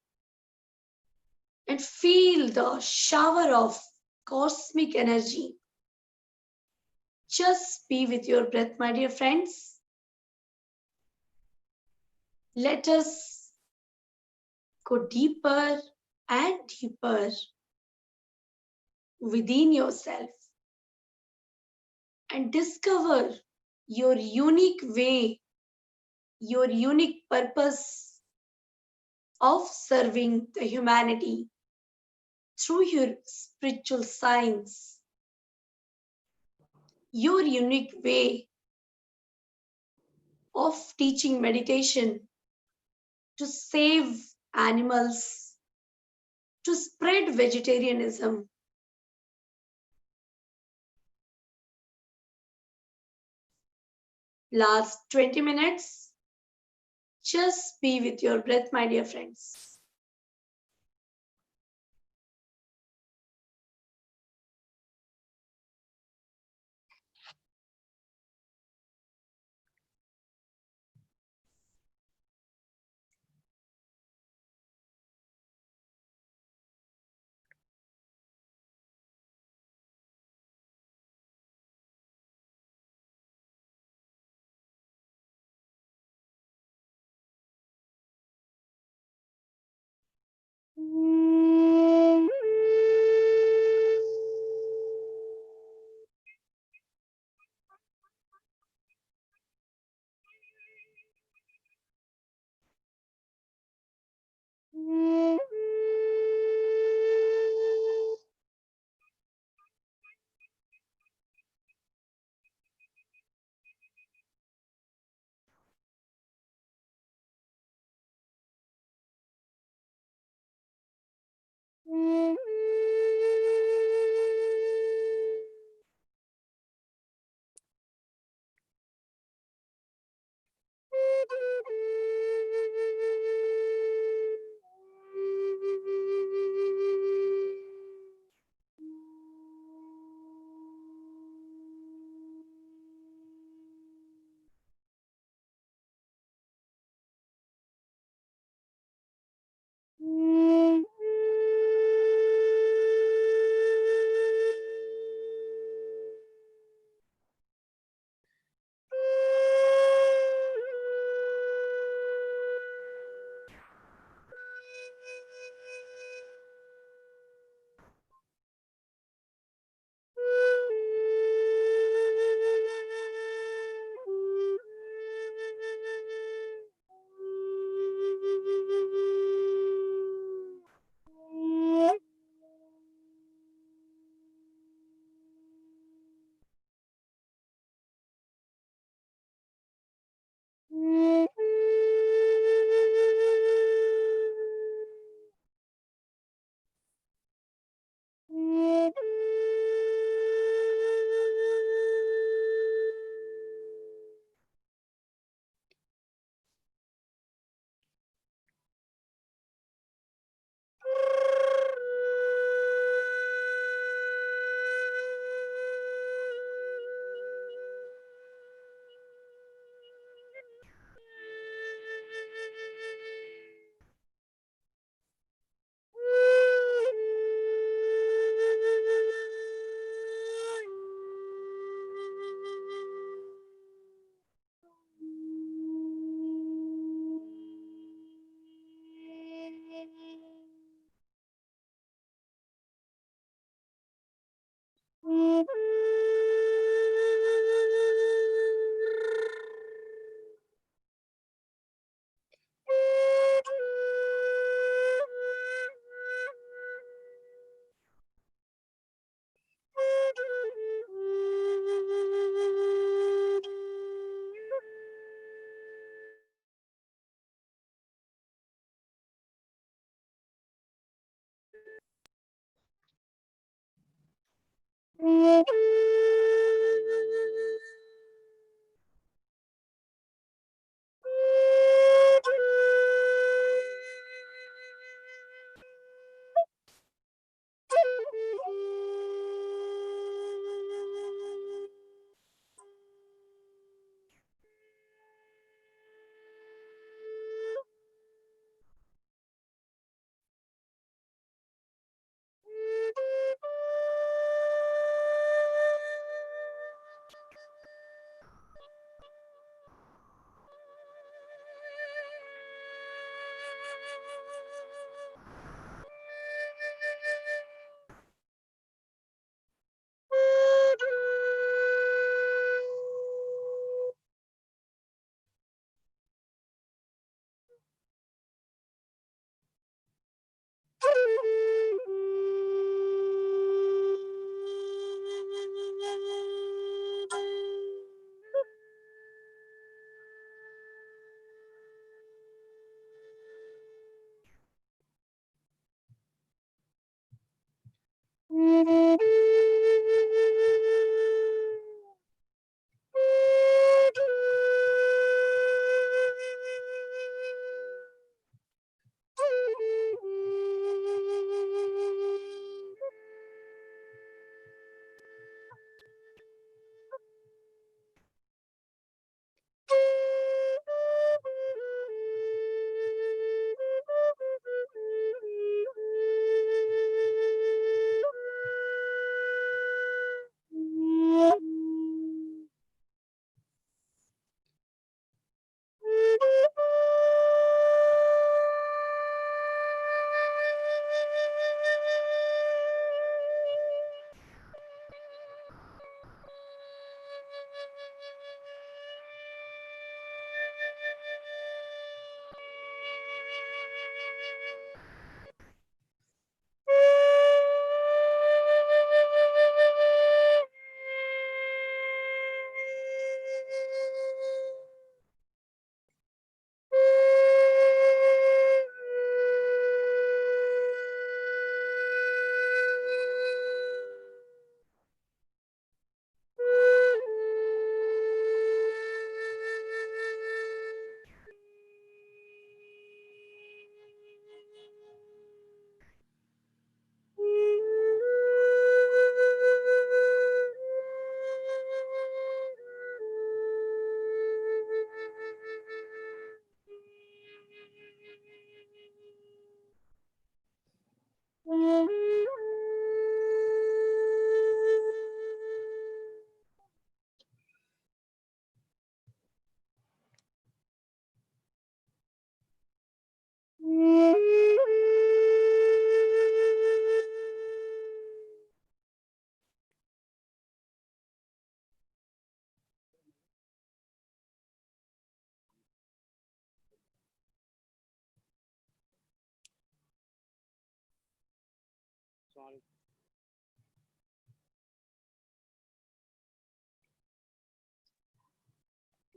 And feel the shower of cosmic energy. Just be with your breath, my dear friends. Let us go deeper and deeper within yourself and discover your unique way, your unique purpose of serving the humanity through your spiritual science, your unique way of teaching meditation to save animals, to spread vegetarianism. Last 20 minutes, just be with your breath, my dear friends.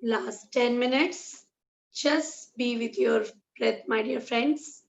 Last 10 minutes. Just be with your breath, my dear friends.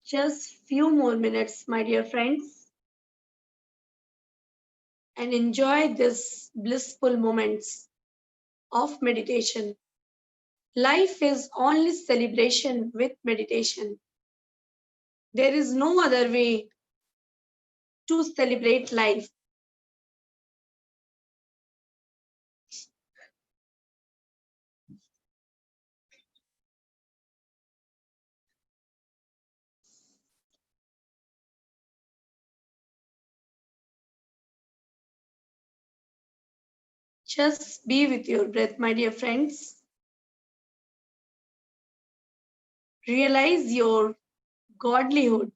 Just few more minutes, my dear friends, and enjoy this blissful moments of meditation. Life is only celebration with meditation. There is no other way to celebrate life. Just be with your breath, my dear friends. Realize your godlyhood.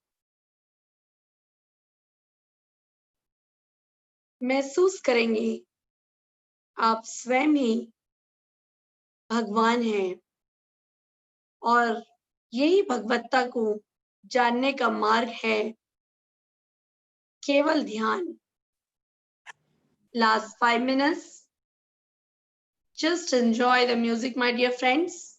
महसूस करेंगे आप स्वयं ही भगवान हैं और यही भगवत्ता को जानने का मार्ग है केवल ध्यान. Last 5 minutes. Just enjoy the music, my dear friends.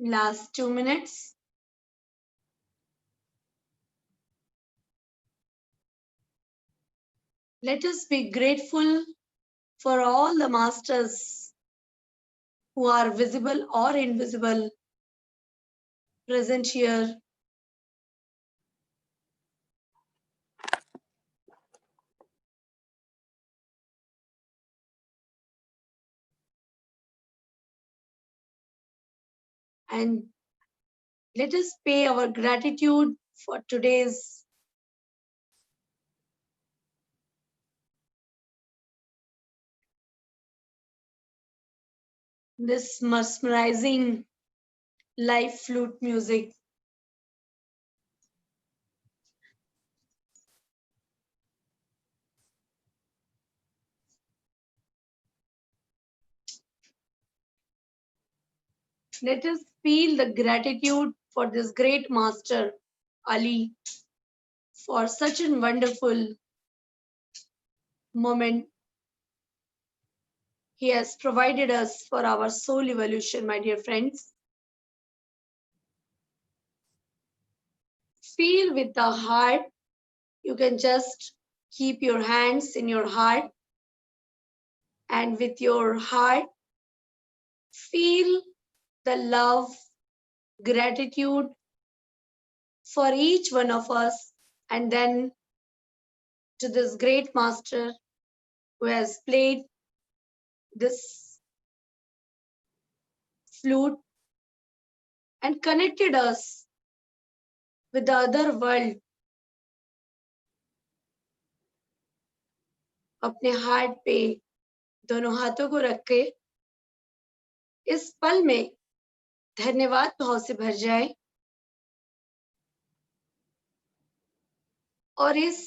Last 2 minutes. Let us be grateful for all the masters who are visible or invisible present here. and let us pay our gratitude for today's this mesmerizing live flute music. Let us feel the gratitude for this great master, Ali, for such a wonderful moment he has provided us for our soul evolution, my dear friends. Feel with the heart. You can just keep your hands in your heart, and with your heart, feel the love, gratitude for each one of us, and then to this great master who has played this flute and connected us with the other world. अपने heart पे दोनों हाथों को रख के इस पल में धन्यवाद भाव से भर जाए और इस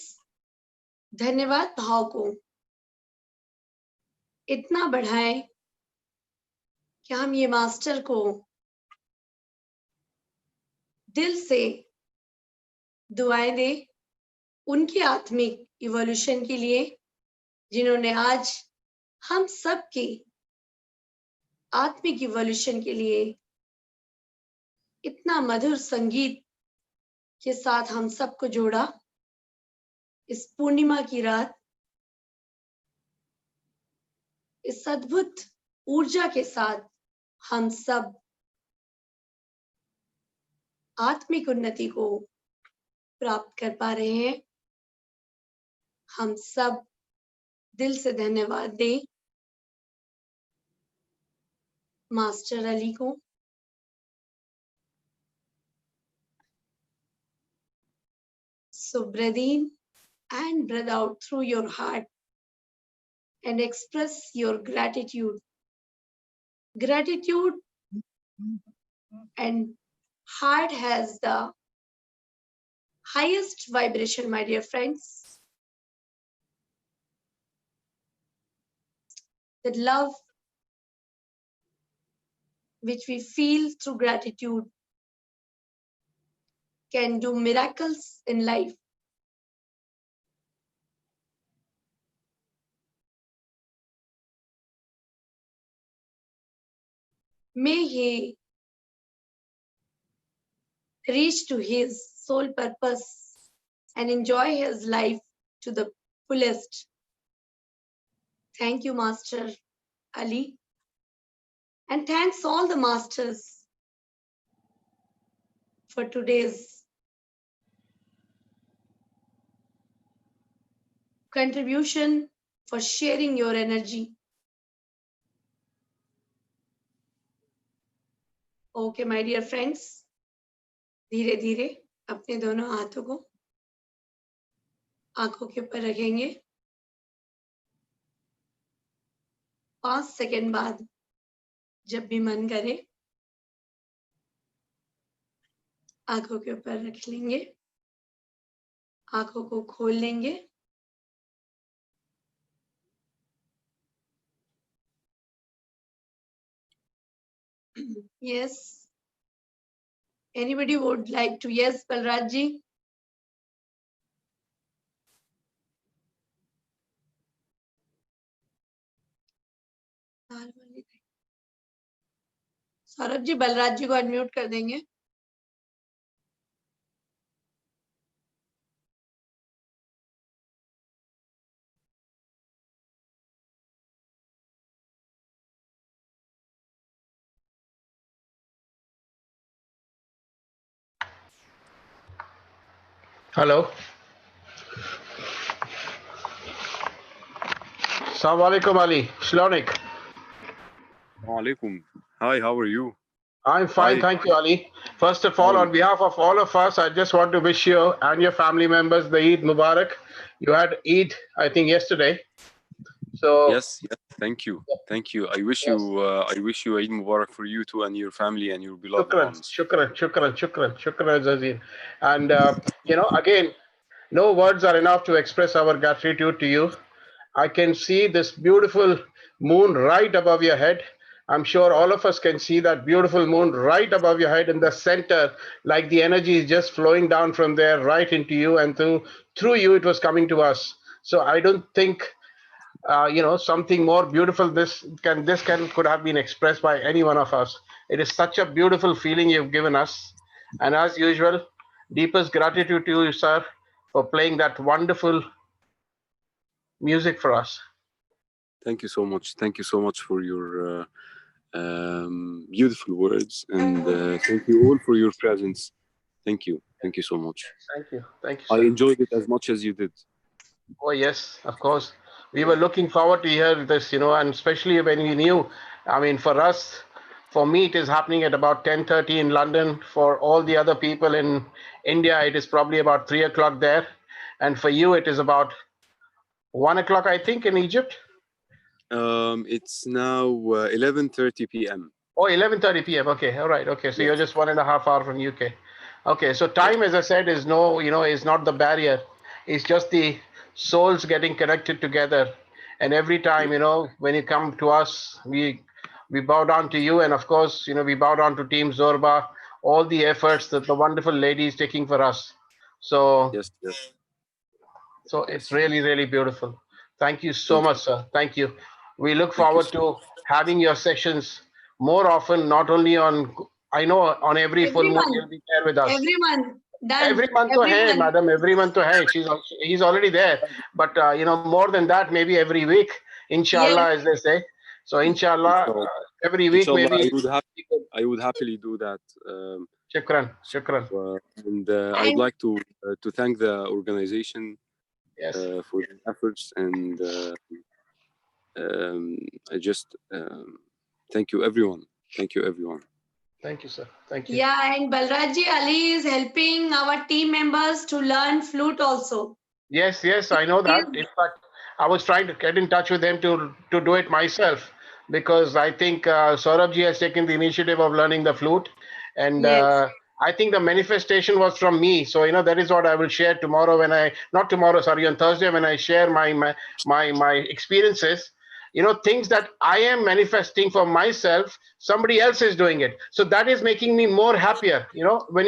धन्यवाद भाव को इतना बढ़ाएं कि हम ये मास्टर को दिल से दुआएं दें उनकी आत्मिक इवोल्यूशन के लिए, जिन्होंने आज हम सब की आत्मिक इवोल्यूशन के लिए इतना मधुर संगीत के साथ हम सबको जोड़ा। इस पूर्णिमा की रात इस अद्भुत ऊर्जा के साथ हम सब आत्मिक उन्नति को प्राप्त कर पा रहे हैं। हम सब दिल से धन्यवाद दें मास्टर अली को। So breathe in and breathe out through your heart and express your gratitude. Gratitude and heart has the highest vibration, my dear friends. The love which we feel through gratitude can do miracles in life. May he reach to his soul purpose and enjoy his life to the fullest. Thank you, Master Ali. And thanks all the masters for today's contribution, for sharing your energy. Okay, my dear friends, धीरे धीरे अपने दोनों हाथों को आंखों के ऊपर रखेंगे। 5 सेकंड बाद जब भी मन करे आंखों के ऊपर रख लेंगे, आंखों को खोल लेंगे। Yes. Anybody would like to? Yes, Balraj ji. Saurabh ji, Balraj जी को अनम्यूट कर देंगे। Hello. Assalamu alaikum, Ali. Shlonik. Alaikum. Hi, how are you? I'm fine, Hi. thank you, Ali. First of How all, are you? on behalf of all of us, I just want to wish you and your family members the Eid Mubarak. You had Eid, I think, yesterday. So, Yes, yes. Thank you. Thank you. yes. I wish you Eid Mubarak for you too and your family and your beloved Shukran, ones. shukran, shukran, shukran, shukran, Azizin. And, again, no words are enough to express our gratitude to you. I can see this beautiful moon right above your head. I'm sure all of us can see that beautiful moon right above your head in the center, like the energy is just flowing down from there right into you, and through you it was coming to us. So I don't think something more beautiful this can could have been expressed by any one of us. It is such a beautiful feeling you've given us, and as usual, deepest gratitude to you, sir, for playing that wonderful music for us. Thank you so much. Thank you so much for your beautiful words, and thank you all for your presence. Thank you. Thank you so much. Thank you, I sir. enjoyed it as much as you did. Oh, yes, of course. We were looking forward to hear this, and especially when we knew, I mean, for us, for me, it is happening at about 10:30 in London. For all the other people in India, it is probably about 3 o'clock there. And for you, it is about 1 o'clock, I think, in Egypt. It's now 11:30 p.m. Oh, 11:30 p.m. Okay, all right. Okay, so you're Yes. just 1.5 hours from UK. Okay, so time, as I said, is is not the barrier. It's just the souls getting connected together. And every time, when you come to us, we bow down to you, and of course, we bow down to Team Zorba, all the efforts that the wonderful lady is taking for us. So, Yes. Yes. so it's Yes. really, really beautiful. Thank you so Thank much, you. sir. Thank you. We look Thank you forward so to having your sessions more often, not only I know on every full Every moon month. you'll be there with us. Every month. Done. Every month to Every hey, month. madam, every month to hey. He's already there. But, more than that, maybe every week, Yes. inshallah, as they say. So, inshallah, Inshallah. every week, Inshallah, maybe. I would happily do that. Shukran, shukran. And I would And like to thank the organization Yes. for their efforts, and I just thank you, everyone. Thank you, everyone. Thank you, sir. Thank you. yeah, and Balrajji Ali is helping our team members to learn flute also. Yes, yes, I know that. In fact, I was trying to get in touch with him to do it myself, because I think Saurabh ji has taken the initiative of learning the flute, and Yes. I think the manifestation was from me. So that is what I will share tomorrow not tomorrow, sorry, on Thursday, when I share my experiences. Things that I am manifesting for myself, somebody else is doing it. So that is making me more happier. When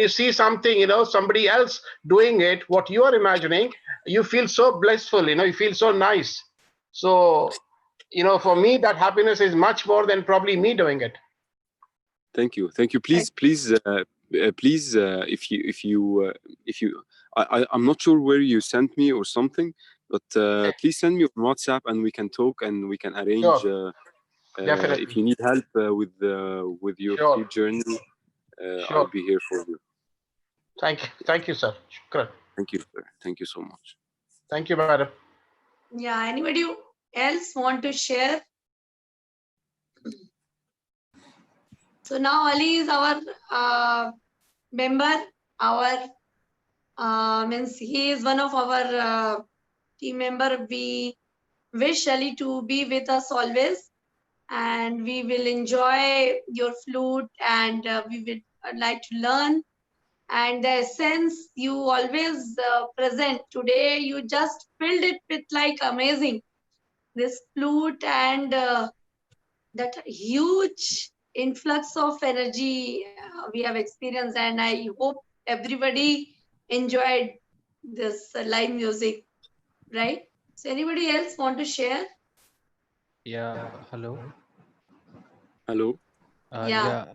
you see something, somebody else doing it, what you are imagining, you feel so blissful. You feel so nice. So, for me, that happiness is much more than probably me doing it. Thank you. Thank you. Please, please, if you, I'm not sure where you sent me or something, but please send me on WhatsApp, and we can talk, and we can arrange. Sure. If Definitely. you need help with your Sure. flute journey, Sure. I'll be here for you. Thank you, sir. Shukran. Thank you, sir. Thank you so much. Thank you, madam. Yeah, anybody else want to share? So now Ali is our member, means he is one of our team member. We wish Ali to be with us always, and we will enjoy your flute, and we would like to learn. And the essence you always present today, you just filled it with like amazing this flute, and that huge influx of energy we have experienced, and I hope everybody enjoyed this live music, right? So anybody else want to share? Yeah, hello. Hello. Yeah. Yeah.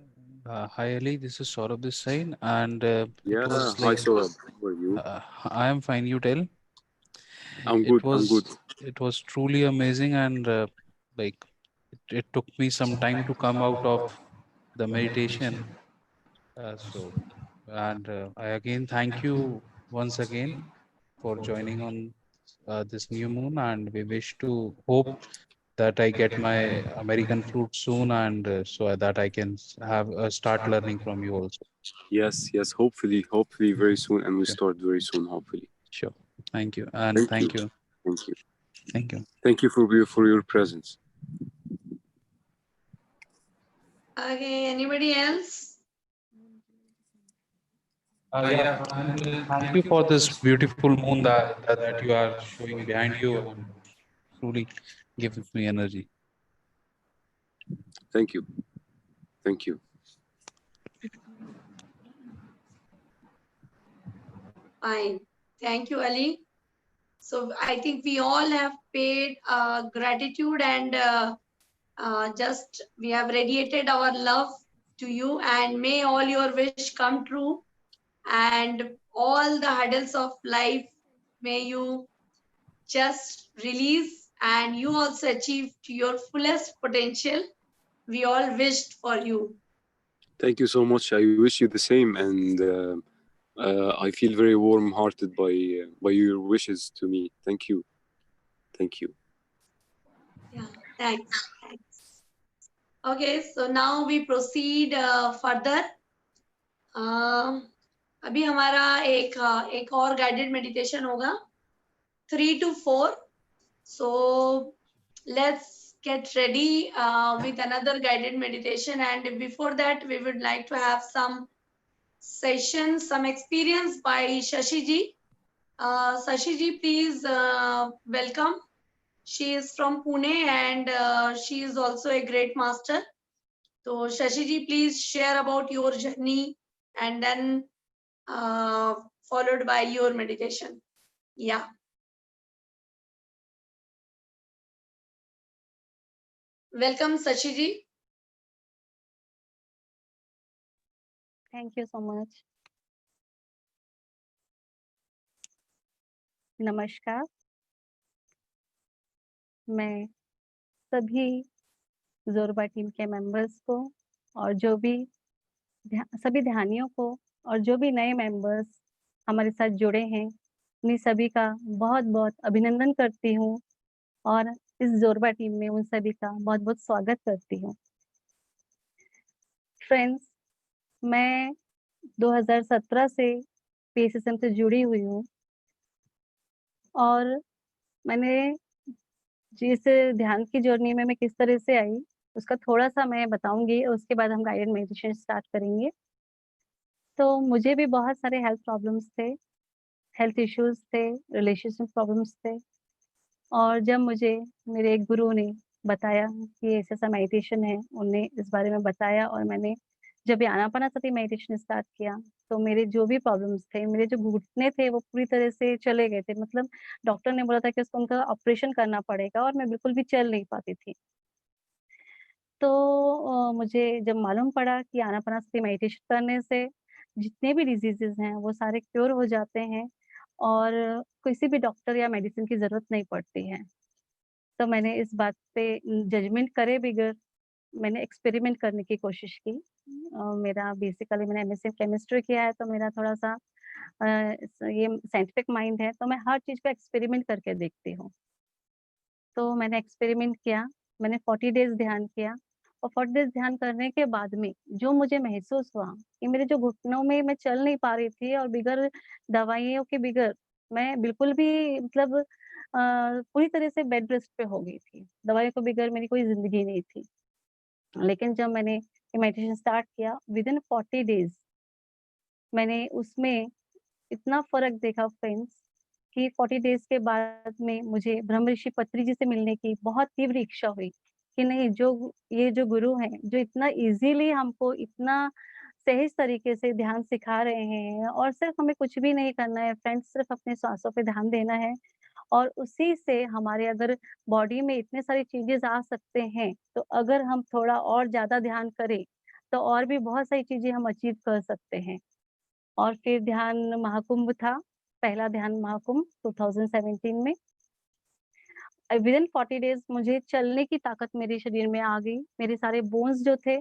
Hi Ali, this is Saurabh this side, and Yeah. it was Hi, like Saurabh. How are you? I am fine. You tell. I'm good. I'm good. It was truly amazing, and like it took me some time to come out of the meditation. I again thank you once again for joining on this new moon, and we wish to hope that I get my American flute soon, and so that I can have start learning from you also. Yes, yes. Hopefully very soon, and we start very soon. Hopefully. Sure. Thank you, and thank you. Thank you. Thank you. Thank you for your presence. Okay, anybody else? Yeah, and thank you for this beautiful moon that you are showing behind you, and truly gives me energy. Thank you. Thank you. Fine. Thank you, Ali. So I think we all have paid gratitude and just we have radiated our love to you, and may all your wish come true, and all the hurdles of life may you just release, and you also achieve to your fullest potential. We all wished for you. Thank you so much. I wish you the same, and I feel very warm-hearted by your wishes to me. Thank you. Thank you. Yeah, thanks. Okay, so now we proceed further. अभी हमारा एक और guided meditation होगा 3 to 4. So let's get ready with another guided meditation, and before that we would like to have some session, some experience by Shashi ji. Shashi ji, please welcome. She is from Pune, and she is also a great master. So Shashi ji, please share about your journey, and then followed by your meditation. Yeah. Welcome, Shashi ji. Thank you so much. नमस्कार, मैं सभी जोरबा team के members को और जो भी सभी ध्यानियों को और जो भी नए मेंबर्स हमारे साथ जुड़े हैं, उन्हीं सभी का बहुत-बहुत अभिनंदन करती हूँ और इस जोरबा टीम में उन सभी का बहुत-बहुत स्वागत करती हूँ। फ्रेंड्स, मैं 2017 से पीएसएसएम से जुड़ी हुई हूँ और मैंने जिस ध्यान की जर्नी में मैं किस तरह से आई, उसका थोड़ा-सा मैं बताऊँगी और उसके बाद हम गाइडेड मेडिटेशन स्टार्ट करेंगे। तो मुझे भी बहुत सारे हेल्थ प्रॉब्लम्स थे, हेल्थ इश्यूज़ थे, रिलेशनशिप प्रॉब्लम्स थे और जब मुझे मेरे एक गुरु ने बताया कि ऐसा-ऐसा मेडिटेशन है, उन्होंने इस बारे में बताया और मैंने जब ये आनापानासती मेडिटेशन स्टार्ट किया, तो मेरे जो भी प्रॉब्लम्स थे, मेरे जो घुटने थे, वो पूरी तरह से चले गए थे। मतलब डॉक्टर ने बोला था कि उसको उनका ऑपरेशन करना पड़ेगा और मैं बिल्कुल भी चल नहीं पाती थी। तो मुझे जब मालूम पड़ा कि आनापानासती मेडिटेशन करने से जितने भी डिजीज़ेज़ हैं, वो सारे क्योर हो जाते हैं और किसी भी डॉक्टर या मेडिसिन की ज़रूरत नहीं पड़ती है। तो मैंने इस बात पे जजमेंट करे बगैर मैंने एक्सपेरिमेंट करने की कोशिश की। मेरा बेसिकली मैंने एमएससी केमिस्ट्री किया है, तो मेरा थोड़ा-सा ये साइंटिफिक माइंड है, तो मैं हर चीज़ पे एक्सपेरिमेंट करके देखती हूँ। तो मैंने एक्सपेरिमेंट किया, मैंने 40 डेज़ ध्यान किया और 40 डेज़ ध्यान करने के बाद में जो मुझे महसूस हुआ कि मेरे जो घुटनों में मैं चल नहीं पा रही थी और बगैर दवाइयों के बगैर मैं बिल्कुल भी मतलब पूरी तरह से बेड रेस्ट पे हो गई थी। दवाइयों के बगैर मेरी कोई ज़िंदगी नहीं थी। लेकिन जब मैंने ये मेडिटेशन स्टार्ट किया विदिन 40 डेज़ मैंने उसमें इतना फ़र्क देखा फ्रेंड्स कि 40 डेज़ के बाद में मुझे ब्रह्म ऋषि पत्री जी से मिलने की बहुत तीव्र इच्छा हुई कि नहीं ये जो गुरु हैं, जो इतना ईज़िली हमको इतना सहज तरीके से ध्यान सिखा रहे हैं और सिर्फ़ हमें कुछ भी नहीं करना है फ्रेंड्स, सिर्फ़ अपने श्वासों पे ध्यान देना है और उसी से हमारे अगर बॉडी में इतने सारी चेंजेज़ आ सकते हैं, तो अगर हम थोड़ा और ज़्यादा ध्यान करें, तो और भी बहुत सारी चीज़ें हम अचीव कर सकते हैं। और फिर ध्यान महाकुंभ था, पहला ध्यान महाकुंभ 2017 में। विदिन 40 डेज़ मुझे चलने की ताकत मेरे शरीर में आ गई। मेरे सारे बोन्स जो थे,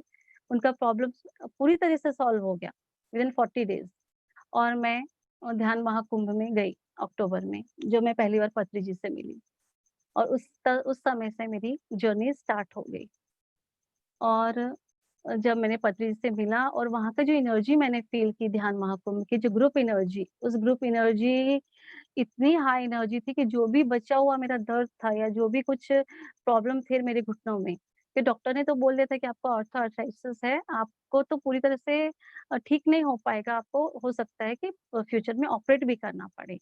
उनका प्रॉब्लम्स पूरी तरह से सॉल्व हो गया विदिन 40 डेज़ और मैं ध्यान महाकुंभ में गई अक्टूबर में, जो मैं पहली बार पत्री जी से मिली। और उस समय से मेरी जर्नी स्टार्ट हो गई। और जब मैंने पत्री से मिला और वहाँ का जो एनर्जी मैंने फ़ील की ध्यान महाकुंभ की, जो ग्रुप एनर्जी, उस ग्रुप एनर्जी इतनी हाई एनर्जी थी कि जो भी बचा हुआ मेरा दर्द था या जो भी कुछ प्रॉब्लम थे मेरे घुटनों में, कि डॉक्टर ने तो बोल दिया था कि आपको ऑर्थोआर्थराइटिस है, आपको तो पूरी तरह से ठीक नहीं हो पाएगा, आपको हो सकता है कि फ्यूचर में ऑपरेट भी करना पड़े।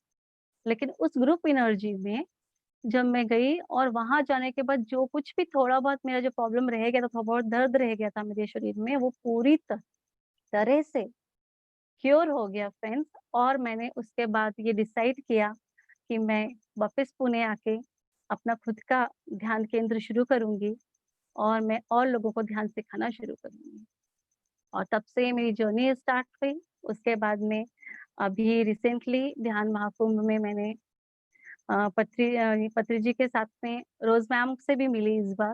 लेकिन उस ग्रुप एनर्जी में जब मैं गई और वहाँ जाने के बाद जो कुछ भी थोड़ा बहुत मेरा जो प्रॉब्लम रह गया था, थोड़ा बहुत दर्द रह गया था मेरे शरीर में, वो पूरी तरह से क्योर हो गया फ्रेंड्स। और मैंने उसके बाद ये डिसाइड किया कि मैं वापस पुणे आके अपना खुद का ध्यान केंद्र शुरू करूँगी और मैं और लोगों को ध्यान सिखाना शुरू करूँगी। और तब से मेरी जर्नी स्टार्ट हुई। उसके बाद में अभी रिसेंटली ध्यान महाकुंभ में मैंने पत्री जी के साथ में रोज़ मैम से भी मिली इस बार।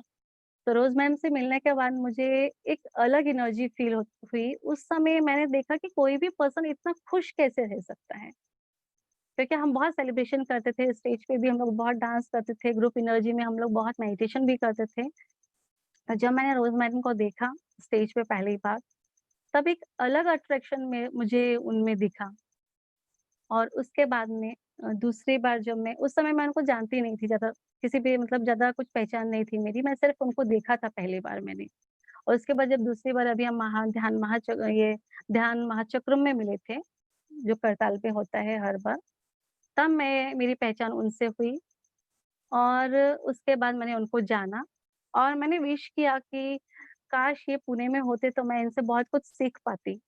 तो रोज़ मैम से मिलने के बाद मुझे एक अलग एनर्जी फ़ील हुई। उस समय मैंने देखा कि कोई भी पर्सन इतना खुश कैसे रह सकता है। क्योंकि हम बहुत सेलिब्रेशन करते थे, स्टेज पे भी हम लोग बहुत डांस करते थे, ग्रुप एनर्जी में हम लोग बहुत मेडिटेशन भी करते थे। जब मैंने रोज़ मैडम को देखा स्टेज पे पहली बार, तब एक अलग अट्रैक्शन में मुझे उनमें दिखा। और उसके बाद में दूसरी बार जब मैं उस समय मैं उनको जानती नहीं थी ज़्यादा, किसी भी मतलब ज़्यादा कुछ पहचान नहीं थी मेरी, मैं सिर्फ़ उनको देखा था पहली बार मैंने। और उसके बाद जब दूसरी बार अभी हम ध्यान महाचक्र में मिले थे, जो करताल पे होता है हर बार, तब मेरी पहचान उनसे हुई। और उसके बाद मैंने उनको जाना और मैंने विश किया कि काश ये पुणे में होते तो मैं इनसे बहुत कुछ सीख पाती।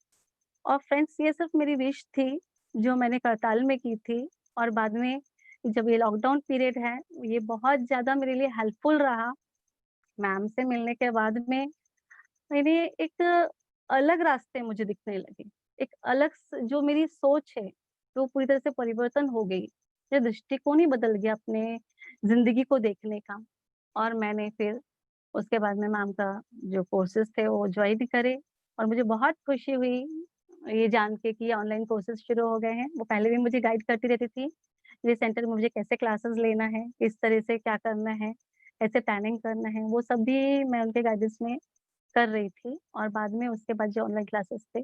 और फ्रेंड्स ये सिर्फ़ मेरी विश थी, जो मैंने करताल में की थी। और बाद में जब ये लॉकडाउन पीरियड है, ये बहुत ज़्यादा मेरे लिए हेल्पफुल रहा। मैम से मिलने के बाद में मेरे एक अलग रास्ते मुझे दिखने लगे। एक अलग स जो मेरी सोच है, वो पूरी तरह से परिवर्तन हो गई। मेरा दृष्टिकोण ही बदल गया अपने ज़िंदगी को देखने का। और मैंने फिर उसके बाद में मैम का जो कोर्सेज़ थे वो जॉइन करे और मुझे बहुत खुशी हुई ये जान के कि ऑनलाइन कोर्सेज़ शुरू हो गए हैं। वो पहले भी मुझे गाइड करती रहती थी, ये सेंटर में मुझे कैसे क्लासेस लेना है, किस तरह से क्या करना है, कैसे प्लानिंग करना है, वो सब भी मैं उनके गाइडेंस में कर रही थी। और बाद में उसके बाद जो ऑनलाइन क्लासेस थे,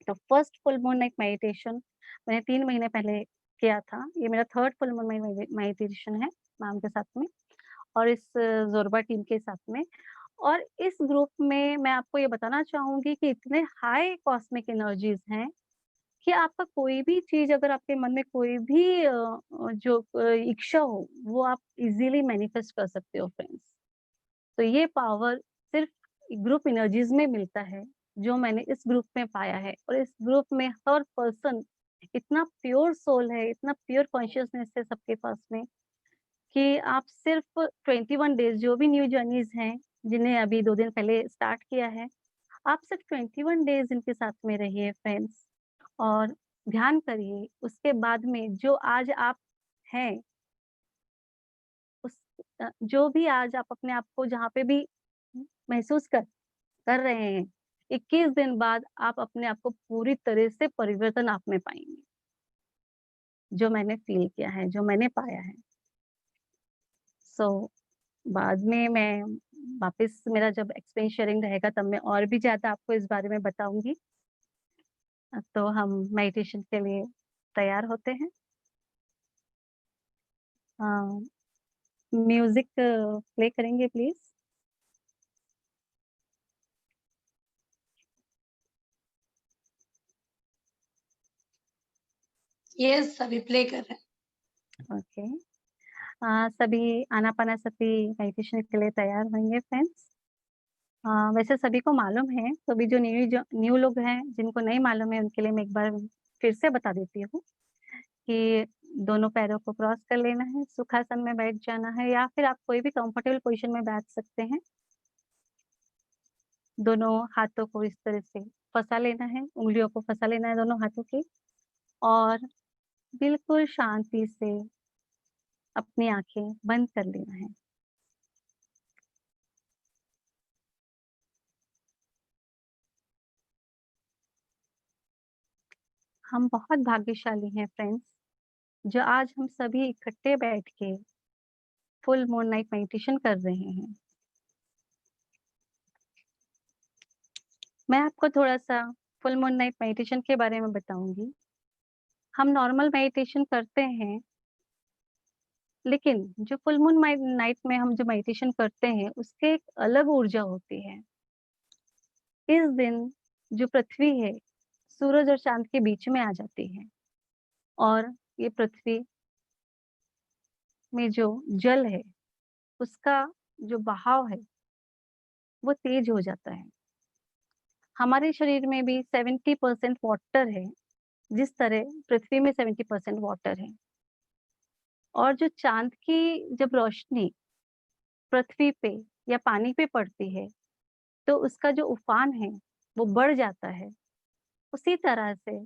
तो first full moon night meditation मैंने 3 महीने पहले किया था। ये मेरा third full moon night meditation है मैम के साथ में और इस ज़ोरबा टीम के साथ में। और इस ग्रुप में मैं आपको ये बताना चाहूँगी कि इतने हाई कॉस्मिक एनर्जीज़ हैं कि आपका कोई भी चीज़ अगर आपके मन में कोई भी इच्छा हो, वो आप इज़िली मैनिफेस्ट कर सकते हो फ्रेंड्स। तो ये पावर सिर्फ़ ग्रुप एनर्जीज़ में मिलता है, जो मैंने इस ग्रुप में पाया है। और इस ग्रुप में हर पर्सन इतना प्योर सोल है, इतना प्योर कॉन्शियसनेस है सबके पास में कि आप सिर्फ़ 21 डेज़ जो भी न्यू जर्नीज़ हैं, जिन्हें अभी 2 दिन पहले स्टार्ट किया है, आप सिर्फ़ 21 डेज़ इनके साथ में रहिए फ्रेंड्स और ध्यान करिए। उसके बाद में जो आज आप हैं, जो भी आज आप अपने आप को जहाँ पे भी महसूस कर रहे हैं, 21 दिन बाद आप अपने आप को पूरी तरह से परिवर्तन आप में पाएँगे। जो मैंने फ़ील किया है, जो मैंने पाया है। सो बाद में मैं वापस मेरा जब एक्सपीरियंस शेयरिंग रहेगा तब मैं और भी ज़्यादा आपको इस बारे में बताऊँगी। तो हम मेडिटेशन के लिए तैयार होते हैं। म्यूज़िक प्ले करेंगे प्लीज़? यस, अभी प्ले कर रहे हैं। ओके। सभी आनापानासती मेडिटेशन के लिए तैयार होंगे फ्रेंड्स? वैसे सभी को मालूम है, तो भी जो न्यू लोग हैं, जिनको नहीं मालूम है, उनके लिए मैं एक बार फिर से बता देती हूँ कि दोनों पैरों को क्रॉस कर लेना है, सुखासन में बैठ जाना है या फिर आप कोई भी कंफर्टेबल पोज़ीशन में बैठ सकते हैं। दोनों हाथों को इस तरह से फँसा लेना है, उँगलियों को फँसा लेना है दोनों हाथों की और बिल्कुल शांति से अपनी आँखें बंद कर लेना है। हम बहुत भाग्यशाली हैं फ्रेंड्स, जो आज हम सभी इकट्ठे बैठ के फुल मून नाइट मेडिटेशन कर रहे हैं। मैं आपको थोड़ा सा फुल मून नाइट मेडिटेशन के बारे में बताऊंगी। हम नॉर्मल मेडिटेशन करते हैं, लेकिन जो फुल मून नाइट में हम जो मेडिटेशन करते हैं उसके एक अलग ऊर्जा होती है। इस दिन जो पृथ्वी है सूरज और चांद के बीच में आ जाती है, और ये पृथ्वी में जो जल है उसका जो बहाव है वो तेज हो जाता है। हमारे शरीर में भी 70% वाटर है, जिस तरह पृथ्वी में 70% वाटर है। और जो चांद की जब रोशनी पृथ्वी पे या पानी पे पड़ती है तो उसका जो उफान है वो बढ़ जाता है। उसी तरह से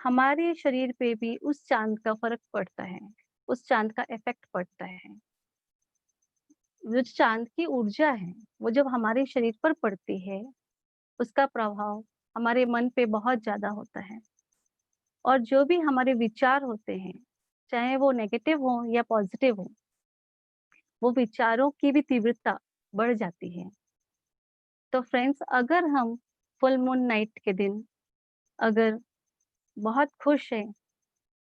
हमारे शरीर पे भी उस चांद का फर्क पड़ता है, उस चांद का इफेक्ट पड़ता है। जो चांद की ऊर्जा है वो जब हमारे शरीर पर पड़ती है उसका प्रभाव हमारे मन पे बहुत ज्यादा होता है। और जो भी हमारे विचार होते हैं, चाहे वो नेगेटिव हो या पॉजिटिव हो, वो विचारों की भी तीव्रता बढ़ जाती है। तो फ्रेंड्स, अगर हम फुल मून नाइट के दिन अगर बहुत खुश हैं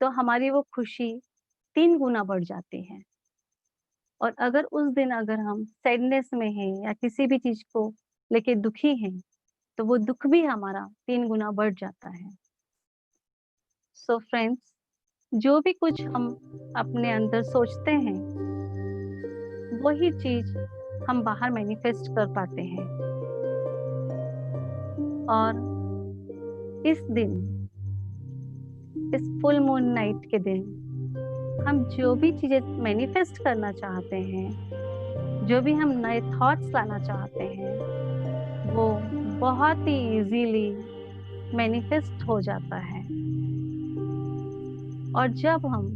तो हमारी वो खुशी 3 गुना बढ़ जाती है। और अगर उस दिन अगर हम सैडनेस में हैं या किसी भी चीज को लेके दुखी हैं तो वो दुख भी हमारा 3 गुना बढ़ जाता है। सो फ्रेंड्स, जो भी कुछ हम अपने अंदर सोचते हैं वही चीज हम बाहर मैनिफेस्ट कर पाते हैं। और इस दिन, इस फुल मून नाइट के दिन हम जो भी चीजें मैनिफेस्ट करना चाहते हैं, जो भी हम नए थॉट्स लाना चाहते हैं, वो बहुत ही इजीली मैनिफेस्ट हो जाता है। और जब हम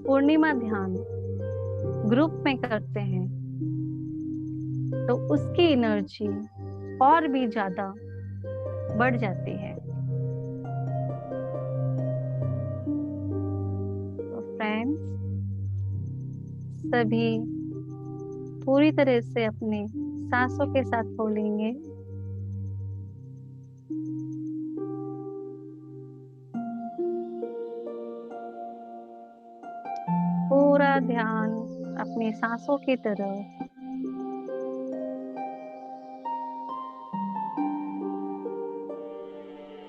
पूर्णिमा ध्यान ग्रुप में करते हैं तो उसकी एनर्जी और भी ज्यादा बढ़ जाती है। तो फ्रेंड्स, सभी पूरी तरह से अपने सांसों के साथ बोलेंगे, पूरा ध्यान अपनी सांसों की तरफ।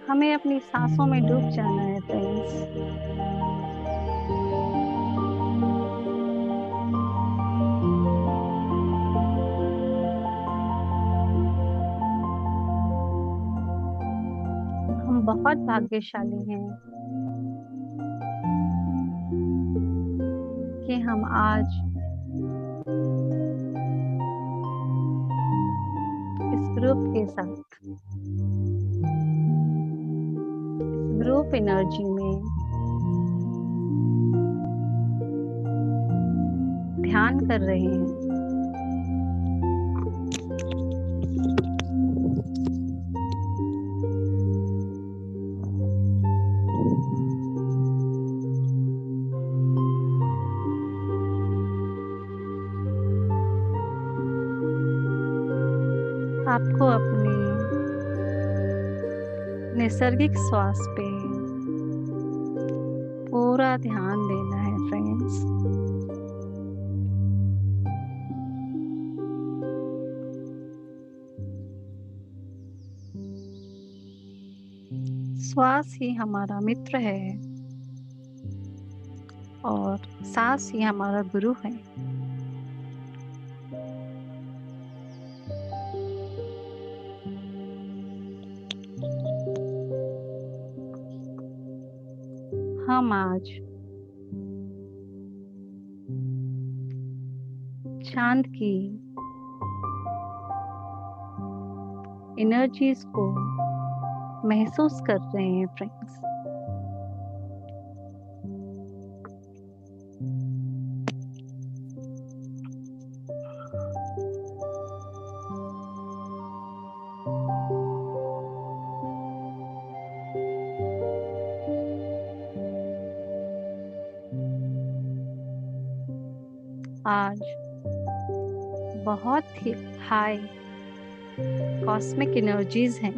हमें अपनी सांसों में डूब जाना है फ्रेंड्स। हम बहुत भाग्यशाली हैं कि हम आज इस ग्रुप के साथ, इस ग्रुप एनर्जी में ध्यान कर रहे हैं। आपको अपनी नैसर्गिक श्वास पे पूरा ध्यान देना है फ्रेंड्स। श्वास ही हमारा मित्र है और सांस ही हमारा गुरु है। हम आज चांद की एनर्जीज को महसूस कर रहे हैं फ्रेंड्स। आज बहुत ही हाई कॉस्मिक एनर्जीज हैं।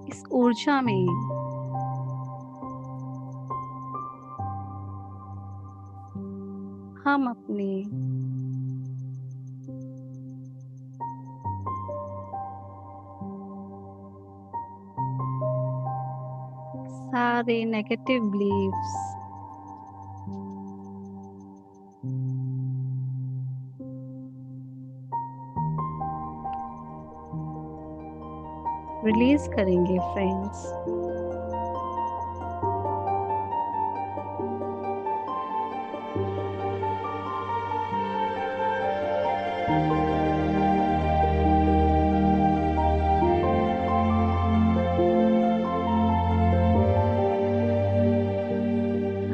इस ऊर्जा में हम अपने सारे नेगेटिव बिलीव्स रिलीज करेंगे फ्रेंड्स।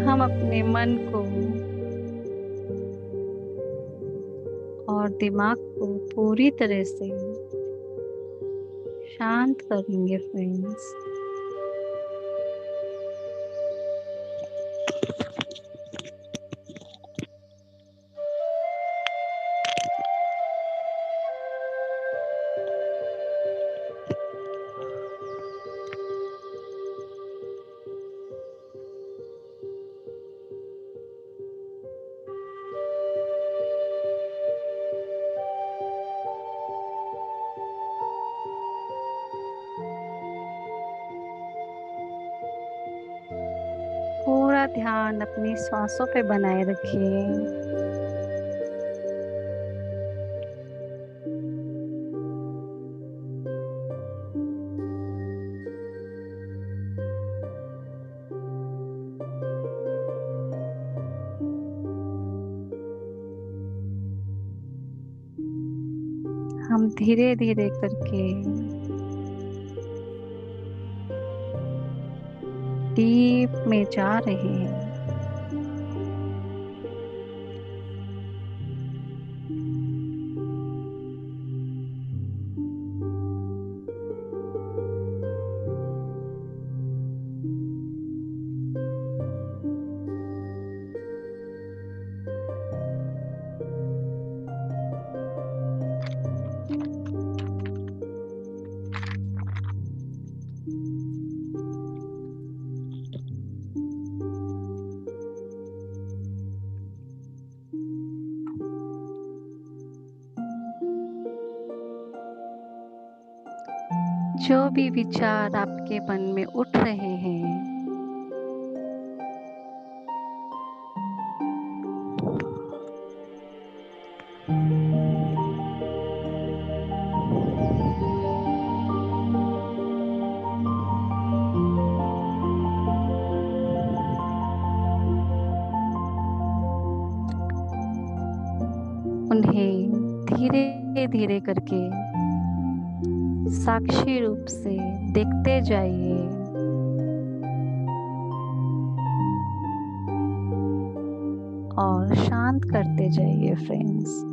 हम अपने मन को और दिमाग को पूरी तरह से शांत करेंगे फ्रेंड्स। पूरा ध्यान अपनी श्वासों पे बनाए रखिए। हम धीरे धीरे करके डीप में जा रहे हैं। जो भी विचार आपके मन में उठ रहे हैं, उन्हें धीरे धीरे करके साक्षी रूप से देखते जाइए। और शांत करते जाइए फ्रेंड्स।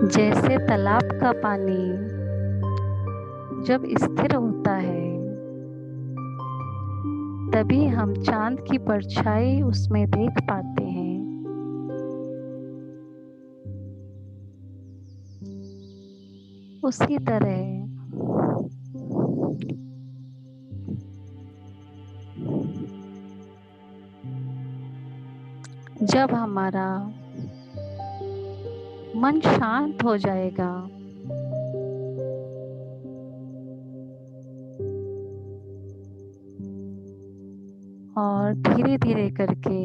जैसे तालाब का पानी जब स्थिर होता है, तभी हम चांद की परछाई उसमें देख पाते हैं। उसी तरह जब हमारा मन शांत हो जाएगा, और धीरे धीरे करके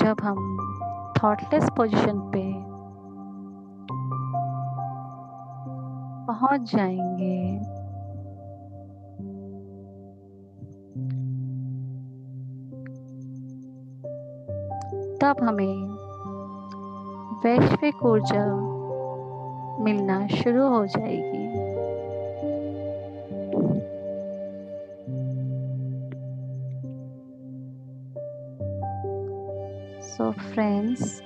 जब हम थॉटलेस पोजीशन पे पहुंच जाएंगे, तब हमें वैश्विक ऊर्जा मिलना शुरू हो जाएगी। सो फ्रेंड्स,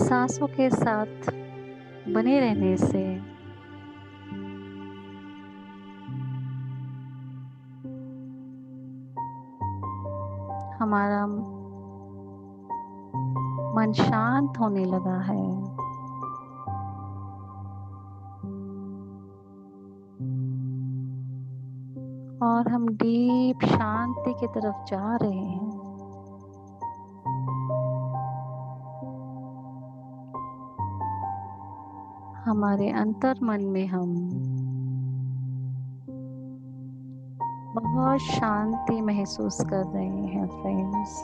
सांसों के साथ बने रहने से हमारा मन शांत होने लगा है और हम डीप शांति की तरफ जा रहे हैं। हमारे अंतर मन में हम बहुत शांति महसूस कर रहे हैं फ्रेंड्स।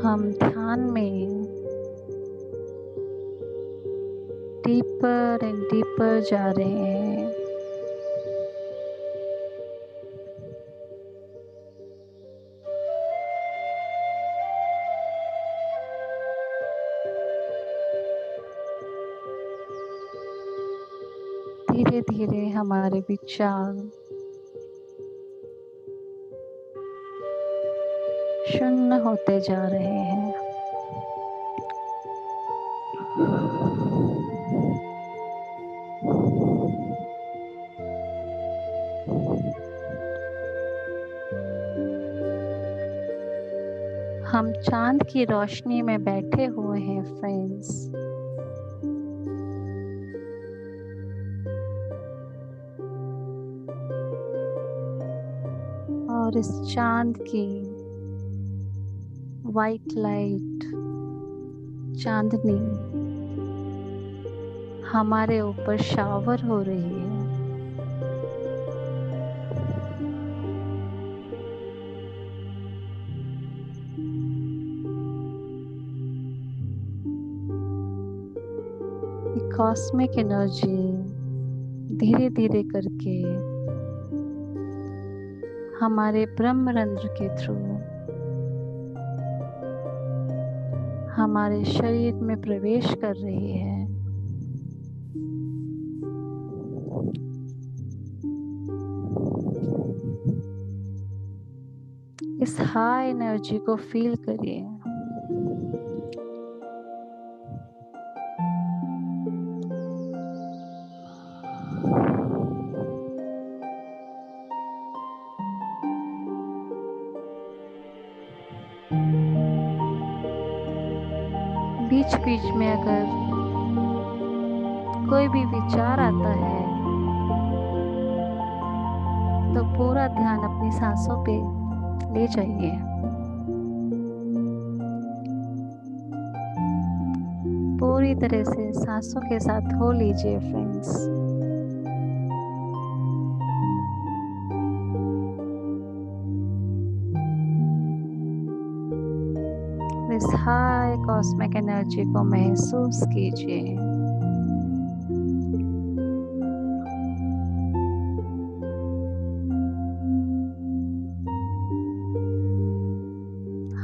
हम ध्यान में डीपर एंड डीपर जा रहे हैं। धीरे धीरे हमारे विचार शून्य होते जा रहे हैं। हम चांद की रोशनी में बैठे हुए हैं फ्रेंड्स। और इस चांद की वाइट लाइट, चांदनी हमारे ऊपर शावर हो रही है। कॉस्मिक एनर्जी धीरे धीरे करके हमारे ब्रह्मरंध्र के थ्रू हमारे शरीर में प्रवेश कर रही है। इस हाई एनर्जी को फील करिए। बीच बीच में अगर कोई भी विचार आता है तो पूरा ध्यान अपनी सांसों पे ले जाइए। पूरी तरह से सांसों के साथ हो लीजिए फ्रेंड्स। इस हाई कॉस्मिक एनर्जी को महसूस कीजिए।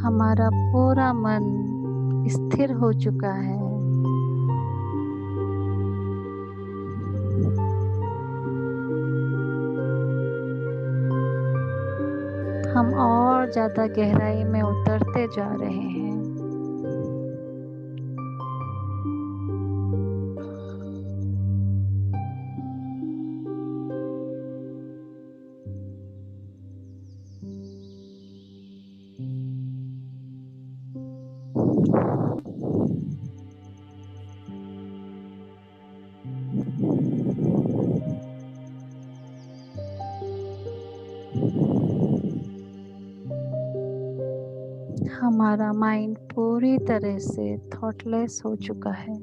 हमारा पूरा मन स्थिर हो चुका है। हम और ज्यादा गहराई में उतरते जा रहे हैं। हमारा माइंड पूरी तरह से थॉटलेस हो चुका है।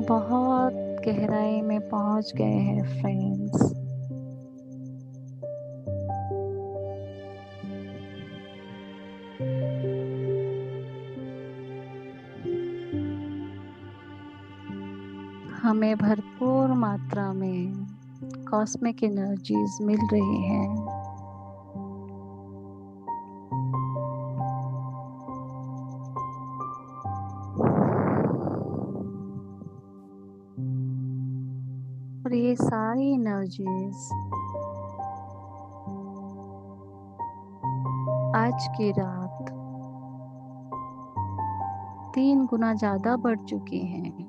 हम बहुत गहराई में पहुंच गए हैं फ्रेंड्स। हमें भरपूर मात्रा में कॉस्मिक एनर्जीज मिल रही हैं। और ये सारी एनर्जीज आज की रात 3 गुना ज़्यादा बढ़ चुकी हैं।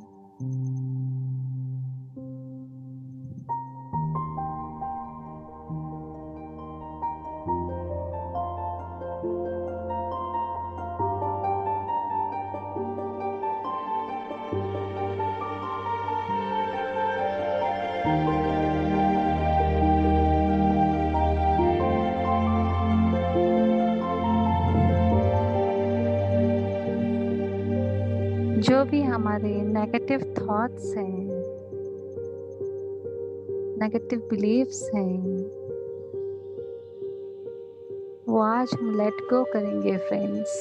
जो भी हमारे नेगेटिव थॉट्स हैं, नेगेटिव बिलीव्स हैं, वो आज हम लेट गो करेंगे फ्रेंड्स।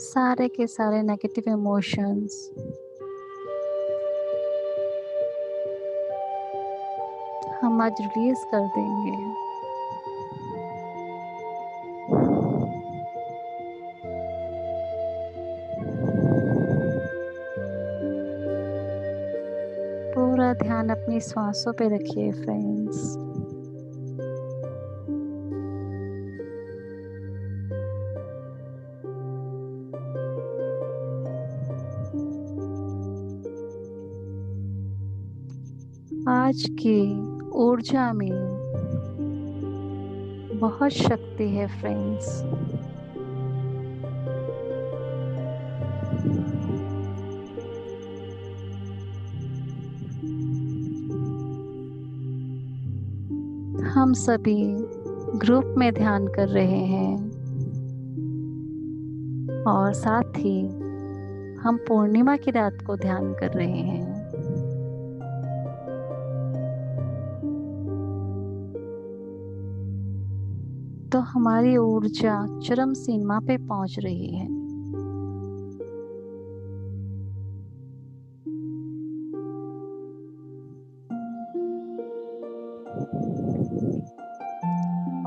सारे के सारे नेगेटिव इमोशंस हम आज रिलीज कर देंगे। पूरा ध्यान अपनी सांसों पे रखिए फ्रेंड्स। आज की ऊर्जा में बहुत शक्ति है फ्रेंड्स। हम सभी ग्रुप में ध्यान कर रहे हैं और साथ ही हम पूर्णिमा की रात को ध्यान कर रहे हैं। तो हमारी ऊर्जा चरम सीमा पे पहुंच रही है।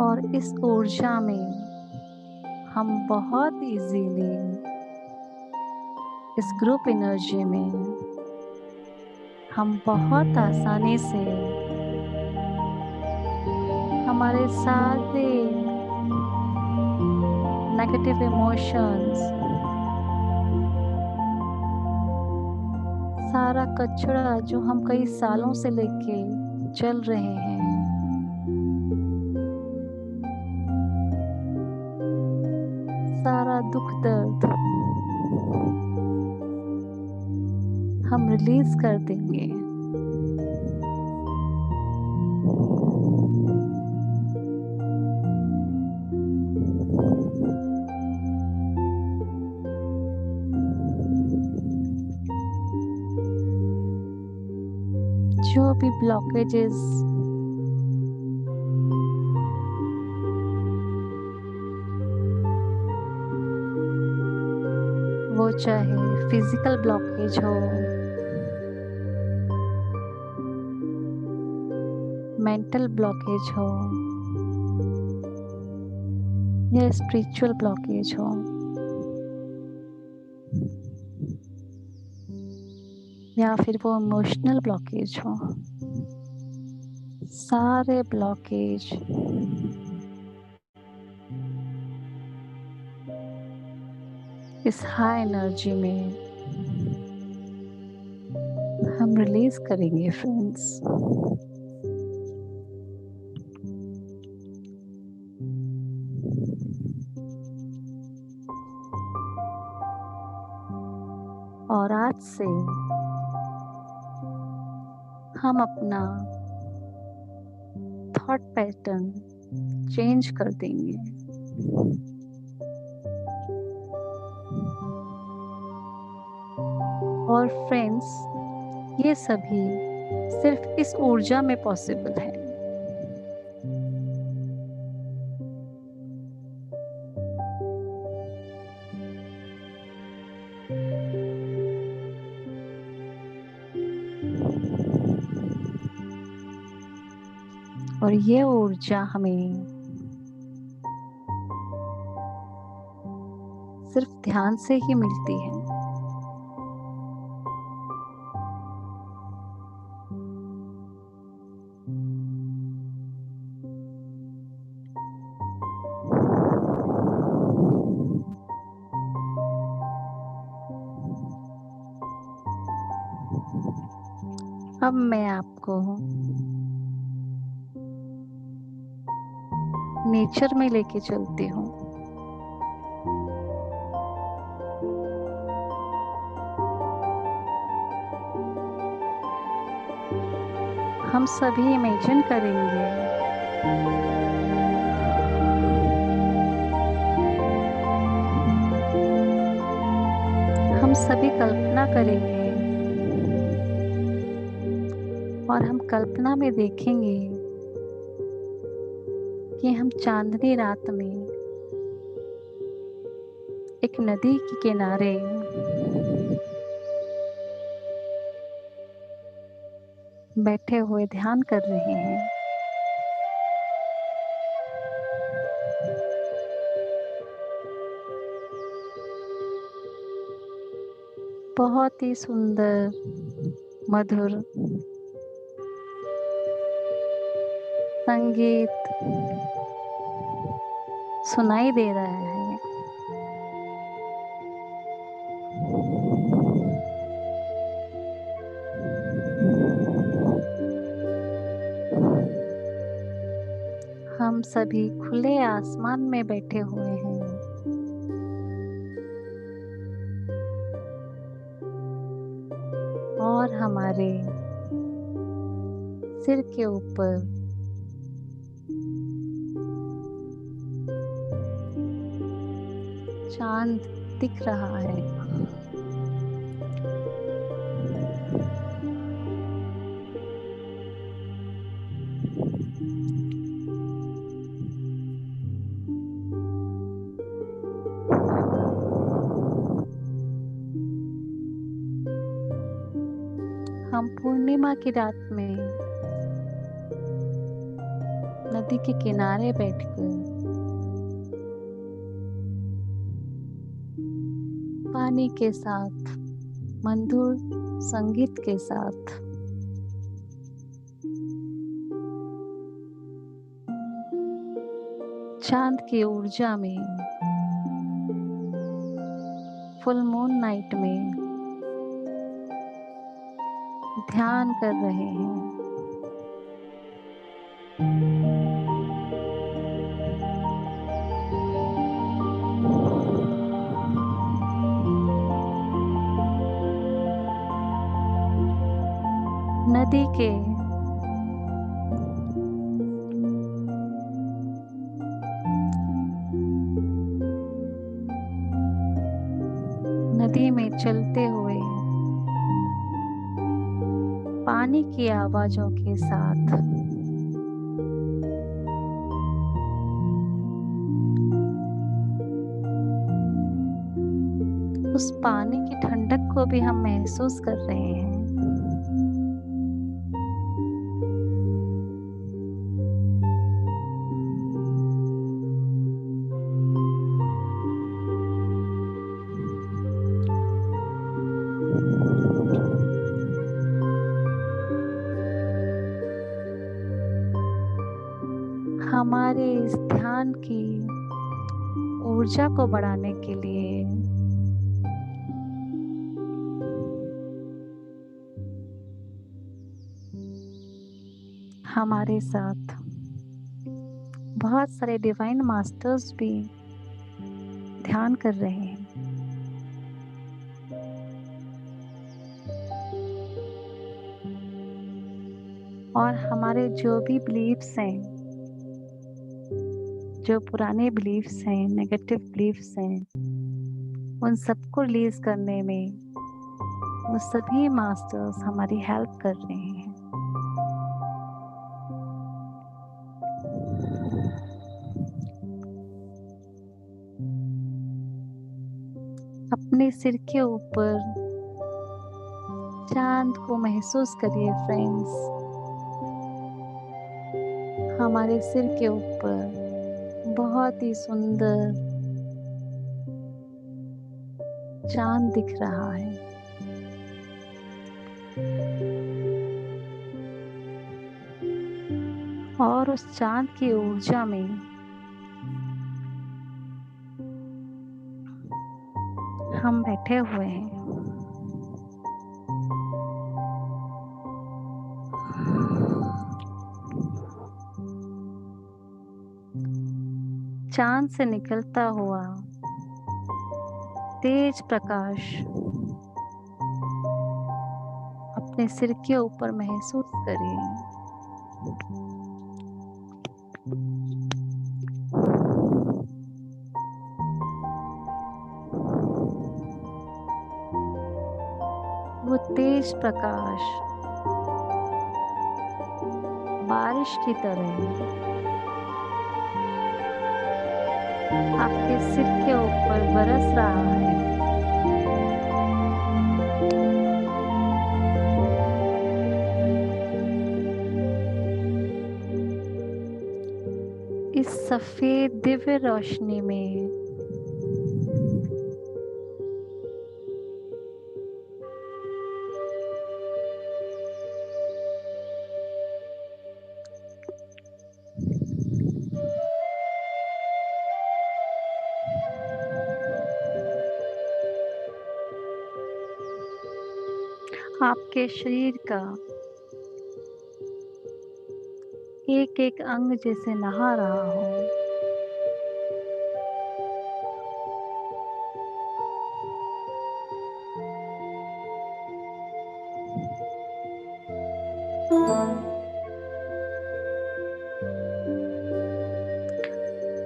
और इस ऊर्जा में हम बहुत इजीली इस ग्रुप एनर्जी में हम बहुत आसानी से हमारे सारे नेगेटिव इमोशंस, सारा कचरा जो हम कई सालों से लेके चल रहे हैं, सारा दुख दर्द हम रिलीज कर देंगे। जो भी ब्लॉकेजेस वो चाहे फिजिकल ब्लॉकेज हो, मेंटल ब्लॉकेज हो या स्पिरिचुअल ब्लॉकेज हो, या फिर वो इमोशनल ब्लॉकेज हो, सारे ब्लॉकेज इस हाई एनर्जी में हम रिलीज करेंगे फ्रेंड्स। और आज से हम अपना थॉट पैटर्न चेंज कर देंगे। और फ्रेंड्स, ये सभी सिर्फ इस ऊर्जा में पॉसिबल है। और ये ऊर्जा हमें सिर्फ ध्यान से ही मिलती है। अब मैं आपको नेचर में लेके चलती हूँ। हम सभी इमेजिन करेंगे हम सभी कल्पना करेंगे और हम कल्पना में देखेंगे कि हम चांदनी रात में एक नदी के किनारे बैठे हुए ध्यान कर रहे हैं। बहुत ही सुंदर, मधुर संगीत सुनाई दे रहा है। हम सभी खुले आसमान में बैठे हुए हैं। और हमारे सिर के ऊपर चांद दिख रहा है। हम पूर्णिमा की रात में नदी के किनारे बैठकर पानी के साथ, मधुर संगीत के साथ चांद की ऊर्जा में, फुल मून नाइट में ध्यान कर रहे हैं। नदी के नदी में चलते हुए पानी की आवाजों के साथ उस पानी की ठंडक को भी हम महसूस कर रहे हैं। हमारे इस ध्यान की ऊर्जा को बढ़ाने के लिए हमारे साथ बहुत सारे डिवाइन मास्टर्स भी ध्यान कर रहे हैं। और हमारे जो भी बिलीव्स हैं, जो पुराने बिलीव्स हैं, नेगेटिव बिलीव्स हैं, उन सबको रिलीज करने में वो सभी मास्टर्स हमारी हेल्प कर रहे हैं। अपने सिर के ऊपर चांद को महसूस करिए फ्रेंड्स। हमारे सिर के ऊपर बहुत ही सुंदर चांद दिख रहा है। और उस चांद की ऊर्जा में हम बैठे हुए हैं। चांद से निकलता हुआ तेज प्रकाश अपने सिर के ऊपर महसूस करिए। वो तेज प्रकाश बारिश की तरह आपके सिर के ऊपर बरस रहा है। इस सफेद दिव्य रोशनी में आपके शरीर का एक एक अंग जैसे नहा रहा हो।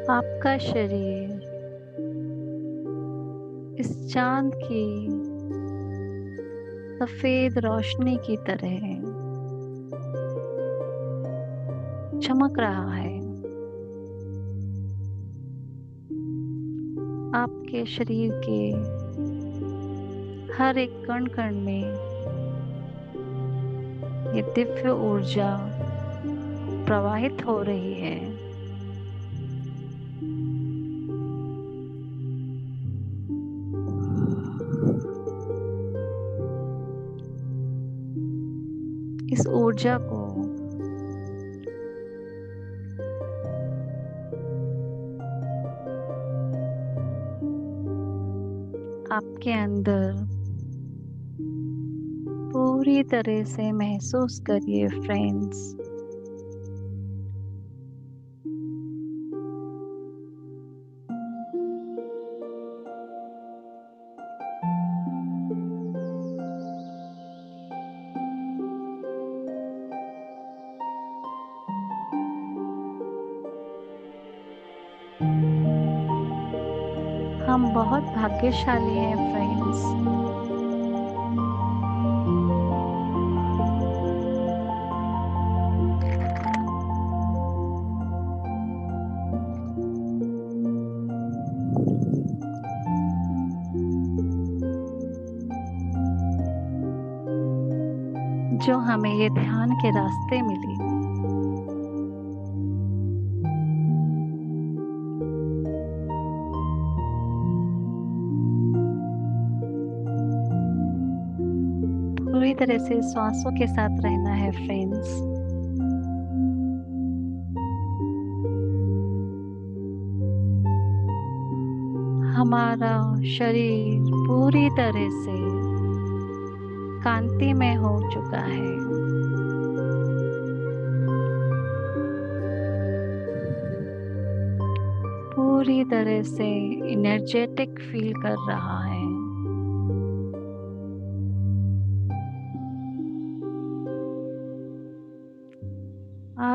आपका शरीर इस चांद की सफेद रोशनी की तरह चमक रहा है। आपके शरीर के हर एक कण कण में ये दिव्य ऊर्जा प्रवाहित हो रही है। इस ऊर्जा को आपके अंदर पूरी तरह से महसूस करिए फ्रेंड्स। हम बहुत भाग्यशाली हैं फ्रेंड्स। जो हमें ये ध्यान के रास्ते मिले। पूरी तरह से श्वासों के साथ रहना है फ्रेंड्स। हमारा शरीर पूरी तरह से कांतिमय हो चुका है। पूरी तरह से एनर्जेटिक फील कर रहा है।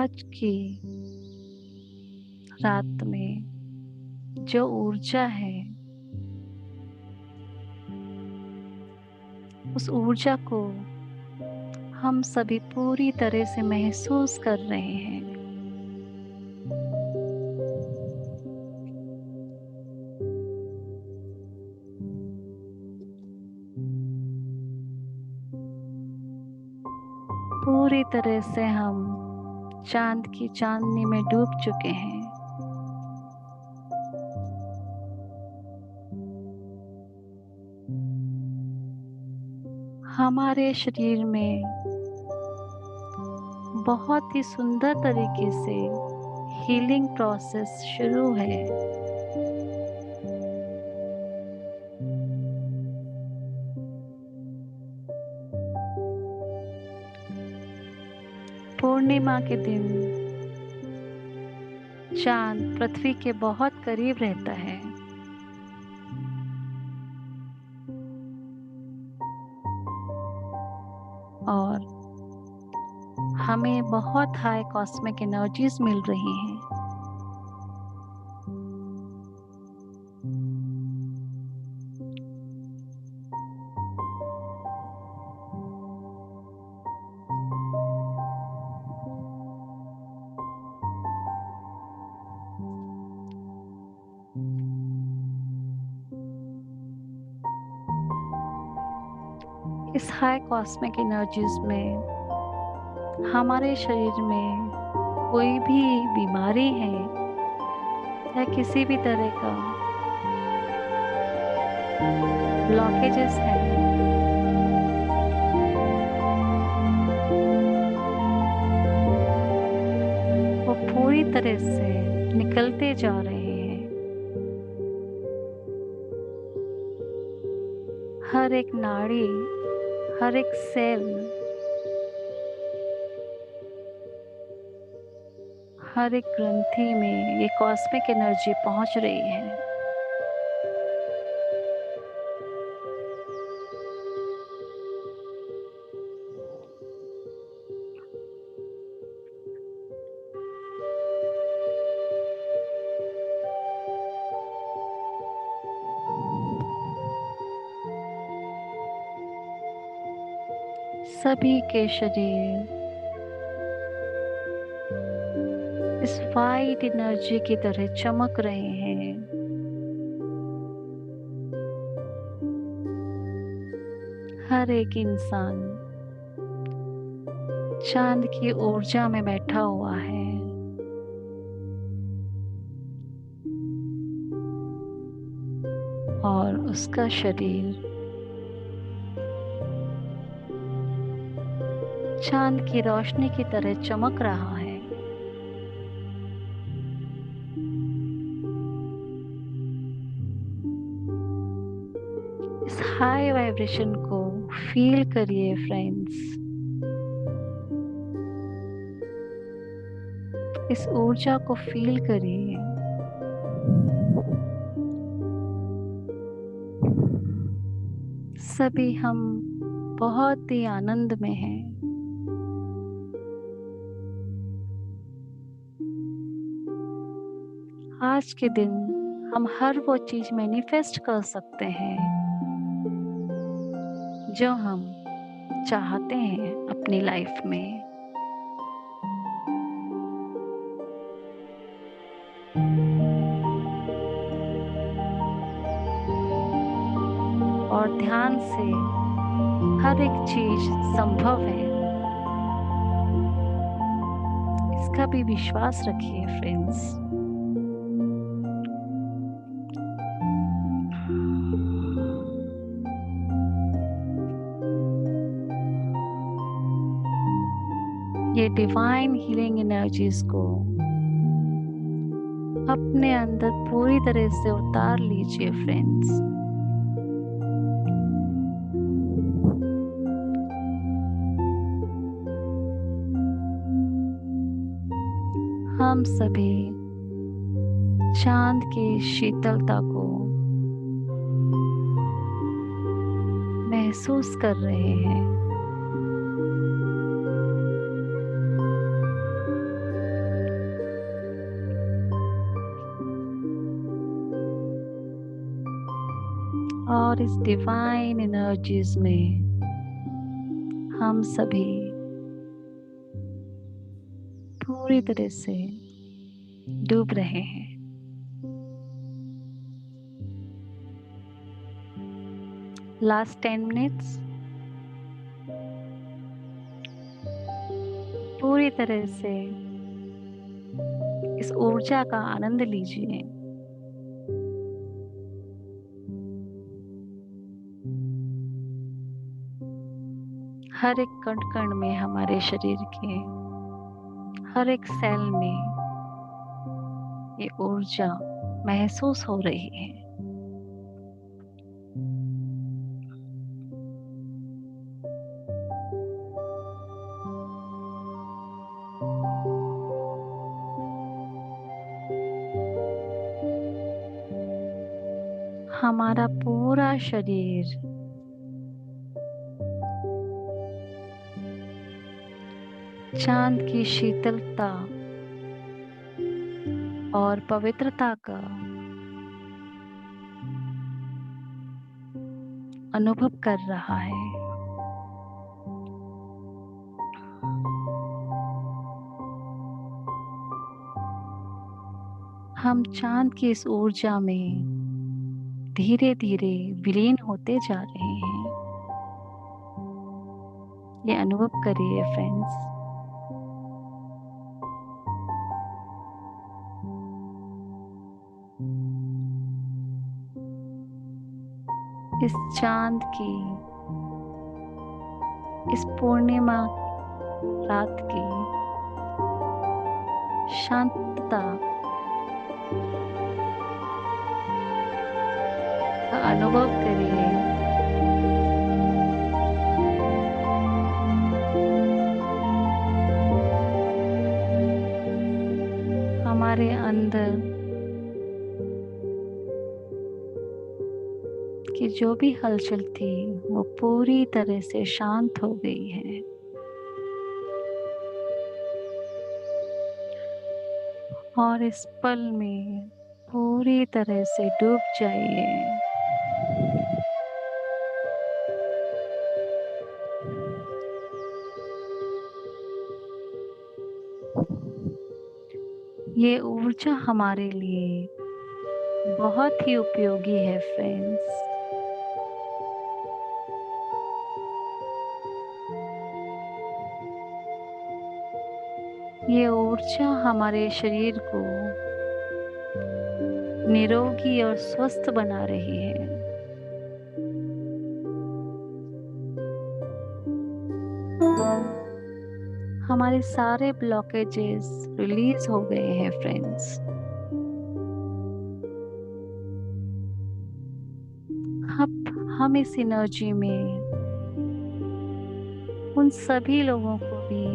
आज की रात में जो ऊर्जा है, उस ऊर्जा को हम सभी पूरी तरह से महसूस कर रहे हैं। पूरी तरह से हम चांद की चांदनी में डूब चुके हैं। हमारे शरीर में बहुत ही सुंदर तरीके से हीलिंग प्रोसेस शुरू है। पूर्णिमा के दिन चांद पृथ्वी के बहुत करीब रहता है और हमें बहुत हाई कॉस्मिक एनर्जीज मिल रही हैं। इस हाई कॉस्मिक एनर्जीज में हमारे शरीर में कोई भी बीमारी है या किसी भी तरह का ब्लॉकेजेस है, वो पूरी तरह से निकलते जा रहे हैं। हर एक नाड़ी, हर एक सेल, हर एक ग्रंथि में ये कॉस्मिक एनर्जी पहुंच रही है। सभी के शरीर इस वाइट एनर्जी की तरह चमक रहे हैं। हर एक इंसान चांद की ऊर्जा में बैठा हुआ है और उसका शरीर चांद की रोशनी की तरह चमक रहा है। इस हाई वाइब्रेशन को फील करिए फ्रेंड्स। इस ऊर्जा को फील करिए। सभी हम बहुत ही आनंद में हैं। आज के दिन हम हर वो चीज मैनिफेस्ट कर सकते हैं जो हम चाहते हैं अपनी लाइफ में। और ध्यान से हर एक चीज संभव है, इसका भी विश्वास रखिए फ्रेंड्स। ये डिवाइन हीलिंग एनर्जीज को अपने अंदर पूरी तरह से उतार लीजिए फ्रेंड्स। हम सभी चांद की शीतलता को महसूस कर रहे हैं। और इस डिवाइन एनर्जीज में हम सभी पूरी तरह से डूब रहे हैं। लास्ट 10 मिनट्स पूरी तरह से इस ऊर्जा का आनंद लीजिए। हर एक कण कण में, हमारे शरीर के हर एक सेल में ये ऊर्जा महसूस हो रही है। हमारा पूरा शरीर चांद की शीतलता और पवित्रता का अनुभव कर रहा है। हम चांद की इस ऊर्जा में धीरे धीरे विलीन होते जा रहे हैं। ये अनुभव करिए फ्रेंड्स। इस चांद की, इस पूर्णिमा रात की शांतता का अनुभव करिए। हमारे अंदर की जो भी हलचल थी वो पूरी तरह से शांत हो गई है। और इस पल में पूरी तरह से डूब जाइए। ये ऊर्जा हमारे लिए बहुत ही उपयोगी है फ्रेंड्स। ये ऊर्जा हमारे शरीर को निरोगी और स्वस्थ बना रही है। हमारे सारे ब्लॉकेजेस रिलीज हो गए हैं फ्रेंड्स। अब हम इस एनर्जी में उन सभी लोगों को भी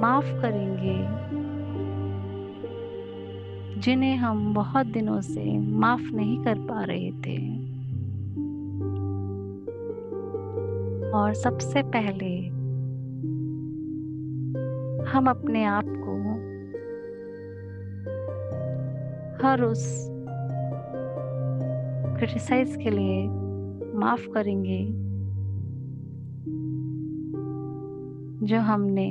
माफ करेंगे जिन्हें हम बहुत दिनों से माफ नहीं कर पा रहे थे। और सबसे पहले हम अपने आप को हर उस क्रिटिसाइज के लिए माफ करेंगे जो हमने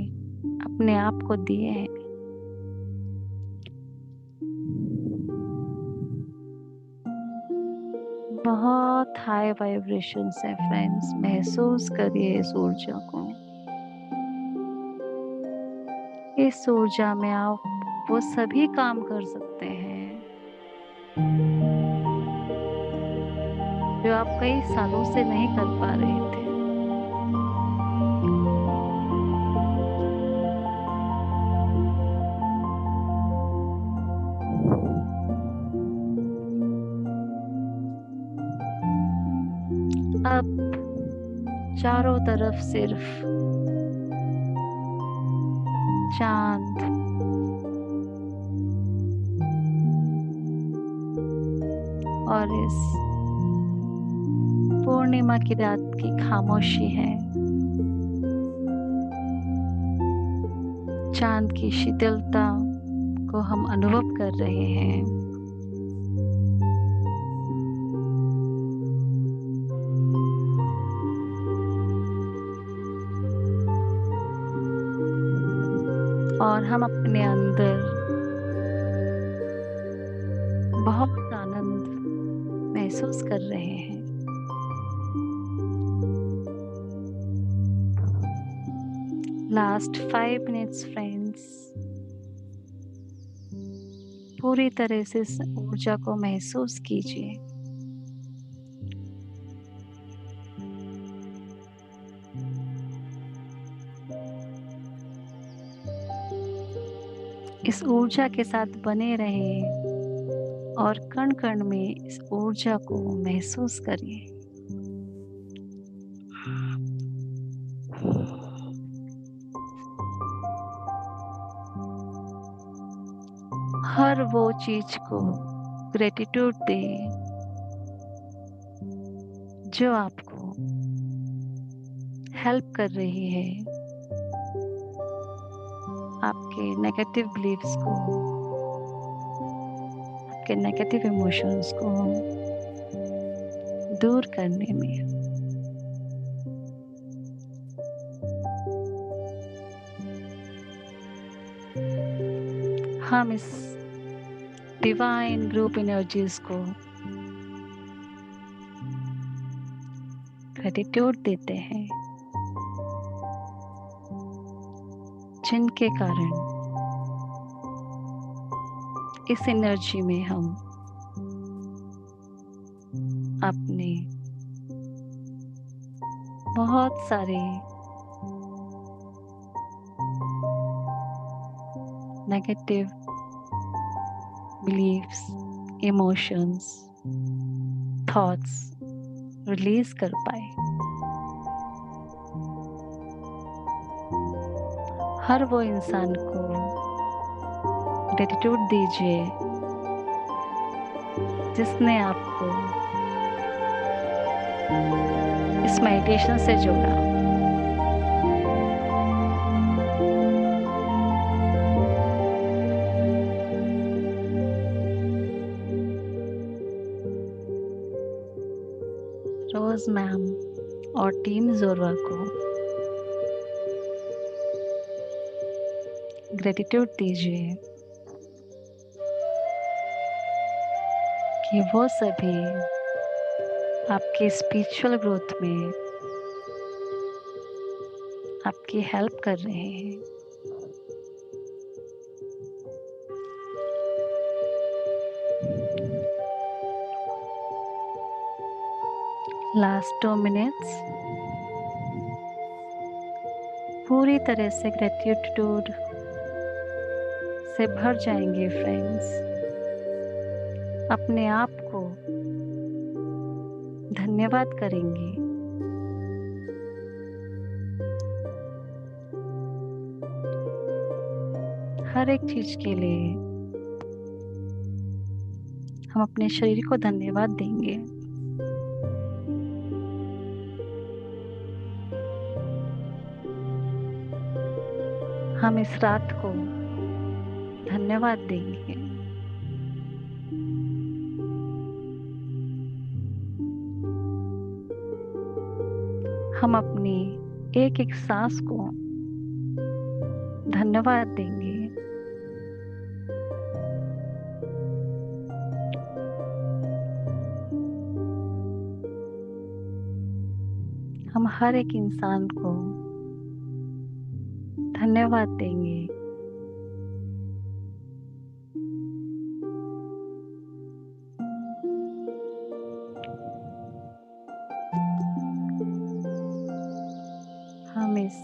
अपने आप को दिए हैं। बहुत हाई वाइब्रेशंस है फ्रेंड्स। महसूस करिए इस ऊर्जा को। इस ऊर्जा में आप वो सभी काम कर सकते हैं जो आप कई सालों से नहीं कर पा रहे थे। अब चारों तरफ सिर्फ चांद और इस पूर्णिमा की रात की खामोशी है। चांद की शीतलता को हम अनुभव कर रहे हैं। और हम अपने अंदर बहुत आनंद महसूस कर रहे हैं। लास्ट 5 मिनट्स फ्रेंड्स, पूरी तरह से इस ऊर्जा को महसूस कीजिए। इस ऊर्जा के साथ बने रहें और कण कण में इस ऊर्जा को महसूस करिए। हर वो चीज को ग्रेटिट्यूड दे जो आपको हेल्प कर रही है आपके नेगेटिव बिलीव्स को, आपके नेगेटिव इमोशंस को दूर करने में। हम इस डिवाइन ग्रुप एनर्जीज को ग्रेटिट्यूड देते हैं जिनके कारण इस एनर्जी में हम अपने बहुत सारे negative beliefs, emotions, thoughts release कर पाए। हर वो इंसान को ग्रेटिट्यूड दीजिए जिसने आपको इस मेडिटेशन से जोड़ा। रोज मैम और टीम जोरवा को ग्रेटिट्यूड दीजिए कि वो सभी आपके स्पिरिचुअल ग्रोथ में आपकी हेल्प कर रहे हैं। लास्ट 2 मिनट्स पूरी तरह से ग्रेटिट्यूड से भर जाएंगे फ्रेंड्स। अपने आप को धन्यवाद करेंगे। हर एक चीज के लिए हम अपने शरीर को धन्यवाद देंगे। हम इस रात को धन्यवाद देंगे। हम अपनी एक एक सांस को धन्यवाद देंगे। हम हर एक इंसान को धन्यवाद देंगे। हम इस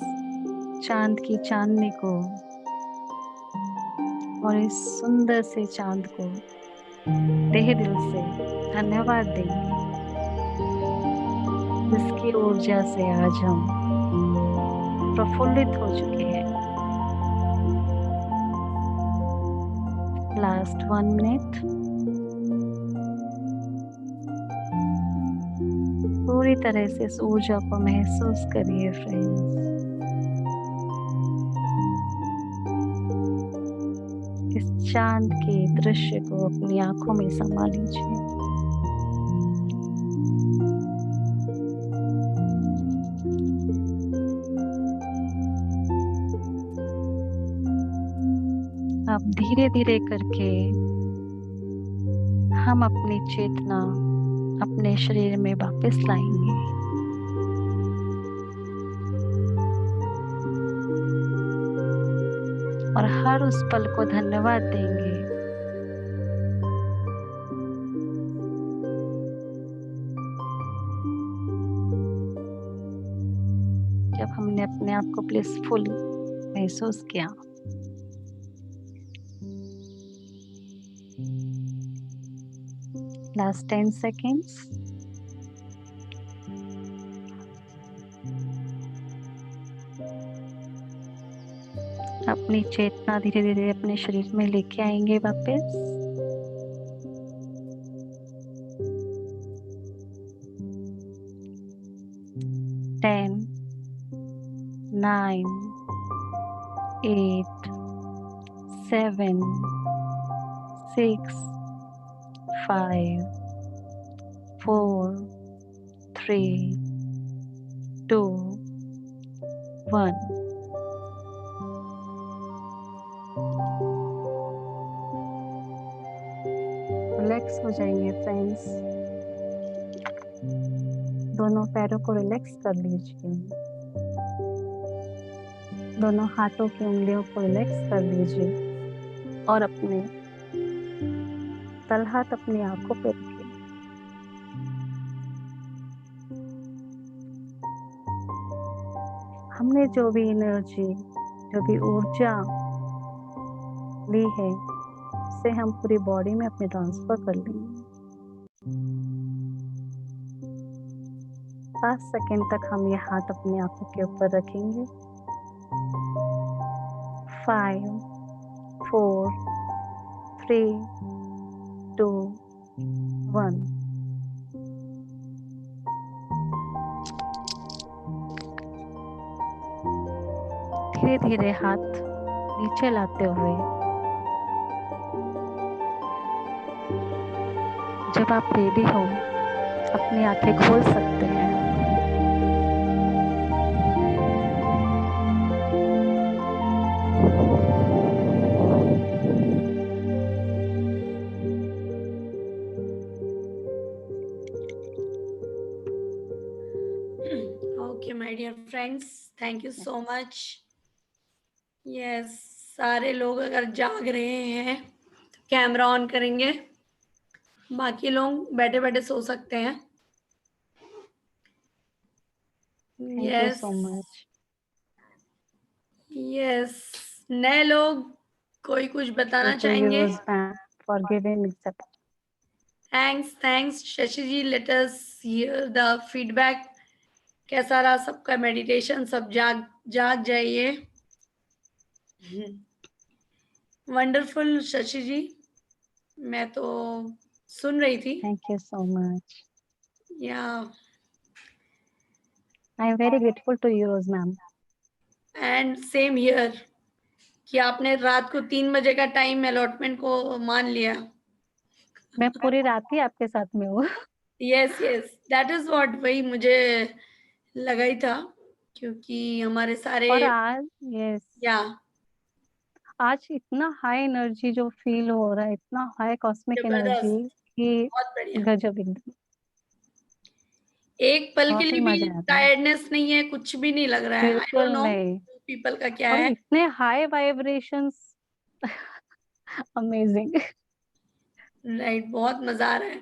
चांद की चांदनी को और इस सुंदर से चांद को तहे दिल से धन्यवाद देंगे, जिसकी ऊर्जा से आज हम प्रफुल्लित हो चुके हैं। लास्ट 1 मिनट पूरी तरह से इस ऊर्जा को महसूस करिए फ्रेंड्स। इस चांद के दृश्य को अपनी आंखों में समा लीजिए। अब धीरे धीरे करके हम अपनी चेतना अपने शरीर में वापस लाएंगे। और हर उस पल को धन्यवाद देंगे जब हमने अपने आप को ब्लिसफुल महसूस किया। Last 10 seconds. अपनी चेतना धीरे धीरे अपने शरीर में लेके आएंगे वापस। टेन, 9, 8, 7, 6, 5, 4, 3, 2, 1. रिलैक्स हो जाएंगे फ्रेंड्स। दोनों पैरों को रिलैक्स कर लीजिए। दोनों हाथों की उंगलियों को रिलैक्स कर लीजिए और अपने तलहाथ अपनी आंखों पे रखिए। हमने जो भी एनर्जी, जो भी ऊर्जा ली है, उसे हम पूरी बॉडी में अपने ट्रांसफर कर लेंगे। 5 सेकंड तक हम ये हाथ अपनी आंखों के ऊपर रखेंगे। 5, 4, 3, 2, 1. धीरे धीरे हाथ नीचे लाते हुए जब आप रेडी हो अपनी आंखें खोल सकते हैं। Okay, my dear friends, thank you so much. Yes, सारे लोग अगर जाग रहे हैं तो कैमरा ऑन करेंगे, बाकी लोग बैठे बैठे सो सकते हैं। Thank you so much. Yes, नए लोग कोई कुछ बताना Thank you, चाहेंगे? Rose ma'am, for giving me support. Thanks Shashi ji. Let us hear the feedback. कैसा रहा सबका मेडिटेशन? सब जाग जाइए। वंडरफुल शशि जी, मैं तो सुन रही थी। Thank you so much. या I am very grateful to you, Rose ma'am. And same here कि आपने रात को 3 बजे का टाइम अलॉटमेंट को मान लिया। मैं पूरी रात ही आपके साथ में हूँ। यस दैट इज व्हाट, वही मुझे लगा ही था क्योंकि हमारे सारे और आज या आज इतना हाई एनर्जी जो फील हो रहा है, इतना हाई कॉस्मिक एनर्जी जबरदस्त, कि बहुत बढ़िया। गजब एकदम। एक पल के बहुत लिए ही भी मजा आता है। टायर्डनेस नहीं है, कुछ भी नहीं लग रहा है। आई डोंट बिल्कुल नो नहीं। पीपल का क्या और है। इतने हाई वाइब्रेशंस, अमेजिंग। राइट, बहुत मजा आ रहा है।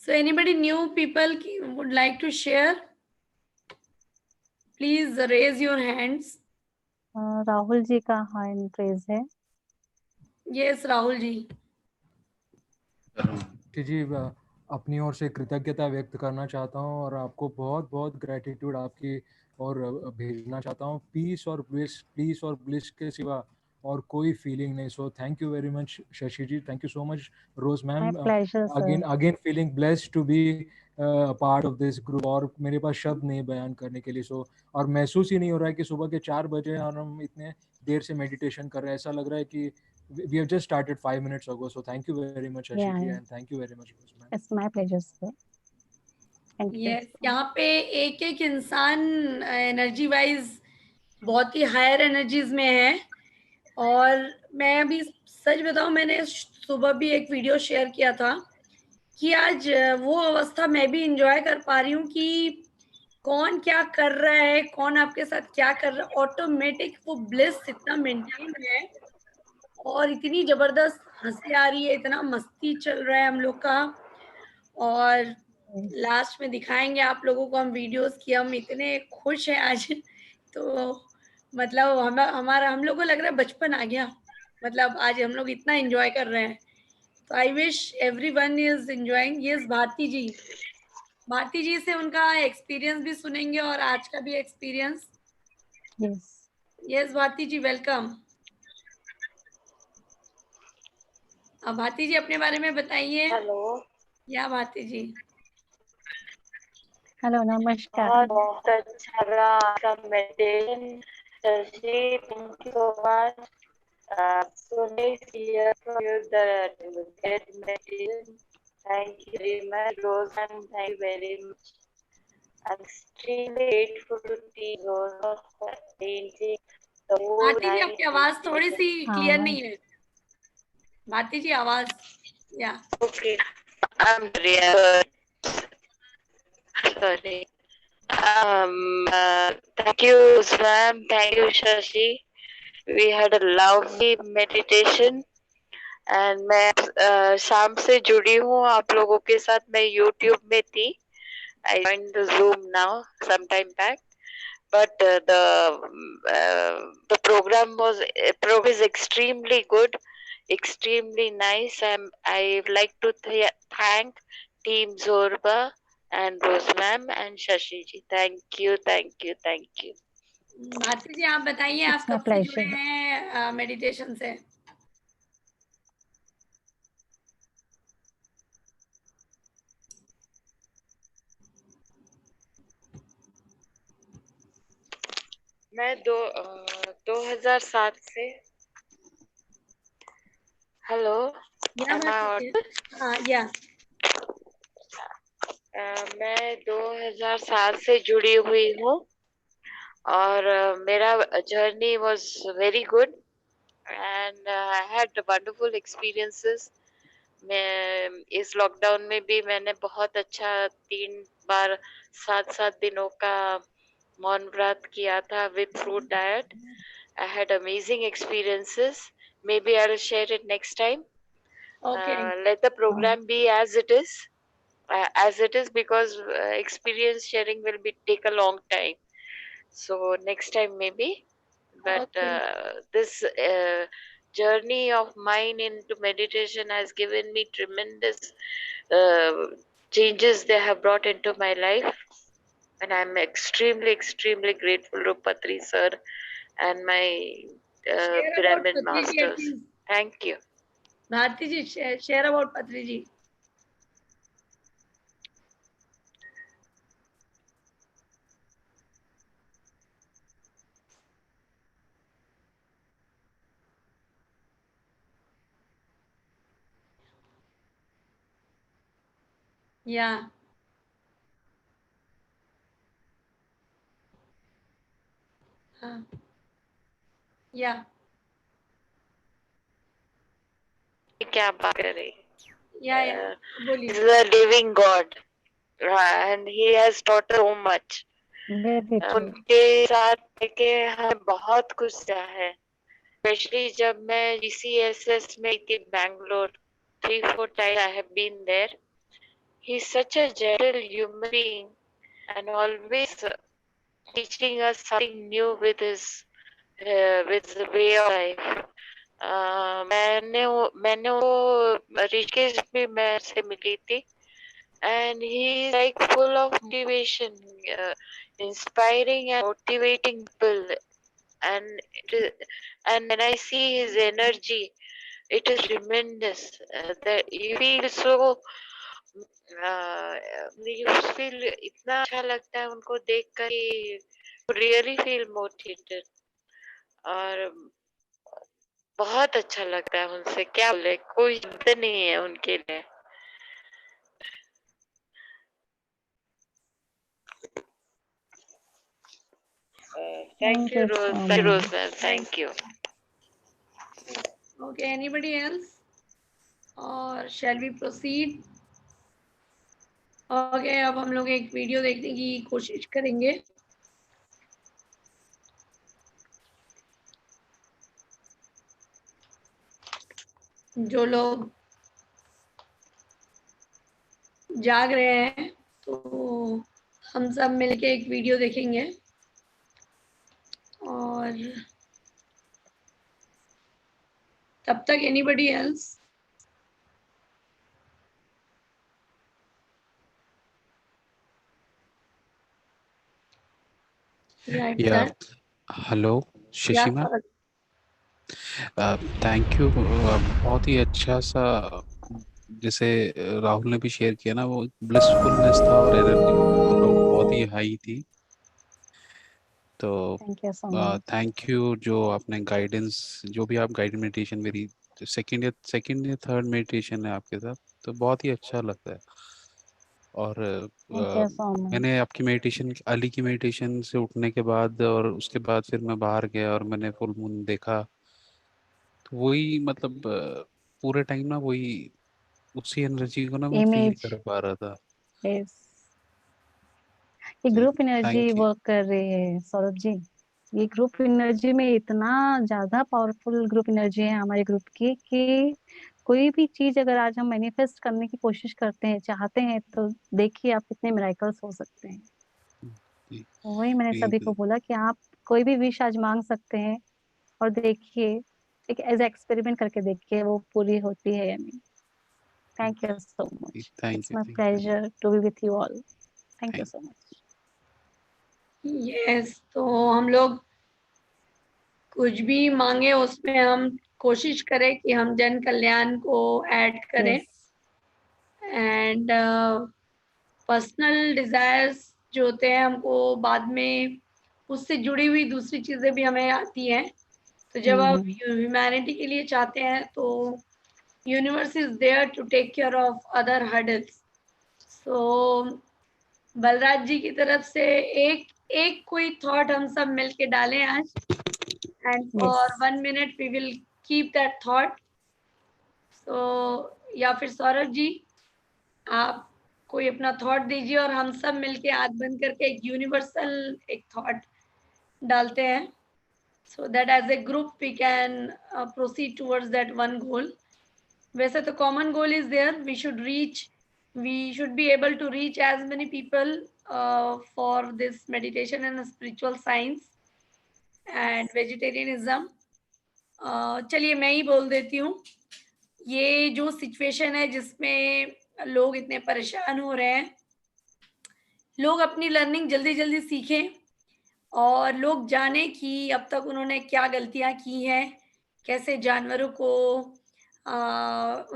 So anybody new people would like to share, please raise your hands. Rahul ji का हैंड रेज है। यस राहुल जी। जी अपनी ओर से कृतज्ञता व्यक्त करना चाहता हूँ और आपको बहुत बहुत ग्रेटिट्यूड आपकी और भेजना चाहता हूँ। पीस और ब्लिस के सिवा और कोई फीलिंग नहीं। So thank you very much Shashi ji, thank you so much Rose ma'am. Again feeling blessed to be part of this group और मेरे पास शब्द नहीं बयान करने के लिए। सो और महसूस ही नहीं हो रहा है कि सुबह के 4 बजे और हम इतने देर से मेडिटेशन कर रहे हैं। ऐसा लग रहा है कि we have just started 5 minutes ago. So thank you very much Ashiki, and thank you very much Rosman. It's my pleasure sir. Thank you. Yes, यहाँ पे एक एक इंसान एनर्जी वाइज बहुत ही हायर एनर्जीज में है और मैं अभी सच बताऊं, मैंने सुबह भी एक वीडियो शेयर किया था कि आज वो अवस्था मैं भी इंजॉय कर पा रही हूँ कि कौन क्या कर रहा है, कौन आपके साथ क्या कर रहा है, ऑटोमेटिक वो ब्लिस इतना मेंटेन है और इतनी जबरदस्त हंसी आ रही है, इतना मस्ती चल रहा है हम लोग का। और लास्ट में दिखाएंगे आप लोगों को हम वीडियोस कि हम इतने खुश हैं आज। तो मतलब हमारा हम लोग को लग रहा है बचपन आ गया, मतलब आज हम लोग इतना एंजॉय कर रहे हैं। तो I wish everyone is enjoying. Yes Bharti ji से उनका एक्सपीरियंस भी सुनेंगे और आज का भी experience. Yes yes Bharti ji, welcome. अब भारती जी अपने बारे में बताइए। हेलो। या भारती जी। हेलो, नमस्कार। बहुत अच्छा लगा आपका meditation. Shashi, thank you so much. So nice to hear from you the great meditation. Thank you very much, Roseanne. Thank you very much. I'm extremely grateful to team Rosa for painting the whole Bharti ji आपकी night आवाज थोड़ी सी meditation. Clear नहीं है। भारती जी आवाज, या Okay, I'm sorry. Thank you, Swam. Thank you, Shashi. We had a lovely meditation. And मैं शाम से जुड़ी हूँ आप लोगों के साथ। मैं यूट्यूब में थी। I join the Zoom now some time back, but the programme is extremely good, extremely nice. I would like to thank Team Zorba and Rose Ma'am and Shashi ji. Thank you, thank you, thank you. Bharti ji आप बताइए आप my कब से जुड़े pleasure. हैं meditation से? मैं 2007 से। हेलो, या भारती जी, हाँ या मैं 2007 से जुड़ी हुई हूँ और मेरा journey was very good and I had wonderful experiences. मैं इस लॉकडाउन में भी मैंने बहुत अच्छा 3 बार 7 दिनों का मौन व्रत किया था with fruit diet. I had amazing experiences. Maybe I'll share it next time. Okay. Let the program be as it is. Because experience sharing will take a long time. So next time maybe. But this journey of mine into meditation has given me tremendous changes they have brought into my life, and I'm extremely grateful to Patri sir and my share about pyramid Patri ji at masters. least. Thank you. Bharti ji share about Patri ji. Yeah. हाँ. Yeah. क्या बात कर रही? Yeah. बोलिए. He's a living God, and he has taught so much. Very true. उनके साथ के हमें बहुत कुछ सीखा है, स्पेशली जब मैं GCSS में थी Bangalore. 3-4 times I have been there. He's such a gentle human being and always teaching us something new with his way of life. मैंने वो ऋषिकेश भी मैं से मिली थी, and he is like full of motivation, inspiring and motivating people. And when I see his energy, it is tremendous. That you feel so, you feel इतना अच्छा लगता है उनको देख कर, really feel motivated और बहुत अच्छा लगता है उनसे। क्या बोले, कोई शब्द नहीं है उनके लिए। Thank you, Rose. Thank you. Okay, anybody else? Or shall we proceed? Okay, अब हम लोग एक वीडियो देखने की कोशिश करेंगे. जो लोग जाग रहे हैं तो हम सब मिलके एक वीडियो देखेंगे और तब तक एनीबडी एल्स? Yeah. Hello, या Shishima. Thank you. बहुत ही अच्छा सा, जैसे राहुल ने भी शेयर किया ना, वो ब्लिसफुलनेस था और एनर्जी बहुत ही हाई थी। तो thank you so much. Thank you जो आपने गाइडेंस, जो भी आप गाइडेड मेडिटेशन, मेरी सेकंड या थर्ड मेडिटेशन है आपके साथ, तो बहुत ही अच्छा लगता है। और थैंक यू सो मच। मैंने आपकी मेडिटेशन, अली की मेडिटेशन से उठने के बाद और उसके बाद फिर मैं बाहर गया और मैंने फुल मून देखा, तो वही मतलब पूरे टाइम ना वही उसी एनर्जी को ना मैं फील इमेज, कर पा रहा था। यस, ये group energy thank you. Work कर रही है सौरभ जी। ये ग्रुप एनर्जी में इतना ज्यादा पावरफुल ग्रुप एनर्जी है हमारे ग्रुप की कि कोई भी चीज अगर आज हम मैनिफेस्ट करने की कोशिश करते हैं, चाहते हैं, तो देखिए आप कितने मिराकल्स हो सकते हैं। वही मैंने सभी को बोला कि आप कोई भी विश आज मांग सकते हैं और देखिए, एक एज एक्सपेरिमेंट करके देखिए वो पूरी होती है या नहीं। Thank you so much, it's my pleasure to be with you all. Thank you so much. Yes, तो हम लोग कुछ भी मांगे उसमें हम कोशिश करें कि हम जन कल्याण को ऐड करें एंड पर्सनल डिजायर्स जो होते हैं हमको बाद में उससे जुड़ी हुई दूसरी चीजें भी हमें आती हैं। तो जब आप ह्यूमैनिटी के लिए चाहते हैं तो universe is there to take care of other hurdles. So Balraj ji की तरफ से एक एक कोई थॉट हम सब मिलके डालें आज, and for 1 minute we will keep that thought. So या फिर सौरभ जी आप कोई अपना थॉट दीजिए और हम सब मिलके आंख बंद करके एक यूनिवर्सल एक थॉट डालते हैं, so that as a group we can proceed towards that one goal. वैसे तो common goal is there, we should be able to reach as many people for this meditation and spiritual science and vegetarianism. चलिए मैं ही बोल देती हूँ। ये जो situation है जिसमें लोग इतने परेशान हो रहे हैं, लोग अपनी लर्निंग जल्दी जल्दी सीखें और लोग जाने कि अब तक उन्होंने क्या गलतियां की हैं, कैसे जानवरों को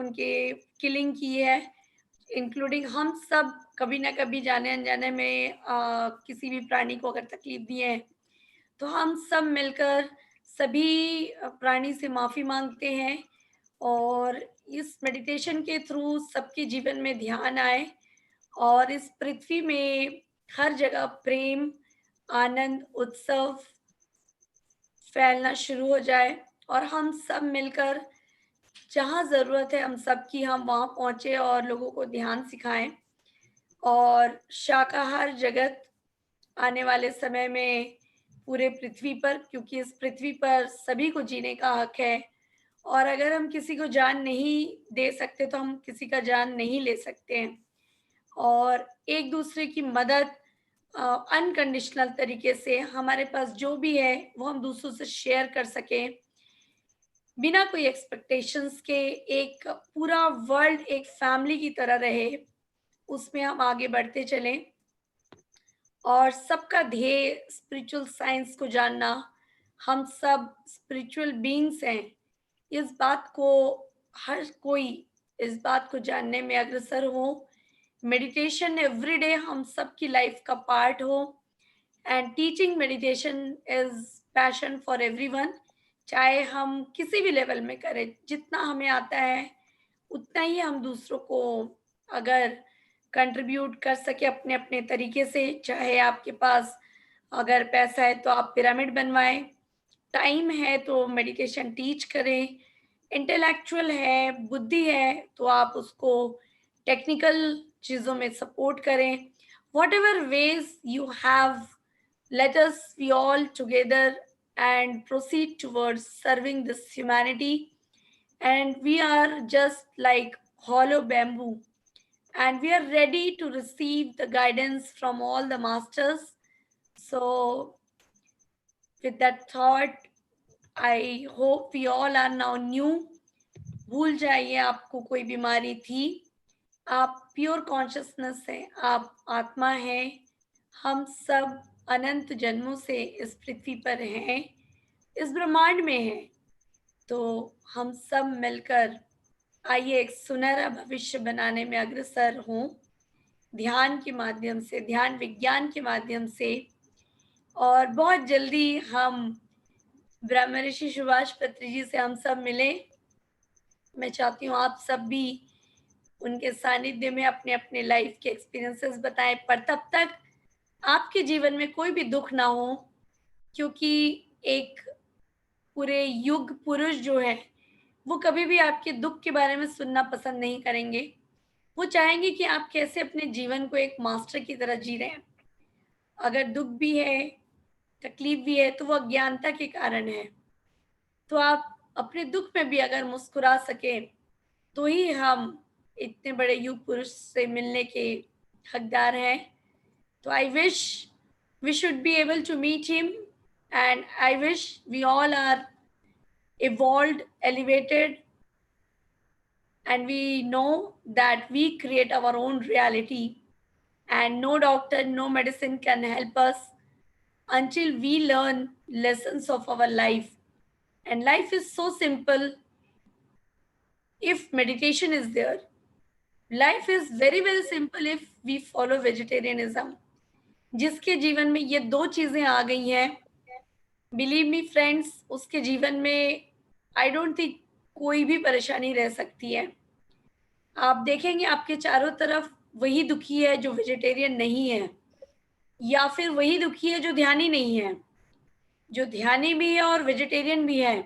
उनके किलिंग की है, इंक्लूडिंग हम सब कभी ना कभी जाने अनजाने में किसी भी प्राणी को अगर तकलीफ दिए हैं तो हम सब मिलकर सभी प्राणी से माफ़ी मांगते हैं और इस मेडिटेशन के थ्रू सबके जीवन में ध्यान आए और इस पृथ्वी में हर जगह प्रेम, आनंद, उत्सव फैलना शुरू हो जाए और हम सब मिलकर जहाँ ज़रूरत है हम सबकी, हम वहाँ पहुँचे और लोगों को ध्यान सिखाएं और शाकाहार जगत आने वाले समय में पूरे पृथ्वी पर, क्योंकि इस पृथ्वी पर सभी को जीने का हक है और अगर हम किसी को जान नहीं दे सकते तो हम किसी का जान नहीं ले सकते हैं और एक दूसरे की मदद अनकंडीशनल तरीके से हमारे पास जो भी है वो हम दूसरों से शेयर कर सकें बिना कोई एक्सपेक्टेशंस के। एक पूरा वर्ल्ड एक फैमिली की तरह रहे, उसमें हम आगे बढ़ते चलें और सबका ध्येय स्पिरिचुअल साइंस को जानना। हम सब स्पिरिचुअल बीइंग्स हैं, इस बात को हर कोई इस बात को जानने में अग्रसर हो। मेडिटेशन एवरीडे हम सबकी लाइफ का पार्ट हो and teaching meditation is passion for everyone. चाहे हम किसी भी लेवल में करें, जितना हमें आता है उतना ही हम दूसरों को अगर कंट्रीब्यूट कर सके अपने अपने तरीके से। चाहे आपके पास अगर पैसा है तो आप पिरामिड बनवाएं, टाइम है तो मेडिटेशन टीच करें, इंटेलेक्चुअल है, बुद्धि है, तो आप उसको टेक्निकल चीज़ों में सपोर्ट करें. Whatever ways you have, let us we all together and proceed towards serving this humanity. And we are just like hollow bamboo, and we are ready to receive the guidance from all the masters. So with that thought, I hope we all are now new. भूल जाइए आपको कोई बीमारी थी. आप pure consciousness हैं, आप आत्मा हैं. हम सब अनंत जन्मों से इस पृथ्वी पर हैं, इस ब्रह्मांड में हैं. तो हम सब मिलकर आइए एक सुनहरा भविष्य बनाने में अग्रसर हों, ध्यान के माध्यम से, ध्यान विज्ञान के माध्यम से. और बहुत जल्दी हम ब्रह्म ऋषि सुभाष पत्री जी से हम सब मिलें. मैं चाहती हूँ आप सब भी उनके सानिध्य में अपने अपने लाइफ के एक्सपीरियंसेस बताएं. पर तब तक आपके जीवन में कोई भी दुख ना हो, क्योंकि एक पूरे युग पुरुष जो है वो कभी भी आपके दुख के बारे में सुनना पसंद नहीं करेंगे. वो चाहेंगे कि आप कैसे अपने जीवन को एक मास्टर की तरह जी रहे हैं. अगर दुख भी है, तकलीफ भी है, तो वो अज्ञानता के कारण है. तो आप अपने दुख में भी अगर मुस्कुरा सके तो ही हम इतने बड़े युग पुरुष से मिलने के हकदार हैं. तो I wish we should be able to meet him, and I wish we all are evolved, elevated, and we know that we create our own reality, and no doctor, no medicine can help us until we learn lessons of our life. And life is so simple if meditation is there. Life is very very simple if we follow vegetarianism. जिसके जीवन में ये दो चीजें आ गई हैं, believe me friends, उसके जीवन में आई डोंट थिंक कोई भी परेशानी रह सकती है. आप देखेंगे आपके चारों तरफ वही दुखी है जो वेजिटेरियन नहीं है, या फिर वही दुखी है जो ध्यानी नहीं है. जो ध्यानी भी है और वेजिटेरियन भी है,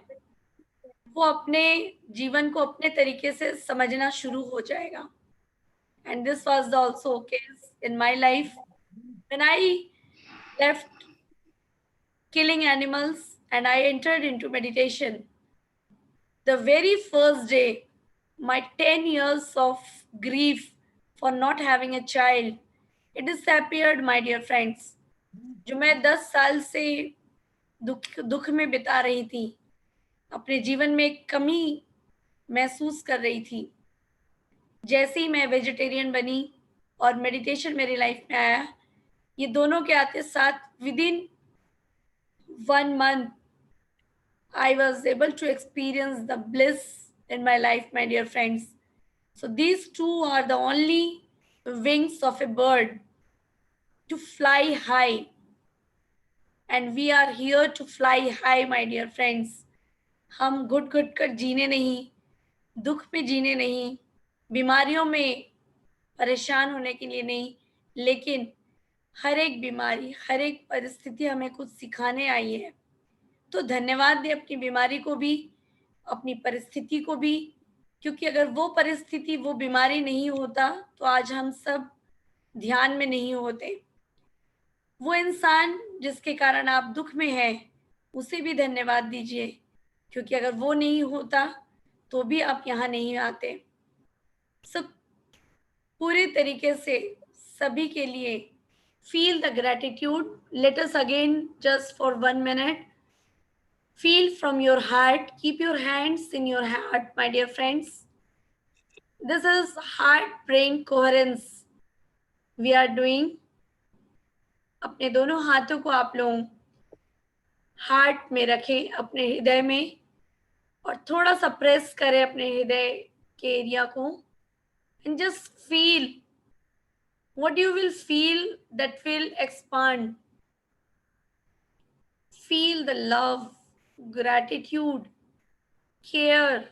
वो अपने जीवन को अपने तरीके से समझना शुरू हो जाएगा. And this was also case in my life when I left killing animals and I entered into meditation. The very first day, my 10 years of grief for not having a child, it disappeared, my dear friends. जो मैं 10 साल से दुख में बिता रही थी, अपने जीवन में एक कमी महसूस कर रही थी, जैसे ही मैं वेजिटेरियन बनी और मेडिटेशन मेरी लाइफ में आया, ये दोनों के आते साथ within 1 month I was able to experience the bliss in my life, my dear friends. So these two are the only wings of a bird to fly high. And we are here to fly high, my dear friends. हम घुट घुट कर जीने नहीं, दुख में जीने नहीं, बीमारियों में परेशान होने के लिए नहीं, लेकिन हर एक बीमारी, हर एक परिस्थिति हमें कुछ सिखाने आई है. तो धन्यवाद दें अपनी बीमारी को भी, अपनी परिस्थिति को भी, क्योंकि अगर वो परिस्थिति, वो बीमारी नहीं होता तो आज हम सब ध्यान में नहीं होते. वो इंसान जिसके कारण आप दुख में हैं, उसे भी धन्यवाद दीजिए, क्योंकि अगर वो नहीं होता तो भी आप यहाँ नहीं आते. सब पूरे तरीके से सभी के लिए feel the gratitude. Let us again just for 1 minute feel from your heart. Keep your hands in your heart, my dear friends. This is heart brain coherence we are doing. अपने दोनों हाथों को आप लोग हार्ट में रखें, अपने हृदय में, और थोड़ा सा प्रेस करें अपने हृदय के एरिया को. And just feel what you will feel that will expand. Feel the love, gratitude, care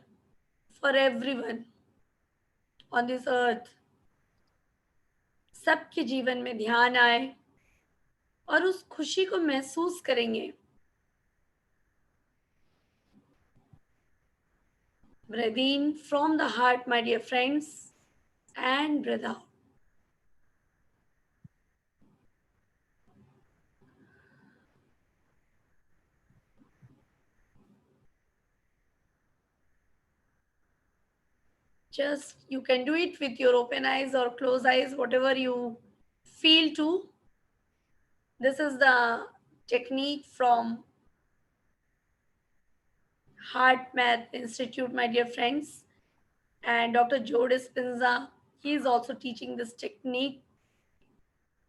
for everyone on this earth. सबके जीवन में ध्यान आए और उस खुशी को महसूस करेंगे. Breathe in from the heart, my dear friends, and breathe out. Just you can do it with your open eyes or closed eyes, whatever you feel to. This is the technique from Heart Math Institute, my dear friends. And Dr. Joe Dispenza, he is also teaching this technique.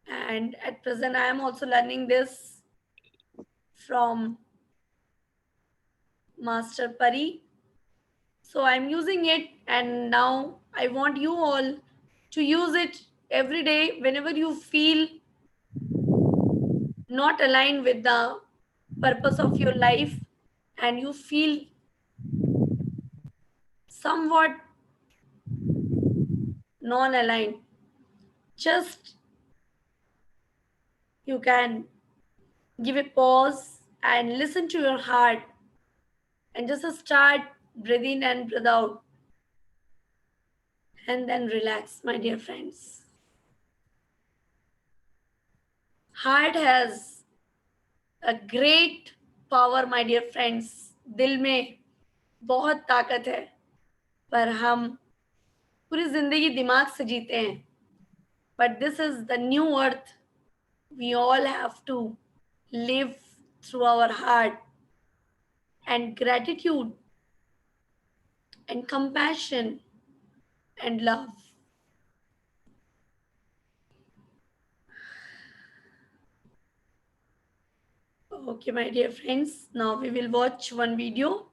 And at present, I am also learning this from Master Pari. So I'm using it, and now I want you all to use it every day whenever you feel not aligned with the purpose of your life and you feel somewhat non-aligned. Just you can give a pause and listen to your heart and just start breathing and breathe out, and then relax, my dear friends. Heart has a great power, my dear friends. दिल में बहुत ताकत है, पर हम पूरी जिंदगी दिमाग से जीते हैं. But this is the new earth. We all have to live through our heart, and gratitude and compassion and love. Okay, my dear friends, now we will watch one video.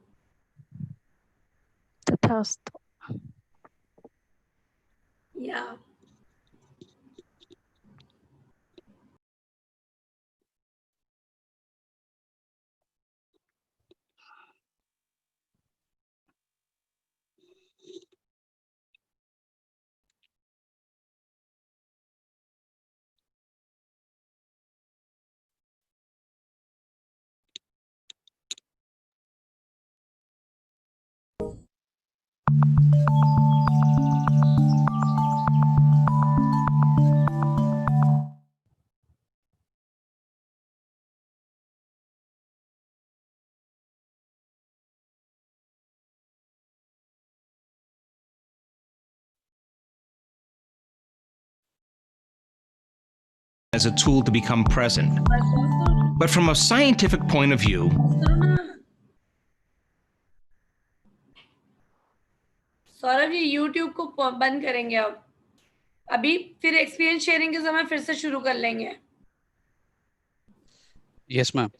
Yeah. As a tool to become present. But from a scientific point of view, Saurabh ji YouTube को बंद करेंगे अब. अभी फिर experience sharing के समय फिर से शुरू कर लेंगे. Yes, ma'am.